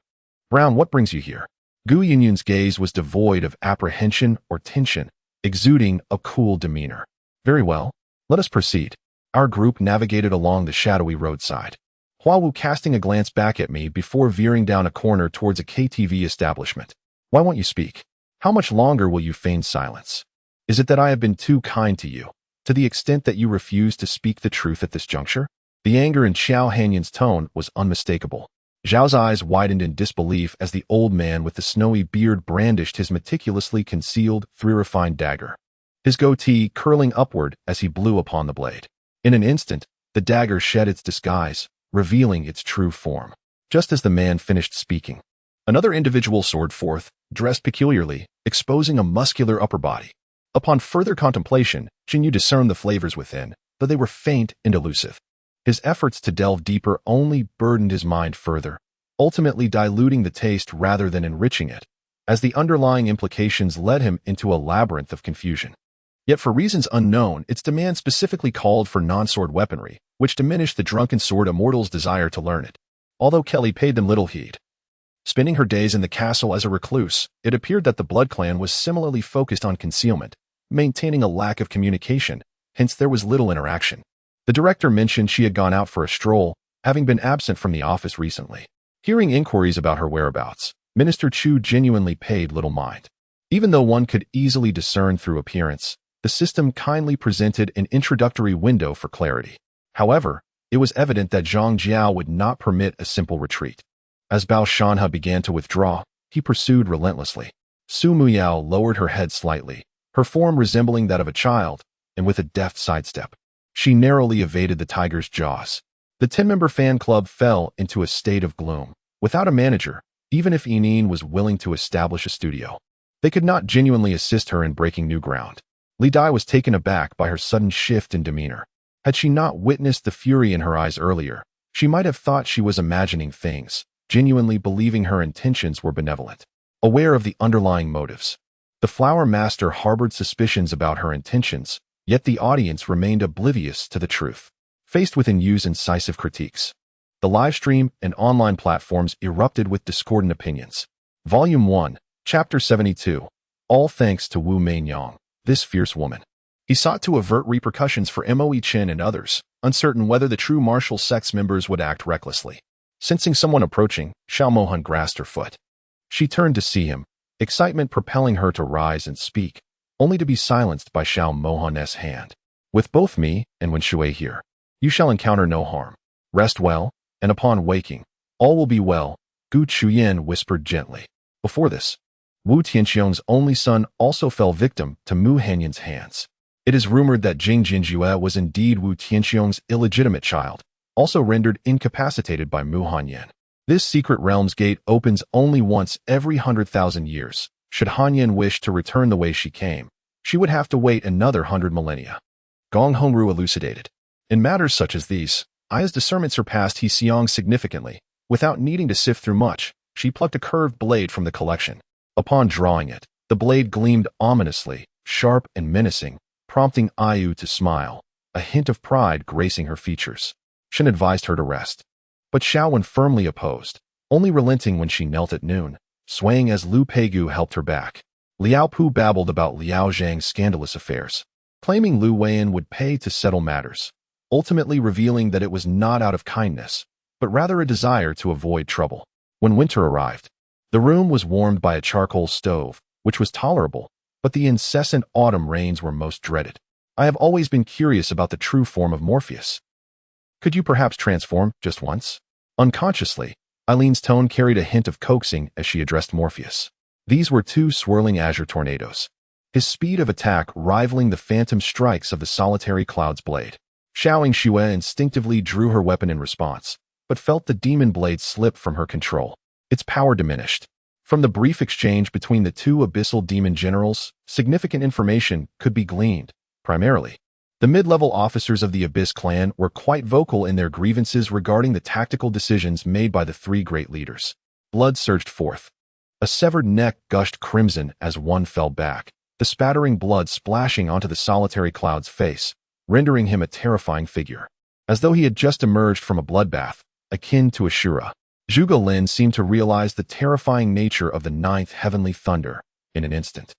Brown, what brings you here? Gu Yunyun's gaze was devoid of apprehension or tension, exuding a cool demeanor. Very well, let us proceed. Our group navigated along the shadowy roadside, Hua Wu casting a glance back at me before veering down a corner towards a KTV establishment. Why won't you speak? How much longer will you feign silence? Is it that I have been too kind to you, to the extent that you refuse to speak the truth at this juncture? The anger in Xiao Hanyin's tone was unmistakable. Zhao's eyes widened in disbelief as the old man with the snowy beard brandished his meticulously concealed, three-refined dagger, his goatee curling upward as he blew upon the blade. In an instant, the dagger shed its disguise, revealing its true form. Just as the man finished speaking, another individual soared forth, dressed peculiarly, exposing a muscular upper body. Upon further contemplation, Jin Yu discerned the flavors within, though they were faint and elusive. His efforts to delve deeper only burdened his mind further, ultimately diluting the taste rather than enriching it, as the underlying implications led him into a labyrinth of confusion. Yet for reasons unknown, its demand specifically called for non-sword weaponry, which diminished the drunken sword immortal's desire to learn it. Although Kelly paid them little heed. Spending her days in the castle as a recluse, it appeared that the Blood Clan was similarly focused on concealment, maintaining a lack of communication, hence there was little interaction. The director mentioned she had gone out for a stroll, having been absent from the office recently. Hearing inquiries about her whereabouts, Minister Chu genuinely paid little mind. Even though one could easily discern through appearance, the system kindly presented an introductory window for clarity. However, it was evident that Zhang Jiao would not permit a simple retreat. As Bao Shanhe began to withdraw, he pursued relentlessly. Su Muyao lowered her head slightly, her form resembling that of a child, and with a deft sidestep, she narrowly evaded the tiger's jaws. The 10-member fan club fell into a state of gloom. Without a manager, even if Yinin was willing to establish a studio, they could not genuinely assist her in breaking new ground. Li Dai was taken aback by her sudden shift in demeanor. Had she not witnessed the fury in her eyes earlier, she might have thought she was imagining things, genuinely believing her intentions were benevolent. Aware of the underlying motives, the flower master harbored suspicions about her intentions, yet the audience remained oblivious to the truth. Faced with Yu's incisive critiques, the livestream and online platforms erupted with discordant opinions. Volume 1, Chapter 72. All thanks to Wu Meinyang, this fierce woman. He sought to avert repercussions for Moe Chen and others, uncertain whether the true martial sect's members would act recklessly. Sensing someone approaching, Xiao Mohan grasped her foot. She turned to see him, excitement propelling her to rise and speak, only to be silenced by Xiao Mohan's hand. With both me and Wen Shui here, you shall encounter no harm. Rest well, and upon waking, all will be well, Gu Chuyen whispered gently. Before this, Wu Tianxiong's only son also fell victim to Mu Hanyin's hands. It is rumored that Jing Jinjue was indeed Wu Tianxiong's illegitimate child, also rendered incapacitated by Mu Hanyin. This secret realm's gate opens only once every 100,000 years. Should Hanyin wish to return the way she came, she would have to wait another 100 millennia. Gong Hongru elucidated. In matters such as these, Aya's discernment surpassed He Xiong significantly. Without needing to sift through much, she plucked a curved blade from the collection. Upon drawing it, the blade gleamed ominously, sharp and menacing, prompting Ayu to smile, a hint of pride gracing her features. Shen advised her to rest, but Xiaowen firmly opposed, only relenting when she knelt at noon, swaying as Lu Peigu helped her back. Liao Pu babbled about Liao Zhang's scandalous affairs, claiming Lu Weian would pay to settle matters, ultimately revealing that it was not out of kindness, but rather a desire to avoid trouble. When winter arrived, the room was warmed by a charcoal stove, which was tolerable, but the incessant autumn rains were most dreaded. I have always been curious about the true form of Morpheus. Could you perhaps transform just once? Unconsciously, Eileen's tone carried a hint of coaxing as she addressed Morpheus. These were two swirling azure tornadoes, his speed of attack rivaling the phantom strikes of the solitary cloud's blade. Xiao Xue instinctively drew her weapon in response, but felt the demon blade slip from her control. Its power diminished. From the brief exchange between the two abyssal demon generals, significant information could be gleaned. Primarily, the mid-level officers of the Abyss clan were quite vocal in their grievances regarding the tactical decisions made by the three great leaders. Blood surged forth. A severed neck gushed crimson as one fell back, the spattering blood splashing onto the solitary cloud's face, rendering him a terrifying figure. As though he had just emerged from a bloodbath, akin to Ashura, Zhuge Lin seemed to realize the terrifying nature of the ninth heavenly thunder in an instant.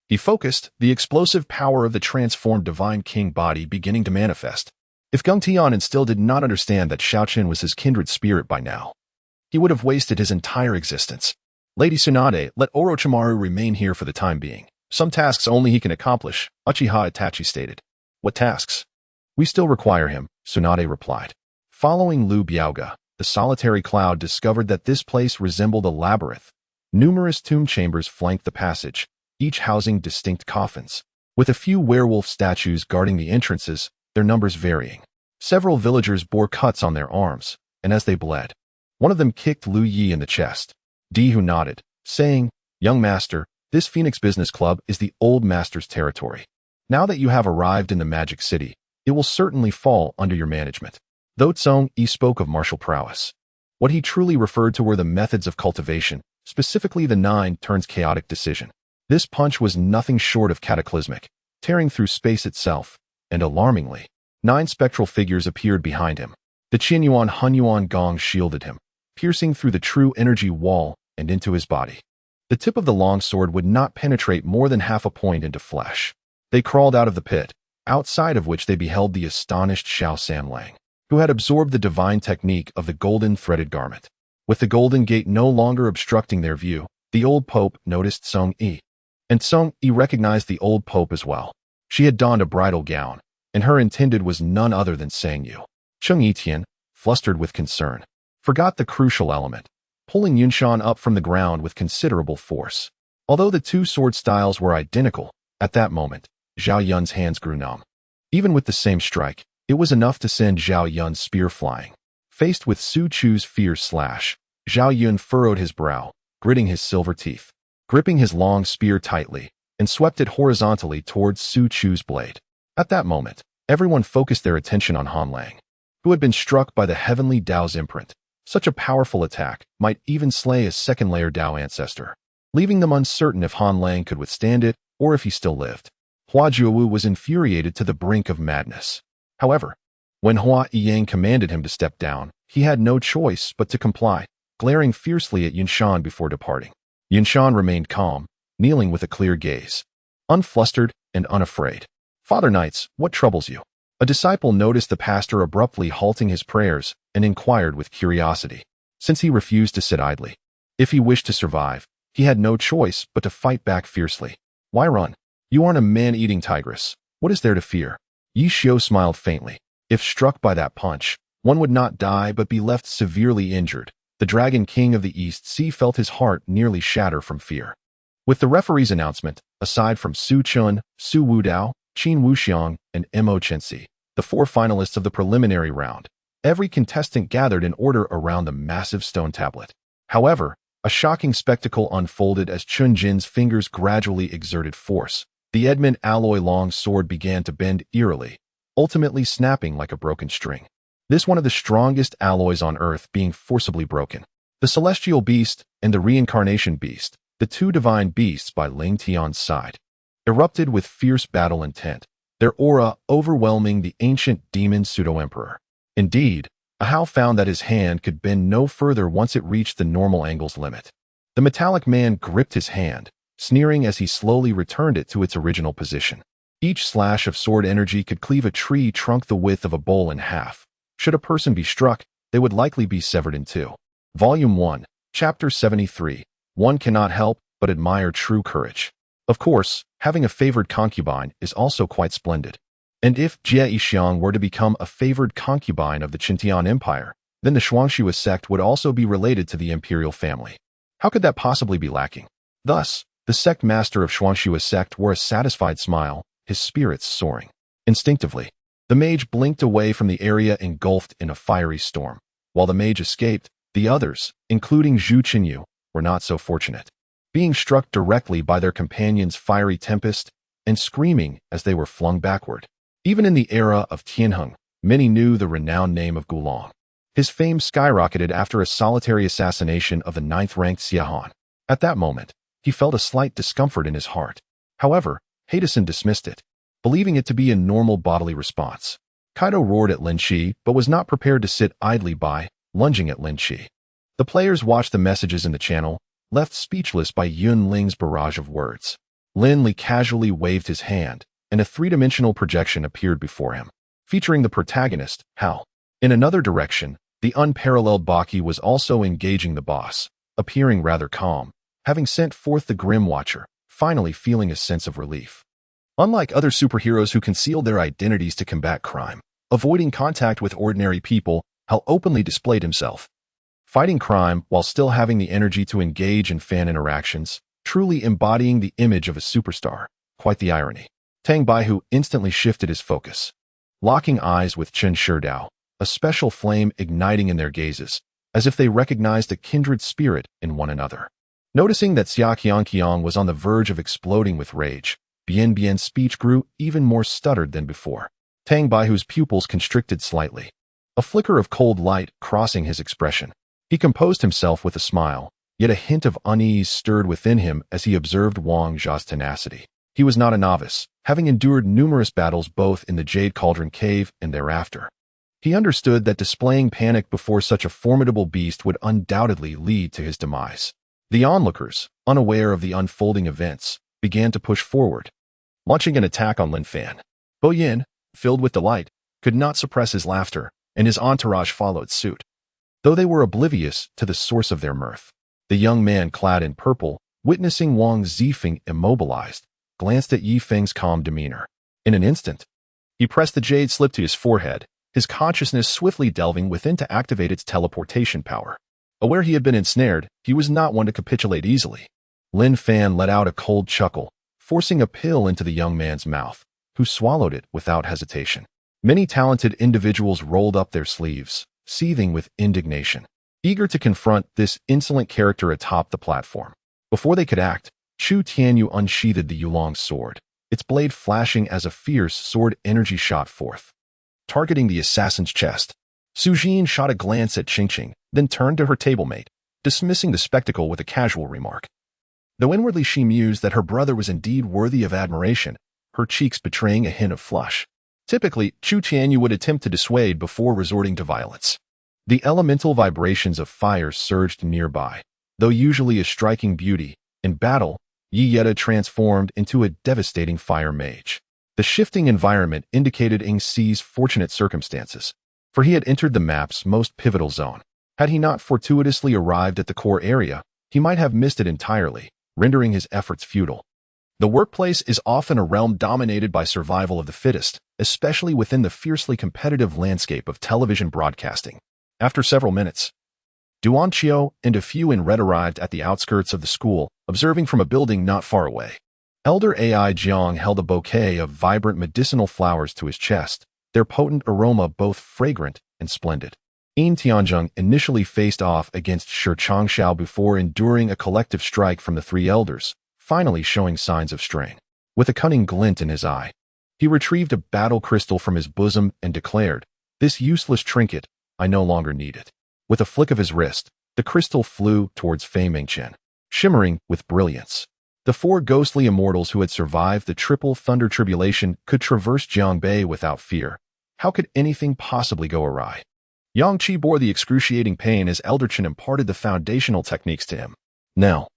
He focused, the explosive power of the transformed Divine King body beginning to manifest. If Geng Tian still did not understand that Su Chen was his kindred spirit by now, he would have wasted his entire existence. Lady Tsunade, let Orochimaru remain here for the time being. Some tasks only he can accomplish, Uchiha Itachi stated. What tasks? We still require him, Tsunade replied. Following Lu Biaoga, the solitary cloud discovered that this place resembled a labyrinth. Numerous tomb chambers flanked the passage, each housing distinct coffins, with a few werewolf statues guarding the entrances, their numbers varying. Several villagers bore cuts on their arms, and as they bled, one of them kicked Lu Yi in the chest. Dihu nodded, saying, "Young master, this Phoenix Business Club is the old master's territory. Now that you have arrived in the Magic City, it will certainly fall under your management." Though Zhong Yi spoke of martial prowess, what he truly referred to were the methods of cultivation, specifically the 9 turns chaotic decision. This punch was nothing short of cataclysmic, tearing through space itself, and alarmingly, 9 spectral figures appeared behind him. The Qinyuan Hunyuan gong shielded him, piercing through the true energy wall and into his body. The tip of the long sword would not penetrate more than half a point into flesh. They crawled out of the pit, outside of which they beheld the astonished Xiao Sanlang, who had absorbed the divine technique of the golden threaded garment. With the golden gate no longer obstructing their view, the old pope noticed Zhong Yi. And Zhong Yi recognized the old pope as well. She had donned a bridal gown, and her intended was none other than Sang Yu. Cheng Yitian, flustered with concern, forgot the crucial element, pulling Yunshan up from the ground with considerable force. Although the two sword styles were identical, at that moment, Zhao Yun's hands grew numb. Even with the same strike, it was enough to send Zhao Yun's spear flying. Faced with Su Chu's fierce slash, Zhao Yun furrowed his brow, gritting his silver teeth, gripping his long spear tightly, and swept it horizontally towards Su Chu's blade. At that moment, everyone focused their attention on Han Lang, who had been struck by the heavenly Dao's imprint. Such a powerful attack might even slay a second-layer Dao ancestor, leaving them uncertain if Han Lang could withstand it or if he still lived. Hua Juowu was infuriated to the brink of madness. However, when Hua Yiyang commanded him to step down, he had no choice but to comply, glaring fiercely at Yunshan before departing. Yunshan remained calm, kneeling with a clear gaze, unflustered and unafraid. "Father Knights, what troubles you?" A disciple noticed the pastor abruptly halting his prayers and inquired with curiosity, since he refused to sit idly. If he wished to survive, he had no choice but to fight back fiercely. "Why run? You aren't a man-eating tigress. What is there to fear?" Yi Xiu smiled faintly. If struck by that punch, one would not die but be left severely injured. The Dragon King of the East Sea felt his heart nearly shatter from fear. With the referee's announcement, aside from Su Chen, Su Wudao, Qin Wuxiang, and Mo Chenxi, the 4 finalists of the preliminary round, every contestant gathered in order around the massive stone tablet. However, a shocking spectacle unfolded as Chun Jin's fingers gradually exerted force. The Edmund alloy long sword began to bend eerily, ultimately snapping like a broken string. This one of the strongest alloys on Earth being forcibly broken. The Celestial Beast and the Reincarnation Beast, the 2 divine beasts by Ling Tian's side, erupted with fierce battle intent, their aura overwhelming the ancient demon pseudo-emperor. Indeed, Ahau found that his hand could bend no further once it reached the normal angle's limit. The metallic man gripped his hand, sneering as he slowly returned it to its original position. Each slash of sword energy could cleave a tree trunk the width of a bowl in half. Should a person be struck, they would likely be severed in 2. Volume 1, Chapter 73. One cannot help but admire true courage. Of course, having a favored concubine is also quite splendid. And if Jie Xiang were to become a favored concubine of the Qintian Empire, then the Shuangxue sect would also be related to the imperial family. How could that possibly be lacking? Thus, the sect master of Shuangxue sect wore a satisfied smile, his spirits soaring. Instinctively, the mage blinked away from the area engulfed in a fiery storm. While the mage escaped, the others, including Zhu Qinyu, were not so fortunate, being struck directly by their companion's fiery tempest and screaming as they were flung backward. Even in the era of Tianheng, many knew the renowned name of Gulong. His fame skyrocketed after a solitary assassination of the 9th-ranked Xiahan. At that moment, he felt a slight discomfort in his heart. However, Hadison dismissed it, believing it to be a normal bodily response. Kaido roared at Lin Chi, but was not prepared to sit idly by, lunging at Lin Chi. The players watched the messages in the channel, left speechless by Yun Ling's barrage of words. Lin Li casually waved his hand, and a three-dimensional projection appeared before him, featuring the protagonist, Hao. In another direction, the unparalleled Baki was also engaging the boss, appearing rather calm, having sent forth the Grim Watcher, finally feeling a sense of relief. Unlike other superheroes who concealed their identities to combat crime, avoiding contact with ordinary people, Hao openly displayed himself, fighting crime while still having the energy to engage in fan interactions, truly embodying the image of a superstar. Quite the irony. Tang Baihu instantly shifted his focus, locking eyes with Chen Shidao, a special flame igniting in their gazes, as if they recognized a kindred spirit in one another. Noticing that Xia Qiang was on the verge of exploding with rage, Bian Bian's speech grew even more stuttered than before. Tang Baihu's pupils constricted slightly, a flicker of cold light crossing his expression. He composed himself with a smile, yet a hint of unease stirred within him as he observed Wang Zha's tenacity. He was not a novice, having endured numerous battles both in the Jade Cauldron Cave and thereafter. He understood that displaying panic before such a formidable beast would undoubtedly lead to his demise. The onlookers, unaware of the unfolding events, began to push forward, launching an attack on Lin Fan. Bo Yin, filled with delight, could not suppress his laughter, and his entourage followed suit. Though they were oblivious to the source of their mirth, the young man clad in purple, witnessing Wang Zifeng immobilized, glanced at Yi Feng's calm demeanor. In an instant, he pressed the jade slip to his forehead, his consciousness swiftly delving within to activate its teleportation power. Aware he had been ensnared, he was not one to capitulate easily. Lin Fan let out a cold chuckle, forcing a pill into the young man's mouth, who swallowed it without hesitation. Many talented individuals rolled up their sleeves, seething with indignation, eager to confront this insolent character atop the platform. Before they could act, Chu Tianyu unsheathed the Yulong's sword, its blade flashing as a fierce sword energy shot forth, targeting the assassin's chest. Su Jin shot a glance at Qingqing, then turned to her tablemate, dismissing the spectacle with a casual remark. Though inwardly she mused that her brother was indeed worthy of admiration, her cheeks betraying a hint of flush. Typically, Chu Tianyu would attempt to dissuade before resorting to violence. The elemental vibrations of fire surged nearby, though usually a striking beauty. In battle, Yi Yeta transformed into a devastating fire mage. The shifting environment indicated Ing Si's fortunate circumstances, for he had entered the map's most pivotal zone. Had he not fortuitously arrived at the core area, he might have missed it entirely, rendering his efforts futile. The workplace is often a realm dominated by survival of the fittest, especially within the fiercely competitive landscape of television broadcasting. After several minutes, Duan Qiu and a few in red arrived at the outskirts of the school, observing from a building not far away. Elder Ai Jiang held a bouquet of vibrant medicinal flowers to his chest, their potent aroma both fragrant and splendid. Yin Tianzheng initially faced off against Shi Changshao before enduring a collective strike from the three elders, finally showing signs of strain. With a cunning glint in his eye, he retrieved a battle crystal from his bosom and declared, "This useless trinket, I no longer need it." With a flick of his wrist, the crystal flew towards Fei Mingchen, shimmering with brilliance. The four ghostly immortals who had survived the triple thunder tribulation could traverse Jiangbei without fear. How could anything possibly go awry? Yang Qi bore the excruciating pain as Elder Chen imparted the foundational techniques to him. Now,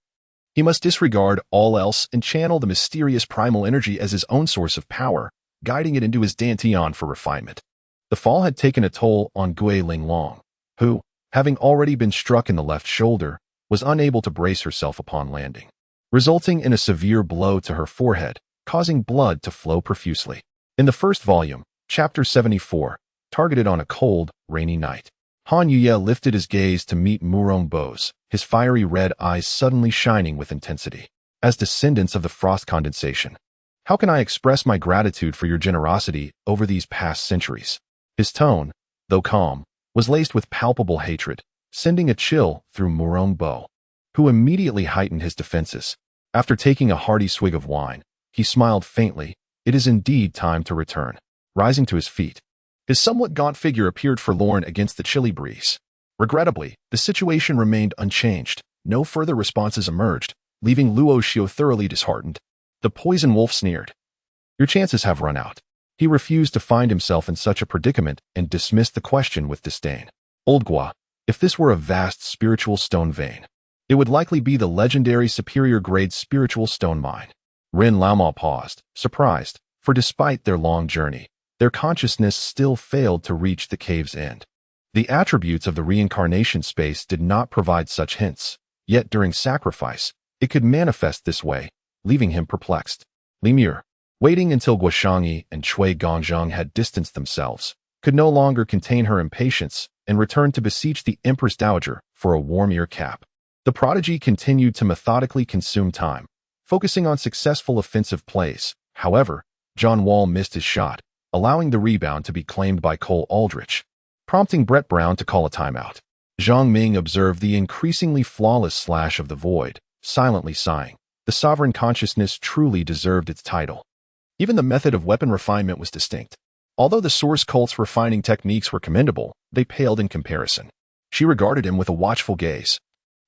he must disregard all else and channel the mysterious primal energy as his own source of power, guiding it into his dantian for refinement. The fall had taken a toll on Gui Linglong, who, having already been struck in the left shoulder, was unable to brace herself upon landing, resulting in a severe blow to her forehead, causing blood to flow profusely. In the first volume, Chapter 74, targeted on a cold, rainy night, Han Yuye lifted his gaze to meet Murong Bo's, his fiery red eyes suddenly shining with intensity. As descendants of the frost condensation, how can I express my gratitude for your generosity over these past centuries? His tone, though calm, was laced with palpable hatred, sending a chill through Murong Bo, who immediately heightened his defenses. After taking a hearty swig of wine, he smiled faintly. It is indeed time to return. Rising to his feet, his somewhat gaunt figure appeared forlorn against the chilly breeze. Regrettably, the situation remained unchanged. No further responses emerged, leaving Luo Xiu thoroughly disheartened. The poison wolf sneered. Your chances have run out. He refused to find himself in such a predicament and dismissed the question with disdain. Old Gua, if this were a vast spiritual stone vein, it would likely be the legendary superior-grade spiritual stone mine. Ren Laoma paused, surprised, for despite their long journey, their consciousness still failed to reach the cave's end. The attributes of the reincarnation space did not provide such hints, yet during sacrifice, it could manifest this way, leaving him perplexed. Lemur, waiting until Guoshangyi and Cui Gongzhang had distanced themselves, could no longer contain her impatience and returned to beseech the Empress Dowager for a warm ear cap. The prodigy continued to methodically consume time, focusing on successful offensive plays. However, John Wall missed his shot, allowing the rebound to be claimed by Cole Aldrich, prompting Brett Brown to call a timeout. Zhang Ming observed the increasingly flawless slash of the void, silently sighing. The sovereign consciousness truly deserved its title. Even the method of weapon refinement was distinct. Although the source cult's refining techniques were commendable, they paled in comparison. She regarded him with a watchful gaze,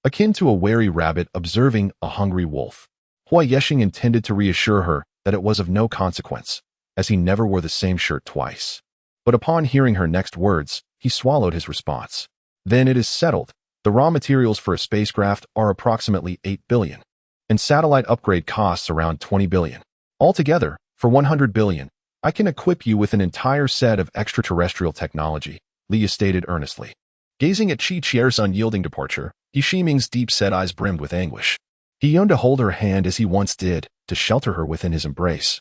akin to a wary rabbit observing a hungry wolf. Hua Yeshing intended to reassure her that it was of no consequence, as he never wore the same shirt twice. But upon hearing her next words, he swallowed his response. Then it is settled. The raw materials for a spacecraft are approximately 8 billion, and satellite upgrade costs around 20 billion. Altogether, for 100 billion, I can equip you with an entire set of extraterrestrial technology, Leah stated earnestly. Gazing at Qi Qier's unyielding departure, Yi Shiming's deep-set eyes brimmed with anguish. He yearned to hold her hand as he once did, to shelter her within his embrace.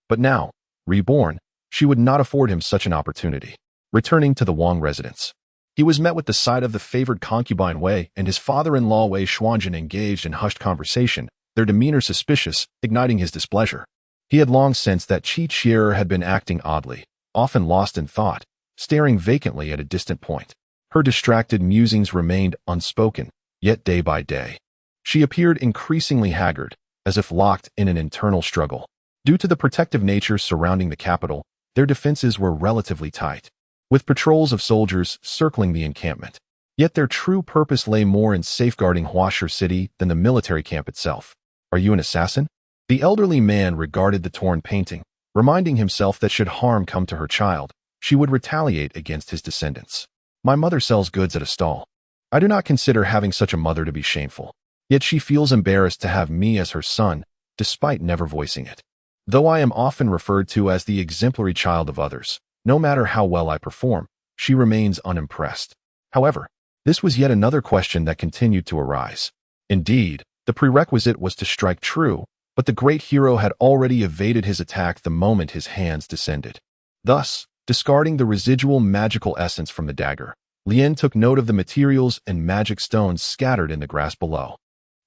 But now, reborn, she would not afford him such an opportunity. Returning to the Wang residence, he was met with the sight of the favored concubine Wei and his father-in-law Wei Xuanjun engaged in hushed conversation, their demeanor suspicious, igniting his displeasure. He had long sensed that Qi Qier had been acting oddly, often lost in thought, staring vacantly at a distant point. Her distracted musings remained unspoken, yet day by day, she appeared increasingly haggard, as if locked in an internal struggle. Due to the protective nature surrounding the capital, their defenses were relatively tight, with patrols of soldiers circling the encampment. Yet their true purpose lay more in safeguarding Huasher City than the military camp itself. Are you an assassin? The elderly man regarded the torn painting, reminding himself that should harm come to her child, she would retaliate against his descendants. My mother sells goods at a stall. I do not consider having such a mother to be shameful. Yet she feels embarrassed to have me as her son, despite never voicing it. Though I am often referred to as the exemplary child of others, no matter how well I perform, she remains unimpressed. However, this was yet another question that continued to arise. Indeed, the prerequisite was to strike true, but the great hero had already evaded his attack the moment his hands descended. Thus, discarding the residual magical essence from the dagger, Lien took note of the materials and magic stones scattered in the grass below.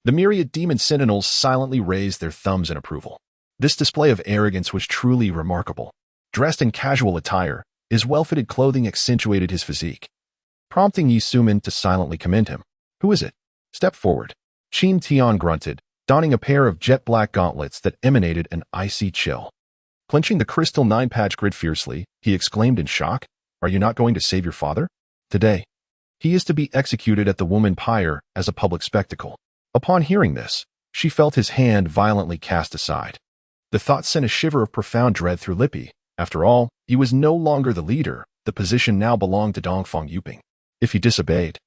The myriad demon sentinels silently raised their thumbs in approval. This display of arrogance was truly remarkable. Dressed in casual attire, his well-fitted clothing accentuated his physique, prompting Yi Sumin to silently commend him. Who is it? Step forward. Qin Tian grunted, donning a pair of jet-black gauntlets that emanated an icy chill. Clenching the crystal 9-patch grid fiercely, he exclaimed in shock, Are you not going to save your father? Today, he is to be executed at the Woman Pyre as a public spectacle. Upon hearing this, she felt his hand violently cast aside. The thought sent a shiver of profound dread through Lippy. After all, he was no longer the leader. The position now belonged to Dongfang Yuping. If he disobeyed,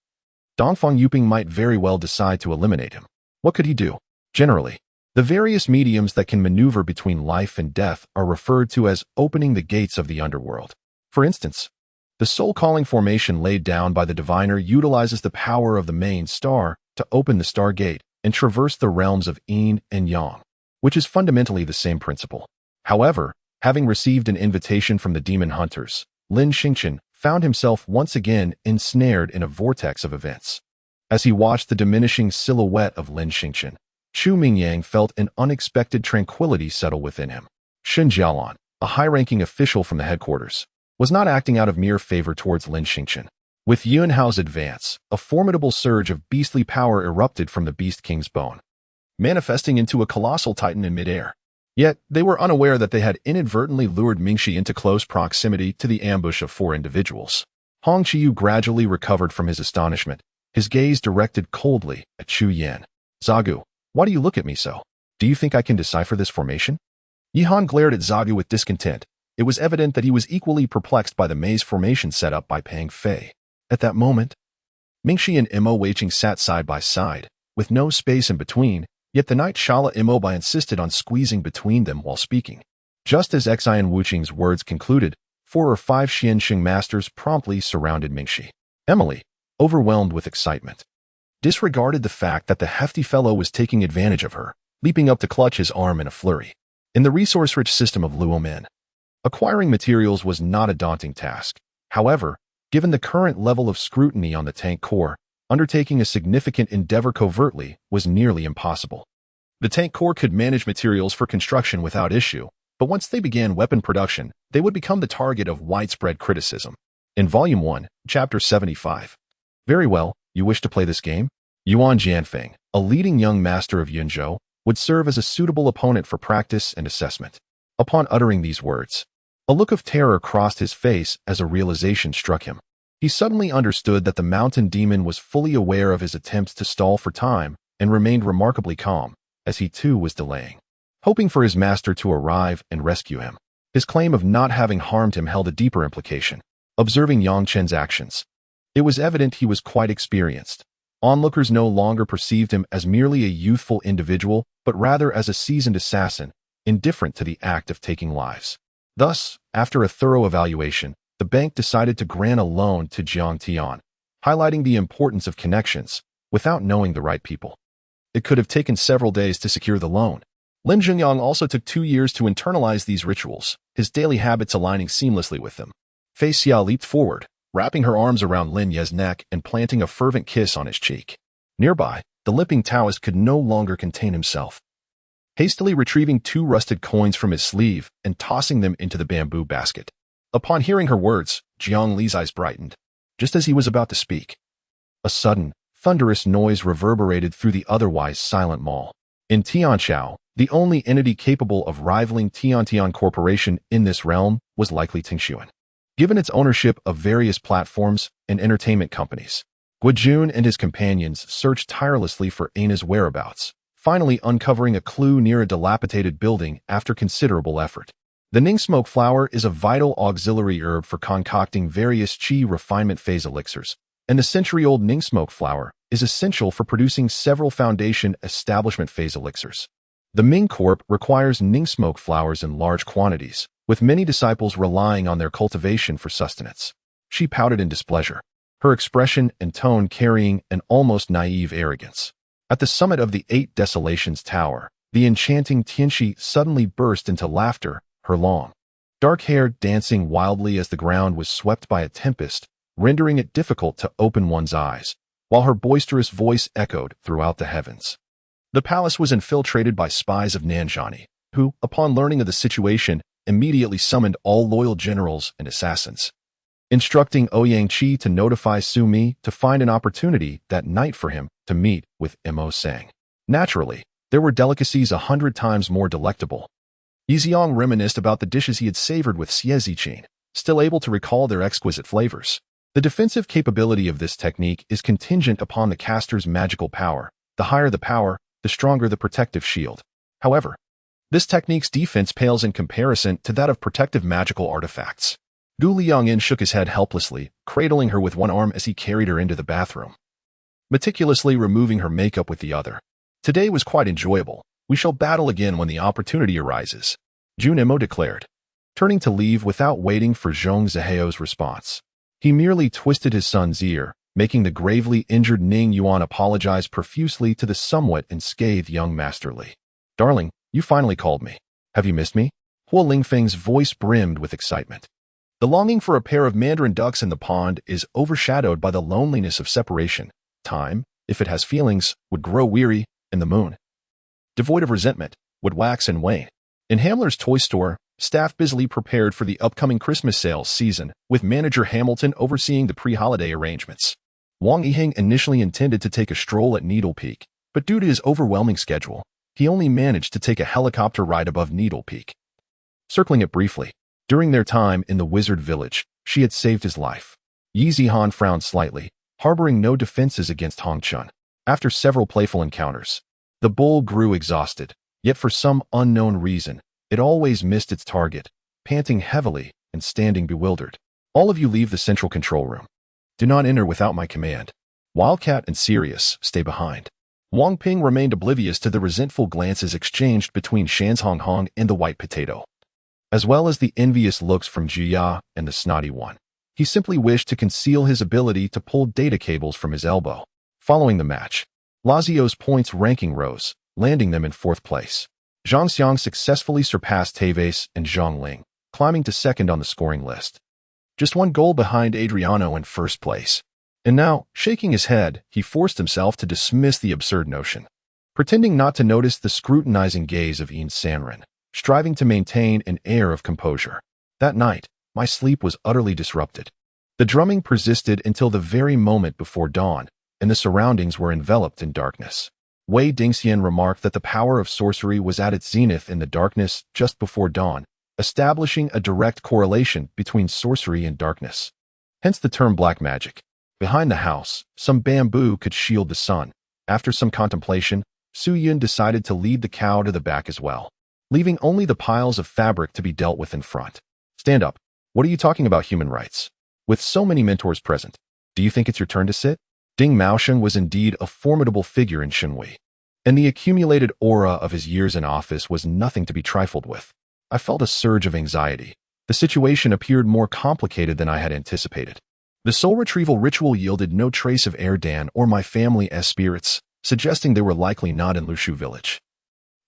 Dongfang Yuping might very well decide to eliminate him. What could he do? Generally, the various mediums that can maneuver between life and death are referred to as opening the gates of the underworld. For instance, the soul-calling formation laid down by the diviner utilizes the power of the main star to open the stargate and traverse the realms of yin and yang, which is fundamentally the same principle. However, Having received an invitation from the demon hunters, Lin Xingchen found himself once again ensnared in a vortex of events. As he watched the diminishing silhouette of Lin Xingchen, Chu Mingyang felt an unexpected tranquility settle within him. Shen Jialan, a high-ranking official from the headquarters, was not acting out of mere favor towards Lin Xingchen. With Yuan Hao's advance, a formidable surge of beastly power erupted from the Beast King's bone, manifesting into a colossal titan in midair. Yet, they were unaware that they had inadvertently lured Mingxi into close proximity to the ambush of 4 individuals. Hong Qiyu gradually recovered from his astonishment, his gaze directed coldly at Chu Yan. Zagu, why do you look at me so? Do you think I can decipher this formation? Yihan glared at Zagu with discontent. It was evident that he was equally perplexed by the maze formation set up by Pang Fei. At that moment, Mingxi and Imo Weiqing sat side by side, with no space in between, yet the Knight Shala Imobai insisted on squeezing between them while speaking. Just as Xian Wuqing's words concluded, 4 or 5 Xianxing masters promptly surrounded Mingxi. Emily, overwhelmed with excitement, disregarded the fact that the hefty fellow was taking advantage of her, leaping up to clutch his arm in a flurry. In the resource-rich system of Luomen, acquiring materials was not a daunting task. However, given the current level of scrutiny on the tank core, undertaking a significant endeavor covertly was nearly impossible. The tank core could manage materials for construction without issue, but once they began weapon production, they would become the target of widespread criticism. In Volume 1, Chapter 75. Very well, you wish to play this game? Yuan Jianfeng, a leading young master of Yunzhou, would serve as a suitable opponent for practice and assessment. Upon uttering these words, a look of terror crossed his face as a realization struck him. He suddenly understood that the mountain demon was fully aware of his attempts to stall for time and remained remarkably calm, as he too was delaying, hoping for his master to arrive and rescue him. His claim of not having harmed him held a deeper implication. Observing Yang Chen's actions, it was evident he was quite experienced. Onlookers no longer perceived him as merely a youthful individual, but rather as a seasoned assassin, indifferent to the act of taking lives. Thus, after a thorough evaluation, the bank decided to grant a loan to Jiang Tian, highlighting the importance of connections, without knowing the right people. It could have taken several days to secure the loan. Lin Zhengyang also took 2 years to internalize these rituals, his daily habits aligning seamlessly with them. Fei Xia leaped forward, wrapping her arms around Lin Ye's neck and planting a fervent kiss on his cheek. Nearby, the limping Taoist could no longer contain himself. Hastily retrieving 2 rusted coins from his sleeve and tossing them into the bamboo basket. Upon hearing her words, Jiang Li's eyes brightened. Just as he was about to speak, a sudden, thunderous noise reverberated through the otherwise silent mall. In Tianqiao, the only entity capable of rivaling Tiantian Corporation in this realm was likely Tingshuan. Given its ownership of various platforms and entertainment companies, Guojun and his companions searched tirelessly for Ana's whereabouts, finally uncovering a clue near a dilapidated building after considerable effort. The Ning smoke flower is a vital auxiliary herb for concocting various qi refinement phase elixirs, and the century-old Ning smoke flower is essential for producing several foundation establishment phase elixirs. The Ming Corp requires Ning smoke flowers in large quantities, with many disciples relying on their cultivation for sustenance. She pouted in displeasure, her expression and tone carrying an almost naive arrogance. At the summit of the 8 Desolations Tower, the enchanting Tianxi suddenly burst into laughter, her long, dark hair dancing wildly as the ground was swept by a tempest, rendering it difficult to open one's eyes, while her boisterous voice echoed throughout the heavens. The palace was infiltrated by spies of Nanzhani, who, upon learning of the situation, immediately summoned all loyal generals and assassins, instructing Ouyang Qi to notify Su Mi to find an opportunity that night for him to meet with Mo Sang. Naturally, there were delicacies 100 times more delectable. Yixiang reminisced about the dishes he had savored with Xie Ziqin, still able to recall their exquisite flavors. The defensive capability of this technique is contingent upon the caster's magical power. The higher the power, the stronger the protective shield. However, this technique's defense pales in comparison to that of protective magical artifacts. Gu Liangyin shook his head helplessly, cradling her with one arm as he carried her into the bathroom, meticulously removing her makeup with the other. Today was quite enjoyable. We shall battle again when the opportunity arises, Jun Imo declared, turning to leave without waiting for Zhong Ziheo's response. He merely twisted his son's ear, making the gravely injured Ning Yuan apologize profusely to the somewhat unscathed young Master Li. Darling, you finally called me. Have you missed me? Huo Lingfeng's voice brimmed with excitement. The longing for a pair of mandarin ducks in the pond is overshadowed by the loneliness of separation. Time, if it has feelings, would grow weary, and the moon, devoid of resentment, would wax and wane. In Hamler's toy store, staff busily prepared for the upcoming Christmas sales season, with manager Hamilton overseeing the pre-holiday arrangements. Wang Yiheng initially intended to take a stroll at Needle Peak, but due to his overwhelming schedule, he only managed to take a helicopter ride above Needle Peak. Circling it briefly, during their time in the Wizard Village, she had saved his life. Yi Zihan frowned slightly, harboring no defenses against Hong Chun. After several playful encounters, the bull grew exhausted, yet for some unknown reason, it always missed its target, panting heavily and standing bewildered. All of you leave the central control room. Do not enter without my command. Wildcat and Sirius stay behind. Wang Ping remained oblivious to the resentful glances exchanged between Shan's Hong Hong and the White Potato, as well as the envious looks from Jia and the Snotty One. He simply wished to conceal his ability to pull data cables from his elbow. Following the match, Lazio's points ranking rose, landing them in 4th place. Zhang Xiang successfully surpassed Tevez and Zhang Ling, climbing to 2nd on the scoring list. Just 1 goal behind Adriano in 1st place. And now, shaking his head, he forced himself to dismiss the absurd notion, pretending not to notice the scrutinizing gaze of Ian Sanren, striving to maintain an air of composure. That night, my sleep was utterly disrupted. The drumming persisted until the very moment before dawn, and the surroundings were enveloped in darkness. Wei Dingxian remarked that the power of sorcery was at its zenith in the darkness just before dawn, establishing a direct correlation between sorcery and darkness. Hence the term black magic. Behind the house, some bamboo could shield the sun. After some contemplation, Su Yun decided to lead the cow to the back as well, leaving only the piles of fabric to be dealt with in front. Stand up. What are you talking about human rights? With so many mentors present, do you think it's your turn to sit? Ding Maosheng was indeed a formidable figure in Shenhui, and the accumulated aura of his years in office was nothing to be trifled with. I felt a surge of anxiety. The situation appeared more complicated than I had anticipated. The soul retrieval ritual yielded no trace of Erdan or my family as spirits, suggesting they were likely not in Lushu village.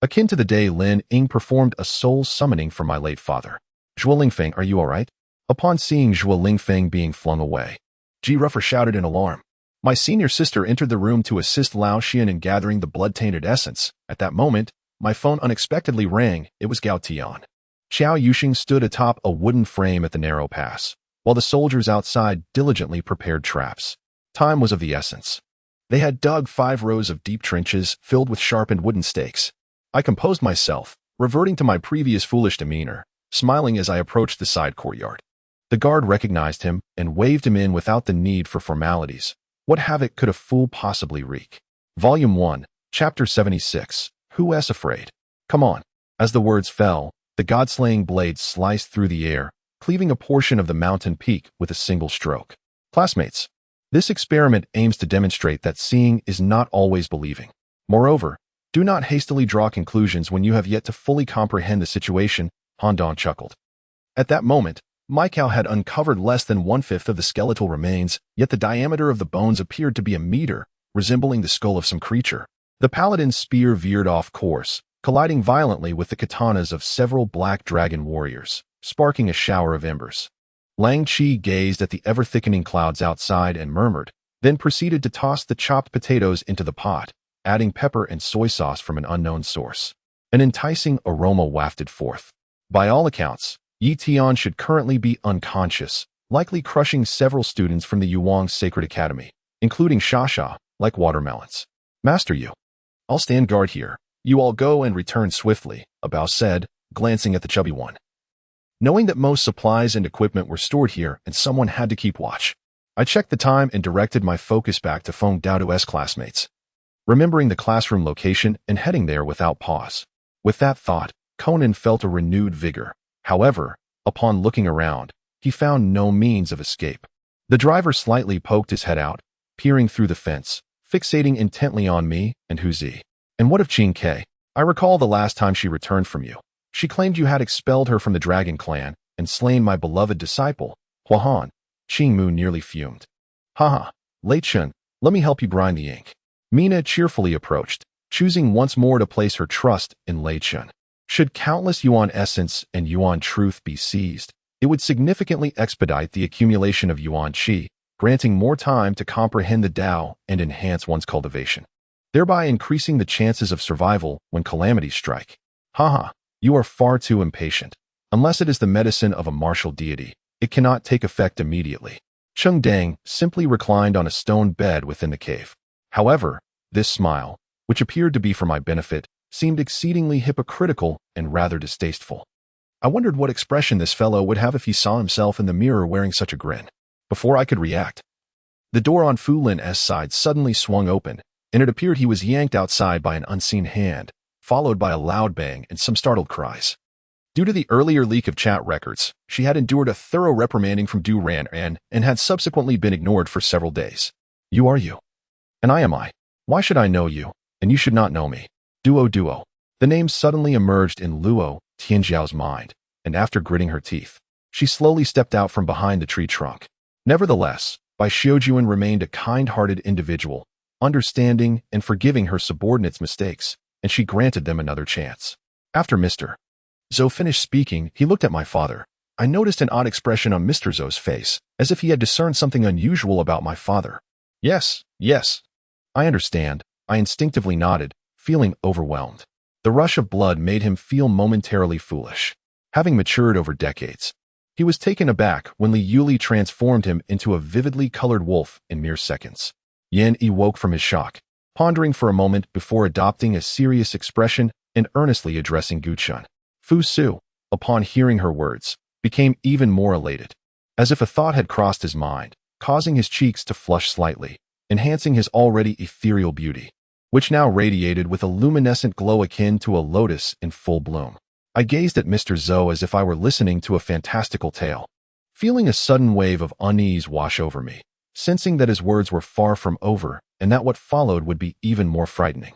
Akin to the day Lin Ying performed a soul summoning for my late father. Zhuo Lingfeng, are you all right? Upon seeing Zhuo Lingfeng being flung away, Ji Ruffer shouted in alarm. My senior sister entered the room to assist Lao Xian in gathering the blood-tainted essence. At that moment, my phone unexpectedly rang. It was Gao Tian. Qiao Yuxing stood atop a wooden frame at the narrow pass, while the soldiers outside diligently prepared traps. Time was of the essence. They had dug 5 rows of deep trenches filled with sharpened wooden stakes. I composed myself, reverting to my previous foolish demeanor, smiling as I approached the side courtyard. The guard recognized him and waved him in without the need for formalities. What havoc could a fool possibly wreak? Volume 1, Chapter 76. Who is afraid? Come on. As the words fell, the god-slaying blade sliced through the air, cleaving a portion of the mountain peak with a single stroke. Classmates, this experiment aims to demonstrate that seeing is not always believing. Moreover, do not hastily draw conclusions when you have yet to fully comprehend the situation, Han Dong chuckled. At that moment, Maikao had uncovered less than 1/5 of the skeletal remains, yet the diameter of the bones appeared to be a meter, resembling the skull of some creature. The paladin's spear veered off course, colliding violently with the katanas of several black dragon warriors, sparking a shower of embers. Lang Qi gazed at the ever-thickening clouds outside and murmured, then proceeded to toss the chopped potatoes into the pot, adding pepper and soy sauce from an unknown source. An enticing aroma wafted forth. By all accounts, Yi Tian should currently be unconscious, likely crushing several students from the Yuang Sacred Academy, including Shasha, like watermelons. Master Yu. I'll stand guard here. You all go and return swiftly, Abao said, glancing at the chubby one. Knowing that most supplies and equipment were stored here and someone had to keep watch, I checked the time and directed my focus back to Feng Daodu's classmates, remembering the classroom location and heading there without pause. With that thought, Conan felt a renewed vigor. However, upon looking around, he found no means of escape. The driver slightly poked his head out, peering through the fence, fixating intently on me and Huzi. And what of Qing Ke? I recall the last time she returned from you. She claimed you had expelled her from the Dragon Clan and slain my beloved disciple, Huahan. Qing Mu nearly fumed. Haha, Lei Chen, let me help you grind the ink. Mina cheerfully approached, choosing once more to place her trust in Lei Chen. Should countless yuan essence and yuan truth be seized, it would significantly expedite the accumulation of yuan qi, granting more time to comprehend the Tao and enhance one's cultivation, thereby increasing the chances of survival when calamities strike. Haha, you are far too impatient. Unless it is the medicine of a martial deity, it cannot take effect immediately. Cheng Dang simply reclined on a stone bed within the cave. However, this smile, which appeared to be for my benefit, seemed exceedingly hypocritical and rather distasteful. I wondered what expression this fellow would have if he saw himself in the mirror wearing such a grin. Before I could react, the door on Fu Lin's side suddenly swung open, and it appeared he was yanked outside by an unseen hand, followed by a loud bang and some startled cries. Due to the earlier leak of chat records, she had endured a thorough reprimanding from Du Ran and had subsequently been ignored for several days. You are you. And I am I. Why should I know you, and you should not know me? Duo. The name suddenly emerged in Luo Tianjiao's mind, and after gritting her teeth, she slowly stepped out from behind the tree trunk. Nevertheless, Bai Xiujuan remained a kind-hearted individual, understanding and forgiving her subordinates' mistakes, and she granted them another chance. After Mr. Zhou finished speaking, he looked at my father. I noticed an odd expression on Mr. Zhou's face, as if he had discerned something unusual about my father. Yes. I understand. I instinctively nodded, feeling overwhelmed. The rush of blood made him feel momentarily foolish. Having matured over decades, he was taken aback when Li Yuli transformed him into a vividly colored wolf in mere seconds. Yan Yi woke from his shock, pondering for a moment before adopting a serious expression and earnestly addressing Gu Chun. Fu Su, upon hearing her words, became even more elated, as if a thought had crossed his mind, causing his cheeks to flush slightly, enhancing his already ethereal beauty, which now radiated with a luminescent glow akin to a lotus in full bloom. I gazed at Mr. Zhou as if I were listening to a fantastical tale, feeling a sudden wave of unease wash over me, sensing that his words were far from over and that what followed would be even more frightening.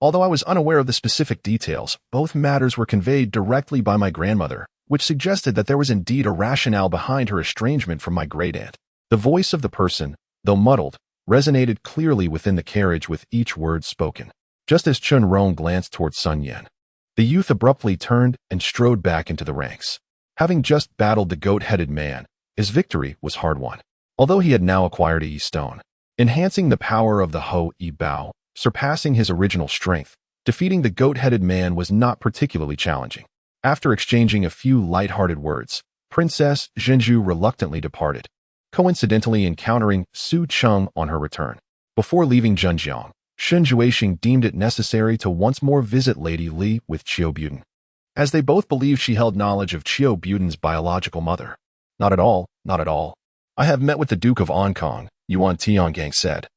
Although I was unaware of the specific details, both matters were conveyed directly by my grandmother, which suggested that there was indeed a rationale behind her estrangement from my great-aunt. The voice of the person, though muddled, resonated clearly within the carriage with each word spoken. Just as Chun Rong glanced towards Sun Yan, the youth abruptly turned and strode back into the ranks. Having just battled the goat-headed man, his victory was hard-won, although he had now acquired a Yi stone, enhancing the power of the Ho Yi Bao, surpassing his original strength. Defeating the goat-headed man was not particularly challenging. After exchanging a few light-hearted words, Princess Zhenju reluctantly departed, coincidentally encountering Su Chen on her return. Before leaving Zhenjiang, Shen Juexing deemed it necessary to once more visit Lady Li with Qiu Buden, as they both believed she held knowledge of Qiu Buden's biological mother. Not at all. I have met with the Duke of Ankong, Yuan Tiangang said,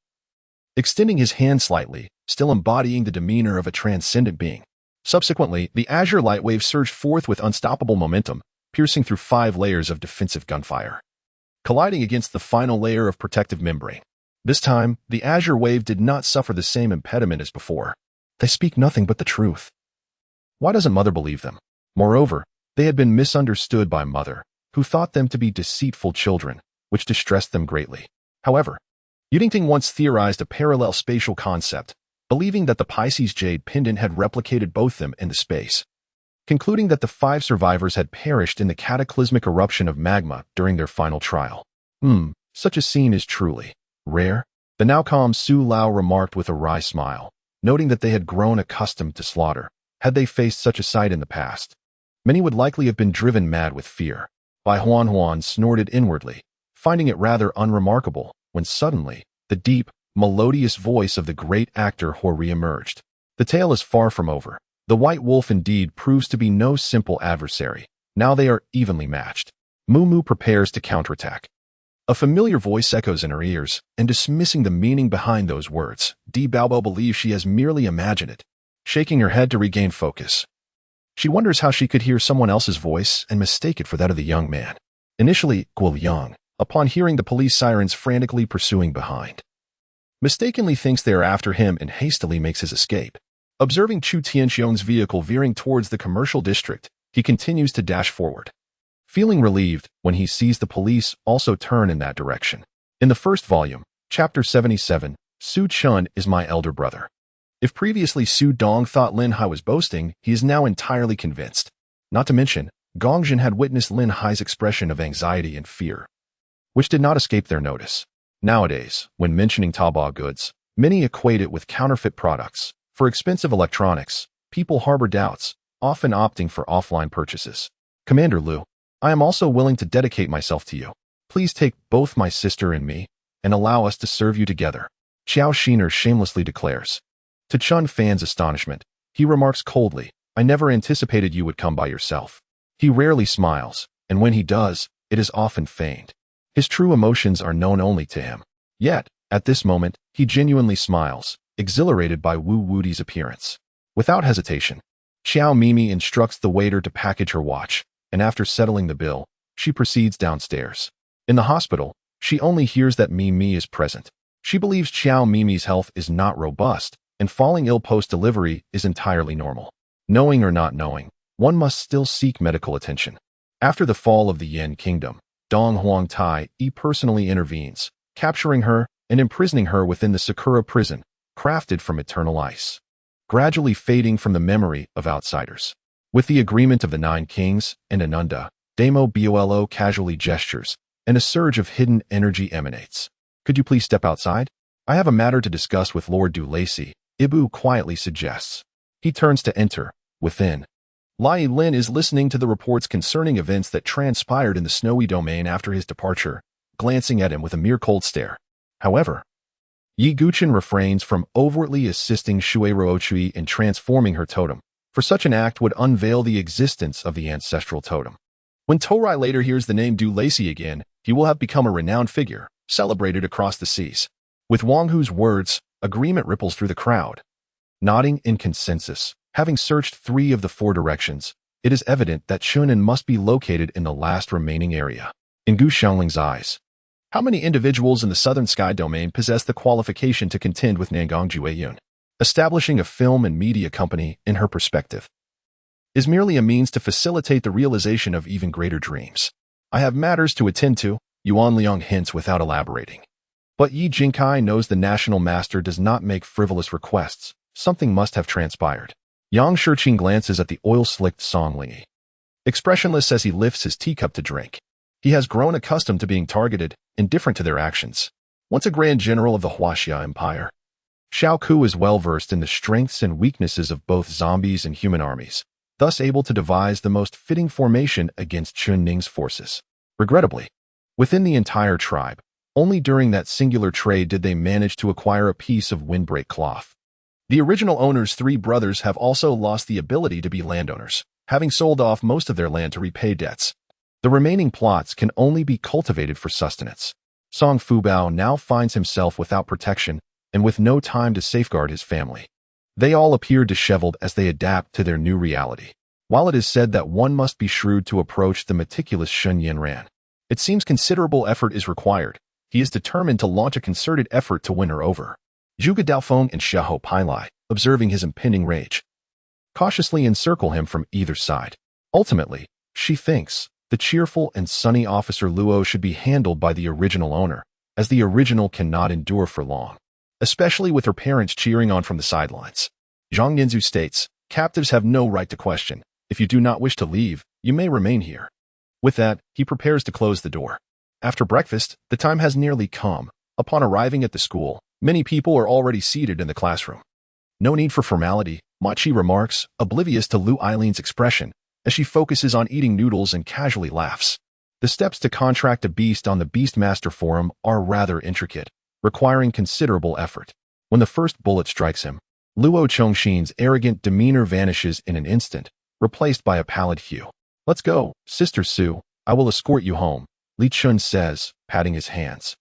extending his hand slightly, still embodying the demeanor of a transcendent being. Subsequently, the azure light wave surged forth with unstoppable momentum, piercing through 5 layers of defensive gunfire, colliding against the final layer of protective membrane. This time, the azure wave did not suffer the same impediment as before. They speak nothing but the truth. Why doesn't Mother believe them? Moreover, they had been misunderstood by Mother, who thought them to be deceitful children, which distressed them greatly. However, Yudingting once theorized a parallel spatial concept, believing that the Pisces jade pendant had replicated both them into space, concluding that the 5 survivors had perished in the cataclysmic eruption of magma during their final trial. Such a scene is truly rare. The now calm Su Lao remarked with a wry smile, noting that they had grown accustomed to slaughter. Had they faced such a sight in the past, many would likely have been driven mad with fear. Bai Huan snorted inwardly, finding it rather unremarkable, when suddenly, the deep, melodious voice of the great actor Ho re-emerged. The tale is far from over. The white wolf indeed proves to be no simple adversary. Now they are evenly matched. Moo prepares to counterattack. A familiar voice echoes in her ears, and dismissing the meaning behind those words, Di Baobo believes she has merely imagined it, shaking her head to regain focus. She wonders how she could hear someone else's voice and mistake it for that of the young man. Initially, Guo Liang, upon hearing the police sirens frantically pursuing behind, mistakenly thinks they are after him and hastily makes his escape. Observing Chu Tianxiong's vehicle veering towards the commercial district, he continues to dash forward, feeling relieved when he sees the police also turn in that direction. In the first volume, Chapter 77, Su Chen is my elder brother. If previously Su Dong thought Lin Hai was boasting, he is now entirely convinced. Not to mention, Gongjin had witnessed Lin Hai's expression of anxiety and fear, which did not escape their notice. Nowadays, when mentioning Taobao goods, many equate it with counterfeit products. For expensive electronics, people harbor doubts, often opting for offline purchases. Commander Liu, I am also willing to dedicate myself to you. Please take both my sister and me, and allow us to serve you together. Xiao Shiner shamelessly declares. To Chun Fan's astonishment, he remarks coldly, I never anticipated you would come by yourself. He rarely smiles, and when he does, it is often feigned. His true emotions are known only to him. Yet, at this moment, he genuinely smiles, exhilarated by Wu Wudi's appearance. Without hesitation, Xiao Mimi instructs the waiter to package her watch, and after settling the bill, she proceeds downstairs. In the hospital, she only hears that Mimi is present. She believes Xiao Mimi's health is not robust, and falling ill post-delivery is entirely normal. Knowing or not knowing, one must still seek medical attention. After the fall of the Yin Kingdom, Dong Huang Tai personally intervenes, capturing her and imprisoning her within the Sakura prison, crafted from eternal ice, gradually fading from the memory of outsiders. With the agreement of the Nine Kings and Ananda, Damo Bolo casually gestures, and a surge of hidden energy emanates. Could you please step outside? I have a matter to discuss with Lord Du Lacey, Ibu quietly suggests. He turns to enter. Within, Lai Lin is listening to the reports concerning events that transpired in the snowy domain after his departure, glancing at him with a mere cold stare. However, Yi Guchen refrains from overtly assisting Shui Ruochui in transforming her totem, for such an act would unveil the existence of the ancestral totem. When Torai later hears the name Du Lacey again, he will have become a renowned figure, celebrated across the seas. With Wang Hu's words, agreement ripples through the crowd. Nodding in consensus, having searched 3 of the 4 directions, it is evident that Chunin must be located in the last remaining area. In Gu Xiangling's eyes, how many individuals in the Southern Sky domain possess the qualification to contend with Nangong Jueyun? Establishing a film and media company, in her perspective, is merely a means to facilitate the realization of even greater dreams. I have matters to attend to, Yuan Liang hints without elaborating. But Yi Jinkai knows the national master does not make frivolous requests. Something must have transpired. Yang Shiqing glances at the oil-slicked Song Lingi, expressionless as he lifts his teacup to drink. He has grown accustomed to being targeted, indifferent to their actions. Once a Grand General of the Huaxia Empire, Xiao Ku is well-versed in the strengths and weaknesses of both zombies and human armies, thus able to devise the most fitting formation against Chun Ning's forces. Regrettably, within the entire tribe, only during that singular trade did they manage to acquire a piece of windbreak cloth. The original owner's 3 brothers have also lost the ability to be landowners, having sold off most of their land to repay debts. The remaining plots can only be cultivated for sustenance. Song Fubao now finds himself without protection and with no time to safeguard his family. They all appear disheveled as they adapt to their new reality. While it is said that one must be shrewd to approach the meticulous Shun Yanran, it seems considerable effort is required. He is determined to launch a concerted effort to win her over. Zhuge Daofeng and Xiahou Pailai, observing his impending rage, cautiously encircle him from either side. Ultimately, she thinks, the cheerful and sunny officer Luo should be handled by the original owner, as the original cannot endure for long, especially with her parents cheering on from the sidelines. Zhang Yinzu states, captives have no right to question. If you do not wish to leave, you may remain here. With that, he prepares to close the door. After breakfast, the time has nearly come. Upon arriving at the school, many people are already seated in the classroom. No need for formality, Ma Chi remarks, oblivious to Lu Eileen's expression, as she focuses on eating noodles and casually laughs. The steps to contract a beast on the Beastmaster Forum are rather intricate, requiring considerable effort. When the first bullet strikes him, Luo Chongxin's arrogant demeanor vanishes in an instant, replaced by a pallid hue. Let's go, Sister Su, I will escort you home, Li Chun says, patting his hands.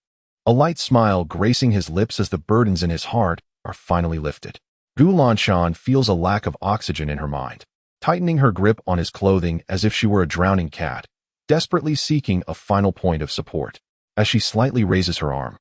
A light smile gracing his lips as the burdens in his heart are finally lifted. Gu Lanshan feels a lack of oxygen in her mind, tightening her grip on his clothing as if she were a drowning cat, desperately seeking a final point of support. As she slightly raises her arm,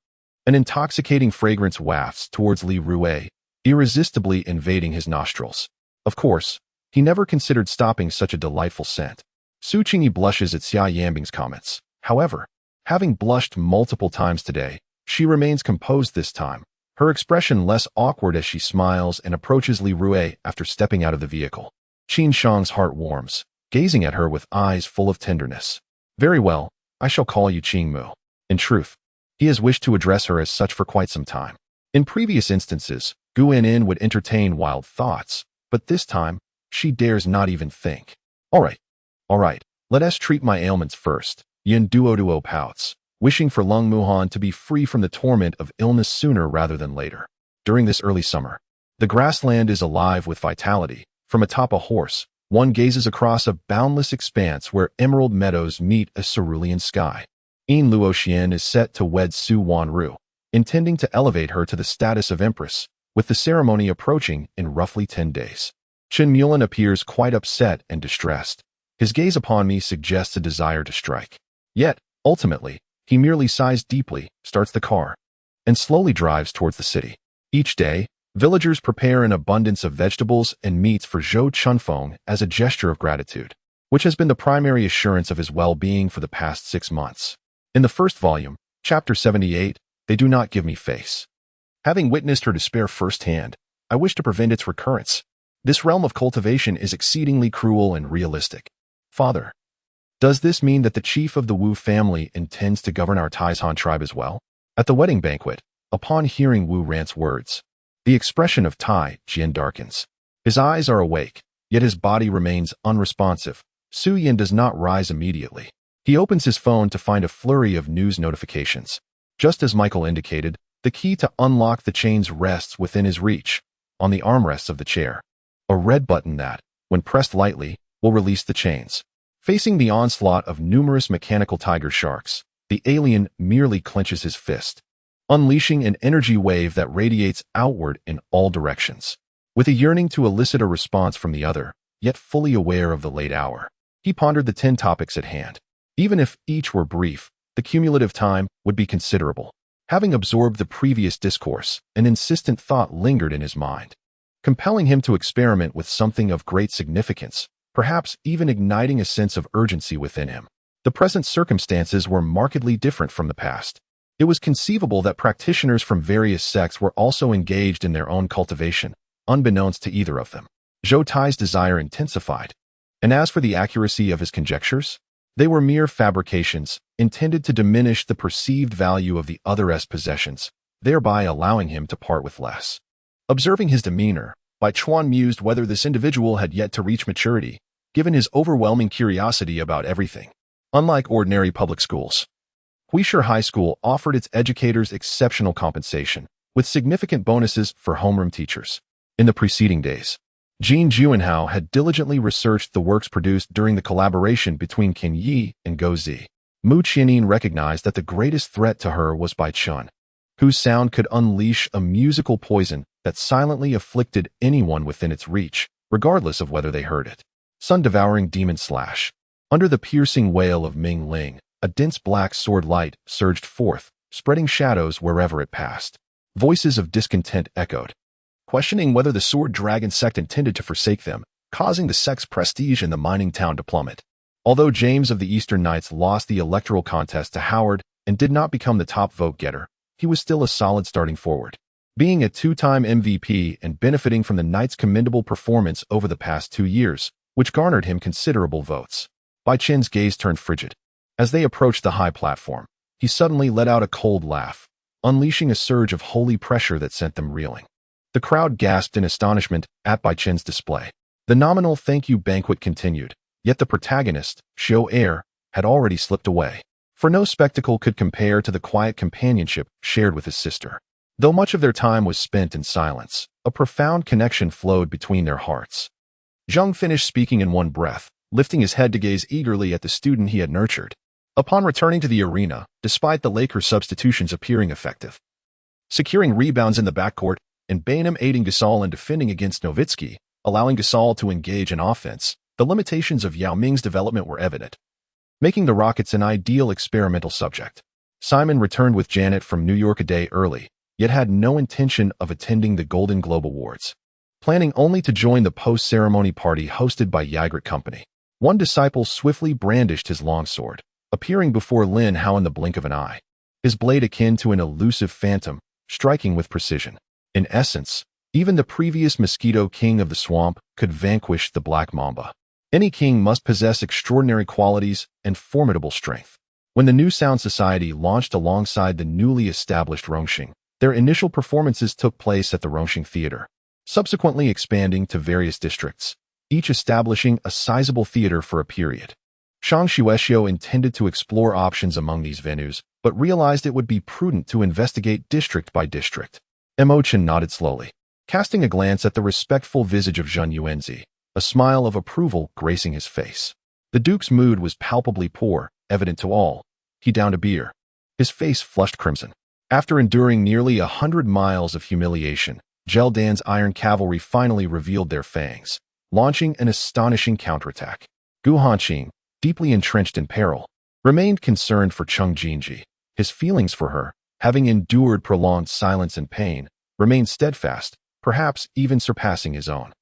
an intoxicating fragrance wafts towards Li Rue, irresistibly invading his nostrils. Of course, he never considered stopping such a delightful scent. Su Qingyi blushes at Xia Yambing's comments. However, having blushed multiple times today, she remains composed this time, her expression less awkward as she smiles and approaches Li Rue after stepping out of the vehicle. Qin Shang's heart warms, gazing at her with eyes full of tenderness. Very well, I shall call you Qing Mu. In truth, he has wished to address her as such for quite some time. In previous instances, Gu Yin would entertain wild thoughts, but this time, she dares not even think. All right, let us treat my ailments first. Yin Duo pouts, wishing for Lung Muhan to be free from the torment of illness sooner rather than later. During this early summer, the grassland is alive with vitality. From atop a horse, one gazes across a boundless expanse where emerald meadows meet a cerulean sky. Yin Luoxian is set to wed Su Wanru, intending to elevate her to the status of empress, with the ceremony approaching in roughly 10 days. Chen Mulan appears quite upset and distressed. His gaze upon me suggests a desire to strike. Yet, ultimately, he merely sighs deeply, starts the car, and slowly drives towards the city. Each day, villagers prepare an abundance of vegetables and meats for Zhou Chunfeng as a gesture of gratitude, which has been the primary assurance of his well-being for the past 6 months. In the first volume, chapter 78, they do not give me face. Having witnessed her despair firsthand, I wish to prevent its recurrence. This realm of cultivation is exceedingly cruel and realistic. Father, does this mean that the chief of the Wu family intends to govern our Taishan tribe as well? At the wedding banquet, upon hearing Wu Rant's words, the expression of Tai Jian darkens. His eyes are awake, yet his body remains unresponsive. Su Yin does not rise immediately. He opens his phone to find a flurry of news notifications. Just as Michael indicated, the key to unlock the chains rests within his reach, on the armrests of the chair. A red button that, when pressed lightly, will release the chains. Facing the onslaught of numerous mechanical tiger sharks, the alien merely clenches his fist, unleashing an energy wave that radiates outward in all directions. With a yearning to elicit a response from the other, yet fully aware of the late hour, he pondered the 10 topics at hand. Even if each were brief, the cumulative time would be considerable. Having absorbed the previous discourse, an insistent thought lingered in his mind, compelling him to experiment with something of great significance, perhaps even igniting a sense of urgency within him. The present circumstances were markedly different from the past. It was conceivable that practitioners from various sects were also engaged in their own cultivation, unbeknownst to either of them. Zhou Tai's desire intensified, and as for the accuracy of his conjectures, they were mere fabrications, intended to diminish the perceived value of the other's possessions, thereby allowing him to part with less. Observing his demeanor, Bai Chuan mused whether this individual had yet to reach maturity, given his overwhelming curiosity about everything. Unlike ordinary public schools, Huisher High School offered its educators exceptional compensation, with significant bonuses for homeroom teachers. In the preceding days, Jin Juanhao had diligently researched the works produced during the collaboration between Qin Yi and Go Zi. Mu Qianyin recognized that the greatest threat to her was Bai Chun, whose sound could unleash a musical poison that silently afflicted anyone within its reach, regardless of whether they heard it. Sun-devouring demon slash. Under the piercing wail of Ming Ling, a dense black sword light surged forth, spreading shadows wherever it passed. Voices of discontent echoed, questioning whether the sword dragon sect intended to forsake them, causing the sect's prestige in the mining town to plummet. Although James of the Eastern Knights lost the electoral contest to Howard and did not become the top vote-getter, he was still a solid starting forward. Being a 2-time MVP and benefiting from the Knights' commendable performance over the past 2 years, which garnered him considerable votes. Bai Chen's gaze turned frigid. As they approached the high platform, he suddenly let out a cold laugh, unleashing a surge of holy pressure that sent them reeling. The crowd gasped in astonishment at Bai Chen's display. The nominal thank you banquet continued, yet the protagonist, Xiao Er, had already slipped away. For no spectacle could compare to the quiet companionship shared with his sister. Though much of their time was spent in silence, a profound connection flowed between their hearts. Zheng finished speaking in one breath, lifting his head to gaze eagerly at the student he had nurtured. Upon returning to the arena, despite the Lakers' substitutions appearing effective, securing rebounds in the backcourt, and Bainham aiding Gasol in defending against Nowitzki, allowing Gasol to engage in offense, the limitations of Yao Ming's development were evident, making the Rockets an ideal experimental subject. Simon returned with Janet from New York a day early, yet had no intention of attending the Golden Globe Awards, planning only to join the post-ceremony party hosted by Ygritte Company. One disciple swiftly brandished his longsword, appearing before Lin Hao in the blink of an eye. His blade akin to an elusive phantom, striking with precision. In essence, even the previous mosquito king of the swamp could vanquish the black mamba. Any king must possess extraordinary qualities and formidable strength. When the new Sound Society launched alongside the newly established Rongxing, their initial performances took place at the Rongxing Theater, subsequently expanding to various districts, each establishing a sizable theater for a period. Shang Xuexiu intended to explore options among these venues, but realized it would be prudent to investigate district by district. Mo Chen nodded slowly, casting a glance at the respectful visage of Zheng Yuanzi, a smile of approval gracing his face. The duke's mood was palpably poor, evident to all. He downed a beer. His face flushed crimson. After enduring nearly 100 miles of humiliation, Geldan's iron cavalry finally revealed their fangs, launching an astonishing counterattack. Gu Hanqing, deeply entrenched in peril, remained concerned for Cheng Jinji. His feelings for her, having endured prolonged silence and pain, remained steadfast, perhaps even surpassing his own.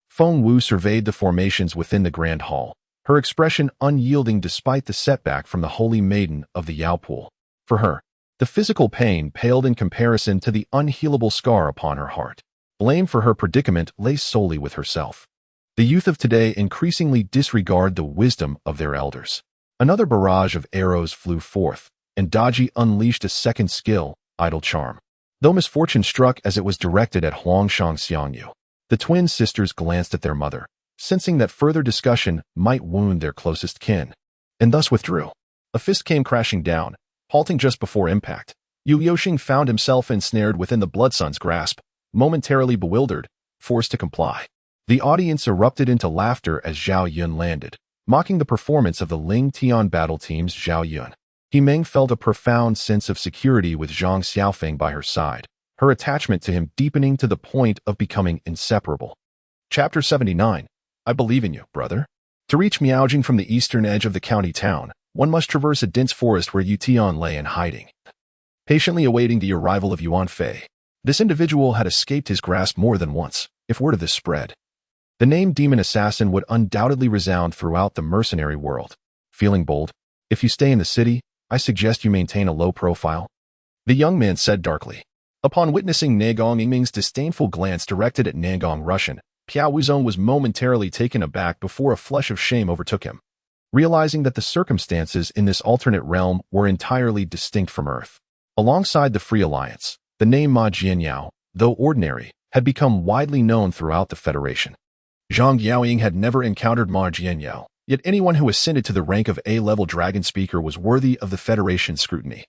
Feng Wu surveyed the formations within the Grand Hall, her expression unyielding despite the setback from the Holy Maiden of the Yaopool. For her, the physical pain paled in comparison to the unhealable scar upon her heart. Blame for her predicament lay solely with herself. The youth of today increasingly disregard the wisdom of their elders. Another barrage of arrows flew forth, and Daji unleashed a second skill, Idle Charm. Though misfortune struck as it was directed at Huangshang Xiangyu, the twin sisters glanced at their mother, sensing that further discussion might wound their closest kin, and thus withdrew. A fist came crashing down, halting just before impact. Yu Yoxing found himself ensnared within the Blood Sun's grasp, momentarily bewildered, forced to comply. The audience erupted into laughter as Zhao Yun landed, mocking the performance of the Ling Tian battle team's Zhao Yun. He Meng felt a profound sense of security with Zhang Xiaofeng by her side, her attachment to him deepening to the point of becoming inseparable. Chapter 79. I believe in you, brother. To reach Miaojing from the eastern edge of the county town, one must traverse a dense forest where Yu Tian lay in hiding, patiently awaiting the arrival of Yuan Fei. This individual had escaped his grasp more than once, if word of this spread. The name Demon Assassin would undoubtedly resound throughout the mercenary world. Feeling bold? If you stay in the city, I suggest you maintain a low profile, the young man said darkly. Upon witnessing Nagong Yingming's disdainful glance directed at Nagong Russian, Piao Wuzong was momentarily taken aback before a flush of shame overtook him, realizing that the circumstances in this alternate realm were entirely distinct from Earth. Alongside the Free Alliance, the name Ma Jianyao, though ordinary, had become widely known throughout the Federation. Zhang Yaoying had never encountered Ma Jianyao, yet anyone who ascended to the rank of A-level dragon speaker was worthy of the Federation's scrutiny,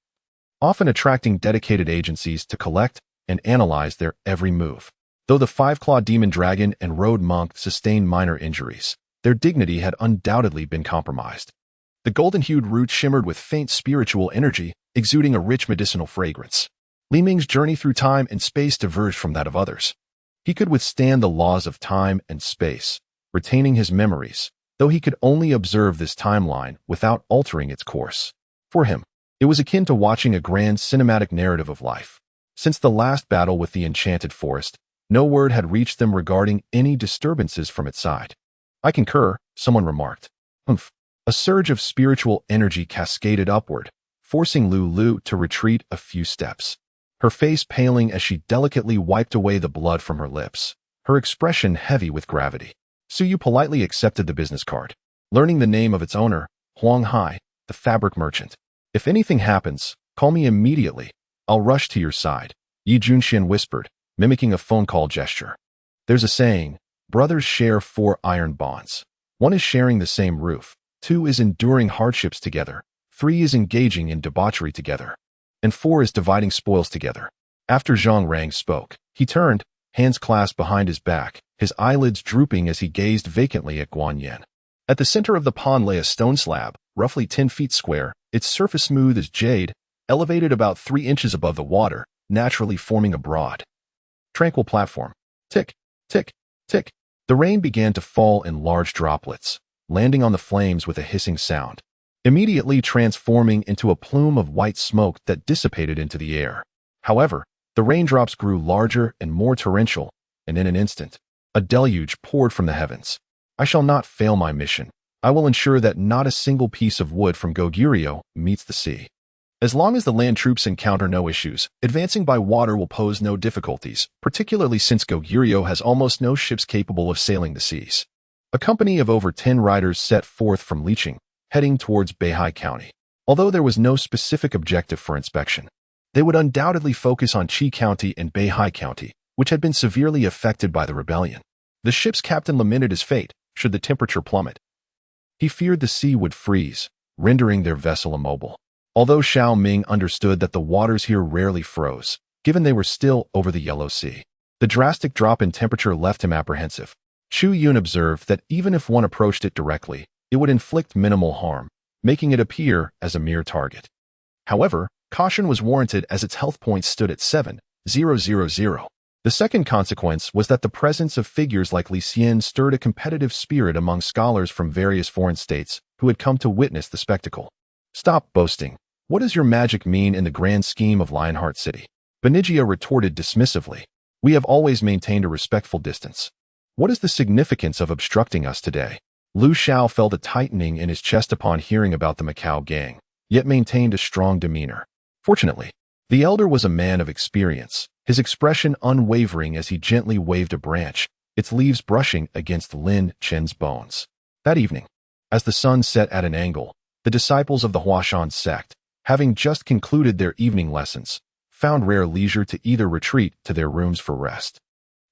often attracting dedicated agencies to collect and analyze their every move. Though the five-clawed demon dragon and road monk sustained minor injuries, their dignity had undoubtedly been compromised. The golden-hued root shimmered with faint spiritual energy, exuding a rich medicinal fragrance. Li Ming's journey through time and space diverged from that of others. He could withstand the laws of time and space, retaining his memories, though he could only observe this timeline without altering its course. For him, it was akin to watching a grand cinematic narrative of life. Since the last battle with the Enchanted Forest, no word had reached them regarding any disturbances from its side. I concur, someone remarked. Humph. A surge of spiritual energy cascaded upward, forcing Lu to retreat a few steps, her face paling as she delicately wiped away the blood from her lips, her expression heavy with gravity. Su Yu politely accepted the business card, learning the name of its owner, Huang Hai, the fabric merchant. If anything happens, call me immediately. I'll rush to your side, Yi Junxian whispered, mimicking a phone call gesture. There's a saying, brothers share 4 iron bonds. 1 is sharing the same roof, 2 is enduring hardships together, 3 is engaging in debauchery together, and 4 is dividing spoils together. After Zhang Rang spoke, he turned, hands clasped behind his back, his eyelids drooping as he gazed vacantly at Guan Yin. At the center of the pond lay a stone slab, roughly 10 feet square, its surface smooth as jade, elevated about 3 inches above the water, naturally forming a broad, tranquil platform. Tick, tick, tick. The rain began to fall in large droplets, landing on the flames with a hissing sound, immediately transforming into a plume of white smoke that dissipated into the air. However, the raindrops grew larger and more torrential, and in an instant, a deluge poured from the heavens. I shall not fail my mission. I will ensure that not a single piece of wood from Goguryeo meets the sea. As long as the land troops encounter no issues, advancing by water will pose no difficulties, particularly since Goguryeo has almost no ships capable of sailing the seas. A company of over 10 riders set forth from Liqing, heading towards Beihai County. Although there was no specific objective for inspection, they would undoubtedly focus on Qi County and Beihai County, which had been severely affected by the rebellion. The ship's captain lamented his fate should the temperature plummet. He feared the sea would freeze, rendering their vessel immobile. Although Xiao Ming understood that the waters here rarely froze, given they were still over the Yellow Sea, the drastic drop in temperature left him apprehensive. Chu Yun observed that even if one approached it directly, it would inflict minimal harm, making it appear as a mere target. However, caution was warranted as its health points stood at 7,000. The second consequence was that the presence of figures like Li Xian stirred a competitive spirit among scholars from various foreign states who had come to witness the spectacle. "Stop boasting. What does your magic mean in the grand scheme of Lionheart City?" Benigia retorted dismissively. "We have always maintained a respectful distance. What is the significance of obstructing us today?" Lu Xiao felt a tightening in his chest upon hearing about the Macau gang, yet maintained a strong demeanor. Fortunately, the elder was a man of experience, his expression unwavering as he gently waved a branch, its leaves brushing against Lin Chen's bones. That evening, as the sun set at an angle, the disciples of the Huashan sect, having just concluded their evening lessons, found rare leisure to either retreat to their rooms for rest,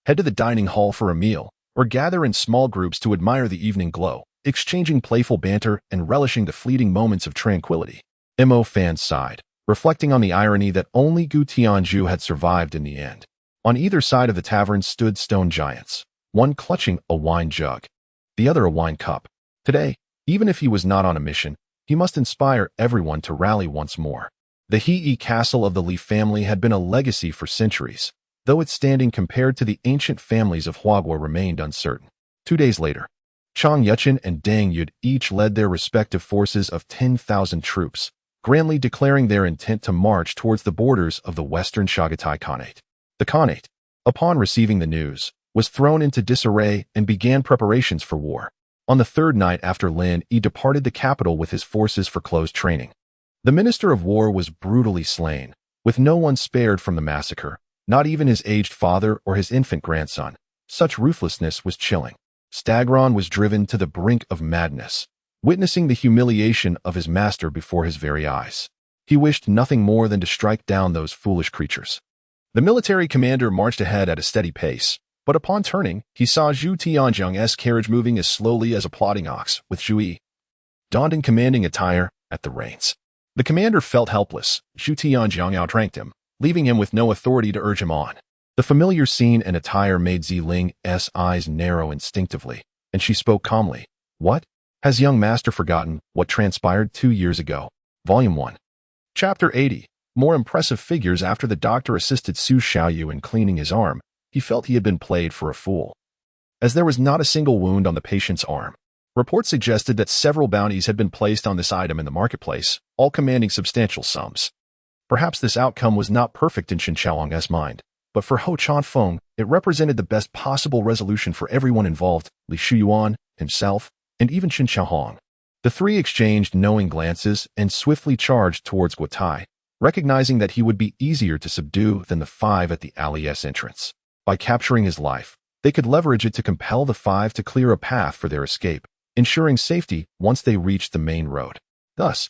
head to the dining hall for a meal, or gather in small groups to admire the evening glow, exchanging playful banter and relishing the fleeting moments of tranquility. Mo Fan sighed, reflecting on the irony that only Gu Tianzhu had survived in the end. On either side of the tavern stood stone giants, one clutching a wine jug, the other a wine cup. Today, even if he was not on a mission, he must inspire everyone to rally once more. The He castle of the Li family had been a legacy for centuries, though its standing compared to the ancient families of Huaguo remained uncertain. 2 days later, Chang Yuchen and Dang Yud each led their respective forces of 10,000 troops, grandly declaring their intent to march towards the borders of the Western Chagatai Khanate. The Khanate, upon receiving the news, was thrown into disarray and began preparations for war. On the third night after Lin Yi departed the capital with his forces for close training, the Minister of War was brutally slain, with no one spared from the massacre, not even his aged father or his infant grandson. Such ruthlessness was chilling. Stagron was driven to the brink of madness, witnessing the humiliation of his master before his very eyes. He wished nothing more than to strike down those foolish creatures. The military commander marched ahead at a steady pace, but upon turning, he saw Zhu Tianzhang's carriage moving as slowly as a plodding ox, with Zhu Yi, donned in commanding attire, at the reins. The commander felt helpless. Zhu Tianzhang outranked him, leaving him with no authority to urge him on. The familiar scene and attire made Ziling's eyes narrow instinctively, and she spoke calmly. "What? Has young master forgotten what transpired 2 years ago?" Volume 1. Chapter 80. More impressive figures. After the doctor assisted Su Xiaoyu in cleaning his arm, he felt he had been played for a fool, as there was not a single wound on the patient's arm. Reports suggested that several bounties had been placed on this item in the marketplace, all commanding substantial sums. Perhaps this outcome was not perfect in Shen Xiaolong's mind, but for Ho Chanfeng, it represented the best possible resolution for everyone involved, Li Shuyuan, himself, and even Shen Xiaohong. The three exchanged knowing glances and swiftly charged towards Guotai, recognizing that he would be easier to subdue than the 5 at the alley's entrance. By capturing his life, they could leverage it to compel the 5 to clear a path for their escape, ensuring safety once they reached the main road. Thus,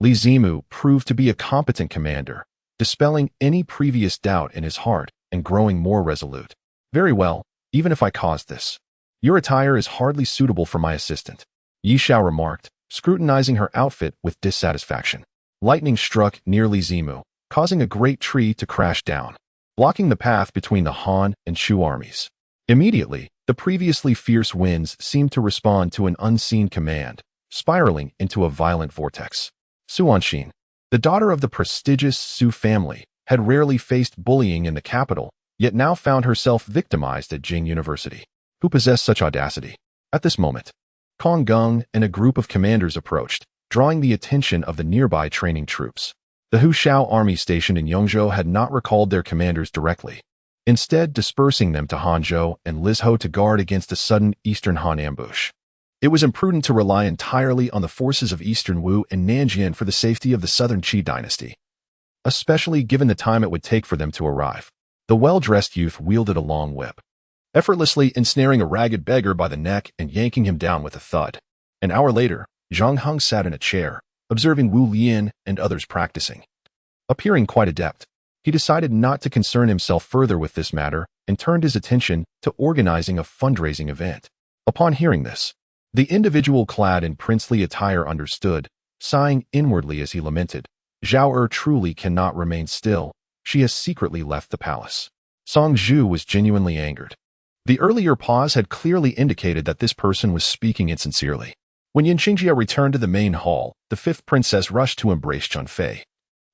Li Zimu proved to be a competent commander, dispelling any previous doubt in his heart and growing more resolute. "Very well, even if I caused this. Your attire is hardly suitable for my assistant," Yi Xiao remarked, scrutinizing her outfit with dissatisfaction. Lightning struck near Li Zimu, causing a great tree to crash down, blocking the path between the Han and Shu armies. Immediately, the previously fierce winds seemed to respond to an unseen command, spiraling into a violent vortex. Su Anxin, the daughter of the prestigious Su family, had rarely faced bullying in the capital, yet now found herself victimized at Jing University. Who possessed such audacity? At this moment, Kong Gung and a group of commanders approached, drawing the attention of the nearby training troops. The Hu Shao army stationed in Yongzhou had not recalled their commanders directly, instead dispersing them to Hanzhou and Lizhou to guard against a sudden Eastern Han ambush. It was imprudent to rely entirely on the forces of Eastern Wu and Nanjian for the safety of the Southern Qi dynasty, especially given the time it would take for them to arrive. The well-dressed youth wielded a long whip, effortlessly ensnaring a ragged beggar by the neck and yanking him down with a thud. An hour later, Zhang Heng sat in a chair, observing Wu Lian and others practicing. Appearing quite adept, he decided not to concern himself further with this matter and turned his attention to organizing a fundraising event. Upon hearing this, the individual clad in princely attire understood, sighing inwardly as he lamented, "Zhao truly cannot remain still. She has secretly left the palace." Song Zhu was genuinely angered. The earlier pause had clearly indicated that this person was speaking insincerely. When Yin Qingjia returned to the main hall, the fifth princess rushed to embrace Chun Fei,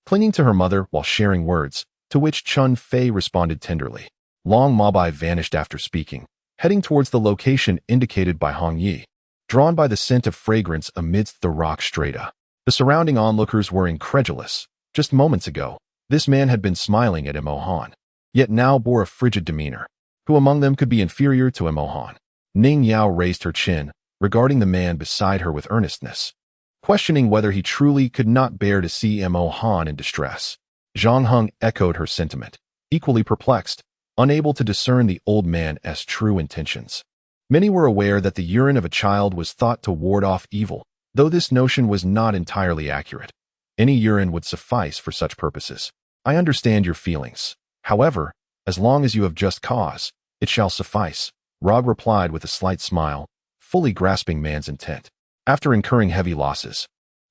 clinging to her mother while sharing words, to which Chun Fei responded tenderly. Long Mabai vanished after speaking, heading towards the location indicated by Hong Yi, drawn by the scent of fragrance amidst the rock strata. The surrounding onlookers were incredulous. Just moments ago, this man had been smiling at Mo Han, yet now bore a frigid demeanor. Who among them could be inferior to Mo Han? Ning Yao raised her chin, regarding the man beside her with earnestness, questioning whether he truly could not bear to see Mo Han in distress. Zhang Heng echoed her sentiment, equally perplexed, unable to discern the old man's true intentions. Many were aware that the urine of a child was thought to ward off evil, though this notion was not entirely accurate. Any urine would suffice for such purposes. I understand your feelings. However, as long as you have just cause, it shall suffice, Rog replied with a slight smile, fully grasping man's intent. After incurring heavy losses,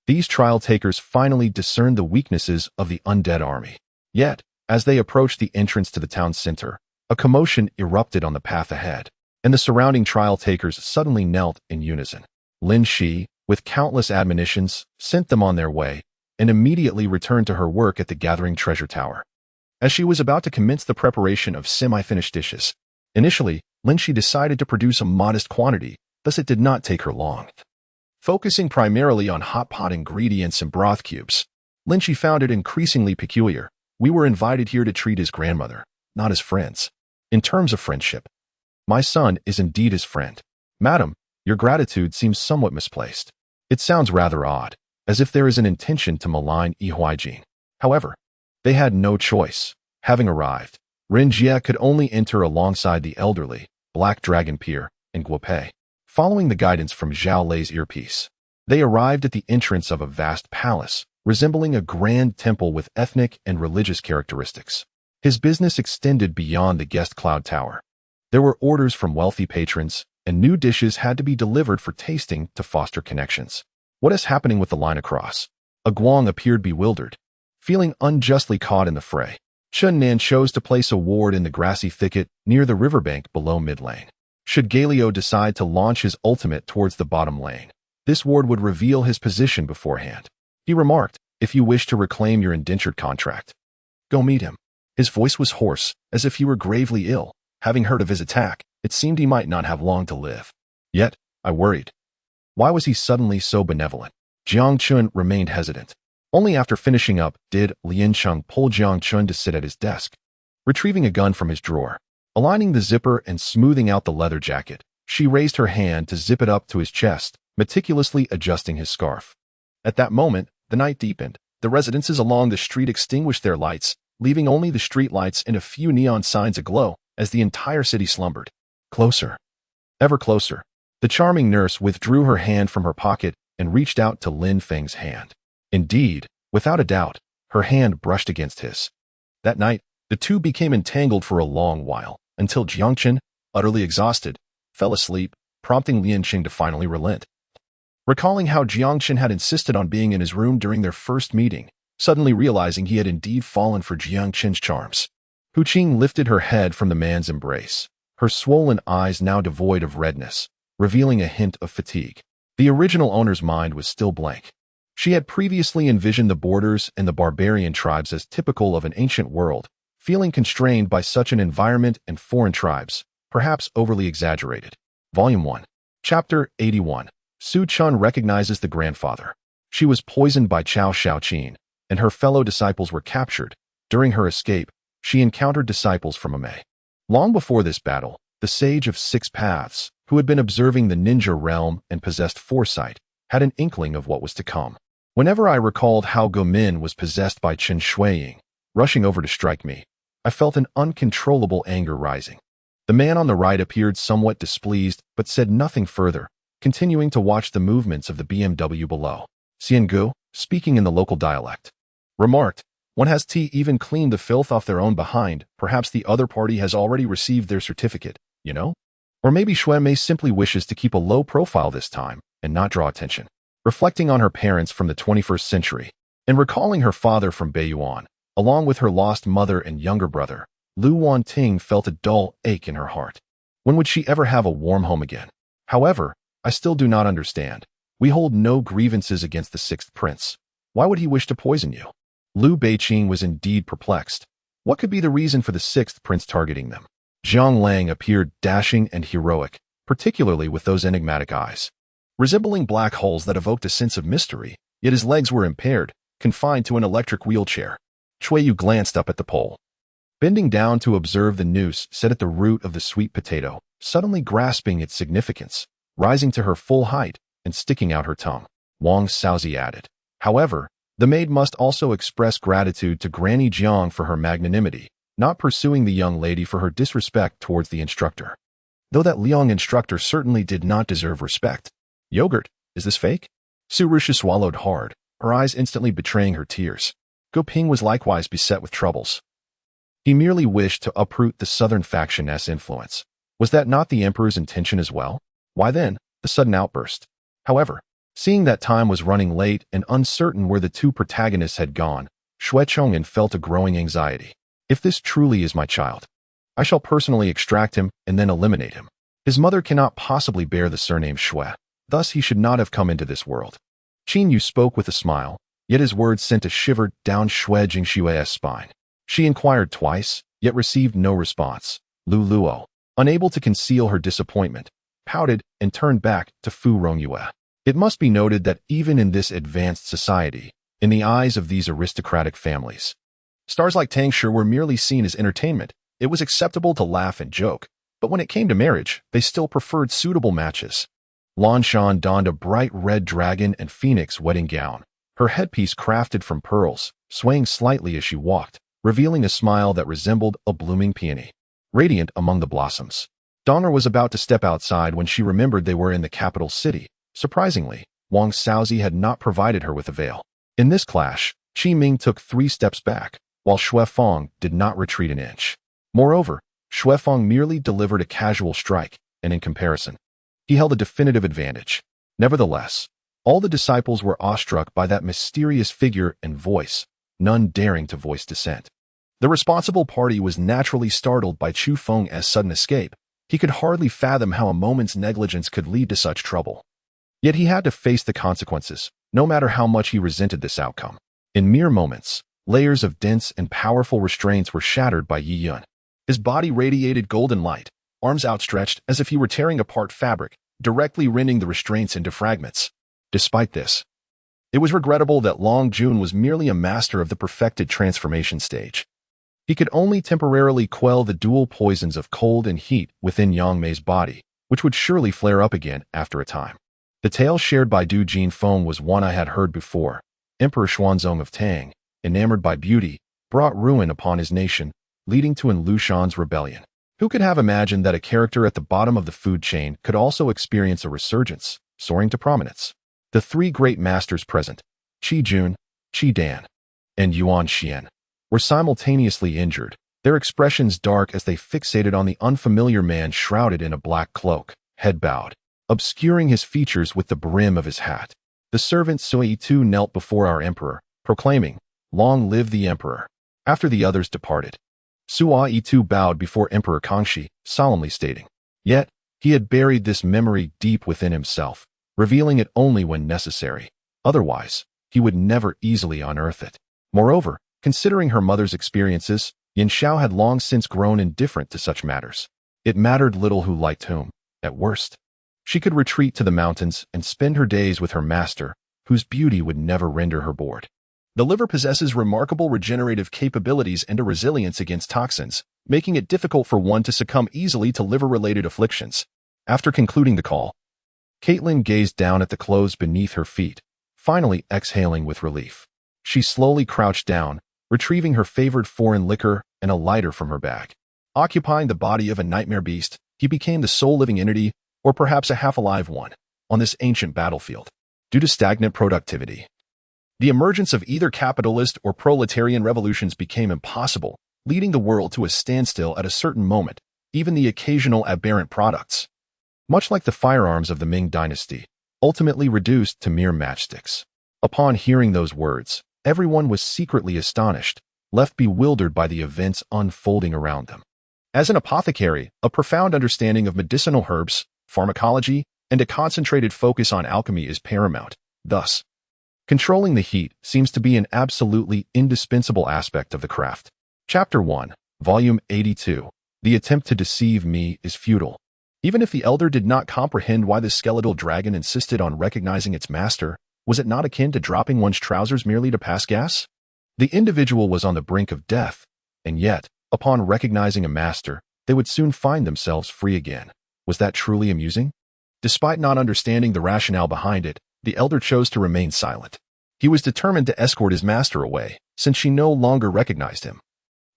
these trial takers finally discerned the weaknesses of the undead army. Yet, as they approached the entrance to the town center, a commotion erupted on the path ahead, and the surrounding trial takers suddenly knelt in unison. Lin Shi, with countless admonitions, sent them on their way, and immediately returned to her work at the gathering treasure tower. As she was about to commence the preparation of semi-finished dishes, initially, Lin Shi decided to produce a modest quantity, thus it did not take her long. Focusing primarily on hot pot ingredients and broth cubes, Lin Shi found it increasingly peculiar. We were invited here to treat his grandmother, not as friends. In terms of friendship, my son is indeed his friend. Madam, your gratitude seems somewhat misplaced. It sounds rather odd, as if there is an intention to malign Yi Huaijin. However, they had no choice. Having arrived, Ren Jie could only enter alongside the elderly, Black Dragon Pier, and Guo Pei. Following the guidance from Zhao Lei's earpiece, they arrived at the entrance of a vast palace, resembling a grand temple with ethnic and religious characteristics. His business extended beyond the guest cloud tower. There were orders from wealthy patrons, and new dishes had to be delivered for tasting to foster connections. What is happening with the line across? A Guang appeared bewildered, feeling unjustly caught in the fray. Chen Nan chose to place a ward in the grassy thicket near the riverbank below mid-lane. Should Galio decide to launch his ultimate towards the bottom lane, this ward would reveal his position beforehand. He remarked, "If you wish to reclaim your indentured contract, go meet him." His voice was hoarse, as if he were gravely ill. Having heard of his attack, it seemed he might not have long to live. Yet, I worried. Why was he suddenly so benevolent? Jiang Chun remained hesitant. Only after finishing up did Lian Cheng pull Jiang Chun to sit at his desk. Retrieving a gun from his drawer, aligning the zipper and smoothing out the leather jacket, she raised her hand to zip it up to his chest, meticulously adjusting his scarf. At that moment, the night deepened. The residences along the street extinguished their lights, leaving only the street lights and a few neon signs aglow as the entire city slumbered. Closer. Ever closer. The charming nurse withdrew her hand from her pocket and reached out to Lin Feng's hand. Indeed, without a doubt, her hand brushed against his. That night, the two became entangled for a long while, until Jiangchen, utterly exhausted, fell asleep, prompting Lian Qing to finally relent. Recalling how Jiangchen had insisted on being in his room during their first meeting, suddenly realizing he had indeed fallen for Jiangchen's charms, Hu Qing lifted her head from the man's embrace, her swollen eyes now devoid of redness, revealing a hint of fatigue. The original owner's mind was still blank. She had previously envisioned the borders and the barbarian tribes as typical of an ancient world, feeling constrained by such an environment and foreign tribes, perhaps overly exaggerated. Volume 1. Chapter 81. Su Chen recognizes the grandfather. She was poisoned by Chao Shaoqin, and her fellow disciples were captured. During her escape, she encountered disciples from Amei. Long before this battle, the sage of 6 paths, who had been observing the ninja realm and possessed foresight, had an inkling of what was to come. Whenever I recalled how Gomin was possessed by Chen Shuiying, rushing over to strike me, I felt an uncontrollable anger rising. The man on the right appeared somewhat displeased, but said nothing further, continuing to watch the movements of the BMW below. Xiangu, speaking in the local dialect, remarked, "One has even cleaned the filth off their own behind. Perhaps the other party has already received their certificate, you know? Or maybe Shui Mei simply wishes to keep a low profile this time and not draw attention." Reflecting on her parents from the 21st century and recalling her father from Beiyuan, along with her lost mother and younger brother, Lu Wanting felt a dull ache in her heart. When would she ever have a warm home again? However, I still do not understand. We hold no grievances against the 6th prince. Why would he wish to poison you? Liu Beiqing was indeed perplexed. What could be the reason for the 6th prince targeting them? Zhang Lang appeared dashing and heroic, particularly with those enigmatic eyes, resembling black holes that evoked a sense of mystery, yet his legs were impaired, confined to an electric wheelchair. Chui Yu glanced up at the pole. Bending down to observe the noose set at the root of the sweet potato, suddenly grasping its significance, rising to her full height and sticking out her tongue. Wang Xiaozi added, "However, the maid must also express gratitude to Granny Jiang for her magnanimity, not pursuing the young lady for her disrespect towards the instructor. Though that Liang instructor certainly did not deserve respect." Yogurt, is this fake? Su Rusha swallowed hard, her eyes instantly betraying her tears. Go Ping was likewise beset with troubles. He merely wished to uproot the southern faction's influence. Was that not the emperor's intention as well? Why then, the sudden outburst? However, seeing that time was running late and uncertain where the two protagonists had gone, Xue Chong'an felt a growing anxiety. If this truly is my child, I shall personally extract him and then eliminate him. His mother cannot possibly bear the surname Xue. Thus he should not have come into this world. Qin Yu spoke with a smile, yet his words sent a shiver down Xue Jingshui's spine. She inquired twice, yet received no response. Lu Luo, unable to conceal her disappointment, pouted and turned back to Fu Rongyue. It must be noted that even in this advanced society, in the eyes of these aristocratic families, stars like Tang Shi were merely seen as entertainment. It was acceptable to laugh and joke, but when it came to marriage, they still preferred suitable matches. Lan Shan donned a bright red dragon and phoenix wedding gown, her headpiece crafted from pearls, swaying slightly as she walked, revealing a smile that resembled a blooming peony, radiant among the blossoms. Donner was about to step outside when she remembered they were in the capital city. Surprisingly, Wang Xiaozi had not provided her with a veil. In this clash, Qi Ming took 3 steps back, while Xue Fong did not retreat an inch. Moreover, Xue Fong merely delivered a casual strike, and in comparison, he held a definitive advantage. Nevertheless, all the disciples were awestruck by that mysterious figure and voice, none daring to voice dissent. The responsible party was naturally startled by Chu Feng's sudden escape. He could hardly fathom how a moment's negligence could lead to such trouble. Yet he had to face the consequences, no matter how much he resented this outcome. In mere moments, layers of dense and powerful restraints were shattered by Yi Yun. His body radiated golden light, arms outstretched as if he were tearing apart fabric, directly rending the restraints into fragments. Despite this, it was regrettable that Long Jun was merely a master of the perfected transformation stage. He could only temporarily quell the dual poisons of cold and heat within Yang Mei's body, which would surely flare up again after a time. The tale shared by Du Jinfeng was one I had heard before. Emperor Xuanzong of Tang, enamored by beauty, brought ruin upon his nation, leading to An Lushan's rebellion. Who could have imagined that a character at the bottom of the food chain could also experience a resurgence, soaring to prominence? The 3 great masters present, Qi Jun, Qi Dan, and Yuan Xian, were simultaneously injured, their expressions dark as they fixated on the unfamiliar man shrouded in a black cloak, head bowed, obscuring his features with the brim of his hat. The servant Sui Tu knelt before our emperor, proclaiming, "Long live the emperor." After the others departed, Sui Tu bowed before Emperor Kangxi, solemnly stating, "Yet, he had buried this memory deep within himself, revealing it only when necessary. Otherwise, he would never easily unearth it." Moreover, considering her mother's experiences, Yin Xiao had long since grown indifferent to such matters. It mattered little who liked whom. At worst, she could retreat to the mountains and spend her days with her master, whose beauty would never render her bored. The liver possesses remarkable regenerative capabilities and a resilience against toxins, making it difficult for one to succumb easily to liver-related afflictions. After concluding the call, Caitlin gazed down at the clothes beneath her feet, finally exhaling with relief. She slowly crouched down, retrieving her favored foreign liquor and a lighter from her bag. Occupying the body of a nightmare beast, he became the sole living entity, or perhaps a half-alive one, on this ancient battlefield. Due to stagnant productivity, the emergence of either capitalist or proletarian revolutions became impossible, leading the world to a standstill at a certain moment, even the occasional aberrant products, much like the firearms of the Ming dynasty, ultimately reduced to mere matchsticks. Upon hearing those words, everyone was secretly astonished, left bewildered by the events unfolding around them. As an apothecary, a profound understanding of medicinal herbs, pharmacology, and a concentrated focus on alchemy is paramount. Thus, controlling the heat seems to be an absolutely indispensable aspect of the craft. Chapter 1, Volume 82. The attempt to deceive me is futile. Even if the elder did not comprehend why the skeletal dragon insisted on recognizing its master, was it not akin to dropping one's trousers merely to pass gas? The individual was on the brink of death, and yet, upon recognizing a master, they would soon find themselves free again. Was that truly amusing? Despite not understanding the rationale behind it, the elder chose to remain silent. He was determined to escort his master away, since she no longer recognized him.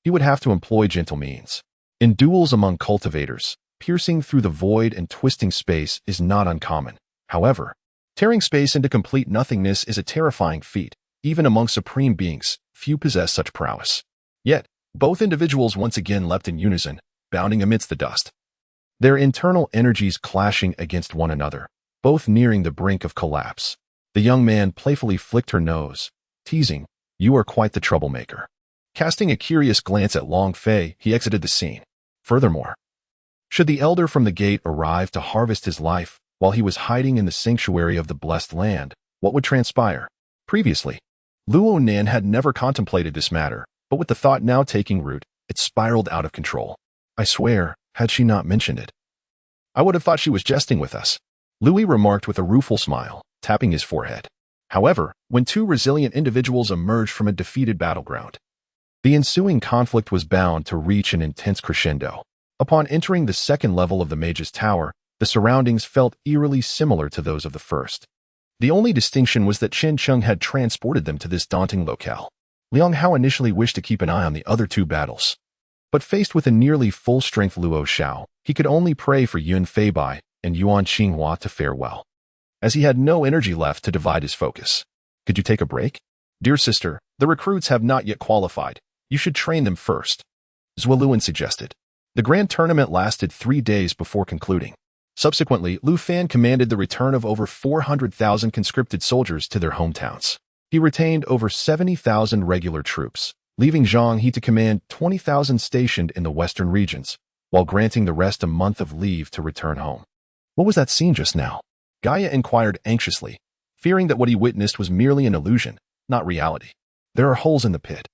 He would have to employ gentle means. In duels among cultivators, piercing through the void and twisting space is not uncommon. However, tearing space into complete nothingness is a terrifying feat. Even among supreme beings, few possess such prowess. Yet, both individuals once again leapt in unison, bounding amidst the dust, their internal energies clashing against one another, both nearing the brink of collapse. The young man playfully flicked her nose, teasing, "You are quite the troublemaker." Casting a curious glance at Long Fei, he exited the scene. Furthermore, should the elder from the gate arrive to harvest his life while he was hiding in the sanctuary of the blessed land, what would transpire? Previously, Luo Nan had never contemplated this matter, but with the thought now taking root, it spiraled out of control. I swear, had she not mentioned it, I would have thought she was jesting with us, Louis remarked with a rueful smile, tapping his forehead. However, when two resilient individuals emerged from a defeated battleground, the ensuing conflict was bound to reach an intense crescendo. Upon entering the second level of the Mage's Tower, the surroundings felt eerily similar to those of the first. The only distinction was that Chen Cheng had transported them to this daunting locale. Liang Hao initially wished to keep an eye on the other two battles, but faced with a nearly full-strength Luo Xiao, he could only pray for Yun Feibai and Yuan Qinghua to fare well, as he had no energy left to divide his focus. Could you take a break? Dear sister, the recruits have not yet qualified. You should train them first, Zuoluan suggested. The grand tournament lasted 3 days before concluding. Subsequently, Lu Fan commanded the return of over 400,000 conscripted soldiers to their hometowns. He retained over 70,000 regular troops, leaving Zhang He to command 20,000 stationed in the western regions, while granting the rest a month of leave to return home. What was that scene just now? Gaia inquired anxiously, fearing that what he witnessed was merely an illusion, not reality. There are holes in the pit.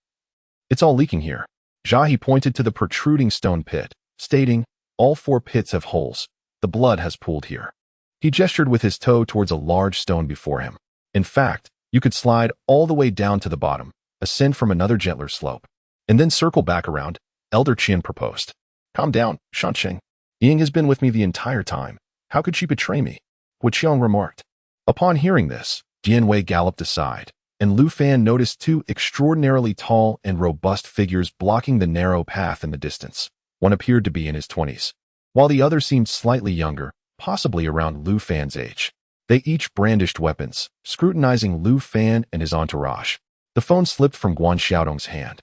It's all leaking here. Zha He pointed to the protruding stone pit, stating, all 4 pits have holes. The blood has pooled here. He gestured with his toe towards a large stone before him. In fact, you could slide all the way down to the bottom, ascend from another gentler slope, and then circle back around, Elder Qian proposed. Calm down, Shanqing. Ying has been with me the entire time. How could she betray me? Hu Qiang remarked. Upon hearing this, Jianwei galloped aside, and Lu Fan noticed 2 extraordinarily tall and robust figures blocking the narrow path in the distance. One appeared to be in his 20s, while the other seemed slightly younger, possibly around Lu Fan's age. They each brandished weapons, scrutinizing Lu Fan and his entourage. The phone slipped from Guan Xiaodong's hand,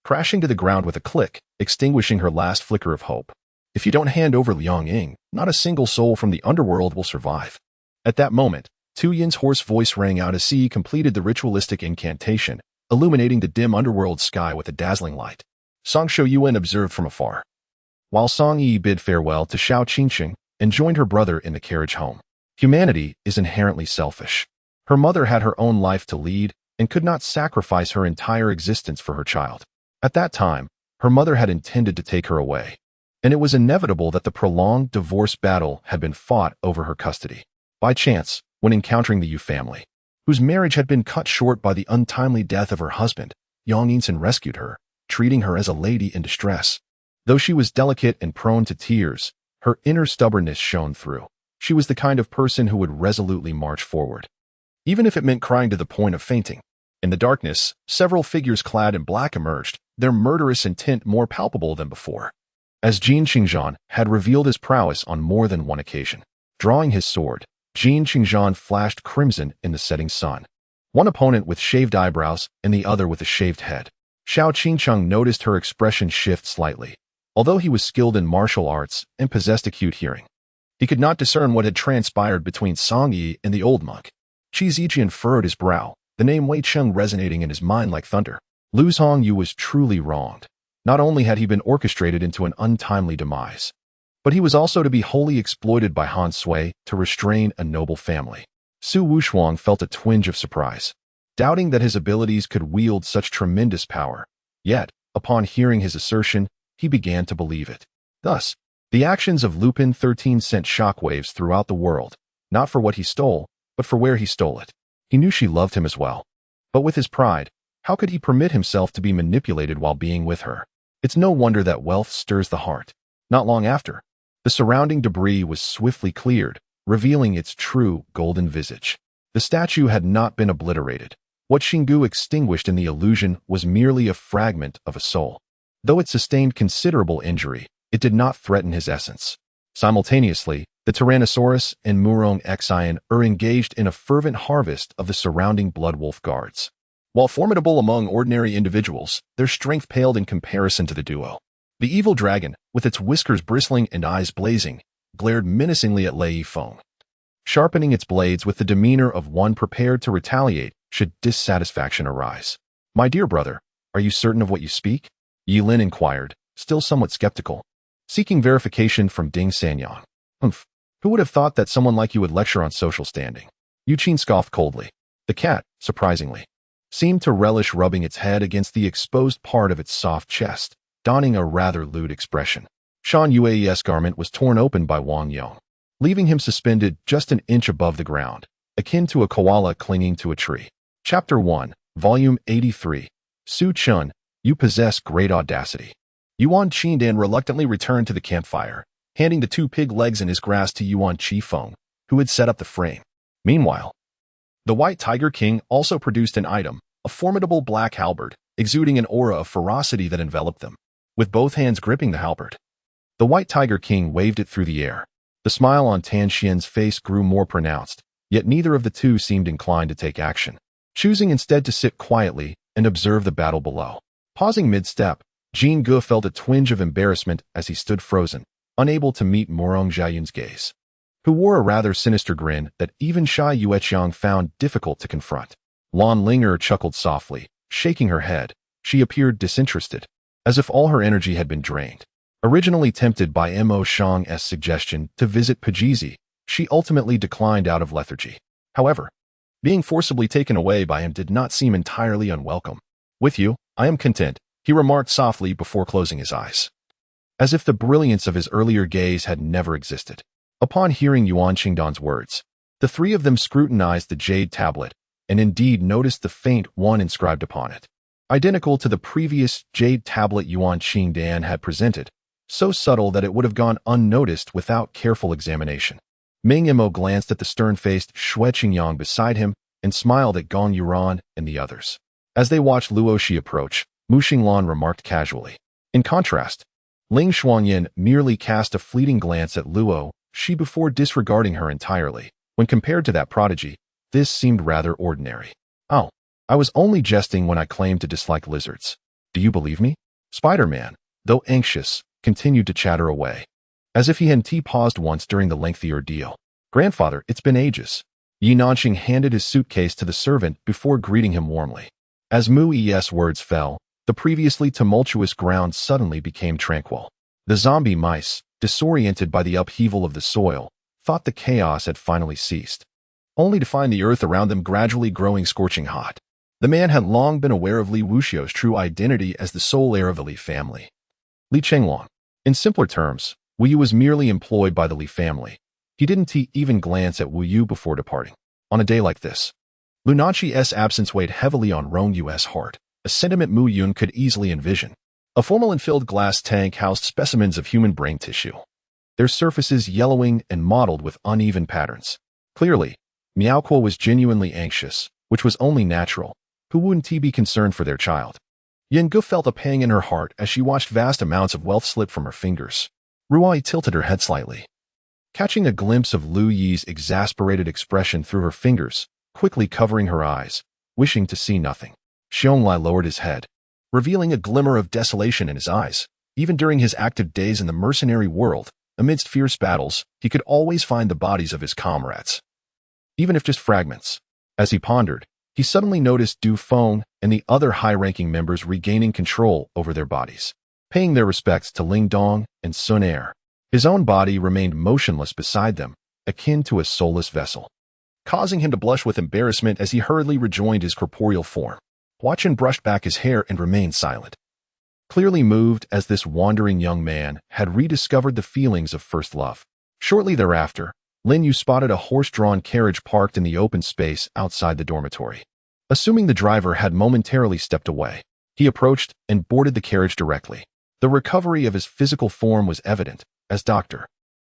crashing to the ground with a click, extinguishing her last flicker of hope. If you don't hand over Liang Ying, not a single soul from the underworld will survive. At that moment, Tu Yin's hoarse voice rang out as he completed the ritualistic incantation, illuminating the dim underworld sky with a dazzling light. Song Shou Yuan observed from afar, while Song Yi bid farewell to Xiao Qingqing and joined her brother in the carriage home. Humanity is inherently selfish. Her mother had her own life to lead and could not sacrifice her entire existence for her child. At that time, her mother had intended to take her away, and it was inevitable that the prolonged divorce battle had been fought over her custody. By chance, when encountering the Yu family, whose marriage had been cut short by the untimely death of her husband. Yang Yinsen rescued her, treating her as a lady in distress. Though she was delicate and prone to tears, her inner stubbornness shone through. She was the kind of person who would resolutely march forward, even if it meant crying to the point of fainting. In the darkness, several figures clad in black emerged, their murderous intent more palpable than before. As Jin Qingzhan had revealed his prowess on more than one occasion. Drawing his sword, Jin Qingzhan flashed crimson in the setting sun. One opponent with shaved eyebrows and the other with a shaved head. Xiao Qingcheng noticed her expression shift slightly. Although he was skilled in martial arts and possessed acute hearing, he could not discern what had transpired between Song Yi and the old monk. Qi Ziqian furrowed his brow, the name Wei Cheng resonating in his mind like thunder. Lu Hongyu was truly wronged. Not only had he been orchestrated into an untimely demise, but he was also to be wholly exploited by Han Sui to restrain a noble family. Su Wushuang felt a twinge of surprise, doubting that his abilities could wield such tremendous power. Yet, upon hearing his assertion, he began to believe it. Thus, the actions of Lupin 13 sent shockwaves throughout the world, not for what he stole, but for where he stole it. He knew she loved him as well. But with his pride, how could he permit himself to be manipulated while being with her? It's no wonder that wealth stirs the heart. Not long after, the surrounding debris was swiftly cleared, revealing its true golden visage. The statue had not been obliterated. What Xingu extinguished in the illusion was merely a fragment of a soul. Though it sustained considerable injury, it did not threaten his essence. Simultaneously, the Tyrannosaurus and Murong Xian are engaged in a fervent harvest of the surrounding Bloodwolf guards. While formidable among ordinary individuals, their strength paled in comparison to the duo. The evil dragon, with its whiskers bristling and eyes blazing, glared menacingly at Lei Feng, sharpening its blades with the demeanor of one prepared to retaliate should dissatisfaction arise. "My dear brother, are you certain of what you speak?" Yi Lin inquired, still somewhat skeptical, seeking verification from Ding Sanyang. "Humph, who would have thought that someone like you would lecture on social standing?" Yu Qin scoffed coldly. The cat, surprisingly, seemed to relish rubbing its head against the exposed part of its soft chest, donning a rather lewd expression. Shan Yue's garment was torn open by Wang Yong, leaving him suspended just an inch above the ground, akin to a koala clinging to a tree. Chapter 1, Volume 83. Su Chen, you possess great audacity. Yuan Qindan reluctantly returned to the campfire, handing the 2 pig legs in his grasp to Yuan Qifeng, who had set up the frame. Meanwhile, the White Tiger King also produced an item, a formidable black halberd, exuding an aura of ferocity that enveloped them. With both hands gripping the halberd, the White Tiger King waved it through the air. The smile on Tan Xian's face grew more pronounced, yet neither of the two seemed inclined to take action, choosing instead to sit quietly and observe the battle below. Pausing mid-step, Jin Ge felt a twinge of embarrassment as he stood frozen, unable to meet Morong Jiayun's gaze, who wore a rather sinister grin that even Shy Yueqiang found difficult to confront. Lan Linger chuckled softly, shaking her head. She appeared disinterested, as if all her energy had been drained. Originally tempted by Mo Shang's suggestion to visit Pajizi, she ultimately declined out of lethargy. However, being forcibly taken away by him did not seem entirely unwelcome. "With you, I am content," he remarked softly before closing his eyes, as if the brilliance of his earlier gaze had never existed. Upon hearing Yuan Qingdan's words, the 3 of them scrutinized the jade tablet, and indeed noticed the faint one inscribed upon it, identical to the previous jade tablet Yuan Qingdan had presented, so subtle that it would have gone unnoticed without careful examination. Ming Mo glanced at the stern-faced Xue Qingyang beside him and smiled at Gong Yuran and the others. As they watched Luo Shi approach, Mu Xinglan remarked casually. In contrast, Ling Xuanyan merely cast a fleeting glance at Luo Shi before disregarding her entirely. When compared to that prodigy, this seemed rather ordinary. "Oh, I was only jesting when I claimed to dislike lizards. Do you believe me?" Spider-Man, though anxious, continued to chatter away, as if he hadn't paused once during the lengthy ordeal. "Grandfather, it's been ages." Yi Nanxing handed his suitcase to the servant before greeting him warmly. As Mu's words fell, the previously tumultuous ground suddenly became tranquil. The zombie mice, disoriented by the upheaval of the soil, thought the chaos had finally ceased, only to find the earth around them gradually growing scorching hot. The man had long been aware of Li Wuxiu's true identity as the sole heir of the Li family. Li Chenglong. In simpler terms, Wu Yu was merely employed by the Li family. He didn't even glance at Wu Yu before departing. On a day like this, Lunanchi's absence weighed heavily on Rong-Yu's heart, a sentiment Mu Yun could easily envision. A formalin-filled glass tank housed specimens of human brain tissue, their surfaces yellowing and mottled with uneven patterns. Clearly, Miaokuo was genuinely anxious, which was only natural. Who wouldn't he be concerned for their child? Yengu felt a pang in her heart as she watched vast amounts of wealth slip from her fingers. Ruai tilted her head slightly, catching a glimpse of Lu Yi's exasperated expression through her fingers, quickly covering her eyes, wishing to see nothing. Xiongli lowered his head, revealing a glimmer of desolation in his eyes. Even during his active days in the mercenary world, amidst fierce battles, he could always find the bodies of his comrades, even if just fragments. As he pondered, he suddenly noticed Du Feng and the other high-ranking members regaining control over their bodies, paying their respects to Ling Dong and Sun Er. His own body remained motionless beside them, akin to a soulless vessel, causing him to blush with embarrassment as he hurriedly rejoined his corporeal form. Hua Chen brushed back his hair and remained silent, clearly moved as this wandering young man had rediscovered the feelings of first love. Shortly thereafter, Lin Yu spotted a horse-drawn carriage parked in the open space outside the dormitory. Assuming the driver had momentarily stepped away, he approached and boarded the carriage directly. The recovery of his physical form was evident, as Dr.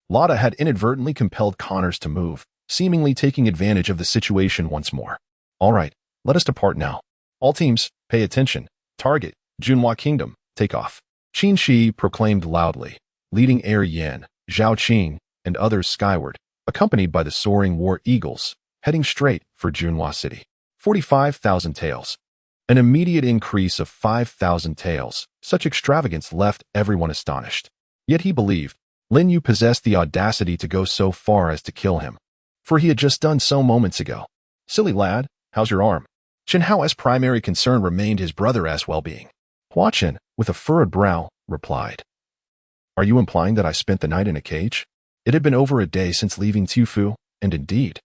Lotta had inadvertently compelled Connors to move, seemingly taking advantage of the situation once more. All right, let us depart now. All teams, pay attention. Target, Junhua Kingdom, take off. Qin Shi proclaimed loudly, leading Heir Yan, Zhao Qing, and others skyward, accompanied by the soaring war eagles, heading straight for Junhua City. 45,000 taels. An immediate increase of 5,000 taels. Such extravagance left everyone astonished. Yet he believed Lin Yu possessed the audacity to go so far as to kill him, for he had just done so moments ago. Silly lad, how's your arm? Chen Hao's primary concern remained his brother's well-being. Hua Chen, with a furrowed brow, replied, "Are you implying that I spent the night in a cage?" It had been over a day since leaving Tufu, and indeed,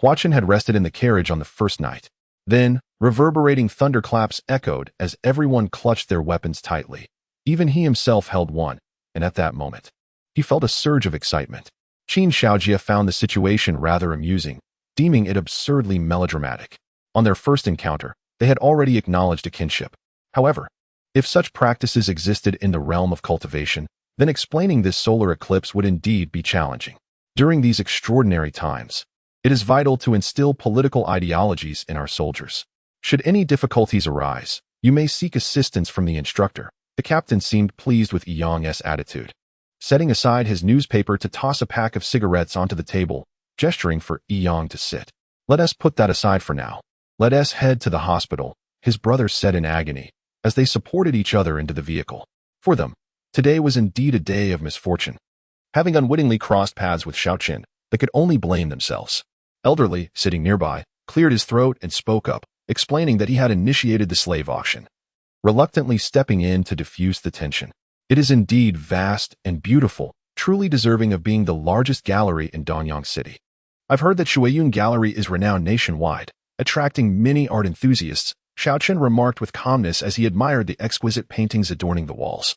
Hua Chen had rested in the carriage on the first night. Then, reverberating thunderclaps echoed as everyone clutched their weapons tightly. Even he himself held one, and at that moment, he felt a surge of excitement. Qin Shaojia found the situation rather amusing, deeming it absurdly melodramatic. On their first encounter, they had already acknowledged a kinship. However, if such practices existed in the realm of cultivation, then explaining this solar eclipse would indeed be challenging. During these extraordinary times, it is vital to instill political ideologies in our soldiers. Should any difficulties arise, you may seek assistance from the instructor. The captain seemed pleased with Yang's attitude, setting aside his newspaper to toss a pack of cigarettes onto the table, gesturing for Yang to sit. Let us put that aside for now. Let us head to the hospital, his brother said in agony, as they supported each other into the vehicle. For them, today was indeed a day of misfortune. Having unwittingly crossed paths with Xiao Chen, they could only blame themselves. Elderly, sitting nearby, cleared his throat and spoke up, explaining that he had initiated the slave auction, reluctantly stepping in to diffuse the tension. It is indeed vast and beautiful, truly deserving of being the largest gallery in Danyang City. I've heard that Shuiyun Gallery is renowned nationwide, attracting many art enthusiasts, Xiao Chen remarked with calmness as he admired the exquisite paintings adorning the walls,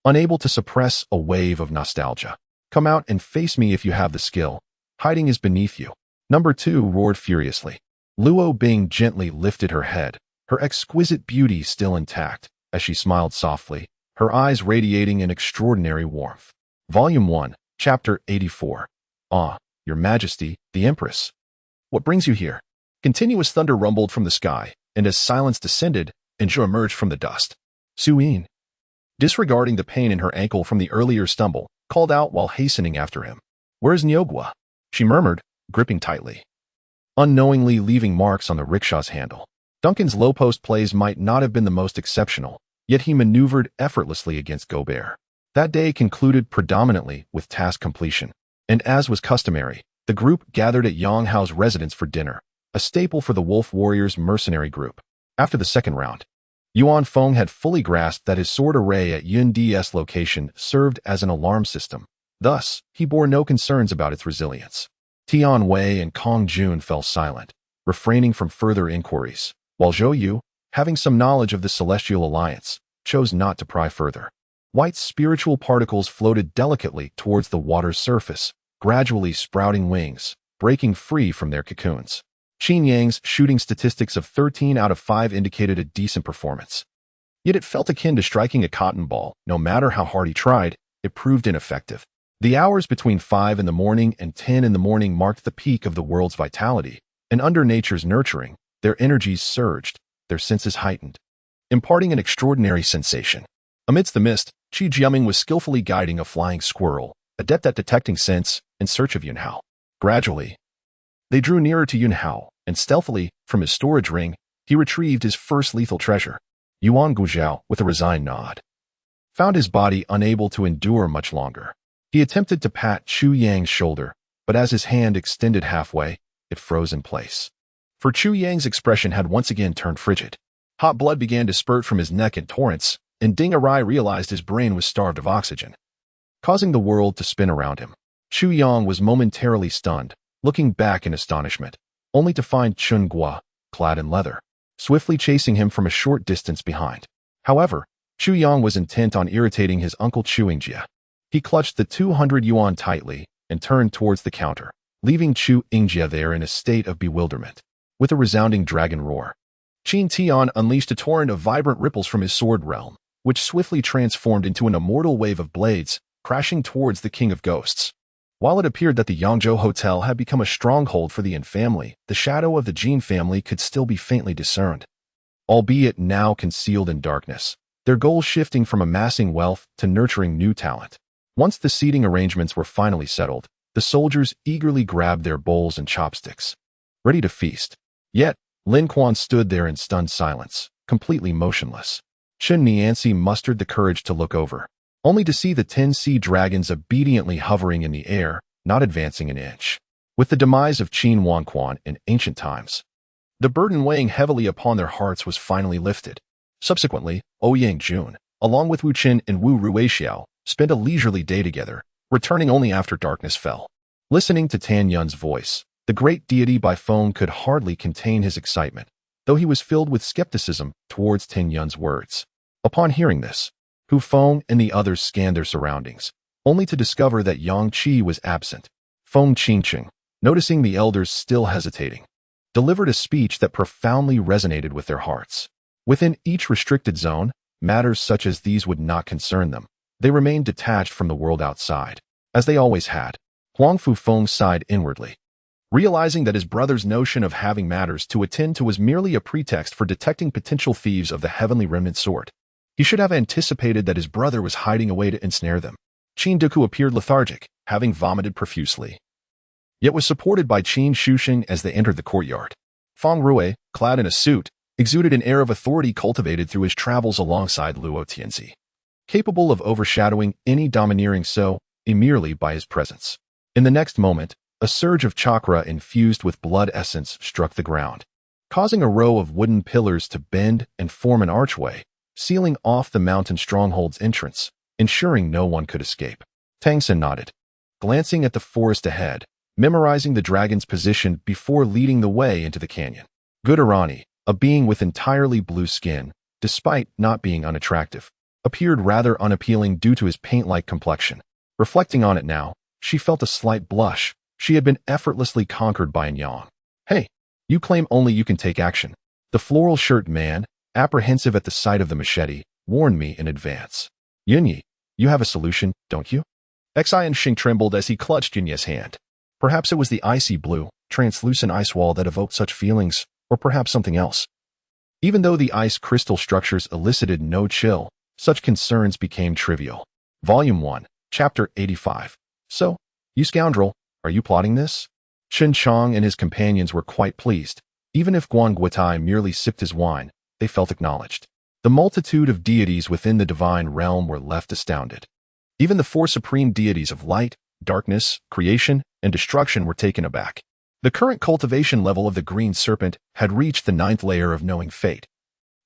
unable to suppress a wave of nostalgia. Come out and face me if you have the skill. Hiding is beneath you. Number 2 roared furiously. Luo Bing gently lifted her head, her exquisite beauty still intact, as she smiled softly, her eyes radiating an extraordinary warmth. Volume 1, Chapter 84. Ah, Your Majesty, the Empress. What brings you here? Continuous thunder rumbled from the sky, and as silence descended, Enjo emerged from the dust. Su Yin, disregarding the pain in her ankle from the earlier stumble, called out while hastening after him. Where's Nyogwa? She murmured, gripping tightly, unknowingly leaving marks on the rickshaw's handle. Duncan's low-post plays might not have been the most exceptional, yet he maneuvered effortlessly against Gobert. That day concluded predominantly with task completion, and as was customary, the group gathered at Yang Hao's residence for dinner, a staple for the Wolf Warriors mercenary group. After the second round, Yuan Feng had fully grasped that his sword array at Yun D's location served as an alarm system. Thus, he bore no concerns about its resilience. Tian Wei and Kong Jun fell silent, refraining from further inquiries, while Zhou Yu, having some knowledge of the Celestial Alliance, chose not to pry further. White spiritual particles floated delicately towards the water's surface, gradually sprouting wings, breaking free from their cocoons. Qin Yang's shooting statistics of 13 out of 5 indicated a decent performance. Yet it felt akin to striking a cotton ball. No matter how hard he tried, it proved ineffective. The hours between 5 in the morning and 10 in the morning marked the peak of the world's vitality, and under nature's nurturing, their energies surged, their senses heightened, imparting an extraordinary sensation. Amidst the mist, Qi Jiaming was skillfully guiding a flying squirrel, adept at detecting scents, in search of Yunhao. Gradually, they drew nearer to Yunhao, and stealthily, from his storage ring, he retrieved his first lethal treasure. Yuan Guozhao, with a resigned nod, found his body unable to endure much longer. He attempted to pat Chu Yang's shoulder, but as his hand extended halfway, it froze in place. For Chu Yang's expression had once again turned frigid. Hot blood began to spurt from his neck in torrents, and Ding Arai realized his brain was starved of oxygen, causing the world to spin around him. Chu Yang was momentarily stunned, looking back in astonishment, only to find Chun Gua, clad in leather, swiftly chasing him from a short distance behind. However, Chu Yang was intent on irritating his uncle Chu Yingjie. He clutched the 200 yuan tightly and turned towards the counter, leaving Chu Yingjie there in a state of bewilderment. With a resounding dragon roar, Qin Tian unleashed a torrent of vibrant ripples from his sword realm, which swiftly transformed into an immortal wave of blades, crashing towards the King of Ghosts. While it appeared that the Yangzhou Hotel had become a stronghold for the Yin family, the shadow of the Jin family could still be faintly discerned, albeit now concealed in darkness, their goal shifting from amassing wealth to nurturing new talent. Once the seating arrangements were finally settled, the soldiers eagerly grabbed their bowls and chopsticks, ready to feast. Yet, Lin Quan stood there in stunned silence, completely motionless. Chen Nianzi mustered the courage to look over, only to see the 10 sea dragons obediently hovering in the air, not advancing an inch. With the demise of Qin Wanquan in ancient times, the burden weighing heavily upon their hearts was finally lifted. Subsequently, Ouyang Jun, along with Wu Chen and Wu Ruixiao, spent a leisurely day together, returning only after darkness fell. Listening to Tan Yun's voice, the great deity by phone could hardly contain his excitement, though he was filled with skepticism towards Tan Yun's words. Upon hearing this, Hu Feng and the others scanned their surroundings, only to discover that Yang Qi was absent. Feng Qingqing, noticing the elders still hesitating, delivered a speech that profoundly resonated with their hearts. Within each restricted zone, matters such as these would not concern them. They remained detached from the world outside, as they always had. Huang Fufeng sighed inwardly, realizing that his brother's notion of having matters to attend to was merely a pretext for detecting potential thieves of the heavenly remnant sort. He should have anticipated that his brother was hiding away to ensnare them. Qin Duku appeared lethargic, having vomited profusely, yet was supported by Qin Shusheng as they entered the courtyard. Feng Rui, clad in a suit, exuded an air of authority cultivated through his travels alongside Luo Tianzi, capable of overshadowing any domineering so merely by his presence. In the next moment, a surge of chakra infused with blood essence struck the ground, causing a row of wooden pillars to bend and form an archway, sealing off the mountain stronghold's entrance, ensuring no one could escape. Tangsen nodded, glancing at the forest ahead, memorizing the dragon's position before leading the way into the canyon. Good Irani, a being with entirely blue skin, despite not being unattractive, appeared rather unappealing due to his paint-like complexion. Reflecting on it now, she felt a slight blush. She had been effortlessly conquered by Yang. Hey, you claim only you can take action. The floral shirt man, apprehensive at the sight of the machete, warned me in advance. Yunyi, you have a solution, don't you? Xian Xing trembled as he clutched Yunyie's hand. Perhaps it was the icy blue, translucent ice wall that evoked such feelings, or perhaps something else. Even though the ice crystal structures elicited no chill, such concerns became trivial. Volume 1, Chapter 85. So, you scoundrel, are you plotting this? Chen Chong and his companions were quite pleased. Even if Guan Guotai merely sipped his wine, they felt acknowledged. The multitude of deities within the divine realm were left astounded. Even the 4 supreme deities of light, darkness, creation, and destruction were taken aback. The current cultivation level of the green serpent had reached the 9th layer of knowing fate,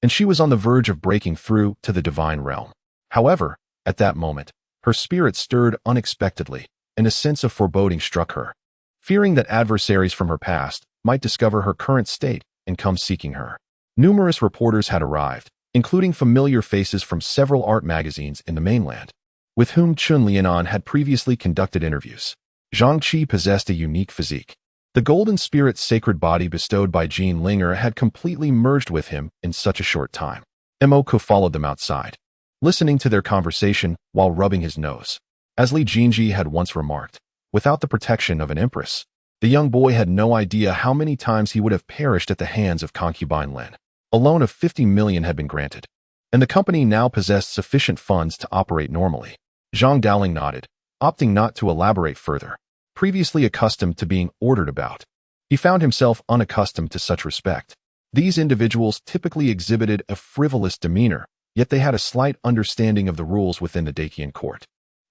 and she was on the verge of breaking through to the divine realm. However, at that moment, her spirit stirred unexpectedly, and a sense of foreboding struck her, fearing that adversaries from her past might discover her current state and come seeking her. Numerous reporters had arrived, including familiar faces from several art magazines in the mainland, with whom Chun Lianan had previously conducted interviews. Zhang Qi possessed a unique physique. The golden spirit's sacred body bestowed by Jean Linger had completely merged with him in such a short time. Mo followed them outside, listening to their conversation while rubbing his nose. As Li Jinji had once remarked, without the protection of an empress, the young boy had no idea how many times he would have perished at the hands of concubine Lin. A loan of 50 million had been granted, and the company now possessed sufficient funds to operate normally. Zhang Daoling nodded, opting not to elaborate further. Previously accustomed to being ordered about, he found himself unaccustomed to such respect. These individuals typically exhibited a frivolous demeanor, yet they had a slight understanding of the rules within the Daqian court.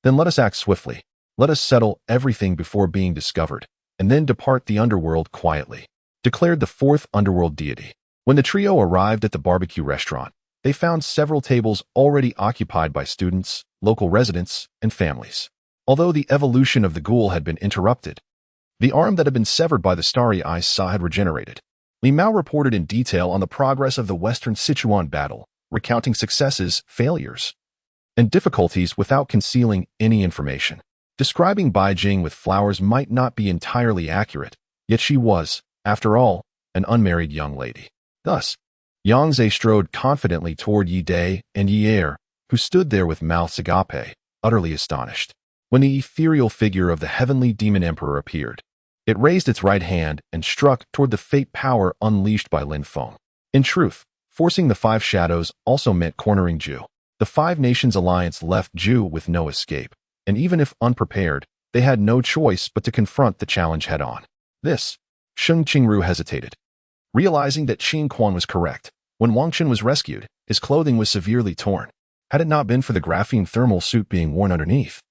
Then let us act swiftly. Let us settle everything before being discovered, and then depart the underworld quietly, declared the fourth underworld deity. When the trio arrived at the barbecue restaurant, they found several tables already occupied by students, local residents, and families. Although the evolution of the ghoul had been interrupted, the arm that had been severed by the starry eyes saw had regenerated. Li Mao reported in detail on the progress of the Western Sichuan battle, recounting successes, failures, and difficulties without concealing any information. Describing Bai Jing with flowers might not be entirely accurate, yet she was, after all, an unmarried young lady. Thus, Yang Zhe strode confidently toward Yi Dai and Yi Er, who stood there with mouths agape, utterly astonished. When the ethereal figure of the heavenly demon emperor appeared, it raised its right hand and struck toward the fate power unleashed by Lin Feng. In truth, forcing the five shadows also meant cornering Zhu. The Five Nations Alliance left Zhu with no escape, and even if unprepared, they had no choice but to confront the challenge head-on. This, Sheng Qingru hesitated. Realizing that Qin Quan was correct, when Wang Chen was rescued, his clothing was severely torn. Had it not been for the graphene thermal suit being worn underneath,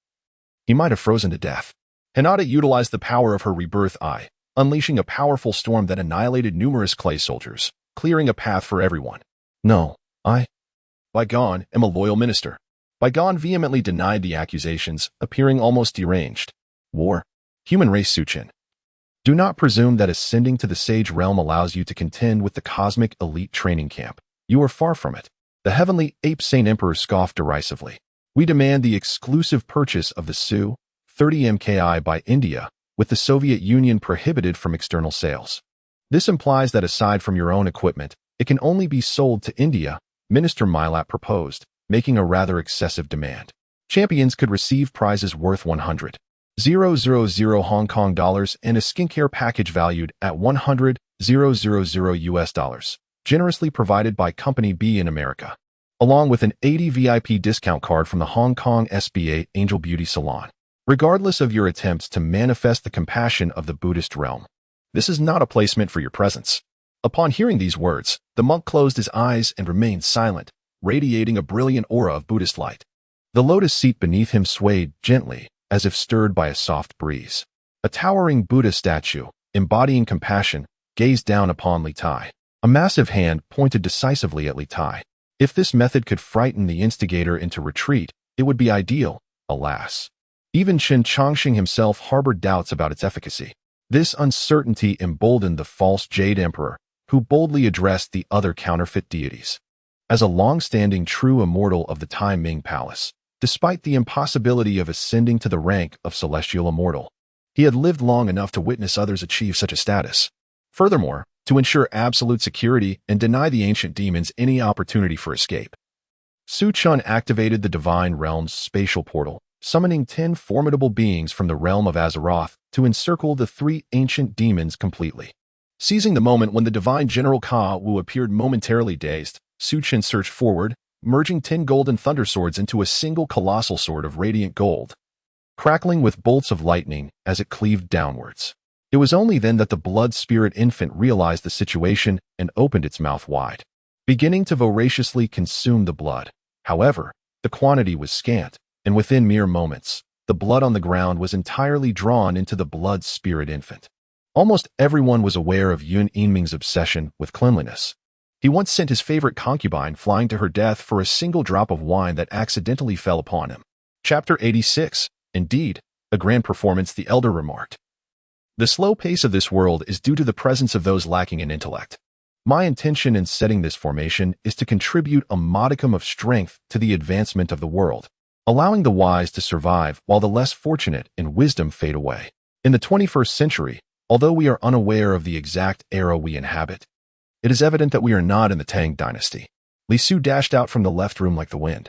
he might have frozen to death. Hinata utilized the power of her rebirth eye, unleashing a powerful storm that annihilated numerous clay soldiers, clearing a path for everyone. No, Bai Gan, am a loyal minister. Bai Gan vehemently denied the accusations, appearing almost deranged. War. Human race Su Chen. Do not presume that ascending to the sage realm allows you to contend with the cosmic elite training camp. You are far from it. The heavenly ape saint emperor scoffed derisively. We demand the exclusive purchase of the Su-30 MKI by India, with the Soviet Union prohibited from external sales. This implies that aside from your own equipment, it can only be sold to India, Minister Milat proposed, making a rather excessive demand. Champions could receive prizes worth 100,000 Hong Kong dollars and a skincare package valued at 100,000 US dollars, generously provided by Company B in America, along with an 80 VIP discount card from the Hong Kong SBA Angel Beauty Salon. Regardless of your attempts to manifest the compassion of the Buddhist realm, this is not a placement for your presence. Upon hearing these words, the monk closed his eyes and remained silent, radiating a brilliant aura of Buddhist light. The lotus seat beneath him swayed gently, as if stirred by a soft breeze. A towering Buddha statue, embodying compassion, gazed down upon Li Tai. A massive hand pointed decisively at Li Tai. If this method could frighten the instigator into retreat, it would be ideal, alas. Even Chen Chongqing himself harbored doubts about its efficacy. This uncertainty emboldened the false Jade Emperor, who boldly addressed the other counterfeit deities. As a long-standing true immortal of the Tai Ming Palace, despite the impossibility of ascending to the rank of celestial immortal, he had lived long enough to witness others achieve such a status. Furthermore, to ensure absolute security and deny the ancient demons any opportunity for escape, Su Chen activated the Divine Realm's spatial portal, summoning 10 formidable beings from the realm of Azeroth to encircle the 3 ancient demons completely. Seizing the moment when the divine General Ka Wu appeared momentarily dazed, Su Chen surged forward, merging 10 golden thunder swords into a single colossal sword of radiant gold, crackling with bolts of lightning as it cleaved downwards. It was only then that the blood spirit infant realized the situation and opened its mouth wide, beginning to voraciously consume the blood. However, the quantity was scant, and within mere moments, the blood on the ground was entirely drawn into the blood spirit infant. Almost everyone was aware of Yun Yinming's obsession with cleanliness. He once sent his favorite concubine flying to her death for a single drop of wine that accidentally fell upon him. Chapter 86. Indeed, a grand performance, the elder remarked. The slow pace of this world is due to the presence of those lacking in intellect. My intention in setting this formation is to contribute a modicum of strength to the advancement of the world, allowing the wise to survive while the less fortunate in wisdom fade away. In the 21st century, Although we are unaware of the exact era we inhabit, it is evident that we are not in the Tang dynasty. Li Su dashed out from the left room like the wind,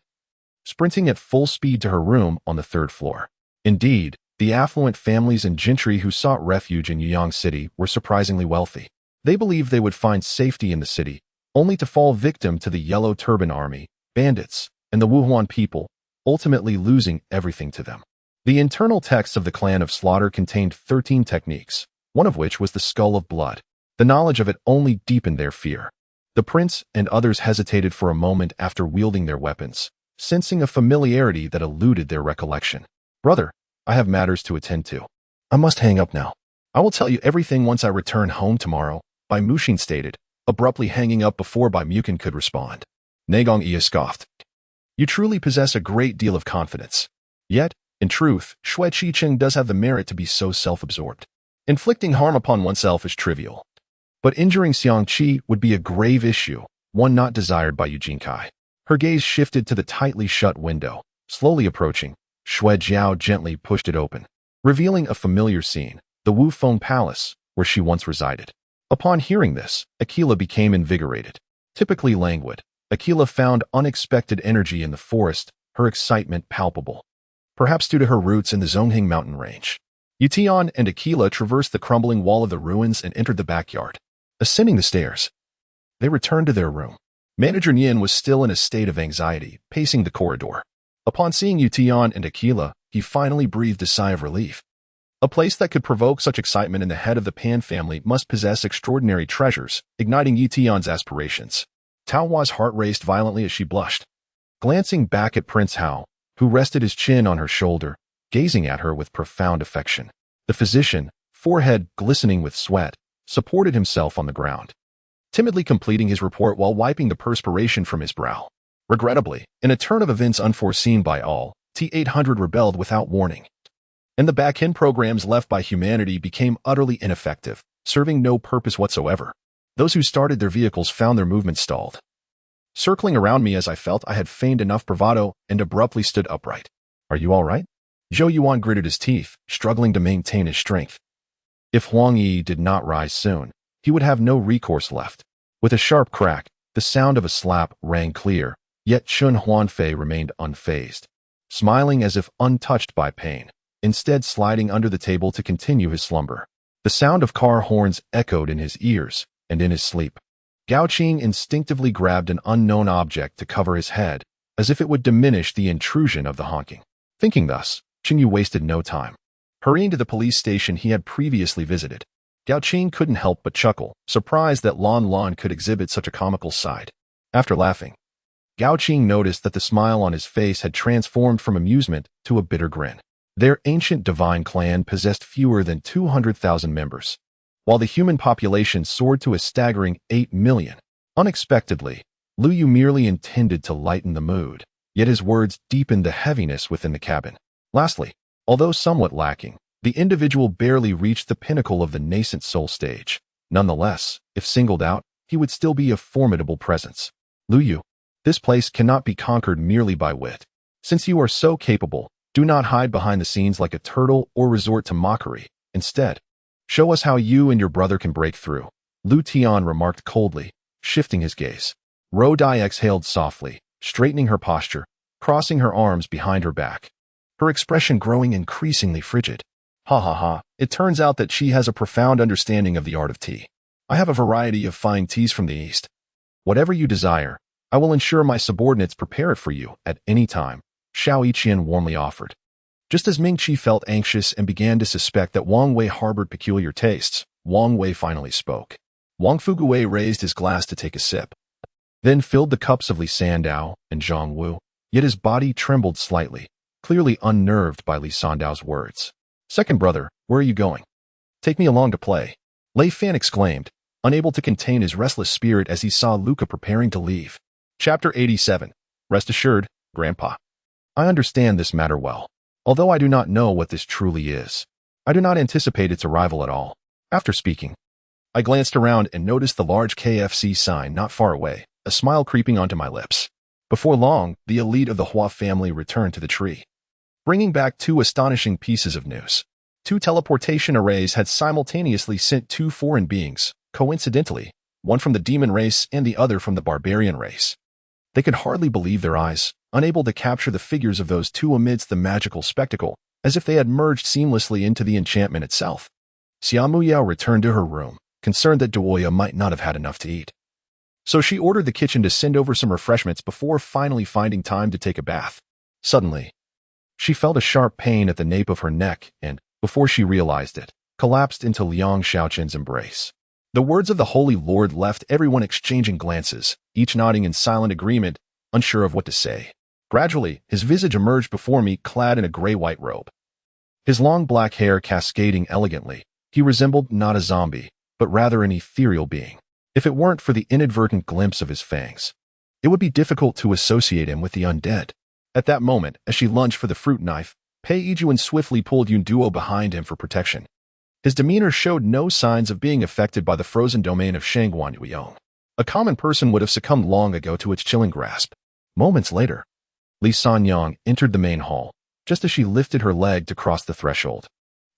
sprinting at full speed to her room on the third floor. Indeed, the affluent families and gentry who sought refuge in Yuyang City were surprisingly wealthy. They believed they would find safety in the city, only to fall victim to the Yellow Turban Army, bandits, and the Wuhuan people, ultimately losing everything to them. The internal text of the Clan of Slaughter contained 13 techniques, one of which was the Skull of Blood. The knowledge of it only deepened their fear. The prince and others hesitated for a moment after wielding their weapons, sensing a familiarity that eluded their recollection. Brother, I have matters to attend to. I must hang up now. I will tell you everything once I return home tomorrow, Bai Muxin stated, abruptly hanging up before Bai Mukin could respond. Negong Ia scoffed. You truly possess a great deal of confidence. Yet, in truth, Shui Qicheng does have the merit to be so self-absorbed. Inflicting harm upon oneself is trivial. But injuring Xiang Qi would be a grave issue, one not desired by Eugene Kai. Her gaze shifted to the tightly shut window. Slowly approaching, Shui Jiao gently pushed it open, revealing a familiar scene, the Wu Feng Palace, where she once resided. Upon hearing this, Aquila became invigorated. Typically languid, Aquila found unexpected energy in the forest, her excitement palpable. Perhaps due to her roots in the Zhongheng mountain range. Yutian and Aquila traversed the crumbling wall of the ruins and entered the backyard. Ascending the stairs, they returned to their room. Manager Nian was still in a state of anxiety, pacing the corridor. Upon seeing Yutian and Aquila, he finally breathed a sigh of relief. A place that could provoke such excitement in the head of the Pan family must possess extraordinary treasures, igniting Yutian's aspirations. Tao Hua's heart raced violently as she blushed. Glancing back at Prince Hao, who rested his chin on her shoulder, gazing at her with profound affection. The physician, forehead glistening with sweat, supported himself on the ground, timidly completing his report while wiping the perspiration from his brow. Regrettably, in a turn of events unforeseen by all, T-800 rebelled without warning, and the back-end programs left by humanity became utterly ineffective, serving no purpose whatsoever. Those who started their vehicles found their movement stalled. Circling around me as I felt I had feigned enough bravado and abruptly stood upright. Are you all right? Zhou Yuan gritted his teeth, struggling to maintain his strength. If Huang Yi did not rise soon, he would have no recourse left. With a sharp crack, the sound of a slap rang clear, yet Chun Huanfei remained unfazed, smiling as if untouched by pain, instead sliding under the table to continue his slumber. The sound of car horns echoed in his ears, and in his sleep, Gao Qing instinctively grabbed an unknown object to cover his head, as if it would diminish the intrusion of the honking. Thinking thus, Qing Yu wasted no time. Hurrying to the police station he had previously visited, Gao Qing couldn't help but chuckle, surprised that Lon Lon could exhibit such a comical side. After laughing, Gao Qing noticed that the smile on his face had transformed from amusement to a bitter grin. Their ancient divine clan possessed fewer than 200,000 members, while the human population soared to a staggering 8 million. Unexpectedly, Lu Yu merely intended to lighten the mood, yet his words deepened the heaviness within the cabin. Lastly, although somewhat lacking, the individual barely reached the pinnacle of the nascent soul stage. Nonetheless, if singled out, he would still be a formidable presence. Lu Yu, this place cannot be conquered merely by wit. Since you are so capable, do not hide behind the scenes like a turtle or resort to mockery. Instead, show us how you and your brother can break through, Lu Tian remarked coldly, shifting his gaze. Ro Dai exhaled softly, straightening her posture, crossing her arms behind her back, her expression growing increasingly frigid. Ha ha ha, it turns out that she has a profound understanding of the art of tea. I have a variety of fine teas from the East. Whatever you desire, I will ensure my subordinates prepare it for you at any time, Xiao Yiqian warmly offered. Just as Ming Qi felt anxious and began to suspect that Wang Wei harbored peculiar tastes, Wang Wei finally spoke. Wang Fugui raised his glass to take a sip, then filled the cups of Li Sandao and Zhang Wu, yet his body trembled slightly, clearly unnerved by Li Sandao's words. Second brother, where are you going? Take me along to play, Lei Fan exclaimed, unable to contain his restless spirit as he saw Luca preparing to leave. Chapter 87. Rest assured, Grandpa. I understand this matter well. Although I do not know what this truly is, I do not anticipate its arrival at all. After speaking, I glanced around and noticed the large KFC sign not far away, a smile creeping onto my lips. Before long, the elite of the Hua family returned to the tree, bringing back two astonishing pieces of news. Two teleportation arrays had simultaneously sent two foreign beings, coincidentally, one from the demon race and the other from the barbarian race. They could hardly believe their eyes, unable to capture the figures of those two amidst the magical spectacle, as if they had merged seamlessly into the enchantment itself. Xia Muyao returned to her room, concerned that Duoya might not have had enough to eat. So she ordered the kitchen to send over some refreshments before finally finding time to take a bath. Suddenly, she felt a sharp pain at the nape of her neck and, before she realized it, collapsed into Liang Shaoqin's embrace. The words of the Holy Lord left everyone exchanging glances, each nodding in silent agreement, unsure of what to say. Gradually, his visage emerged before me, clad in a gray-white robe. His long black hair cascading elegantly, he resembled not a zombie, but rather an ethereal being. If it weren't for the inadvertent glimpse of his fangs, it would be difficult to associate him with the undead. At that moment, as she lunged for the fruit knife, Pei Yijuan swiftly pulled Yun Duo behind him for protection. His demeanor showed no signs of being affected by the frozen domain of Shangguan Yuyong. A common person would have succumbed long ago to its chilling grasp. Moments later, Li Sanyang entered the main hall, just as she lifted her leg to cross the threshold.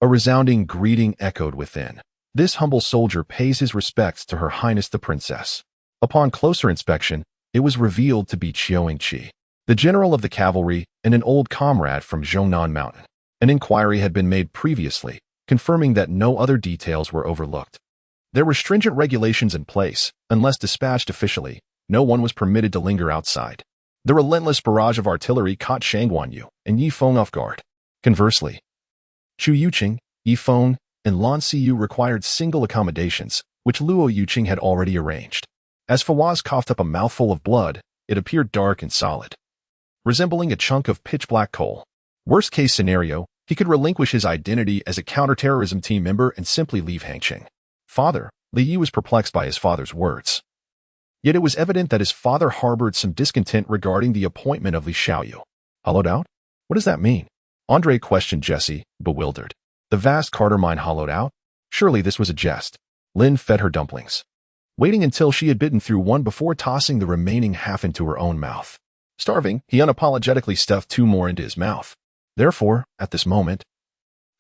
A resounding greeting echoed within. This humble soldier pays his respects to Her Highness the Princess. Upon closer inspection, it was revealed to be Qiong Qi, the general of the cavalry and an old comrade from Zhongnan Mountain. An inquiry had been made previously, confirming that no other details were overlooked. There were stringent regulations in place. Unless dispatched officially, no one was permitted to linger outside. The relentless barrage of artillery caught Shangguan Yu and Yi Feng off guard. Conversely, Chu Yuqing, Yi Feng, and Lan Siyu required single accommodations, which Luo Yuqing had already arranged. As Fawaz coughed up a mouthful of blood, it appeared dark and solid, resembling a chunk of pitch-black coal. Worst-case scenario, he could relinquish his identity as a counterterrorism team member and simply leave Hangqing. Father, Li Yi was perplexed by his father's words. Yet it was evident that his father harbored some discontent regarding the appointment of Li Xiaoyu. Hollowed out? What does that mean? Andre questioned Jessie, bewildered. The vast Carter mine hollowed out? Surely this was a jest. Lin fed her dumplings, waiting until she had bitten through one before tossing the remaining half into her own mouth. Starving, he unapologetically stuffed two more into his mouth. Therefore, at this moment,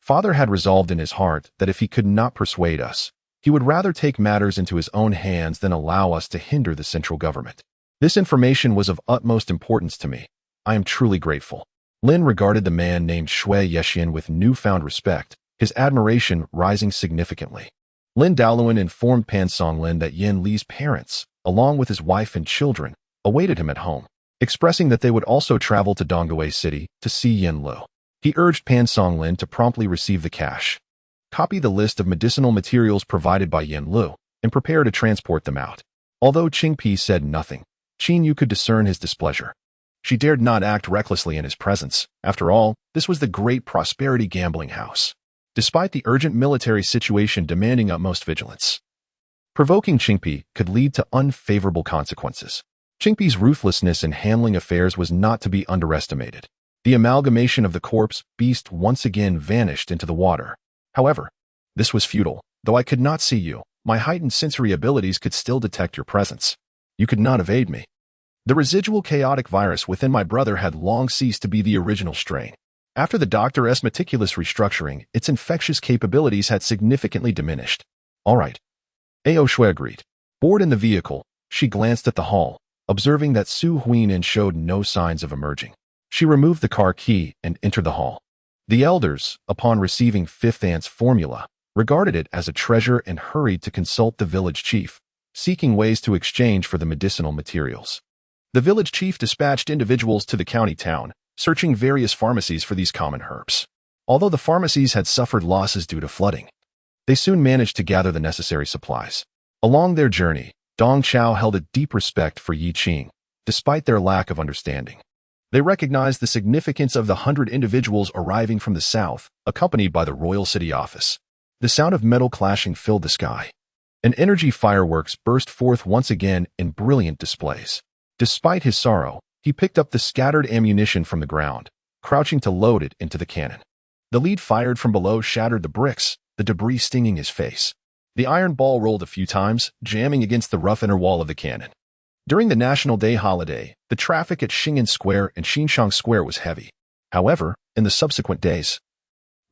Father had resolved in his heart that if he could not persuade us, he would rather take matters into his own hands than allow us to hinder the central government. This information was of utmost importance to me. I am truly grateful. Lin regarded the man named Shui Yexian with newfound respect, his admiration rising significantly. Lin Daoluan informed Pan Songlin that Yin Li's parents, along with his wife and children, awaited him at home, expressing that they would also travel to Dongguo City to see Yin Lu. He urged Pan Songlin to promptly receive the cash, copy the list of medicinal materials provided by Yin Lu, and prepare to transport them out. Although Qingpi said nothing, Qin Yu could discern his displeasure. She dared not act recklessly in his presence. After all, this was the Great Prosperity Gambling House. Despite the urgent military situation demanding utmost vigilance, provoking Qingpi could lead to unfavorable consequences. Qingpi's ruthlessness in handling affairs was not to be underestimated. The amalgamation of the corpse beast once again vanished into the water. However, this was futile. Though I could not see you, my heightened sensory abilities could still detect your presence. You could not evade me. The residual chaotic virus within my brother had long ceased to be the original strain. After the doctor's meticulous restructuring, its infectious capabilities had significantly diminished. All right. Ao Shui agreed. Bored in the vehicle, she glanced at the hall, observing that Su Huinin showed no signs of emerging. She removed the car key and entered the hall. The elders, upon receiving Fifth Ant's formula, regarded it as a treasure and hurried to consult the village chief, seeking ways to exchange for the medicinal materials. The village chief dispatched individuals to the county town, searching various pharmacies for these common herbs. Although the pharmacies had suffered losses due to flooding, they soon managed to gather the necessary supplies. Along their journey, Dong Chao held a deep respect for Yi Qing, despite their lack of understanding. They recognized the significance of the 100 individuals arriving from the south, accompanied by the royal city office. The sound of metal clashing filled the sky, and energy fireworks burst forth once again in brilliant displays. Despite his sorrow, he picked up the scattered ammunition from the ground, crouching to load it into the cannon. The lead fired from below shattered the bricks, the debris stinging his face. The iron ball rolled a few times, jamming against the rough inner wall of the cannon. During the National Day holiday, the traffic at Xing'an Square and Xinshang Square was heavy. However, in the subsequent days,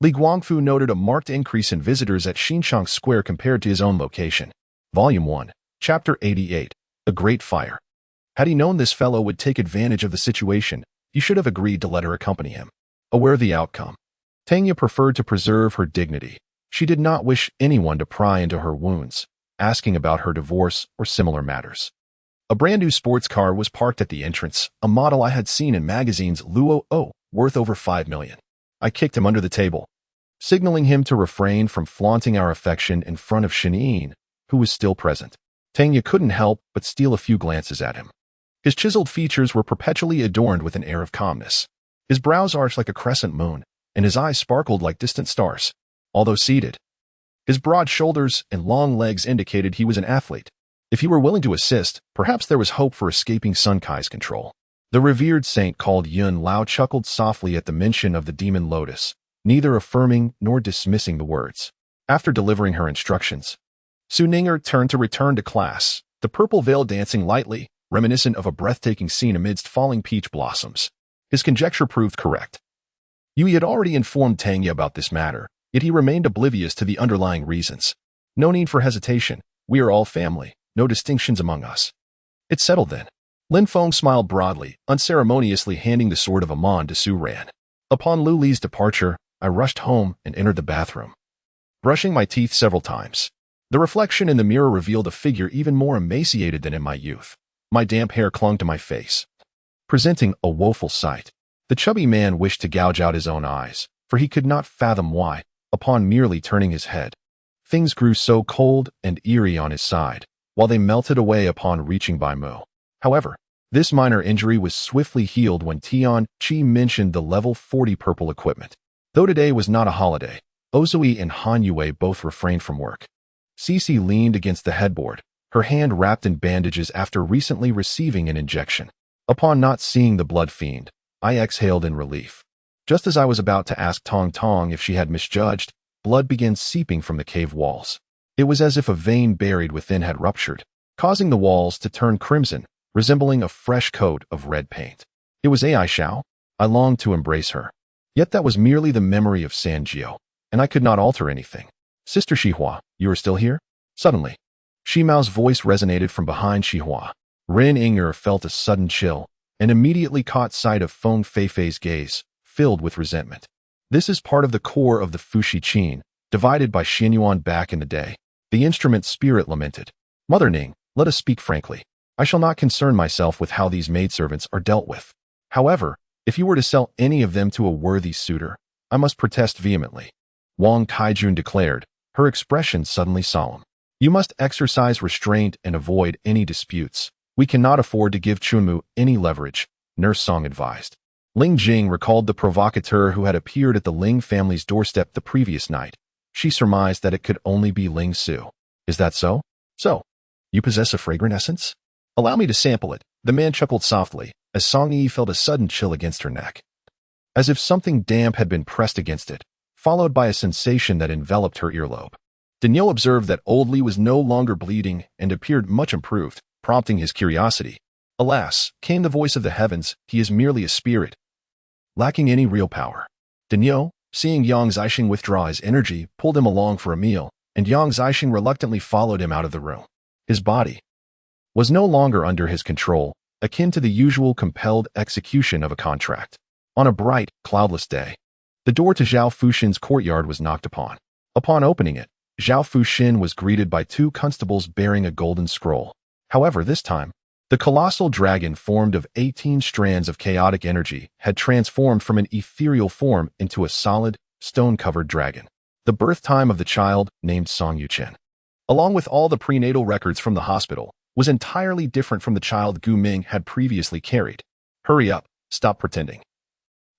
Li Guangfu noted a marked increase in visitors at Xinchang Square compared to his own location. Volume 1, Chapter 88, A Great Fire. Had he known this fellow would take advantage of the situation, he should have agreed to let her accompany him. Aware of the outcome, Tanya preferred to preserve her dignity. She did not wish anyone to pry into her wounds, asking about her divorce or similar matters. A brand-new sports car was parked at the entrance, a model I had seen in magazines Luo, worth over 5 million. I kicked him under the table, signaling him to refrain from flaunting our affection in front of Shenyin, who was still present. Tanya couldn't help but steal a few glances at him. His chiseled features were perpetually adorned with an air of calmness. His brows arched like a crescent moon, and his eyes sparkled like distant stars. Although seated, his broad shoulders and long legs indicated he was an athlete. If he were willing to assist, perhaps there was hope for escaping Sun Kai's control. The revered saint called Yun Lao chuckled softly at the mention of the demon lotus, neither affirming nor dismissing the words. After delivering her instructions, Su Ninger turned to return to class, the purple veil dancing lightly, reminiscent of a breathtaking scene amidst falling peach blossoms. His conjecture proved correct. Yui had already informed Tanya about this matter, yet he remained oblivious to the underlying reasons. No need for hesitation. We are all family, no distinctions among us. It's settled then. Lin Feng smiled broadly, unceremoniously handing the sword of Amon to Su Ran. Upon Lu Li's departure, I rushed home and entered the bathroom, brushing my teeth several times. The reflection in the mirror revealed a figure even more emaciated than in my youth. My damp hair clung to my face, presenting a woeful sight. The chubby man wished to gouge out his own eyes, for he could not fathom why, upon merely turning his head, things grew so cold and eerie on his side, while they melted away upon reaching Bai Mo. However, this minor injury was swiftly healed when Tian Chi mentioned the level 40 purple equipment. Though today was not a holiday, Ozui and Han Yue both refrained from work. Cece leaned against the headboard, her hand wrapped in bandages after recently receiving an injection. Upon not seeing the blood fiend, I exhaled in relief. Just as I was about to ask Tong Tong if she had misjudged, blood began seeping from the cave walls. It was as if a vein buried within had ruptured, causing the walls to turn crimson, resembling a fresh coat of red paint. It was Ai Xiao. I longed to embrace her. Yet that was merely the memory of Sanjiu, and I could not alter anything. Sister Xihua, you are still here? Suddenly, Shimao's voice resonated from behind Xihua. Ren Inger felt a sudden chill, and immediately caught sight of Feng Feifei's gaze, filled with resentment. This is part of the core of the Fuxi Qin, divided by Xianyuan back in the day. The instrument spirit lamented. Mother Ning, let us speak frankly. I shall not concern myself with how these maidservants are dealt with. However, if you were to sell any of them to a worthy suitor, I must protest vehemently. Wang Kaijun declared, her expression suddenly solemn. You must exercise restraint and avoid any disputes. We cannot afford to give Chunmu any leverage, Nurse Song advised. Ling Jing recalled the provocateur who had appeared at the Ling family's doorstep the previous night. She surmised that it could only be Ling Su. Is that so? So, you possess a fragrant essence? Allow me to sample it. The man chuckled softly, as Song Yi felt a sudden chill against her neck, as if something damp had been pressed against it, followed by a sensation that enveloped her earlobe. Daniel observed that old Li was no longer bleeding and appeared much improved, prompting his curiosity. Alas, came the voice of the heavens, he is merely a spirit, lacking any real power. Daniel, seeing Yang Zixing withdraw his energy, pulled him along for a meal, and Yang Zixing reluctantly followed him out of the room. His body was no longer under his control, akin to the usual compelled execution of a contract. On a bright, cloudless day, the door to Zhao Fuxin's courtyard was knocked upon. Upon opening it, Zhao Fuxin was greeted by 2 constables bearing a golden scroll. However, this time, the colossal dragon formed of 18 strands of chaotic energy had transformed from an ethereal form into a solid, stone-covered dragon. The birth time of the child, named Song Yuchen, along with all the prenatal records from the hospital, was entirely different from the child Gu Ming had previously carried. Hurry up, stop pretending.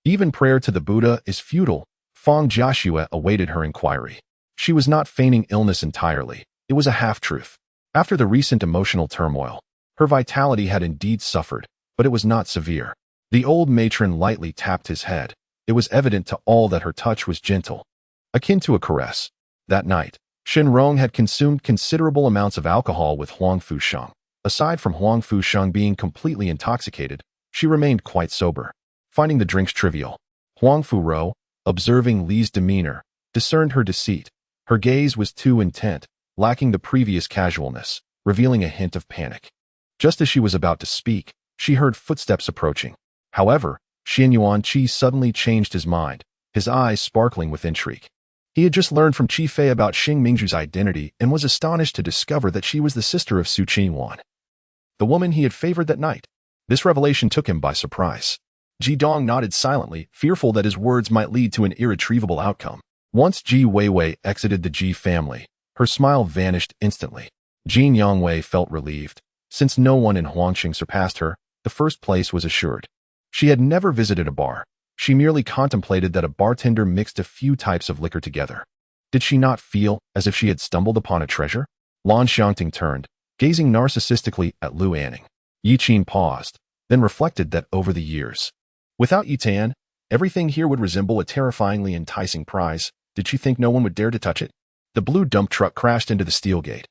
Even prayer to the Buddha is futile. Feng Jiaxue awaited her inquiry. She was not feigning illness entirely. It was a half-truth. After the recent emotional turmoil, her vitality had indeed suffered, but it was not severe. The old matron lightly tapped his head. It was evident to all that her touch was gentle, akin to a caress. That night, Shenrong had consumed considerable amounts of alcohol with Huang Fusheng. Aside from Huang Fusheng being completely intoxicated, she remained quite sober, finding the drinks trivial. Huang Furo, observing Li's demeanor, discerned her deceit. Her gaze was too intent, lacking the previous casualness, revealing a hint of panic. Just as she was about to speak, she heard footsteps approaching. However, Xian Yuanqi suddenly changed his mind, his eyes sparkling with intrigue. He had just learned from Qi Fei about Xing Mingzhu's identity and was astonished to discover that she was the sister of Su Chen, the woman he had favored that night. This revelation took him by surprise. Ji Dong nodded silently, fearful that his words might lead to an irretrievable outcome. Once Ji Weiwei exited the Ji family, her smile vanished instantly. Jin Yongwei felt relieved. Since no one in Huangqing surpassed her, the first place was assured. She had never visited a bar. She merely contemplated that a bartender mixed a few types of liquor together. Did she not feel as if she had stumbled upon a treasure? Lan Xiangting turned, gazing narcissistically at Lu Anning. Yi Qin paused, then reflected that over the years, without Yi Tan, everything here would resemble a terrifyingly enticing prize. Did she think no one would dare to touch it? The blue dump truck crashed into the steel gate,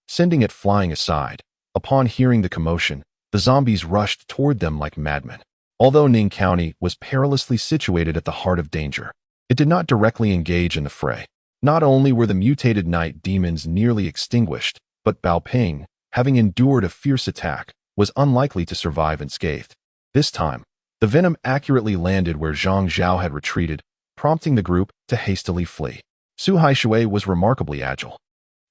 sending it flying aside. Upon hearing the commotion, the zombies rushed toward them like madmen. Although Ning County was perilously situated at the heart of danger, it did not directly engage in the fray. Not only were the mutated night demons nearly extinguished, but Bao Ping, having endured a fierce attack, was unlikely to survive unscathed. This time, the venom accurately landed where Zhang Zhao had retreated, prompting the group to hastily flee. Su Haishui was remarkably agile.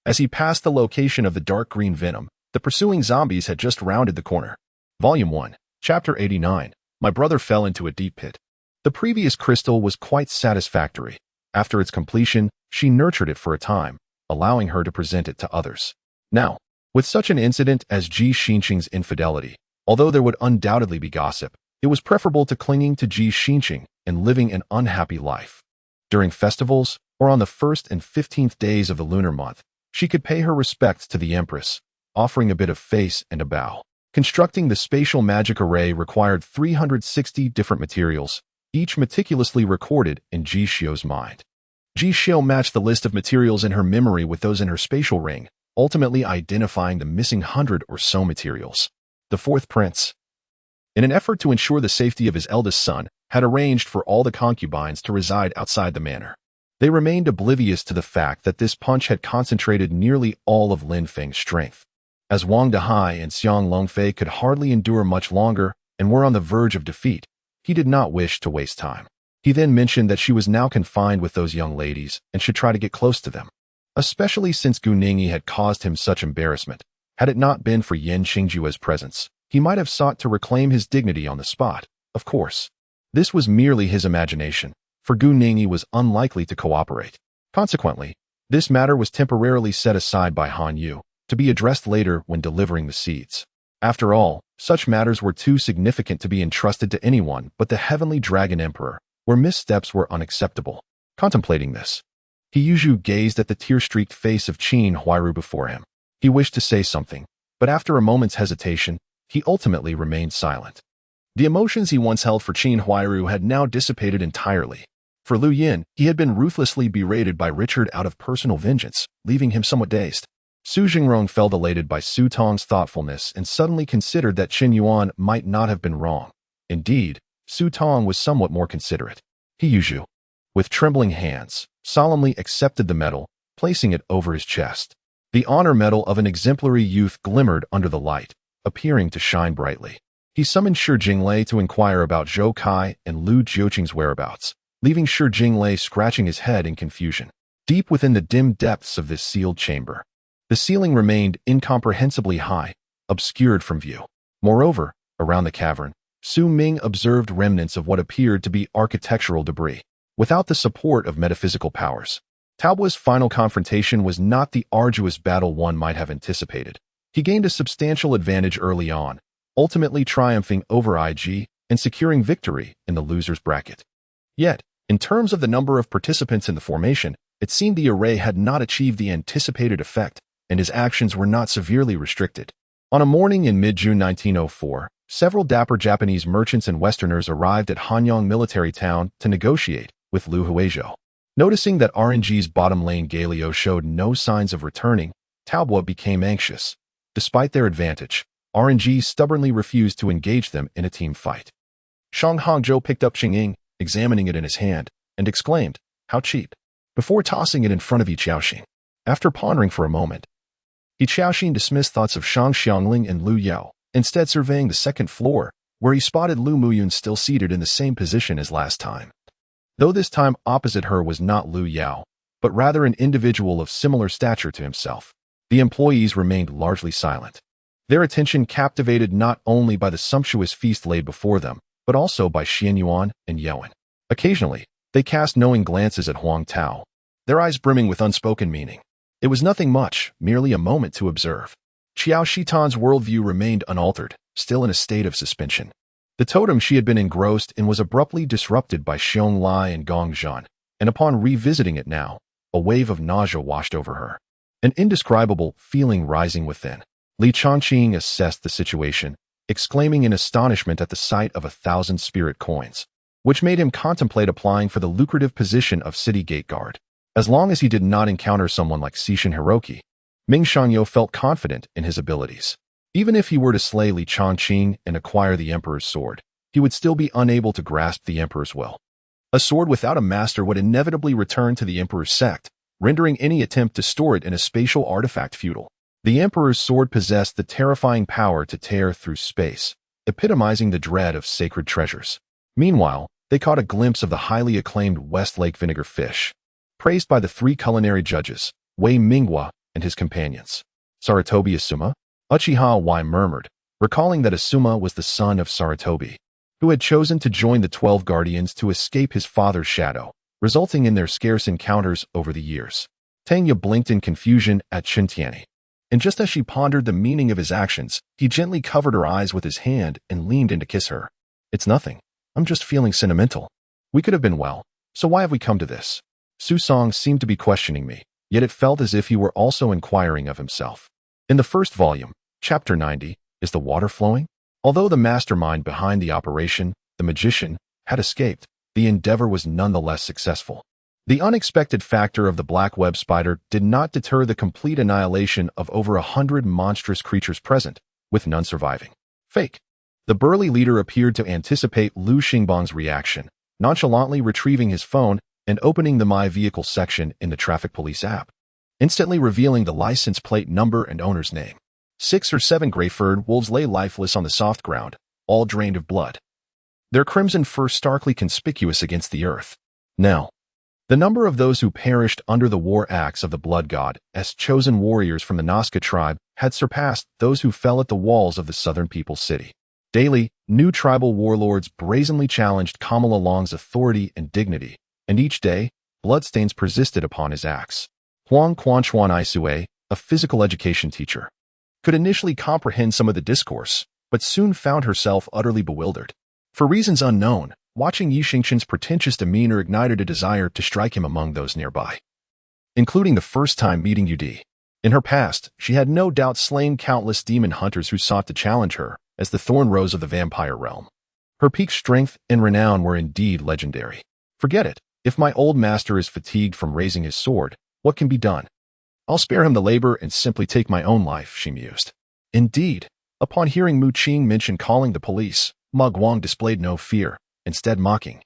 As he passed the location of the dark green venom, the pursuing zombies had just rounded the corner. Volume 1, Chapter 89. My brother fell into a deep pit. The previous crystal was quite satisfactory. After its completion, she nurtured it for a time, allowing her to present it to others. Now, with such an incident as Ji Xinqing's infidelity, although there would undoubtedly be gossip, it was preferable to clinging to Ji Xinqing and living an unhappy life. During festivals, or on the 1st and 15th days of the lunar month, she could pay her respects to the Empress, offering a bit of face and a bow. Constructing the spatial magic array required 360 different materials, each meticulously recorded in Ji Xiu's mind. Ji Xiu matched the list of materials in her memory with those in her spatial ring, ultimately identifying the missing 100 or so materials. The fourth prince, in an effort to ensure the safety of his eldest son, had arranged for all the concubines to reside outside the manor. They remained oblivious to the fact that this punch had concentrated nearly all of Lin Feng's strength. As Wang Dehai and Xiang Longfei could hardly endure much longer and were on the verge of defeat, he did not wish to waste time. He then mentioned that she was now confined with those young ladies and should try to get close to them, especially since Gu Ningyi had caused him such embarrassment. Had it not been for Yen Qingjue's presence, he might have sought to reclaim his dignity on the spot. Of course, this was merely his imagination, for Gu Ningyi was unlikely to cooperate. Consequently, this matter was temporarily set aside by Han Yu, to be addressed later when delivering the seeds. After all, such matters were too significant to be entrusted to anyone but the Heavenly Dragon Emperor, where missteps were unacceptable. Contemplating this, He Yuzhu gazed at the tear-streaked face of Qin Huairu before him. He wished to say something, but after a moment's hesitation, he ultimately remained silent. The emotions he once held for Qin Huairu had now dissipated entirely. For Lu Yin, he had been ruthlessly berated by Richard out of personal vengeance, leaving him somewhat dazed. Su Jingrong felt elated by Su Tong's thoughtfulness and suddenly considered that Qin Yuan might not have been wrong. Indeed, Su Tong was somewhat more considerate. He Yuzhu, with trembling hands, solemnly accepted the medal, placing it over his chest. The honor medal of an exemplary youth glimmered under the light, appearing to shine brightly. He summoned Shi Jinglei to inquire about Zhou Kai and Lu Jiuqing's whereabouts, leaving Shi Jinglei scratching his head in confusion. Deep within the dim depths of this sealed chamber, the ceiling remained incomprehensibly high, obscured from view. Moreover, around the cavern, Su Ming observed remnants of what appeared to be architectural debris. Without the support of metaphysical powers, Taobua's final confrontation was not the arduous battle one might have anticipated. He gained a substantial advantage early on, ultimately triumphing over IG and securing victory in the loser's bracket. Yet, in terms of the number of participants in the formation, it seemed the array had not achieved the anticipated effect, and his actions were not severely restricted. On a morning in mid-June 1904, several dapper Japanese merchants and Westerners arrived at Hanyang military town to negotiate with Lu Huizhou. Noticing that RNG's bottom lane Galio showed no signs of returning, Taobua became anxious. Despite their advantage, RNG stubbornly refused to engage them in a team fight. Shang Hangzhou picked up Xing Ying, examining it in his hand, and exclaimed, "How cheap," before tossing it in front of Yi Qiaoxin. After pondering for a moment, Yi Qiaoxin dismissed thoughts of Shang Xiangling and Lu Yao, instead surveying the second floor, where he spotted Lu Muyun still seated in the same position as last time. Though this time opposite her was not Lu Yao, but rather an individual of similar stature to himself. The employees remained largely silent. Their attention captivated not only by the sumptuous feast laid before them, but also by Xian Yuan and Yaowen. Occasionally, they cast knowing glances at Huang Tao, their eyes brimming with unspoken meaning. It was nothing much, merely a moment to observe. Qiao Shitan's worldview remained unaltered, still in a state of suspension. The totem she had been engrossed in was abruptly disrupted by Xiong Lai and Gong Zhan, and upon revisiting it now, a wave of nausea washed over her. An indescribable feeling rising within. Li Chongqing assessed the situation, exclaiming in astonishment at the sight of 1,000 spirit coins, which made him contemplate applying for the lucrative position of city gate guard. As long as he did not encounter someone like Sishin Hiroki, Ming Shangyou felt confident in his abilities. Even if he were to slay Li Chongqing and acquire the Emperor's sword, he would still be unable to grasp the Emperor's will. A sword without a master would inevitably return to the Emperor's sect, rendering any attempt to store it in a spatial artifact futile. The Emperor's sword possessed the terrifying power to tear through space, epitomizing the dread of sacred treasures. Meanwhile, they caught a glimpse of the highly acclaimed West Lake vinegar fish, praised by the 3 culinary judges, Wei Minghua and his companions. Saratobi Asuma? Uchiha Wai murmured, recalling that Asuma was the son of Saratobi, who had chosen to join the 12 guardians to escape his father's shadow, resulting in their scarce encounters over the years. Tanya blinked in confusion at Chintiani, and just as she pondered the meaning of his actions, he gently covered her eyes with his hand and leaned in to kiss her. "It's nothing. I'm just feeling sentimental. We could have been well, so why have we come to this?" Su Song seemed to be questioning me, yet it felt as if he were also inquiring of himself. In the first volume, chapter 90, is the water flowing? Although the mastermind behind the operation, the magician, had escaped, the endeavor was nonetheless successful. The unexpected factor of the black web spider did not deter the complete annihilation of over 100 monstrous creatures present, with none surviving. Fake. The burly leader appeared to anticipate Lu Xingbang's reaction, nonchalantly retrieving his phone and opening the My Vehicle section in the traffic police app, instantly revealing the license plate number and owner's name. 6 or 7 gray-furred wolves lay lifeless on the soft ground, all drained of blood, their crimson fur starkly conspicuous against the earth. Now, the number of those who perished under the war axe of the blood god, as chosen warriors from the Nazca tribe, had surpassed those who fell at the walls of the southern people's city. Daily, new tribal warlords brazenly challenged Kamala Long's authority and dignity, and each day, bloodstains persisted upon his axe. Huang Quanchuan Isue, a physical education teacher, could initially comprehend some of the discourse, but soon found herself utterly bewildered. For reasons unknown, watching Yi Xingqin's pretentious demeanor ignited a desire to strike him among those nearby, including the first time meeting Yudi. In her past, she had no doubt slain countless demon hunters who sought to challenge her as the thorn rose of the vampire realm. Her peak strength and renown were indeed legendary. Forget it. If my old master is fatigued from raising his sword, what can be done? I'll spare him the labor and simply take my own life, she mused. Indeed, upon hearing Mu Qing mention calling the police, Ma Guang displayed no fear, instead mocking.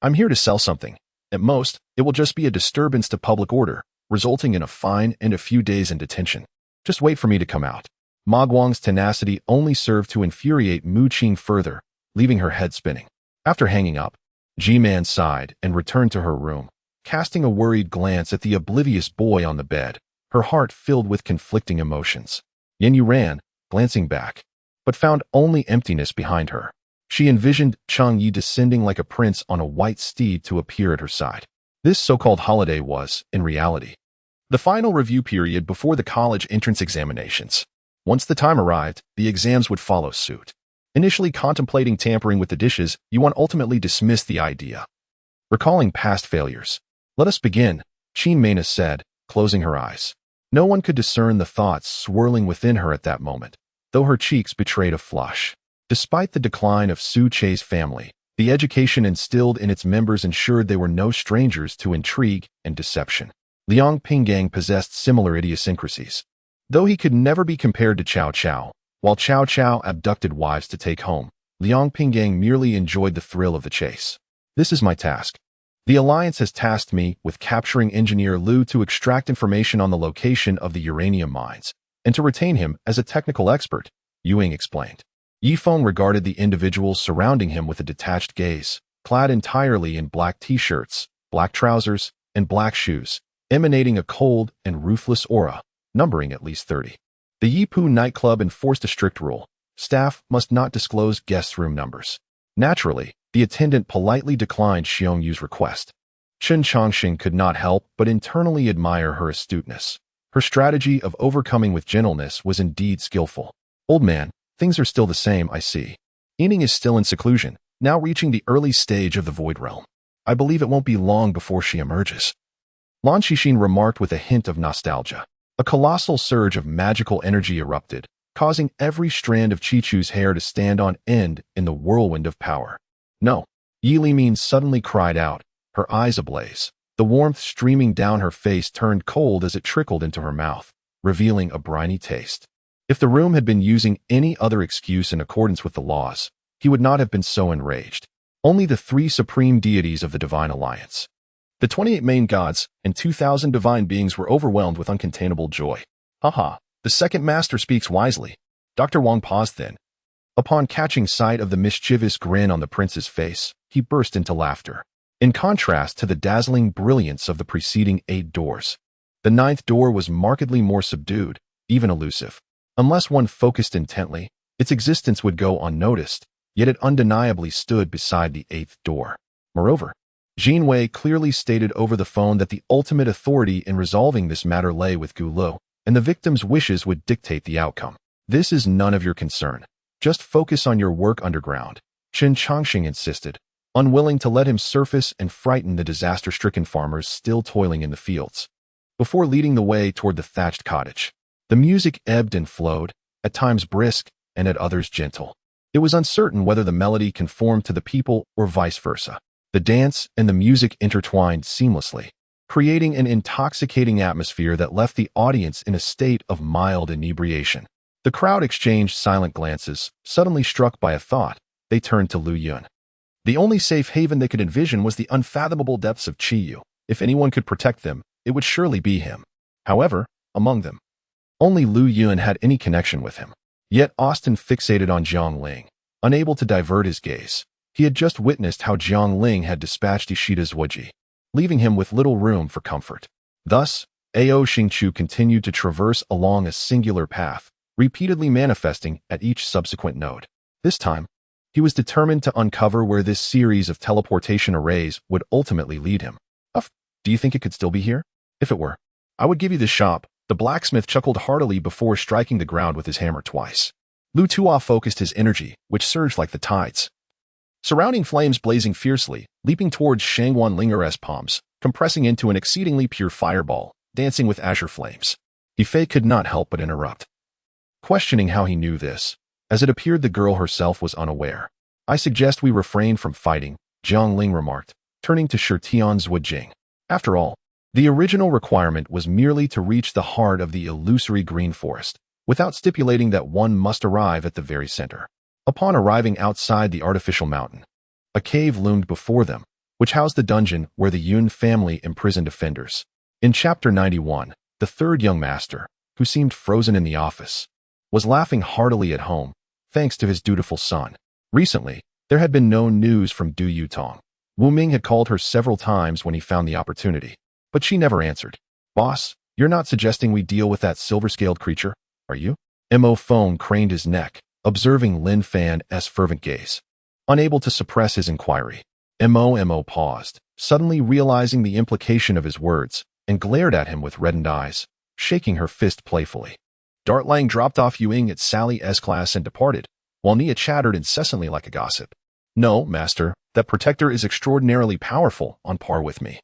"I'm here to sell something. At most, it will just be a disturbance to public order, resulting in a fine and a few days in detention. Just wait for me to come out." Ma Guang's tenacity only served to infuriate Mu Qing further, leaving her head spinning. After hanging up, G-Man sighed and returned to her room, casting a worried glance at the oblivious boy on the bed, her heart filled with conflicting emotions. Yen Yu ran, glancing back, but found only emptiness behind her. She envisioned Chang Yi descending like a prince on a white steed to appear at her side. This so-called holiday was, in reality, the final review period before the college entrance examinations. Once the time arrived, the exams would follow suit. Initially contemplating tampering with the dishes, Yuan ultimately dismissed the idea. Recalling past failures. "Let us begin," Qin Mena said, closing her eyes. No one could discern the thoughts swirling within her at that moment, though her cheeks betrayed a flush. Despite the decline of Su Che's family, the education instilled in its members ensured they were no strangers to intrigue and deception. Liang Pinggang possessed similar idiosyncrasies, though he could never be compared to Cao Cao. While Cao Cao abducted wives to take home, Liang Pinggang merely enjoyed the thrill of the chase. "This is my task. The Alliance has tasked me with capturing Engineer Liu to extract information on the location of the uranium mines, and to retain him as a technical expert, Yuing explained. Yifeng regarded the individuals surrounding him with a detached gaze, clad entirely in black t-shirts, black trousers, and black shoes, emanating a cold and ruthless aura, numbering at least 30. The Yipu nightclub enforced a strict rule. Staff must not disclose guest room numbers. Naturally, the attendant politely declined Xiong Yu's request. Chen Chongxing could not help but internally admire her astuteness. Her strategy of overcoming with gentleness was indeed skillful. Old man, things are still the same, I see. Yining is still in seclusion, now reaching the early stage of the Void Realm. I believe it won't be long before she emerges. Lan Xixin remarked with a hint of nostalgia. A colossal surge of magical energy erupted, causing every strand of Qichu's hair to stand on end in the whirlwind of power. No, Yi Limin suddenly cried out, her eyes ablaze. The warmth streaming down her face turned cold as it trickled into her mouth, revealing a briny taste. If the room had been using any other excuse in accordance with the laws, he would not have been so enraged. Only the 3 supreme deities of the Divine Alliance. The 28 main gods and 2,000 divine beings were overwhelmed with uncontainable joy. Haha, the second master speaks wisely. Dr. Wang paused then. Upon catching sight of the mischievous grin on the prince's face, he burst into laughter. In contrast to the dazzling brilliance of the preceding 8 doors, the 9th door was markedly more subdued, even elusive. Unless one focused intently, its existence would go unnoticed, yet it undeniably stood beside the 8th door. Moreover, Jin Wei clearly stated over the phone that the ultimate authority in resolving this matter lay with Gu Lu, and the victim's wishes would dictate the outcome. This is none of your concern. Just focus on your work underground, Chen Chongxing insisted, unwilling to let him surface and frighten the disaster-stricken farmers still toiling in the fields. Before leading the way toward the thatched cottage, the music ebbed and flowed, at times brisk and at others gentle. It was uncertain whether the melody conformed to the people or vice versa. The dance and the music intertwined seamlessly, creating an intoxicating atmosphere that left the audience in a state of mild inebriation. The crowd exchanged silent glances. Suddenly struck by a thought, they turned to Lu Yun. The only safe haven they could envision was the unfathomable depths of Qiyu. If anyone could protect them, it would surely be him. However, among them, only Lu Yun had any connection with him. Yet Austin fixated on Jiang Ling, unable to divert his gaze. He had just witnessed how Jiang Ling had dispatched Ishida's Wuji, leaving him with little room for comfort. Thus, Ao Xingqiu continued to traverse along a singular path, repeatedly manifesting at each subsequent node. This time, he was determined to uncover where this series of teleportation arrays would ultimately lead him. Do you think it could still be here? If it were, I would give you the shop. The blacksmith chuckled heartily before striking the ground with his hammer twice. Lu Tuo focused his energy, which surged like the tides. Surrounding flames blazing fiercely, leaping towards Shangwan Linger's palms, compressing into an exceedingly pure fireball, dancing with azure flames. Yifei could not help but interrupt, questioning how he knew this, as it appeared the girl herself was unaware. I suggest we refrain from fighting, Jiang Ling remarked, turning to Shitian's Wujing. After all, the original requirement was merely to reach the heart of the illusory green forest, without stipulating that one must arrive at the very center. Upon arriving outside the artificial mountain, a cave loomed before them, which housed the dungeon where the Yun family imprisoned offenders. In Chapter 91, the 3rd young master, who seemed frozen in the office, was laughing heartily at home, thanks to his dutiful son. Recently, there had been no news from Du Yutong. Wu Ming had called her several times when he found the opportunity, but she never answered. Boss, you're not suggesting we deal with that silver-scaled creature, are you? Mo Feng craned his neck, observing Lin Fan's fervent gaze. Unable to suppress his inquiry, Mo paused, suddenly realizing the implication of his words, and glared at him with reddened eyes, shaking her fist playfully. Dart Lang dropped off Yuing at Sally's class and departed, while Nia chattered incessantly like a gossip. No, master, that protector is extraordinarily powerful, on par with me.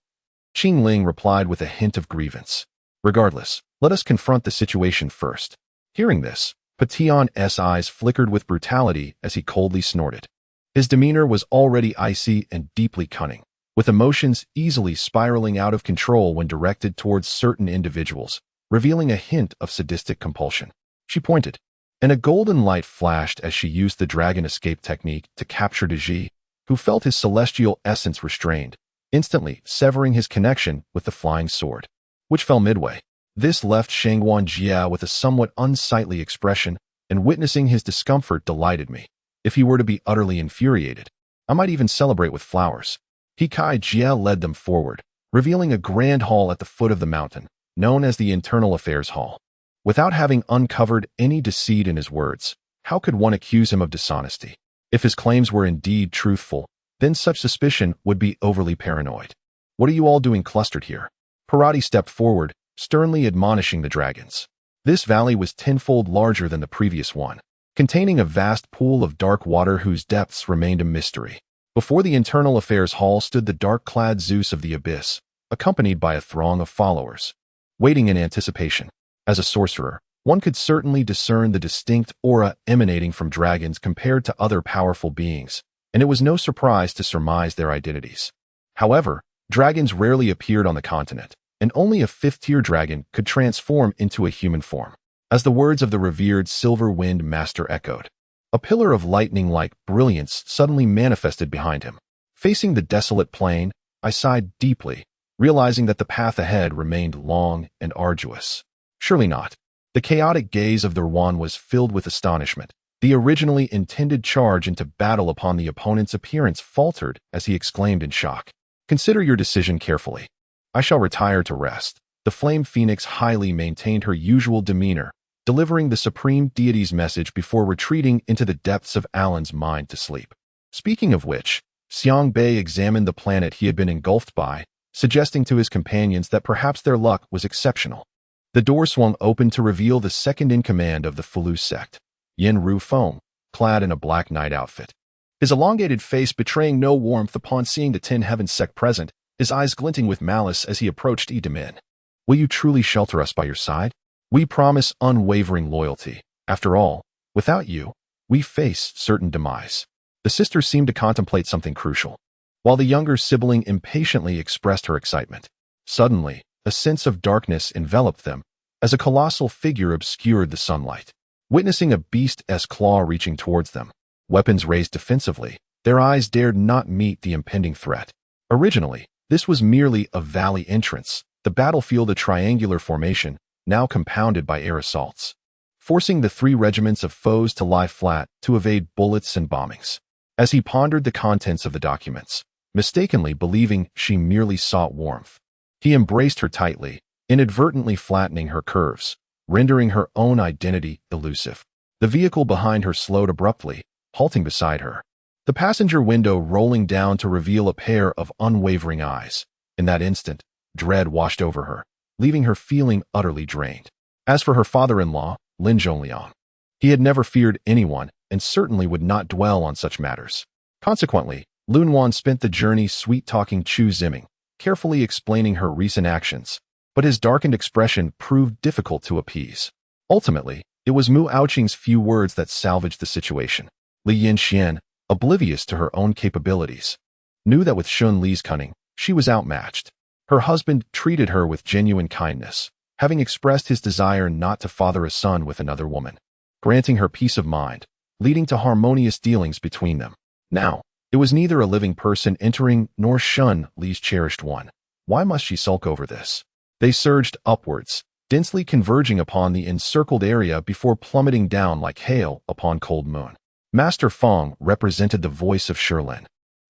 Qing Ling replied with a hint of grievance. Regardless, let us confront the situation first. Hearing this, Pation's eyes flickered with brutality as he coldly snorted. His demeanor was already icy and deeply cunning, with emotions easily spiraling out of control when directed towards certain individuals, revealing a hint of sadistic compulsion. She pointed, and a golden light flashed as she used the dragon escape technique to capture De Ji, who felt his celestial essence restrained, instantly severing his connection with the flying sword, which fell midway. This left Shangguan Jia with a somewhat unsightly expression, and witnessing his discomfort delighted me. If he were to be utterly infuriated, I might even celebrate with flowers. He Kai Jia led them forward, revealing a grand hall at the foot of the mountain, known as the Internal Affairs Hall. Without having uncovered any deceit in his words, how could one accuse him of dishonesty? If his claims were indeed truthful, then such suspicion would be overly paranoid. What are you all doing clustered here? Parati stepped forward, sternly admonishing the dragons. This valley was tenfold larger than the previous one, containing a vast pool of dark water whose depths remained a mystery. Before the Internal Affairs Hall stood the dark-clad Zeus of the Abyss, accompanied by a throng of followers, waiting in anticipation. As a sorcerer, one could certainly discern the distinct aura emanating from dragons compared to other powerful beings, and it was no surprise to surmise their identities. However, dragons rarely appeared on the continent, and only a fifth-tier dragon could transform into a human form. As the words of the revered Silver Wind Master echoed, a pillar of lightning-like brilliance suddenly manifested behind him. Facing the desolate plain, I sighed deeply, realizing that the path ahead remained long and arduous. Surely not. The chaotic gaze of the Ruan was filled with astonishment. The originally intended charge into battle upon the opponent's appearance faltered as he exclaimed in shock. Consider your decision carefully. I shall retire to rest. The Flame Phoenix highly maintained her usual demeanor, delivering the Supreme Deity's message before retreating into the depths of Alan's mind to sleep. Speaking of which, Xiang Bei examined the planet he had been engulfed by, suggesting to his companions that perhaps their luck was exceptional. The door swung open to reveal the second-in-command of the Fulu sect, Yin Ru Feng, clad in a black knight outfit. His elongated face betraying no warmth upon seeing the Ten Heavens sect present, his eyes glinting with malice as he approached Yi Demin. Will you truly shelter us by your side? We promise unwavering loyalty. After all, without you, we face certain demise. The sisters seemed to contemplate something crucial, while the younger sibling impatiently expressed her excitement. Suddenly, a sense of darkness enveloped them, as a colossal figure obscured the sunlight. Witnessing a beast's claw reaching towards them, weapons raised defensively, their eyes dared not meet the impending threat. Originally, this was merely a valley entrance, the battlefield a triangular formation, now compounded by air assaults, forcing the 3 regiments of foes to lie flat to evade bullets and bombings. As he pondered the contents of the documents, mistakenly believing she merely sought warmth, he embraced her tightly, inadvertently flattening her curves, rendering her own identity elusive. The vehicle behind her slowed abruptly, halting beside her, the passenger window rolling down to reveal a pair of unwavering eyes. In that instant, dread washed over her, leaving her feeling utterly drained. As for her father-in-law, Lin Zhongliang, he had never feared anyone and certainly would not dwell on such matters. Consequently, Lun Wan spent the journey sweet-talking Chu Ziming, carefully explaining her recent actions, but his darkened expression proved difficult to appease. Ultimately, it was Mu Aoqing's few words that salvaged the situation. Li Yinxian, oblivious to her own capabilities, knew that with Shun Li's cunning, she was outmatched. Her husband treated her with genuine kindness, having expressed his desire not to father a son with another woman, granting her peace of mind, leading to harmonious dealings between them. Now, it was neither a living person entering nor Shun Li's cherished one. Why must she sulk over this? They surged upwards, densely converging upon the encircled area before plummeting down like hail upon cold moon. Master Feng represented the voice of Shilin.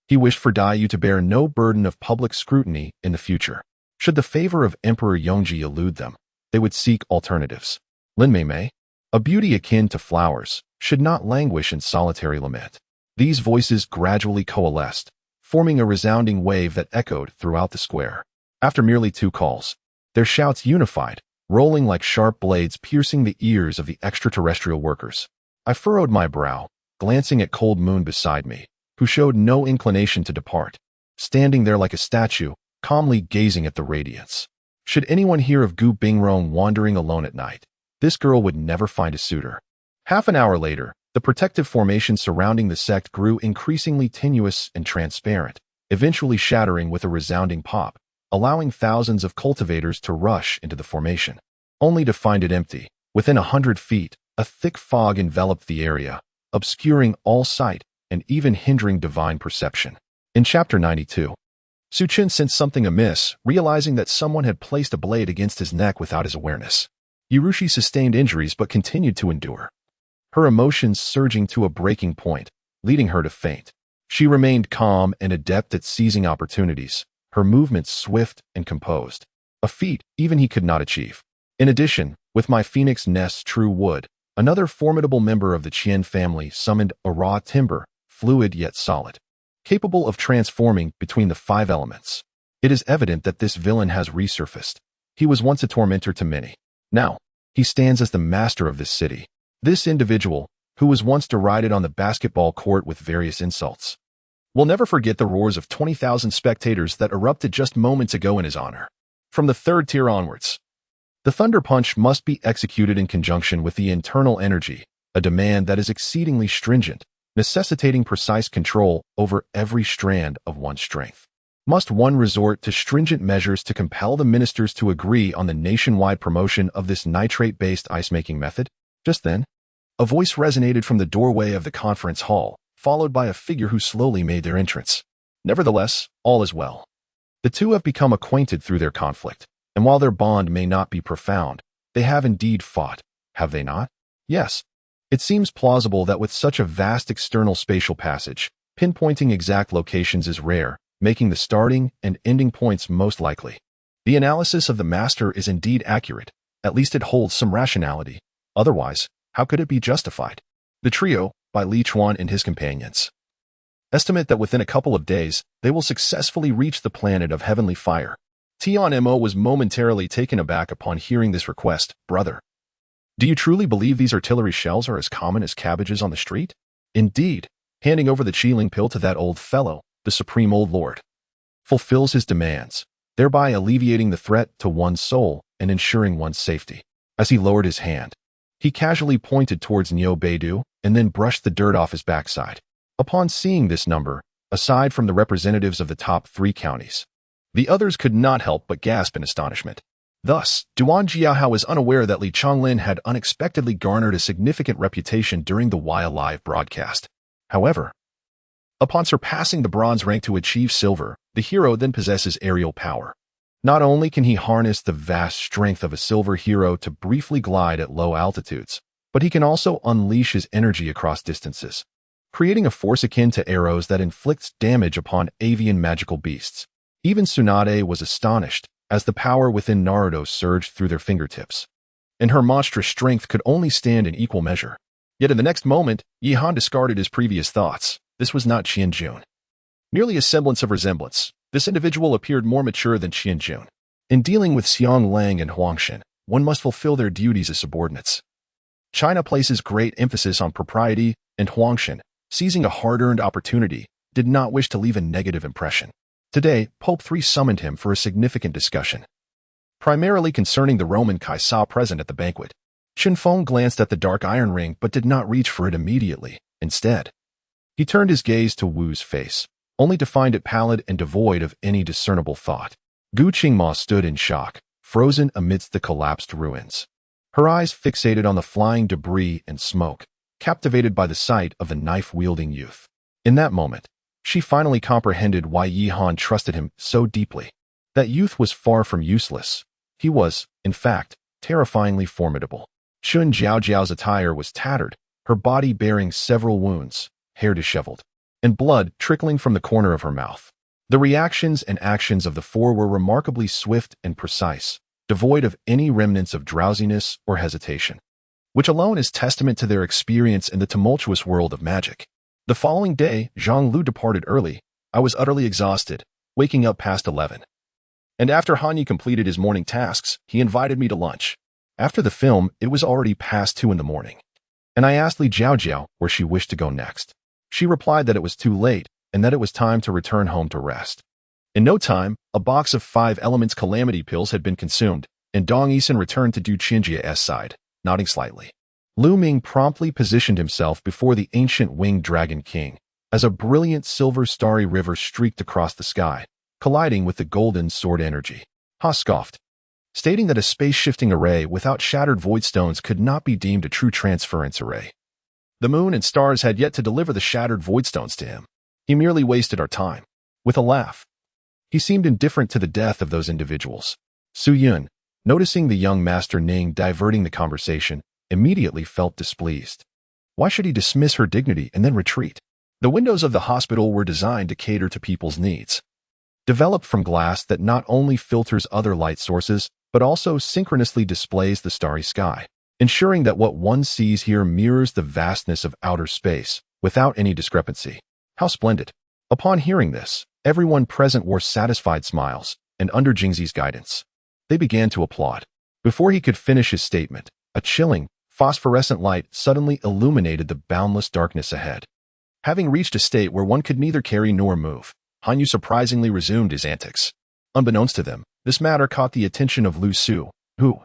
He wished for Daiyu to bear no burden of public scrutiny in the future. Should the favor of Emperor Yongji elude them, they would seek alternatives. Lin Meimei, a beauty akin to flowers, should not languish in solitary lament. These voices gradually coalesced, forming a resounding wave that echoed throughout the square. After merely 2 calls, their shouts unified, rolling like sharp blades piercing the ears of the extraterrestrial workers. I furrowed my brow, glancing at Cold Moon beside me, who showed no inclination to depart, standing there like a statue, calmly gazing at the radiance. Should anyone hear of Gu Bingrong wandering alone at night, this girl would never find a suitor. Half an hour later, the protective formation surrounding the sect grew increasingly tenuous and transparent, eventually shattering with a resounding pop, allowing thousands of cultivators to rush into the formation, only to find it empty. Within 100 feet, a thick fog enveloped the area, obscuring all sight and even hindering divine perception. In Chapter 92, Su Chen sensed something amiss, realizing that someone had placed a blade against his neck without his awareness. Yurushi sustained injuries but continued to endure, her emotions surging to a breaking point, leading her to faint. She remained calm and adept at seizing opportunities, her movements swift and composed, a feat even he could not achieve. In addition, with my phoenix nest's true wood, another formidable member of the Qian family summoned a raw timber, fluid yet solid, capable of transforming between the 5 elements. It is evident that this villain has resurfaced. He was once a tormentor to many. Now, he stands as the master of this city. This individual, who was once derided on the basketball court with various insults, will never forget the roars of 20,000 spectators that erupted just moments ago in his honor. From the 3rd tier onwards, the Thunder Punch must be executed in conjunction with the internal energy, a demand that is exceedingly stringent, necessitating precise control over every strand of one's strength. Must one resort to stringent measures to compel the ministers to agree on the nationwide promotion of this nitrate-based ice-making method? Just then, a voice resonated from the doorway of the conference hall, followed by a figure who slowly made their entrance. Nevertheless, all is well. The two have become acquainted through their conflict, and while their bond may not be profound, they have indeed fought, have they not? Yes. It seems plausible that with such a vast external spatial passage, pinpointing exact locations is rare, making the starting and ending points most likely. The analysis of the master is indeed accurate, at least it holds some rationality. Otherwise, how could it be justified? The trio, by Li Chuan and his companions, estimate that within a couple of days, they will successfully reach the planet of heavenly fire. Tian Mo was momentarily taken aback upon hearing this request. Brother, do you truly believe these artillery shells are as common as cabbages on the street? Indeed, handing over the Qiling pill to that old fellow, the Supreme Old Lord, fulfills his demands, thereby alleviating the threat to one's soul and ensuring one's safety. As he lowered his hand, he casually pointed towards Niu Beidu and then brushed the dirt off his backside. Upon seeing this number, aside from the representatives of the top 3 counties, the others could not help but gasp in astonishment. Thus, Duan Jiahao was unaware that Li Chonglin had unexpectedly garnered a significant reputation during the Waya Live broadcast. However, upon surpassing the bronze rank to achieve silver, the hero then possesses aerial power. Not only can he harness the vast strength of a silver hero to briefly glide at low altitudes, but he can also unleash his energy across distances, creating a force akin to arrows that inflicts damage upon avian magical beasts. Even Tsunade was astonished, as the power within Naruto surged through their fingertips, and her monstrous strength could only stand in equal measure. Yet in the next moment, Yihan discarded his previous thoughts. This was not Qian Jun. Merely a semblance of resemblance, this individual appeared more mature than Qian Jun. In dealing with Xiang Lang and Huangshan, one must fulfill their duties as subordinates. China places great emphasis on propriety, and Huangshan, seizing a hard-earned opportunity, did not wish to leave a negative impression. Today, Pope III summoned him for a significant discussion, primarily concerning the Roman Kaisar present at the banquet. Chen Feng glanced at the dark iron ring but did not reach for it immediately. Instead, he turned his gaze to Wu's face, only to find it pallid and devoid of any discernible thought. Gu Qingma stood in shock, frozen amidst the collapsed ruins, her eyes fixated on the flying debris and smoke, captivated by the sight of the knife-wielding youth. In that moment, she finally comprehended why Yihan trusted him so deeply. That youth was far from useless. He was, in fact, terrifyingly formidable. Xun Jiaojiao's attire was tattered, her body bearing several wounds, hair disheveled, and blood trickling from the corner of her mouth. The reactions and actions of the 4 were remarkably swift and precise, devoid of any remnants of drowsiness or hesitation, which alone is testament to their experience in the tumultuous world of magic. The following day, Zhang Lu departed early. I was utterly exhausted, waking up past 11. And after Hanyi completed his morning tasks, he invited me to lunch. After the film, it was already past 2 in the morning, and I asked Li Jiaojiao where she wished to go next. She replied that it was too late, and that it was time to return home to rest. In no time, a box of 5 Elements Calamity pills had been consumed, and Dong Yisan returned to Du Qinjia's side, nodding slightly. Lu Ming promptly positioned himself before the ancient winged dragon king, as a brilliant silver starry river streaked across the sky, colliding with the golden sword energy. Ha scoffed, stating that a space-shifting array without shattered voidstones could not be deemed a true transference array. The moon and stars had yet to deliver the shattered voidstones to him. He merely wasted our time. With a laugh, He seemed indifferent to the death of those individuals. Su Yun, noticing the young Master Ning diverting the conversation, immediately felt displeased. Why should he dismiss her dignity and then retreat? The windows of the hospital were designed to cater to people's needs. Developed from glass that not only filters other light sources, but also synchronously displays the starry sky, ensuring that what one sees here mirrors the vastness of outer space, without any discrepancy. How splendid! Upon hearing this, everyone present wore satisfied smiles, and under Jingxi's guidance, they began to applaud. Before he could finish his statement, a chilling, phosphorescent light suddenly illuminated the boundless darkness ahead. Having reached a state where one could neither carry nor move, Han Yu surprisingly resumed his antics. Unbeknownst to them, this matter caught the attention of Lu Su, who,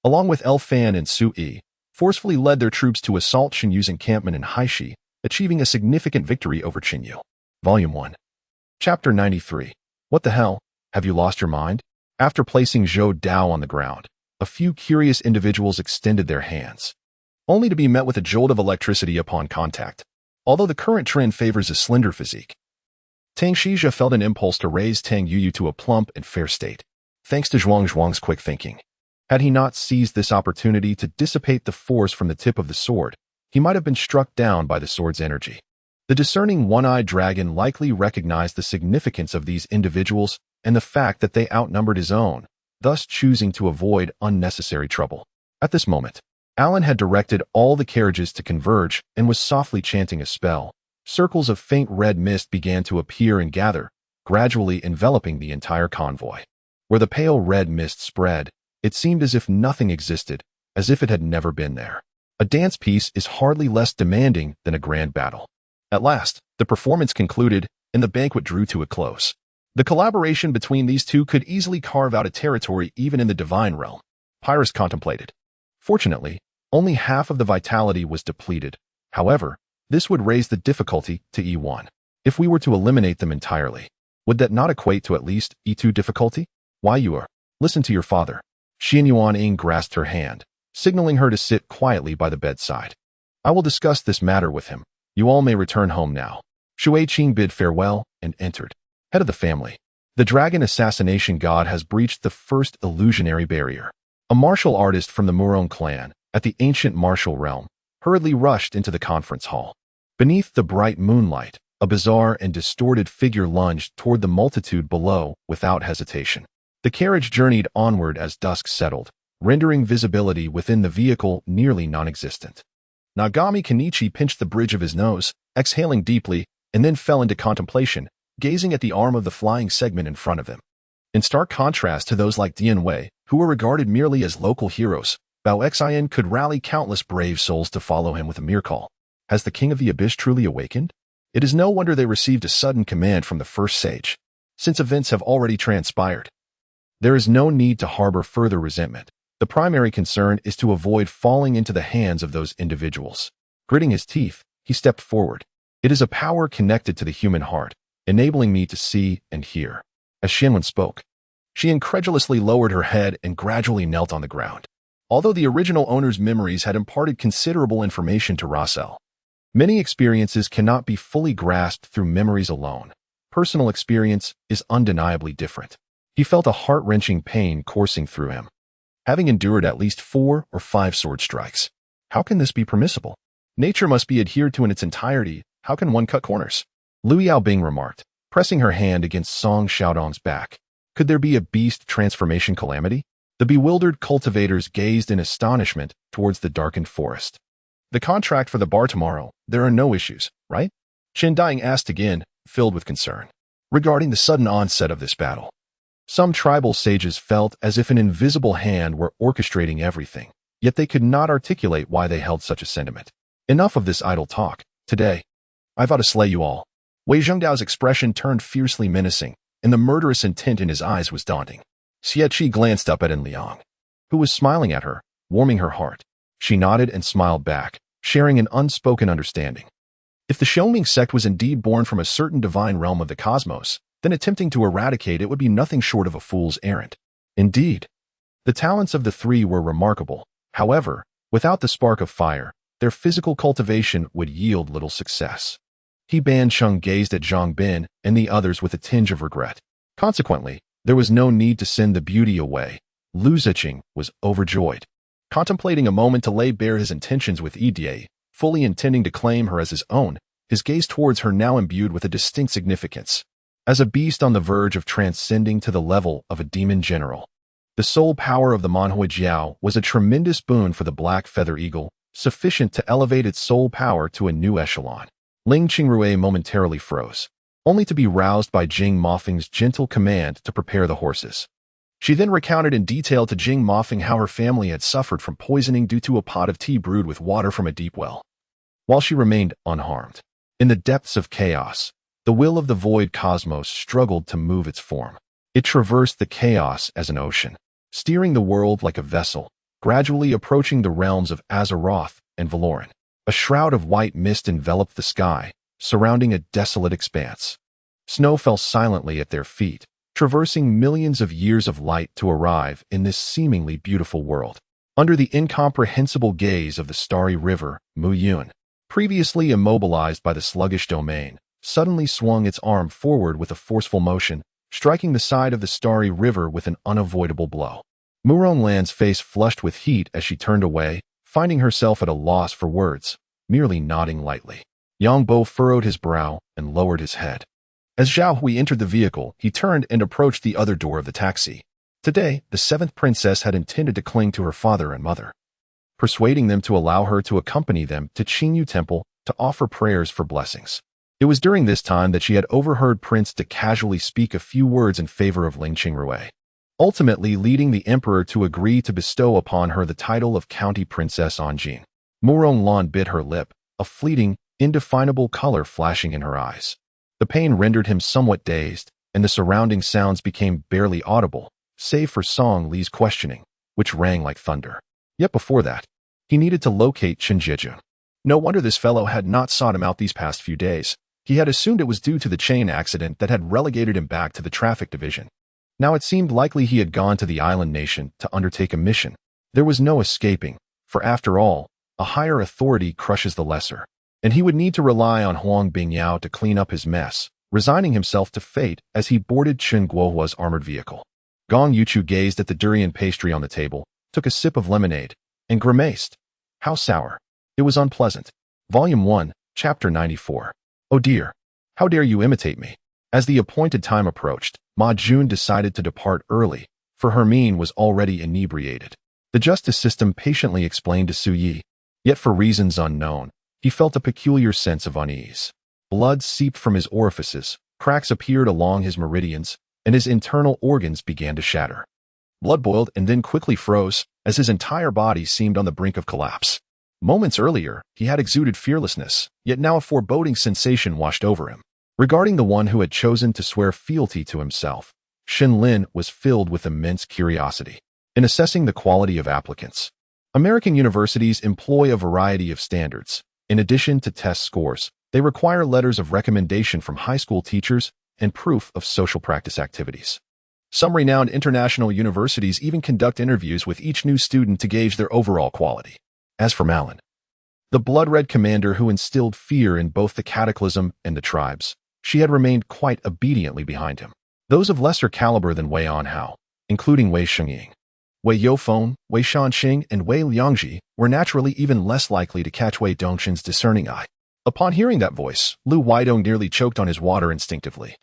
along with El Fan and Su Yi, forcefully led their troops to assault Qin Yu's encampment in Haishi, achieving a significant victory over Qin Yu. Volume 1. Chapter 93. What the hell? Have you lost your mind? After placing Zhou Dao on the ground, a few curious individuals extended their hands, only to be met with a jolt of electricity upon contact. Although the current trend favors a slender physique, Tang Shizhe felt an impulse to raise Tang Yuyu to a plump and fair state, thanks to Zhuang's quick thinking. Had he not seized this opportunity to dissipate the force from the tip of the sword, he might have been struck down by the sword's energy. The discerning one-eyed dragon likely recognized the significance of these individuals and the fact that they outnumbered his own, thus choosing to avoid unnecessary trouble. At this moment, Alan had directed all the carriages to converge and was softly chanting a spell. Circles of faint red mist began to appear and gather, gradually enveloping the entire convoy. Where the pale red mist spread, it seemed as if nothing existed, as if it had never been there. A dance piece is hardly less demanding than a grand battle. At last, the performance concluded, and the banquet drew to a close. The collaboration between these two could easily carve out a territory even in the divine realm. Pyrrhus contemplated. Fortunately, only half of the vitality was depleted. However, this would raise the difficulty to E1. If we were to eliminate them entirely, would that not equate to at least E2 difficulty? Why you are? Listen to your father. Xian Yuanying grasped her hand, signaling her to sit quietly by the bedside. I will discuss this matter with him. You all may return home now. Shui Qing bid farewell and entered. Head of the family. The dragon assassination god has breached the first illusionary barrier. A martial artist from the Muron clan, at the ancient martial realm, hurriedly rushed into the conference hall. Beneath the bright moonlight, a bizarre and distorted figure lunged toward the multitude below without hesitation. The carriage journeyed onward as dusk settled, rendering visibility within the vehicle nearly non-existent. Nagami Kenichi pinched the bridge of his nose, exhaling deeply, and then fell into contemplation, gazing at the arm of the flying segment in front of him. In stark contrast to those like Dian Wei, who were regarded merely as local heroes, Bao Xian could rally countless brave souls to follow him with a mere call. Has the King of the Abyss truly awakened? It is no wonder they received a sudden command from the first sage, since events have already transpired. There is no need to harbor further resentment. The primary concern is to avoid falling into the hands of those individuals. Gritting his teeth, he stepped forward. It is a power connected to the human heart, enabling me to see and hear. As Xianwen spoke, she incredulously lowered her head and gradually knelt on the ground. Although the original owner's memories had imparted considerable information to Russell, many experiences cannot be fully grasped through memories alone. Personal experience is undeniably different. He felt a heart-wrenching pain coursing through him. Having endured at least 4 or 5 sword strikes, how can this be permissible? Nature must be adhered to in its entirety. How can one cut corners? Lu Yaobing remarked, pressing her hand against Song Xiaodong's back. Could there be a beast transformation calamity? The bewildered cultivators gazed in astonishment towards the darkened forest. The contract for the bar tomorrow, there are no issues, right? Chen Daying asked again, filled with concern. Regarding the sudden onset of this battle, some tribal sages felt as if an invisible hand were orchestrating everything, yet they could not articulate why they held such a sentiment. Enough of this idle talk. Today, I vow to slay you all. Wei Zhengdao's expression turned fiercely menacing, and the murderous intent in his eyes was daunting. Xie Qi glanced up at En Liang, who was smiling at her, warming her heart. She nodded and smiled back, sharing an unspoken understanding. If the Xiongming sect was indeed born from a certain divine realm of the cosmos, then attempting to eradicate it would be nothing short of a fool's errand. Indeed, the talents of the three were remarkable. However, without the spark of fire, their physical cultivation would yield little success. He Ban Cheng gazed at Zhang Bin and the others with a tinge of regret. Consequently, there was no need to send the beauty away. Lu Zetian was overjoyed. Contemplating a moment to lay bare his intentions with Yi, fully intending to claim her as his own, his gaze towards her now imbued with a distinct significance. As a beast on the verge of transcending to the level of a demon general, the soul power of the Manhui Jiao was a tremendous boon for the Black Feather Eagle, sufficient to elevate its soul power to a new echelon. Ling Qingrui momentarily froze, only to be roused by Jing Mofeng's gentle command to prepare the horses. She then recounted in detail to Jing Mofeng how her family had suffered from poisoning due to a pot of tea brewed with water from a deep well. While she remained unharmed, in the depths of chaos, the will of the void cosmos struggled to move its form. It traversed the chaos as an ocean, steering the world like a vessel, gradually approaching the realms of Azeroth and Valoran. A shroud of white mist enveloped the sky, surrounding a desolate expanse. Snow fell silently at their feet, traversing millions of years of light to arrive in this seemingly beautiful world. Under the incomprehensible gaze of the starry river, Mu Yun, previously immobilized by the sluggish domain, suddenly swung its arm forward with a forceful motion, striking the side of the starry river with an unavoidable blow. Muronglan's face flushed with heat as she turned away, finding herself at a loss for words, merely nodding lightly. Yangbo furrowed his brow and lowered his head. As Zhao Hui entered the vehicle, he turned and approached the other door of the taxi. Today, the seventh princess had intended to cling to her father and mother, persuading them to allow her to accompany them to Qingyu Temple to offer prayers for blessings. It was during this time that she had overheard Prince De casually speak a few words in favor of Ling Qingrui, ultimately leading the emperor to agree to bestow upon her the title of County Princess Anjing. Muronglan bit her lip, a fleeting, indefinable color flashing in her eyes. The pain rendered him somewhat dazed, and the surrounding sounds became barely audible, save for Song Li's questioning, which rang like thunder. Yet before that, he needed to locate Chen Jijun. No wonder this fellow had not sought him out these past few days. He had assumed it was due to the chain accident that had relegated him back to the traffic division. Now it seemed likely he had gone to the island nation to undertake a mission. There was no escaping, for after all, a higher authority crushes the lesser, and he would need to rely on Huang Bingyao to clean up his mess, resigning himself to fate as he boarded Chen Guohua's armored vehicle. Gong Yuchu gazed at the durian pastry on the table, took a sip of lemonade, and grimaced. How sour. It was unpleasant. Volume 1, Chapter 94. Oh dear. How dare you imitate me? As the appointed time approached, Ma Jun decided to depart early, for Hermine was already inebriated. The justice system patiently explained to Su Yi, yet for reasons unknown, he felt a peculiar sense of unease. Blood seeped from his orifices, cracks appeared along his meridians, and his internal organs began to shatter. Blood boiled and then quickly froze, as his entire body seemed on the brink of collapse. Moments earlier, he had exuded fearlessness, yet now a foreboding sensation washed over him. Regarding the one who had chosen to swear fealty to himself, Shen Lin was filled with immense curiosity. In assessing the quality of applicants, American universities employ a variety of standards. In addition to test scores, they require letters of recommendation from high school teachers and proof of social practice activities. Some renowned international universities even conduct interviews with each new student to gauge their overall quality. As for Malin, the blood-red commander who instilled fear in both the Cataclysm and the tribes, she had remained quite obediently behind him. Those of lesser caliber than Wei Anhao, including Wei Shengying, Wei Youfeng, Wei Shanxing, and Wei Liangji, were naturally even less likely to catch Wei Dongxin's discerning eye. Upon hearing that voice, Lu Weidong nearly choked on his water instinctively,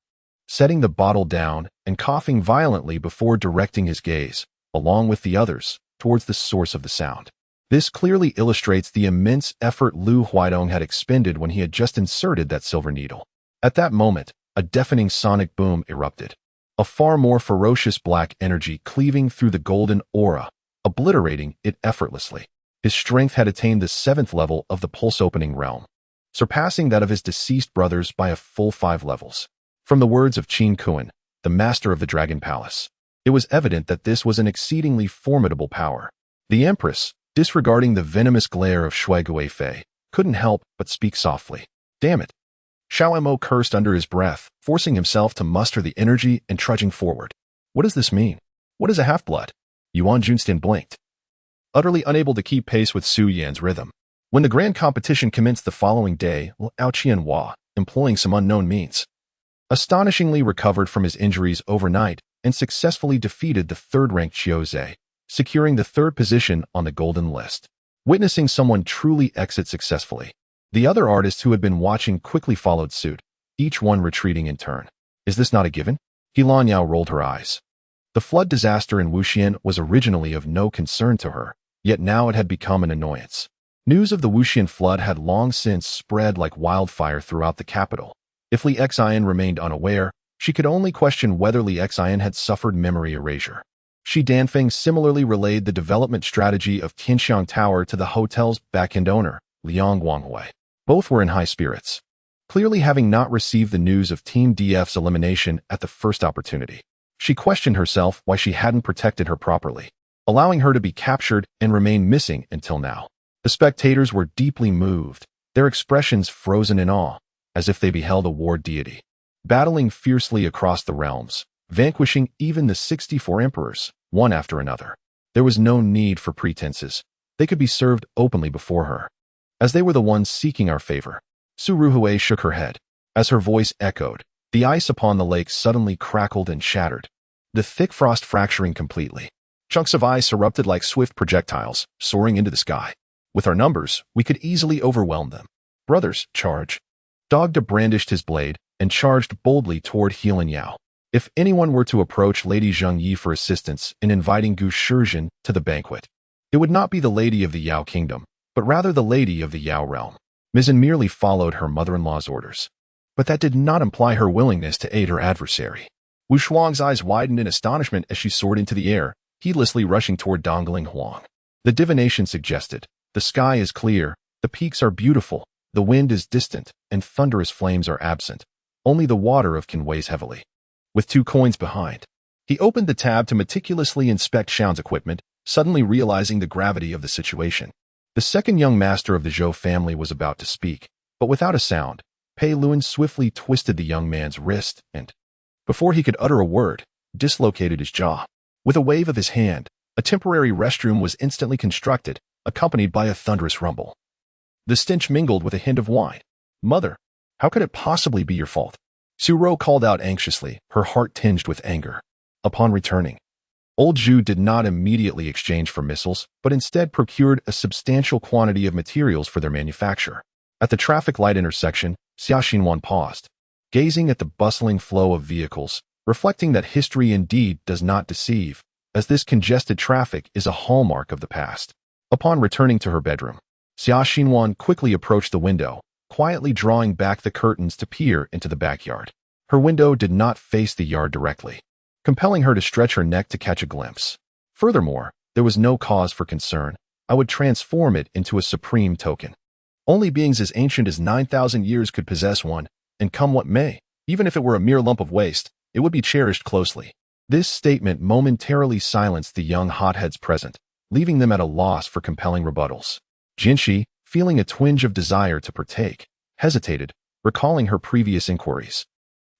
setting the bottle down and coughing violently before directing his gaze, along with the others, towards the source of the sound. This clearly illustrates the immense effort Lu Weidong had expended when he had just inserted that silver needle. At that moment, a deafening sonic boom erupted, a far more ferocious black energy cleaving through the golden aura, obliterating it effortlessly. His strength had attained the 7th level of the pulse-opening realm, surpassing that of his deceased brothers by a full 5 levels. From the words of Qin Kuan, the master of the Dragon Palace, it was evident that this was an exceedingly formidable power. The Empress, disregarding the venomous glare of Shui Guifei, couldn't help but speak softly. Damn it. Xiao Mo cursed under his breath, forcing himself to muster the energy and trudging forward. What does this mean? What is a half-blood? Yuan Junstin blinked, utterly unable to keep pace with Su Yan's rhythm. When the grand competition commenced the following day, Ao Qianhua, employing some unknown means, astonishingly recovered from his injuries overnight and successfully defeated the third-ranked Qiu, securing the third position on the golden list. Witnessing someone truly exit successfully, the other artists who had been watching quickly followed suit, each one retreating in turn. Is this not a given? He Lanyao rolled her eyes. The flood disaster in Wuxian was originally of no concern to her, yet now it had become an annoyance. News of the Wuxian flood had long since spread like wildfire throughout the capital. If Li Xian remained unaware, she could only question whether Li Xian had suffered memory erasure. Shi Danfeng similarly relayed the development strategy of Qianxiang Tower to the hotel's back-end owner, Liang Guanghui. Both were in high spirits, clearly having not received the news of Team DF's elimination at the first opportunity. She questioned herself why she hadn't protected her properly, allowing her to be captured and remain missing until now. The spectators were deeply moved, their expressions frozen in awe, as if they beheld a war deity, battling fiercely across the realms, vanquishing even the 64 emperors, one after another. There was no need for pretenses. They could be served openly before her, as they were the ones seeking our favor. Su Ruhui shook her head. As her voice echoed, the ice upon the lake suddenly crackled and shattered, the thick frost fracturing completely. Chunks of ice erupted like swift projectiles, soaring into the sky. With our numbers, we could easily overwhelm them. Brothers, charge. Dogda brandished his blade and charged boldly toward He Lanyao. If anyone were to approach Lady Zheng Yi for assistance in inviting Gu Shizhen to the banquet, it would not be the lady of the Yao kingdom, but rather the lady of the Yao realm. Mizhen merely followed her mother-in-law's orders, but that did not imply her willingness to aid her adversary. Wu Shuang's eyes widened in astonishment as she soared into the air, heedlessly rushing toward Dongling Huang. The divination suggested, the sky is clear, the peaks are beautiful, the wind is distant, and thunderous flames are absent. Only the water of Qin weighs heavily. With 2 coins behind, he opened the tab to meticulously inspect Xiao's equipment, suddenly realizing the gravity of the situation. The second young master of the Zhou family was about to speak, but without a sound, Pei Luan swiftly twisted the young man's wrist and, before he could utter a word, dislocated his jaw. With a wave of his hand, a temporary restroom was instantly constructed, accompanied by a thunderous rumble. The stench mingled with a hint of wine. Mother, how could it possibly be your fault? Su Ro called out anxiously, her heart tinged with anger. Upon returning, Old Zhu did not immediately exchange for missiles, but instead procured a substantial quantity of materials for their manufacture. At the traffic light intersection, Xia Xinwan paused, gazing at the bustling flow of vehicles, reflecting that history indeed does not deceive, as this congested traffic is a hallmark of the past. Upon returning to her bedroom, Xia Xinwan quickly approached the window, quietly drawing back the curtains to peer into the backyard. Her window did not face the yard directly, compelling her to stretch her neck to catch a glimpse. Furthermore, there was no cause for concern. I would transform it into a supreme token. Only beings as ancient as 9,000 years could possess one, and come what may, even if it were a mere lump of waste, it would be cherished closely. This statement momentarily silenced the young hotheads present, leaving them at a loss for compelling rebuttals. Jinshi, feeling a twinge of desire to partake, hesitated, recalling her previous inquiries.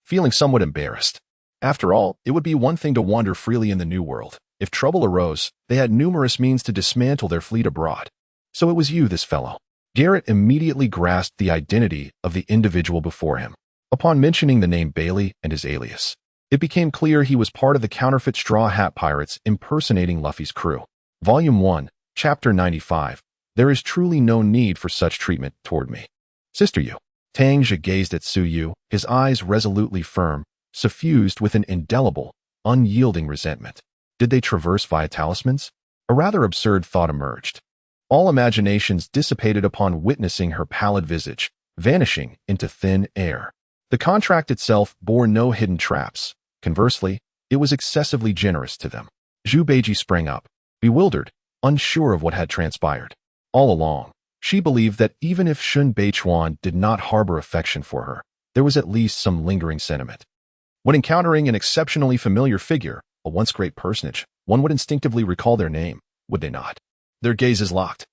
Feeling somewhat embarrassed. After all, it would be one thing to wander freely in the New World. If trouble arose, they had numerous means to dismantle their fleet abroad. So it was you, this fellow. Garrett immediately grasped the identity of the individual before him. Upon mentioning the name Bailey and his alias, it became clear he was part of the counterfeit Straw Hat Pirates impersonating Luffy's crew. Volume 1, Chapter 95. There is truly no need for such treatment toward me. Sister Yu. Tang Zhe gazed at Su Yu, his eyes resolutely firm, suffused with an indelible, unyielding resentment. Did they traverse via talismans? A rather absurd thought emerged. All imaginations dissipated upon witnessing her pallid visage, vanishing into thin air. The contract itself bore no hidden traps. Conversely, it was excessively generous to them. Zhu Beiji sprang up, bewildered, unsure of what had transpired. All along, she believed that even if Shun Beichuan did not harbor affection for her, there was at least some lingering sentiment. When encountering an exceptionally familiar figure, a once great personage, one would instinctively recall their name, would they not? Their gazes locked,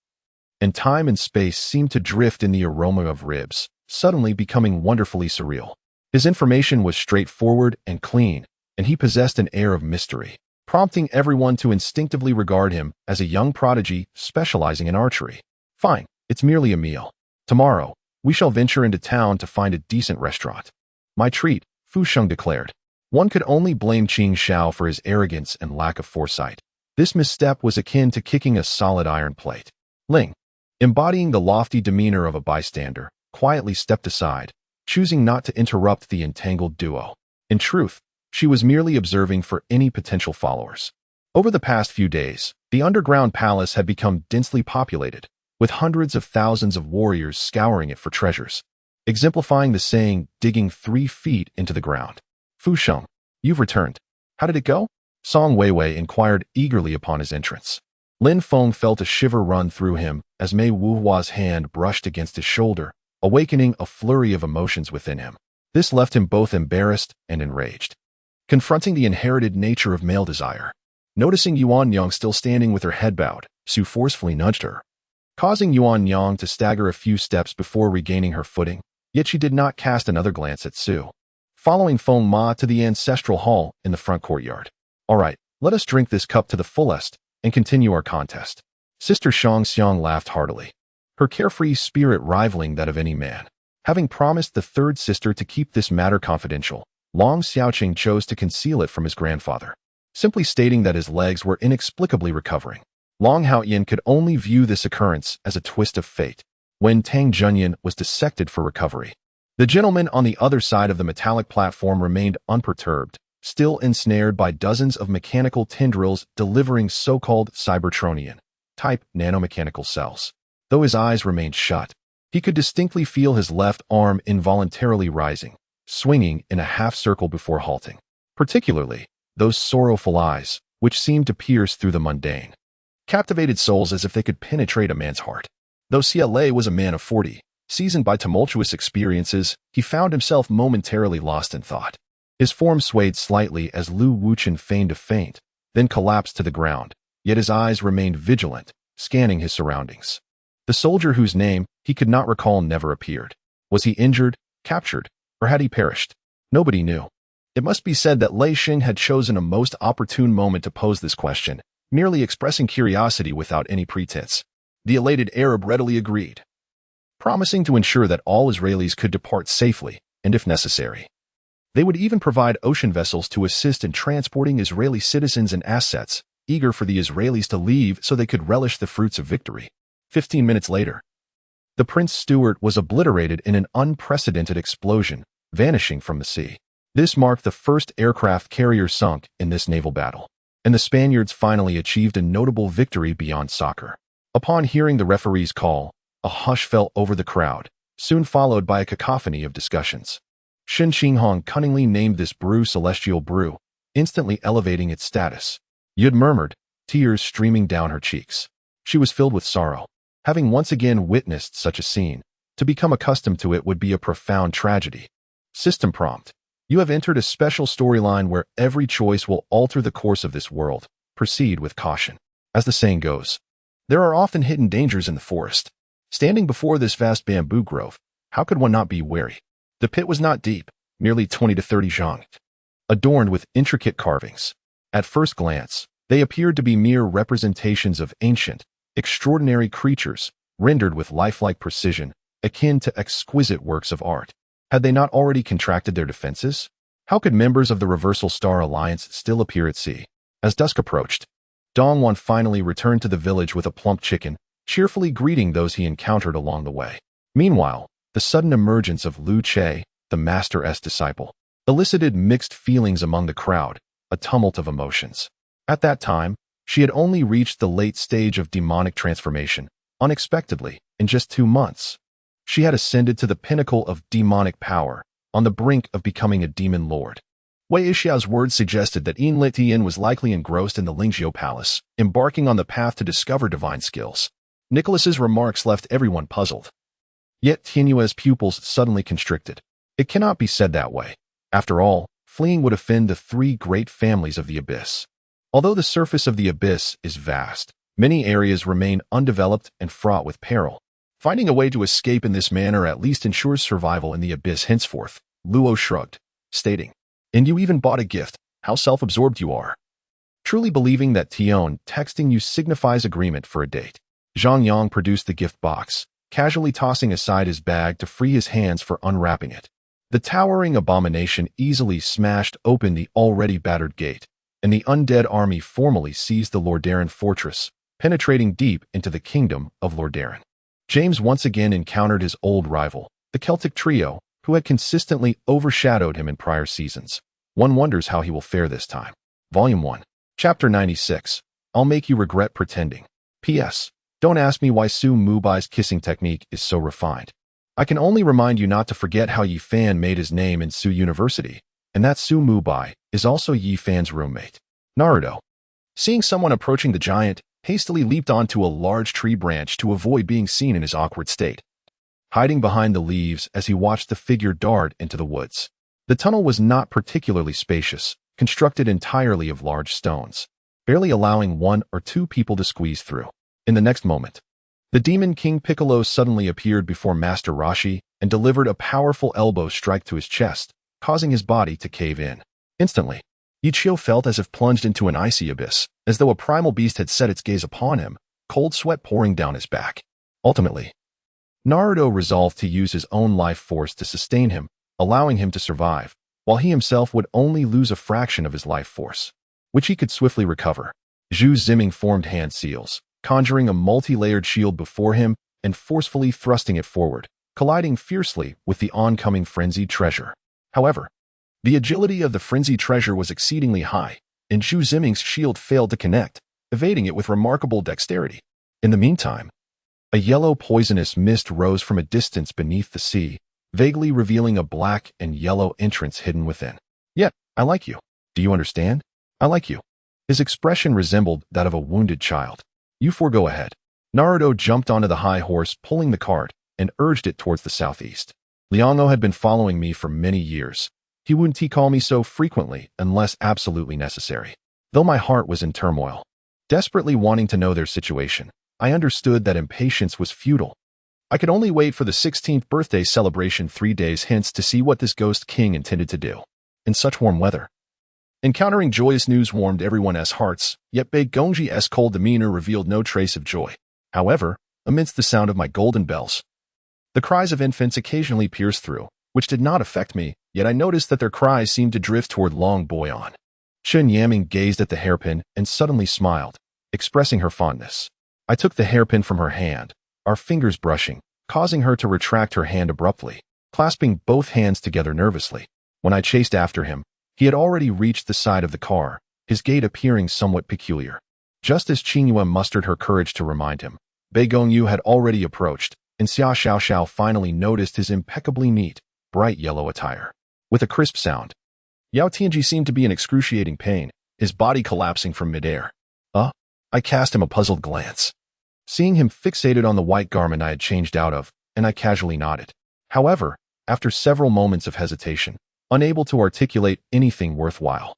and time and space seemed to drift in the aroma of ribs, suddenly becoming wonderfully surreal. His information was straightforward and clean, and he possessed an air of mystery, prompting everyone to instinctively regard him as a young prodigy specializing in archery. Fine, it's merely a meal. Tomorrow, we shall venture into town to find a decent restaurant. My treat, Fu Sheng declared. One could only blame Qing Xiao for his arrogance and lack of foresight. This misstep was akin to kicking a solid iron plate. Ling, embodying the lofty demeanor of a bystander, quietly stepped aside, choosing not to interrupt the entangled duo. In truth, she was merely observing for any potential followers. Over the past few days, the underground palace had become densely populated, with hundreds of thousands of warriors scouring it for treasures, exemplifying the saying, digging 3 feet into the ground. Fu Sheng, you've returned. How did it go? Song Weiwei inquired eagerly upon his entrance. Lin Feng felt a shiver run through him as Mei Wuhua's hand brushed against his shoulder, awakening a flurry of emotions within him. This left him both embarrassed and enraged. Confronting the inherited nature of male desire. Noticing Yuan Yang still standing with her head bowed, Su forcefully nudged her, causing Yuan Yang to stagger a few steps before regaining her footing, yet she did not cast another glance at Su. Following Feng Ma to the ancestral hall in the front courtyard. All right, let us drink this cup to the fullest and continue our contest. Sister Shang Xiang laughed heartily, her carefree spirit rivaling that of any man. Having promised the third sister to keep this matter confidential, Long Xiaoqing chose to conceal it from his grandfather, simply stating that his legs were inexplicably recovering. Long Haoyan could only view this occurrence as a twist of fate, when Tang Junyan was dissected for recovery. The gentleman on the other side of the metallic platform remained unperturbed, still ensnared by dozens of mechanical tendrils delivering so-called Cybertronian-type nanomechanical cells. Though his eyes remained shut, he could distinctly feel his left arm involuntarily rising, swinging in a half-circle before halting. Particularly, those sorrowful eyes, which seemed to pierce through the mundane, captivated souls as if they could penetrate a man's heart. Though CLA was a man of 40, seasoned by tumultuous experiences, he found himself momentarily lost in thought. His form swayed slightly as Lu Wuchen feigned to faint, then collapsed to the ground, yet his eyes remained vigilant, scanning his surroundings. The soldier whose name he could not recall never appeared. Was he injured, captured, or had he perished? Nobody knew. It must be said that Lei Xing had chosen a most opportune moment to pose this question, merely expressing curiosity without any pretense. The elated Arab readily agreed, promising to ensure that all Israelis could depart safely, and if necessary, they would even provide ocean vessels to assist in transporting Israeli citizens and assets, eager for the Israelis to leave so they could relish the fruits of victory. 15 minutes later, the Prince Stuart was obliterated in an unprecedented explosion, vanishing from the sea. This marked the first aircraft carrier sunk in this naval battle, and the Spaniards finally achieved a notable victory beyond soccer. Upon hearing the referee's call, a hush fell over the crowd, soon followed by a cacophony of discussions. Shen Qinghong cunningly named this brew Celestial Brew, instantly elevating its status. Yud murmured, tears streaming down her cheeks. She was filled with sorrow. Having once again witnessed such a scene, to become accustomed to it would be a profound tragedy. System prompt. You have entered a special storyline where every choice will alter the course of this world. Proceed with caution. As the saying goes, there are often hidden dangers in the forest. Standing before this vast bamboo grove, how could one not be wary? The pit was not deep, merely 20 to 30 zhang, adorned with intricate carvings. At first glance, they appeared to be mere representations of ancient, extraordinary creatures, rendered with lifelike precision, akin to exquisite works of art. Had they not already contracted their defenses? How could members of the Reversal Star Alliance still appear at sea? As dusk approached, Dongwan finally returned to the village with a plump chicken, cheerfully greeting those he encountered along the way. Meanwhile, the sudden emergence of Lu Che, the Master's disciple, elicited mixed feelings among the crowd, a tumult of emotions. At that time, she had only reached the late stage of demonic transformation. Unexpectedly, in just 2 months, she had ascended to the pinnacle of demonic power, on the brink of becoming a demon lord. Wei Yixiao's words suggested that Yin Litian was likely engrossed in the Lingzhou Palace, embarking on the path to discover divine skills. Nicholas's remarks left everyone puzzled. Yet Tianyue's pupils suddenly constricted. It cannot be said that way. After all, fleeing would offend the 3 great families of the Abyss. Although the surface of the Abyss is vast, many areas remain undeveloped and fraught with peril. Finding a way to escape in this manner at least ensures survival in the Abyss henceforth. Luo shrugged, stating, "And you even bought a gift. How self-absorbed you are." Truly believing that Tion texting you signifies agreement for a date, Zhang Yang produced the gift box, casually tossing aside his bag to free his hands for unwrapping it. The towering abomination easily smashed open the already battered gate, and the undead army formally seized the Lordaeron fortress, penetrating deep into the kingdom of Lordaeron. James once again encountered his old rival, the Celtic trio, who had consistently overshadowed him in prior seasons. One wonders how he will fare this time. Volume 1. Chapter 96. I'll make you regret pretending. P.S. Don't ask me why Su Mubai's kissing technique is so refined. I can only remind you not to forget how Yi Fan made his name in Su University, and that Su Mubai is also Yi Fan's roommate. Naruto, seeing someone approaching the giant, hastily leaped onto a large tree branch to avoid being seen in his awkward state, hiding behind the leaves as he watched the figure dart into the woods. The tunnel was not particularly spacious, constructed entirely of large stones, barely allowing 1 or 2 people to squeeze through. In the next moment, the Demon King Piccolo suddenly appeared before Master Roshi and delivered a powerful elbow strike to his chest, causing his body to cave in. Instantly, Ichio felt as if plunged into an icy abyss, as though a primal beast had set its gaze upon him, cold sweat pouring down his back. Ultimately, Naruto resolved to use his own life force to sustain him, allowing him to survive, while he himself would only lose a fraction of his life force, which he could swiftly recover. Zhu Ziming formed hand seals, conjuring a multi-layered shield before him and forcefully thrusting it forward, colliding fiercely with the oncoming frenzied treasure. However, the agility of the frenzied treasure was exceedingly high, and Zhu Ziming's shield failed to connect, evading it with remarkable dexterity. In the meantime, a yellow poisonous mist rose from a distance beneath the sea, vaguely revealing a black and yellow entrance hidden within. Yet, I like you. Do you understand? I like you. His expression resembled that of a wounded child. You four go ahead. Naruto jumped onto the high horse, pulling the cart, and urged it towards the southeast. Liango had been following me for many years. He wouldn't call me so frequently unless absolutely necessary. Though my heart was in turmoil, desperately wanting to know their situation, I understood that impatience was futile. I could only wait for the 16th birthday celebration 3 days hence to see what this ghost king intended to do. In such warm weather, encountering joyous news warmed everyone's hearts, yet Bei Gongji's cold demeanor revealed no trace of joy. However, amidst the sound of my golden bells, the cries of infants occasionally pierced through, which did not affect me, yet I noticed that their cries seemed to drift toward Long Boyan. Chen Yaming gazed at the hairpin and suddenly smiled, expressing her fondness. I took the hairpin from her hand, our fingers brushing, causing her to retract her hand abruptly, clasping both hands together nervously. When I chased after him, he had already reached the side of the car, his gait appearing somewhat peculiar. Just as Qingyue mustered her courage to remind him, Bei Gongyu had already approached, and Xia Xiaoxiao finally noticed his impeccably neat, bright yellow attire. With a crisp sound, Yao Tianji seemed to be in excruciating pain, his body collapsing from midair. I cast him a puzzled glance, seeing him fixated on the white garment I had changed out of, and I casually nodded. However, after several moments of hesitation, unable to articulate anything worthwhile,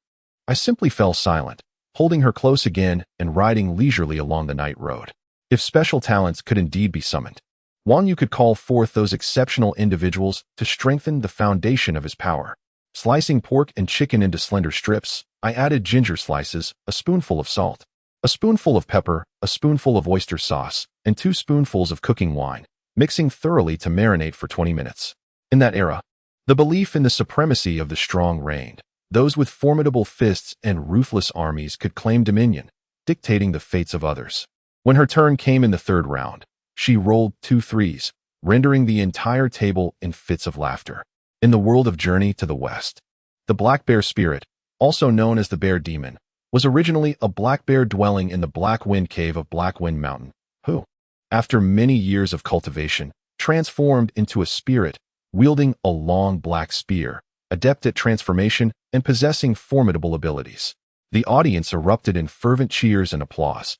I simply fell silent, holding her close again and riding leisurely along the night road. If special talents could indeed be summoned, Wang Yu could call forth those exceptional individuals to strengthen the foundation of his power. Slicing pork and chicken into slender strips, I added ginger slices, a spoonful of salt, a spoonful of pepper, a spoonful of oyster sauce, and 2 spoonfuls of cooking wine, mixing thoroughly to marinate for 20 minutes. In that era, the belief in the supremacy of the strong reigned. Those with formidable fists and ruthless armies could claim dominion, dictating the fates of others. When her turn came in the 3rd round, she rolled 2 threes, rendering the entire table in fits of laughter. In the world of Journey to the West, the Black Bear spirit, also known as the Bear Demon, was originally a black bear dwelling in the Black Wind Cave of Black Wind Mountain, who, after many years of cultivation, transformed into a spirit, wielding a long black spear, adept at transformation and possessing formidable abilities. The audience erupted in fervent cheers and applause.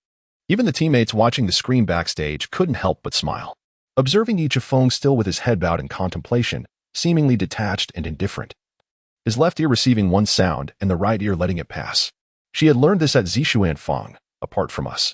Even the teammates watching the screen backstage couldn't help but smile, observing Ichifeng still with his head bowed in contemplation, seemingly detached and indifferent, his left ear receiving one sound and the right ear letting it pass. She had learned this at Zishuan Fang, apart from us.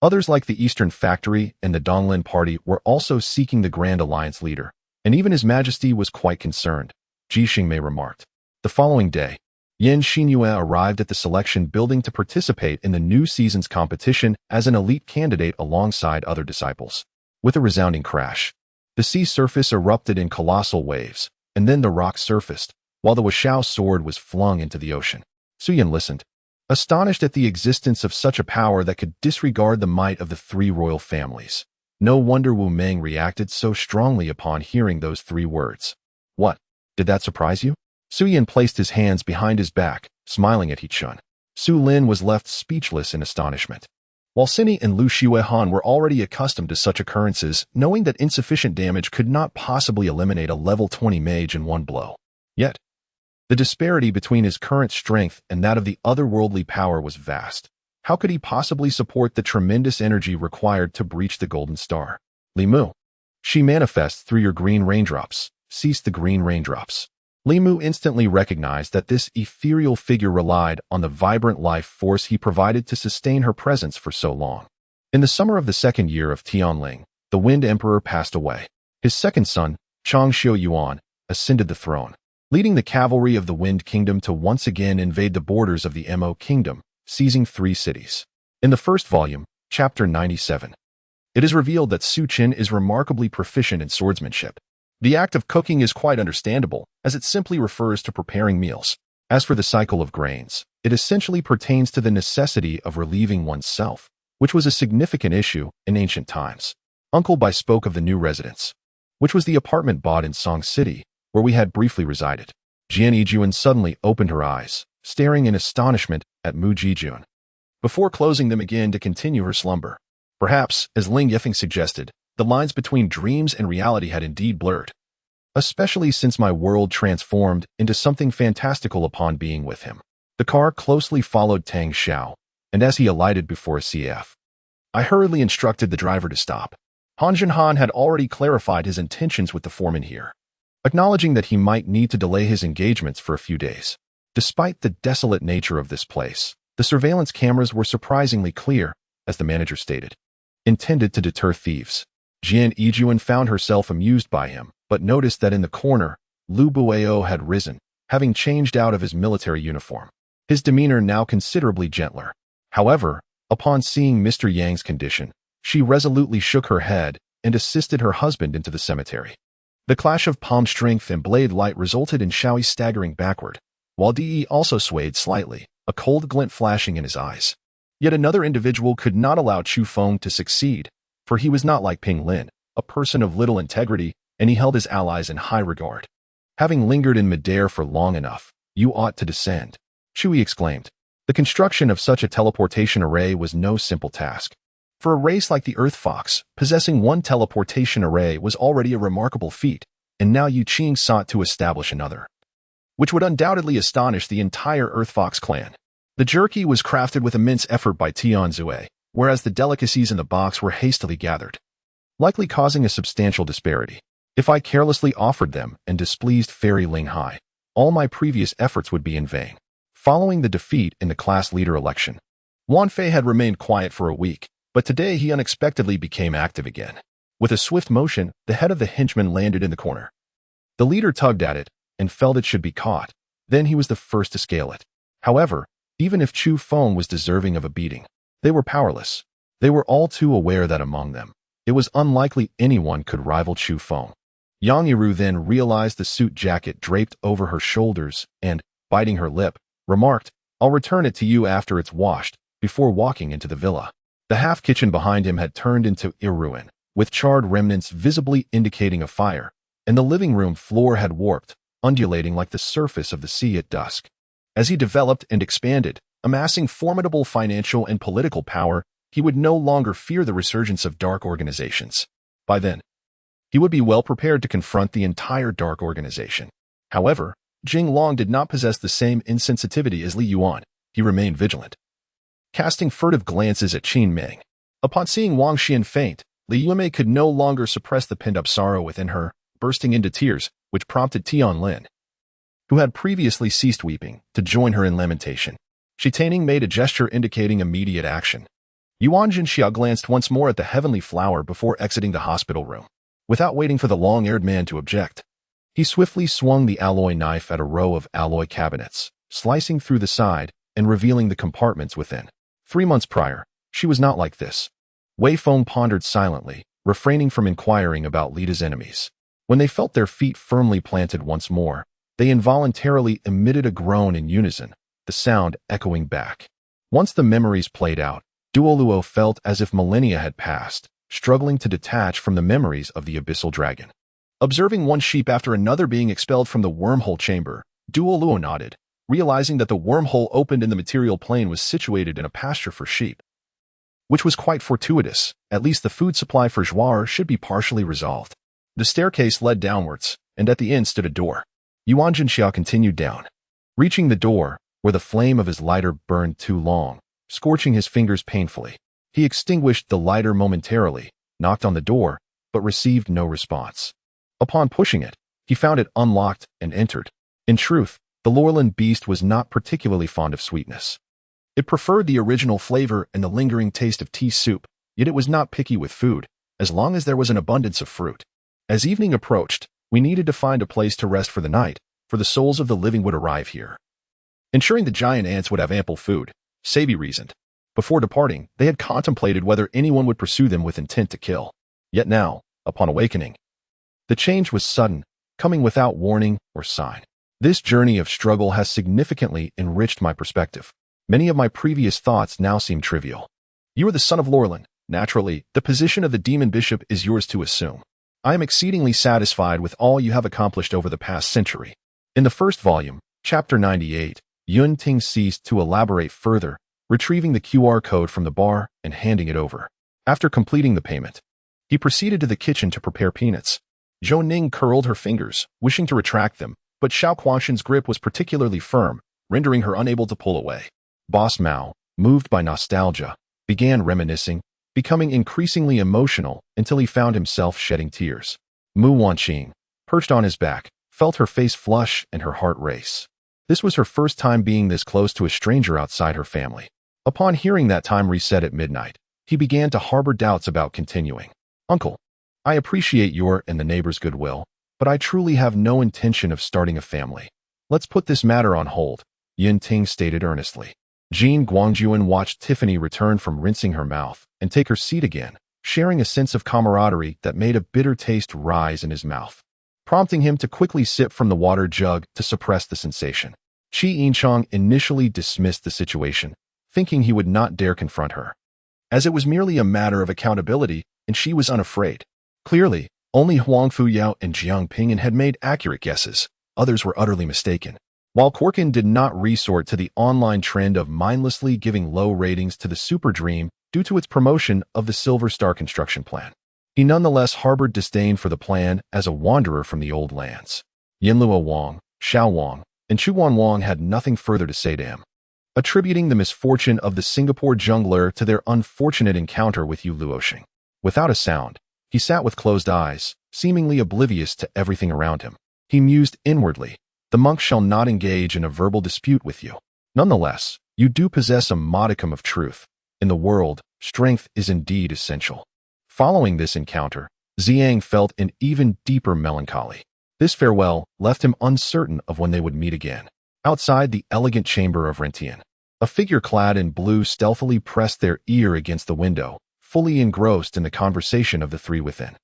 Others like the Eastern Factory and the Donglin Party were also seeking the Grand Alliance leader, and even His Majesty was quite concerned, Ji Xingmei remarked. The following day, Yan Xinyue arrived at the selection building to participate in the new season's competition as an elite candidate alongside other disciples. With a resounding crash, the sea surface erupted in colossal waves, and then the rock surfaced, while the Wuxiao sword was flung into the ocean. Su Yan listened, astonished at the existence of such a power that could disregard the might of the three royal families. No wonder Wu Meng reacted so strongly upon hearing those three words. What? Did that surprise you? Su Yan placed his hands behind his back, smiling at He Chun. Su Lin was left speechless in astonishment. While Sini and Lu Xuehan were already accustomed to such occurrences, knowing that insufficient damage could not possibly eliminate a level 20 mage in one blow. Yet, the disparity between his current strength and that of the otherworldly power was vast. How could he possibly support the tremendous energy required to breach the Golden Star? Li Mu. She manifests through your green raindrops. Cease the green raindrops. Li Mu instantly recognized that this ethereal figure relied on the vibrant life force he provided to sustain her presence for so long. In the summer of the second year of Tianling, the Wind Emperor passed away. His second son, Chang Xiuyuan, ascended the throne, leading the cavalry of the Wind Kingdom to once again invade the borders of the Mo Kingdom, seizing 3 cities. In the first volume, Chapter 97, it is revealed that Su Chen is remarkably proficient in swordsmanship. The act of cooking is quite understandable, as it simply refers to preparing meals. As for the cycle of grains, it essentially pertains to the necessity of relieving oneself, which was a significant issue in ancient times. Uncle Bai spoke of the new residence, which was the apartment bought in Song City, where we had briefly resided. Jian Yijuan suddenly opened her eyes, staring in astonishment at Mu Jijun, before closing them again to continue her slumber. Perhaps, as Ling Yifeng suggested, the lines between dreams and reality had indeed blurred, especially since my world transformed into something fantastical upon being with him. The car closely followed Tang Xiao, and as he alighted before a CF, I hurriedly instructed the driver to stop. Han Zhenhan had already clarified his intentions with the foreman here, acknowledging that he might need to delay his engagements for a few days. Despite the desolate nature of this place, the surveillance cameras were surprisingly clear, as the manager stated, intended to deter thieves. Jian Yijuan found herself amused by him, but noticed that in the corner, Lu Bueo had risen, having changed out of his military uniform, his demeanor now considerably gentler. However, upon seeing Mr. Yang's condition, she resolutely shook her head and assisted her husband into the cemetery. The clash of palm strength and blade light resulted in Xiaoyi staggering backward, while De also swayed slightly, a cold glint flashing in his eyes. Yet another individual could not allow Chu Feng to succeed, for he was not like Ping Lin, a person of little integrity, and he held his allies in high regard. Having lingered in midair for long enough, you ought to descend, Chui exclaimed. The construction of such a teleportation array was no simple task. For a race like the Earth Fox, possessing one teleportation array was already a remarkable feat, and now Yu Qing sought to establish another, which would undoubtedly astonish the entire Earth Fox clan. The jerky was crafted with immense effort by Tian Zue, whereas the delicacies in the box were hastily gathered, likely causing a substantial disparity. If I carelessly offered them and displeased Fairy Ling Hai, all my previous efforts would be in vain. Following the defeat in the class leader election, Wan Fei had remained quiet for a week, but today he unexpectedly became active again. With a swift motion, the head of the henchman landed in the corner. The leader tugged at it and felt it should be caught. Then he was the first to scale it. However, even if Chu Feng was deserving of a beating, they were powerless. They were all too aware that among them, it was unlikely anyone could rival Chu Feng. Yang Yiru then realized the suit jacket draped over her shoulders and, biting her lip, remarked, "I'll return it to you after it's washed," before walking into the villa. The half-kitchen behind him had turned into a ruin, with charred remnants visibly indicating a fire, and the living room floor had warped, undulating like the surface of the sea at dusk. As he developed and expanded, amassing formidable financial and political power, he would no longer fear the resurgence of dark organizations. By then, he would be well prepared to confront the entire dark organization. However, Jing Long did not possess the same insensitivity as Li Yuan. He remained vigilant, casting furtive glances at Qin Meng. Upon seeing Wang Xian faint, Li Yuanmei could no longer suppress the pent-up sorrow within her, bursting into tears, which prompted Tian Lin, who had previously ceased weeping, to join her in lamentation. Shi Taining made a gesture indicating immediate action. Yuan Jinxia glanced once more at the heavenly flower before exiting the hospital room. Without waiting for the long-haired man to object, he swiftly swung the alloy knife at a row of alloy cabinets, slicing through the side and revealing the compartments within. 3 months prior, she was not like this. Wei Feng pondered silently, refraining from inquiring about Lita's enemies. When they felt their feet firmly planted once more, they involuntarily emitted a groan in unison, the sound echoing back. Once the memories played out, Duoluo felt as if millennia had passed, struggling to detach from the memories of the abyssal dragon. Observing one sheep after another being expelled from the wormhole chamber, Duoluo nodded, realizing that the wormhole opened in the material plane was situated in a pasture for sheep, which was quite fortuitous. At least the food supply for Zhuar should be partially resolved. The staircase led downwards, and at the end stood a door. Yuan Jinxiao continued down. Reaching the door, where the flame of his lighter burned too long, scorching his fingers painfully, he extinguished the lighter momentarily, knocked on the door, but received no response. Upon pushing it, he found it unlocked and entered. In truth, the Lorland beast was not particularly fond of sweetness. It preferred the original flavor and the lingering taste of tea soup, yet it was not picky with food, as long as there was an abundance of fruit. As evening approached, we needed to find a place to rest for the night, for the souls of the living would arrive here. Ensuring the giant ants would have ample food, Sabi reasoned. Before departing, they had contemplated whether anyone would pursue them with intent to kill. Yet now, upon awakening, the change was sudden, coming without warning or sign. This journey of struggle has significantly enriched my perspective. Many of my previous thoughts now seem trivial. You are the son of Lorland. Naturally, the position of the demon bishop is yours to assume. I am exceedingly satisfied with all you have accomplished over the past century. In the first volume, Chapter 98, Yun Ting ceased to elaborate further, retrieving the QR code from the bar and handing it over. After completing the payment, he proceeded to the kitchen to prepare peanuts. Zhou Ning curled her fingers, wishing to retract them, but Xiao Quanshan's grip was particularly firm, rendering her unable to pull away. Boss Mao, moved by nostalgia, began reminiscing, becoming increasingly emotional until he found himself shedding tears. Mu Wanqing, perched on his back, felt her face flush and her heart race. This was her first time being this close to a stranger outside her family. Upon hearing that time reset at midnight, he began to harbor doubts about continuing. Uncle, I appreciate your and the neighbors' goodwill, but I truly have no intention of starting a family. Let's put this matter on hold, Yin Ting stated earnestly. Jean Guangjuan watched Tiffany return from rinsing her mouth and take her seat again, sharing a sense of camaraderie that made a bitter taste rise in his mouth, prompting him to quickly sip from the water jug to suppress the sensation. Qi Yinchang initially dismissed the situation, thinking he would not dare confront her, as it was merely a matter of accountability and she was unafraid. Clearly, only Huang Fuyao and Jiang Pingan had made accurate guesses. Others were utterly mistaken. While Corkin did not resort to the online trend of mindlessly giving low ratings to the Super Dream due to its promotion of the Silver Star construction plan, he nonetheless harbored disdain for the plan as a wanderer from the old lands. Yinluo Wang, Xiao Wang, and Chuan Wang had nothing further to say to him, attributing the misfortune of the Singapore jungler to their unfortunate encounter with Yu Luoxing. Without a sound, he sat with closed eyes, seemingly oblivious to everything around him. He mused inwardly, the monk shall not engage in a verbal dispute with you. Nonetheless, you do possess a modicum of truth. In the world, strength is indeed essential. Following this encounter, Ziyang felt an even deeper melancholy. This farewell left him uncertain of when they would meet again. Outside the elegant chamber of Rentian, a figure clad in blue stealthily pressed their ear against the window, fully engrossed in the conversation of the three within.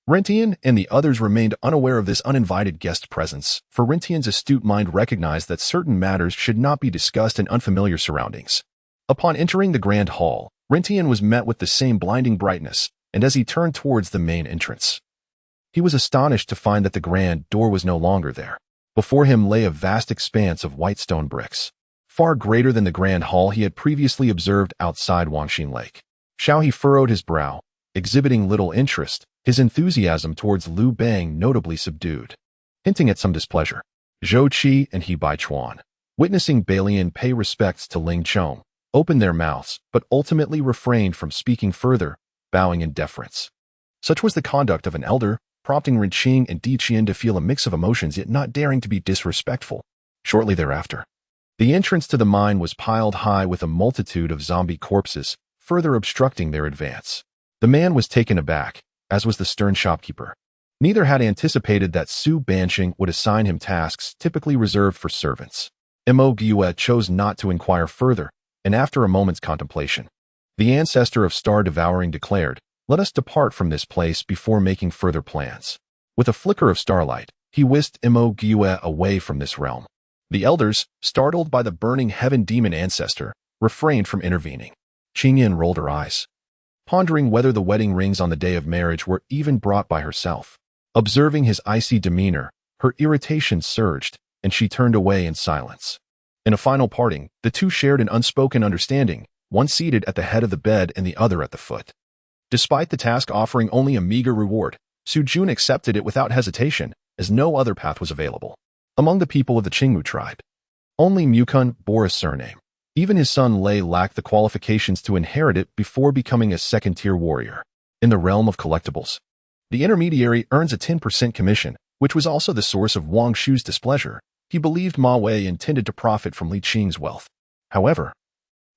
Rentian and the others remained unaware of this uninvited guest presence, for Rentian's astute mind recognized that certain matters should not be discussed in unfamiliar surroundings. Upon entering the grand hall, Rentian was met with the same blinding brightness, and as he turned towards the main entrance, he was astonished to find that the grand door was no longer there. Before him lay a vast expanse of white stone bricks, far greater than the grand hall he had previously observed outside Wangxin Lake. Xiaohe furrowed his brow, exhibiting little interest, his enthusiasm towards Liu Bang notably subdued, hinting at some displeasure. Zhou Qi and He Baichuan, witnessing Balian pay respects to Ling Chong, opened their mouths, but ultimately refrained from speaking further, bowing in deference. Such was the conduct of an elder, prompting Renqing and Di Qian to feel a mix of emotions yet not daring to be disrespectful. Shortly thereafter, the entrance to the mine was piled high with a multitude of zombie corpses, further obstructing their advance. The man was taken aback, as was the stern shopkeeper. Neither had anticipated that Su Banshing would assign him tasks typically reserved for servants. Mo Gue chose not to inquire further, and after a moment's contemplation, the ancestor of Star Devouring declared, "Let us depart from this place before making further plans." With a flicker of starlight, he whisked Mo Gyue away from this realm. The elders, startled by the burning heaven demon ancestor, refrained from intervening. Qingyan rolled her eyes, pondering whether the wedding rings on the day of marriage were even brought by herself. Observing his icy demeanor, her irritation surged, and she turned away in silence. In a final parting, the two shared an unspoken understanding, one seated at the head of the bed and the other at the foot. Despite the task offering only a meager reward, Su Jun accepted it without hesitation, as no other path was available. Among the people of the Qingmu tribe, only Mukun bore a surname. Even his son Lei lacked the qualifications to inherit it before becoming a second-tier warrior. In the realm of collectibles, the intermediary earns a 10% commission, which was also the source of Wang Shu's displeasure. He believed Ma Wei intended to profit from Li Qing's wealth. However,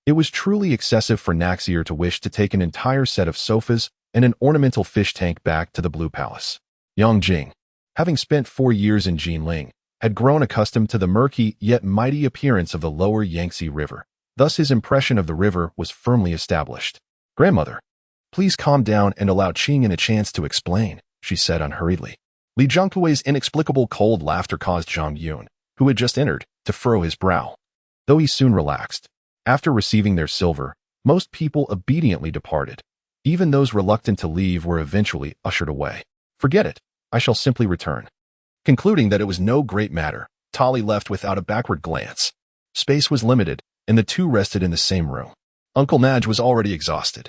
it was truly excessive for Naxier to wish to take an entire set of sofas and an ornamental fish tank back to the Blue Palace. Yang Jing, having spent 4 years in Jinling, had grown accustomed to the murky yet mighty appearance of the lower Yangtze River. Thus his impression of the river was firmly established. "Grandmother, please calm down and allow Qingyan a chance to explain," she said unhurriedly. Li Zhongkui's inexplicable cold laughter caused Zhang Yun, who had just entered, to furrow his brow. Though he soon relaxed. After receiving their silver, most people obediently departed. Even those reluctant to leave were eventually ushered away. "Forget it, I shall simply return." Concluding that it was no great matter, Tali left without a backward glance. Space was limited, and the two rested in the same room. Uncle Naj was already exhausted.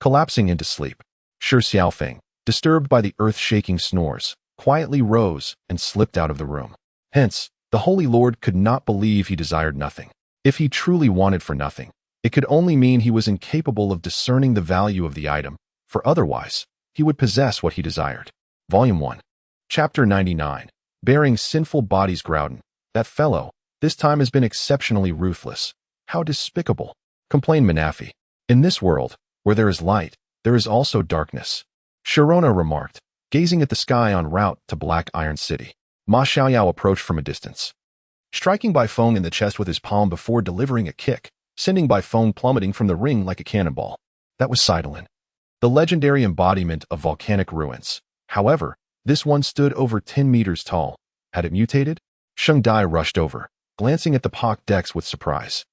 Collapsing into sleep, Shi Xiaofeng, disturbed by the earth-shaking snores, quietly rose and slipped out of the room. Hence, the Holy Lord could not believe he desired nothing. If he truly wanted for nothing, it could only mean he was incapable of discerning the value of the item, for otherwise, he would possess what he desired. Volume 1. Chapter 99. Bearing Sinful Bodies. Groudon. "That fellow, this time has been exceptionally ruthless. How despicable," complained Manafi. "In this world, where there is light, there is also darkness," Sharona remarked, gazing at the sky en route to Black Iron City. Ma Xiaoyao approached from a distance, striking Bai Feng in the chest with his palm before delivering a kick, sending Bai Feng plummeting from the ring like a cannonball. That was Sidolin, the legendary embodiment of volcanic ruins. However, this one stood over 10 meters tall. Had it mutated? Sheng Dai rushed over, glancing at the Pak decks with surprise.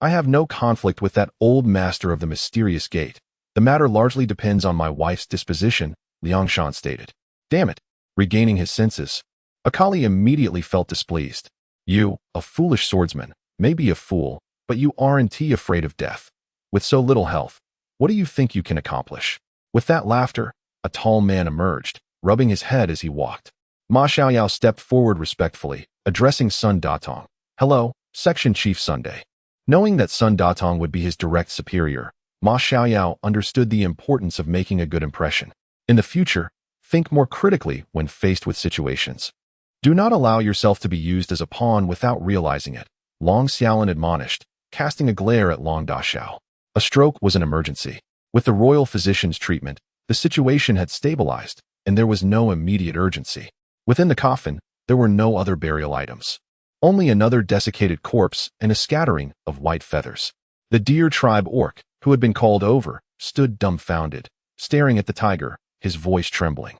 "I have no conflict with that old master of the mysterious gate. The matter largely depends on my wife's disposition," Liang Shan stated. "Damn it." Regaining his senses, Akali immediately felt displeased. "You, a foolish swordsman, may be a fool, but you aren't afraid of death. With so little health, what do you think you can accomplish?" With that laughter, a tall man emerged, rubbing his head as he walked. Ma Xiaoyao stepped forward respectfully, addressing Sun Datong. "Hello, Section Chief Sunday." Knowing that Sun Datong would be his direct superior, Ma Xiaoyao understood the importance of making a good impression. In the future, think more critically when faced with situations. Do not allow yourself to be used as a pawn without realizing it, Long Xiaolin admonished, casting a glare at Long Dashao. A stroke was an emergency. With the royal physician's treatment, the situation had stabilized, and there was no immediate urgency. Within the coffin, there were no other burial items. Only another desiccated corpse and a scattering of white feathers. The deer tribe orc, who had been called over, stood dumbfounded, staring at the tiger, his voice trembling.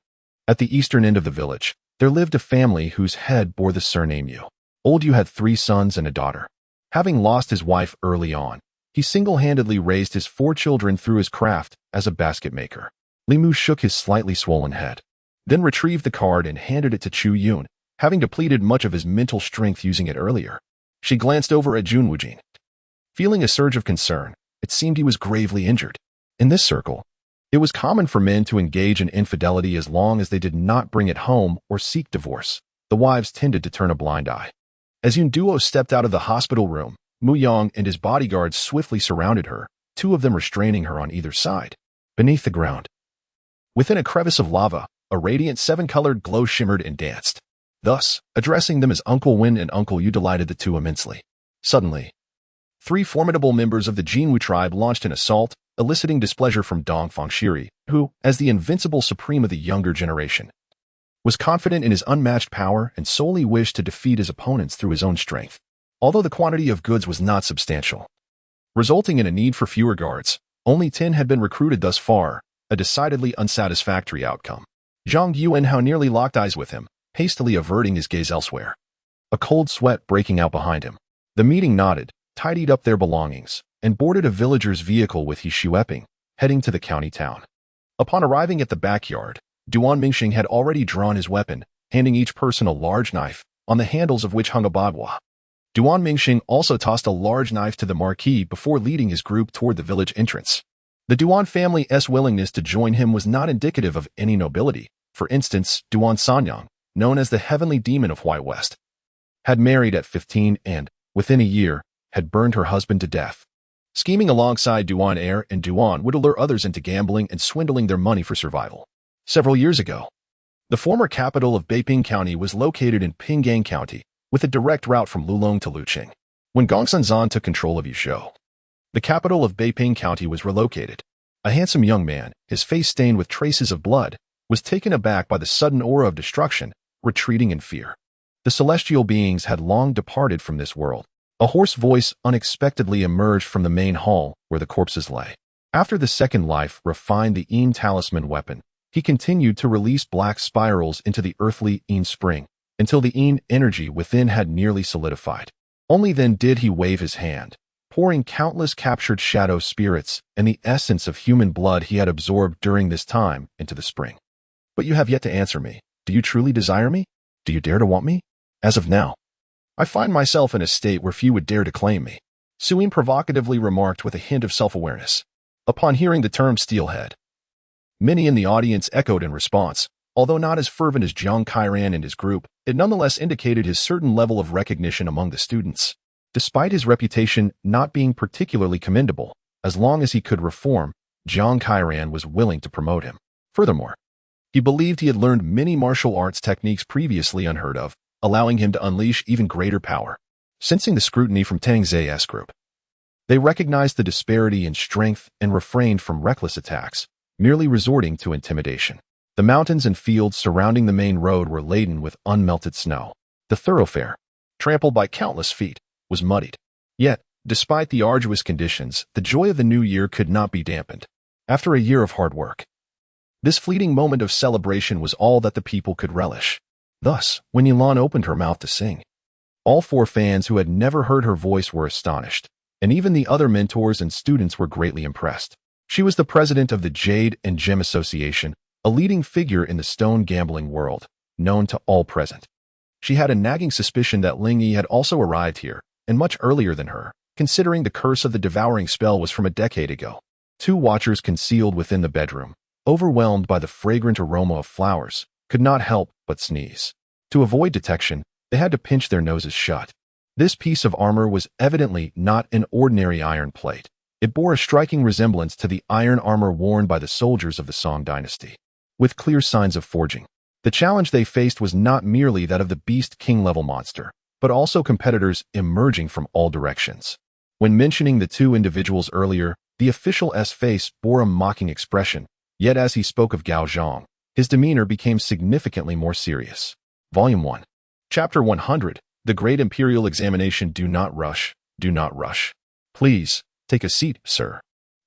At the eastern end of the village, there lived a family whose head bore the surname Yu. Old Yu had 3 sons and a daughter. Having lost his wife early on, he single-handedly raised his 4 children through his craft as a basket maker. Limu shook his slightly swollen head, then retrieved the card and handed it to Chu Yun, having depleted much of his mental strength using it earlier. She glanced over at Jun Wujin. Feeling a surge of concern, it seemed he was gravely injured. In this circle, it was common for men to engage in infidelity as long as they did not bring it home or seek divorce. The wives tended to turn a blind eye. As Yun Duo stepped out of the hospital room, Mu Yang and his bodyguards swiftly surrounded her, 2 of them restraining her on either side. Beneath the ground, within a crevice of lava, a radiant 7-colored glow shimmered and danced. Thus, addressing them as Uncle Wen and Uncle Yu delighted the 2 immensely. Suddenly, 3 formidable members of the Jinwu tribe launched an assault, eliciting displeasure from Dong Fengshiri, who, as the invincible supreme of the younger generation, was confident in his unmatched power and solely wished to defeat his opponents through his own strength. Although the quantity of goods was not substantial, resulting in a need for fewer guards, only 10 had been recruited thus far, a decidedly unsatisfactory outcome. Zhang Yuanhao nearly locked eyes with him, hastily averting his gaze elsewhere. A cold sweat breaking out behind him. The meeting nodded, tidied up their belongings, and boarded a villager's vehicle with He Shueping, heading to the county town. Upon arriving at the backyard, Duan Mingxing had already drawn his weapon, handing each person a large knife, on the handles of which hung a badwa. Duan Mingxing also tossed a large knife to the marquis before leading his group toward the village entrance. The Duan family's willingness to join him was not indicative of any nobility. For instance, Duan Sanyang, known as the Heavenly Demon of White West, had married at 15 and, within a year, had burned her husband to death. Scheming alongside Duan Heir and Duan would lure others into gambling and swindling their money for survival. Several years ago, the former capital of Beiping County was located in Pinggang County, with a direct route from Lulong to Luqing. When Gongsun took control of Yuzhou, the capital of Beiping County was relocated. A handsome young man, his face stained with traces of blood, was taken aback by the sudden aura of destruction, retreating in fear. The celestial beings had long departed from this world. A hoarse voice unexpectedly emerged from the main hall where the corpses lay. After the second life refined the Yin talisman weapon, he continued to release black spirals into the earthly Yin spring, until the Yin energy within had nearly solidified. Only then did he wave his hand, pouring countless captured shadow spirits and the essence of human blood he had absorbed during this time into the spring. But you have yet to answer me. Do you truly desire me? Do you dare to want me? As of now, I find myself in a state where few would dare to claim me, Su Chen provocatively remarked with a hint of self-awareness. Upon hearing the term steelhead, many in the audience echoed in response. Although not as fervent as Zhang Kairan and his group, it nonetheless indicated his certain level of recognition among the students. Despite his reputation not being particularly commendable, as long as he could reform, Zhang Kairan was willing to promote him. Furthermore, he believed he had learned many martial arts techniques previously unheard of, allowing him to unleash even greater power. Sensing the scrutiny from Tang Zay's group, they recognized the disparity in strength and refrained from reckless attacks, merely resorting to intimidation. The mountains and fields surrounding the main road were laden with unmelted snow. The thoroughfare, trampled by countless feet, was muddied. Yet, despite the arduous conditions, the joy of the new year could not be dampened. After a year of hard work, this fleeting moment of celebration was all that the people could relish. Thus, when Yilan opened her mouth to sing, all four fans who had never heard her voice were astonished, and even the other mentors and students were greatly impressed. She was the president of the Jade and Gem Association, a leading figure in the stone gambling world, known to all present. She had a nagging suspicion that Ling Yi had also arrived here, and much earlier than her, considering the curse of the devouring spell was from a decade ago. Two watchers concealed within the bedroom, overwhelmed by the fragrant aroma of flowers, could not help but sneeze. To avoid detection, they had to pinch their noses shut. This piece of armor was evidently not an ordinary iron plate. It bore a striking resemblance to the iron armor worn by the soldiers of the Song dynasty, with clear signs of forging. The challenge they faced was not merely that of the Beast King-level monster, but also competitors emerging from all directions. When mentioning the two individuals earlier, the official's face bore a mocking expression, yet as he spoke of Gao Zhang, his demeanor became significantly more serious. Volume 1. Chapter 100. The Great Imperial Examination. Do not rush. Do not rush. Please, take a seat, sir.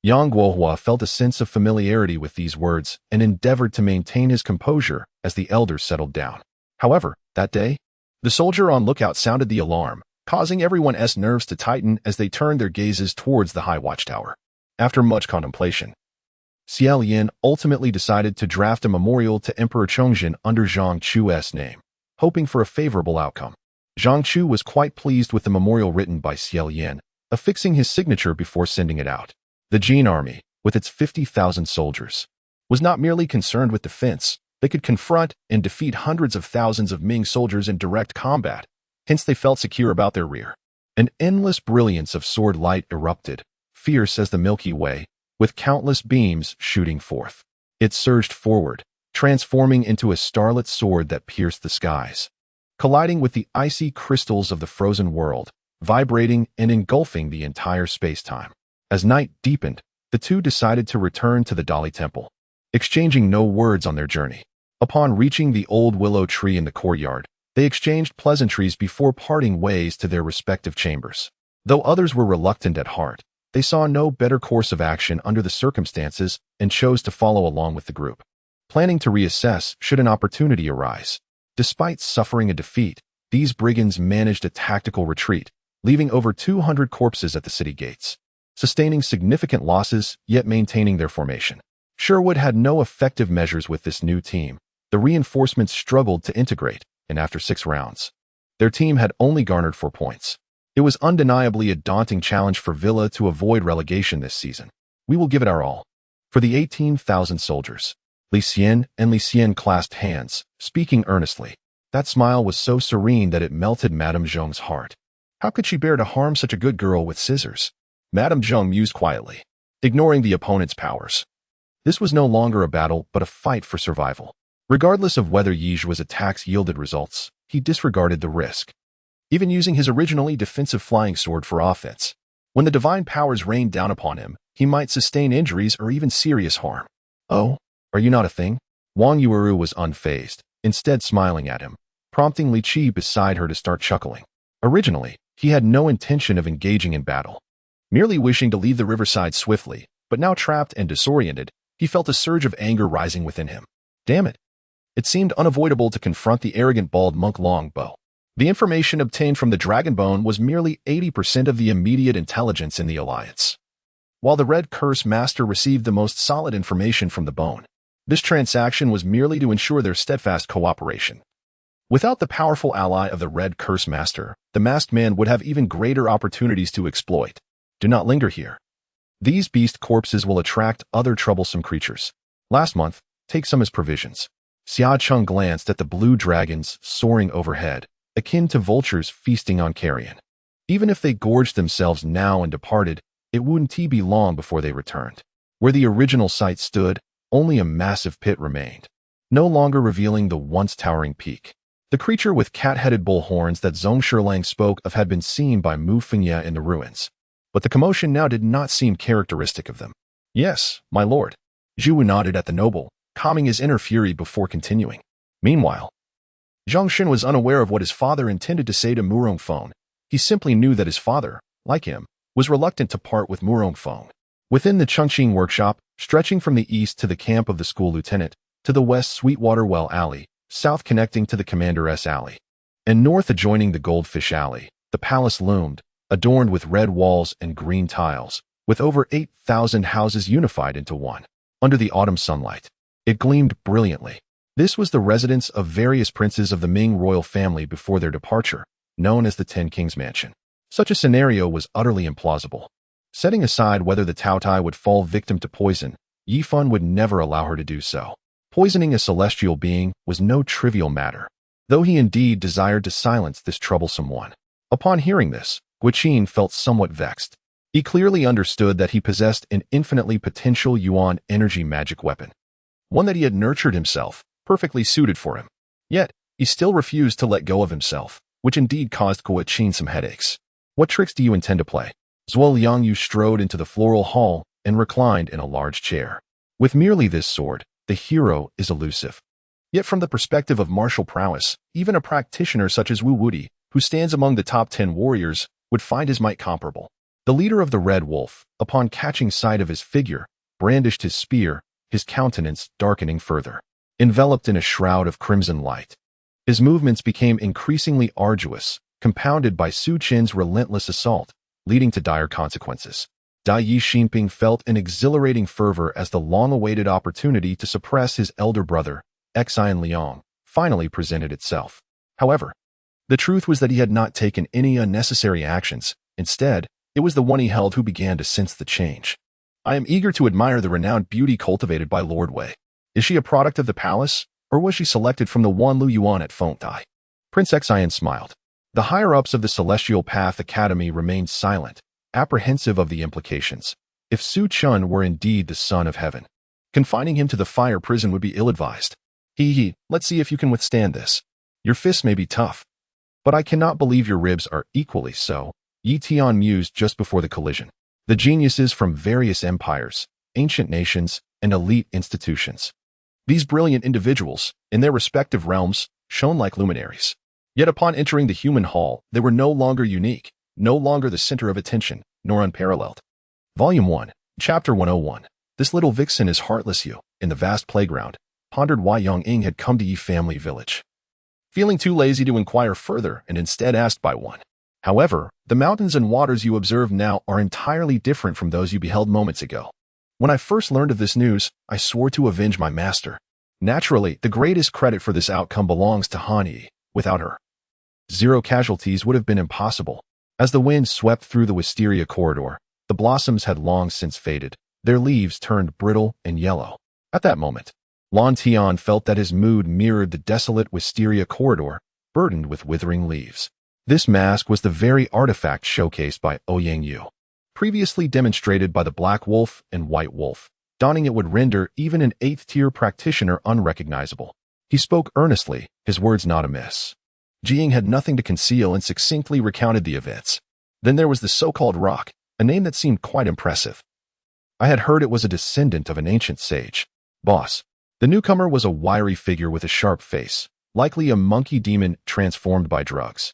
Yang Guohua felt a sense of familiarity with these words and endeavored to maintain his composure as the elders settled down. However, that day, the soldier on lookout sounded the alarm, causing everyone's nerves to tighten as they turned their gazes towards the high watchtower. After much contemplation, Xiao Yin ultimately decided to draft a memorial to Emperor Chongzhen under Zhang Chu's name, hoping for a favorable outcome. Zhang Chu was quite pleased with the memorial written by Xiao Yin, affixing his signature before sending it out. The Jin army, with its 50,000 soldiers, was not merely concerned with defense. They could confront and defeat hundreds of thousands of Ming soldiers in direct combat, hence they felt secure about their rear. An endless brilliance of sword light erupted, fierce as the Milky Way, with countless beams shooting forth. It surged forward, transforming into a starlit sword that pierced the skies, colliding with the icy crystals of the frozen world, vibrating and engulfing the entire space-time. As night deepened, the two decided to return to the Dali Temple, exchanging no words on their journey. Upon reaching the old willow tree in the courtyard, they exchanged pleasantries before parting ways to their respective chambers. Though others were reluctant at heart, they saw no better course of action under the circumstances and chose to follow along with the group. planning to reassess should an opportunity arise. Despite suffering a defeat, these brigands managed a tactical retreat, leaving over 200 corpses at the city gates, sustaining significant losses yet maintaining their formation. Sherwood had no effective measures with this new team. The reinforcements struggled to integrate, and after 6 rounds, their team had only garnered 4 points. It was undeniably a daunting challenge for Villa to avoid relegation this season. We will give it our all. For the 18,000 soldiers. Li Xian and Li Xian clasped hands, speaking earnestly. That smile was so serene that it melted Madame Zheng's heart. How could she bear to harm such a good girl with scissors? Madame Zheng mused quietly, ignoring the opponent's powers. This was no longer a battle, but a fight for survival. Regardless of whether Yiju's attacks yielded results, he disregarded the risk, even using his originally defensive flying sword for offense. When the divine powers rained down upon him, he might sustain injuries or even serious harm. Oh, are you not a thing? Wang Yueru was unfazed, instead smiling at him, prompting Li Qi beside her to start chuckling. Originally, he had no intention of engaging in battle, merely wishing to leave the riverside swiftly, but now trapped and disoriented, he felt a surge of anger rising within him. Damn it! It seemed unavoidable to confront the arrogant bald monk Longbow. The information obtained from the Dragonbone was merely 80% of the immediate intelligence in the Alliance, while the Red Curse Master received the most solid information from the Bone. This transaction was merely to ensure their steadfast cooperation. Without the powerful ally of the Red Curse Master, the masked man would have even greater opportunities to exploit. Do not linger here. These beast corpses will attract other troublesome creatures. Last month, take some as provisions. Xia Cheng glanced at the blue dragons soaring overhead, akin to vultures feasting on carrion. Even if they gorged themselves now and departed, it wouldn't be long before they returned. Where the original site stood, only a massive pit remained, no longer revealing the once towering peak. The creature with cat-headed bull horns that Zhong Shilang spoke of had been seen by Mu Fengye in the ruins, but the commotion now did not seem characteristic of them. Yes, my lord. Zhu Wu nodded at the noble, calming his inner fury before continuing. Meanwhile, Zhang Xin was unaware of what his father intended to say to Murong Feng. He simply knew that his father, like him, was reluctant to part with Murong Feng. Within the Chongqing workshop, stretching from the east to the camp of the school lieutenant, to the west Sweetwater Well Alley, south connecting to the Commander's Alley, and north adjoining the Goldfish Alley, the palace loomed, adorned with red walls and green tiles, with over 8,000 houses unified into one. Under the autumn sunlight, it gleamed brilliantly. This was the residence of various princes of the Ming royal family before their departure, known as the Ten Kings Mansion. Such a scenario was utterly implausible. Setting aside whether the Taotai would fall victim to poison, Yifan would never allow her to do so. Poisoning a celestial being was no trivial matter, though he indeed desired to silence this troublesome one. Upon hearing this, Guiqin felt somewhat vexed. He clearly understood that he possessed an infinitely potential Yuan energy magic weapon, one that he had nurtured himself, perfectly suited for him. Yet, he still refused to let go of himself, which indeed caused Guiqin some headaches. What tricks do you intend to play? Zhuo Liangyu strode into the floral hall and reclined in a large chair. With merely this sword, the hero is elusive. Yet from the perspective of martial prowess, even a practitioner such as Wu Wudi, who stands among the top 10 warriors, would find his might comparable. The leader of the Red Wolf, upon catching sight of his figure, brandished his spear, his countenance darkening further, enveloped in a shroud of crimson light. His movements became increasingly arduous, compounded by Su Chen's relentless assault, leading to dire consequences. Dai Yi Xinping felt an exhilarating fervor as the long-awaited opportunity to suppress his elder brother, Xian Liang, finally presented itself. However, the truth was that he had not taken any unnecessary actions. Instead, it was the one he held who began to sense the change. I am eager to admire the renowned beauty cultivated by Lord Wei. Is she a product of the palace, or was she selected from the Wanlu Yuan at Fengtai? Prince Xian smiled. The higher-ups of the Celestial Path Academy remained silent, apprehensive of the implications. If Su Chen were indeed the son of heaven, confining him to the fire prison would be ill-advised. Let's see if you can withstand this. Your fists may be tough, but I cannot believe your ribs are equally so. Yi Tian mused just before the collision. The geniuses from various empires, ancient nations, and elite institutions. These brilliant individuals, in their respective realms, shone like luminaries. Yet upon entering the human hall, they were no longer unique, no longer the center of attention, nor unparalleled. Volume 1, Chapter 101. This little vixen is heartless you, in the vast playground. pondered why Yang Ying had come to Yi family village. Feeling too lazy to inquire further and instead asked by one. However, the mountains and waters you observe now are entirely different from those you beheld moments ago. When I first learned of this news, I swore to avenge my master. Naturally, the greatest credit for this outcome belongs to Han Yi. Without her, 0 casualties would have been impossible. As the wind swept through the wisteria corridor, the blossoms had long since faded, their leaves turned brittle and yellow. At that moment, Lan Tian felt that his mood mirrored the desolate wisteria corridor, burdened with withering leaves. This mask was the very artifact showcased by Ouyang Yu, previously demonstrated by the Black Wolf and White Wolf. Donning it would render even an 8th-tier practitioner unrecognizable. He spoke earnestly, his words not amiss. Jiying had nothing to conceal and succinctly recounted the events. Then there was the so-called rock, a name that seemed quite impressive. I had heard it was a descendant of an ancient sage. Boss. The newcomer was a wiry figure with a sharp face, likely a monkey demon transformed by drugs.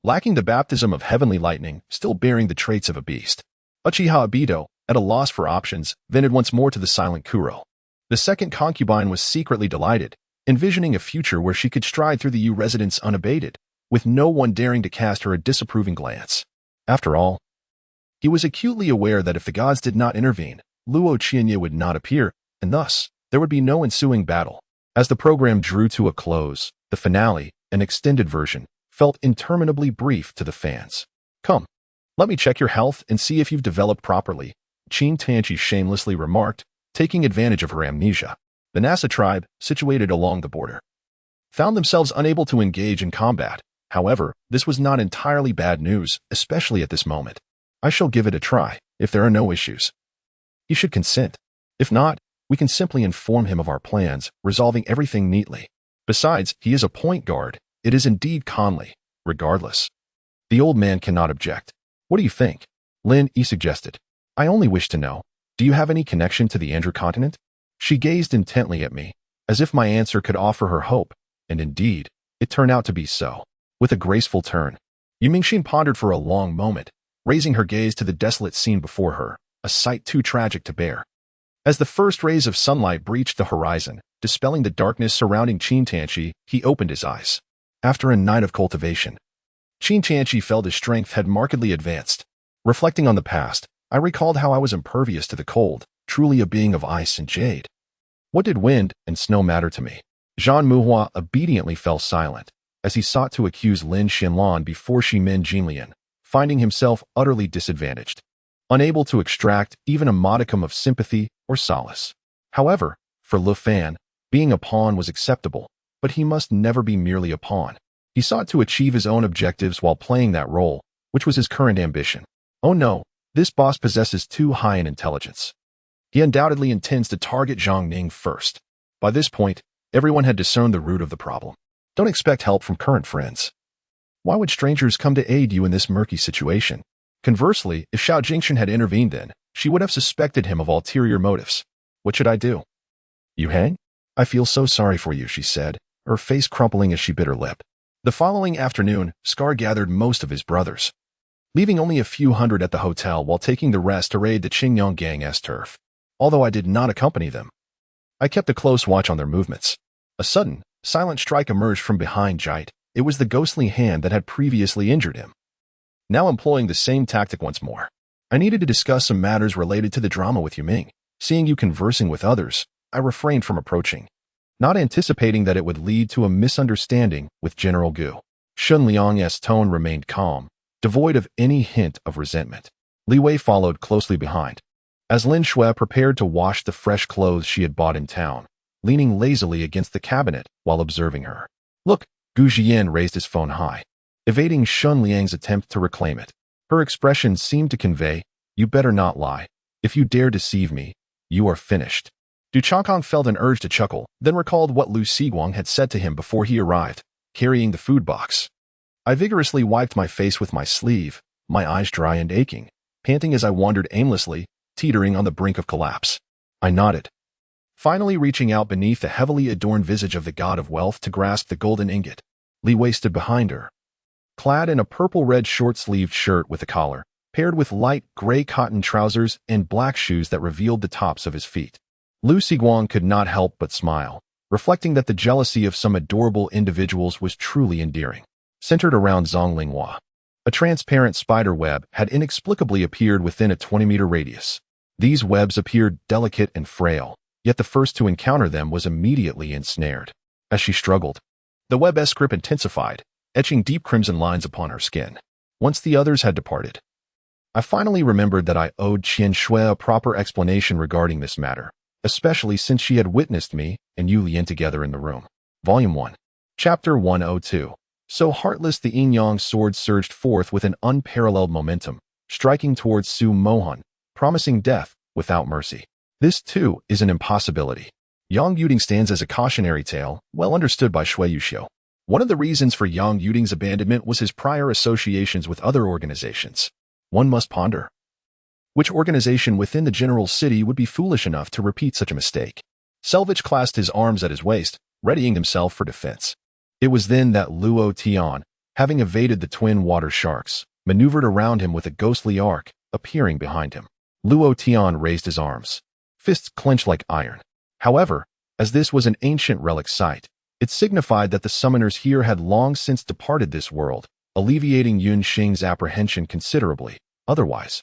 Lacking the baptism of heavenly lightning, still bearing the traits of a beast. Uchiha Obito, at a loss for options, vented once more to the silent Kuro. The second concubine was secretly delighted, envisioning a future where she could stride through the Yu residence unabated, with no one daring to cast her a disapproving glance. After all, he was acutely aware that if the gods did not intervene, Luo Qianye would not appear, and thus, there would be no ensuing battle. As the program drew to a close, the finale, an extended version, felt interminably brief to the fans. Come, let me check your health and see if you've developed properly, Qin Tanchi shamelessly remarked, taking advantage of her amnesia. The NASA tribe, situated along the border, found themselves unable to engage in combat. However, this was not entirely bad news, especially at this moment. I shall give it a try, if there are no issues. He should consent. If not, we can simply inform him of our plans, resolving everything neatly. Besides, he is a point guard. It is indeed Conley, regardless. The old man cannot object. What do you think? Lin Yi suggested. I only wish to know, do you have any connection to the Andrew continent? She gazed intently at me, as if my answer could offer her hope, and indeed, it turned out to be so. With a graceful turn, Yu Mingxin pondered for a long moment, raising her gaze to the desolate scene before her, a sight too tragic to bear. As the first rays of sunlight breached the horizon, dispelling the darkness surrounding Qin Tanchi, he opened his eyes. After a night of cultivation, Qin Tanchi felt his strength had markedly advanced. Reflecting on the past, I recalled how I was impervious to the cold, truly a being of ice and jade. What did wind and snow matter to me? Zhang Muhua obediently fell silent, as he sought to accuse Lin Xinlan before Shimin Jinlian, finding himself utterly disadvantaged, unable to extract even a modicum of sympathy or solace. However, for Lu Fan, being a pawn was acceptable, but he must never be merely a pawn. He sought to achieve his own objectives while playing that role, which was his current ambition. Oh no, this boss possesses too high an intelligence. He undoubtedly intends to target Zhang Ning first. By this point, everyone had discerned the root of the problem. Don't expect help from current friends. Why would strangers come to aid you in this murky situation? Conversely, if Xiao Jingxin had intervened then, she would have suspected him of ulterior motives. What should I do? You hang? I feel so sorry for you, she said, her face crumpling as she bit her lip. The following afternoon, Scar gathered most of his brothers, leaving only a few hundred at the hotel while taking the rest to raid the Qingyang Gang's turf. Although I did not accompany them, I kept a close watch on their movements. A sudden, silent strike emerged from behind Jite. It was the ghostly hand that had previously injured him, now employing the same tactic once more. I needed to discuss some matters related to the drama with Yuming. Seeing you conversing with others, I refrained from approaching, not anticipating that it would lead to a misunderstanding with General Gu. Shun Liang's tone remained calm, devoid of any hint of resentment. Li Wei followed closely behind, as Lin Shui prepared to wash the fresh clothes she had bought in town, leaning lazily against the cabinet while observing her. Look, Gu Jian raised his phone high, evading Shun Liang's attempt to reclaim it. Her expression seemed to convey, you better not lie. If you dare deceive me, you are finished. Du Changkong felt an urge to chuckle, then recalled what Lu Xiguang had said to him before he arrived, carrying the food box. I vigorously wiped my face with my sleeve, my eyes dry and aching, panting as I wandered aimlessly, teetering on the brink of collapse. I nodded, finally reaching out beneath the heavily adorned visage of the god of wealth to grasp the golden ingot. Li Wei stood behind her, clad in a purple-red short-sleeved shirt with a collar, paired with light gray cotton trousers and black shoes that revealed the tops of his feet. Lu Xiguang could not help but smile, reflecting that the jealousy of some adorable individuals was truly endearing. Centered around Zonglinghua, a transparent spider web had inexplicably appeared within a 20-meter radius. These webs appeared delicate and frail, yet the first to encounter them was immediately ensnared. As she struggled, the web's grip intensified, etching deep crimson lines upon her skin. Once the others had departed, I finally remembered that I owed Qian Shui a proper explanation regarding this matter, especially since she had witnessed me and Yu Lian together in the room. Volume 1. Chapter 102. So heartless, the yin-yang sword surged forth with an unparalleled momentum, striking towards Su Mohan, promising death without mercy. This, too, is an impossibility. Yang Yuding stands as a cautionary tale, well understood by Shui Yuxiu. One of the reasons for Yang Yuding's abandonment was his prior associations with other organizations. One must ponder. Which organization within the general city would be foolish enough to repeat such a mistake? Selvich clasped his arms at his waist, readying himself for defense. It was then that Luo Tian, having evaded the twin water sharks, maneuvered around him with a ghostly arc, appearing behind him. Luo Tian raised his arms, fists clenched like iron. However, as this was an ancient relic site, it signified that the summoners here had long since departed this world, alleviating Yun Xing's apprehension considerably. Otherwise,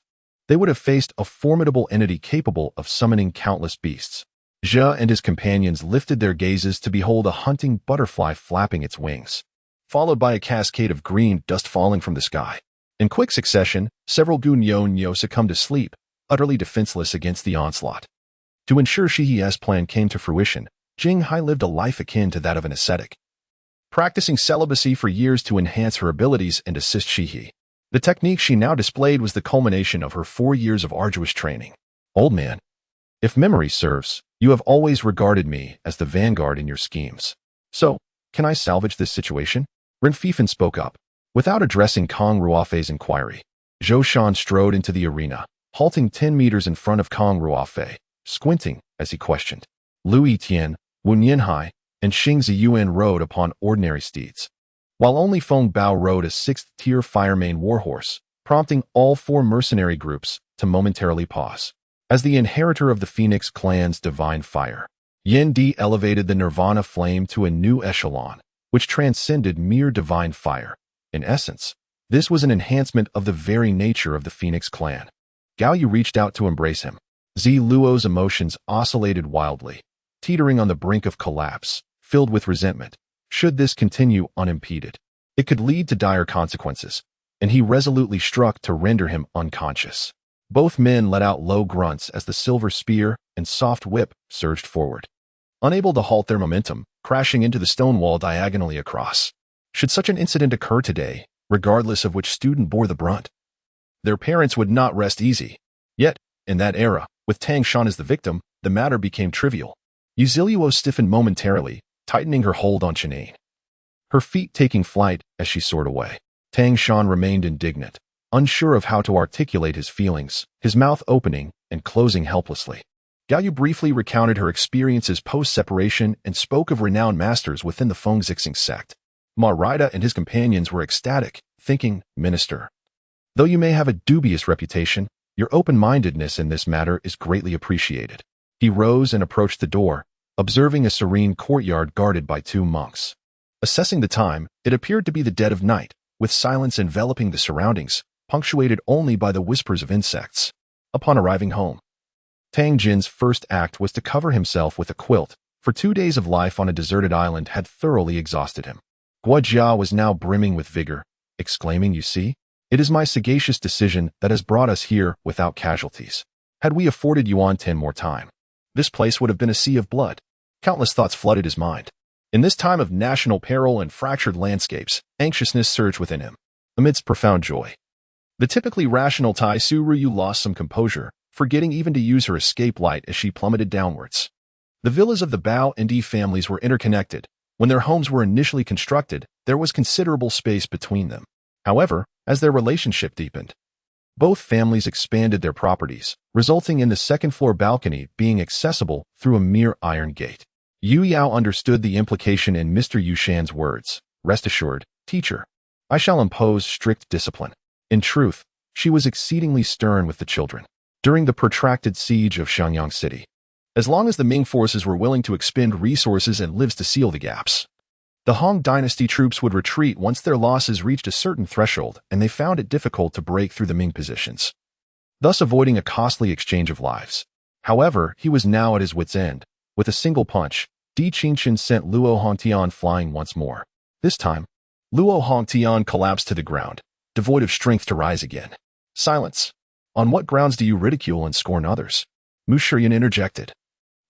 they would have faced a formidable entity capable of summoning countless beasts. Zhe and his companions lifted their gazes to behold a hunting butterfly flapping its wings, followed by a cascade of green dust falling from the sky. In quick succession, several Gunyo succumbed to sleep, utterly defenseless against the onslaught. To ensure Shihi's plan came to fruition, Jing Hai lived a life akin to that of an ascetic, practicing celibacy for years to enhance her abilities and assist Shihi. The technique she now displayed was the culmination of her 4 years of arduous training. Old man, if memory serves, you have always regarded me as the vanguard in your schemes. So, can I salvage this situation? Ren Fifan spoke up. Without addressing Kong Ruofei's inquiry, Zhou Shan strode into the arena, halting 10 meters in front of Kong Ruofei, squinting as he questioned. Lu Yitian, Wu Nianhai, and Xing Ziyuan rode upon ordinary steeds, while only Feng Bao rode a 6th-tier firemane warhorse, prompting all 4 mercenary groups to momentarily pause. As the inheritor of the Phoenix clan's divine fire, Yen Di elevated the Nirvana flame to a new echelon, which transcended mere divine fire. In essence, this was an enhancement of the very nature of the Phoenix clan. Gao Yu reached out to embrace him. Zi Luo's emotions oscillated wildly, teetering on the brink of collapse, filled with resentment. Should this continue unimpeded, it could lead to dire consequences, and he resolutely struck to render him unconscious. Both men let out low grunts as the silver spear and soft whip surged forward, unable to halt their momentum, crashing into the stone wall diagonally across. Should such an incident occur today, regardless of which student bore the brunt, their parents would not rest easy. Yet, in that era, with Tang Shan as the victim, the matter became trivial. Yuziluo stiffened momentarily, tightening her hold on Chenane, her feet taking flight as she soared away. Tang Shan remained indignant, unsure of how to articulate his feelings, his mouth opening and closing helplessly. Gao Yu briefly recounted her experiences post-separation and spoke of renowned masters within the Fengzixing sect. Ma Rida and his companions were ecstatic, thinking, Minister, though you may have a dubious reputation, your open-mindedness in this matter is greatly appreciated. He rose and approached the door, observing a serene courtyard guarded by 2 monks. Assessing the time, it appeared to be the dead of night, with silence enveloping the surroundings, punctuated only by the whispers of insects. Upon arriving home, Tang Jin's first act was to cover himself with a quilt, for 2 days of life on a deserted island had thoroughly exhausted him. Guo Jia was now brimming with vigor, exclaiming, You see, it is my sagacious decision that has brought us here without casualties. Had we afforded Yuan 10 more time, this place would have been a sea of blood. Countless thoughts flooded his mind. In this time of national peril and fractured landscapes, anxiousness surged within him. Amidst profound joy, the typically rational Tai Su Ryu lost some composure, forgetting even to use her escape light as she plummeted downwards. The villas of the Bao and Yi families were interconnected. When their homes were initially constructed, there was considerable space between them. However, as their relationship deepened, both families expanded their properties, resulting in the second-floor balcony being accessible through a mere iron gate. Yu Yao understood the implication in Mr. Yushan's words. Rest assured, teacher, I shall impose strict discipline. In truth, she was exceedingly stern with the children. During the protracted siege of Shenyang City, as long as the Ming forces were willing to expend resources and lives to seal the gaps. The Han dynasty troops would retreat once their losses reached a certain threshold, and they found it difficult to break through the Ming positions, thus avoiding a costly exchange of lives. However, he was now at his wit's end. With a single punch, Di Qingqian sent Luo Hongtian flying once more. This time, Luo Hongtian collapsed to the ground, devoid of strength to rise again. Silence. On what grounds do you ridicule and scorn others? Mu Shiyan interjected,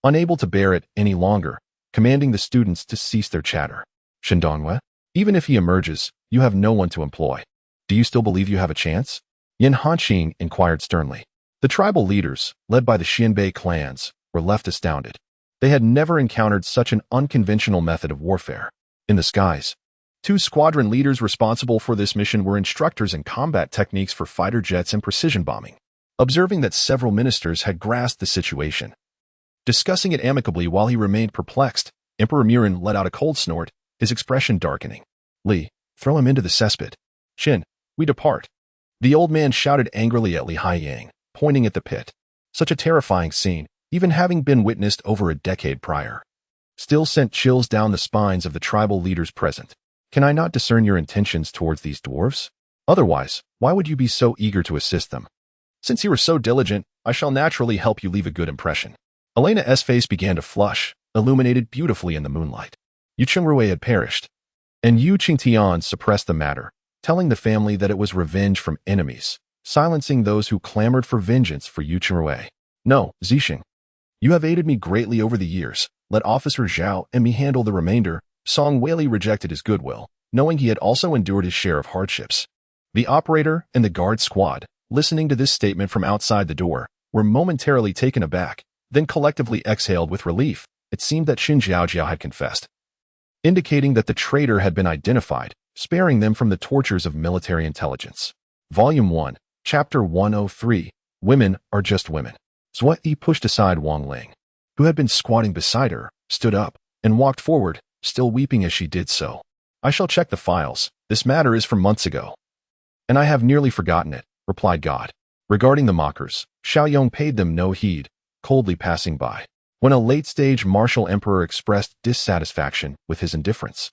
unable to bear it any longer, commanding the students to cease their chatter. Shindongwe, even if he emerges, you have no one to employ. Do you still believe you have a chance? Yin Hanqing inquired sternly. The tribal leaders, led by the Xianbei clans, were left astounded. They had never encountered such an unconventional method of warfare. In the skies, 2 squadron leaders responsible for this mission were instructors in combat techniques for fighter jets and precision bombing. Observing that several ministers had grasped the situation, discussing it amicably while he remained perplexed, Emperor Murin let out a cold snort, his expression darkening. Li, throw him into the cesspit. Qin, we depart. The old man shouted angrily at Li Haiyang, pointing at the pit. Such a terrifying scene, even having been witnessed over a decade prior, still sent chills down the spines of the tribal leaders present. Can I not discern your intentions towards these dwarves? Otherwise, why would you be so eager to assist them? Since you were so diligent, I shall naturally help you leave a good impression. Elena's face began to flush, illuminated beautifully in the moonlight. Yu Qingrui had perished, and Yu Qingtian suppressed the matter, telling the family that it was revenge from enemies, silencing those who clamored for vengeance for Yu Qingrui. No, Zixing. You have aided me greatly over the years. Let Officer Zhao and me handle the remainder. Song Weili rejected his goodwill, knowing he had also endured his share of hardships. The operator and the guard squad, listening to this statement from outside the door, were momentarily taken aback, then collectively exhaled with relief. It seemed that Xin Zhaojiao had confessed, indicating that the traitor had been identified, sparing them from the tortures of military intelligence. Volume 1, Chapter 103, Women Are Just Women. Zhua Yi pushed aside Wang Ling, who had been squatting beside her, stood up, and walked forward, still weeping as she did so. I shall check the files. This matter is from months ago, and I have nearly forgotten it, replied God. Regarding the mockers, Xiaoyong paid them no heed, coldly passing by. When a late-stage martial emperor expressed dissatisfaction with his indifference,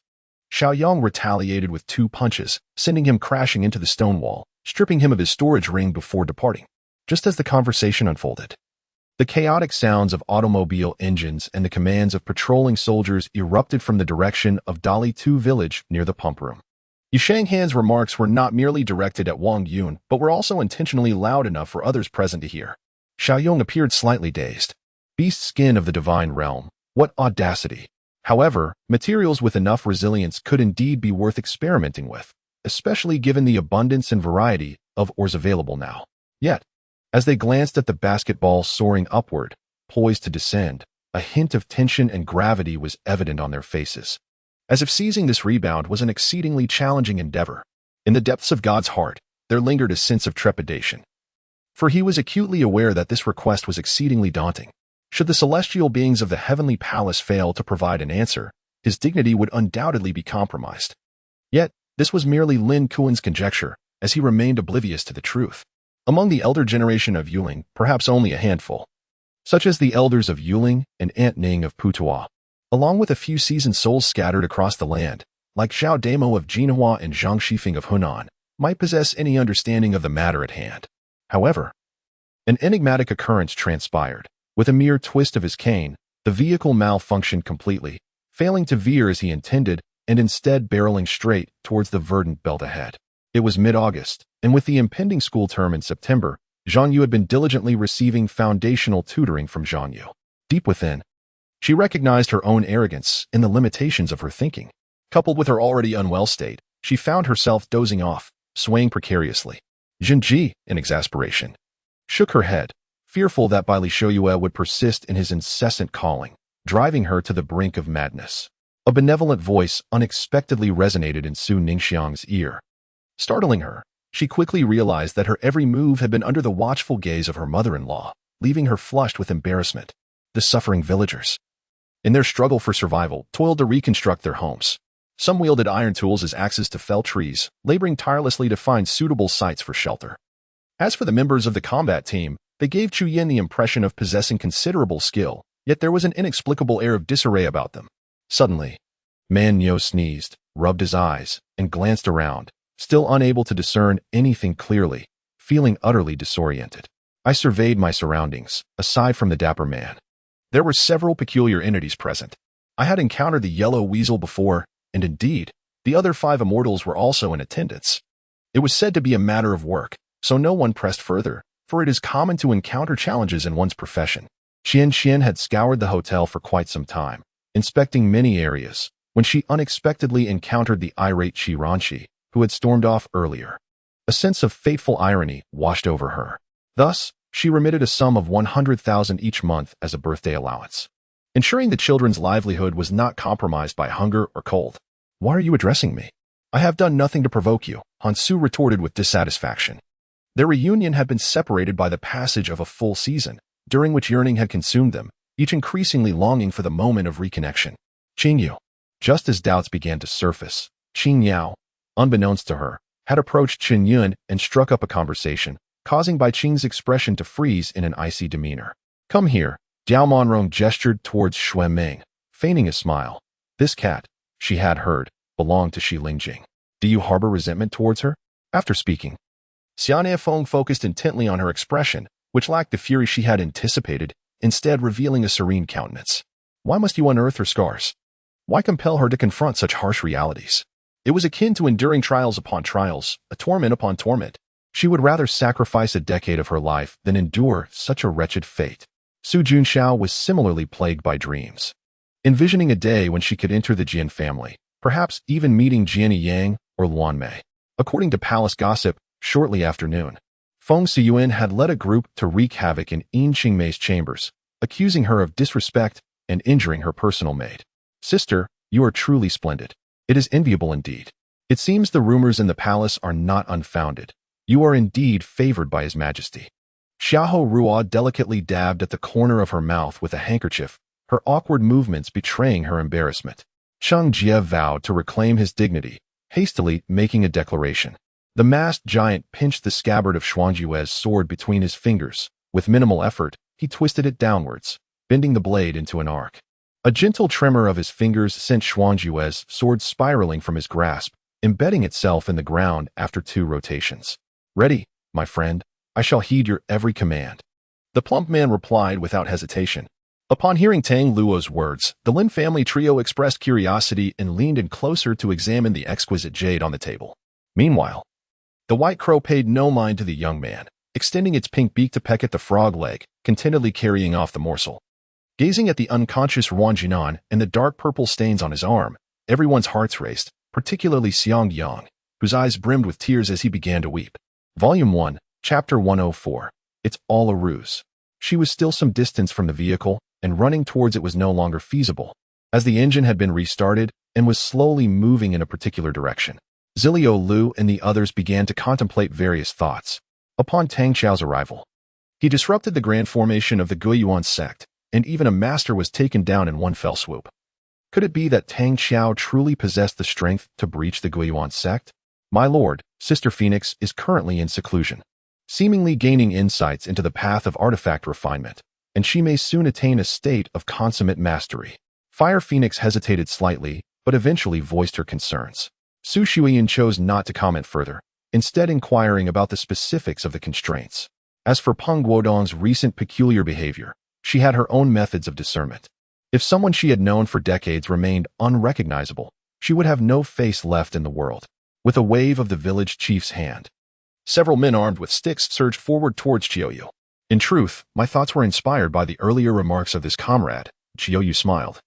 Xiaoyong retaliated with 2 punches, sending him crashing into the stone wall, stripping him of his storage ring before departing. Just as the conversation unfolded, the chaotic sounds of automobile engines and the commands of patrolling soldiers erupted from the direction of Dali 2 village near the pump room. Yu Shanghan's remarks were not merely directed at Wang Yun, but were also intentionally loud enough for others present to hear. Xiaoyong appeared slightly dazed. Beast skin of the divine realm, what audacity! However, materials with enough resilience could indeed be worth experimenting with, especially given the abundance and variety of ores available now. Yet, as they glanced at the basketball soaring upward, poised to descend, a hint of tension and gravity was evident on their faces, as if seizing this rebound was an exceedingly challenging endeavor. In the depths of God's heart, there lingered a sense of trepidation, for he was acutely aware that this request was exceedingly daunting. Should the celestial beings of the heavenly palace fail to provide an answer, his dignity would undoubtedly be compromised. Yet, this was merely Lin Kuan's conjecture, as he remained oblivious to the truth. Among the elder generation of Yuling, perhaps only a handful, such as the elders of Yuling and Aunt Ning of Putuo, along with a few seasoned souls scattered across the land, like Xiao Damo of Jinhua and Zhang Shifeng of Hunan, might possess any understanding of the matter at hand. However, an enigmatic occurrence transpired. With a mere twist of his cane, the vehicle malfunctioned completely, failing to veer as he intended and instead barreling straight towards the verdant belt ahead. It was mid-August, and with the impending school term in September, Zhang Yu had been diligently receiving foundational tutoring from Zhang Yu. Deep within, she recognized her own arrogance and the limitations of her thinking. Coupled with her already unwell state, she found herself dozing off, swaying precariously. Jinji, in exasperation, shook her head, fearful that Bai Li Shouyue would persist in his incessant calling, driving her to the brink of madness. A benevolent voice unexpectedly resonated in Su Ningxiang's ear. Startling her, she quickly realized that her every move had been under the watchful gaze of her mother-in-law, leaving her flushed with embarrassment. The suffering villagers, in their struggle for survival, toiled to reconstruct their homes. Some wielded iron tools as axes to fell trees, laboring tirelessly to find suitable sites for shelter. As for the members of the combat team, they gave Chu Yin the impression of possessing considerable skill, Yet there was an inexplicable air of disarray about them. Suddenly, Man Nyo sneezed, rubbed his eyes, and glanced around, still unable to discern anything clearly, feeling utterly disoriented. I surveyed my surroundings, aside from the dapper man. There were several peculiar entities present. I had encountered the yellow weasel before, and indeed, the other 5 immortals were also in attendance. It was said to be a matter of work, so no one pressed further, for it is common to encounter challenges in one's profession. Qian had scoured the hotel for quite some time, inspecting many areas, when she unexpectedly encountered the irate Qiranqi, who had stormed off earlier. A sense of fateful irony washed over her. Thus, she remitted a sum of 100,000 each month as a birthday allowance, ensuring the children's livelihood was not compromised by hunger or cold. "Why are you addressing me? I have done nothing to provoke you," Han Su retorted with dissatisfaction. Their reunion had been separated by the passage of a full season, during which yearning had consumed them, each increasingly longing for the moment of reconnection. Qingyu. Just as doubts began to surface, Qing Yao, unbeknownst to her, had approached Qin Yun and struck up a conversation, causing Bai Qing's expression to freeze in an icy demeanor. "Come here," Jiao Monrong gestured towards Xue Ming, feigning a smile. This cat, she had heard, belonged to Shi Lingjing. "Do you harbor resentment towards her?" After speaking, Xian Feng focused intently on her expression, which lacked the fury she had anticipated, instead revealing a serene countenance. "Why must you unearth her scars? Why compel her to confront such harsh realities? It was akin to enduring trials upon trials, a torment upon torment. She would rather sacrifice a decade of her life than endure such a wretched fate." Su Junxiao was similarly plagued by dreams, envisioning a day when she could enter the Jian family, perhaps even meeting Jian Yang or Luan Mei. According to palace gossip, shortly after noon, Feng Siyuan had led a group to wreak havoc in Yin Qingmei's chambers, accusing her of disrespect and injuring her personal maid. "Sister, you are truly splendid. It is enviable indeed. It seems the rumors in the palace are not unfounded. You are indeed favored by His Majesty." Xiaoho Ruo delicately dabbed at the corner of her mouth with a handkerchief, her awkward movements betraying her embarrassment. Cheng Jie vowed to reclaim his dignity, hastily making a declaration. The masked giant pinched the scabbard of Xuanjue's sword between his fingers. With minimal effort, he twisted it downwards, bending the blade into an arc. A gentle tremor of his fingers sent Xuanjue's sword spiraling from his grasp, embedding itself in the ground after 2 rotations. "Ready, my friend. I shall heed your every command," the plump man replied without hesitation. Upon hearing Tang Luo's words, the Lin family trio expressed curiosity and leaned in closer to examine the exquisite jade on the table. Meanwhile, the white crow paid no mind to the young man, extending its pink beak to peck at the frog leg, contentedly carrying off the morsel. Gazing at the unconscious Ruan Jinan and the dark purple stains on his arm, everyone's hearts raced, particularly Xiang Yang, whose eyes brimmed with tears as he began to weep. Volume 1, Chapter 104. It's all a ruse. She was still some distance from the vehicle, and running towards it was no longer feasible, as the engine had been restarted and was slowly moving in a particular direction. Zilio Lu and the others began to contemplate various thoughts. Upon Tang Qiao's arrival, he disrupted the grand formation of the Guiyuan sect, and even a master was taken down in one fell swoop. Could it be that Tang Qiao truly possessed the strength to breach the Guiyuan sect? "My lord, Sister Phoenix is currently in seclusion, seemingly gaining insights into the path of artifact refinement, and she may soon attain a state of consummate mastery." Fire Phoenix hesitated slightly, but eventually voiced her concerns. Su Shuiyan chose not to comment further, instead inquiring about the specifics of the constraints. As for Peng Guodong's recent peculiar behavior, she had her own methods of discernment. If someone she had known for decades remained unrecognizable, she would have no face left in the world. With a wave of the village chief's hand, several men armed with sticks surged forward towards Chiyoyu. "In truth, my thoughts were inspired by the earlier remarks of this comrade," Chiyoyu smiled.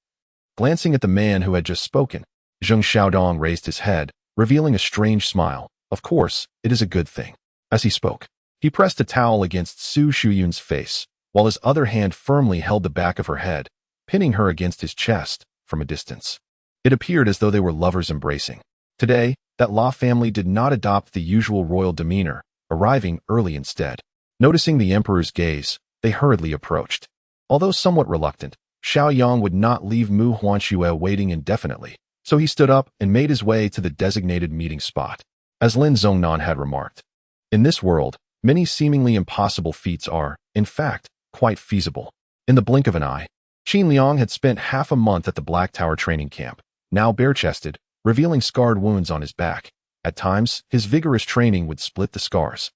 Glancing at the man who had just spoken, Zheng Xiaodong raised his head, revealing a strange smile. "Of course, it is a good thing." As he spoke, he pressed a towel against Su Shuyun's face, while his other hand firmly held the back of her head, pinning her against his chest from a distance. It appeared as though they were lovers embracing. Today, that La family did not adopt the usual royal demeanor, arriving early instead. Noticing the emperor's gaze, they hurriedly approached. Although somewhat reluctant, Xiao Yang would not leave Mu Huanxue waiting indefinitely, so he stood up and made his way to the designated meeting spot. As Lin Zhongnan had remarked, in this world, many seemingly impossible feats are, in fact, quite feasible. In the blink of an eye, Qin Liang had spent half a month at the Black Tower training camp, now bare-chested, revealing scarred wounds on his back. At times, his vigorous training would split the scars,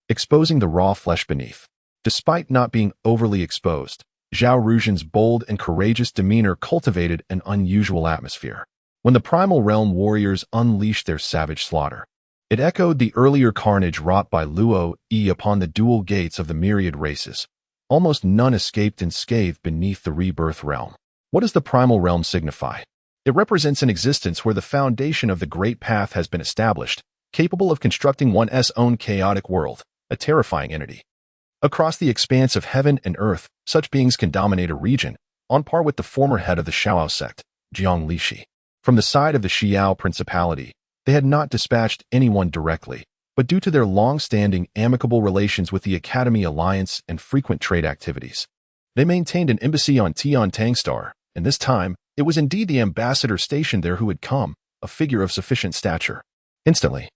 exposing the raw flesh beneath. Despite not being overly exposed, Zhao Rujian's bold and courageous demeanor cultivated an unusual atmosphere. When the Primal Realm warriors unleashed their savage slaughter, it echoed the earlier carnage wrought by Luo Yi upon the dual gates of the myriad races. Almost none escaped unscathed beneath the rebirth realm. What does the Primal Realm signify? It represents an existence where the foundation of the Great Path has been established, capable of constructing one's own chaotic world, a terrifying entity. Across the expanse of heaven and earth, such beings can dominate a region, on par with the former head of the Xiao sect, Jiang Lishi. From the side of the Xiao Principality, they had not dispatched anyone directly, but due to their long-standing amicable relations with the Academy Alliance and frequent trade activities, they maintained an embassy on Tian Tangstar, and this time, it was indeed the ambassador stationed there who had come, a figure of sufficient stature. Instantly,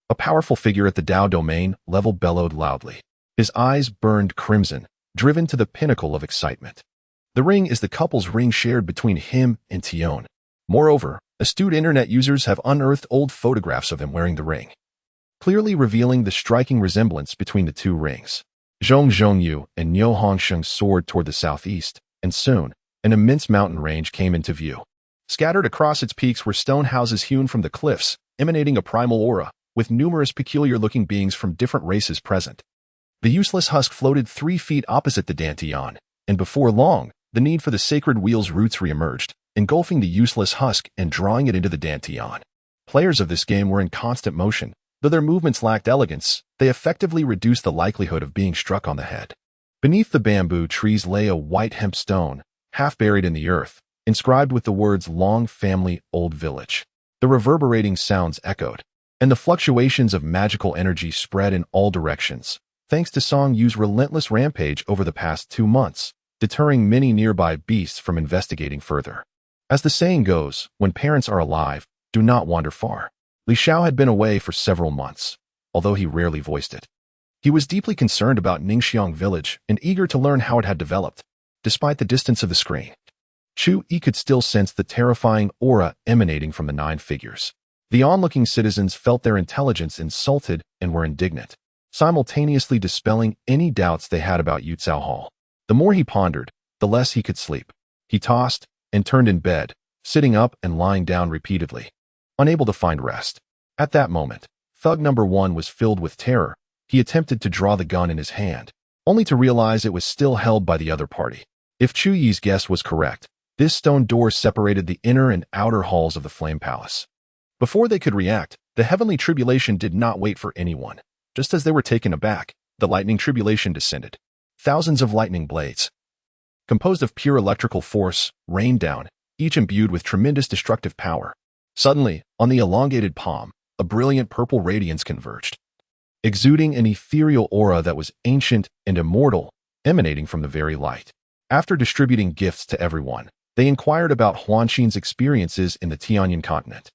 a powerful figure at the Dao domain level bellowed loudly. His eyes burned crimson, driven to the pinnacle of excitement. The ring is the couple's ring shared between him and Tian. Moreover, astute internet users have unearthed old photographs of him wearing the ring, clearly revealing the striking resemblance between the two rings. Zhong Zhongyu and Niu Hongsheng soared toward the southeast, and soon, an immense mountain range came into view. Scattered across its peaks were stone houses hewn from the cliffs, emanating a primal aura, with numerous peculiar-looking beings from different races present. The useless husk floated 3 feet opposite the Dantian, and before long, the need for the sacred wheel's roots re-emerged, engulfing the useless husk and drawing it into the Dantian. Players of this game were in constant motion. Though their movements lacked elegance, they effectively reduced the likelihood of being struck on the head. Beneath the bamboo trees lay a white hemp stone, half buried in the earth, inscribed with the words Long Family Old Village. The reverberating sounds echoed, and the fluctuations of magical energy spread in all directions, thanks to Song Yu's relentless rampage over the past 2 months, deterring many nearby beasts from investigating further. As the saying goes, when parents are alive, do not wander far. Li Xiao had been away for several months, although he rarely voiced it. He was deeply concerned about Ningxiang village and eager to learn how it had developed. Despite the distance of the screen, Chu Yi could still sense the terrifying aura emanating from the 9 figures. The onlooking citizens felt their intelligence insulted and were indignant, simultaneously dispelling any doubts they had about Yucao Hall. The more he pondered, the less he could sleep. He tossed and turned in bed, sitting up and lying down repeatedly, unable to find rest. At that moment, Thug number 1 was filled with terror. He attempted to draw the gun in his hand, only to realize it was still held by the other party. If Chu Yi's guess was correct, this stone door separated the inner and outer halls of the Flame Palace. Before they could react, the heavenly tribulation did not wait for anyone. Just as they were taken aback, the lightning tribulation descended. Thousands of lightning blades, composed of pure electrical force, rained down, each imbued with tremendous destructive power. Suddenly, on the elongated palm, a brilliant purple radiance converged, exuding an ethereal aura that was ancient and immortal, emanating from the very light. After distributing gifts to everyone, they inquired about Huanxin's experiences in the Tianyan continent.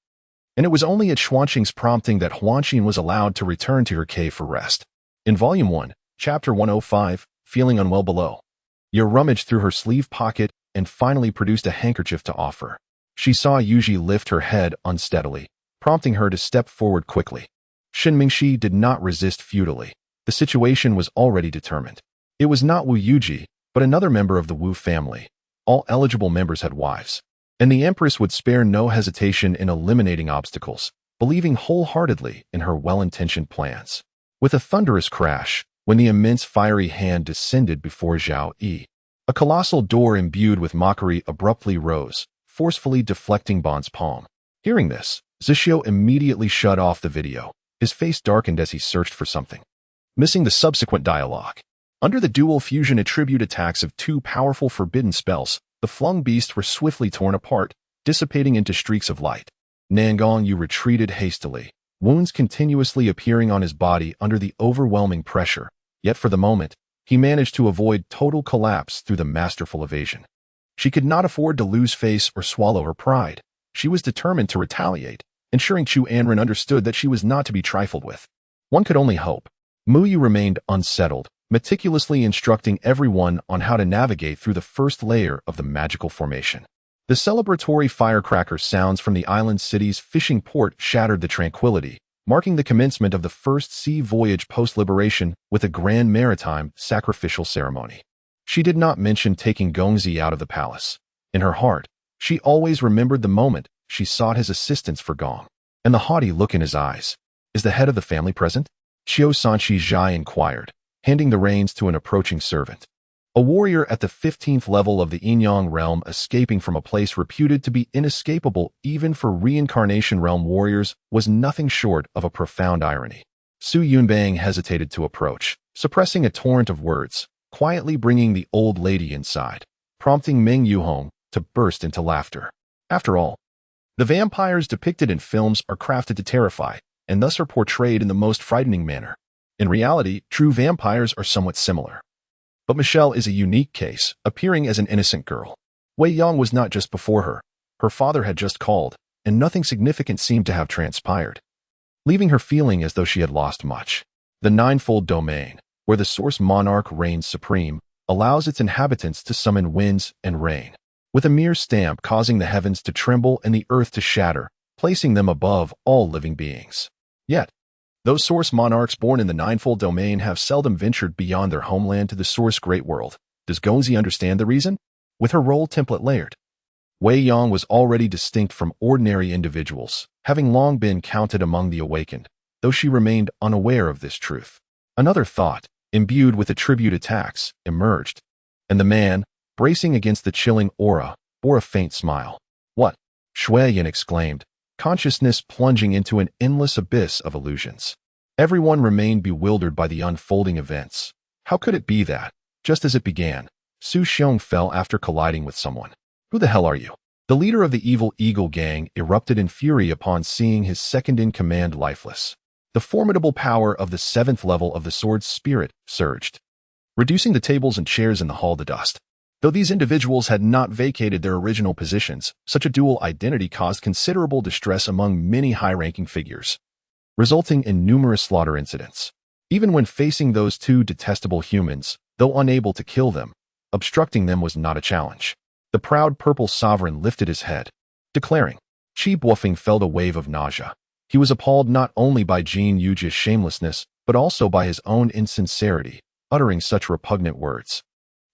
And it was only at Xuanqing's prompting that Huanxin was allowed to return to her cave for rest. In Volume 1, Chapter 105, Feeling Unwell Below, Ye rummaged through her sleeve pocket and finally produced a handkerchief to offer. She saw Yuji lift her head unsteadily, prompting her to step forward quickly. Shin Mingxi did not resist futilely. The situation was already determined. It was not Wu Yuji, but another member of the Wu family. All eligible members had wives, and the Empress would spare no hesitation in eliminating obstacles, believing wholeheartedly in her well-intentioned plans. With a thunderous crash, when the immense fiery hand descended before Zhao Yi, a colossal door imbued with mockery abruptly rose, forcefully deflecting Bon's palm. Hearing this, Zixio immediately shut off the video. His face darkened as he searched for something, missing the subsequent dialogue. Under the dual fusion attribute attacks of 2 powerful forbidden spells, the flung beasts were swiftly torn apart, dissipating into streaks of light. Nangong Yu retreated hastily, wounds continuously appearing on his body under the overwhelming pressure, yet for the moment, he managed to avoid total collapse through the masterful evasion. She could not afford to lose face or swallow her pride. She was determined to retaliate, ensuring Chu Anren understood that she was not to be trifled with. One could only hope. Mu Yu remained unsettled, meticulously instructing everyone on how to navigate through the first layer of the magical formation. The celebratory firecracker sounds from the island city's fishing port shattered the tranquility, marking the commencement of the first sea voyage post-liberation with a grand maritime sacrificial ceremony. She did not mention taking Gongzi out of the palace. In her heart, she always remembered the moment she sought his assistance for Gong, and the haughty look in his eyes. "Is the head of the family present?" Qiu Sanqi Zhai inquired, handing the reins to an approaching servant. A warrior at the 15th level of the Yinyang realm escaping from a place reputed to be inescapable even for reincarnation realm warriors was nothing short of a profound irony. Su Yunbang hesitated to approach, suppressing a torrent of words, quietly bringing the old lady inside, prompting Meng Yuhong to burst into laughter. After all, the vampires depicted in films are crafted to terrify, and thus are portrayed in the most frightening manner. In reality, true vampires are somewhat similar. But Michelle is a unique case, appearing as an innocent girl. Wei Yang was not just before her. Her father had just called, and nothing significant seemed to have transpired, leaving her feeling as though she had lost much. The ninefold domain, where the source monarch reigns supreme, allows its inhabitants to summon winds and rain, with a mere stamp causing the heavens to tremble and the earth to shatter, placing them above all living beings. Yet, those source monarchs born in the ninefold domain have seldom ventured beyond their homeland to the source great world. Does Gongzi understand the reason? With her role template layered, Wei Yang was already distinct from ordinary individuals, having long been counted among the awakened, though she remained unaware of this truth. Another thought, imbued with attribute attacks, emerged, and the man, bracing against the chilling aura, bore a faint smile. "What?" Shui Yin exclaimed, consciousness plunging into an endless abyss of illusions. Everyone remained bewildered by the unfolding events. How could it be that, just as it began, Su Xiong fell after colliding with someone? "Who the hell are you?" The leader of the evil Eagle Gang erupted in fury upon seeing his second-in-command lifeless. The formidable power of the 7th level of the sword's spirit surged, reducing the tables and chairs in the hall to dust. Though these individuals had not vacated their original positions, such a dual identity caused considerable distress among many high-ranking figures, resulting in numerous slaughter incidents. Even when facing those two detestable humans, though unable to kill them, obstructing them was not a challenge. The proud purple sovereign lifted his head, declaring, "Qi Buofeng" felt a wave of nausea. He was appalled not only by Jin Yuji's shamelessness, but also by his own insincerity, uttering such repugnant words.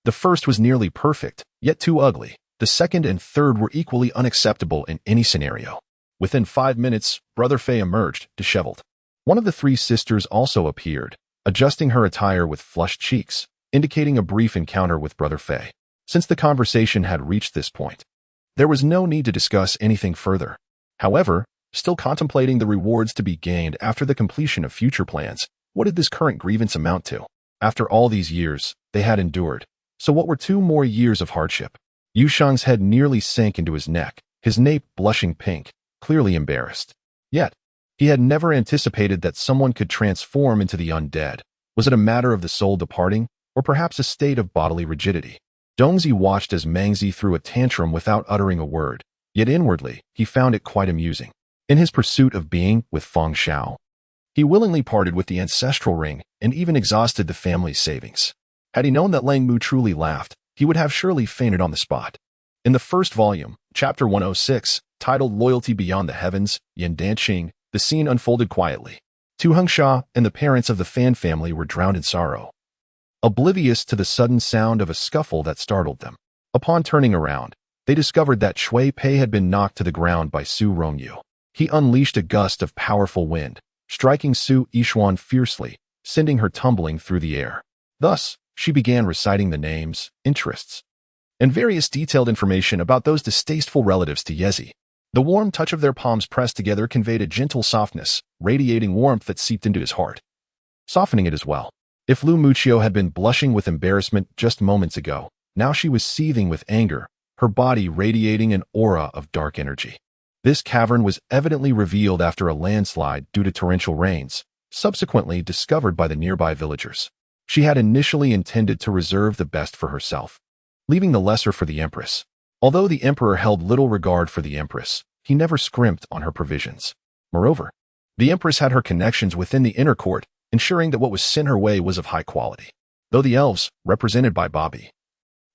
The first was nearly perfect, yet too ugly. The second and third were equally unacceptable in any scenario. Within 5 minutes, Brother Fei emerged, disheveled. One of the 3 sisters also appeared, adjusting her attire with flushed cheeks, indicating a brief encounter with Brother Fei. Since the conversation had reached this point, there was no need to discuss anything further. However, still contemplating the rewards to be gained after the completion of future plans, what did this current grievance amount to? After all these years, they had endured. So what were 2 more years of hardship? Yu Shang's head nearly sank into his neck, his nape blushing pink, clearly embarrassed. Yet, he had never anticipated that someone could transform into the undead. Was it a matter of the soul departing, or perhaps a state of bodily rigidity? Dongzi watched as Mangzi threw a tantrum without uttering a word, yet inwardly, he found it quite amusing. In his pursuit of being with Feng Xiao, he willingly parted with the ancestral ring and even exhausted the family's savings. Had he known that Lang Mu truly laughed, he would have surely fainted on the spot. In the first volume, Chapter 106, titled Loyalty Beyond the Heavens, Yan Danqing, the scene unfolded quietly. Tu Hengsha and the parents of the Fan family were drowned in sorrow, oblivious to the sudden sound of a scuffle that startled them. Upon turning around, they discovered that Shui Pei had been knocked to the ground by Su Rongyu. He unleashed a gust of powerful wind, striking Su Yishuan fiercely, sending her tumbling through the air. Thus, she began reciting the names, interests, and various detailed information about those distasteful relatives to Yezi. The warm touch of their palms pressed together conveyed a gentle softness, radiating warmth that seeped into his heart, softening it as well. If Lu Muchio had been blushing with embarrassment just moments ago, now she was seething with anger, her body radiating an aura of dark energy. This cavern was evidently revealed after a landslide due to torrential rains, subsequently discovered by the nearby villagers. She had initially intended to reserve the best for herself, leaving the lesser for the Empress. Although the Emperor held little regard for the Empress, he never scrimped on her provisions. Moreover, the Empress had her connections within the inner court, ensuring that what was sent her way was of high quality. Though the elves, represented by Bobby,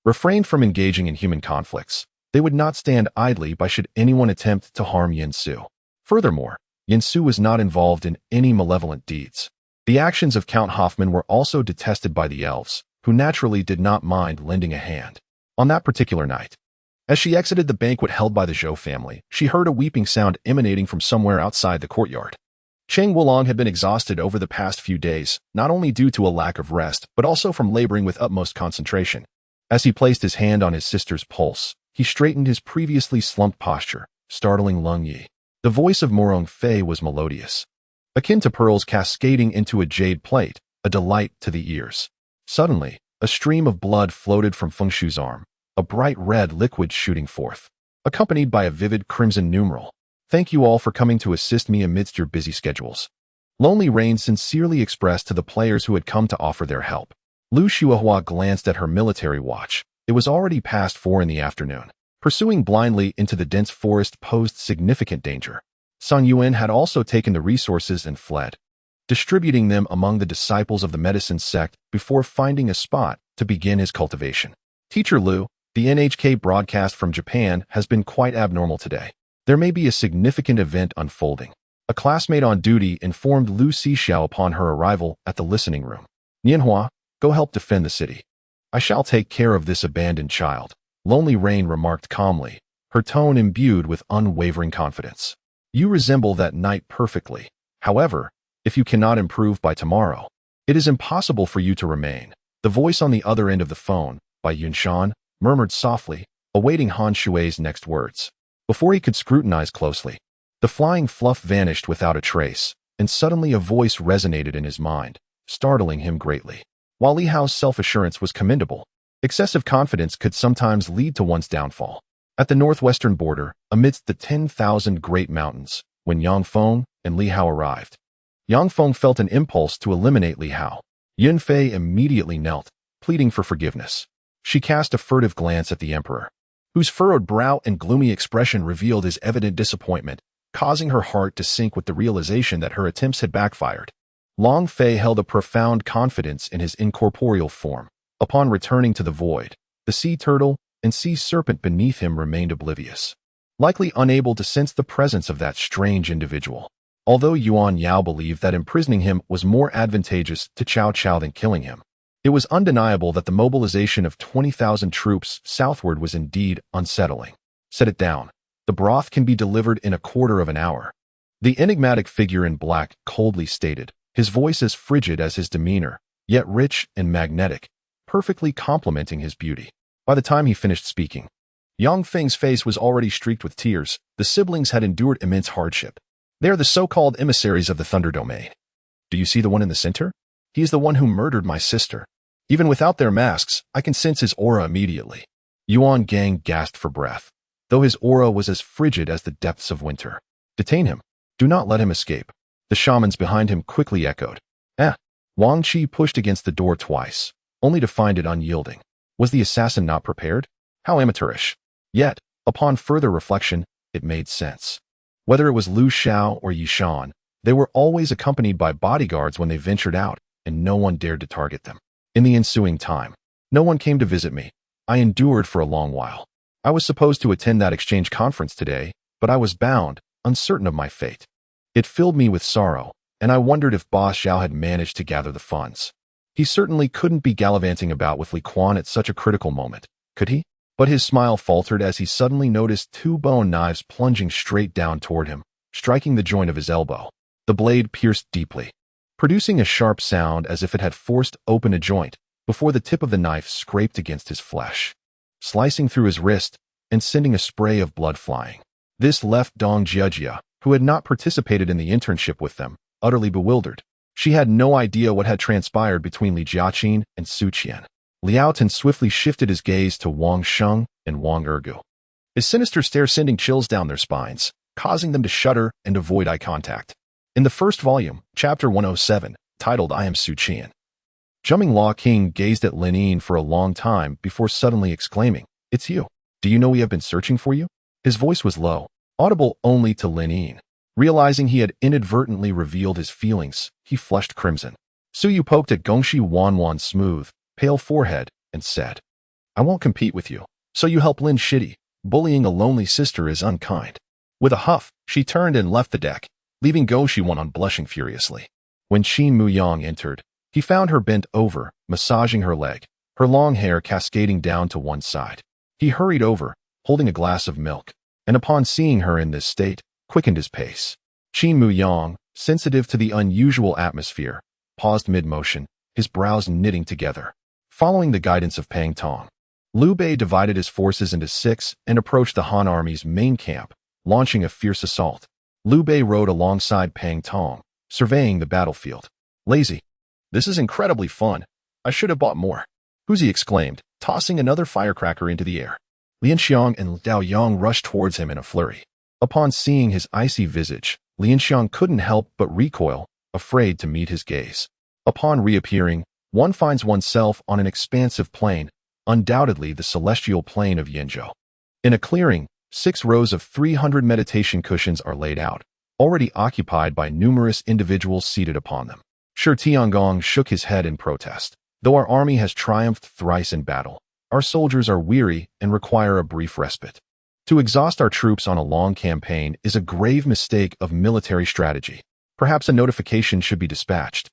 refrained from engaging in human conflicts, they would not stand idly by should anyone attempt to harm Yin Su. Furthermore, Yin Su was not involved in any malevolent deeds. The actions of Count Hoffman were also detested by the elves, who naturally did not mind lending a hand. On that particular night, as she exited the banquet held by the Zhou family, she heard a weeping sound emanating from somewhere outside the courtyard. Cheng Wulong had been exhausted over the past few days, not only due to a lack of rest, but also from laboring with utmost concentration. As he placed his hand on his sister's pulse, he straightened his previously slumped posture, startling Lung Yi. The voice of Morong Fei was melodious, akin to pearls cascading into a jade plate, a delight to the ears. Suddenly, a stream of blood floated from Feng Shu's arm, a bright red liquid shooting forth, accompanied by a vivid crimson numeral. Thank you all for coming to assist me amidst your busy schedules. Lonely Rain sincerely expressed to the players who had come to offer their help. Lu Shuahua glanced at her military watch. It was already past 4 in the afternoon. Pursuing blindly into the dense forest posed significant danger. Sun Yuan had also taken the resources and fled, distributing them among the disciples of the medicine sect before finding a spot to begin his cultivation. Teacher Lu, the NHK broadcast from Japan has been quite abnormal today. There may be a significant event unfolding. A classmate on duty informed Lu Xixiao upon her arrival at the listening room. Nianhua, go help defend the city. I shall take care of this abandoned child, Lonely Rain remarked calmly, her tone imbued with unwavering confidence. You resemble that knight perfectly. However, if you cannot improve by tomorrow, it is impossible for you to remain. The voice on the other end of the phone, by Yunshan, murmured softly, awaiting Han Shui's next words. Before he could scrutinize closely, the flying fluff vanished without a trace, and suddenly a voice resonated in his mind, startling him greatly. While Li Hao's self-assurance was commendable, excessive confidence could sometimes lead to one's downfall. At the northwestern border, amidst the 10,000 great mountains, when Yang Feng and Li Hao arrived, Yang Feng felt an impulse to eliminate Li Hao. Yun Fei immediately knelt, pleading for forgiveness. She cast a furtive glance at the emperor, whose furrowed brow and gloomy expression revealed his evident disappointment, causing her heart to sink with the realization that her attempts had backfired. Long Fei held a profound confidence in his incorporeal form. Upon returning to the void, the sea turtle and sea serpent beneath him remained oblivious, likely unable to sense the presence of that strange individual. Although Yuan Yao believed that imprisoning him was more advantageous to Cao Cao than killing him, it was undeniable that the mobilization of 20,000 troops southward was indeed unsettling. Set it down. The broth can be delivered in a quarter of an hour. The enigmatic figure in black coldly stated, his voice as frigid as his demeanor, yet rich and magnetic, perfectly complementing his beauty. By the time he finished speaking, Yang Feng's face was already streaked with tears. The siblings had endured immense hardship. They are the so-called emissaries of the Thunder Domain. Do you see the one in the center? He is the one who murdered my sister. Even without their masks, I can sense his aura immediately. Yuan Gang gasped for breath, though his aura was as frigid as the depths of winter. Detain him. Do not let him escape. The shamans behind him quickly echoed. Wang Qi pushed against the door twice, only to find it unyielding. Was the assassin not prepared? How amateurish. Yet, upon further reflection, it made sense. Whether it was Lu Xiao or Yishan, they were always accompanied by bodyguards when they ventured out, and no one dared to target them. In the ensuing time, no one came to visit me. I endured for a long while. I was supposed to attend that exchange conference today, but I was bound, uncertain of my fate. It filled me with sorrow, and I wondered if Boss Zhao had managed to gather the funds. He certainly couldn't be gallivanting about with Li Quan at such a critical moment, could he? But his smile faltered as he suddenly noticed 2 bone knives plunging straight down toward him, striking the joint of his elbow. The blade pierced deeply, producing a sharp sound as if it had forced open a joint before the tip of the knife scraped against his flesh, slicing through his wrist and sending a spray of blood flying. This left Dong Jiejia, who had not participated in the internship with them, utterly bewildered. She had no idea what had transpired between Li Jiaqin and Su Chen. Liao Tan swiftly shifted his gaze to Wang Sheng and Wang Ergu, his sinister stare sending chills down their spines, causing them to shudder and avoid eye contact. In the first volume, Chapter 107, titled I Am Su Chen, Jumming Law King gazed at Lin Yin for a long time before suddenly exclaiming, "It's you. Do you know we have been searching for you?" His voice was low, audible only to Lin Yin. Realizing he had inadvertently revealed his feelings, he flushed crimson. Su Yu poked at Gongshi Wanwan's smooth, pale forehead, and said, "I won't compete with you, so you help Lin Shitty. Bullying a lonely sister is unkind." With a huff, she turned and left the deck, leaving Go Shiwan on blushing furiously. When Qin Muyang entered, he found her bent over, massaging her leg, her long hair cascading down to one side. He hurried over, holding a glass of milk, and upon seeing her in this state, quickened his pace. Qin Muyang, sensitive to the unusual atmosphere, paused mid-motion, his brows knitting together. Following the guidance of Pang Tong, Liu Bei divided his forces into 6 and approached the Han army's main camp, launching a fierce assault. Liu Bei rode alongside Pang Tong, surveying the battlefield. "Lazy. This is incredibly fun. I should have bought more," Huzi exclaimed, tossing another firecracker into the air. Lian Xiang and Dao Yang rushed towards him in a flurry. Upon seeing his icy visage, Lian Xiang couldn't help but recoil, afraid to meet his gaze. Upon reappearing, one finds oneself on an expansive plain, undoubtedly the celestial plane of Yinzhou. In a clearing, 6 rows of 300 meditation cushions are laid out, already occupied by numerous individuals seated upon them. Shi Tiangong shook his head in protest. "Though our army has triumphed thrice in battle, our soldiers are weary and require a brief respite. To exhaust our troops on a long campaign is a grave mistake of military strategy. Perhaps a notification should be dispatched,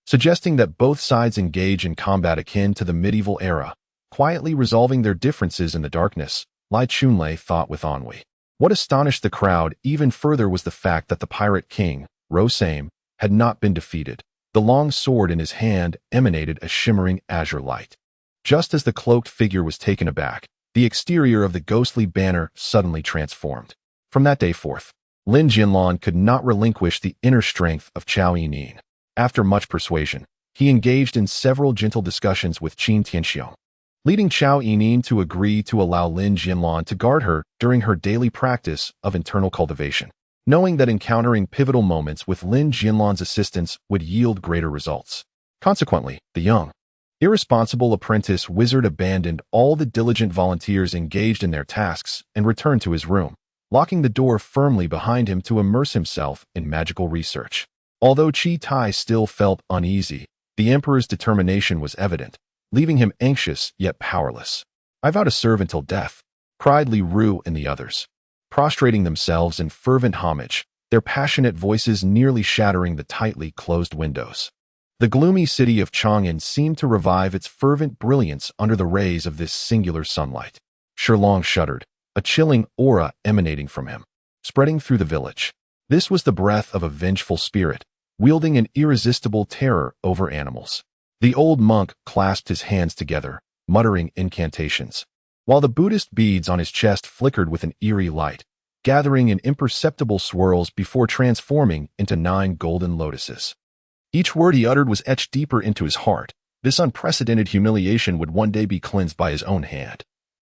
suggesting that both sides engage in combat akin to the medieval era, quietly resolving their differences in the darkness," Lai Chunlei thought with ennui. What astonished the crowd even further was the fact that the pirate king, Ro Same, had not been defeated. The long sword in his hand emanated a shimmering azure light. Just as the cloaked figure was taken aback, the exterior of the ghostly banner suddenly transformed. From that day forth, Lin Jinlan could not relinquish the inner strength of Chao Yining. After much persuasion, he engaged in several gentle discussions with Qin Tianxiong, leading Chao Yining to agree to allow Lin Jinlan to guard her during her daily practice of internal cultivation, knowing that encountering pivotal moments with Lin Jinlan's assistance would yield greater results. Consequently, the young, irresponsible apprentice wizard abandoned all the diligent volunteers engaged in their tasks and returned to his room, locking the door firmly behind him to immerse himself in magical research. Although Qi Tai still felt uneasy, the emperor's determination was evident, leaving him anxious yet powerless. "I vow to serve until death," cried Li Ru and the others, prostrating themselves in fervent homage, their passionate voices nearly shattering the tightly closed windows. The gloomy city of Chang'an seemed to revive its fervent brilliance under the rays of this singular sunlight. Shilong shuddered, a chilling aura emanating from him, spreading through the village. This was the breath of a vengeful spirit, wielding an irresistible terror over animals. The old monk clasped his hands together, muttering incantations, while the Buddhist beads on his chest flickered with an eerie light, gathering in imperceptible swirls before transforming into 9 golden lotuses. Each word he uttered was etched deeper into his heart. This unprecedented humiliation would one day be cleansed by his own hand.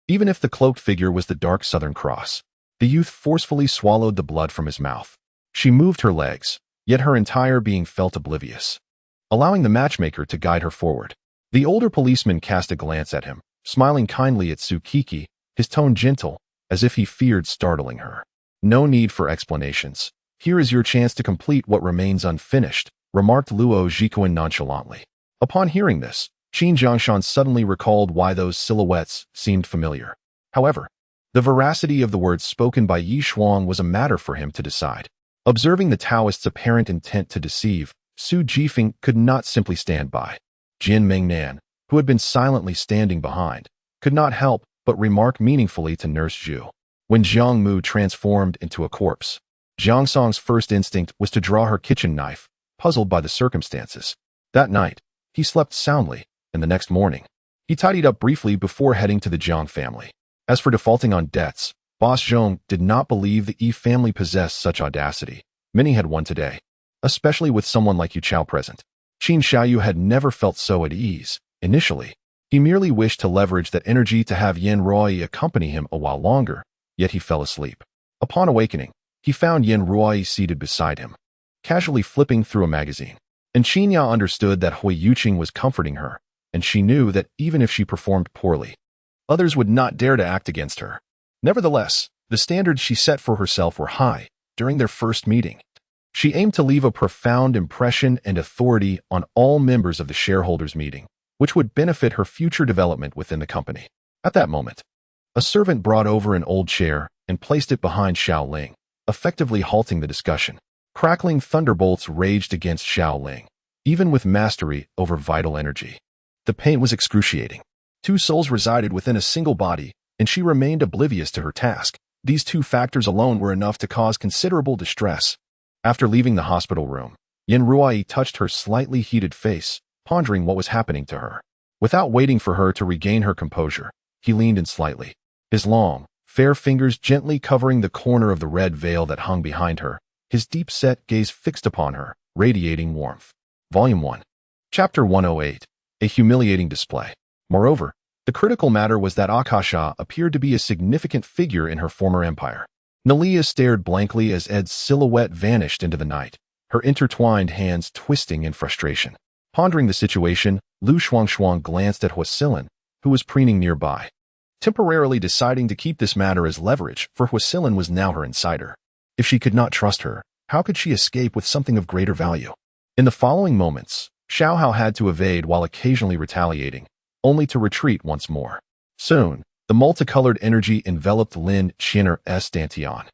Even if the cloaked figure was the dark Southern Cross, the youth forcefully swallowed the blood from his mouth. She moved her legs, yet her entire being felt oblivious, allowing the matchmaker to guide her forward. The older policeman cast a glance at him, smiling kindly at Tsukiki, his tone gentle, as if he feared startling her. "No need for explanations. Here is your chance to complete what remains unfinished," remarked Luo Zhikuan nonchalantly. Upon hearing this, Qin Jiangshan suddenly recalled why those silhouettes seemed familiar. However, the veracity of the words spoken by Yi Shuang was a matter for him to decide. Observing the Taoist's apparent intent to deceive, Su Jifeng could not simply stand by. Jin Mingnan, who had been silently standing behind, could not help but remark meaningfully to Nurse Zhu. When Jiang Mu transformed into a corpse, Jiang Song's first instinct was to draw her kitchen knife, puzzled by the circumstances. That night, he slept soundly, and the next morning, he tidied up briefly before heading to the Jiang family. As for defaulting on debts, Boss Zhong did not believe the Yi family possessed such audacity. Many had won today, especially with someone like Yu Chao present. Qin Xiaoyu had never felt so at ease. Initially, he merely wished to leverage that energy to have Yen Ruoyi accompany him a while longer, yet he fell asleep. Upon awakening, he found Yen Ruoyi seated beside him, casually flipping through a magazine. And Qinya understood that Hui Yuqing was comforting her, and she knew that even if she performed poorly, others would not dare to act against her. Nevertheless, the standards she set for herself were high. During their first meeting, she aimed to leave a profound impression and authority on all members of the shareholders' meeting, which would benefit her future development within the company. At that moment, a servant brought over an old chair and placed it behind Xiao Ling, effectively halting the discussion. Crackling thunderbolts raged against Xiao Ling, even with mastery over vital energy. The pain was excruciating. Two souls resided within a single body, and she remained oblivious to her task. These two factors alone were enough to cause considerable distress. After leaving the hospital room, Yin Ruai touched her slightly heated face, pondering what was happening to her. Without waiting for her to regain her composure, he leaned in slightly, his long, fair fingers gently covering the corner of the red veil that hung behind her, his deep-set gaze fixed upon her, radiating warmth. Volume 1. Chapter 108. A humiliating display. Moreover, the critical matter was that Akasha appeared to be a significant figure in her former empire. Nalia stared blankly as Ed's silhouette vanished into the night, her intertwined hands twisting in frustration. Pondering the situation, Lu Shuangshuang glanced at Huasilin, who was preening nearby, temporarily deciding to keep this matter as leverage, for Huasilin was now her insider. If she could not trust her, how could she escape with something of greater value? In the following moments, Xiao Hao had to evade while occasionally retaliating, only to retreat once more. Soon, the multicolored energy enveloped Lin Qianer Dantian,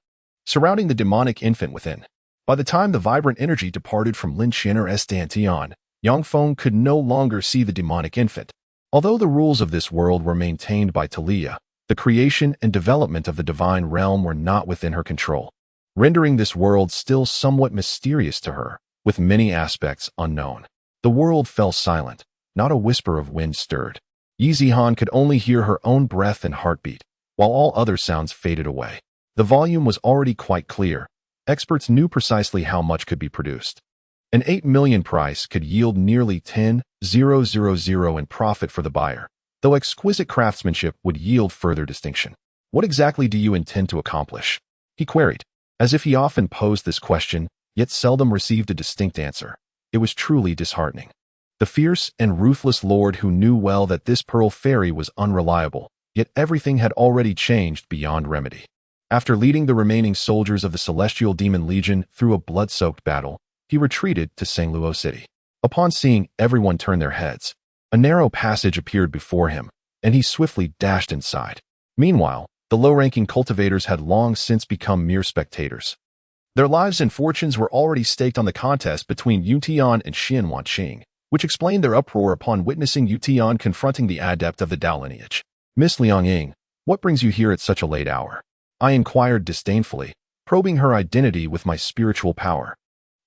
surrounding the demonic infant within. By the time the vibrant energy departed from Lin Qianer Dantian, Yang Feng could no longer see the demonic infant. Although the rules of this world were maintained by Talia, the creation and development of the divine realm were not within her control, rendering this world still somewhat mysterious to her, with many aspects unknown. The world fell silent, not a whisper of wind stirred. Yi Zihan could only hear her own breath and heartbeat, while all other sounds faded away. The volume was already quite clear. Experts knew precisely how much could be produced. An 8 million price could yield nearly 10,000 in profit for the buyer, though exquisite craftsmanship would yield further distinction. What exactly do you intend to accomplish? He queried, as if he often posed this question, yet seldom received a distinct answer. It was truly disheartening. The fierce and ruthless lord who knew well that this pearl fairy was unreliable, yet everything had already changed beyond remedy. After leading the remaining soldiers of the Celestial Demon Legion through a blood-soaked battle, he retreated to Sangluo City. Upon seeing everyone turn their heads, a narrow passage appeared before him, and he swiftly dashed inside. Meanwhile, the low-ranking cultivators had long since become mere spectators. Their lives and fortunes were already staked on the contest between Yu Tian and Xin Wanqing, which explained their uproar upon witnessing Yu Tian confronting the adept of the Dao lineage. "Miss Liangying, what brings you here at such a late hour?" I inquired disdainfully, probing her identity with my spiritual power.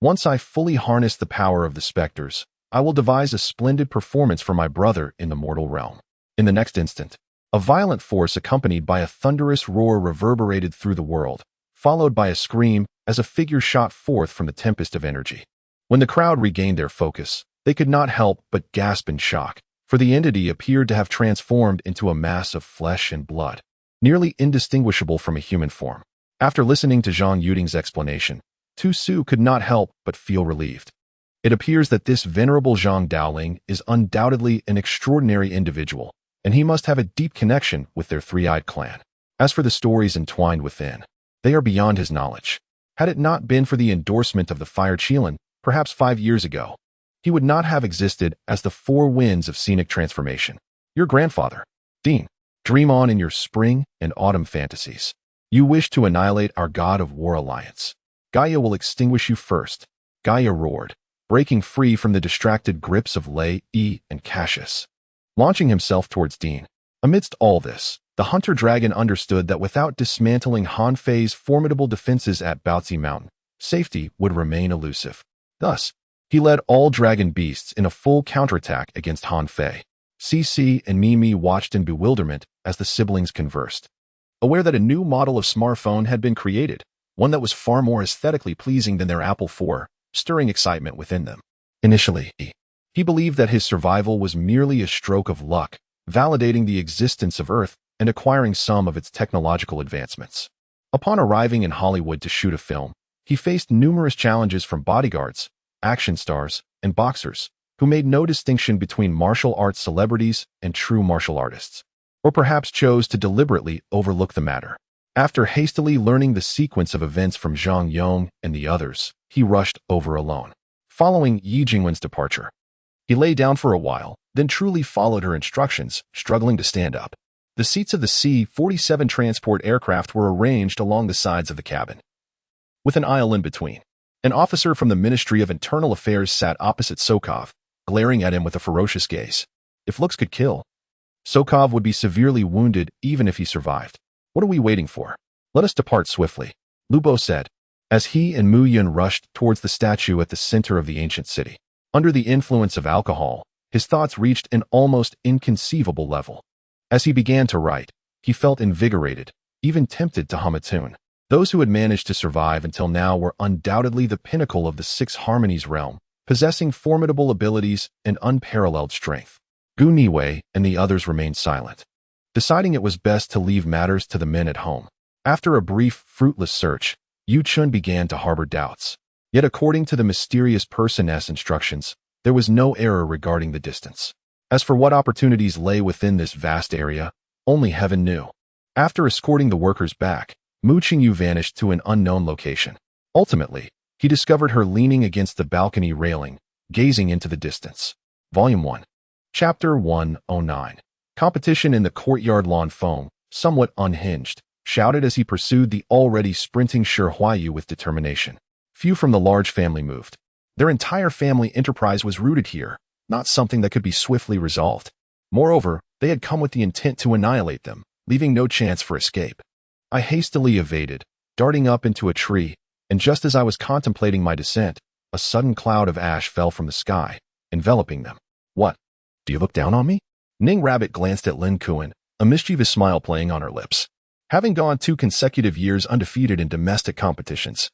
"Once I fully harness the power of the specters, I will devise a splendid performance for my brother in the mortal realm." In the next instant, a violent force accompanied by a thunderous roar reverberated through the world, followed by a scream as a figure shot forth from the tempest of energy. When the crowd regained their focus, they could not help but gasp in shock, for the entity appeared to have transformed into a mass of flesh and blood, nearly indistinguishable from a human form. After listening to Zhang Yuding's explanation, Tu Su could not help but feel relieved. It appears that this venerable Zhang Daoling is undoubtedly an extraordinary individual, and he must have a deep connection with their three-eyed clan. As for the stories entwined within, they are beyond his knowledge. Had it not been for the endorsement of the Fire Qilin, perhaps 5 years ago, he would not have existed as the four winds of scenic transformation. Your grandfather, Dean, dream on in your spring and autumn fantasies. You wish to annihilate our god of war alliance. Gaia will extinguish you first. Gaia roared, breaking free from the distracted grips of Lei, Yi, and Cassius, launching himself towards Dean. Amidst all this, the hunter dragon understood that without dismantling Han Fei's formidable defenses at Baozi Mountain, safety would remain elusive. Thus, he led all dragon beasts in a full counterattack against Han Fei. Cici and Mimi watched in bewilderment as the siblings conversed, aware that a new model of smartphone had been created, one that was far more aesthetically pleasing than their Apple IV, stirring excitement within them. Initially, he believed that his survival was merely a stroke of luck, validating the existence of Earth and acquiring some of its technological advancements. Upon arriving in Hollywood to shoot a film, he faced numerous challenges from bodyguards, action stars, and boxers, who made no distinction between martial arts celebrities and true martial artists, or perhaps chose to deliberately overlook the matter. After hastily learning the sequence of events from Zhang Yong and the others, he rushed over alone. Following Yi Jingwen's departure, He lay down for a while, then truly followed her instructions, struggling to stand up. The seats of the C-47 transport aircraft were arranged along the sides of the cabin, with an aisle in between. An officer from the Ministry of Internal Affairs sat opposite Sokov, glaring at him with a ferocious gaze. If looks could kill, Sokov would be severely wounded even if he survived. What are we waiting for? Let us depart swiftly, Lubo said, as he and Mu Yun rushed towards the statue at the center of the ancient city. Under the influence of alcohol, his thoughts reached an almost inconceivable level. As he began to write, he felt invigorated, even tempted to hum a tune. Those who had managed to survive until now were undoubtedly the pinnacle of the Six Harmonies realm, possessing formidable abilities and unparalleled strength. Gu Niwei and the others remained silent, deciding it was best to leave matters to the men at home. After a brief, fruitless search, Yu Chun began to harbor doubts. Yet according to the mysterious person's instructions, there was no error regarding the distance. As for what opportunities lay within this vast area, only heaven knew. After escorting the workers back, Mu Qingyu vanished to an unknown location. Ultimately, he discovered her leaning against the balcony railing, gazing into the distance. Volume 1. Chapter 109. Competition in the courtyard. Lan Feng, somewhat unhinged, shouted as he pursued the already sprinting Shi Huayu with determination. Few from the large family moved. Their entire family enterprise was rooted here, not something that could be swiftly resolved. Moreover, they had come with the intent to annihilate them, leaving no chance for escape. I hastily evaded, darting up into a tree, and just as I was contemplating my descent, a sudden cloud of ash fell from the sky, enveloping them. What? Do you look down on me? Ning Rabbit glanced at Lin Kuan, a mischievous smile playing on her lips. Having gone 2 consecutive years undefeated in domestic competitions,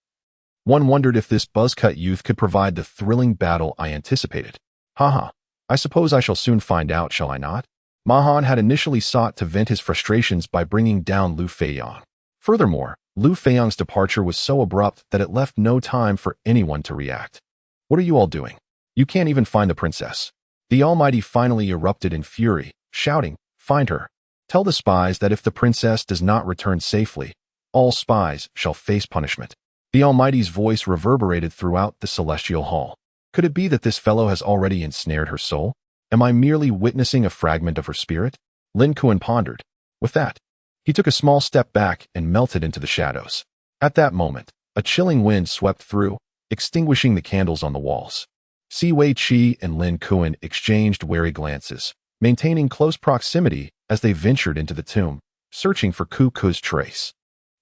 one wondered if this buzzcut youth could provide the thrilling battle I anticipated. Haha, I suppose I shall soon find out, shall I not? Mahan had initially sought to vent his frustrations by bringing down Lu Feiyang. Furthermore, Lu Feiyang's departure was so abrupt that it left no time for anyone to react. What are you all doing? You can't even find the princess. The Almighty finally erupted in fury, shouting, "Find her. Tell the spies that if the princess does not return safely, all spies shall face punishment." The Almighty's voice reverberated throughout the celestial hall. Could it be that this fellow has already ensnared her soul? Am I merely witnessing a fragment of her spirit? Lin Kuan pondered. With that, he took a small step back and melted into the shadows. At that moment, a chilling wind swept through, extinguishing the candles on the walls. Si Wei Qi and Lin Kuan exchanged wary glances, maintaining close proximity as they ventured into the tomb, searching for Ku Ku's trace.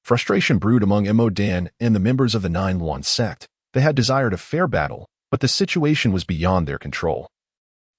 Frustration brewed among Mo Dan and the members of the Nine Luan sect. They had desired a fair battle, but the situation was beyond their control,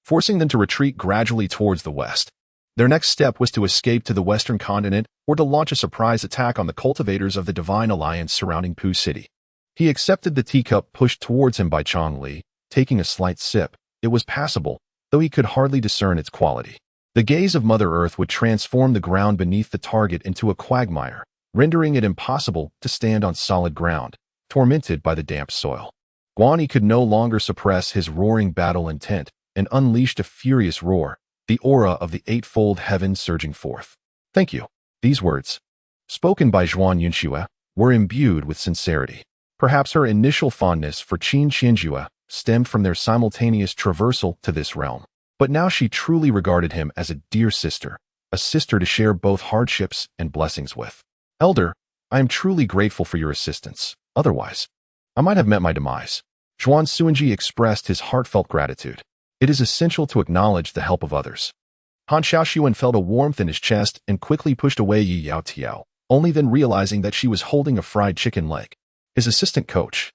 forcing them to retreat gradually towards the west. Their next step was to escape to the western continent or to launch a surprise attack on the cultivators of the Divine Alliance surrounding Pu City. He accepted the teacup pushed towards him by Chong Li, taking a slight sip. It was passable, though he could hardly discern its quality. The gaze of Mother Earth would transform the ground beneath the target into a quagmire, rendering it impossible to stand on solid ground, tormented by the damp soil. Guan Yi could no longer suppress his roaring battle intent and unleashed a furious roar, the aura of the eightfold heaven surging forth. Thank you. These words, spoken by Zhuan Yunxue, were imbued with sincerity. Perhaps her initial fondness for Qin Qianjue stemmed from their simultaneous traversal to this realm. But now she truly regarded him as a dear sister, a sister to share both hardships and blessings with. Elder, I am truly grateful for your assistance. Otherwise, I might have met my demise. Zhuan Suanji expressed his heartfelt gratitude. It is essential to acknowledge the help of others. Han Xiaoxuan felt a warmth in his chest and quickly pushed away Yi Yao Tiao, only then realizing that she was holding a fried chicken leg. His assistant coach,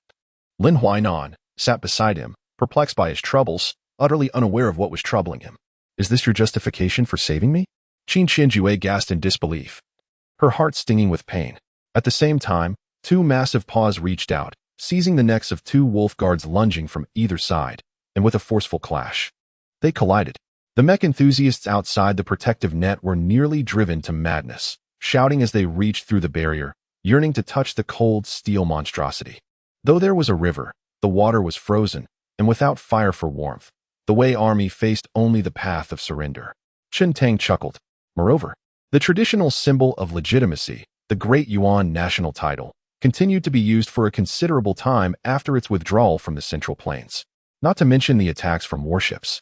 Lin Huainan, sat beside him, perplexed by his troubles, utterly unaware of what was troubling him. Is this your justification for saving me? Qin Qianjue gasped in disbelief, her heart stinging with pain. At the same time, 2 massive paws reached out, seizing the necks of 2 wolf guards lunging from either side, and with a forceful clash, they collided. The mech enthusiasts outside the protective net were nearly driven to madness, shouting as they reached through the barrier, yearning to touch the cold steel monstrosity. Though there was a river, the water was frozen, and without fire for warmth, the Wei army faced only the path of surrender. Chen Tang chuckled. Moreover, the traditional symbol of legitimacy, the Great Yuan national title, continued to be used for a considerable time after its withdrawal from the Central Plains. Not to mention the attacks from warships.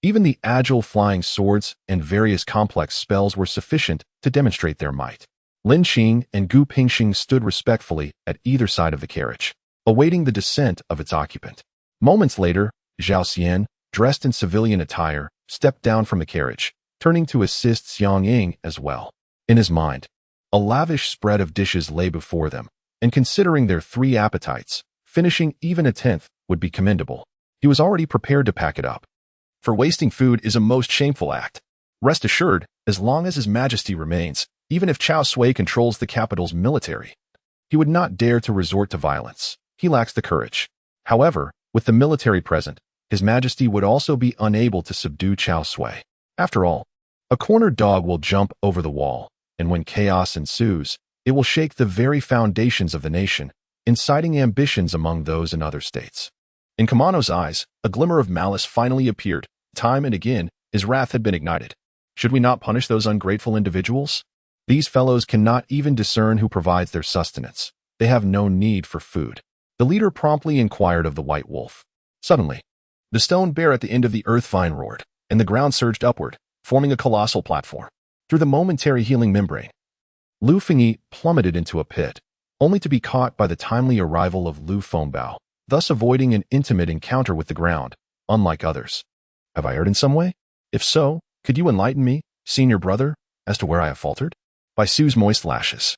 Even the agile flying swords and various complex spells were sufficient to demonstrate their might. Lin Qing and Gu Pingxing stood respectfully at either side of the carriage, awaiting the descent of its occupant. Moments later, Zhao Xian, dressed in civilian attire, stepped down from the carriage, turning to assist Xiang Ying as well. In his mind, a lavish spread of dishes lay before them, and considering their 3 appetites, finishing even a 10th would be commendable. He was already prepared to pack it up. For wasting food is a most shameful act. Rest assured, as long as His Majesty remains, even if Chao Sui controls the capital's military, he would not dare to resort to violence. He lacks the courage. However, with the military present, His Majesty would also be unable to subdue Chao Sui. After all, a cornered dog will jump over the wall, and when chaos ensues, it will shake the very foundations of the nation, inciting ambitions among those in other states. In Kamano's eyes, a glimmer of malice finally appeared. Time and again, his wrath had been ignited. Should we not punish those ungrateful individuals? These fellows cannot even discern who provides their sustenance. They have no need for food. The leader promptly inquired of the white wolf. Suddenly, the stone bear at the end of the earth vine roared, and the ground surged upward, forming a colossal platform. Through the momentary healing membrane, Lu Fengyi plummeted into a pit, only to be caught by the timely arrival of Lu Fengbao, thus avoiding an intimate encounter with the ground, unlike others. Have I erred in some way? If so, could you enlighten me, senior brother, as to where I have faltered? By Su's moist lashes,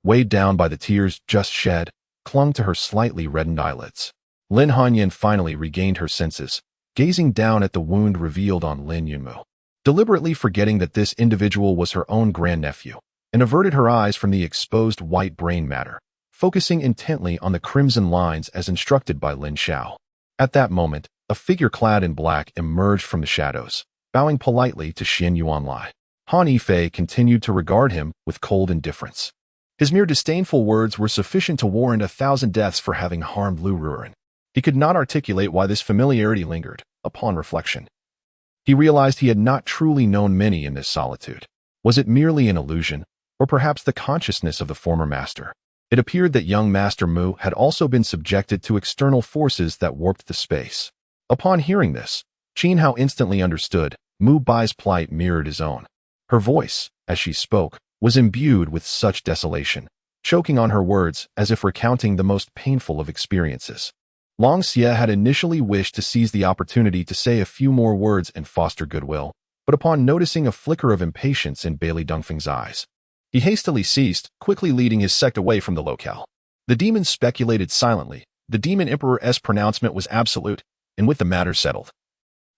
weighed down by the tears just shed, clung to her slightly reddened eyelids. Lin Hanyan finally regained her senses, gazing down at the wound revealed on Lin Yunmu, deliberately forgetting that this individual was her own grandnephew, and averted her eyes from the exposed white brain matter, focusing intently on the crimson lines as instructed by Lin Xiao. At that moment, a figure clad in black emerged from the shadows, bowing politely to Xin Yuanlai. Han Yifei continued to regard him with cold indifference. His mere disdainful words were sufficient to warrant 1,000 deaths for having harmed Lu Ruren. He could not articulate why this familiarity lingered. Upon reflection, he realized he had not truly known many in this solitude. Was it merely an illusion, or perhaps the consciousness of the former master? It appeared that young Master Mu had also been subjected to external forces that warped the space. Upon hearing this, Qin Hao instantly understood. Mu Bai's plight mirrored his own. Her voice, as she spoke, was imbued with such desolation, choking on her words as if recounting the most painful of experiences. Long Xie had initially wished to seize the opportunity to say a few more words and foster goodwill, but upon noticing a flicker of impatience in Bailey Dongfeng's eyes, he hastily ceased, quickly leading his sect away from the locale. The demons speculated silently. The demon emperor's pronouncement was absolute, and with the matter settled,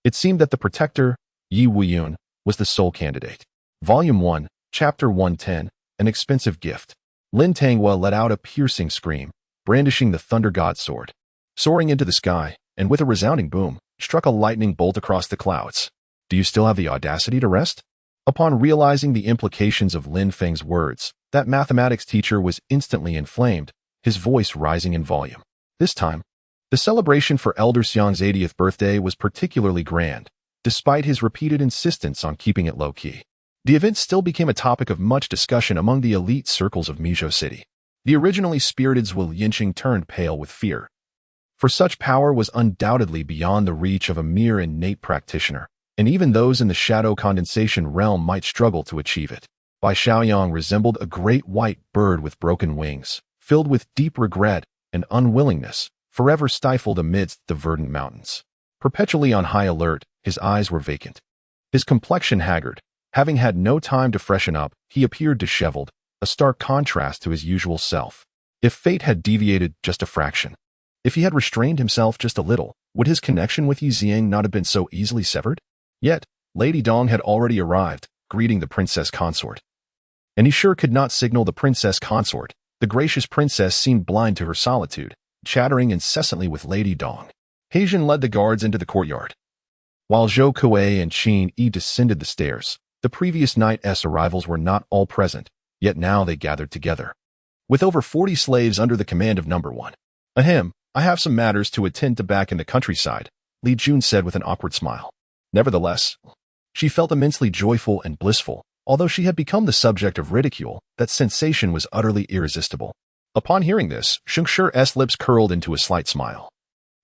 it seemed that the protector, Yi Wuyun, was the sole candidate. Volume 1, Chapter 110, An Expensive Gift. Lin Tanghua let out a piercing scream, brandishing the Thunder God sword. Soaring into the sky, and with a resounding boom, struck a lightning bolt across the clouds. Do you still have the audacity to rest? Upon realizing the implications of Lin Feng's words, that mathematics teacher was instantly inflamed, his voice rising in volume. This time, the celebration for Elder Xiang's 80th birthday was particularly grand, despite his repeated insistence on keeping it low-key. The event still became a topic of much discussion among the elite circles of Mizhou City. The originally spirited Zhuo Yinqing turned pale with fear, for such power was undoubtedly beyond the reach of a mere innate practitioner, and even those in the shadow condensation realm might struggle to achieve it. Bai Xiaoyang resembled a great white bird with broken wings, filled with deep regret and unwillingness, forever stifled amidst the verdant mountains. Perpetually on high alert, his eyes were vacant, his complexion haggard. Having had no time to freshen up, he appeared disheveled, a stark contrast to his usual self. If fate had deviated just a fraction, if he had restrained himself just a little, would his connection with Yi Xiang not have been so easily severed? Yet, Lady Dong had already arrived, greeting the princess consort. And he sure could not signal the princess consort. The gracious princess seemed blind to her solitude, chattering incessantly with Lady Dong. Heijin led the guards into the courtyard, while Zhou Kuei and Qin Yi descended the stairs. The previous night's arrivals were not all present, yet now they gathered together. With over 40 slaves under the command of number 1. Ahem, I have some matters to attend to back in the countryside, Li Jun said with an awkward smile. Nevertheless, she felt immensely joyful and blissful. Although she had become the subject of ridicule, that sensation was utterly irresistible. Upon hearing this, Sheng Shi's lips curled into a slight smile.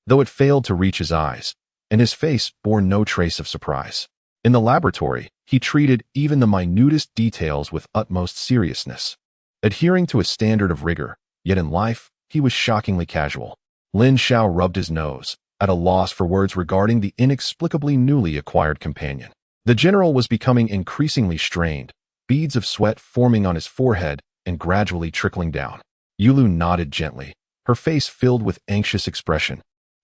Though it failed to reach his eyes, and his face bore no trace of surprise. In the laboratory, he treated even the minutest details with utmost seriousness, adhering to a standard of rigor, yet in life, he was shockingly casual. Lin Xiao rubbed his nose, at a loss for words regarding the inexplicably newly acquired companion. The general was becoming increasingly strained, beads of sweat forming on his forehead and gradually trickling down. Yulu nodded gently, her face filled with anxious expression,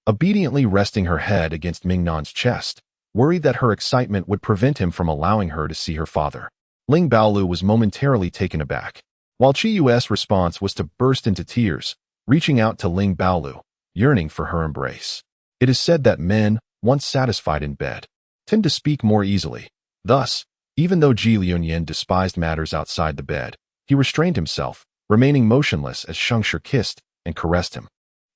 obediently resting her head against Mingnan's chest, worried that her excitement would prevent him from allowing her to see her father. Ling Baolu was momentarily taken aback, while Qi Yu's response was to burst into tears, reaching out to Ling Baolu, yearning for her embrace. It is said that men, once satisfied in bed, tend to speak more easily. Thus, even though Ji Liunyan despised matters outside the bed, he restrained himself, remaining motionless as Shengshi kissed and caressed him.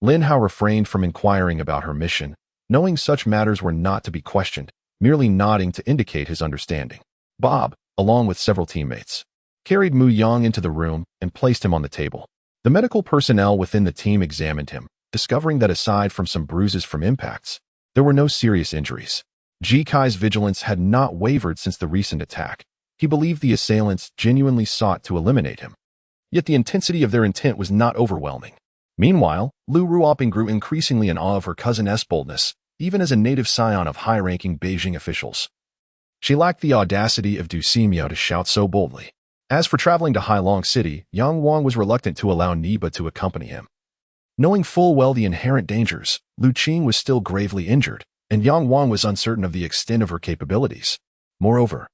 Lin Hao refrained from inquiring about her mission, knowing such matters were not to be questioned, merely nodding to indicate his understanding. Bob, along with several teammates, carried Mu Yang into the room and placed him on the table. The medical personnel within the team examined him, discovering that aside from some bruises from impacts, there were no serious injuries. Ji Kai's vigilance had not wavered since the recent attack. He believed the assailants genuinely sought to eliminate him. Yet the intensity of their intent was not overwhelming. Meanwhile, Lu Ruoping grew increasingly in awe of her cousin's boldness, even as a native scion of high-ranking Beijing officials. She lacked the audacity of Du Ximiao to shout so boldly. As for traveling to Hailong City, Yang Wang was reluctant to allow Niba to accompany him. Knowing full well the inherent dangers, Lu Qing was still gravely injured, and Yang Wang was uncertain of the extent of her capabilities. Moreover,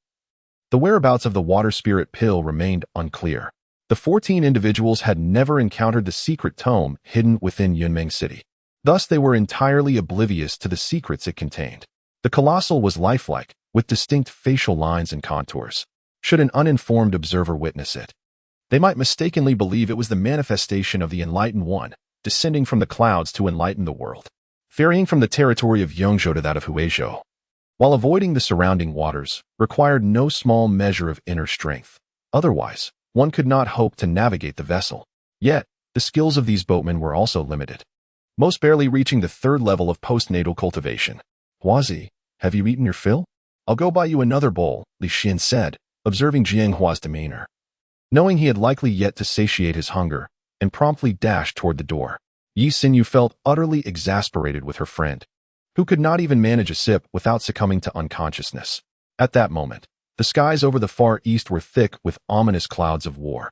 the whereabouts of the water spirit pill remained unclear. The 14 individuals had never encountered the secret tome hidden within Yunmeng City. Thus, they were entirely oblivious to the secrets it contained. The colossal was lifelike, with distinct facial lines and contours. Should an uninformed observer witness it, they might mistakenly believe it was the manifestation of the Enlightened One, descending from the clouds to enlighten the world, ferrying from the territory of Yongzhou to that of Huizhou, while avoiding the surrounding waters, required no small measure of inner strength. Otherwise, one could not hope to navigate the vessel. Yet, the skills of these boatmen were also limited, most barely reaching the 3rd level of postnatal cultivation. Huazi, have you eaten your fill? I'll go buy you another bowl, Li Xin said, observing Jiang Hua's demeanor. Knowing he had likely yet to satiate his hunger, and promptly dashed toward the door. Yi Xinyu felt utterly exasperated with her friend, who could not even manage a sip without succumbing to unconsciousness. At that moment, the skies over the far east were thick with ominous clouds of war.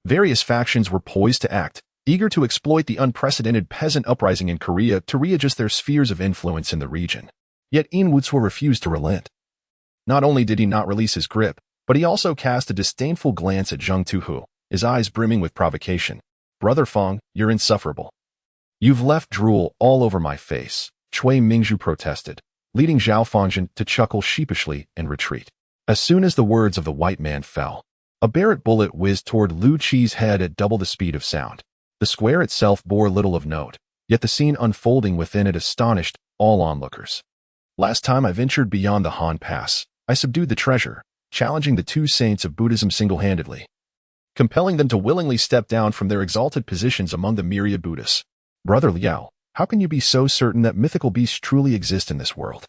Various factions were poised to act, eager to exploit the unprecedented peasant uprising in Korea to readjust their spheres of influence in the region. Yet In Wuzuo refused to relent. Not only did he not release his grip, but he also cast a disdainful glance at Zheng Tuhu, his eyes brimming with provocation. Brother Feng, you're insufferable. You've left drool all over my face, Cui Mingzhu protested, leading Zhao Fengzhen to chuckle sheepishly and retreat. As soon as the words of the white man fell, a Barrett bullet whizzed toward Lu Qi's head at double the speed of sound. The square itself bore little of note, yet the scene unfolding within it astonished all onlookers. Last time I ventured beyond the Han Pass, I subdued the treasure, challenging the 2 saints of Buddhism single-handedly, compelling them to willingly step down from their exalted positions among the myriad Buddhists. Brother Liao, how can you be so certain that mythical beasts truly exist in this world?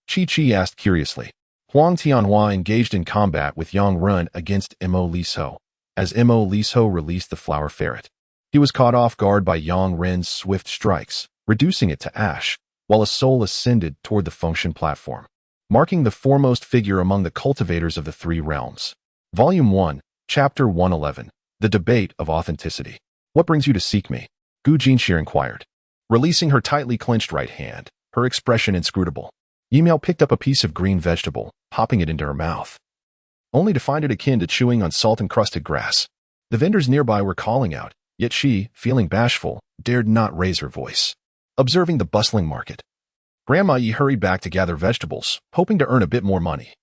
Chi asked curiously. Huang Tianhua engaged in combat with Yang Run against Mo Liso, as Mo Liso released the flower ferret. He was caught off guard by Yang Ren's swift strikes, reducing it to ash, while a soul ascended toward the function platform, marking the foremost figure among the cultivators of the 3 realms. Volume 1, Chapter 111, The Debate of Authenticity. What brings you to seek me? Gu Jinxi inquired, releasing her tightly clenched right hand, her expression inscrutable. Yimiao picked up a piece of green vegetable, popping it into her mouth, only to find it akin to chewing on salt-encrusted grass. The vendors nearby were calling out, yet she, feeling bashful, dared not raise her voice. Observing the bustling market, Grandma Yi hurried back to gather vegetables, hoping to earn a bit more money.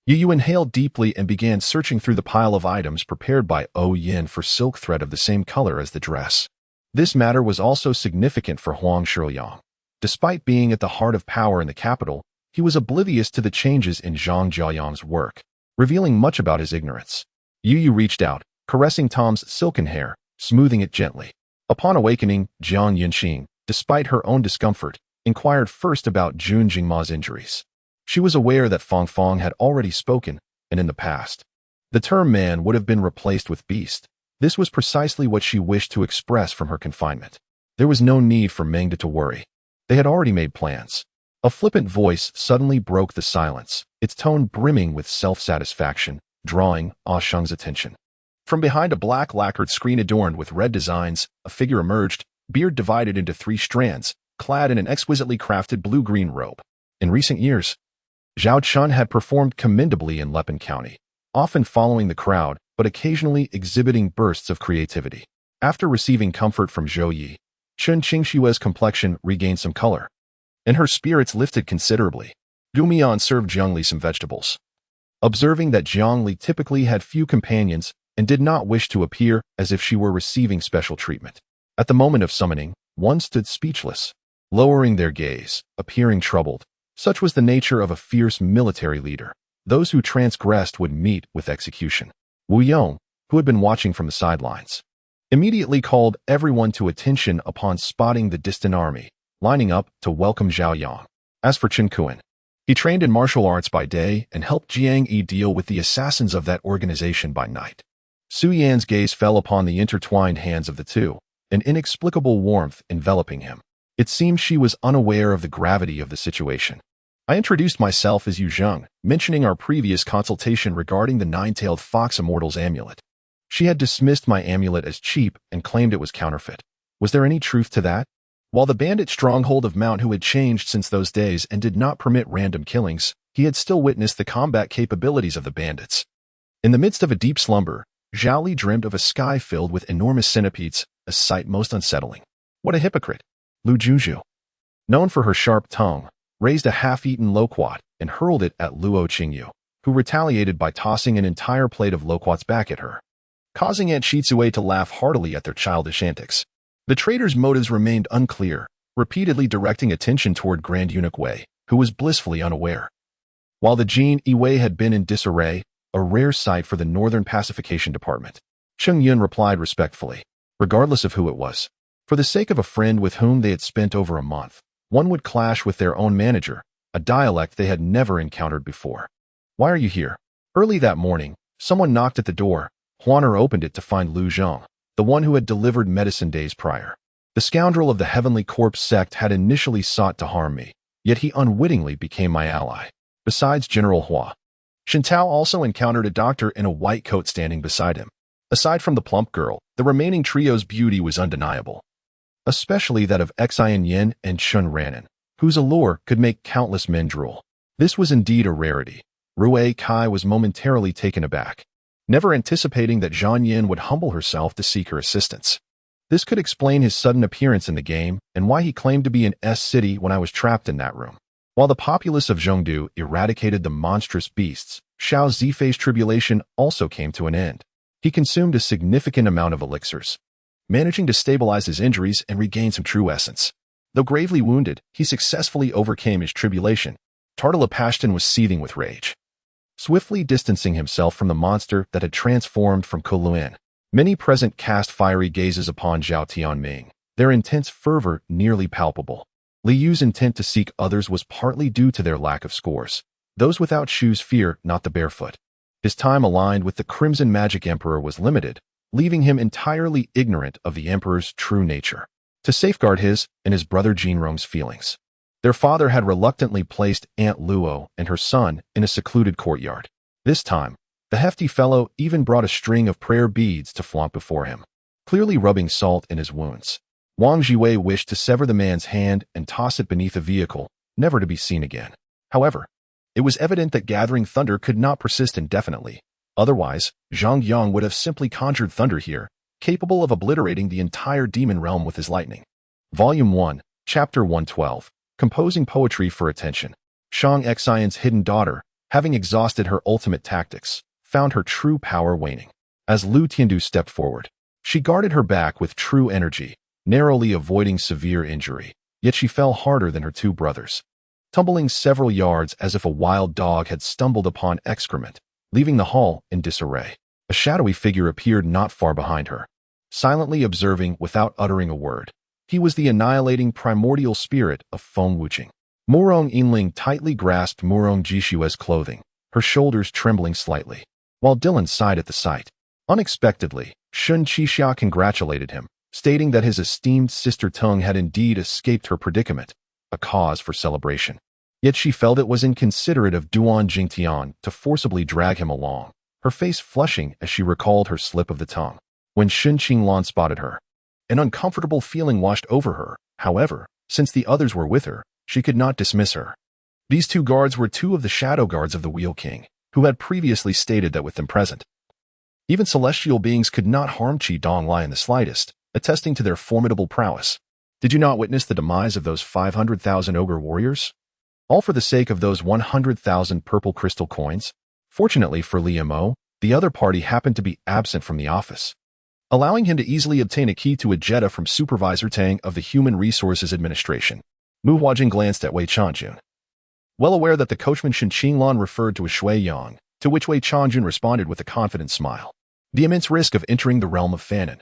Yu inhaled deeply and began searching through the pile of items prepared by O Yin for silk thread of the same color as the dress. This matter was also significant for Huang Shiyang. Despite being at the heart of power in the capital, he was oblivious to the changes in Zhang Jiayang's work, revealing much about his ignorance. Yu reached out, caressing Tom's silken hair, smoothing it gently. Upon awakening, Jiang Yunxing, despite her own discomfort, inquired first about Jun Jingma's injuries. She was aware that Fong Fong had already spoken, and in the past, the term man would have been replaced with beast. This was precisely what she wished to express from her confinement. There was no need for Mengda to worry. They had already made plans. A flippant voice suddenly broke the silence, its tone brimming with self-satisfaction, drawing Ah Sheng's attention. From behind a black lacquered screen adorned with red designs, a figure emerged, beard divided into 3 strands, clad in an exquisitely crafted blue-green robe. In recent years, Zhao Chun had performed commendably in Lepin County, often following the crowd, but occasionally exhibiting bursts of creativity. After receiving comfort from Zhou Yi, Chen Qingshua's complexion regained some color, and her spirits lifted considerably. Du Mian served Jiang Li some vegetables. Observing that Jiang Li typically had few companions and did not wish to appear as if she were receiving special treatment, at the moment of summoning, one stood speechless, lowering their gaze, appearing troubled. Such was the nature of a fierce military leader. Those who transgressed would meet with execution. Wu Yong, who had been watching from the sidelines, immediately called everyone to attention upon spotting the distant army, lining up to welcome Zhao Yang. As for Chen Kuan, he trained in martial arts by day and helped Jiang Yi deal with the assassins of that organization by night. Su Yan's gaze fell upon the intertwined hands of the two, an inexplicable warmth enveloping him. It seemed she was unaware of the gravity of the situation. I introduced myself as Yu Zheng, mentioning our previous consultation regarding the 9-tailed fox immortal's amulet. She had dismissed my amulet as cheap and claimed it was counterfeit. Was there any truth to that? While the bandit stronghold of Mount Hu had changed since those days and did not permit random killings, he had still witnessed the combat capabilities of the bandits. In the midst of a deep slumber, Zhao Li dreamed of a sky filled with enormous centipedes, a sight most unsettling. What a hypocrite! Lu Juju, known for her sharp tongue, raised a half-eaten loquat and hurled it at Luo Qingyu, who retaliated by tossing an entire plate of loquats back at her, causing Aunt Shizue to laugh heartily at their childish antics. The traitor's motives remained unclear, repeatedly directing attention toward Grand Eunuch Wei, who was blissfully unaware. While the Jin Yi had been in disarray, a rare sight for the Northern Pacification Department, Cheng Yun replied respectfully, regardless of who it was. For the sake of a friend with whom they had spent over a month, one would clash with their own manager, a dialect they had never encountered before. Why are you here? Early that morning, someone knocked at the door. Huaner opened it to find Lu Zhong, the one who had delivered medicine days prior. The scoundrel of the Heavenly Corpse sect had initially sought to harm me, yet he unwittingly became my ally. Besides General Hua, Shintao also encountered a doctor in a white coat standing beside him. Aside from the plump girl, the remaining trio's beauty was undeniable, especially that of Xian Yin and Chun Ranan, whose allure could make countless men drool. This was indeed a rarity. Rui Kai was momentarily taken aback, never anticipating that Zhang Yin would humble herself to seek her assistance. This could explain his sudden appearance in the game and why he claimed to be in S-City when I was trapped in that room. While the populace of Zhongdu eradicated the monstrous beasts, Xiao Zifei's tribulation also came to an end. He consumed a significant amount of elixirs, managing to stabilize his injuries and regain some true essence. Though gravely wounded, he successfully overcame his tribulation. Tartala was seething with rage. Swiftly distancing himself from the monster that had transformed from Koluan, many present cast fiery gazes upon Zhao Tianming, their intense fervor nearly palpable. Li Yu's intent to seek others was partly due to their lack of scores. Those without shoes fear not the barefoot. His time aligned with the Crimson Magic Emperor was limited, leaving him entirely ignorant of the Emperor's true nature. To safeguard his and his brother Jinrong's feelings, their father had reluctantly placed Aunt Luo and her son in a secluded courtyard. This time, the hefty fellow even brought a string of prayer beads to flaunt before him, clearly rubbing salt in his wounds. Wang Jiwei wished to sever the man's hand and toss it beneath a vehicle, never to be seen again. However, it was evident that gathering thunder could not persist indefinitely. Otherwise, Zhang Yang would have simply conjured thunder here, capable of obliterating the entire demon realm with his lightning. Volume 1, Chapter 112. Composing Poetry for Attention. Shang Xian's hidden daughter, having exhausted her ultimate tactics, found her true power waning. As Lu Tiandu stepped forward, she guarded her back with true energy, narrowly avoiding severe injury, yet she fell harder than her two brothers, tumbling several yards as if a wild dog had stumbled upon excrement, leaving the hall in disarray. A shadowy figure appeared not far behind her, silently observing without uttering a word. He was the annihilating primordial spirit of Feng Wuqing. Murong Yinling tightly grasped Murong Jishue's clothing, her shoulders trembling slightly, while Dylan sighed at the sight. Unexpectedly, Shun Qixia congratulated him, stating that his esteemed sister Tung had indeed escaped her predicament, a cause for celebration. Yet she felt it was inconsiderate of Duan Jingtian to forcibly drag him along, her face flushing as she recalled her slip of the tongue. When Shun Qinglan spotted her, an uncomfortable feeling washed over her. However, since the others were with her, she could not dismiss her. These two guards were two of the shadow guards of the Wheel King, who had previously stated that with them present, even celestial beings could not harm Qi Donglai in the slightest, attesting to their formidable prowess. Did you not witness the demise of those 500,000 ogre warriors? All for the sake of those 100,000 purple crystal coins? Fortunately for Liu Mo, the other party happened to be absent from the office, allowing him to easily obtain a key to a Jetta from Supervisor Tang of the Human Resources Administration. Mu Huajing glanced at Wei Changjun, well aware that the coachman Shen Qinglan referred to as Shui Yang, to which Wei Changjun responded with a confident smile. The immense risk of entering the realm of Fanon,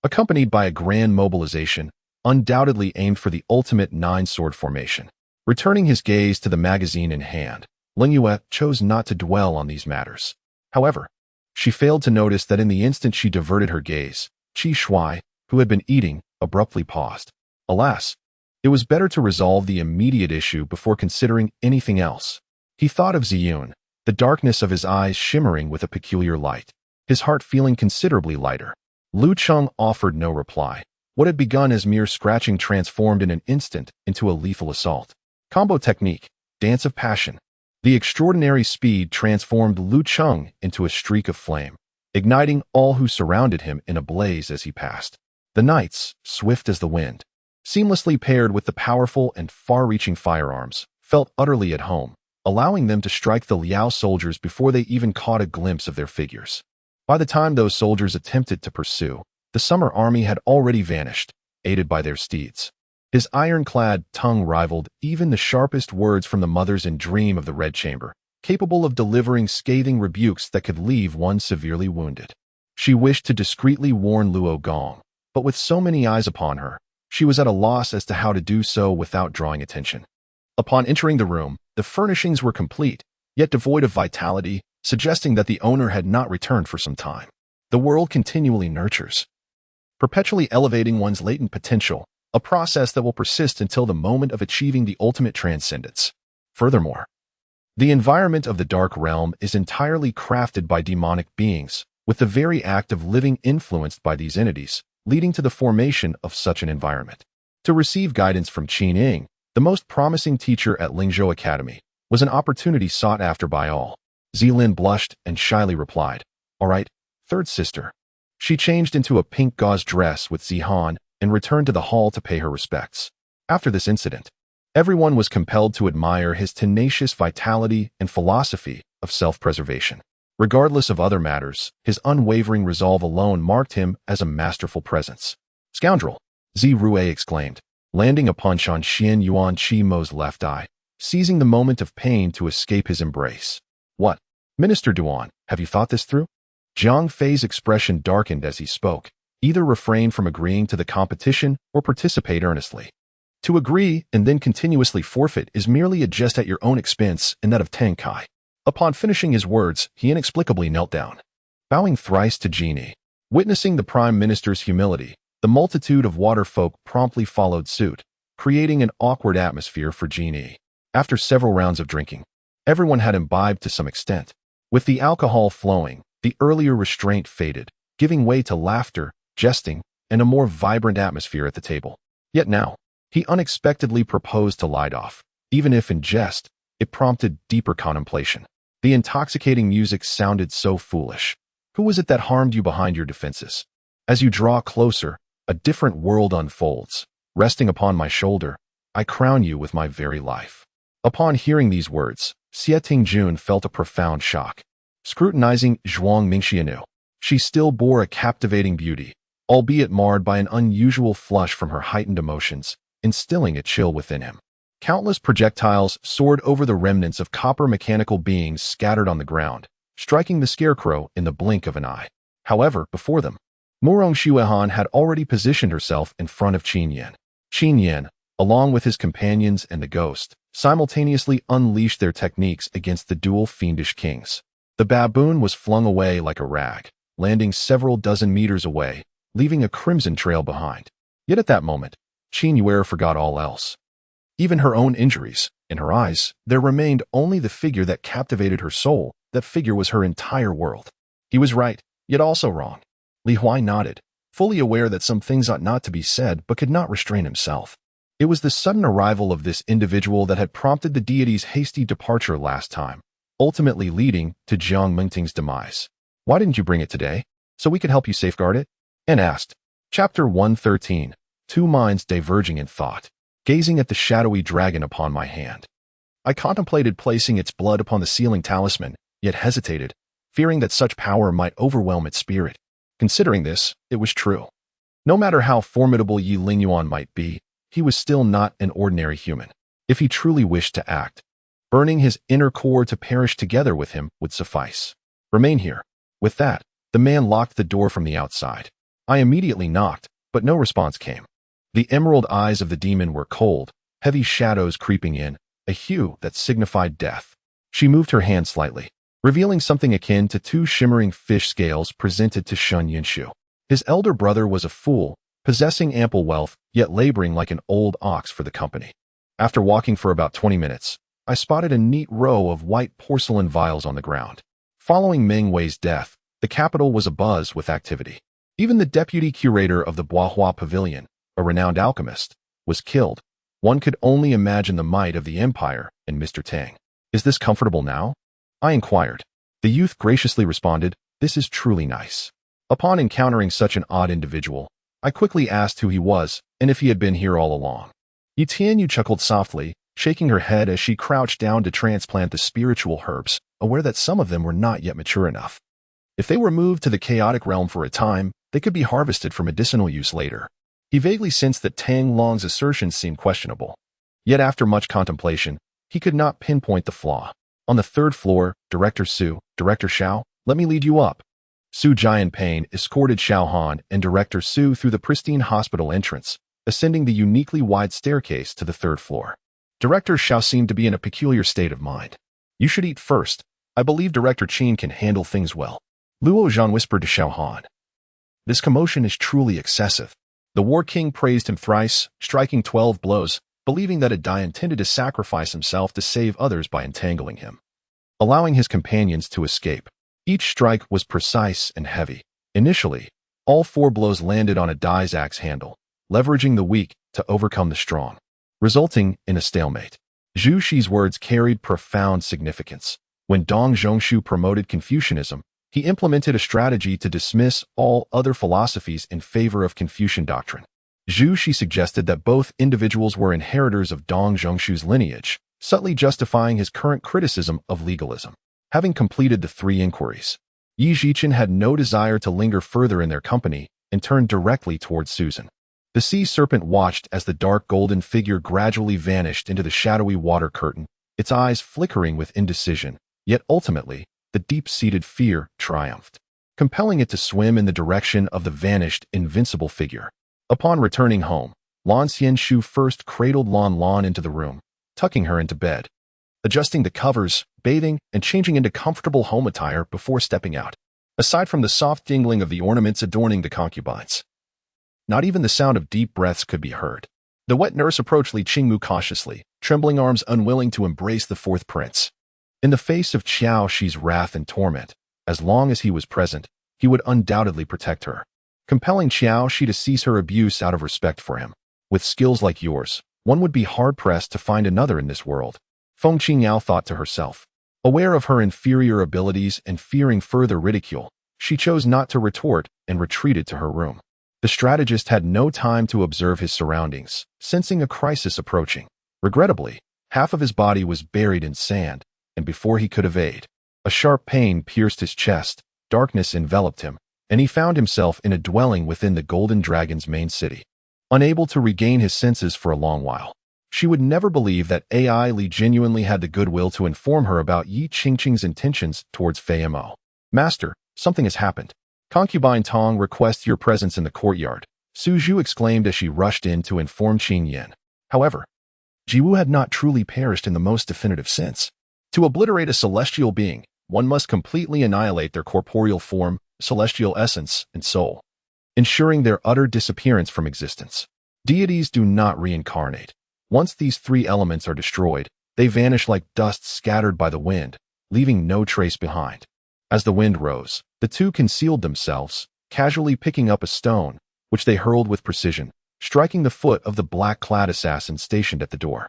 accompanied by a grand mobilization, undoubtedly aimed for the ultimate nine-sword formation. Returning his gaze to the magazine in hand, Ling Yue chose not to dwell on these matters. However, she failed to notice that in the instant she diverted her gaze, Qi Shui, who had been eating, abruptly paused. Alas, it was better to resolve the immediate issue before considering anything else. He thought of Ziyun, the darkness of his eyes shimmering with a peculiar light, his heart feeling considerably lighter. Lu Cheng offered no reply. What had begun as mere scratching transformed in an instant into a lethal assault. Combo technique, dance of passion. The extraordinary speed transformed Lu Cheng into a streak of flame, igniting all who surrounded him in a blaze as he passed. The knights, swift as the wind, seamlessly paired with the powerful and far-reaching firearms, felt utterly at home, allowing them to strike the Liao soldiers before they even caught a glimpse of their figures. By the time those soldiers attempted to pursue, the summer army had already vanished, aided by their steeds. His ironclad tongue rivaled even the sharpest words from the mothers in Dream of the Red Chamber, capable of delivering scathing rebukes that could leave one severely wounded. She wished to discreetly warn Luo Gong, but with so many eyes upon her, she was at a loss as to how to do so without drawing attention. Upon entering the room, the furnishings were complete, yet devoid of vitality, suggesting that the owner had not returned for some time. The world continually nurtures, perpetually elevating one's latent potential, a process that will persist until the moment of achieving the ultimate transcendence. Furthermore, the environment of the Dark Realm is entirely crafted by demonic beings, with the very act of living influenced by these entities, leading to the formation of such an environment. To receive guidance from Qin Ying, the most promising teacher at Lingzhou Academy, was an opportunity sought after by all. Zilin blushed and shyly replied, "All right, third sister." She changed into a pink gauze dress with Zihan and returned to the hall to pay her respects. After this incident, everyone was compelled to admire his tenacious vitality and philosophy of self-preservation. Regardless of other matters, his unwavering resolve alone marked him as a masterful presence. "Scoundrel!" Zi Rue exclaimed, landing a punch on Xian Yuan Qi Mo's left eye, seizing the moment of pain to escape his embrace. "What? Minister Duan, have you thought this through?" Jiang Fei's expression darkened as he spoke, either refrain from agreeing to the competition or participate earnestly. To agree and then continuously forfeit is merely a jest at your own expense and that of Tang Kai. Upon finishing his words, he inexplicably knelt down, bowing thrice to Genie. Witnessing the Prime Minister's humility, the multitude of water folk promptly followed suit, creating an awkward atmosphere for Genie. After several rounds of drinking, everyone had imbibed to some extent. With the alcohol flowing, the earlier restraint faded, giving way to laughter, jesting, and a more vibrant atmosphere at the table. Yet now, he unexpectedly proposed to light off. Even if in jest, it prompted deeper contemplation. The intoxicating music sounded so foolish. Who was it that harmed you behind your defenses? As you draw closer, a different world unfolds. Resting upon my shoulder, I crown you with my very life. Upon hearing these words, Xie Tingjun felt a profound shock. Scrutinizing Zhuang Mingxianu, she still bore a captivating beauty, albeit marred by an unusual flush from her heightened emotions, instilling a chill within him. Countless projectiles soared over the remnants of copper mechanical beings scattered on the ground, striking the scarecrow in the blink of an eye. However, before them, Murong Xuehan had already positioned herself in front of Qin Yan. Qin Yan, along with his companions and the ghost, simultaneously unleashed their techniques against the dual fiendish kings. The baboon was flung away like a rag, landing several dozen meters away, leaving a crimson trail behind. Yet at that moment, Qin Yuer forgot all else. Even her own injuries. In her eyes, there remained only the figure that captivated her soul. That figure was her entire world. He was right, yet also wrong. Li Huai nodded, fully aware that some things ought not to be said but could not restrain himself. It was the sudden arrival of this individual that had prompted the deity's hasty departure last time, ultimately leading to Jiang Mengting's demise. Why didn't you bring it today? So we could help you safeguard it? Anne asked. Chapter 113. Two minds diverging in thought. Gazing at the shadowy dragon upon my hand. I contemplated placing its blood upon the sealing talisman, yet hesitated, fearing that such power might overwhelm its spirit. Considering this, it was true. No matter how formidable Yi Lingyuan might be, he was still not an ordinary human. If he truly wished to act, burning his inner core to perish together with him would suffice. Remain here. With that, the man locked the door from the outside. I immediately knocked, but no response came. The emerald eyes of the demon were cold, heavy shadows creeping in, a hue that signified death. She moved her hand slightly, revealing something akin to two shimmering fish scales presented to Shun Yinshu. His elder brother was a fool, possessing ample wealth, yet laboring like an old ox for the company. After walking for about 20 minutes, I spotted a neat row of white porcelain vials on the ground. Following Meng Wei's death, the capital was abuzz with activity. Even the deputy curator of the Bois Pavilion, a renowned alchemist, was killed. One could only imagine the might of the empire and Mr. Tang. Is this comfortable now? I inquired. The youth graciously responded, this is truly nice. Upon encountering such an odd individual, I quickly asked who he was and if he had been here all along. Yi Tianyu chuckled softly, shaking her head as she crouched down to transplant the spiritual herbs, aware that some of them were not yet mature enough. If they were moved to the chaotic realm for a time, they could be harvested for medicinal use later. He vaguely sensed that Tang Long's assertions seemed questionable. Yet after much contemplation, he could not pinpoint the flaw. On the third floor, Director Su, Director Xiao, let me lead you up. Su Jianping escorted Xiao Han and Director Su through the pristine hospital entrance, ascending the uniquely wide staircase to the third floor. Director Xiao seemed to be in a peculiar state of mind. You should eat first. I believe Director Qin can handle things well. Luo Zhan whispered to Xiao Han. This commotion is truly excessive. The War King praised him thrice, striking 12 blows, believing that a Dai intended to sacrifice himself to save others by entangling him, allowing his companions to escape. Each strike was precise and heavy. Initially, all 4 blows landed on a Dai's axe handle, leveraging the weak to overcome the strong, resulting in a stalemate. Zhu Shi's words carried profound significance. When Dong Zhongshu promoted Confucianism, he implemented a strategy to dismiss all other philosophies in favor of Confucian doctrine. Zhu Shi suggested that both individuals were inheritors of Dong Zhongshu's lineage, subtly justifying his current criticism of legalism. Having completed the 3 inquiries, Yi Zhichen had no desire to linger further in their company and turned directly towards Susan. The sea serpent watched as the dark golden figure gradually vanished into the shadowy water curtain, its eyes flickering with indecision, yet ultimately, the deep-seated fear triumphed, compelling it to swim in the direction of the vanished, invincible figure. Upon returning home, Lan Xianshu first cradled Lan Lan into the room, tucking her into bed, adjusting the covers, bathing, and changing into comfortable home attire before stepping out. Aside from the soft dingling of the ornaments adorning the concubines, not even the sound of deep breaths could be heard. The wet nurse approached Li Qingmu cautiously, trembling arms unwilling to embrace the 4th prince. In the face of Qiao Shi's wrath and torment, as long as he was present, he would undoubtedly protect her, compelling Qiao Shi to cease her abuse out of respect for him. With skills like yours, one would be hard-pressed to find another in this world, Feng Qingyao thought to herself. Aware of her inferior abilities and fearing further ridicule, she chose not to retort and retreated to her room. The strategist had no time to observe his surroundings, sensing a crisis approaching. Regrettably, half of his body was buried in sand, and before he could evade, a sharp pain pierced his chest, darkness enveloped him, and he found himself in a dwelling within the Golden Dragon's main city. Unable to regain his senses for a long while, she would never believe that AI Li genuinely had the goodwill to inform her about Yi Qingqing's intentions towards Fei Mo. Master, something has happened. Concubine Tong requests your presence in the courtyard, Su Zhu exclaimed as she rushed in to inform Qin Yan. However, Jiwu had not truly perished in the most definitive sense. To obliterate a celestial being, one must completely annihilate their corporeal form, celestial essence, and soul, ensuring their utter disappearance from existence. Deities do not reincarnate. Once these three elements are destroyed, they vanish like dust scattered by the wind, leaving no trace behind. As the wind rose, the two concealed themselves, casually picking up a stone, which they hurled with precision, striking the foot of the black-clad assassin stationed at the door.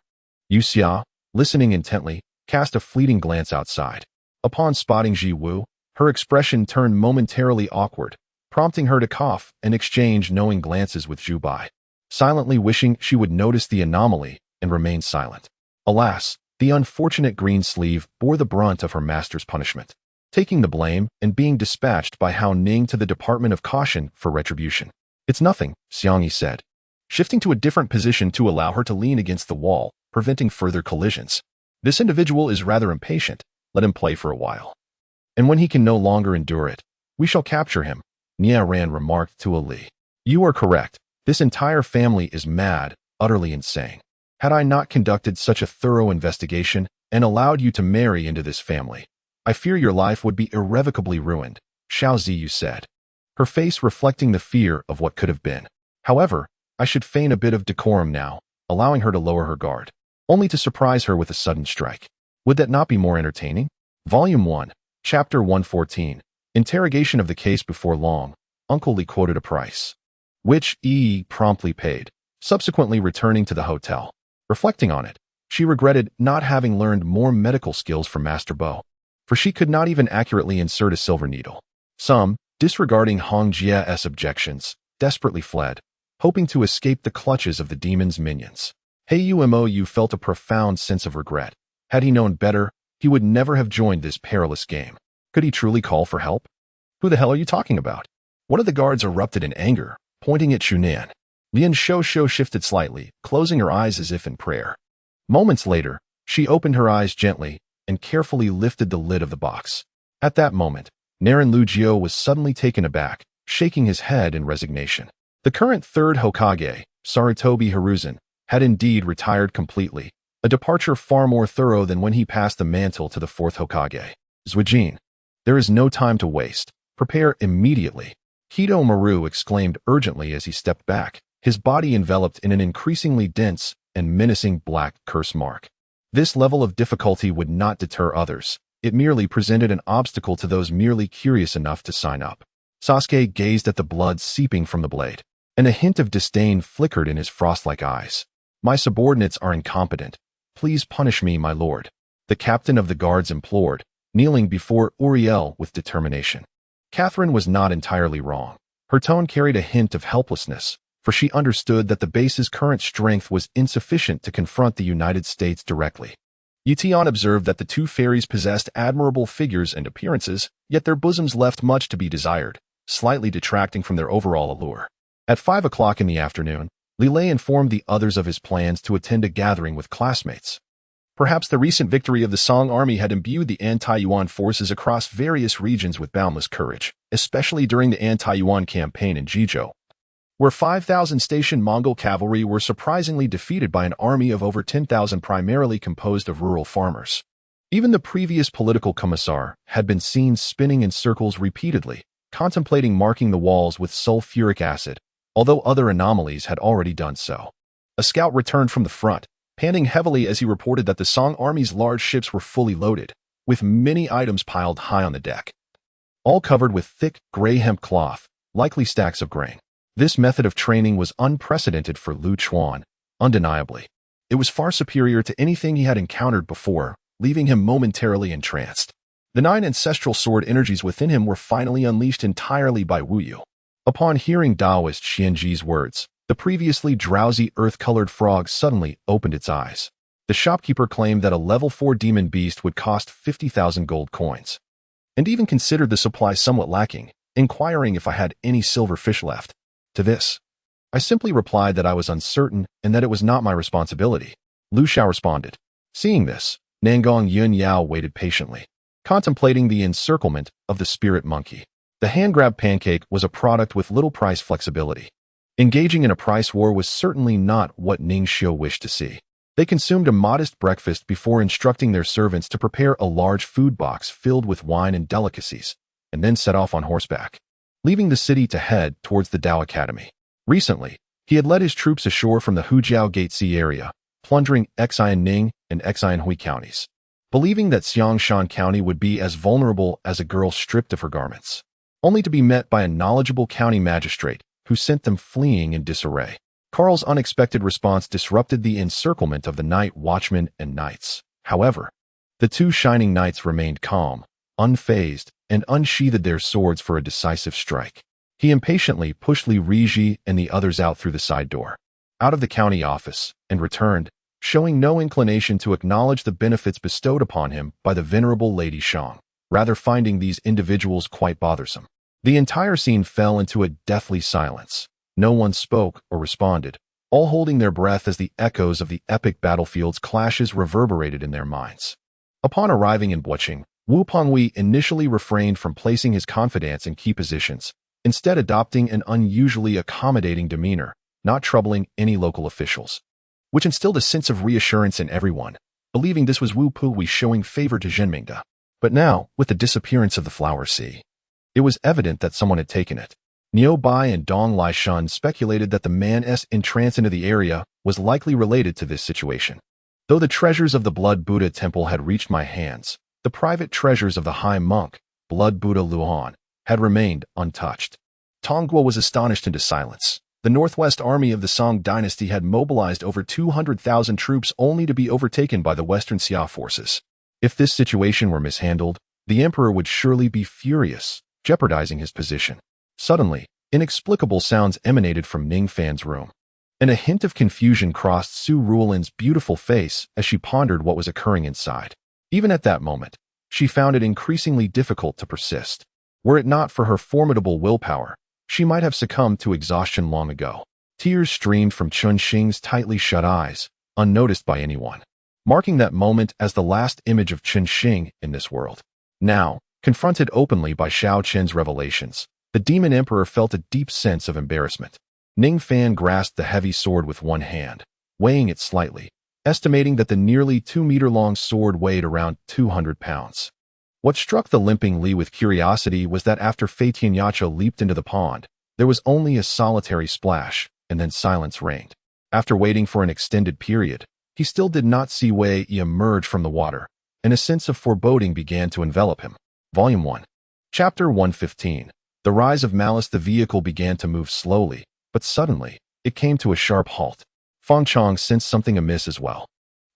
Yu Xia, listening intently, cast a fleeting glance outside. Upon spotting Ji Wu, her expression turned momentarily awkward, prompting her to cough and exchange knowing glances with Zhu Bai, silently wishing she would notice the anomaly and remain silent. Alas, the unfortunate green sleeve bore the brunt of her master's punishment, taking the blame and being dispatched by Hao Ning to the Department of Caution for retribution. It's nothing, Xiangyi said, shifting to a different position to allow her to lean against the wall, preventing further collisions. This individual is rather impatient. Let him play for a while. And when he can no longer endure it, we shall capture him, Nia Ran remarked to Ali. You are correct. This entire family is mad, utterly insane. Had I not conducted such a thorough investigation and allowed you to marry into this family, I fear your life would be irrevocably ruined, Xiao Ziyu said, her face reflecting the fear of what could have been. However, I should feign a bit of decorum now, allowing her to lower her guard, only to surprise her with a sudden strike. Would that not be more entertaining? Volume 1, Chapter 114, Interrogation of the Case Before Long, Uncle Li quoted a price, which Yi promptly paid, subsequently returning to the hotel. Reflecting on it, she regretted not having learned more medical skills from Master Bo, for she could not even accurately insert a silver needle. Some, disregarding Hong Jie's objections, desperately fled, hoping to escape the clutches of the demon's minions. Heiyumo felt a profound sense of regret. Had he known better, he would never have joined this perilous game. Could he truly call for help? Who the hell are you talking about? One of the guards erupted in anger, pointing at Shunan. Lian Shou shifted slightly, closing her eyes as if in prayer. Moments later, she opened her eyes gently and carefully lifted the lid of the box. At that moment, Naren Lujio was suddenly taken aback, shaking his head in resignation. The current third Hokage, Sarutobi Hiruzen, had indeed retired completely, a departure far more thorough than when he passed the mantle to the fourth Hokage. Zuijin, there is no time to waste. Prepare immediately. Hito Maru exclaimed urgently as he stepped back, his body enveloped in an increasingly dense and menacing black curse mark. This level of difficulty would not deter others. It merely presented an obstacle to those merely curious enough to sign up. Sasuke gazed at the blood seeping from the blade, and a hint of disdain flickered in his frost-like eyes. My subordinates are incompetent. Please punish me, my lord, the captain of the guards implored, kneeling before Uriel with determination. Catherine was not entirely wrong. Her tone carried a hint of helplessness, for she understood that the base's current strength was insufficient to confront the United States directly. Yutian observed that the two fairies possessed admirable figures and appearances, yet their bosoms left much to be desired, slightly detracting from their overall allure. At 5 o'clock in the afternoon, Lilei informed the others of his plans to attend a gathering with classmates. Perhaps the recent victory of the Song army had imbued the anti-Yuan forces across various regions with boundless courage, especially during the anti-Yuan campaign in Jizhou, where 5,000 stationed Mongol cavalry were surprisingly defeated by an army of over 10,000 primarily composed of rural farmers. Even the previous political commissar had been seen spinning in circles repeatedly, contemplating marking the walls with sulfuric acid, although other anomalies had already done so. A scout returned from the front, panting heavily as he reported that the Song army's large ships were fully loaded, with many items piled high on the deck, all covered with thick, gray hemp cloth, likely stacks of grain. This method of training was unprecedented for Lu Chuan, undeniably. It was far superior to anything he had encountered before, leaving him momentarily entranced. The 9 ancestral sword energies within him were finally unleashed entirely by Wu Yu. Upon hearing Taoist Xianji's words, the previously drowsy earth-colored frog suddenly opened its eyes. The shopkeeper claimed that a level 4 demon beast would cost 50,000 gold coins, and even considered the supply somewhat lacking, inquiring if I had any silver fish left. To this, I simply replied that I was uncertain and that it was not my responsibility. Lu Xiao responded. Seeing this, Nangong Yun Yao waited patiently, contemplating the encirclement of the spirit monkey. The hand-grab pancake was a product with little price flexibility. Engaging in a price war was certainly not what Ning Xiu wished to see. They consumed a modest breakfast before instructing their servants to prepare a large food box filled with wine and delicacies, and then set off on horseback, leaving the city to head towards the Dao Academy. Recently, he had led his troops ashore from the Hujiao Gate Sea area, plundering Xian Ning and Xian Hui counties, believing that Xiangshan County would be as vulnerable as a girl stripped of her garments, only to be met by a knowledgeable county magistrate who sent them fleeing in disarray. Carl's unexpected response disrupted the encirclement of the night watchmen and knights. However, the two shining knights remained calm, unfazed, and unsheathed their swords for a decisive strike. He impatiently pushed Li Riji and the others out through the side door, out of the county office, and returned, showing no inclination to acknowledge the benefits bestowed upon him by the venerable Lady Shang, rather finding these individuals quite bothersome. The entire scene fell into a deathly silence. No one spoke or responded, all holding their breath as the echoes of the epic battlefield's clashes reverberated in their minds. Upon arriving in Buqing, Wu Penghui initially refrained from placing his confidants in key positions, instead adopting an unusually accommodating demeanor, not troubling any local officials, which instilled a sense of reassurance in everyone, believing this was Wu Penghui showing favor to Zhenmingde. But now, with the disappearance of the flower sea, it was evident that someone had taken it. Niu Bai and Dong Laishan speculated that the man's entrance into the area was likely related to this situation. Though the treasures of the Blood Buddha Temple had reached my hands, the private treasures of the High Monk, Blood Buddha Luan, had remained untouched. Tongguo was astonished into silence. The Northwest Army of the Song dynasty had mobilized over 200,000 troops only to be overtaken by the Western Xia forces. If this situation were mishandled, the emperor would surely be furious, jeopardizing his position. Suddenly, inexplicable sounds emanated from Ning Fan's room, and a hint of confusion crossed Su Ruolin's beautiful face as she pondered what was occurring inside. Even at that moment, she found it increasingly difficult to persist. Were it not for her formidable willpower, she might have succumbed to exhaustion long ago. Tears streamed from Chun Xing's tightly shut eyes, unnoticed by anyone, marking that moment as the last image of Chun Xing in this world. Now, confronted openly by Xiao Chen's revelations, the demon emperor felt a deep sense of embarrassment. Ning Fan grasped the heavy sword with one hand, weighing it slightly, estimating that the nearly 2-meter-long sword weighed around 200 pounds. What struck the limping Li with curiosity was that after Fei Tianyacha leaped into the pond, there was only a solitary splash, and then silence reigned. After waiting for an extended period, he still did not see Wei Yi emerge from the water, and a sense of foreboding began to envelop him. Volume 1. Chapter 115. The Rise of Malice. The vehicle began to move slowly, but suddenly, it came to a sharp halt. Fang Chong sensed something amiss as well.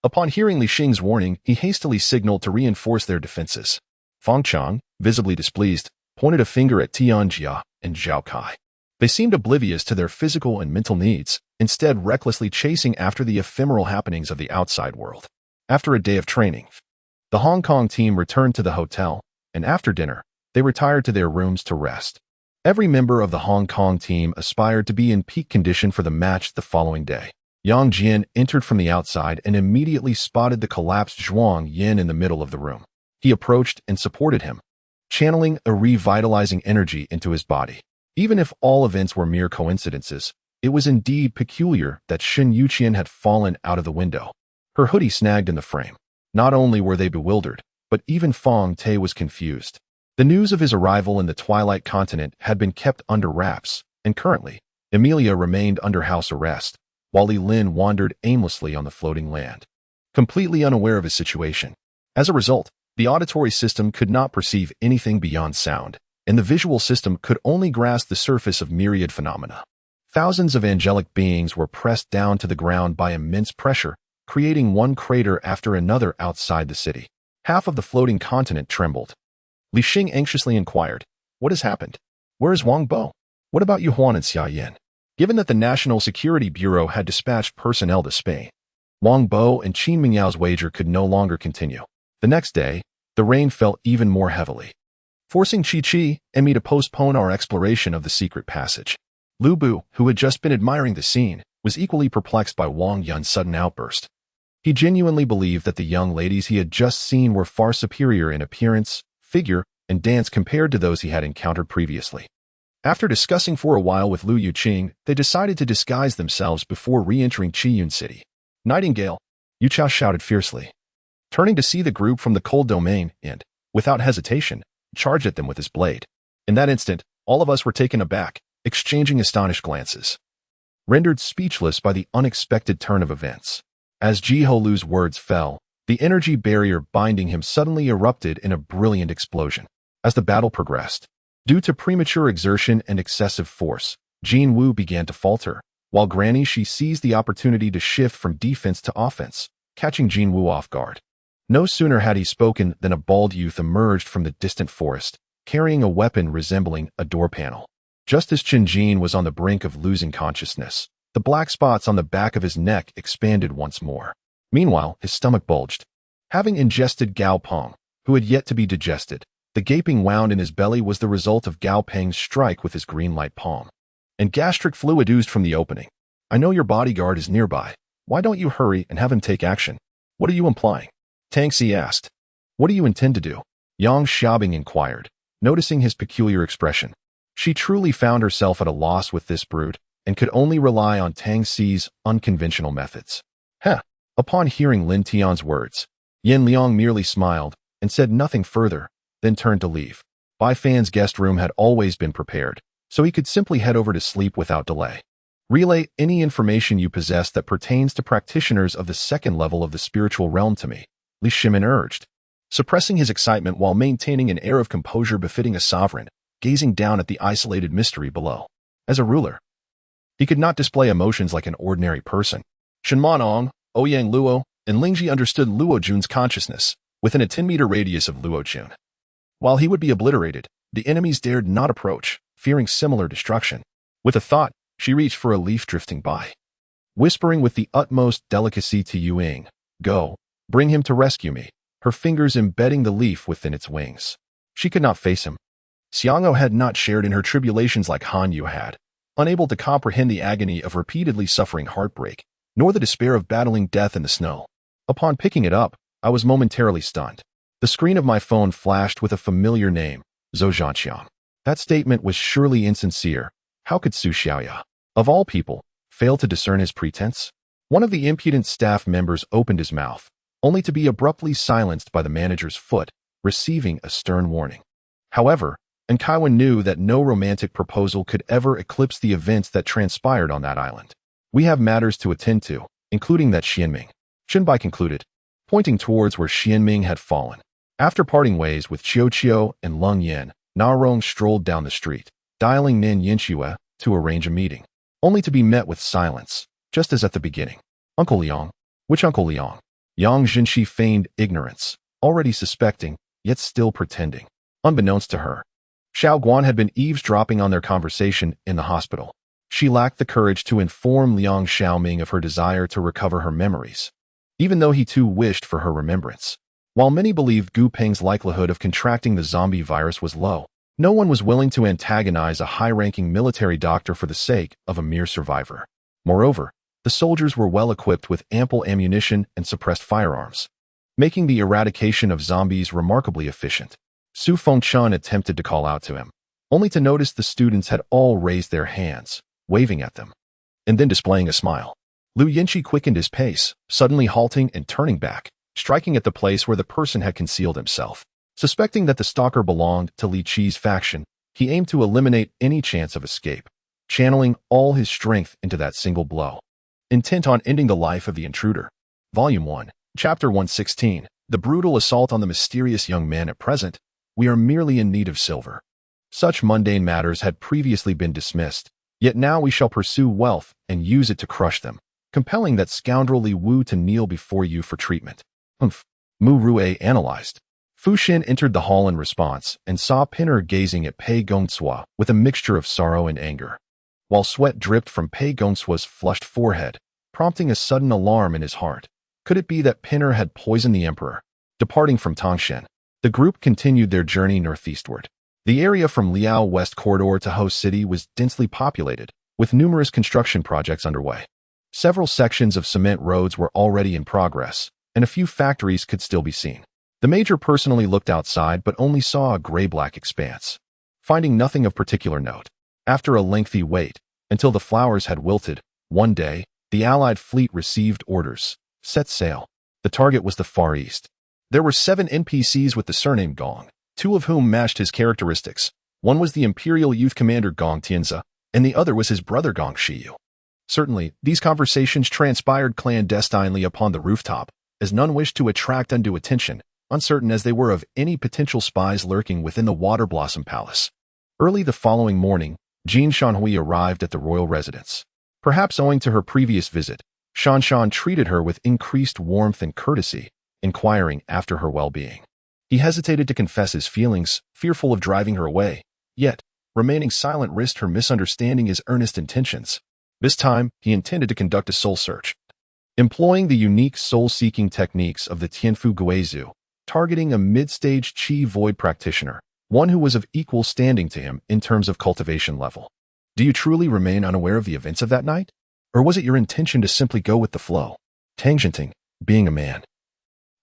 Upon hearing Li Xing's warning, he hastily signaled to reinforce their defenses. Fang Chong, visibly displeased, pointed a finger at Tianjia and Zhao Kai. They seemed oblivious to their physical and mental needs, instead recklessly chasing after the ephemeral happenings of the outside world. After a day of training, the Hong Kong team returned to the hotel, and after dinner, they retired to their rooms to rest. Every member of the Hong Kong team aspired to be in peak condition for the match the following day. Yang Jian entered from the outside and immediately spotted the collapsed Zhuang Yin in the middle of the room. He approached and supported him, channeling a revitalizing energy into his body. Even if all events were mere coincidences, it was indeed peculiar that Shen Yuqian had fallen out of the window. Her hoodie snagged in the frame. Not only were they bewildered, but even Fang Te was confused. The news of his arrival in the Twilight Continent had been kept under wraps, and currently, Emilia remained under house arrest, while Li Lin wandered aimlessly on the floating land, completely unaware of his situation. As a result, the auditory system could not perceive anything beyond sound, and the visual system could only grasp the surface of myriad phenomena. Thousands of angelic beings were pressed down to the ground by immense pressure, creating one crater after another outside the city. Half of the floating continent trembled. Li Xing anxiously inquired, "What has happened? Where is Wang Bo? What about Yuhuan and Xia Yan?" Given that the National Security Bureau had dispatched personnel to Spain, Wang Bo and Qin Mingyao's wager could no longer continue. The next day, the rain fell even more heavily, forcing Chi and me to postpone our exploration of the secret passage. Lu Bu, who had just been admiring the scene, was equally perplexed by Wang Yun's sudden outburst. He genuinely believed that the young ladies he had just seen were far superior in appearance, figure, and dance compared to those he had encountered previously. After discussing for a while with Lu Yuqing, they decided to disguise themselves before re-entering Qiyun City. Nightingale, Yu Chao shouted fiercely, turning to see the group from the cold domain and, without hesitation, charged at them with his blade. In that instant, all of us were taken aback, exchanging astonished glances, rendered speechless by the unexpected turn of events. As Ji Holu's words fell, the energy barrier binding him suddenly erupted in a brilliant explosion. As the battle progressed, due to premature exertion and excessive force, Jin Wu began to falter, while Granny Shi seized the opportunity to shift from defense to offense, catching Jin Wu off guard. No sooner had he spoken than a bald youth emerged from the distant forest, carrying a weapon resembling a door panel. Just as Chen Jin was on the brink of losing consciousness, the black spots on the back of his neck expanded once more. Meanwhile, his stomach bulged. Having ingested Gao Peng, who had yet to be digested, the gaping wound in his belly was the result of Gao Peng's strike with his green light palm. And gastric fluid oozed from the opening. I know your bodyguard is nearby. Why don't you hurry and have him take action? What are you implying? Tang Xi asked. What do you intend to do? Yang Xiaobing inquired, noticing his peculiar expression. She truly found herself at a loss with this brute, and could only rely on Tang Xi's unconventional methods. Heh! Upon hearing Lin Tian's words, Yin Liang merely smiled and said nothing further, then turned to leave. Bai Fan's guest room had always been prepared, so he could simply head over to sleep without delay. Relay any information you possess that pertains to practitioners of the second level of the spiritual realm to me, Li Shimin urged, suppressing his excitement while maintaining an air of composure befitting a sovereign, gazing down at the isolated mystery below. As a ruler, he could not display emotions like an ordinary person. Shenman Ong, Ouyang Luo, and Lingji understood Luo Jun's consciousness, within a 10-meter radius of Luo Jun. While he would be obliterated, the enemies dared not approach, fearing similar destruction. With a thought, she reached for a leaf drifting by. Whispering with the utmost delicacy to Yuing, go, bring him to rescue me, her fingers embedding the leaf within its wings. She could not face him. Xiang'o had not shared in her tribulations like Han Yu had, unable to comprehend the agony of repeatedly suffering heartbreak, nor the despair of battling death in the snow. Upon picking it up, I was momentarily stunned. The screen of my phone flashed with a familiar name, Zhou Zhanqiang. That statement was surely insincere. How could Su Xiaoya, of all people, fail to discern his pretense? One of the impudent staff members opened his mouth, only to be abruptly silenced by the manager's foot, receiving a stern warning. However, Nkaiwan knew that no romantic proposal could ever eclipse the events that transpired on that island. We have matters to attend to, including that Xianming, Shenbai concluded, pointing towards where Xianming had fallen. After parting ways with Qiu and Leng Yin, Na Rong strolled down the street, dialing Nin Yinxue to arrange a meeting, only to be met with silence, just as at the beginning. Uncle Liang? Which Uncle Liang? Yang Jinshi feigned ignorance, already suspecting, yet still pretending. Unbeknownst to her, Xiao Guan had been eavesdropping on their conversation in the hospital. She lacked the courage to inform Liang Xiaoming of her desire to recover her memories, even though he too wished for her remembrance. While many believed Gu Peng's likelihood of contracting the zombie virus was low, no one was willing to antagonize a high-ranking military doctor for the sake of a mere survivor. Moreover, the soldiers were well equipped with ample ammunition and suppressed firearms, making the eradication of zombies remarkably efficient. Su Fengchun attempted to call out to him, only to notice the students had all raised their hands, waving at them, and then displaying a smile. Lu Yinchi quickened his pace, suddenly halting and turning back, striking at the place where the person had concealed himself. Suspecting that the stalker belonged to Li Qi's faction, he aimed to eliminate any chance of escape, channeling all his strength into that single blow, intent on ending the life of the intruder. Volume 1, Chapter 116, The Brutal Assault on the Mysterious Young Man. At present, we are merely in need of silver. Such mundane matters had previously been dismissed, yet now we shall pursue wealth and use it to crush them, compelling that scoundrel Li Wu to kneel before you for treatment. Mu Rue analyzed. Fu Xin entered the hall in response and saw Pinner gazing at Pei Gongcua with a mixture of sorrow and anger, while sweat dripped from Pei Gongcua's flushed forehead, prompting a sudden alarm in his heart. Could it be that Pinner had poisoned the emperor? Departing from Tangshan, the group continued their journey northeastward. The area from Liao West Corridor to Ho City was densely populated, with numerous construction projects underway. Several sections of cement roads were already in progress, and a few factories could still be seen. The major personally looked outside but only saw a gray-black expanse. Finding nothing of particular note, After a lengthy wait, until the flowers had wilted, one day, the Allied fleet received orders. Set sail. The target was the Far East. There were 7 NPCs with the surname Gong, 2 of whom matched his characteristics. One was the Imperial youth commander Gong Tianzi, and the other was his brother Gong Shiyu. Certainly, these conversations transpired clandestinely upon the rooftop, as none wished to attract undue attention, uncertain as they were of any potential spies lurking within the Water Blossom Palace. Early the following morning, Jean Shanhui arrived at the royal residence. Perhaps owing to her previous visit, Shan treated her with increased warmth and courtesy, inquiring after her well-being. He hesitated to confess his feelings, fearful of driving her away, yet, remaining silent risked her misunderstanding his earnest intentions. This time, he intended to conduct a soul search. Employing the unique soul-seeking techniques of the Tianfu Guizhu, targeting a mid-stage Qi Void practitioner, one who was of equal standing to him in terms of cultivation level. Do you truly remain unaware of the events of that night? Or was it your intention to simply go with the flow? Tangenting, being a man.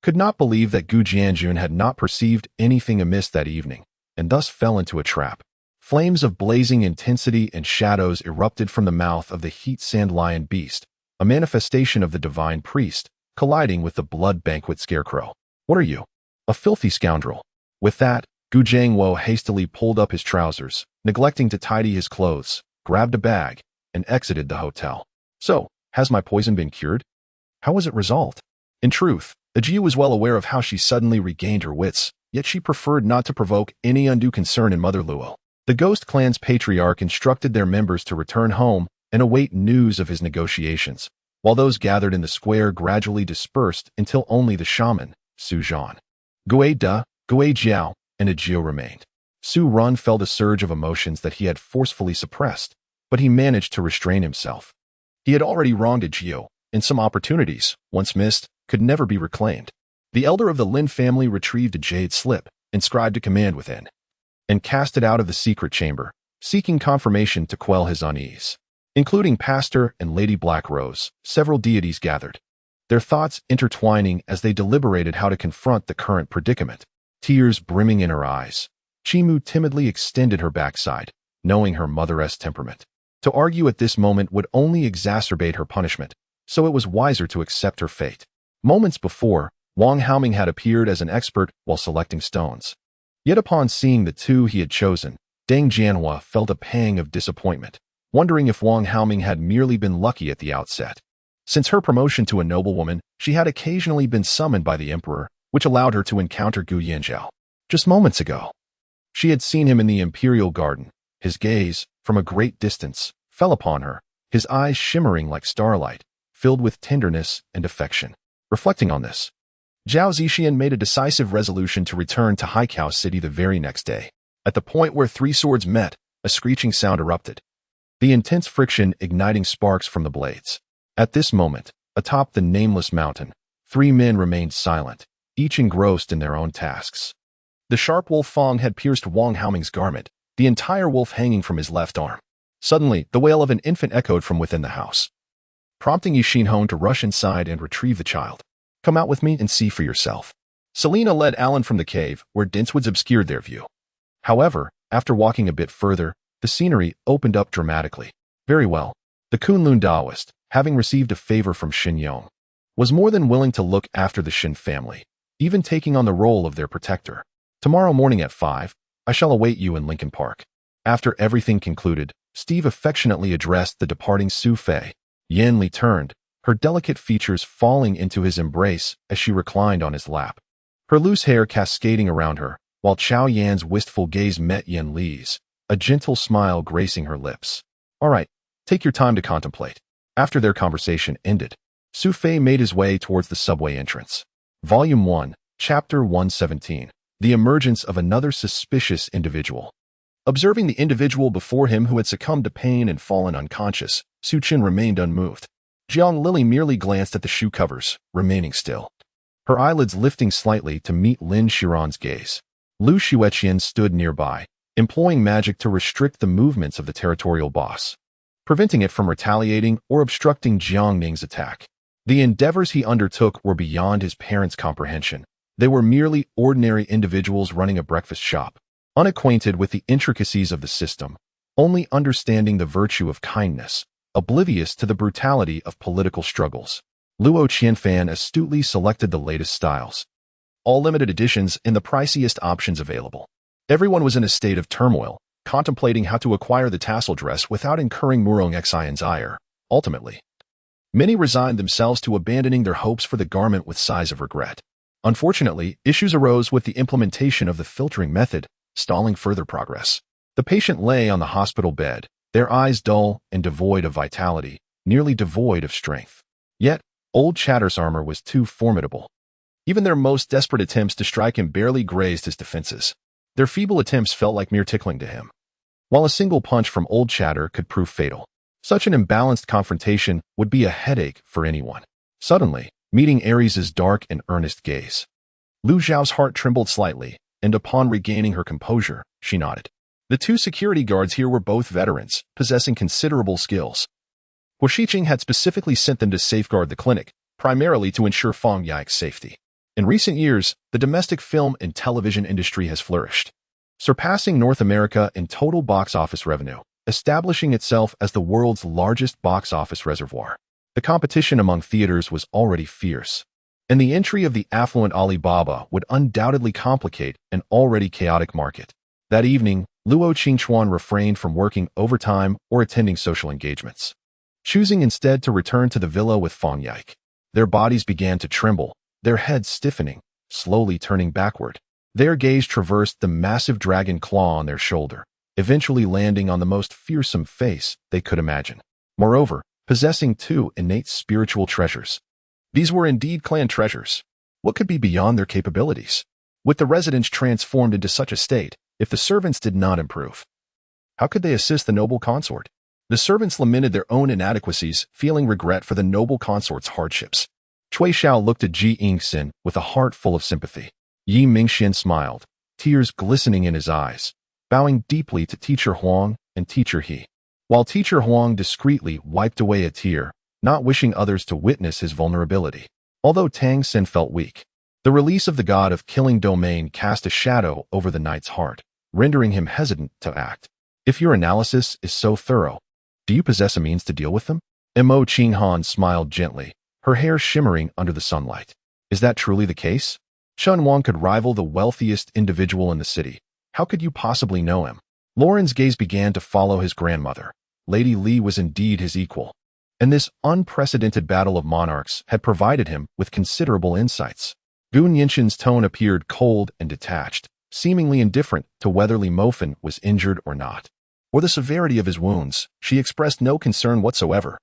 Could not believe that Gu Jianjun had not perceived anything amiss that evening, and thus fell into a trap. Flames of blazing intensity and shadows erupted from the mouth of the heat sand lion beast, a manifestation of the divine priest, colliding with the blood banquet scarecrow. What are you? A filthy scoundrel. With that, Gu Jiangwo hastily pulled up his trousers, neglecting to tidy his clothes, grabbed a bag, and exited the hotel. So, has my poison been cured? How was it resolved? In truth, the Jiu was well aware of how she suddenly regained her wits, yet she preferred not to provoke any undue concern in Mother Luo. The Ghost Clan's patriarch instructed their members to return home and await news of his negotiations, while those gathered in the square gradually dispersed until only the shaman, Su Zhongwen, Gui Da, Gui Jiao, and a Jiu remained. Su Run felt a surge of emotions that he had forcefully suppressed, but he managed to restrain himself. He had already wronged a Jiu, and some opportunities, once missed, could never be reclaimed. The elder of the Lin family retrieved a jade slip, inscribed a command within, and cast it out of the secret chamber, seeking confirmation to quell his unease. Including Pastor and Lady Black Rose, several deities gathered, their thoughts intertwining as they deliberated how to confront the current predicament. Tears brimming in her eyes, Chimu timidly extended her backside, knowing her motheress temperament. To argue at this moment would only exacerbate her punishment, so it was wiser to accept her fate. Moments before, Wang Haoming had appeared as an expert while selecting stones. Yet upon seeing the 2 he had chosen, Deng Jianhua felt a pang of disappointment, wondering if Wang Haoming had merely been lucky at the outset. Since her promotion to a noblewoman, she had occasionally been summoned by the emperor, which allowed her to encounter Gu Yanzhao. Just moments ago, she had seen him in the Imperial garden. His gaze, from a great distance, fell upon her, his eyes shimmering like starlight, filled with tenderness and affection. Reflecting on this, Zhao Zixian made a decisive resolution to return to Haikao City the very next day. At the point where 3 swords met, a screeching sound erupted, the intense friction igniting sparks from the blades. At this moment, atop the nameless mountain, 3 men remained silent, each engrossed in their own tasks. The sharp wolf Fong had pierced Wang Haoming's garment, the entire wolf hanging from his left arm. Suddenly, the wail of an infant echoed from within the house, prompting Yixin Hong to rush inside and retrieve the child. Come out with me and see for yourself. Selena led Alan from the cave, where dense woods obscured their view. However, after walking a bit further, the scenery opened up dramatically. Very well. The Kunlun Daoist, having received a favor from Shin Yong, was more than willing to look after the Shin family, even taking on the role of their protector. Tomorrow morning at 5, I shall await you in Lincoln Park. After everything concluded, Steve affectionately addressed the departing Su Fei. Yan Li turned, her delicate features falling into his embrace as she reclined on his lap, her loose hair cascading around her, while Chao Yan's wistful gaze met Yan Li's, a gentle smile gracing her lips. All right, take your time to contemplate. After their conversation ended, Su Fei made his way towards the subway entrance. Volume 1, Chapter 117. The emergence of another suspicious individual. Observing the individual before him who had succumbed to pain and fallen unconscious, Su Chen remained unmoved. Jiang Lily merely glanced at the shoe covers, remaining still, her eyelids lifting slightly to meet Lin Xiran's gaze. Lu Xueqian stood nearby, employing magic to restrict the movements of the territorial boss, preventing it from retaliating or obstructing Jiang Ning's attack. The endeavors he undertook were beyond his parents' comprehension. They were merely ordinary individuals running a breakfast shop, unacquainted with the intricacies of the system, only understanding the virtue of kindness, oblivious to the brutality of political struggles. Luo Qianfan astutely selected the latest styles, all limited editions and the priciest options available. Everyone was in a state of turmoil, contemplating how to acquire the tassel dress without incurring Murong Xian's ire. Ultimately, many resigned themselves to abandoning their hopes for the garment with sighs of regret. Unfortunately, issues arose with the implementation of the filtering method, stalling further progress. The patient lay on the hospital bed, their eyes dull and devoid of vitality, nearly devoid of strength. Yet, old Chatter's armor was too formidable. Even their most desperate attempts to strike him barely grazed his defenses. Their feeble attempts felt like mere tickling to him, while a single punch from old Chatter could prove fatal. Such an imbalanced confrontation would be a headache for anyone. Suddenly, meeting Ares's dark and earnest gaze, Lu Zhao's heart trembled slightly, and upon regaining her composure, she nodded. The two security guards here were both veterans, possessing considerable skills. Hu Shiqing had specifically sent them to safeguard the clinic, primarily to ensure Fang Yike's safety. In recent years, the domestic film and television industry has flourished, surpassing North America in total box office revenue, establishing itself as the world's largest box office reservoir. The competition among theaters was already fierce, and the entry of the affluent Alibaba would undoubtedly complicate an already chaotic market. That evening, Luo Qingchuan refrained from working overtime or attending social engagements, choosing instead to return to the villa with Fang Yike. Their bodies began to tremble, their heads stiffening, slowly turning backward. Their gaze traversed the massive dragon claw on their shoulder, eventually landing on the most fearsome face they could imagine. Moreover, possessing two innate spiritual treasures. These were indeed clan treasures. What could be beyond their capabilities? With the residents transformed into such a state, if the servants did not improve, how could they assist the noble consort? The servants lamented their own inadequacies, feeling regret for the noble consort's hardships. Cui Xiao looked at Ji Yingxin with a heart full of sympathy. Yi Mingxian smiled, tears glistening in his eyes, bowing deeply to Teacher Huang and Teacher He, while Teacher Huang discreetly wiped away a tear, not wishing others to witness his vulnerability. Although Tang Sen felt weak, the release of the god of killing domain cast a shadow over the knight's heart, rendering him hesitant to act. If your analysis is so thorough, do you possess a means to deal with them? Mo Qinghan smiled gently, her hair shimmering under the sunlight. Is that truly the case? Chun Wang could rival the wealthiest individual in the city. How could you possibly know him? Lauren's gaze began to follow his grandmother. Lady Li was indeed his equal, and this unprecedented battle of monarchs had provided him with considerable insights. Gun Yinshin's tone appeared cold and detached, seemingly indifferent to whether Li Mofan was injured or not, or the severity of his wounds. She expressed no concern whatsoever.